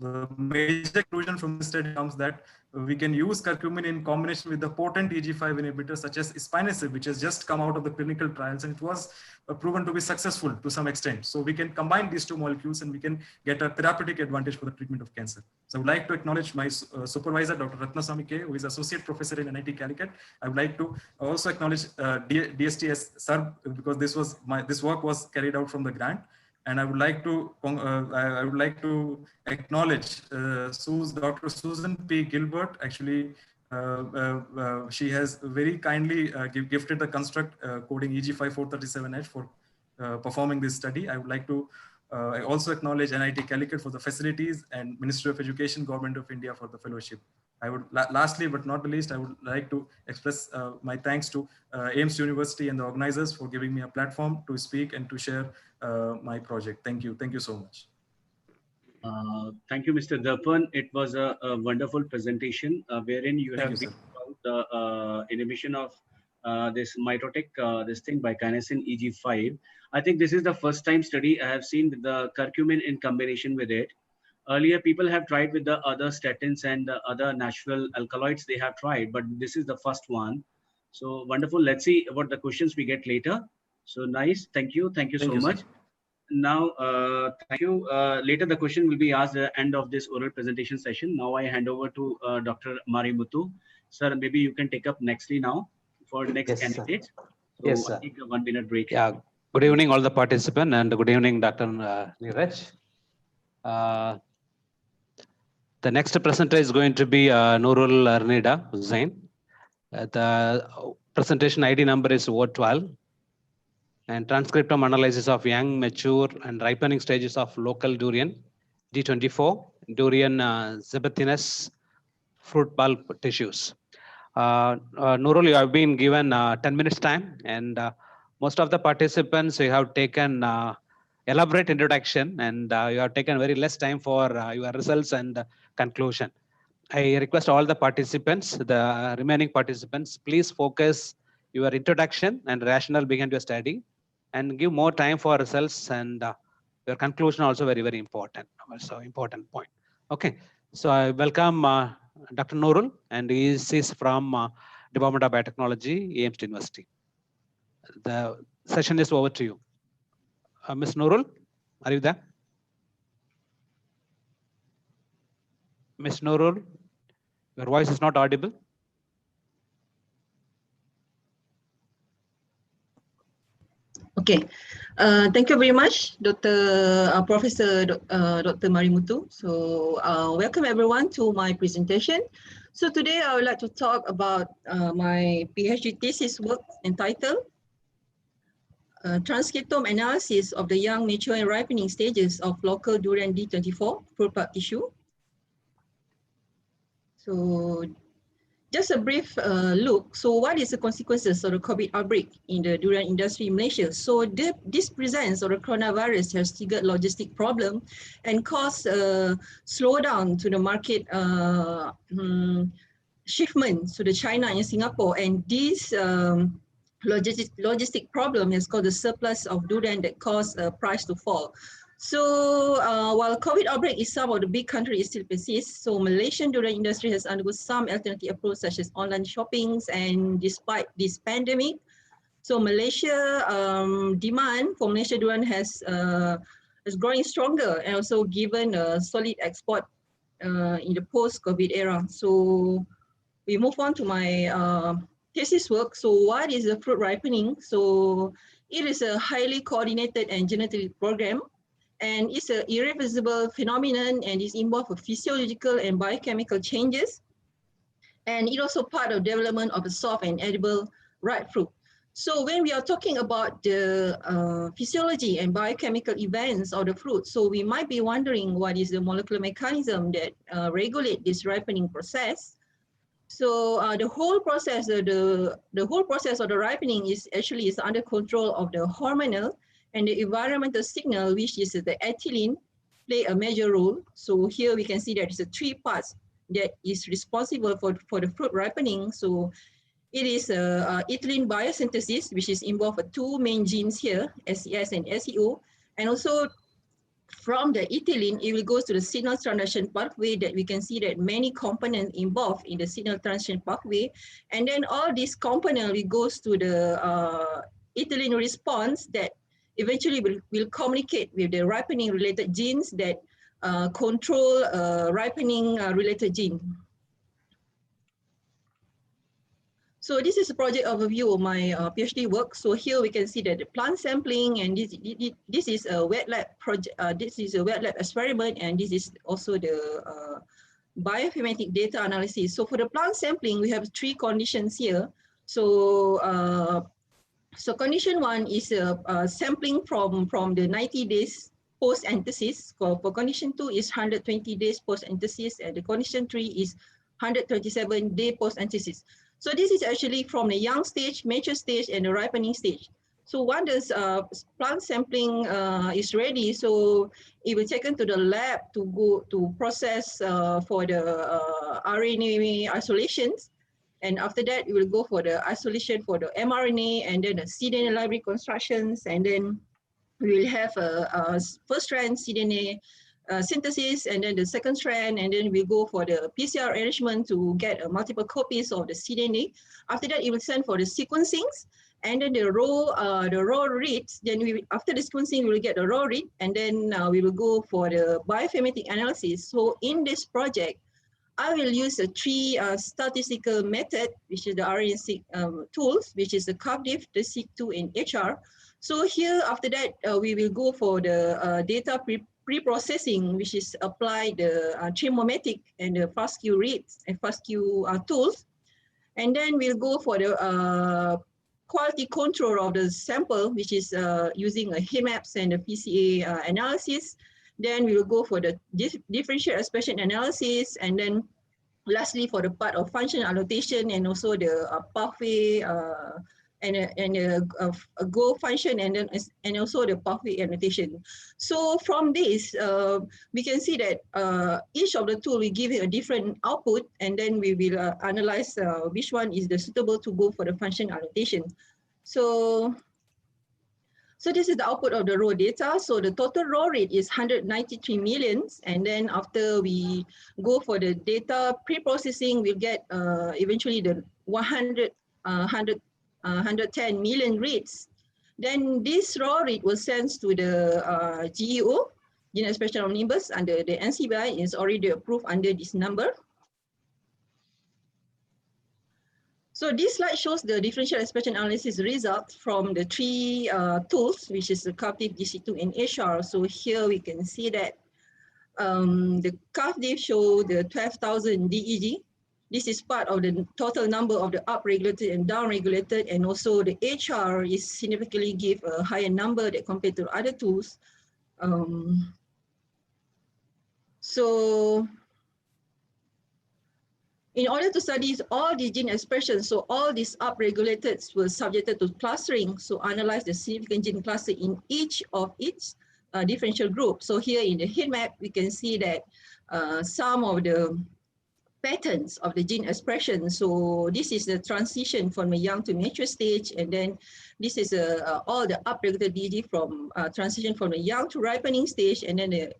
the major conclusion from this study comes that we can use curcumin in combination with the potent EG5 inhibitors such as spinosad, which has just come out of the clinical trials, and it was proven to be successful to some extent. So we can combine these two molecules and we can get a therapeutic advantage for the treatment of cancer. So I would like to acknowledge my supervisor, Dr. Ratnaswamy K, who is Associate Professor in NIT Calicut. I would like to also acknowledge DSTS Sir, because this work was carried out from the grant. And I would like to acknowledge Dr. Susan P. Gilbert. Actually, she has very kindly gifted the construct coding EG5437H for performing this study. I would like to I also acknowledge NIT Calicut for the facilities and Ministry of Education, Government of India for the fellowship. I would lastly, but not the least, I would like to express my thanks to AIMS University and the organizers for giving me a platform to speak and to share my project. Thank you. Thank you so much. Thank you, Mr. Darpan. It was a wonderful presentation wherein you have briefed about the inhibition of this mitotic, this thing by kinesin EG5. I think this is the first time study I have seen with the curcumin in combination with it. Earlier, people have tried with the other statins and the other natural alkaloids they have tried, but this is the first one. So wonderful. Let's see what the questions we get later. So nice. Thank you. Thank you so much. Now, thank you. Later, the question will be asked at the end of this oral presentation session. Now, I hand over to Dr. Marimuthu. Sir, maybe you can take up nextly now for next candidate. So Yes, sir. I'll take a 1 minute break. Yeah. Good evening, all the participants, and good evening, Dr. Neeraj. The next presenter is going to be Nurul Arnida Hussain. The presentation ID number is O12. And transcriptome analysis of young, mature, and ripening stages of local durian, D24, durian zebethinus fruit pulp tissues. Nurul, you have been given 10 minutes time, and most of the participants, you have taken elaborate introduction, and you have taken very less time for your results and conclusion. I request all the participants, the remaining participants, please focus your introduction and rationale behind your study, and give more time for results, and your conclusion also very, very important. So important point. Okay, so I welcome Dr. Nurul, and he is from Department of Biotechnology, AIMS University. The session is over to you. Ms. Nurul, are you there? Ms. Nurul, your voice is not audible. Okay, thank you very much, Professor Dr. Marimutu. So welcome everyone to my presentation. So today I would like to talk about my PhD thesis work entitled Transcriptome Analysis of the Young, Mature and Ripening Stages of Local Durian D24 Fruit Pulp Tissue. So just a brief look. So what is the consequences of the COVID outbreak in the durian industry in Malaysia? So this presents or the coronavirus has triggered logistic problem and caused a slowdown to the market shipments to the China and Singapore. And this logistic problem has caused the surplus of durian that caused price to fall. So while COVID outbreak is some of the big countries still persist, so Malaysian durian industry has undergone some alternative approach such as online shoppings, and despite this pandemic, so Malaysia demand for Malaysia durian is growing stronger, and also given a solid export in the post-COVID era. So we move on to my thesis work. So what is the fruit ripening? So it is a highly coordinated and genetic program, and it's an irreversible phenomenon, and is involved with physiological and biochemical changes. And it also part of development of a soft and edible ripe fruit. So when we are talking about the physiology and biochemical events of the fruit, so we might be wondering what is the molecular mechanism that regulate this ripening process. So the whole process of the ripening is actually under control of the hormonal and the environmental signal, which is the ethylene, play a major role. So here we can see that it's 3 parts that is responsible for the fruit ripening. So it is ethylene biosynthesis, which is involved with 2 main genes here, SES and SEO, and also from the ethylene, it will go to the signal transition pathway that we can see that many components involved in the signal transition pathway. And then all these components will goes to the ethylene response that eventually will communicate with the ripening related genes that control ripening related gene. So this is a project overview of my PhD work. So here we can see that the plant sampling, and this is a wet lab project. This is a wet lab experiment, and this is also the bioinformatic data analysis. So for the plant sampling, we have 3 conditions here. So so condition 1 is sampling from the 90 days post anthesis. For condition 2 is 120 days post anthesis, and the condition 3 is 137 day post anthesis. So this is actually from the young stage, mature stage, and the ripening stage. So once plant sampling is ready, so it will taken to the lab to go to process for the RNA isolations. And after that, it will go for the isolation for the mRNA, and then the cDNA library constructions, and then we will have a first strand cDNA synthesis, and then the second strand, and then we go for the PCR arrangement to get multiple copies of the cDNA. After that, it will send for the sequencings, and then the raw reads. Then after the sequencing, we will get the raw read, and then we will go for the bioinformatic analysis. So in this project, I will use a 3 statistical method, which is the RNA-seq tools, which is the CARDIF, the seq2, and HR. So here, after that, we will go for the data pre-processing, which is apply the chemometic and the FASTQ reads and FASTQ tools. And then we'll go for the quality control of the sample, which is using a HEMAPS and the PCA analysis. Then we will go for the differential expression analysis, and then lastly for the part of function annotation and also the pathway a go function and also the pathway annotation. So from this, we can see that each of the tool will give it a different output, and then we will analyze which one is the suitable to go for the function annotation. So this is the output of the raw data. So the total raw rate is 193 millions. And then after we go for the data pre-processing, we'll get eventually the 110 million reads. Then this raw rate was sent to the GEO, Gene Expression Omnibus, under the NCBI is already approved under this number. So this slide shows the differential expression analysis results from the three tools, which is the CARDIF, GC2, and HR. So here we can see that the CARDIF show the 12,000 DEG. This is part of the total number of the upregulated and downregulated, and also the HR is significantly give a higher number that compared to other tools. So in order to study all the gene expressions, so all these upregulated were subjected to clustering, so analyze the significant gene cluster in each of its differential group. So here in the heat map, we can see that some of the patterns of the gene expression. So this is the transition from a young to mature stage, and then this is all the upregulated DG from transition from a young to ripening stage, and then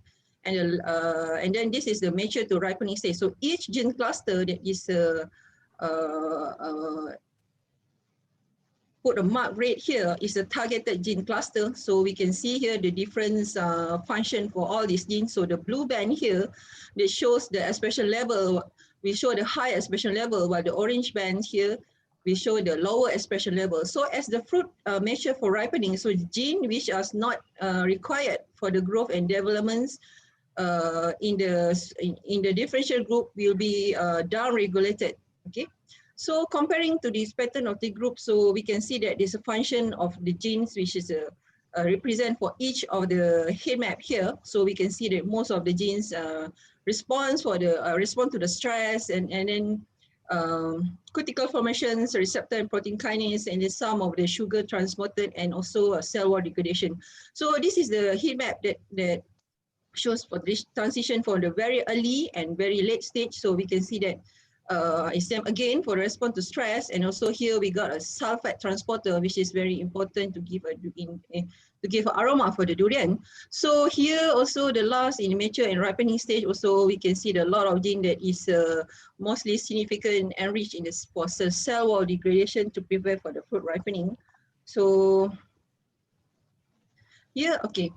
and then this is the mature to ripening stage. So each gene cluster that is put a mark rate here is a targeted gene cluster. So we can see here the different function for all these genes. So the blue band here that shows the expression level, we show the high expression level, while the orange band here we show the lower expression level. So as the fruit mature for ripening, so gene which are not required for the growth and developments in the differential group will be down-regulated. Okay, so comparing to this pattern of the group, so we can see that there's a function of the genes which is represent for each of the heat map here. So we can see that most of the genes respond to the stress, and then critical formations, receptor and protein kinase, and then some of the sugar transported, and also cell wall degradation. So this is the heat map that shows for this transition for the very early and very late stage. So we can see that it's same again for the response to stress, and also here we got a sulfate transporter, which is very important to give an aroma for the durian. So here also the last in mature and ripening stage, also we can see the lot of gene that is mostly significant enriched in this for cell wall degradation to prepare for the fruit ripening. So here, okay.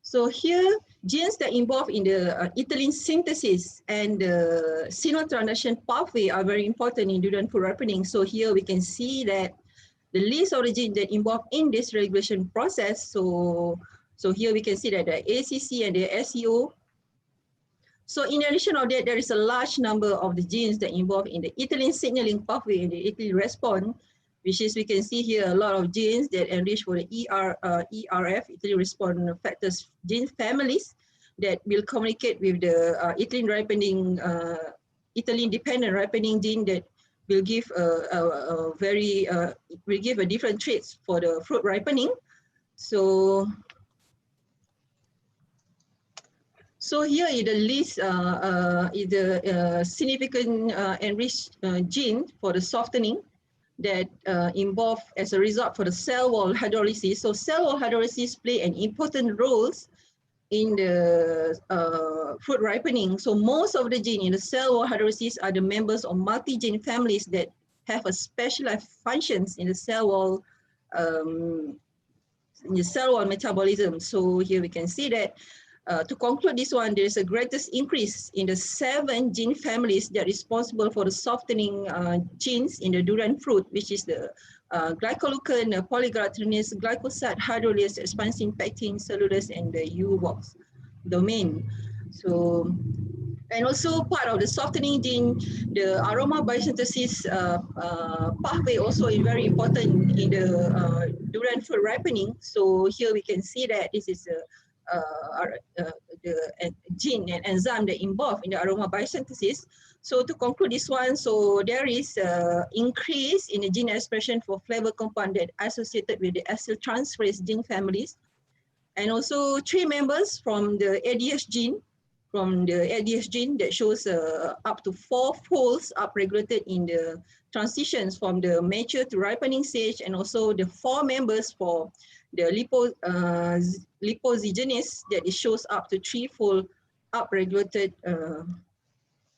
So here, genes that involve in the ethylene synthesis and the signal transaction pathway are very important in durian fruit ripening. So here we can see that the list of the genes that involve in this regulation process. So here we can see that the ACC and the SEO. So in addition of that, there is a large number of the genes that involve in the ethylene signaling pathway and the ethylene response, which is we can see here a lot of genes that enrich for the ERF, ethylene response factors gene families that will communicate with the ethylene ripening, ethylene dependent ripening gene that will give a different traits for the fruit ripening. So here is the list, is the significant enriched gene for the softening that involve as a result for the cell wall hydrolysis. So cell wall hydrolysis play an important role in the fruit ripening. So most of the gene in the cell wall hydrolysis are the members of multi-gene families that have a specialized functions in the cell wall metabolism. So here we can see that to conclude this one, there is a greatest increase in the 7 gene families that are responsible for the softening genes in the durian fruit, which is the glycolucan, polygalactorinase, glycoside, hydrolase, expansin, pectin, cellulose, and the U-box domain. So, and also part of the softening gene, the aroma biosynthesis pathway also is very important in the durian fruit ripening. So here we can see that this is the gene and enzyme that involved in the aroma biosynthesis. So to conclude this one, so there is increase in the gene expression for flavor compound that associated with the acyltransferase gene families, and also 3 members from the ADS gene, that shows up to 4 folds upregulated in the transitions from the mature to ripening stage, and also the 4 members for the lipoxygenase that it shows up to 3-fold upregulated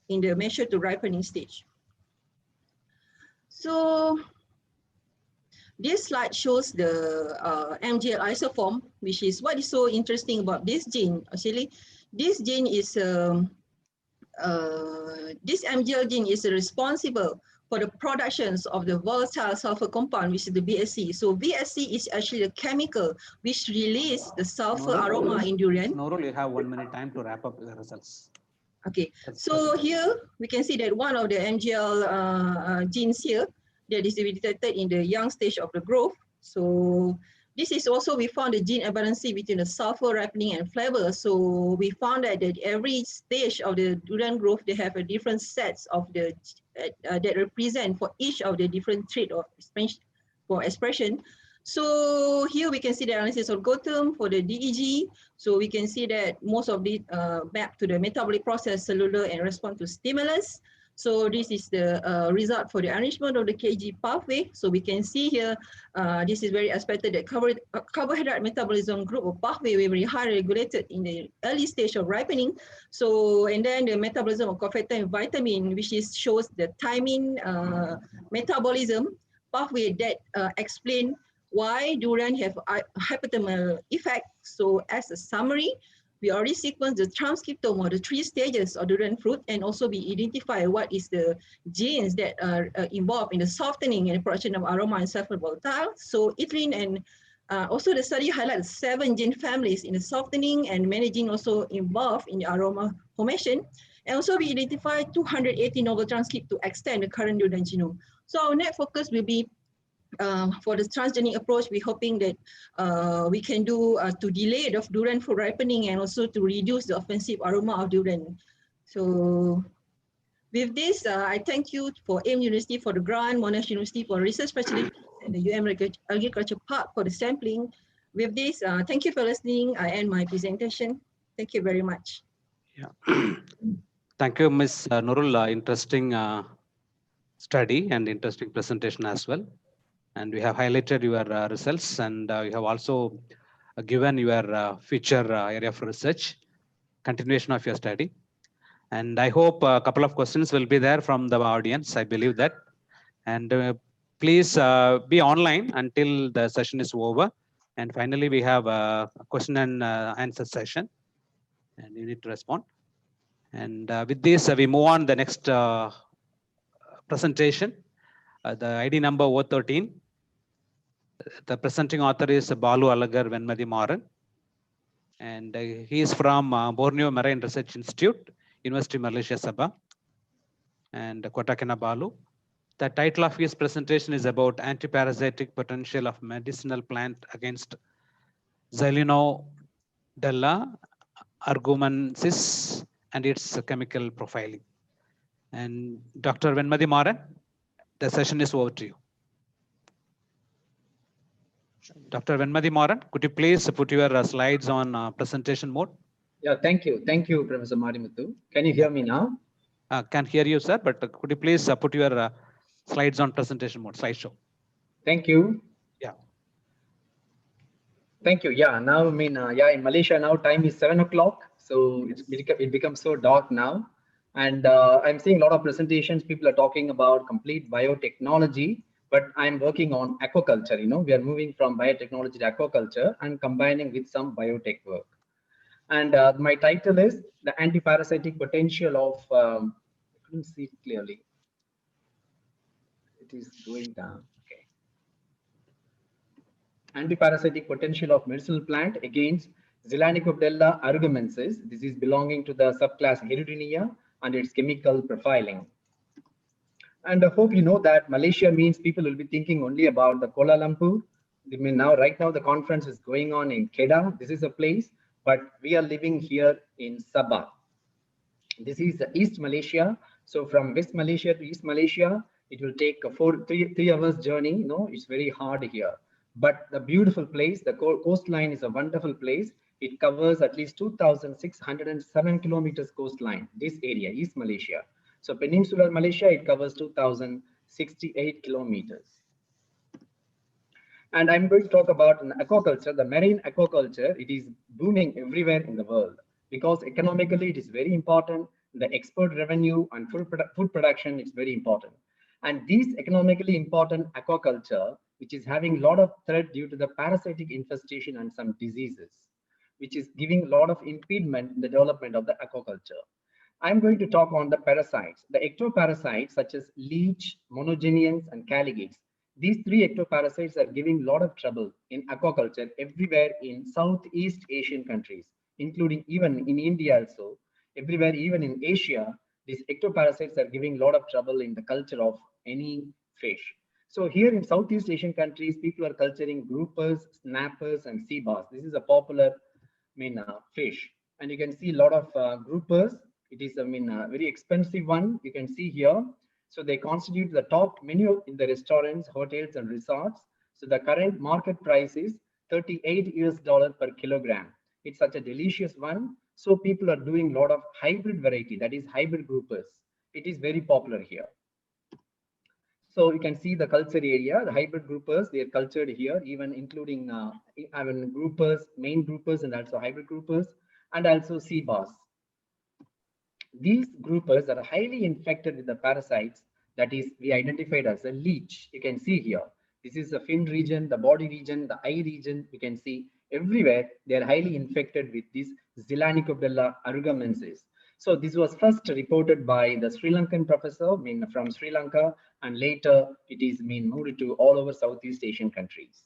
in the mature to ripening stage. So this slide shows the MGL isoform, which is what is so interesting about this gene. Actually, this gene is this MGL gene is responsible for the productions of the volatile sulfur compound, which is the VSC. So VSC is actually a chemical which release the sulfur aroma in durian. Nurul, you have 1 minute time to wrap up the results. Okay, so here we can see that one of the MGL genes here that is detected in the young stage of the growth. So this is also, we found the gene aberrancy between the sulfur ripening and flavor. So we found that at every stage of the durian growth, they have a different sets of the that represent for each of the different trait of expression. So here we can see the analysis of Gotham for the DEG. So we can see that most of the map to the metabolic process, cellular, and respond to stimulus. So this is the result for the arrangement of the KG pathway. So we can see here, this is very expected that carbohydrate metabolism group or pathway were very high regulated in the early stage of ripening. So, and then the metabolism of cofactor and vitamin, which shows the thymine metabolism pathway that explain why durian have a hyperthermal effect. So as a summary, we already sequenced the transcriptome or the 3 stages of durian fruit, and also we identify what is the genes that are involved in the softening and production of aroma and sulfur volatile. So ethylene and also the study highlights 7 gene families in the softening, and many genes also involved in the aroma formation. And also we identify 280 novel transcripts to extend the current durian genome. So our next focus will be for the transgenic approach. We're hoping that we can do to delay the durian fruit ripening and also to reduce the offensive aroma of durian. So with this, I thank you for AIM University for the grant, Monash University for research facilities, and the UM Agriculture Park for the sampling. With this, thank you for listening. I end my presentation. Thank you very much. Yeah. Thank you, Ms. Nurul. Interesting study and interesting presentation as well. And we have highlighted your results, and you have also given your future area of research, continuation of your study. And I hope a couple of questions will be there from the audience. I believe that. And please be online until the session is over. And finally, we have a question and answer session, and you need to respond. And with this, we move on the next presentation, the ID number 013. The presenting author is Balu Alagar Venmadi Maran, and he is from Borneo Marine Research Institute, University of Malaysia Sabah, and Kota Kinabalu. The title of his presentation is about antiparasitic potential of medicinal plant against Xyllinodella argumensis and its chemical profiling. And Dr. Venmadi Maran, the session is over to you. Dr. Venmadi Maran, could you please put your slides on presentation mode? Yeah, thank you. Thank you, Professor Marimuthu. Can you hear me now? Can hear you, sir, but could you please put your slides on presentation mode, slideshow? Thank you. Yeah. Thank you. Yeah, now I mean, in Malaysia now time is 7 o'clock, so it becomes so dark now. And I'm seeing a lot of presentations. People are talking about complete biotechnology, but I'm working on aquaculture. You know, we are moving from biotechnology to aquaculture and combining with some biotech work. And my title is the antiparasitic potential of, I couldn't see it clearly. It is going down. Okay. Antiparasitic potential of medicinal plant against Xyllinodella argumensis. This is belonging to the subclass Herudinia and its chemical profiling. And I hope you know that Malaysia means people will be thinking only about the Kuala Lumpur. I mean, right now the conference is going on in Kedah. This is a place, but we are living here in Sabah. This is East Malaysia. So from West Malaysia to East Malaysia, it will take a 3 hours journey. It's very hard here. But the beautiful place, the coastline is a wonderful place. It covers at least 2,607 kilometers coastline, this area, East Malaysia. So peninsular Malaysia, it covers 2,068 kilometers. And I'm going to talk about aquaculture, the marine aquaculture. It is booming everywhere in the world because economically it is very important. The export revenue and food production is very important. And this economically important aquaculture, which is having a lot of threat due to the parasitic infestation and some diseases, which is giving a lot of impediment in the development of the aquaculture. I'm going to talk on the parasites. The ectoparasites such as leech, monogeneans, and caligates. These 3 ectoparasites are giving a lot of trouble in aquaculture everywhere in Southeast Asian countries, including even in India also. Everywhere, even in Asia, these ectoparasites are giving a lot of trouble in the culture of any fish. So here in Southeast Asian countries, people are culturing groupers, snappers, and sea bass. This is a popular fish. And you can see a lot of groupers. It is, a very expensive one. You can see here. So they constitute the top menu in the restaurants, hotels, and resorts. So the current market price is $38 per kilogram. It's such a delicious one. So people are doing a lot of hybrid variety, that is hybrid groupers. It is very popular here. So you can see the culture area, the hybrid groupers, they are cultured here, even including groupers, main groupers, and also hybrid groupers, and also sea bass. These groupers are highly infected with the parasites that is we identified as a leech. You can see here. This is the fin region, the body region, the eye region. You can see everywhere they are highly infected with this Zelanicobella arugamensis. So this was first reported by the Sri Lankan professor, from Sri Lanka, and later it is moved to all over Southeast Asian countries.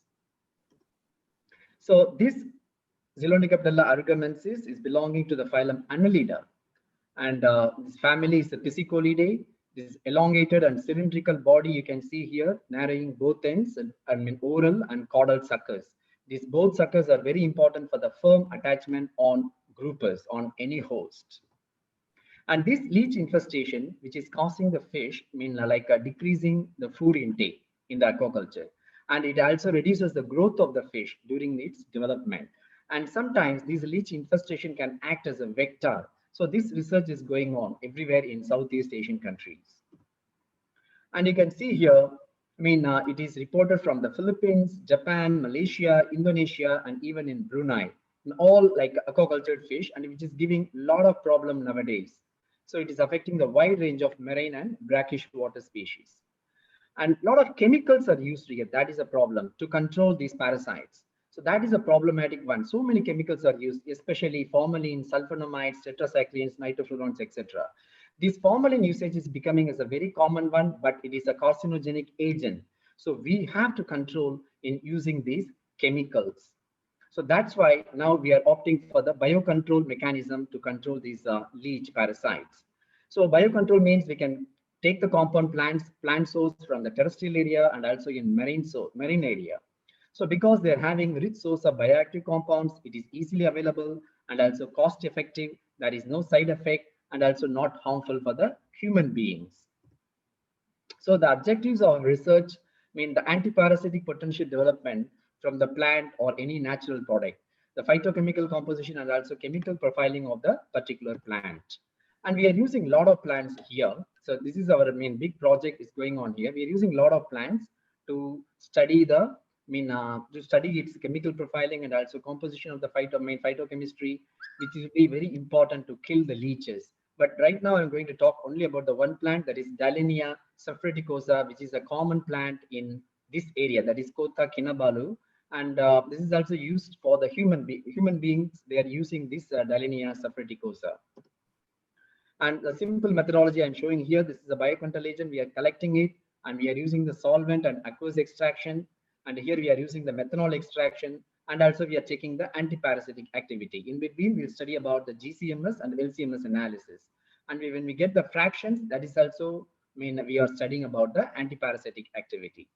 So this Zelanicobella arugamensis is belonging to the phylum Annelida. And this family is the Piscicolidae. This elongated and cylindrical body you can see here, narrowing both ends, and oral and caudal suckers. These both suckers are very important for the firm attachment on groupers, on any host. And this leech infestation, which is causing the fish, decreasing the food intake in the aquaculture. And it also reduces the growth of the fish during its development. And sometimes this leech infestation can act as a vector. So this research is going on everywhere in Southeast Asian countries. And you can see here, it is reported from the Philippines, Japan, Malaysia, Indonesia, and even in Brunei, all like aquacultured fish, and which is giving a lot of problem nowadays. So it is affecting the wide range of marine and brackish water species. And a lot of chemicals are used here. That is a problem to control these parasites. So that is a problematic one. So many chemicals are used, especially formalin, sulfonamides, tetracyclines, nitroflurons, etc. This formalin usage is becoming as a very common one, but it is a carcinogenic agent. So we have to control in using these chemicals. So that's why now we are opting for the biocontrol mechanism to control these leech parasites. So biocontrol means we can take the compound plant source from the terrestrial area and also in marine area. So because they're having rich source of bioactive compounds, it is easily available and also cost effective. There is no side effect and also not harmful for the human beings. So the objectives of research mean the antiparasitic potential development from the plant or any natural product, the phytochemical composition and also chemical profiling of the particular plant. And we are using a lot of plants here. So this is our big project is going on here. We are using a lot of plants to study the its chemical profiling and also composition of the phytochemistry, which is very important to kill the leeches. But right now I'm going to talk only about the one plant, that is Dalinia safraticosa, which is a common plant in this area, that is Kota Kinabalu. And this is also used for the human beings. They are using this Dalinia safraticosa. And the simple methodology I'm showing here, this is a biocontrol agent. We are collecting it and we are using the solvent and aqueous extraction. And here we are using the methanol extraction. And also we are checking the antiparasitic activity. In between, we'll study about the GCMS and LCMS analysis. And when we get the fractions, that is also we are studying about the antiparasitic activity.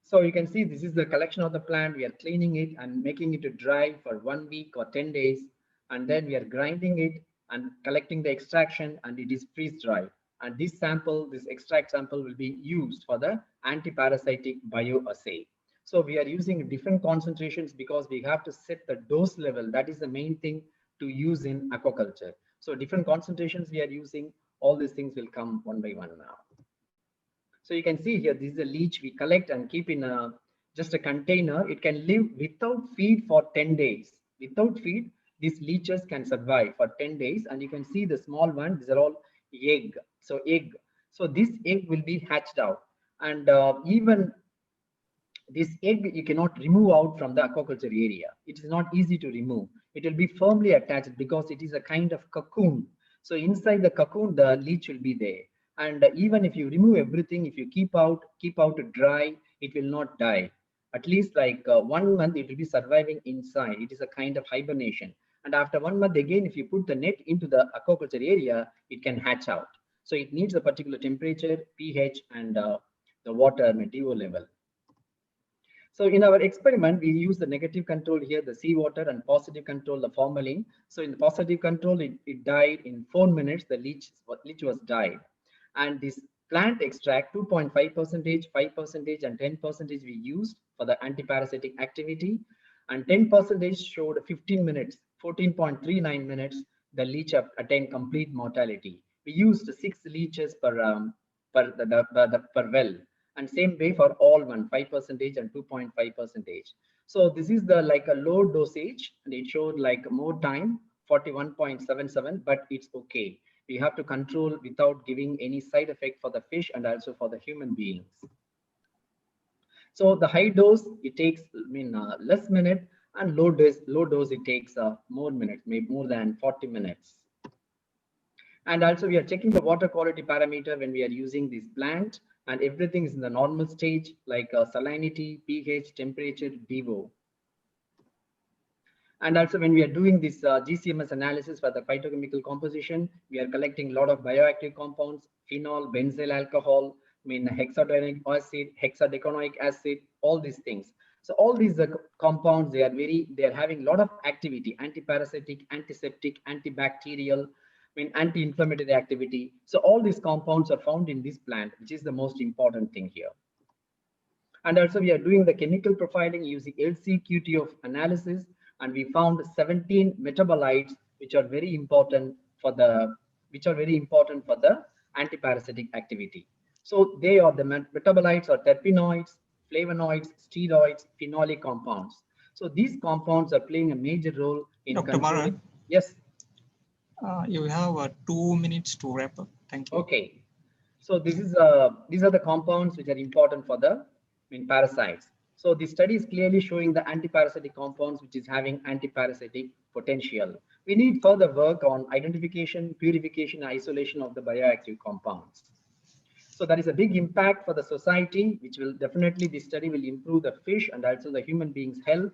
So you can see this is the collection of the plant. We are cleaning it and making it to dry for 1 week or 10 days. And then we are grinding it and collecting the extraction, and it is freeze dried. And this sample, this extract sample, will be used for the antiparasitic bioassay. So we are using different concentrations because we have to set the dose level. That is the main thing to use in aquaculture. So different concentrations we are using, all these things will come one by one now. So you can see here, this is a leech we collect and keep in just a container. It can live without feed for 10 days. Without feed, these leeches can survive for 10 days. And you can see the small one, these are all egg. So egg. So this egg will be hatched out. And even this egg you cannot remove out from the aquaculture area. It is not easy to remove. It will be firmly attached because it is a kind of cocoon. So inside the cocoon, the leech will be there. And even if you remove everything, if you keep out dry, it will not die. At least like 1 month, it will be surviving inside. It is a kind of hibernation. And after 1 month, again, if you put the net into the aquaculture area, it can hatch out. So it needs a particular temperature, pH, and the water DO level. So in our experiment, we use the negative control here, the seawater, and positive control, the formalin. So in the positive control, it died in 4 minutes. The leech was died. And this plant extract, 2.5%, 5%, and 10% we used for the antiparasitic activity. And 10% showed 15 minutes, 14.39 minutes, the leech attained complete mortality. We used 6 leeches per well. And same way for all 5% and 2.5%. So this is the like a low dosage, and it showed like more time, 41.77, but it's okay. We have to control without giving any side effect for the fish and also for the human beings. So the high dose, it takes less minute, and low dose it takes more minutes, maybe more than 40 minutes. And also we are checking the water quality parameter when we are using this plant, and everything is in the normal stage, like salinity, pH, temperature, DO. And also when we are doing this GCMS analysis for the phytochemical composition, we are collecting a lot of bioactive compounds, phenol, benzyl alcohol, hexadecanoic acid, hexadecanoic acid, all these things. So all these compounds, they are having a lot of activity, antiparasitic, antiseptic, antibacterial, anti-inflammatory activity. So all these compounds are found in this plant, which is the most important thing here. And also we are doing the chemical profiling using LC-QT analysis, and we found 17 metabolites which are very important for the antiparasitic activity. So they are the metabolites are terpenoids, flavonoids, steroids, phenolic compounds. So these compounds are playing a major role in Dr. controlling. Maran, Yes. You have 2 minutes to wrap up. Thank you. Okay. So these are the compounds which are important for the parasites. So the study is clearly showing the antiparasitic compounds which is having antiparasitic potential. We need further work on identification, purification, and isolation of the bioactive compounds. So that is a big impact for the society, which will definitely, this study will improve the fish and also the human beings' health,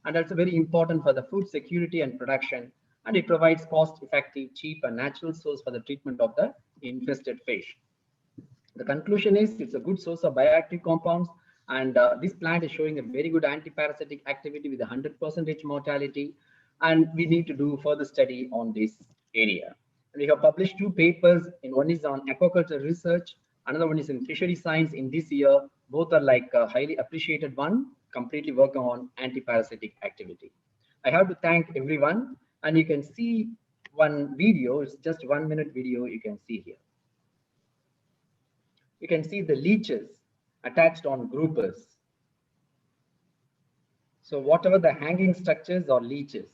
and also very important for the food security and production. And it provides cost-effective, cheap, and natural source for the treatment of the infested fish. The conclusion is it's a good source of bioactive compounds, and this plant is showing a very good antiparasitic activity with 100% mortality, and we need to do further study on this area. And we have published 2 papers, and one is on aquaculture research, another one is in fishery science in this year. Both are like a highly appreciated one, completely working on antiparasitic activity. I have to thank everyone, and you can see one video, it's just 1 minute video you can see here. You can see the leeches attached on groupers. So whatever the hanging structures or leeches.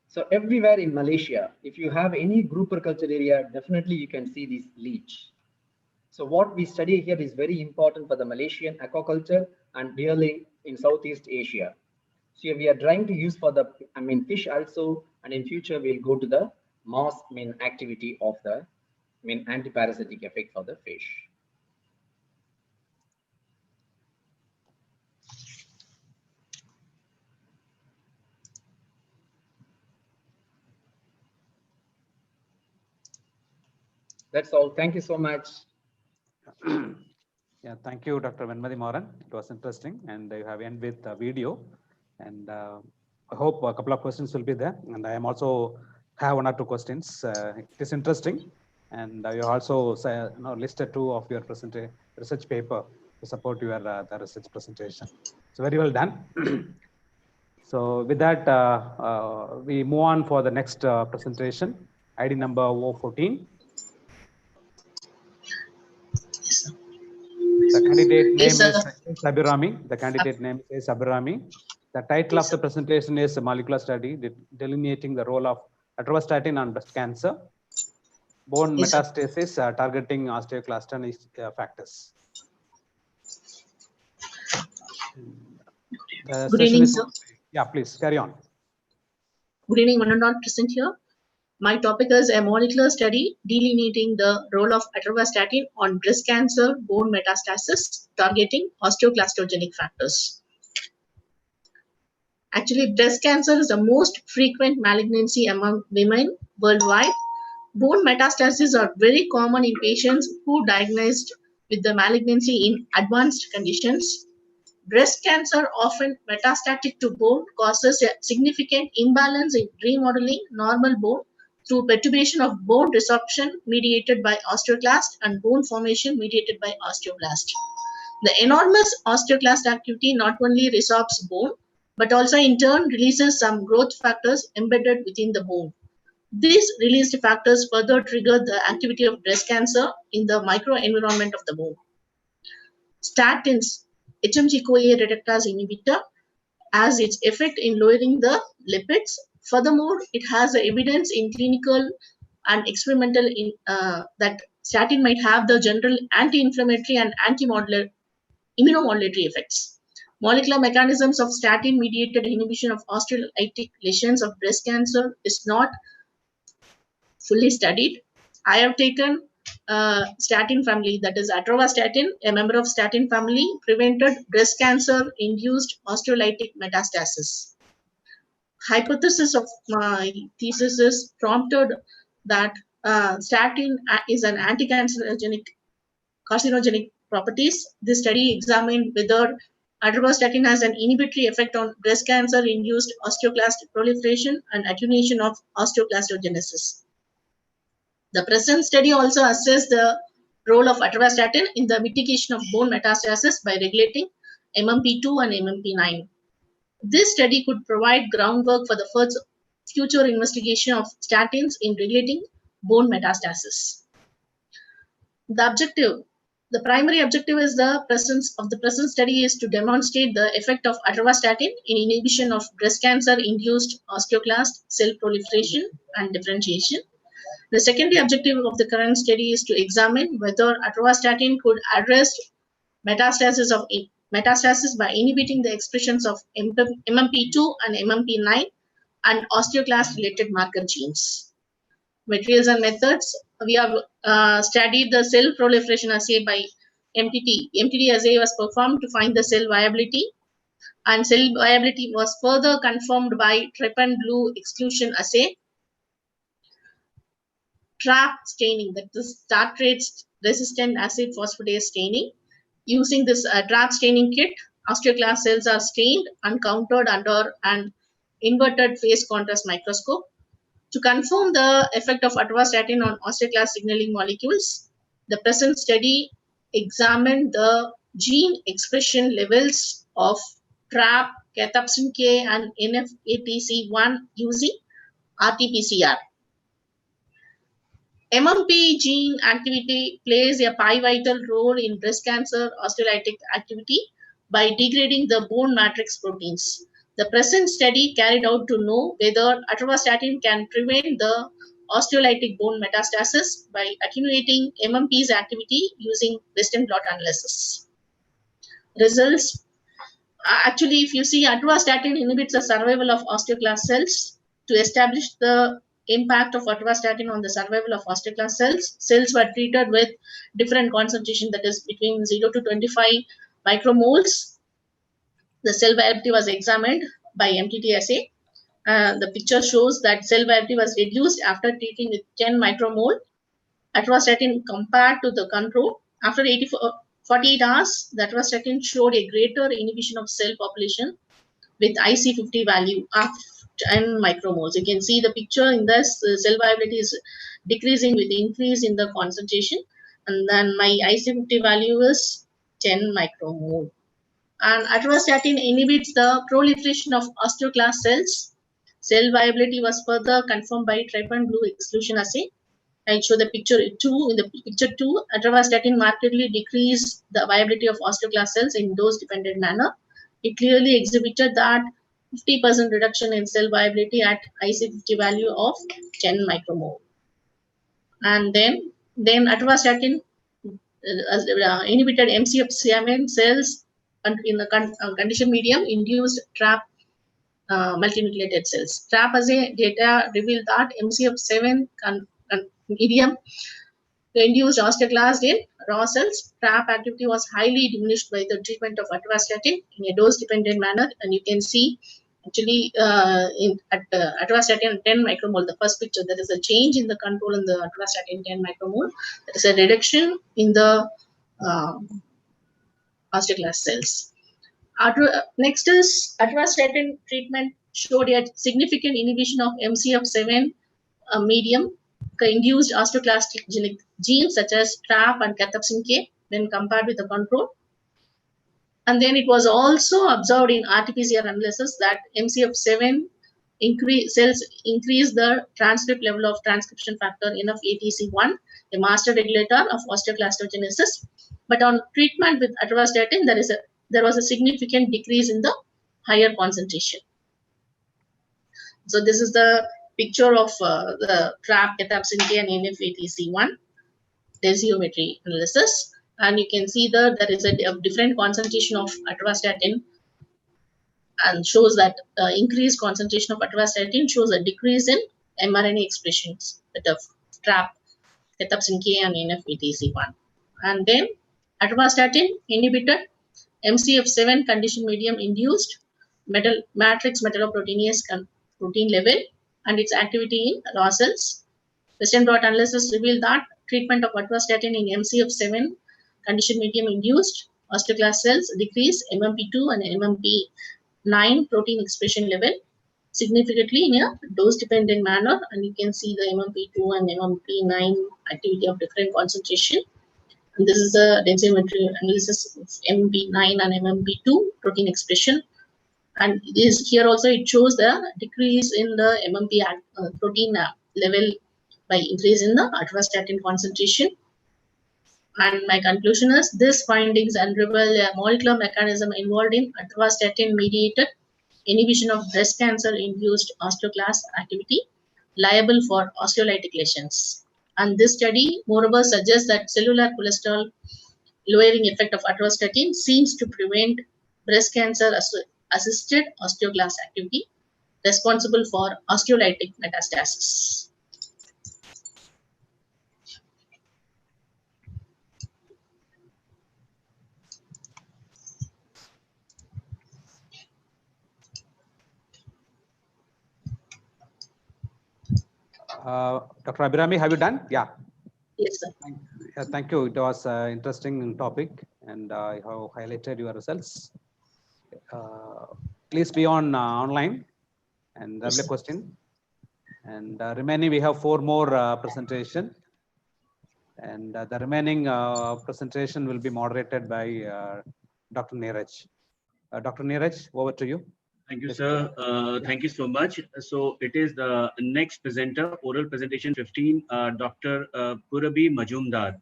So everywhere in Malaysia, if you have any grouper culture area, definitely you can see this leech. So what we study here is very important for the Malaysian aquaculture and really in Southeast Asia. So we are trying to use for the fish also, and in future we'll go to the mass activity of the antiparasitic effect for the fish. That's all. Thank you so much. Yeah, thank you, Dr. Venmadi Moran. It was interesting, and you have ended with a video. And I hope a couple of questions will be there, and I am also have one or two questions. It is interesting, and you also listed two of your research paper to support your the research presentation. So very well done. So with that, we move on for the next presentation, ID number 014. The candidate name is Abhirami. The candidate name is Abhirami. The title of the presentation is a molecular study delineating the role of atorvastatin on breast cancer, bone metastasis, targeting osteoclast factors. The Good session evening, is sir. yeah, please carry on. Good evening, one and all present here. My topic is a molecular study delineating the role of atorvastatin on breast cancer, bone metastasis, targeting osteoclastogenic factors. Actually, breast cancer is the most frequent malignancy among women worldwide. Bone metastases are very common in patients who diagnosed with the malignancy in advanced conditions. Breast cancer, often metastatic to bone, causes a significant imbalance in remodeling normal bone through perturbation of bone resorption mediated by osteoclast and bone formation mediated by osteoblast. The enormous osteoclast activity not only resorbs bone, but also in turn releases some growth factors embedded within the bone. These released factors further trigger the activity of breast cancer in the microenvironment of the bone. Statins, HMG-CoA reductase inhibitor, has its effect in lowering the lipids. Furthermore, it has the evidence in clinical and experimental that statin might have the general anti-inflammatory and immunomodulatory effects. Molecular mechanisms of statin-mediated inhibition of osteolytic lesions of breast cancer is not fully studied. I have taken statin family, that is atorvastatin, a member of statin family, prevented breast cancer-induced osteolytic metastasis. Hypothesis of my thesis is prompted that statin is an anti-carcinogenic properties. This study examined whether atorvastatin has an inhibitory effect on breast cancer-induced osteoclast proliferation and attenuation of osteoclastogenesis. The present study also assessed the role of atorvastatin in the mitigation of bone metastasis by regulating MMP2 and MMP9. This study could provide groundwork for the future investigation of statins in regulating bone metastasis. The primary objective is the present study is to demonstrate the effect of atorvastatin in inhibition of breast cancer-induced osteoclast cell proliferation and differentiation. The secondary objective of the current study is to examine whether atorvastatin could address metastasis by inhibiting the expressions of MMP2 and MMP9 and osteoclast-related marker genes. Materials and methods. We have studied the cell proliferation assay by MTT. MTT assay was performed to find the cell viability, and cell viability was further confirmed by trypan blue exclusion assay. TRAP staining, that is tartrate resistant acid phosphatase staining. Using this TRAP staining kit, osteoclast cells are stained and counted under an inverted phase contrast microscope. To confirm the effect of atorvastatin on osteoclast signaling molecules, the present study examined the gene expression levels of TRAP, cathepsin K, and NFATC1 using RT-PCR. MMP gene activity plays a pivotal role in breast cancer osteolytic activity by degrading the bone matrix proteins. The present study carried out to know whether atorvastatin can prevent the osteolytic bone metastasis by attenuating MMP's activity using Western blot analysis. Results. Actually, if you see, atorvastatin inhibits the survival of osteoclast cells. To establish the impact of atorvastatin on the survival of osteoclast cells, cells were treated with different concentration, that is between 0 to 25 micromoles. The cell viability was examined by MTT assay. The picture shows that cell viability was reduced after treating with 10 micromole atorvastatin compared to the control. After 48 hours, the atorvastatin showed a greater inhibition of cell population with IC50 value of 10 micromoles. You can see the picture in this cell viability is decreasing with increase in the concentration, and then my IC50 value is 10 micromole. And atorvastatin inhibits the proliferation of osteoclast cells. Cell viability was further confirmed by trypan blue exclusion assay. I show the picture 2. In the picture 2, atorvastatin markedly decreased the viability of osteoclast cells in dose-dependent manner. It clearly exhibited that 50% reduction in cell viability at IC50 value of 10 micromole. And then atorvastatin inhibited MCF7 cells in the condition medium induced trap multinucleated cells. Trap assay data revealed that MCF7 medium induced osteoclast in raw cells. Trap activity was highly diminished by the treatment of atorvastatin in a dose-dependent manner, and you can see actually atorvastatin 10 micromole, the first picture, there is a change in the control in the atorvastatin 10 micromole. There is a reduction in the osteoclast cells. Next is atorvastatin treatment showed a significant inhibition of MCF7 medium induced osteoclastic genes such as TRAP and cathepsin K when compared with the control. And then it was also observed in RT-PCR analysis that MCF7 cells increase the transcript level of transcription factor NF-ATC1, a master regulator of osteoclastogenesis. But on treatment with atorvastatin, there was a significant decrease in the higher concentration. So this is the picture of the TRAP, cathepsin K, and NF-ATC1 densiometry analysis. And you can see that there is a different concentration of atorvastatin, and shows that increased concentration of atorvastatin shows a decrease in mRNA expressions that of TRAP, cathepsin K, and NF-ATC1. And then atorvastatin inhibited MCF7 condition medium induced matrix metalloproteinase protein level and its activity in raw cells. Western blot analysis revealed that treatment of atorvastatin in MCF7 condition medium induced osteoclast cells decrease MMP2 and MMP9 protein expression level significantly in a dose-dependent manner, and you can see the MMP2 and MMP9 activity of different concentration. And this is a densiometry analysis of MMP9 and MMP2 protein expression. And here also it shows the decrease in the MMP protein level by increase in the atorvastatin concentration. And my conclusion is this findings unravel a molecular mechanism involved in atorvastatin mediated inhibition of breast cancer induced osteoclast activity liable for osteolytic lesions. And this study moreover suggests that cellular cholesterol lowering effect of atorvastatin seems to prevent breast cancer assisted osteoclast activity responsible for osteolytic metastasis. Dr. Abhirami, have you done? Yeah. Yes, sir. Thank you. It was an interesting topic, and I have highlighted your results. Please be on online and have a question. And remaining, we have 4 more presentation, and the remaining presentation will be moderated by Dr. Neeraj. Dr. Neeraj, over to you. Thank you, sir. Thank you so much. So it is the next presenter, oral presentation 15, Dr. Purabi Majumdar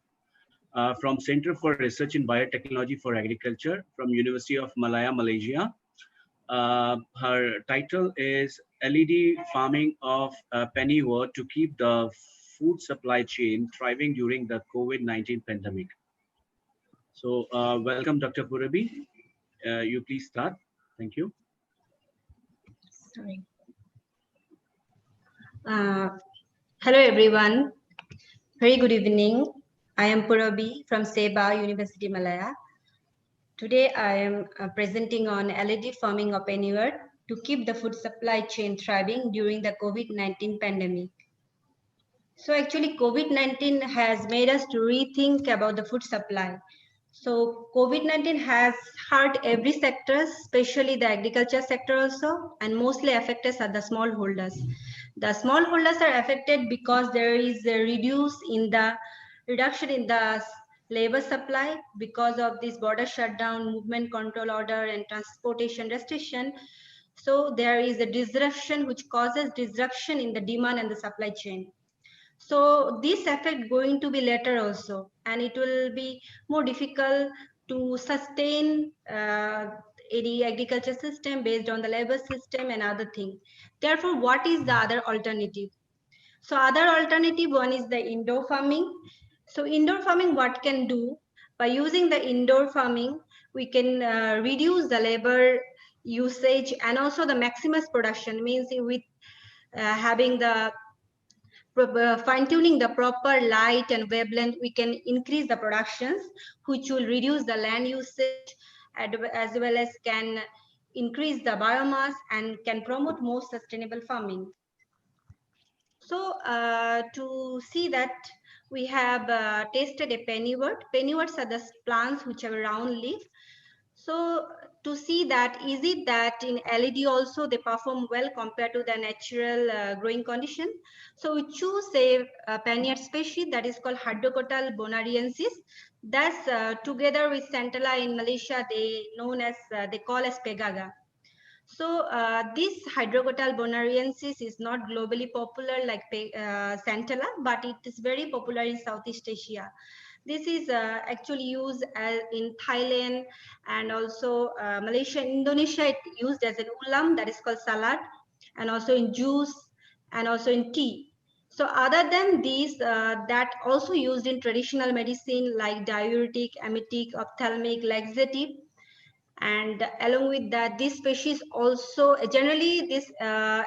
from Center for Research in Biotechnology for Agriculture from University of Malaya, Malaysia. Her title is LED Farming of Pennywort to Keep the Food Supply Chain Thriving During the COVID-19 Pandemic. So welcome, Dr. Purabi. You please start. Thank you. Sorry. Hello everyone. Very good evening. I am Purabi from Seba, University Malaya. Today I am presenting on LED farming of Pennywort to keep the food supply chain thriving during the COVID-19 pandemic. So actually COVID-19 has made us to rethink about the food supply. So COVID-19 has hurt every sector, especially the agriculture sector also, and mostly affected are the smallholders. The smallholders are affected because there is a reduction in the labor supply because of this border shutdown, movement control order, and transportation restriction. So there is a disruption which causes disruption in the demand and the supply chain. So this effect going to be later also, and it will be more difficult to sustain any agriculture system based on the labor system and other things. Therefore, what is the other alternative? So other alternative one is the indoor farming. So indoor farming, what can do? By using the indoor farming, we can reduce the labor usage and also the maximus production, means with having the fine-tuning the proper light and wavelength, we can increase the productions, which will reduce the land usage as well as can increase the biomass and can promote more sustainable farming. So to see that, we have tested a pennywort. Pennyworts are the plants which have a round leaf. So to see that, is it that in LED also they perform well compared to the natural growing condition? So we choose a Paniard species that is called Hydrocotyl bonariensis. That's together with Centella in Malaysia, they call as Pegaga. So this Hydrocotyl bonariensis is not globally popular like Centella, but it is very popular in Southeast Asia. This is actually used in Thailand and also Malaysia, Indonesia. It used as an ulam, that is called salad, and also in juice and also in tea. So other than these, that also used in traditional medicine like diuretic, emetic, ophthalmic, laxative. And along with that, this species also generally this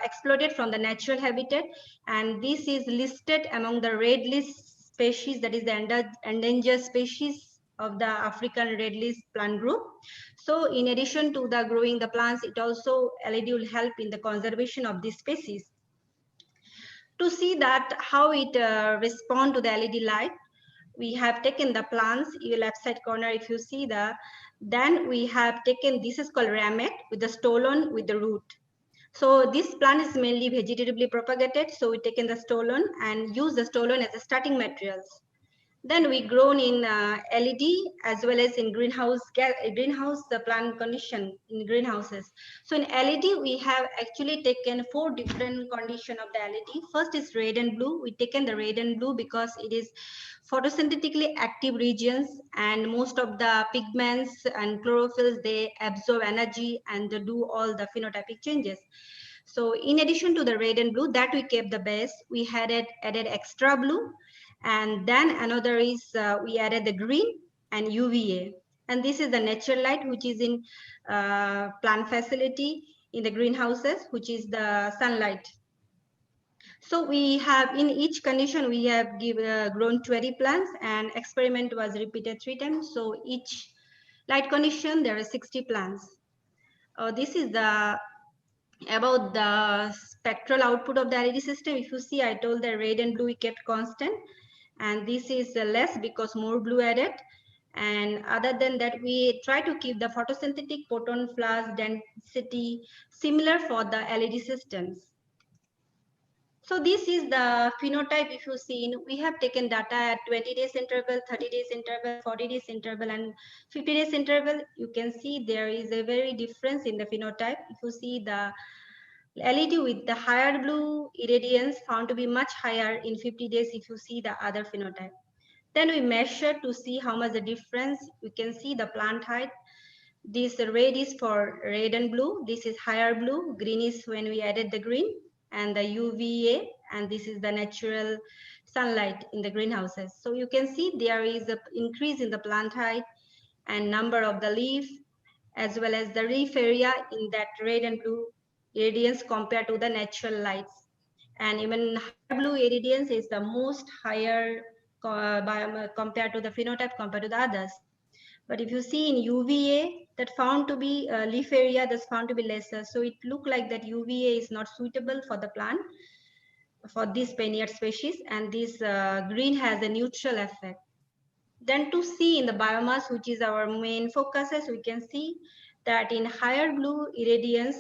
exploded from the natural habitat, and this is listed among the red list species, that is the endangered species of the African red list plant group. So in addition to the growing the plants, it also LED will help in the conservation of this species. To see that how it respond to the LED light, we have taken the plants, your left side corner, if you see then we have taken, this is called ramet with the stolon with the root. So this plant is mainly vegetatively propagated. So we taken the stolon and use the stolon as a starting materials. Then we grown in LED as well as in greenhouse the plant condition in greenhouses. So in LED, we have actually taken 4 different condition of the LED. First is red and blue. We taken the red and blue because it is photosynthetically active regions, and most of the pigments and chlorophylls, they absorb energy and they do all the phenotypic changes. So in addition to the red and blue that we kept the base, we had added extra blue. And then another is we added the green and UVA. And this is the natural light, which is in plant facility in the greenhouses, which is the sunlight. So we have in each condition, we have grown 20 plants, and experiment was repeated 3 times. So each light condition, there are 60 plants. This is about the spectral output of the LED system. If you see, I told the red and blue we kept constant, and this is less because more blue added. And other than that, we try to keep the photosynthetic photon flux density similar for the LED systems. So this is the phenotype. If you see, we have taken data at 20 days interval, 30 days interval, 40 days interval, and 50 days interval. You can see there is a very difference in the phenotype. If you see the LED with the higher blue irradiance found to be much higher in 50 days if you see the other phenotype. Then we measure to see how much the difference. You can see the plant height. This red is for red and blue. This is higher blue. Green is when we added the green, and the UVA, and this is the natural sunlight in the greenhouses. So you can see there is an increase in the plant height and number of the leaf, as well as the leaf area in that red and blue irradiance compared to the natural lights. And even higher blue irradiance is the most higher compared to the phenotype compared to the others. But if you see in UVA, that found to be leaf area, that's found to be lesser. So it look like that UVA is not suitable for the plant for this Peniard species, and this green has a neutral effect. Then to see in the biomass, which is our main focuses, we can see that in higher blue irradiance,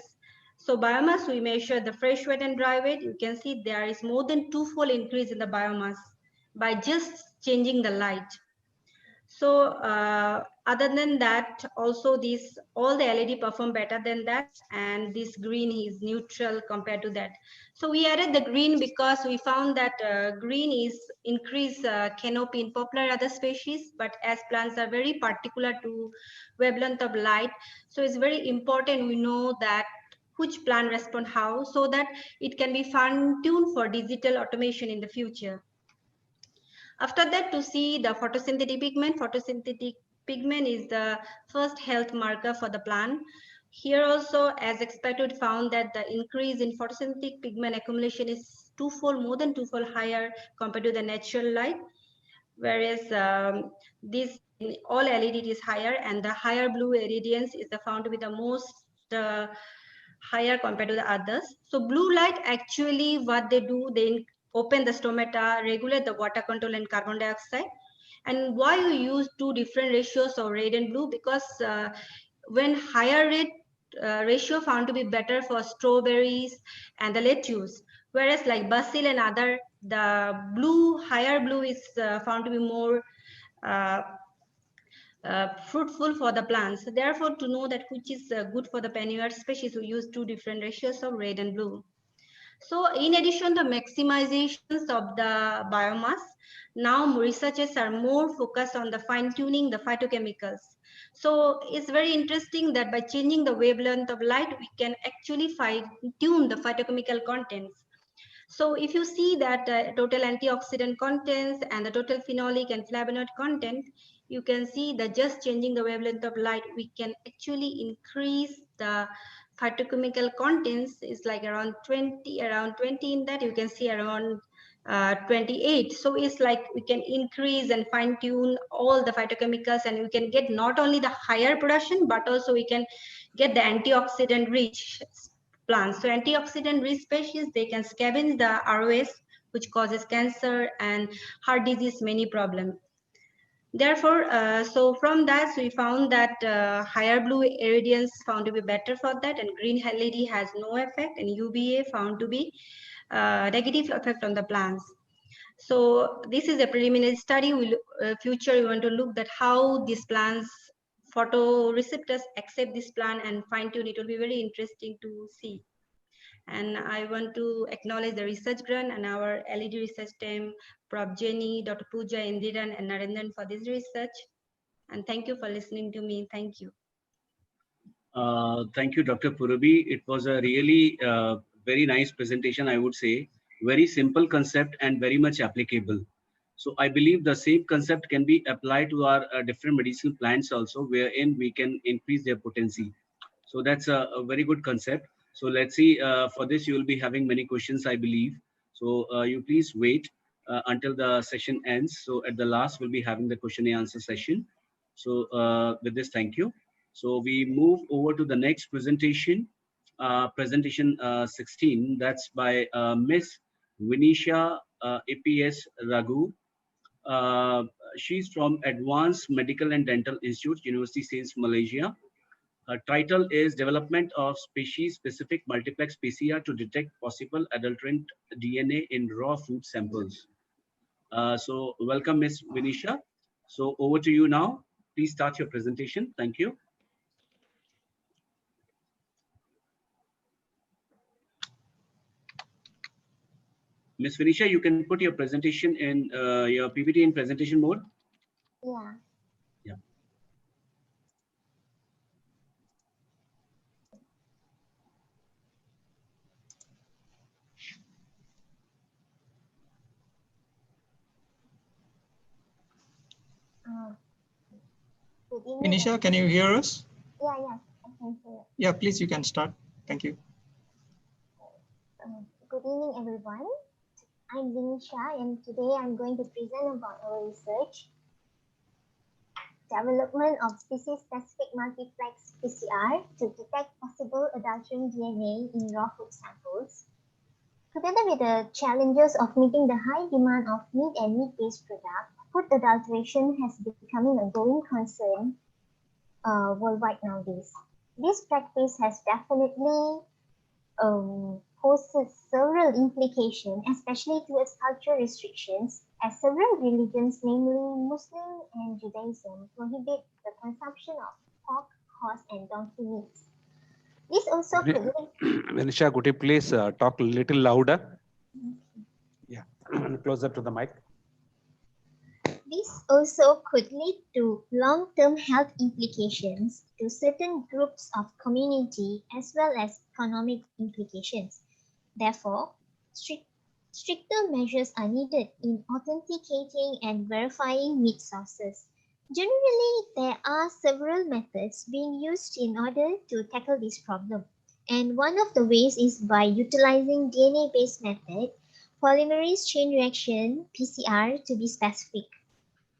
so biomass, we measure the fresh weight and dry weight. You can see there is more than twofold increase in the biomass by just changing the light. So other than that, also these all the LED perform better than that, and this green is neutral compared to that. So we added the green because we found that green is increased canopy in popular other species, but as plants are very particular to wavelength of light, so it's very important we know that which plant respond how, so that it can be fine-tuned for digital automation in the future. After that, to see the photosynthetic pigment is the first health marker for the plant. Here also, as expected, found that the increase in photosynthetic pigment accumulation is more than twofold higher compared to the natural light, whereas this in all LED is higher, and the higher blue irradiance is found to be the most higher compared to the others. So blue light actually what they do, they open the stomata, regulate the water control and carbon dioxide. And why you use two different ratios of red and blue? Because when higher red ratio found to be better for strawberries and the lettuce, whereas like basil and other, the blue, higher blue is found to be more fruitful for the plants. Therefore, to know that which is good for the pannier species, we use two different ratios of red and blue. So in addition, the maximizations of the biomass, now researchers are more focused on the fine-tuning the phytochemicals. So it's very interesting that by changing the wavelength of light, we can actually fine-tune the phytochemical contents. So if you see that total antioxidant contents and the total phenolic and flavonoid content, you can see that just changing the wavelength of light, we can actually increase the phytochemical contents is like around 20 in that. You can see around 28. So it's like we can increase and fine tune all the phytochemicals, and we can get not only the higher production, but also we can get the antioxidant rich plants. So antioxidant rich species, they can scavenge the ROS, which causes cancer and heart disease, many problems. Therefore, so from that, we found that higher blue irradiance found to be better for that, and green LED has no effect, and UVA found to be negative effect on the plants. So this is a preliminary study. Future, we want to look at how these plants, photoreceptors accept this plant and fine tune. It will be very interesting to see. And I want to acknowledge the research grant and our LED research team, Prof. Jenny, Dr. Pooja, Indiran, and Narendran for this research. And thank you for listening to me. Thank you. Thank you, Dr. Purabi. It was a really very nice presentation, I would say. Very simple concept and very much applicable. So I believe the same concept can be applied to our different medicinal plants also, wherein we can increase their potency. So that's a very good concept. So let's see, for this you will be having many questions, I believe. So you please wait until the session ends. So at the last, we'll be having the question and answer session. So with this, thank you. So we move over to the next presentation, presentation 16. That's by Miss Vinisha APS Raghu. She's from Advanced Medical and Dental Institute, University Sains, Malaysia. Her title is Development of Species-Specific Multiplex PCR to Detect Possible Adulterant DNA in Raw Food Samples. So welcome, Miss Vinisha. So over to you now. Please start your presentation. Thank you. Miss Vinisha, you can put your presentation in your PPT in presentation mode. Yeah. Yeah. Vinisha, can you hear us? Yeah, yeah, I can hear. Yeah, please, you can start. Thank you. Good evening, everyone. I'm Vinisha, and today I'm going to present about our research. Development of species-specific multiplex PCR to detect possible adulterant DNA in raw food samples. Together with the challenges of meeting the high demand of meat and meat-based products, food adulteration has becoming a growing concern worldwide nowadays. This practice has definitely poses several implications, especially towards cultural restrictions, as several religions, namely Muslim and Judaism, prohibit the consumption of pork, horse, and donkey meats. This also could Venisha, could you please talk a little louder? Yeah, closer to the mic. This also could lead to long-term health implications to certain groups of community as well as economic implications. Therefore, stricter measures are needed in authenticating and verifying meat sources. Generally, there are several methods being used in order to tackle this problem. And one of the ways is by utilizing DNA-based method, polymerase chain reaction, PCR, to be specific.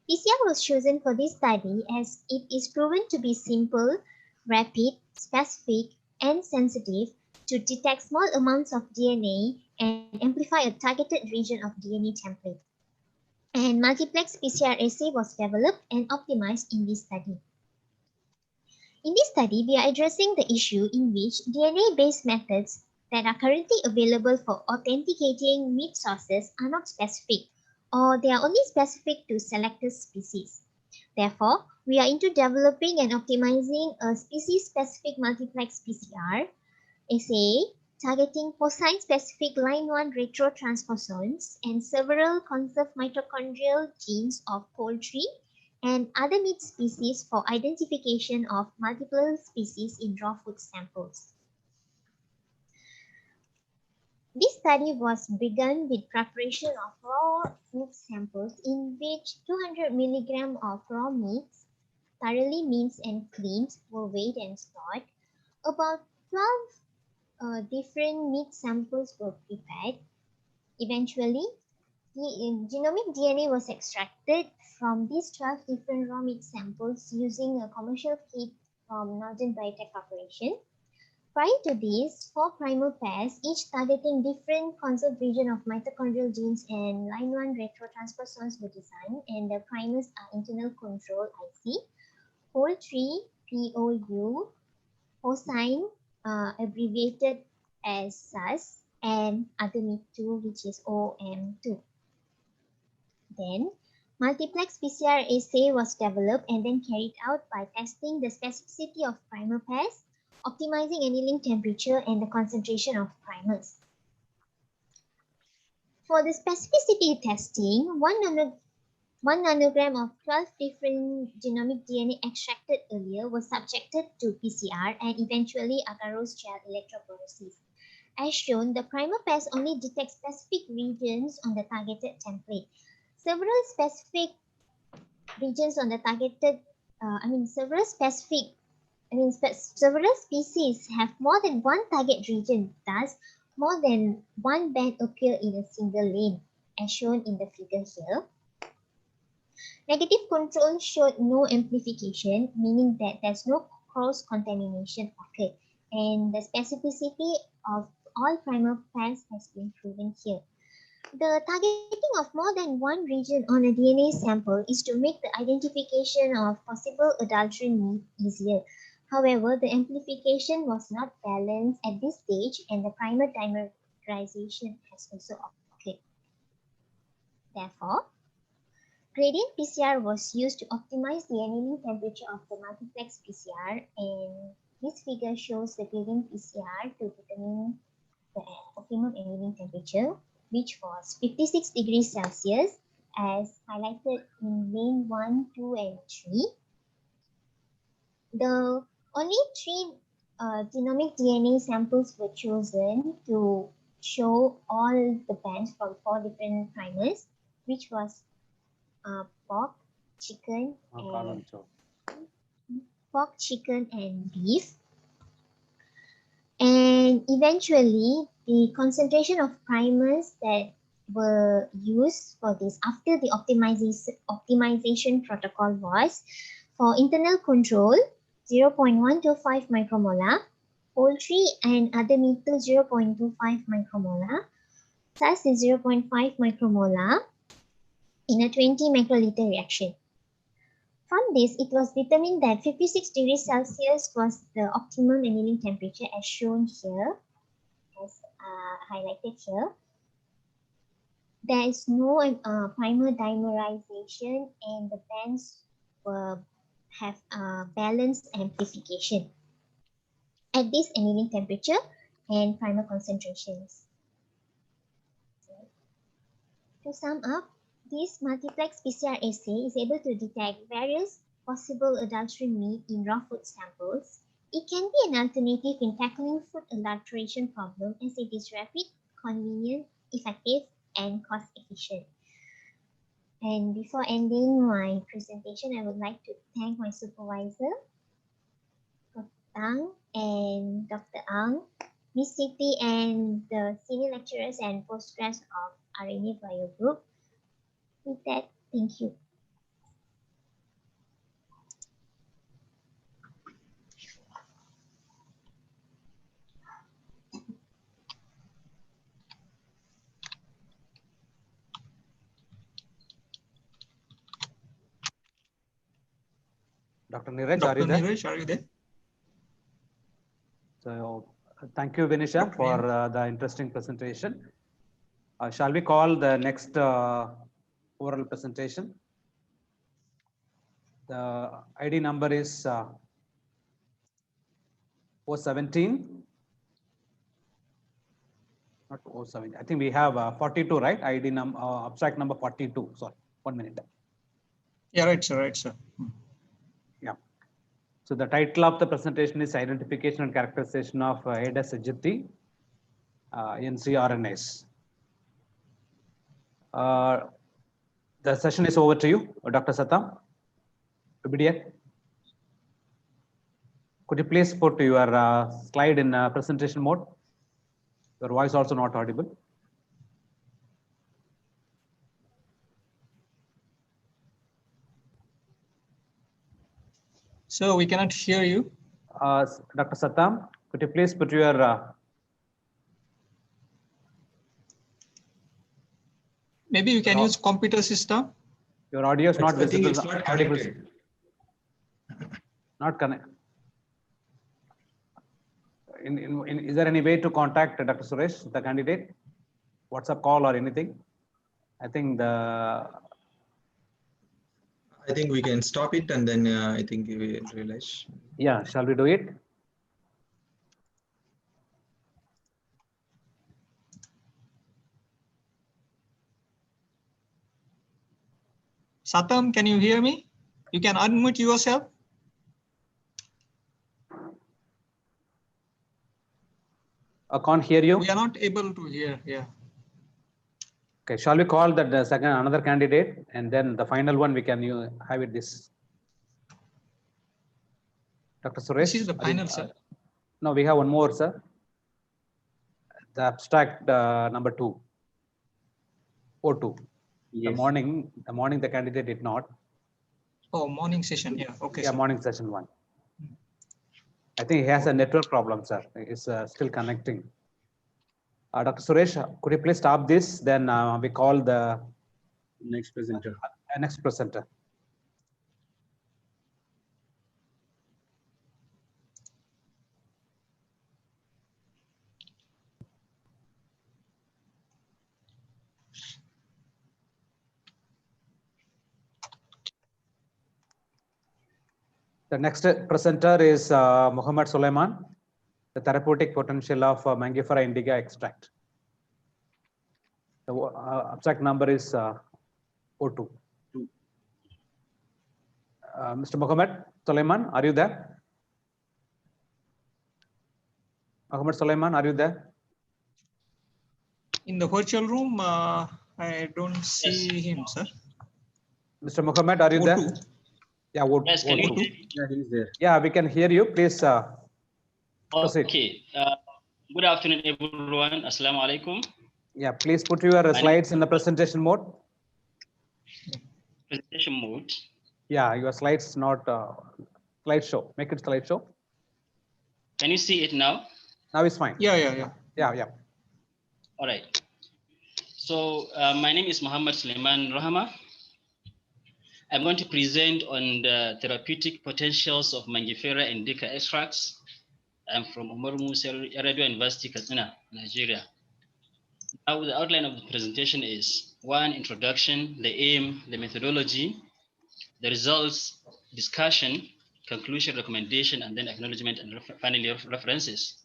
PCR was chosen for this study as it is proven to be simple, rapid, specific, and sensitive to detect small amounts of DNA and amplify a targeted region of DNA template. And multiplex PCR assay was developed and optimized in this study. In this study, we are addressing the issue in which DNA-based methods that are currently available for authenticating meat sources are not specific, or they are only specific to selected species. Therefore, we are into developing and optimizing a species-specific multiplex PCR assay targeting porcine-specific line 1 retrotransposons and several conserved mitochondrial genes of poultry and other meat species for identification of multiple species in raw food samples. This study was begun with preparation of raw meat samples in which 200 mg of raw meats, thoroughly minced and cleaned, were weighed and stored. About 12 different meat samples were prepared. Eventually, genomic DNA was extracted from these 12 different raw meat samples using a commercial kit from Northern Biotech Corporation. Prior to this, 4 primer pairs, each targeting different conserved region of mitochondrial genes and line 1 retrotransposons were designed, and the primers are internal control IC, poultry, POU, porcine, abbreviated as SAS, and other meat 2, which is OM2. Then, multiplex PCR assay was developed and then carried out by testing the specificity of primer pairs, optimizing annealing temperature and the concentration of primers. For the specificity testing, 1 nanogram of 12 different genomic DNA extracted earlier was subjected to PCR and eventually agarose gel electrophoresis. As shown, the primer pairs only detect specific regions on the targeted template. Several specific regions on the targeted, several species have more than one target region, thus more than one band occur in a single lane, as shown in the figure here. Negative control showed no amplification, meaning that there's no cross-contamination occurred, and the specificity of all primer pairs has been proven here. The targeting of more than one region on a DNA sample is to make the identification of possible adulterine meat easier. However, the amplification was not balanced at this stage and the primer dimerization has also occurred. Therefore, gradient PCR was used to optimize the annealing temperature of the multiplex PCR, and this figure shows the gradient PCR to determine the optimum annealing temperature, which was 56 degrees Celsius as highlighted in lane 1, 2, and 3. The only 3 genomic DNA samples were chosen to show all the bands from 4 different primers, which was pork, chicken, and beef. And eventually, the concentration of primers that were used for this after the optimization protocol was for internal control 0.125 micromolar, poultry and other meat 0.25 micromolar, SAS is 0.5 micromolar, in a 20 microliter reaction. From this, it was determined that 56 degrees Celsius was the optimum annealing temperature as shown here, as highlighted here. There is no primer dimerization and the bands have balanced amplification at this annealing temperature and primer concentrations. To sum up, this multiplex PCR assay is able to detect various possible adulterant meat in raw food samples. It can be an alternative in tackling food adulteration problem as it is rapid, convenient, effective, and cost efficient. And before ending my presentation, I would like to thank my supervisor, Dr. Tang and Dr. Ang, Ms. Siti, and the senior lecturers and postgrads of RNA Bio Group. With that, thank you. Dr. Neeraj, Dr. are you there? Neeraj, are you there? So, thank you, Vinisha, for the interesting presentation. Shall we call the next oral presentation? The ID number is 017. Not 017. I think we have 42, right? ID number, abstract number 42. Sorry, 1 minute. Yeah, right, sir. Right, sir. Yeah. So the title of the presentation is Identification and Characterization of Aedes aegypti NCRNAs. The session is over to you, Dr. Satam. BDF. Could you please put your slide in presentation mode? Your voice also not audible. So we cannot hear you. Dr. Satam, could you please put your maybe you can use computer system. Your audio is not visible. It's not connected. Not connect. Is there any way to contact Dr. Suresh, the candidate? WhatsApp call or anything? I think we can stop it and then I think we realize. Yeah, shall we do it? Satam, can you hear me? You can unmute yourself. I can't hear you. We are not able to hear. Yeah. Okay, shall we call that another candidate, and then the final one we can have it this. Dr. Suresh. This is the final, sir. No, we have one more, sir. The abstract number 2. O2. Yes. The morning the candidate did not. Oh, morning session. Yeah. Okay. Yeah, sir. morning session 1. I think he has a network problem, sir. It's still connecting. Dr. Suresh, could you please stop this? Then we call the next presenter. Next presenter. The next presenter is Muhammad Sulaiman, the therapeutic potential of Mangifera indica extract. The abstract number is O2. Mr. Muhammad Sulaiman, are you there? Muhammad Sulaiman, are you there? In the virtual room, I don't see him, sir. Mr. Muhammad, are you O2. there? Yeah, Yes, can you? Yeah, he's there. Yeah, we can hear you. Please proceed. Okay. Good afternoon, everyone. Assalamu alaikum. Yeah, please put your slides in the presentation mode. Presentation mode. Yeah, your slides not slideshow. Make it slideshow. Can you see it now? Now it's fine. Yeah. All right. So my name is Muhammad Sulaiman Rahama. I'm going to present on the therapeutic potentials of Mangifera indica extracts. I'm from Umar Musa Radio University, Katsina, Nigeria. Now, the outline of the presentation is: 1, introduction, the aim, the methodology, the results, discussion, conclusion, recommendation, and then acknowledgement and finally references.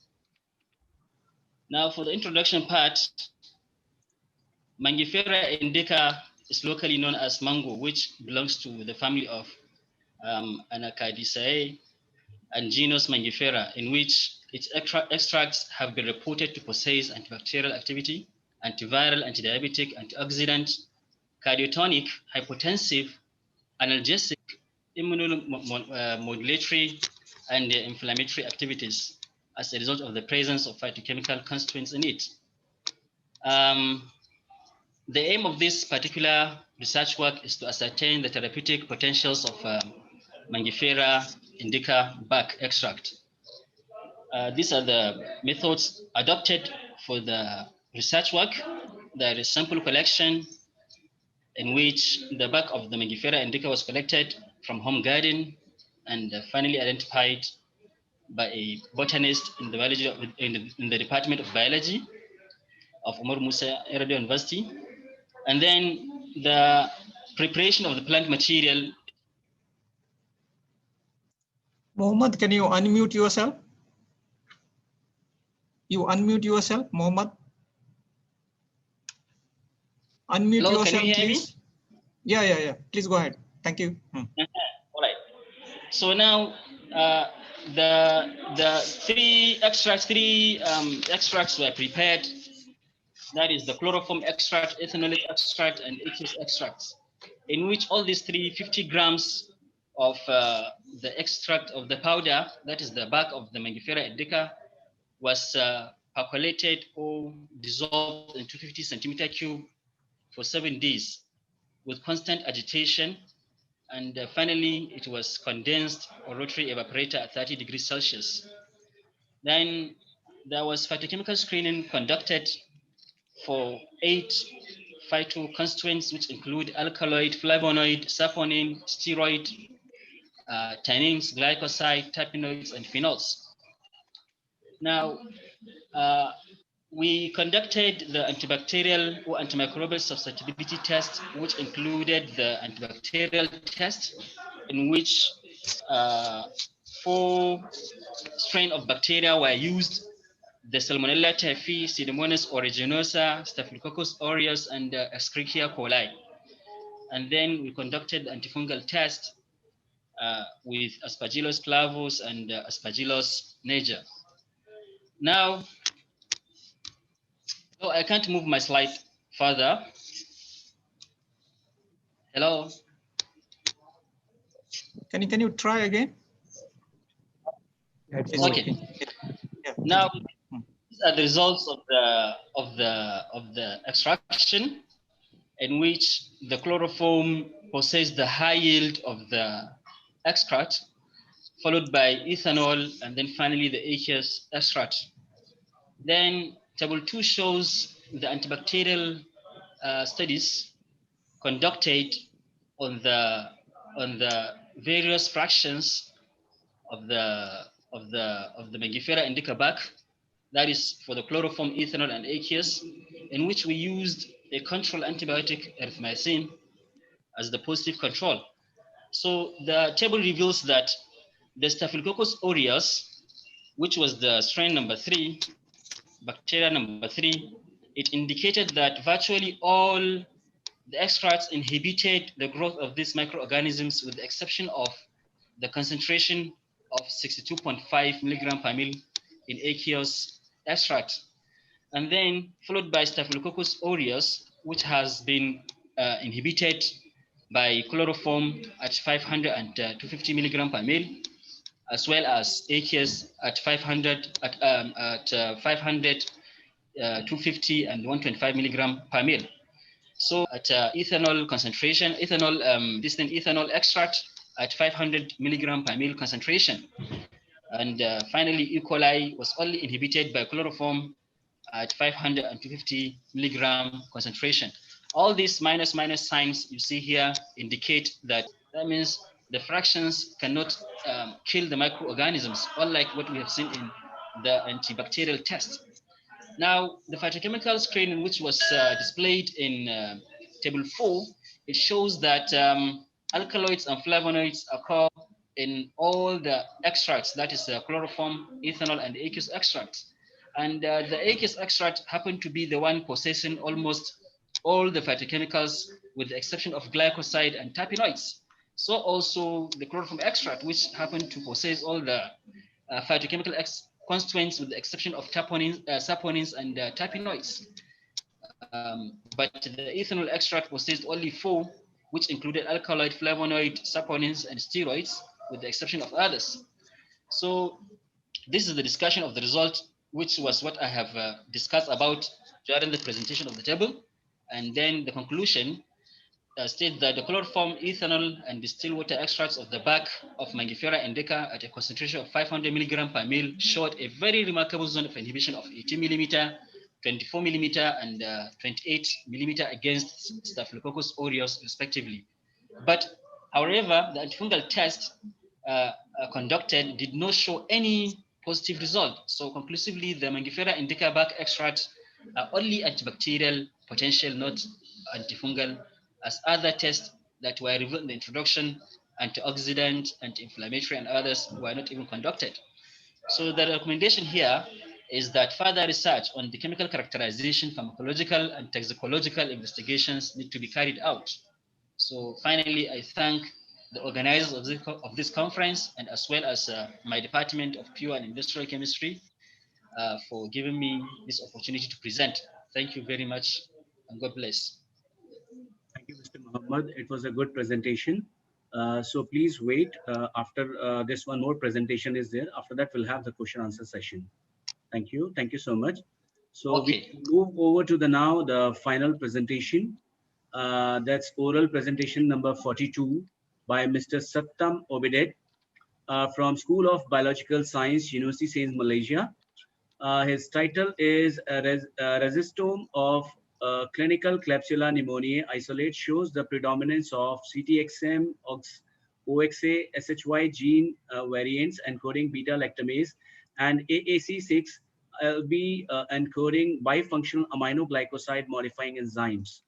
Now, for the introduction part, Mangifera indica is locally known as mango, which belongs to the family of Anacardiaceae and genus Mangifera, in which its extracts have been reported to possess antibacterial activity, antiviral, antidiabetic, antioxidant, cardiotonic, hypotensive, analgesic, immunomodulatory, and inflammatory activities as a result of the presence of phytochemical constituents in it. The aim of this particular research work is to ascertain the therapeutic potentials of Mangifera indica bark extract. These are the methods adopted for the research work. There is sample collection, in which the bark of the Mangifera indica was collected from home garden and finally identified by a botanist in the biology in the Department of Biology of Umar Musa Radio University. And then the preparation of the plant material. Mohammed, can you unmute yourself? You unmute yourself, Mohammed. Unmute Hello, yourself, can you hear please. me? Yeah. Please go ahead. Thank you. All right. So now the three extracts were prepared. That is the chloroform extract, ethanolic extract, and aqueous extracts, in which all these 50 grams of the extract of the powder, that is the bark of the Mangifera indica, was percolated or dissolved in 250 centimeter cube for 7 days with constant agitation. And finally, it was condensed or rotary evaporator at 30 degrees Celsius. Then there was phytochemical screening conducted for 8 phytoconstituents, which include alkaloid, flavonoid, saponin, steroid, tannins, glycoside, terpenoids, and phenols. Now, we conducted the antibacterial or antimicrobial susceptibility test, which included the antibacterial test, in which 4 strains of bacteria were used: the Salmonella typhi, Pseudomonas aeruginosa, Staphylococcus aureus, and Escherichia coli. And then we conducted the antifungal test with Aspergillus flavus and Aspergillus niger. Now, I can't move my slide further. Hello. Can you try again? Okay. Yeah. Now, these are the results of the extraction, in which the chloroform possessed the high yield of the extract, followed by ethanol, and then finally the aqueous extract. Then table 2 shows the antibacterial studies conducted on the various fractions of the Mangifera indica bark, that is for the chloroform, ethanol, and aqueous, in which we used a control antibiotic, erythromycin, as the positive control. So the table reveals that the Staphylococcus aureus, which was the strain number 3, bacteria number 3, it indicated that virtually all the extracts inhibited the growth of these microorganisms, with the exception of the concentration of 62.5 milligram per mil in aqueous extract. And then followed by Staphylococcus aureus, which has been inhibited by chloroform at 500 and 250 milligram per mil, as well as aqueous at 500, 250 and 125 milligram per mil. So at ethanol concentration, ethanol extract at 500 milligram per mil concentration. And finally, E. coli was only inhibited by chloroform at 500 and 250 milligram concentration. All these minus signs you see here indicate that That means the fractions cannot kill the microorganisms, unlike what we have seen in the antibacterial test. Now, the phytochemical screen, which was displayed in table 4, it shows that alkaloids and flavonoids occur in all the extracts, that is chloroform, ethanol, and aqueous extracts. And the aqueous extract happened to be the one possessing almost all the phytochemicals with the exception of glycoside and terpenoids. So also the chloroform extract, which happened to possess all the phytochemical constituents with the exception of saponins and terpenoids. But the ethanol extract possessed only 4, which included alkaloid, flavonoid, saponins, and steroids, with the exception of others. So this is the discussion of the result, which was what I have discussed about during the presentation of the table. And then the conclusion states that the chloroform, ethanol, and distilled water extracts of the bark of Mangifera indica at a concentration of 500 milligram per mil showed a very remarkable zone of inhibition of 18 millimeter, 24 millimeter, and 28 millimeter against Staphylococcus aureus, respectively. But, however, the antifungal test conducted did not show any positive result. So, conclusively, the Mangifera indica bark extracts are only antibacterial potential, not antifungal, as other tests that were revealed in the introduction, antioxidant, anti-inflammatory, and others were not even conducted. So the recommendation here is that further research on the chemical characterization, pharmacological, and toxicological investigations need to be carried out. So finally, I thank the organizers of this conference, and as well as my Department of Pure and Industrial Chemistry for giving me this opportunity to present. Thank you very much, and God bless. Thank you, Mr. Muhammad. It was a good presentation. So please wait. After this, one more presentation is there. After that, we'll have the question answer session. Thank you. Thank you so much. So we move over to the final presentation. That's oral presentation number 42 by Mr. Sattam Obedet from School of Biological Science, University Sains, Malaysia. His title is Resistome of Clinical Klebsiella pneumoniae Isolate shows the predominance of CTXM, OXA, SHY gene variants encoding beta-lactamase and AAC6LB encoding bifunctional aminoglycoside modifying enzymes.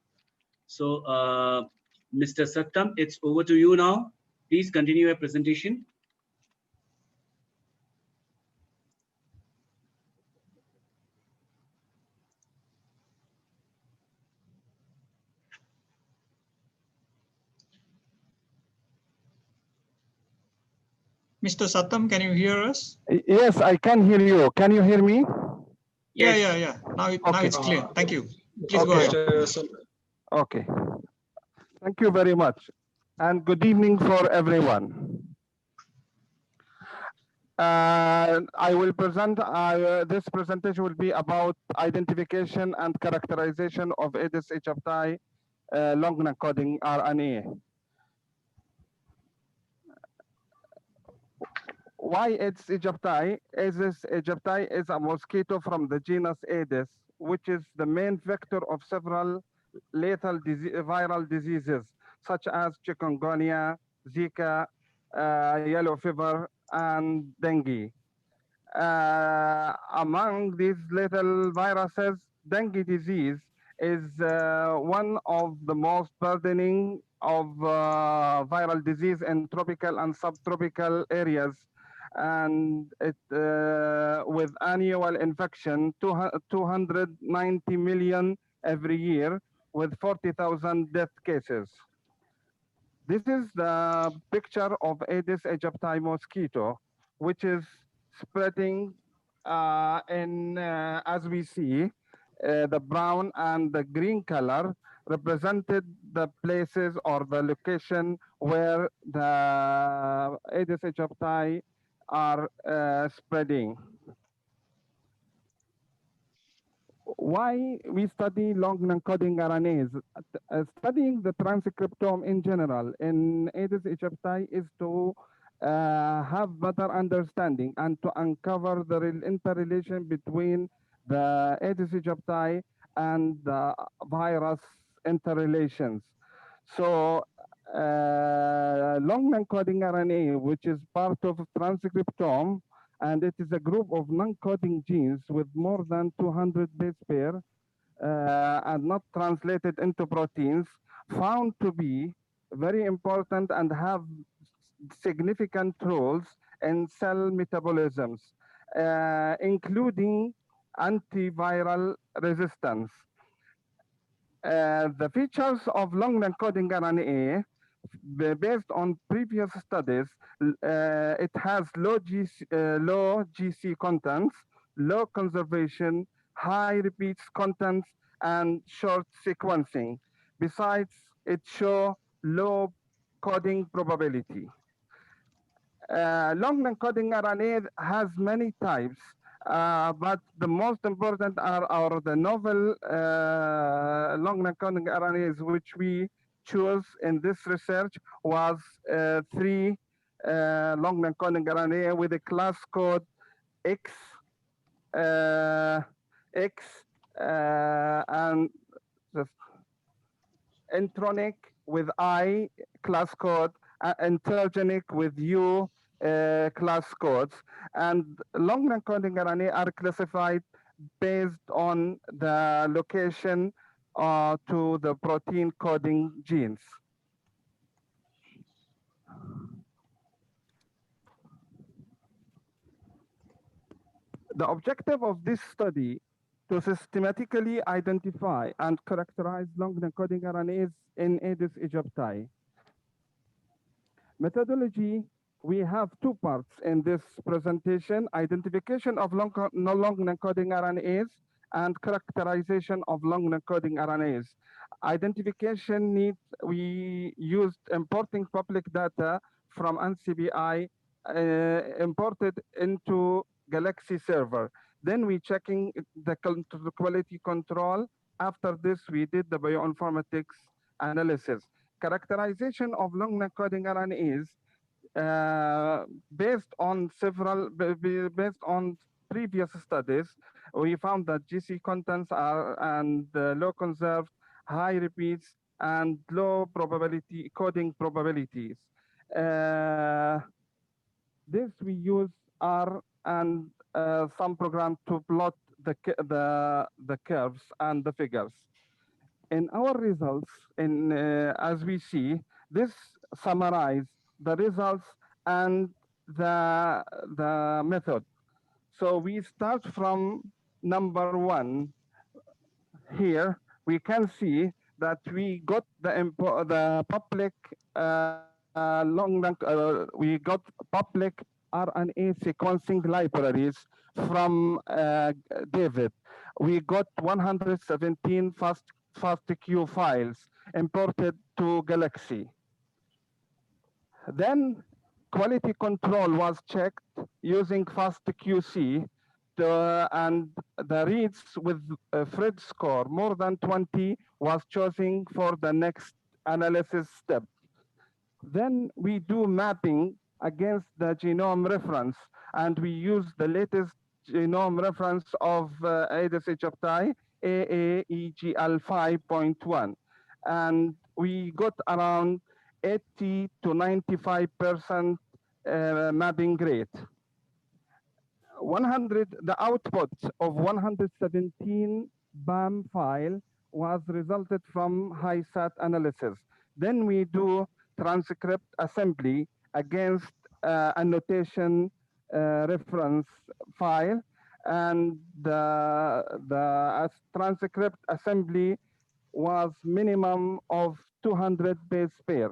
So, Mr. Sattam, it's over to you now. Please continue your presentation. Mr. Satam, can you hear us? Yes, I can hear you. Can you hear me? Yeah. Now it's clear. Thank you. Please go ahead. Okay. Thank you very much. And good evening for everyone. I will present, this presentation will be about identification and characterization of Aedes aegypti long non-coding RNA. Why Aedes aegypti? Aedes aegypti is a mosquito from the genus Aedes, which is the main vector of several lethal viral diseases, such as chikungunya, Zika, yellow fever, and dengue. Among these lethal viruses, dengue disease is one of the most burdening of viral disease in tropical and subtropical areas, and it with annual infection 290 million every year, with 40,000 death cases. This is the picture of Aedes aegypti mosquito, which is spreading as we see, the brown and the green color represented the places or the location where the Aedes aegypti are spreading. Why we study long non-coding RNAs? Studying the transcriptome in general in Aedes aegypti is to have better understanding and to uncover the interrelation between the Aedes aegypti and the virus interrelations. So long non-coding RNA, which is part of transcriptome, and it is a group of non-coding genes with more than 200 base pair and not translated into proteins, found to be very important and have significant roles in cell metabolisms, including antiviral resistance. The features of long non-coding RNA, based on previous studies, it has low GC contents, low conservation, high repeats contents, and short sequencing. Besides, it shows low coding probability. Long non-coding RNA has many types, but the most important are the novel long non-coding RNAs, which we chose in this research was three long non-coding RNA with a class code X, X, and the intronic with I class code, intergenic with U class codes, and long non-coding RNA are classified based on the location to the protein coding genes. The objective of this study to systematically identify and characterize long non-coding RNAs in Aedes aegypti. Methodology, we have two parts in this presentation: identification of long non-coding RNAs and characterization of long non-coding RNAs. Identification needs, we used importing public data from NCBI, imported into Galaxy server. Then we checking the quality control. After this, we did the bioinformatics analysis. Characterization of long non-coding RNAs based on previous studies, we found that GC contents are low conserved, high repeats, and low probability coding probabilities. This we use R and some program to plot the curves and the figures. In our results, as we see, this summarize the results and the method. So we start from number one. Here we can see that we got the public we got public RNA sequencing libraries from David. We got 117 FASTQ files imported to Galaxy. Then quality control was checked using FastQC, and the reads with Fred score more than 20 was chosen for the next analysis step. Then we do mapping against the genome reference, and we use the latest genome reference of Aedes aegypti, AAEGL 5.1. And we got around 80 to 95% mapping rate. The output of 117 BAM file was resulted from HiSAT analysis. Then we do transcript assembly against annotation reference file, and the transcript assembly was minimum of 200 base pair.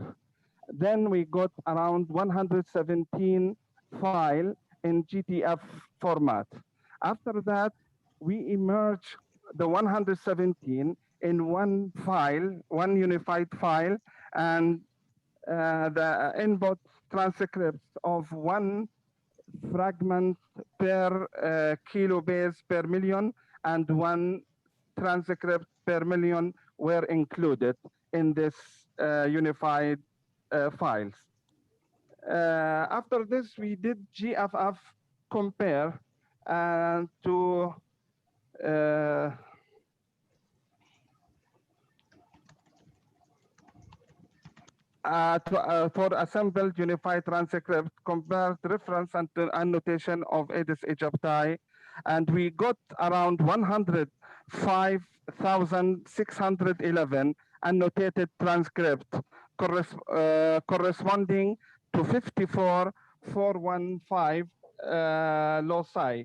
Then we got around 117 file in GTF format. After that, we emerge the 117 in one file, one unified file, and the input transcripts of one fragment per kilobase per million and one transcript per million were included in this unified files. After this, we did GFF compare to for assembled unified transcript, compared reference and annotation of Aedes aegypti, and we got around 105,611 annotated transcript corresponding to 54,415 loci.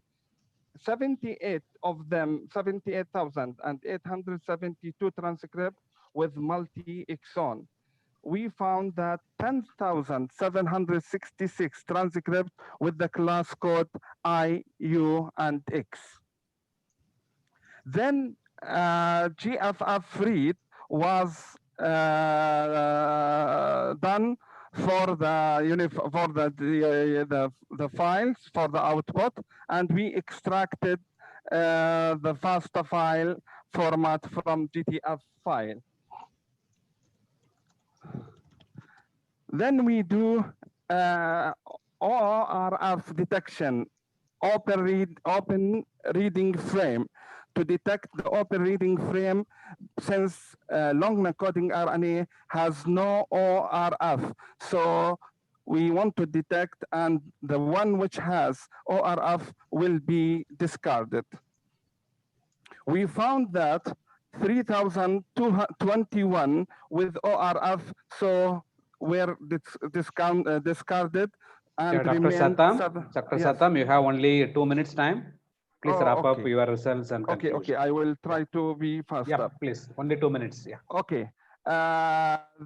78 of them, 78,872 transcript with multi-exon. We found that 10,766 transcripts with the class code I, U, and X. Then GFF read was done for the files for the output, and we extracted the FASTA file format from GTF file. Then we do ORF detection, open reading frame, to detect the open reading frame, since long non-coding RNA has no ORF. So we want to detect, and the one which has ORF will be discarded. We found that 3,221 with ORF so were discarded, and Dr. remained Satam, Dr. Yes. Satam, you have only 2 minutes time. Please wrap up Okay. your results and Okay, conclusion. I will try to be faster. Yeah, please. Only 2 minutes. Yeah. Okay.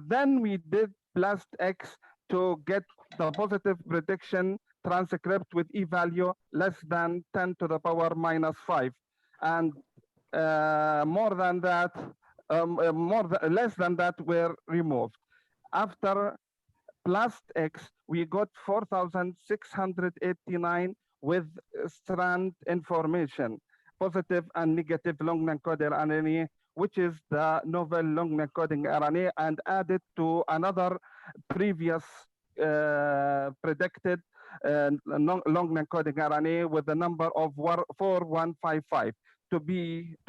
Then we did blast X to get the positive prediction transcript with e-value less than 10 to the power minus 5. And more than that, less than that were removed. After plus X, we got 4,689 with strand information, positive and negative long non-coding RNA, which is the novel long non-coding RNA, and added to another previous predicted long non-coding RNA with the number of 4155 to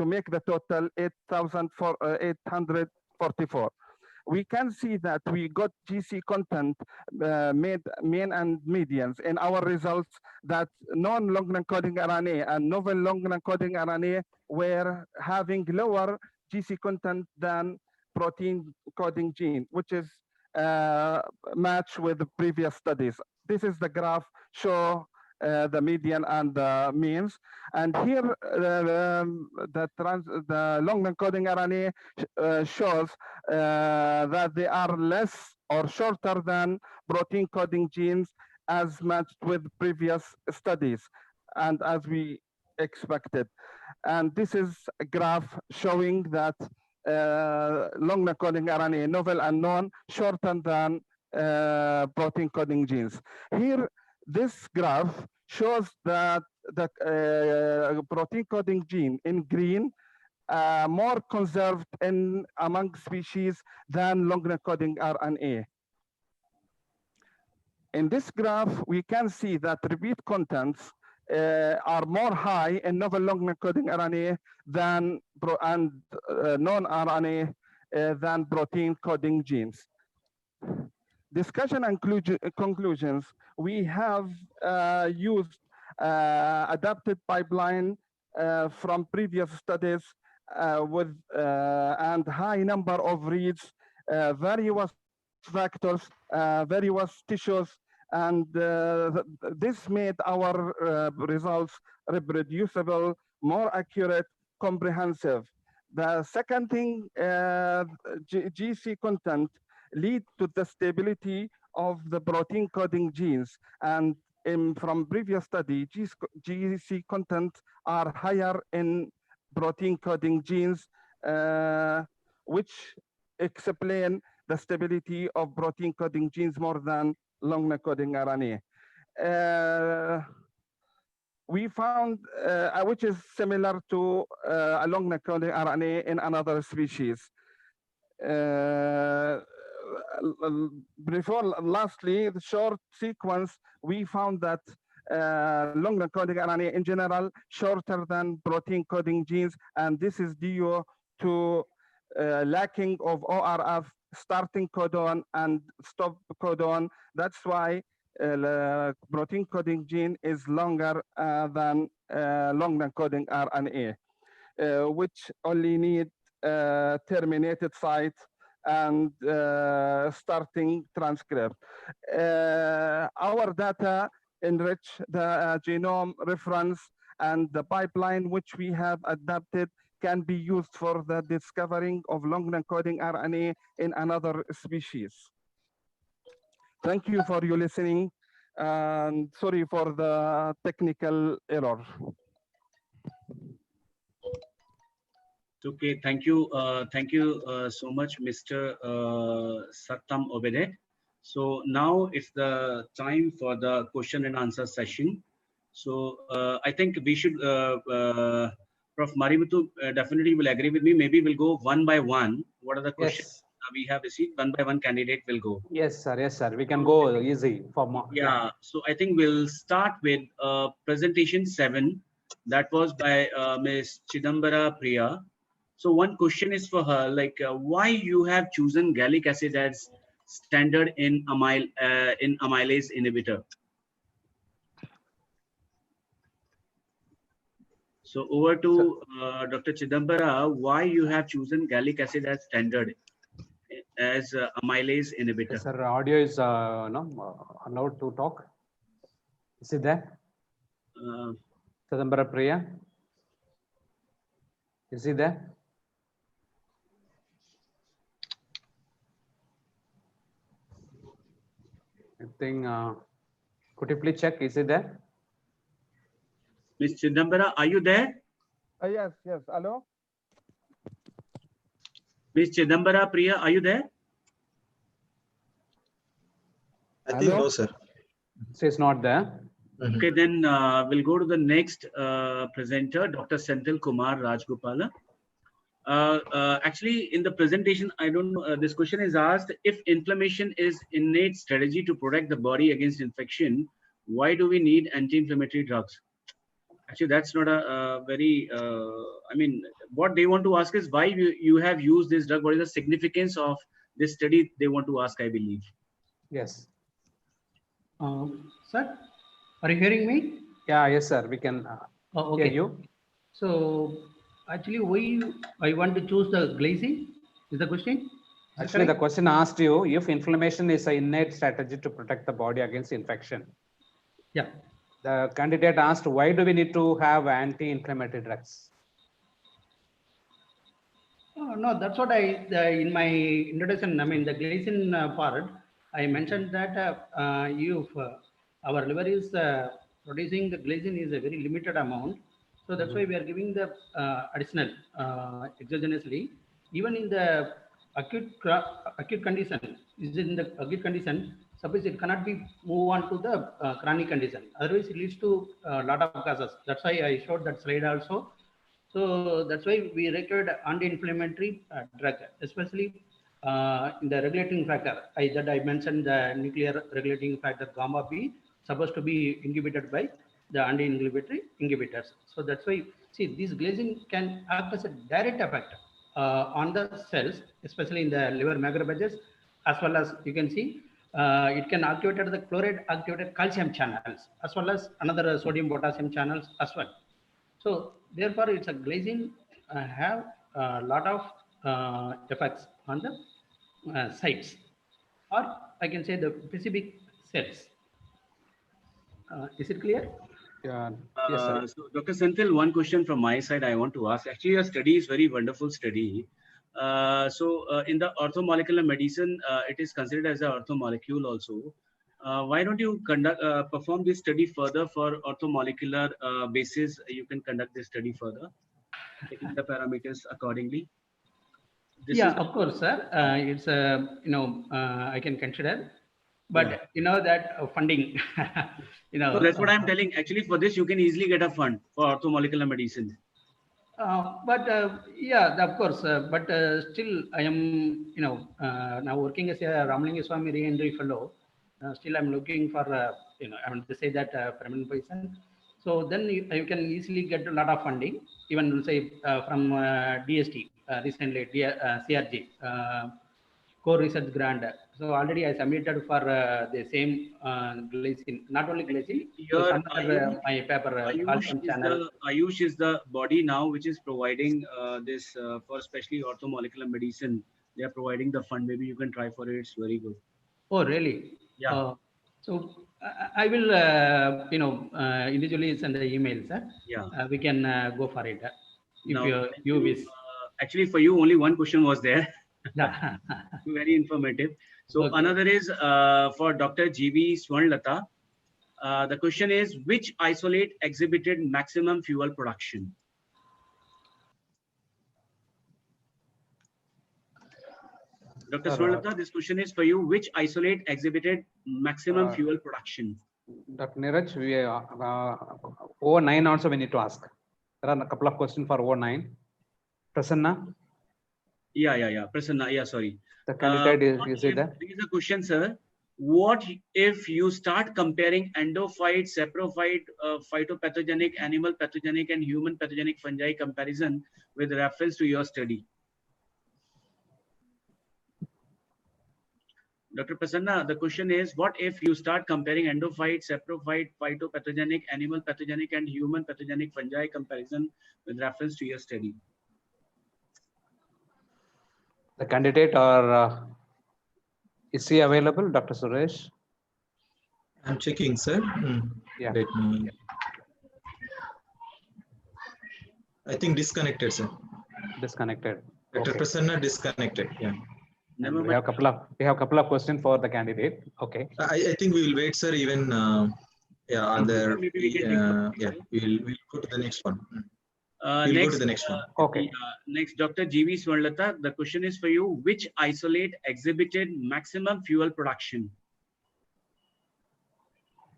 make the total 8,844. We can see that we got GC content mean and medians in our results, that non-long non-coding RNA and novel long non-coding RNA were having lower GC content than protein coding gene, which is matched with the previous studies. This is the graph show the median and the means. And here the long non-coding RNA shows that they are less or shorter than protein coding genes as matched with previous studies and as we expected. And this is a graph showing that long non-coding RNA, novel and known, shorter than protein coding genes. Here, this graph shows that the protein coding gene in green more conserved in among species than long non-coding RNA. In this graph, we can see that repeat contents are more high in novel long non-coding RNA than non-RNA than protein coding genes. Discussion and conclusions. We have used adapted pipeline from previous studies with and high number of reads, various factors, various tissues, and this made our results reproducible, more accurate, comprehensive. The second thing, GC content lead to the stability of the protein coding genes, and from previous study, GC content are higher in protein coding genes, which explain the stability of protein coding genes more than long non-coding RNA. We found, which is similar to a long non-coding RNA in another species. Lastly, the short sequence, we found that long non-coding RNA in general shorter than protein coding genes, and this is due to lacking of ORF, starting codon and stop codon. That's why protein coding gene is longer than long non-coding RNA, which only need terminated site and starting transcript. Our data enrich the genome reference, and the pipeline which we have adapted can be used for the discovering of long non-coding RNA in another species. Thank you for your listening, and sorry for the technical error. Okay, thank you so much, Mr. Sattam Obedet. So now it's the time for the question and answer session. So I think we should, Prof. Marimutu definitely will agree with me. Maybe we'll go one by one. What are the questions we have received? One by one candidate will go. Yes, sir. Yes, sir. We can go easy for more. Yeah. So I think we'll start with presentation 7. That was by Ms. Chidambara Priya. So one question is for her, like why you have chosen gallic acid as standard in amylase inhibitor? So over to Dr. Chidambara, why you have chosen gallic acid as standard as amylase inhibitor? Yes, sir. Audio is allowed to talk. Is it there? Chidambara Priya? Is he there? I think, could you please check, is it there? Ms. Chidambara, are you there? Yes, yes, hello? Ms. Chidambara Priya, are you there? I think no, sir. She's not there. Okay, then we'll go to the next presenter, Dr. Senthil Kumar Rajgopala. Actually, in the presentation, I don't know, this question is asked, if inflammation is innate strategy to protect the body against infection, why do we need anti-inflammatory drugs? Actually, that's not a very, I mean, what they want to ask is why you have used this drug, what is the significance of this study they want to ask, I believe. Yes. Sir, are you hearing me? Yeah, yes, sir. We can okay. hear you. So, actually, why I want to choose the glycine? Is the question? Actually, the question asked you if inflammation is an innate strategy to protect the body against infection. Yeah. The candidate asked, why do we need to have anti-inflammatory drugs? No, that's what in my introduction, I mean, the glycine part, I mentioned that if our liver is producing the glycine is a very limited amount. So that's why we are giving the additional exogenously. Even in the acute condition, is in the acute condition, suppose it cannot be move on to the chronic condition. Otherwise, it leads to a lot of causes. That's why I showed that slide also. So that's why we required anti-inflammatory drug, especially in the regulating factor. That I mentioned the nuclear regulating factor gamma B supposed to be inhibited by the anti-inflammatory inhibitors. So that's why, see, this glycine can act as a direct effect on the cells, especially in the liver macrophages, as well as you can see it can activate the chloride activated calcium channels, as well as another sodium potassium channels as well. So therefore, it's a glycine have a lot of effects on the sites, or I can say the specific cells. Is it clear? Yeah. Yes, sir. So Dr. Senthil, one question from my side I want to ask. Actually, your study is very wonderful study. In the orthomolecular medicine, it is considered as an orthomolecule also. Why don't you perform this study further for orthomolecular basis? You can conduct this study further, taking the parameters accordingly. Of course, sir. It's I can consider, but you know that funding. So that's what I'm telling. Actually, for this you can easily get a fund for orthomolecular medicine. Yeah, of course. But still, I am now working as a Ramalinga Swami Re-Entry Fellow. Still, I'm looking for I want to say that permanent position. So then you can easily get a lot of funding, even say from DST, recently CRG core research grant. So already I submitted for the same glycine, not only glycine. So Your some other my paper called from channel. Ayush is the body now which is providing this for especially orthomolecular medicine. They are providing the fund. Maybe you can try for it. It's very good. Oh, really? Yeah. So I will, individually send the emails. Yeah. We can go for it. If Now, you wish. actually, for you, only one question was there. Yeah. Very informative. So Okay. another is for Dr. G.V. Swarnlata. The question is, which isolate exhibited maximum fuel production? Dr. Swarnlata, this question is for you. Which isolate exhibited maximum fuel production? Dr. Neeraj, we over 9 also we need to ask. There are a couple of questions for over 9. Prasanna? Yeah. Prasanna, yeah, sorry. The candidate is it there? There is a question, sir. What if you start comparing endophyte, saprophyte, phytopathogenic, animal pathogenic, and human pathogenic fungi comparison with reference to your study? Dr. Prasanna, the question is, what if you start comparing endophyte, saprophyte, phytopathogenic, animal pathogenic, and human pathogenic fungi comparison with reference to your study? The candidate or is he available, Dr. Suresh? I'm checking, sir. Yeah. Let me. I think disconnected, sir. Disconnected. Dr. Okay. Prasanna disconnected. Yeah. We have a couple of questions for the candidate. Okay. I think we will wait, sir. Even other. Maybe we can take we'll go to the next one. We'll next, go to the next one. Okay. Next, Dr. G.V. Swarnlata, the question is for you. Which isolate exhibited maximum fuel production?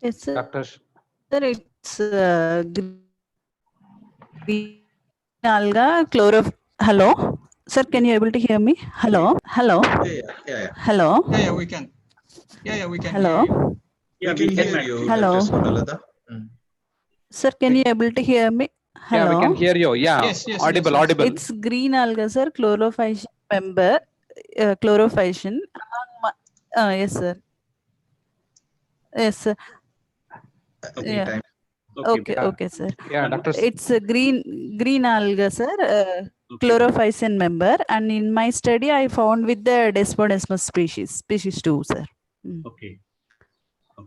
Yes, sir. Doctor. Sir, it's green alga Hello, sir. Can you able to hear me? Hello. Yeah. Hello. Yeah, we can. Yeah, we can. Hello. Hear you. Yeah, we can hear you. Hello. Dr. Swarnlata. Sir, can you able to hear me? Hello. Yeah, we can hear you. Yeah, Yes. audible. It's green alga, sir. Chlorophyllin member. Chlorophyllin. Yes, sir. Yes, sir. Okay, Yeah. time. Okay, sir. Yeah, Dr. It's a green alga, sir. Chlorophyllin member, and in my study, I found with the Desmodesmus species 2, sir. Okay.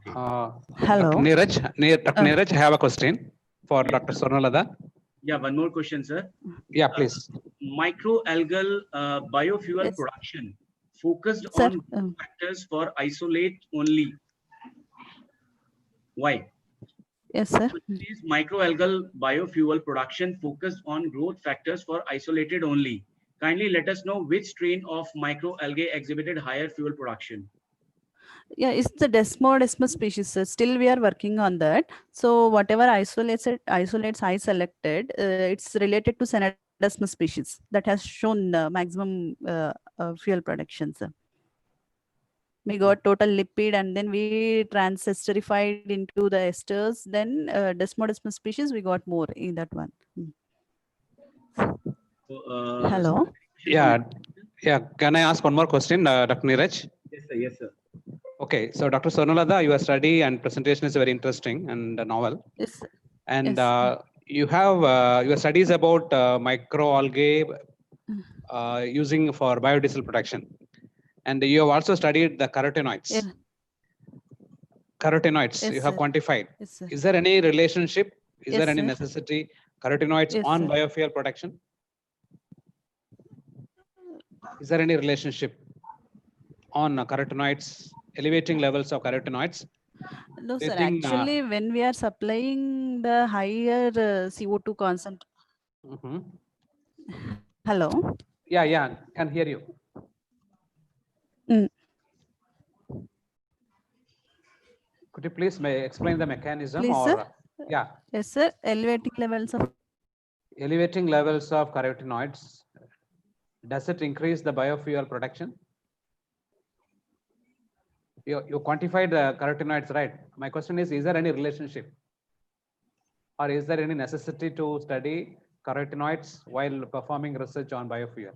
Hello. Dr. Neeraj, I have a question for Dr. Swarnlata. Yeah, one more question, sir. Yeah, please. Microalgal biofuel production focused on factors for isolate only. Why? Yes, sir. Is microalgal biofuel production focused on growth factors for isolated only? Kindly let us know which strain of microalgae exhibited higher fuel production. Yeah, it's the Desmodesmus species, sir. Still, we are working on that. So, whatever isolates I selected, it's related to Senadesmus species that has shown maximum fuel production, sir. We got total lipid, and then we transesterified into the esters. Then Desmodesmus species, we got more in that one. Hello. Yeah. Can I ask one more question, Dr. Neeraj? Yes, sir. Okay, so Dr. Swarnlata, your study and presentation is very interesting and novel. Yes, sir. And you have your studies about microalgae using for biodiesel production. And you have also studied the carotenoids. Yeah. Carotenoids, Yes, you have sir. quantified. Yes, sir. Is there any relationship? Is Yes, there any sir. necessity? Carotenoids Yes, on sir. biofuel production? Is there any relationship on carotenoids, elevating levels of carotenoids? No, Do you sir. think, Actually, when we are supplying the higher CO2 concentration. Hello. Yeah, can hear you. Could you please explain the mechanism? Please, or sir. Yeah. Yes, sir. Elevating levels of carotenoids. Does it increase the biofuel production? You quantified the carotenoids, right? My question is there any relationship? Or is there any necessity to study carotenoids while performing research on biofuel?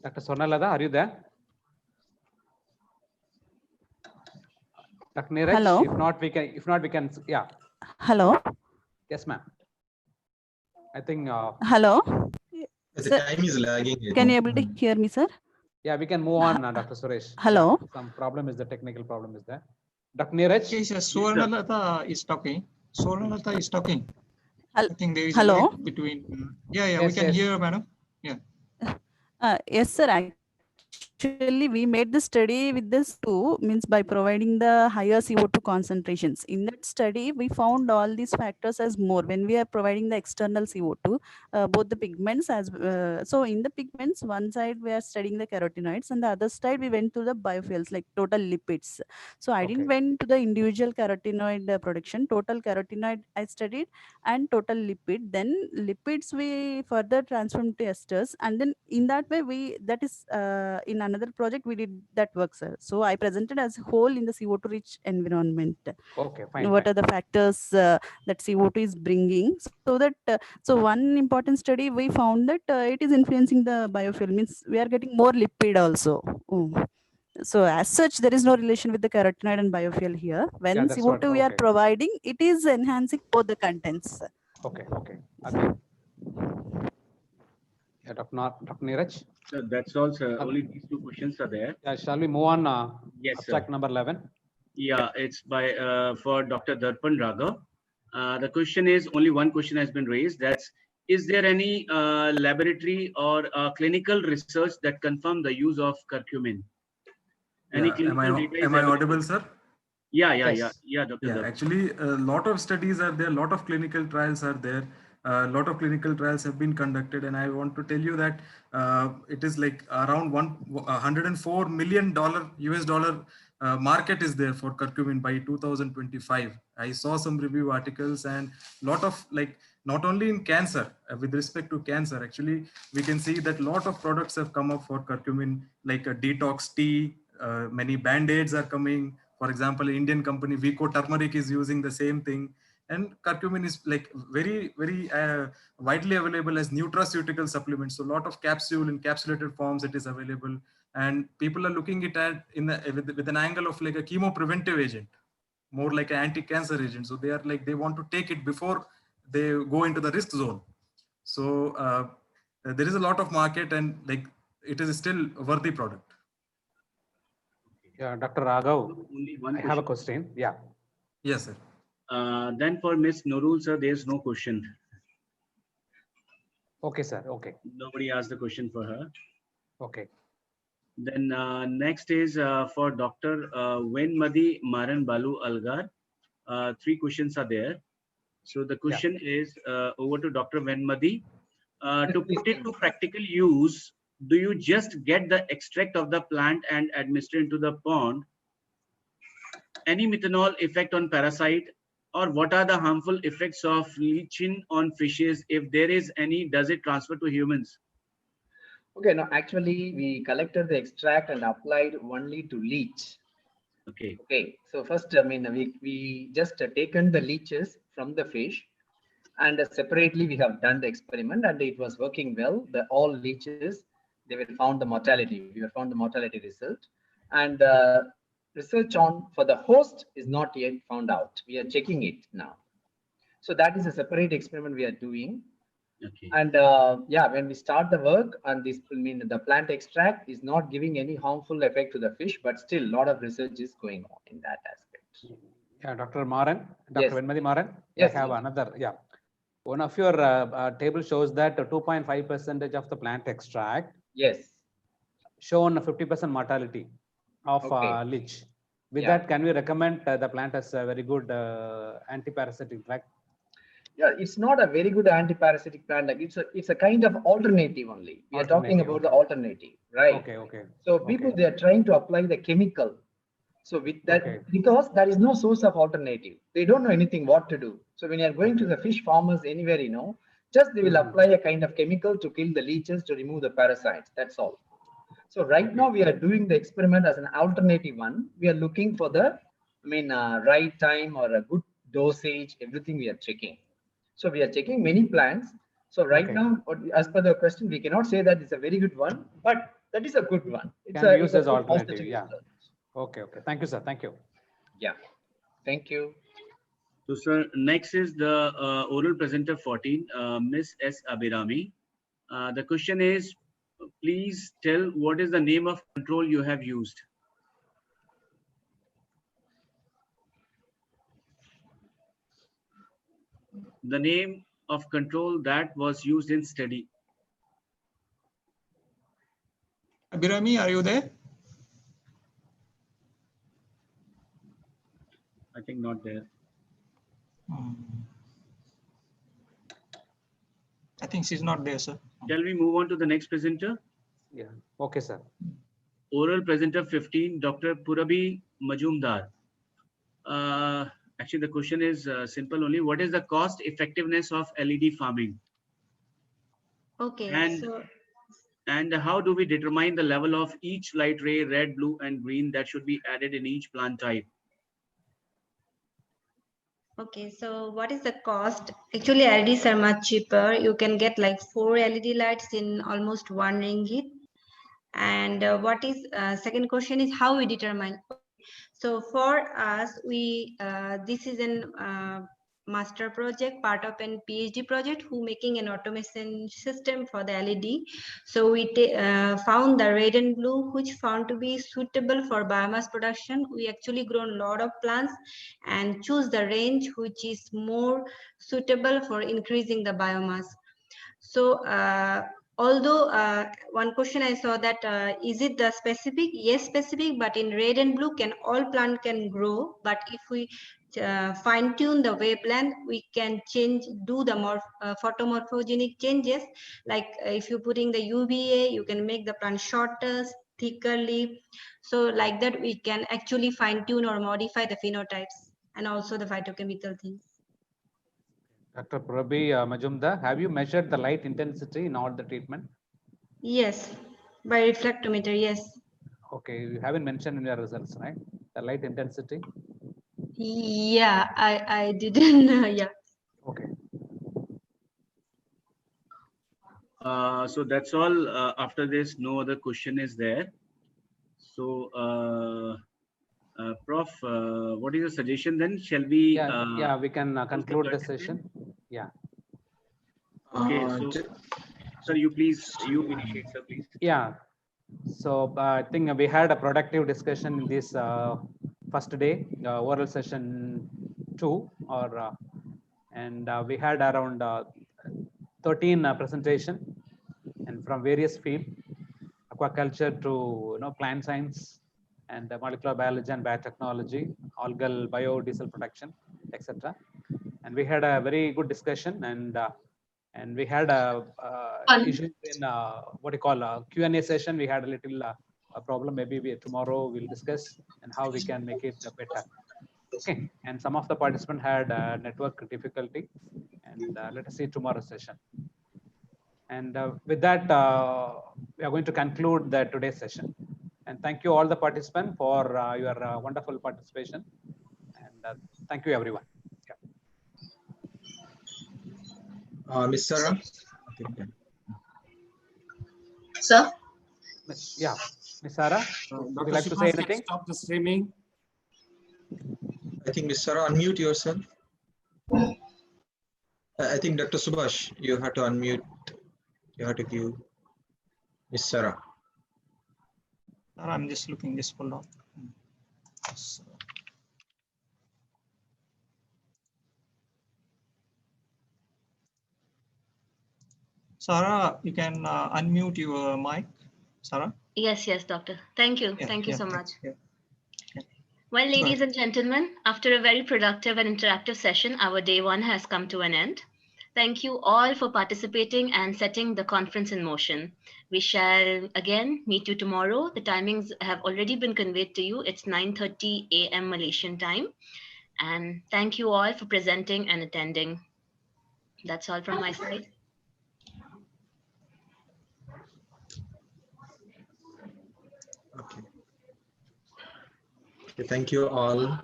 Dr. Swarnalata, are you there? Dr. Neeraj, Hello. if not, we can, yeah. Hello. Yes, ma'am. I think. Hello. The Sir, time is lagging. can you able to hear me, sir? Yeah, we can move on, Dr. Suresh. Hello. Yeah, some problem is the technical problem is there. Dr. Neeraj. Yes, yes, Swarnalata is talking. Swarnalata is talking. I think there is a Hello. lag between. Yeah, Yes, we can yes. hear, madam. Yeah. Yes, sir. Actually, we made the study with this too, means by providing the higher CO2 concentrations. In that study, we found all these factors as more when we are providing the external CO2, both the pigments as so in the pigments, one side we are studying the carotenoids, and the other side we went to the biofuels like total lipids. So I didn't went to the individual carotenoid production. Total carotenoid I studied and total lipid. Then lipids we further transformed to esters, and then in that way we that is in another project we did that work, sir. So I presented as whole in the CO2 rich environment. Okay, fine. What are the factors that CO2 is bringing? So that so one important study we found that it is influencing the biofuel, means we are getting more lipid also. So as such, there is no relation with the carotenoid and biofuel here. When Yeah, that's what, CO2 we are okay. providing, it is enhancing both the contents. Okay, okay. Agree. Yeah, Dr. Neeraj. So that's all, sir. Only these two questions are there. Yeah, shall we move on? Yes, abstract sir. number 11. Yeah, it's by for Dr. Darpan Raghav. The question is, only one question has been raised. That's, is there any laboratory or clinical research that confirm the use of curcumin? Any Yeah, clinical data is am I available? audible, sir? Yeah, Yes. Dr. Yeah, Darpan. actually, a lot of studies are there, a lot of clinical trials are there. A lot of clinical trials have been conducted, and I want to tell you that it is like around $104 million US dollar market is there for curcumin by 2025. I saw some review articles, and lot of, like, not only in cancer, with respect to cancer, actually we can see that lot of products have come up for curcumin, like a detox tea. Many band-aids are coming. For example, Indian company Vico Turmeric is using the same thing. And curcumin is like very, very widely available as nutraceutical supplements. So a lot of capsule in encapsulated forms it is available. And people are looking at it with an angle of like a chemopreventive agent, more like an anti-cancer agent. So they are like, they want to take it before they go into the risk zone. So there is a lot of market, and like it is still a worthy product. Yeah, Dr. Raghav, Only one I have a question. Yeah. Yes, sir. Then for Ms. Nurul, sir, there's no question. Okay, sir. Okay. Nobody asked the question for her. Okay. Then next is for Dr. Wenmadi Maran Balu Algar. 3 questions are there. So the question is over to Dr. Wenmadi. To put it to practical use, do you just get the extract of the plant and administer into the pond? Any methanol effect on parasite, or what are the harmful effects of leaching on fishes? If there is any, does it transfer to humans? Okay, no, actually we collected the extract and applied only to leech. Okay. Okay, so first, I mean, we just taken the leeches from the fish, and separately we have done the experiment, and it was working well. The all leeches, they were found the mortality. We were found the mortality result, and research on for the host is not yet found out. We are checking it now. So that is a separate experiment we are doing. Okay. And yeah, when we start the work, and this will mean the plant extract is not giving any harmful effect to the fish, but still a lot of research is going on in that aspect. Yeah, Dr. Maran, Dr. Yes. Wenmadi Maran. Yes, I have another. Yeah. One of your table shows that 2.5% of the plant extract. Yes. Shown 50% mortality of leech. With that, can we recommend the plant as a very good anti-parasitic drug? Yeah, it's not a very good anti-parasitic plant. Like it's a kind of alternative only. We are talking about the alternative, right? Okay, okay. So people, they are trying to apply the chemical. So with that, because there is no source of alternative, they don't know anything what to do. So when you are going to the fish farmers anywhere, you know, just they will apply a kind of chemical to kill the leeches, to remove the parasites. That's all. So right now we are doing the experiment as an alternative one. We are looking for the, right time or a good dosage, everything we are checking. So we are checking many plants. So right now, as per the question, we cannot say that it's a very good one, but that is a good one. It's Can be used it's a as good alternative. positive Yeah. result. Okay. Thank you, sir. Thank you. Yeah. Thank you. So, sir, next is the oral presenter 14, Miss S. Abirami. The question is, please tell what is the name of control you have used. The name of control that was used in study. Abirami, are you there? I think not there. I think she's not there, sir. Shall we move on to the next presenter? Yeah. Okay, sir. Oral presenter 15, Dr. Purabi Majumdar. Actually, the question is simple only. What is the cost effectiveness of LED farming? Okay, so And how do we determine the level of each light ray, red, blue, and green that should be added in each plant type? okay, so what is the cost? Actually, LEDs are much cheaper. You can get like 4 LED lights in almost 1 ringgit. And what is second question is how we determine. So for us, we this is an master project, part of an PhD project who making an automation system for the LED. So we found the red and blue, which found to be suitable for biomass production. We actually grown a lot of plants and choose the range which is more suitable for increasing the biomass. So although one question I saw that is it the specific? Yes, specific, but in red and blue can all plant can grow. But if we fine tune the wavelength, we can do the more photomorphogenic changes. Like if you're putting the UVA, you can make the plant shorter, thicker leaf. So like that, we can actually fine tune or modify the phenotypes and also the phytochemical things. Dr. Purabi Majumdar, have you measured the light intensity in all the treatment? Yes, by reflectometer, yes. Okay, you haven't mentioned in your results, right? The light intensity? Yeah, I didn't, yeah. Okay. So that's all. After this, no other question is there. So, Prof, what is the suggestion then? Shall we? Yeah, we can conclude the session. Yeah. Okay, so, sir, you initiate, sir, please. Yeah. So I think we had a productive discussion in this first day, oral session 2, and we had around 13 presentation, and from various fields, aquaculture to plant science and molecular biology and biotechnology, algal biodiesel production, etc. And we had a very good discussion, and we had a issue in what you call Q&A session. We had a little a problem. Maybe tomorrow we'll discuss and how we can make it better. Okay. And some of the participants had network difficulty, and let us see tomorrow's session. And with that, we are going to conclude today's session. And thank you all the participants for your wonderful participation. And thank you everyone. Miss Sarah? Sir? Yeah. Miss Sarah, would you like to say anything? Stop the streaming. I think Miss Sarah, unmute yourself. I think Dr. Subhash, you have to unmute. You have to give Miss Sarah. I'm just looking this folder. Sarah, you can unmute your mic. Sarah? Yes, doctor. Thank you. Yeah, Thank you so much. Yeah. Well, ladies and gentlemen, after a very productive and interactive session, our day 1 has come to an end. Thank you all for participating and setting the conference in motion. We shall again meet you tomorrow. The timings have already been conveyed to you. It's 9:30 a.m. Malaysian time. And thank you all for presenting and attending. That's all from my side. Okay, thank you all.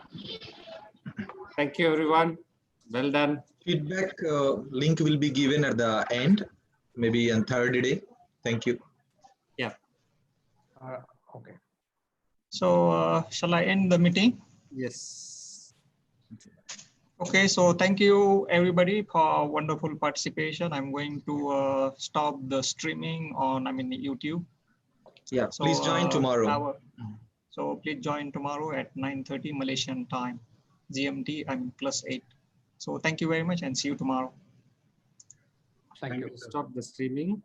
Thank you, everyone. Well done. Feedback link will be given at the end, maybe on third day. Thank you. Yeah. Okay. So shall I end the meeting? Yes. Okay, so thank you everybody for wonderful participation. I'm going to stop the streaming on, YouTube. Yeah, So, please join tomorrow. So please join tomorrow at 9:30 Malaysian time, GMT, +8. So thank you very much and see you tomorrow. Thank you. Stop the streaming.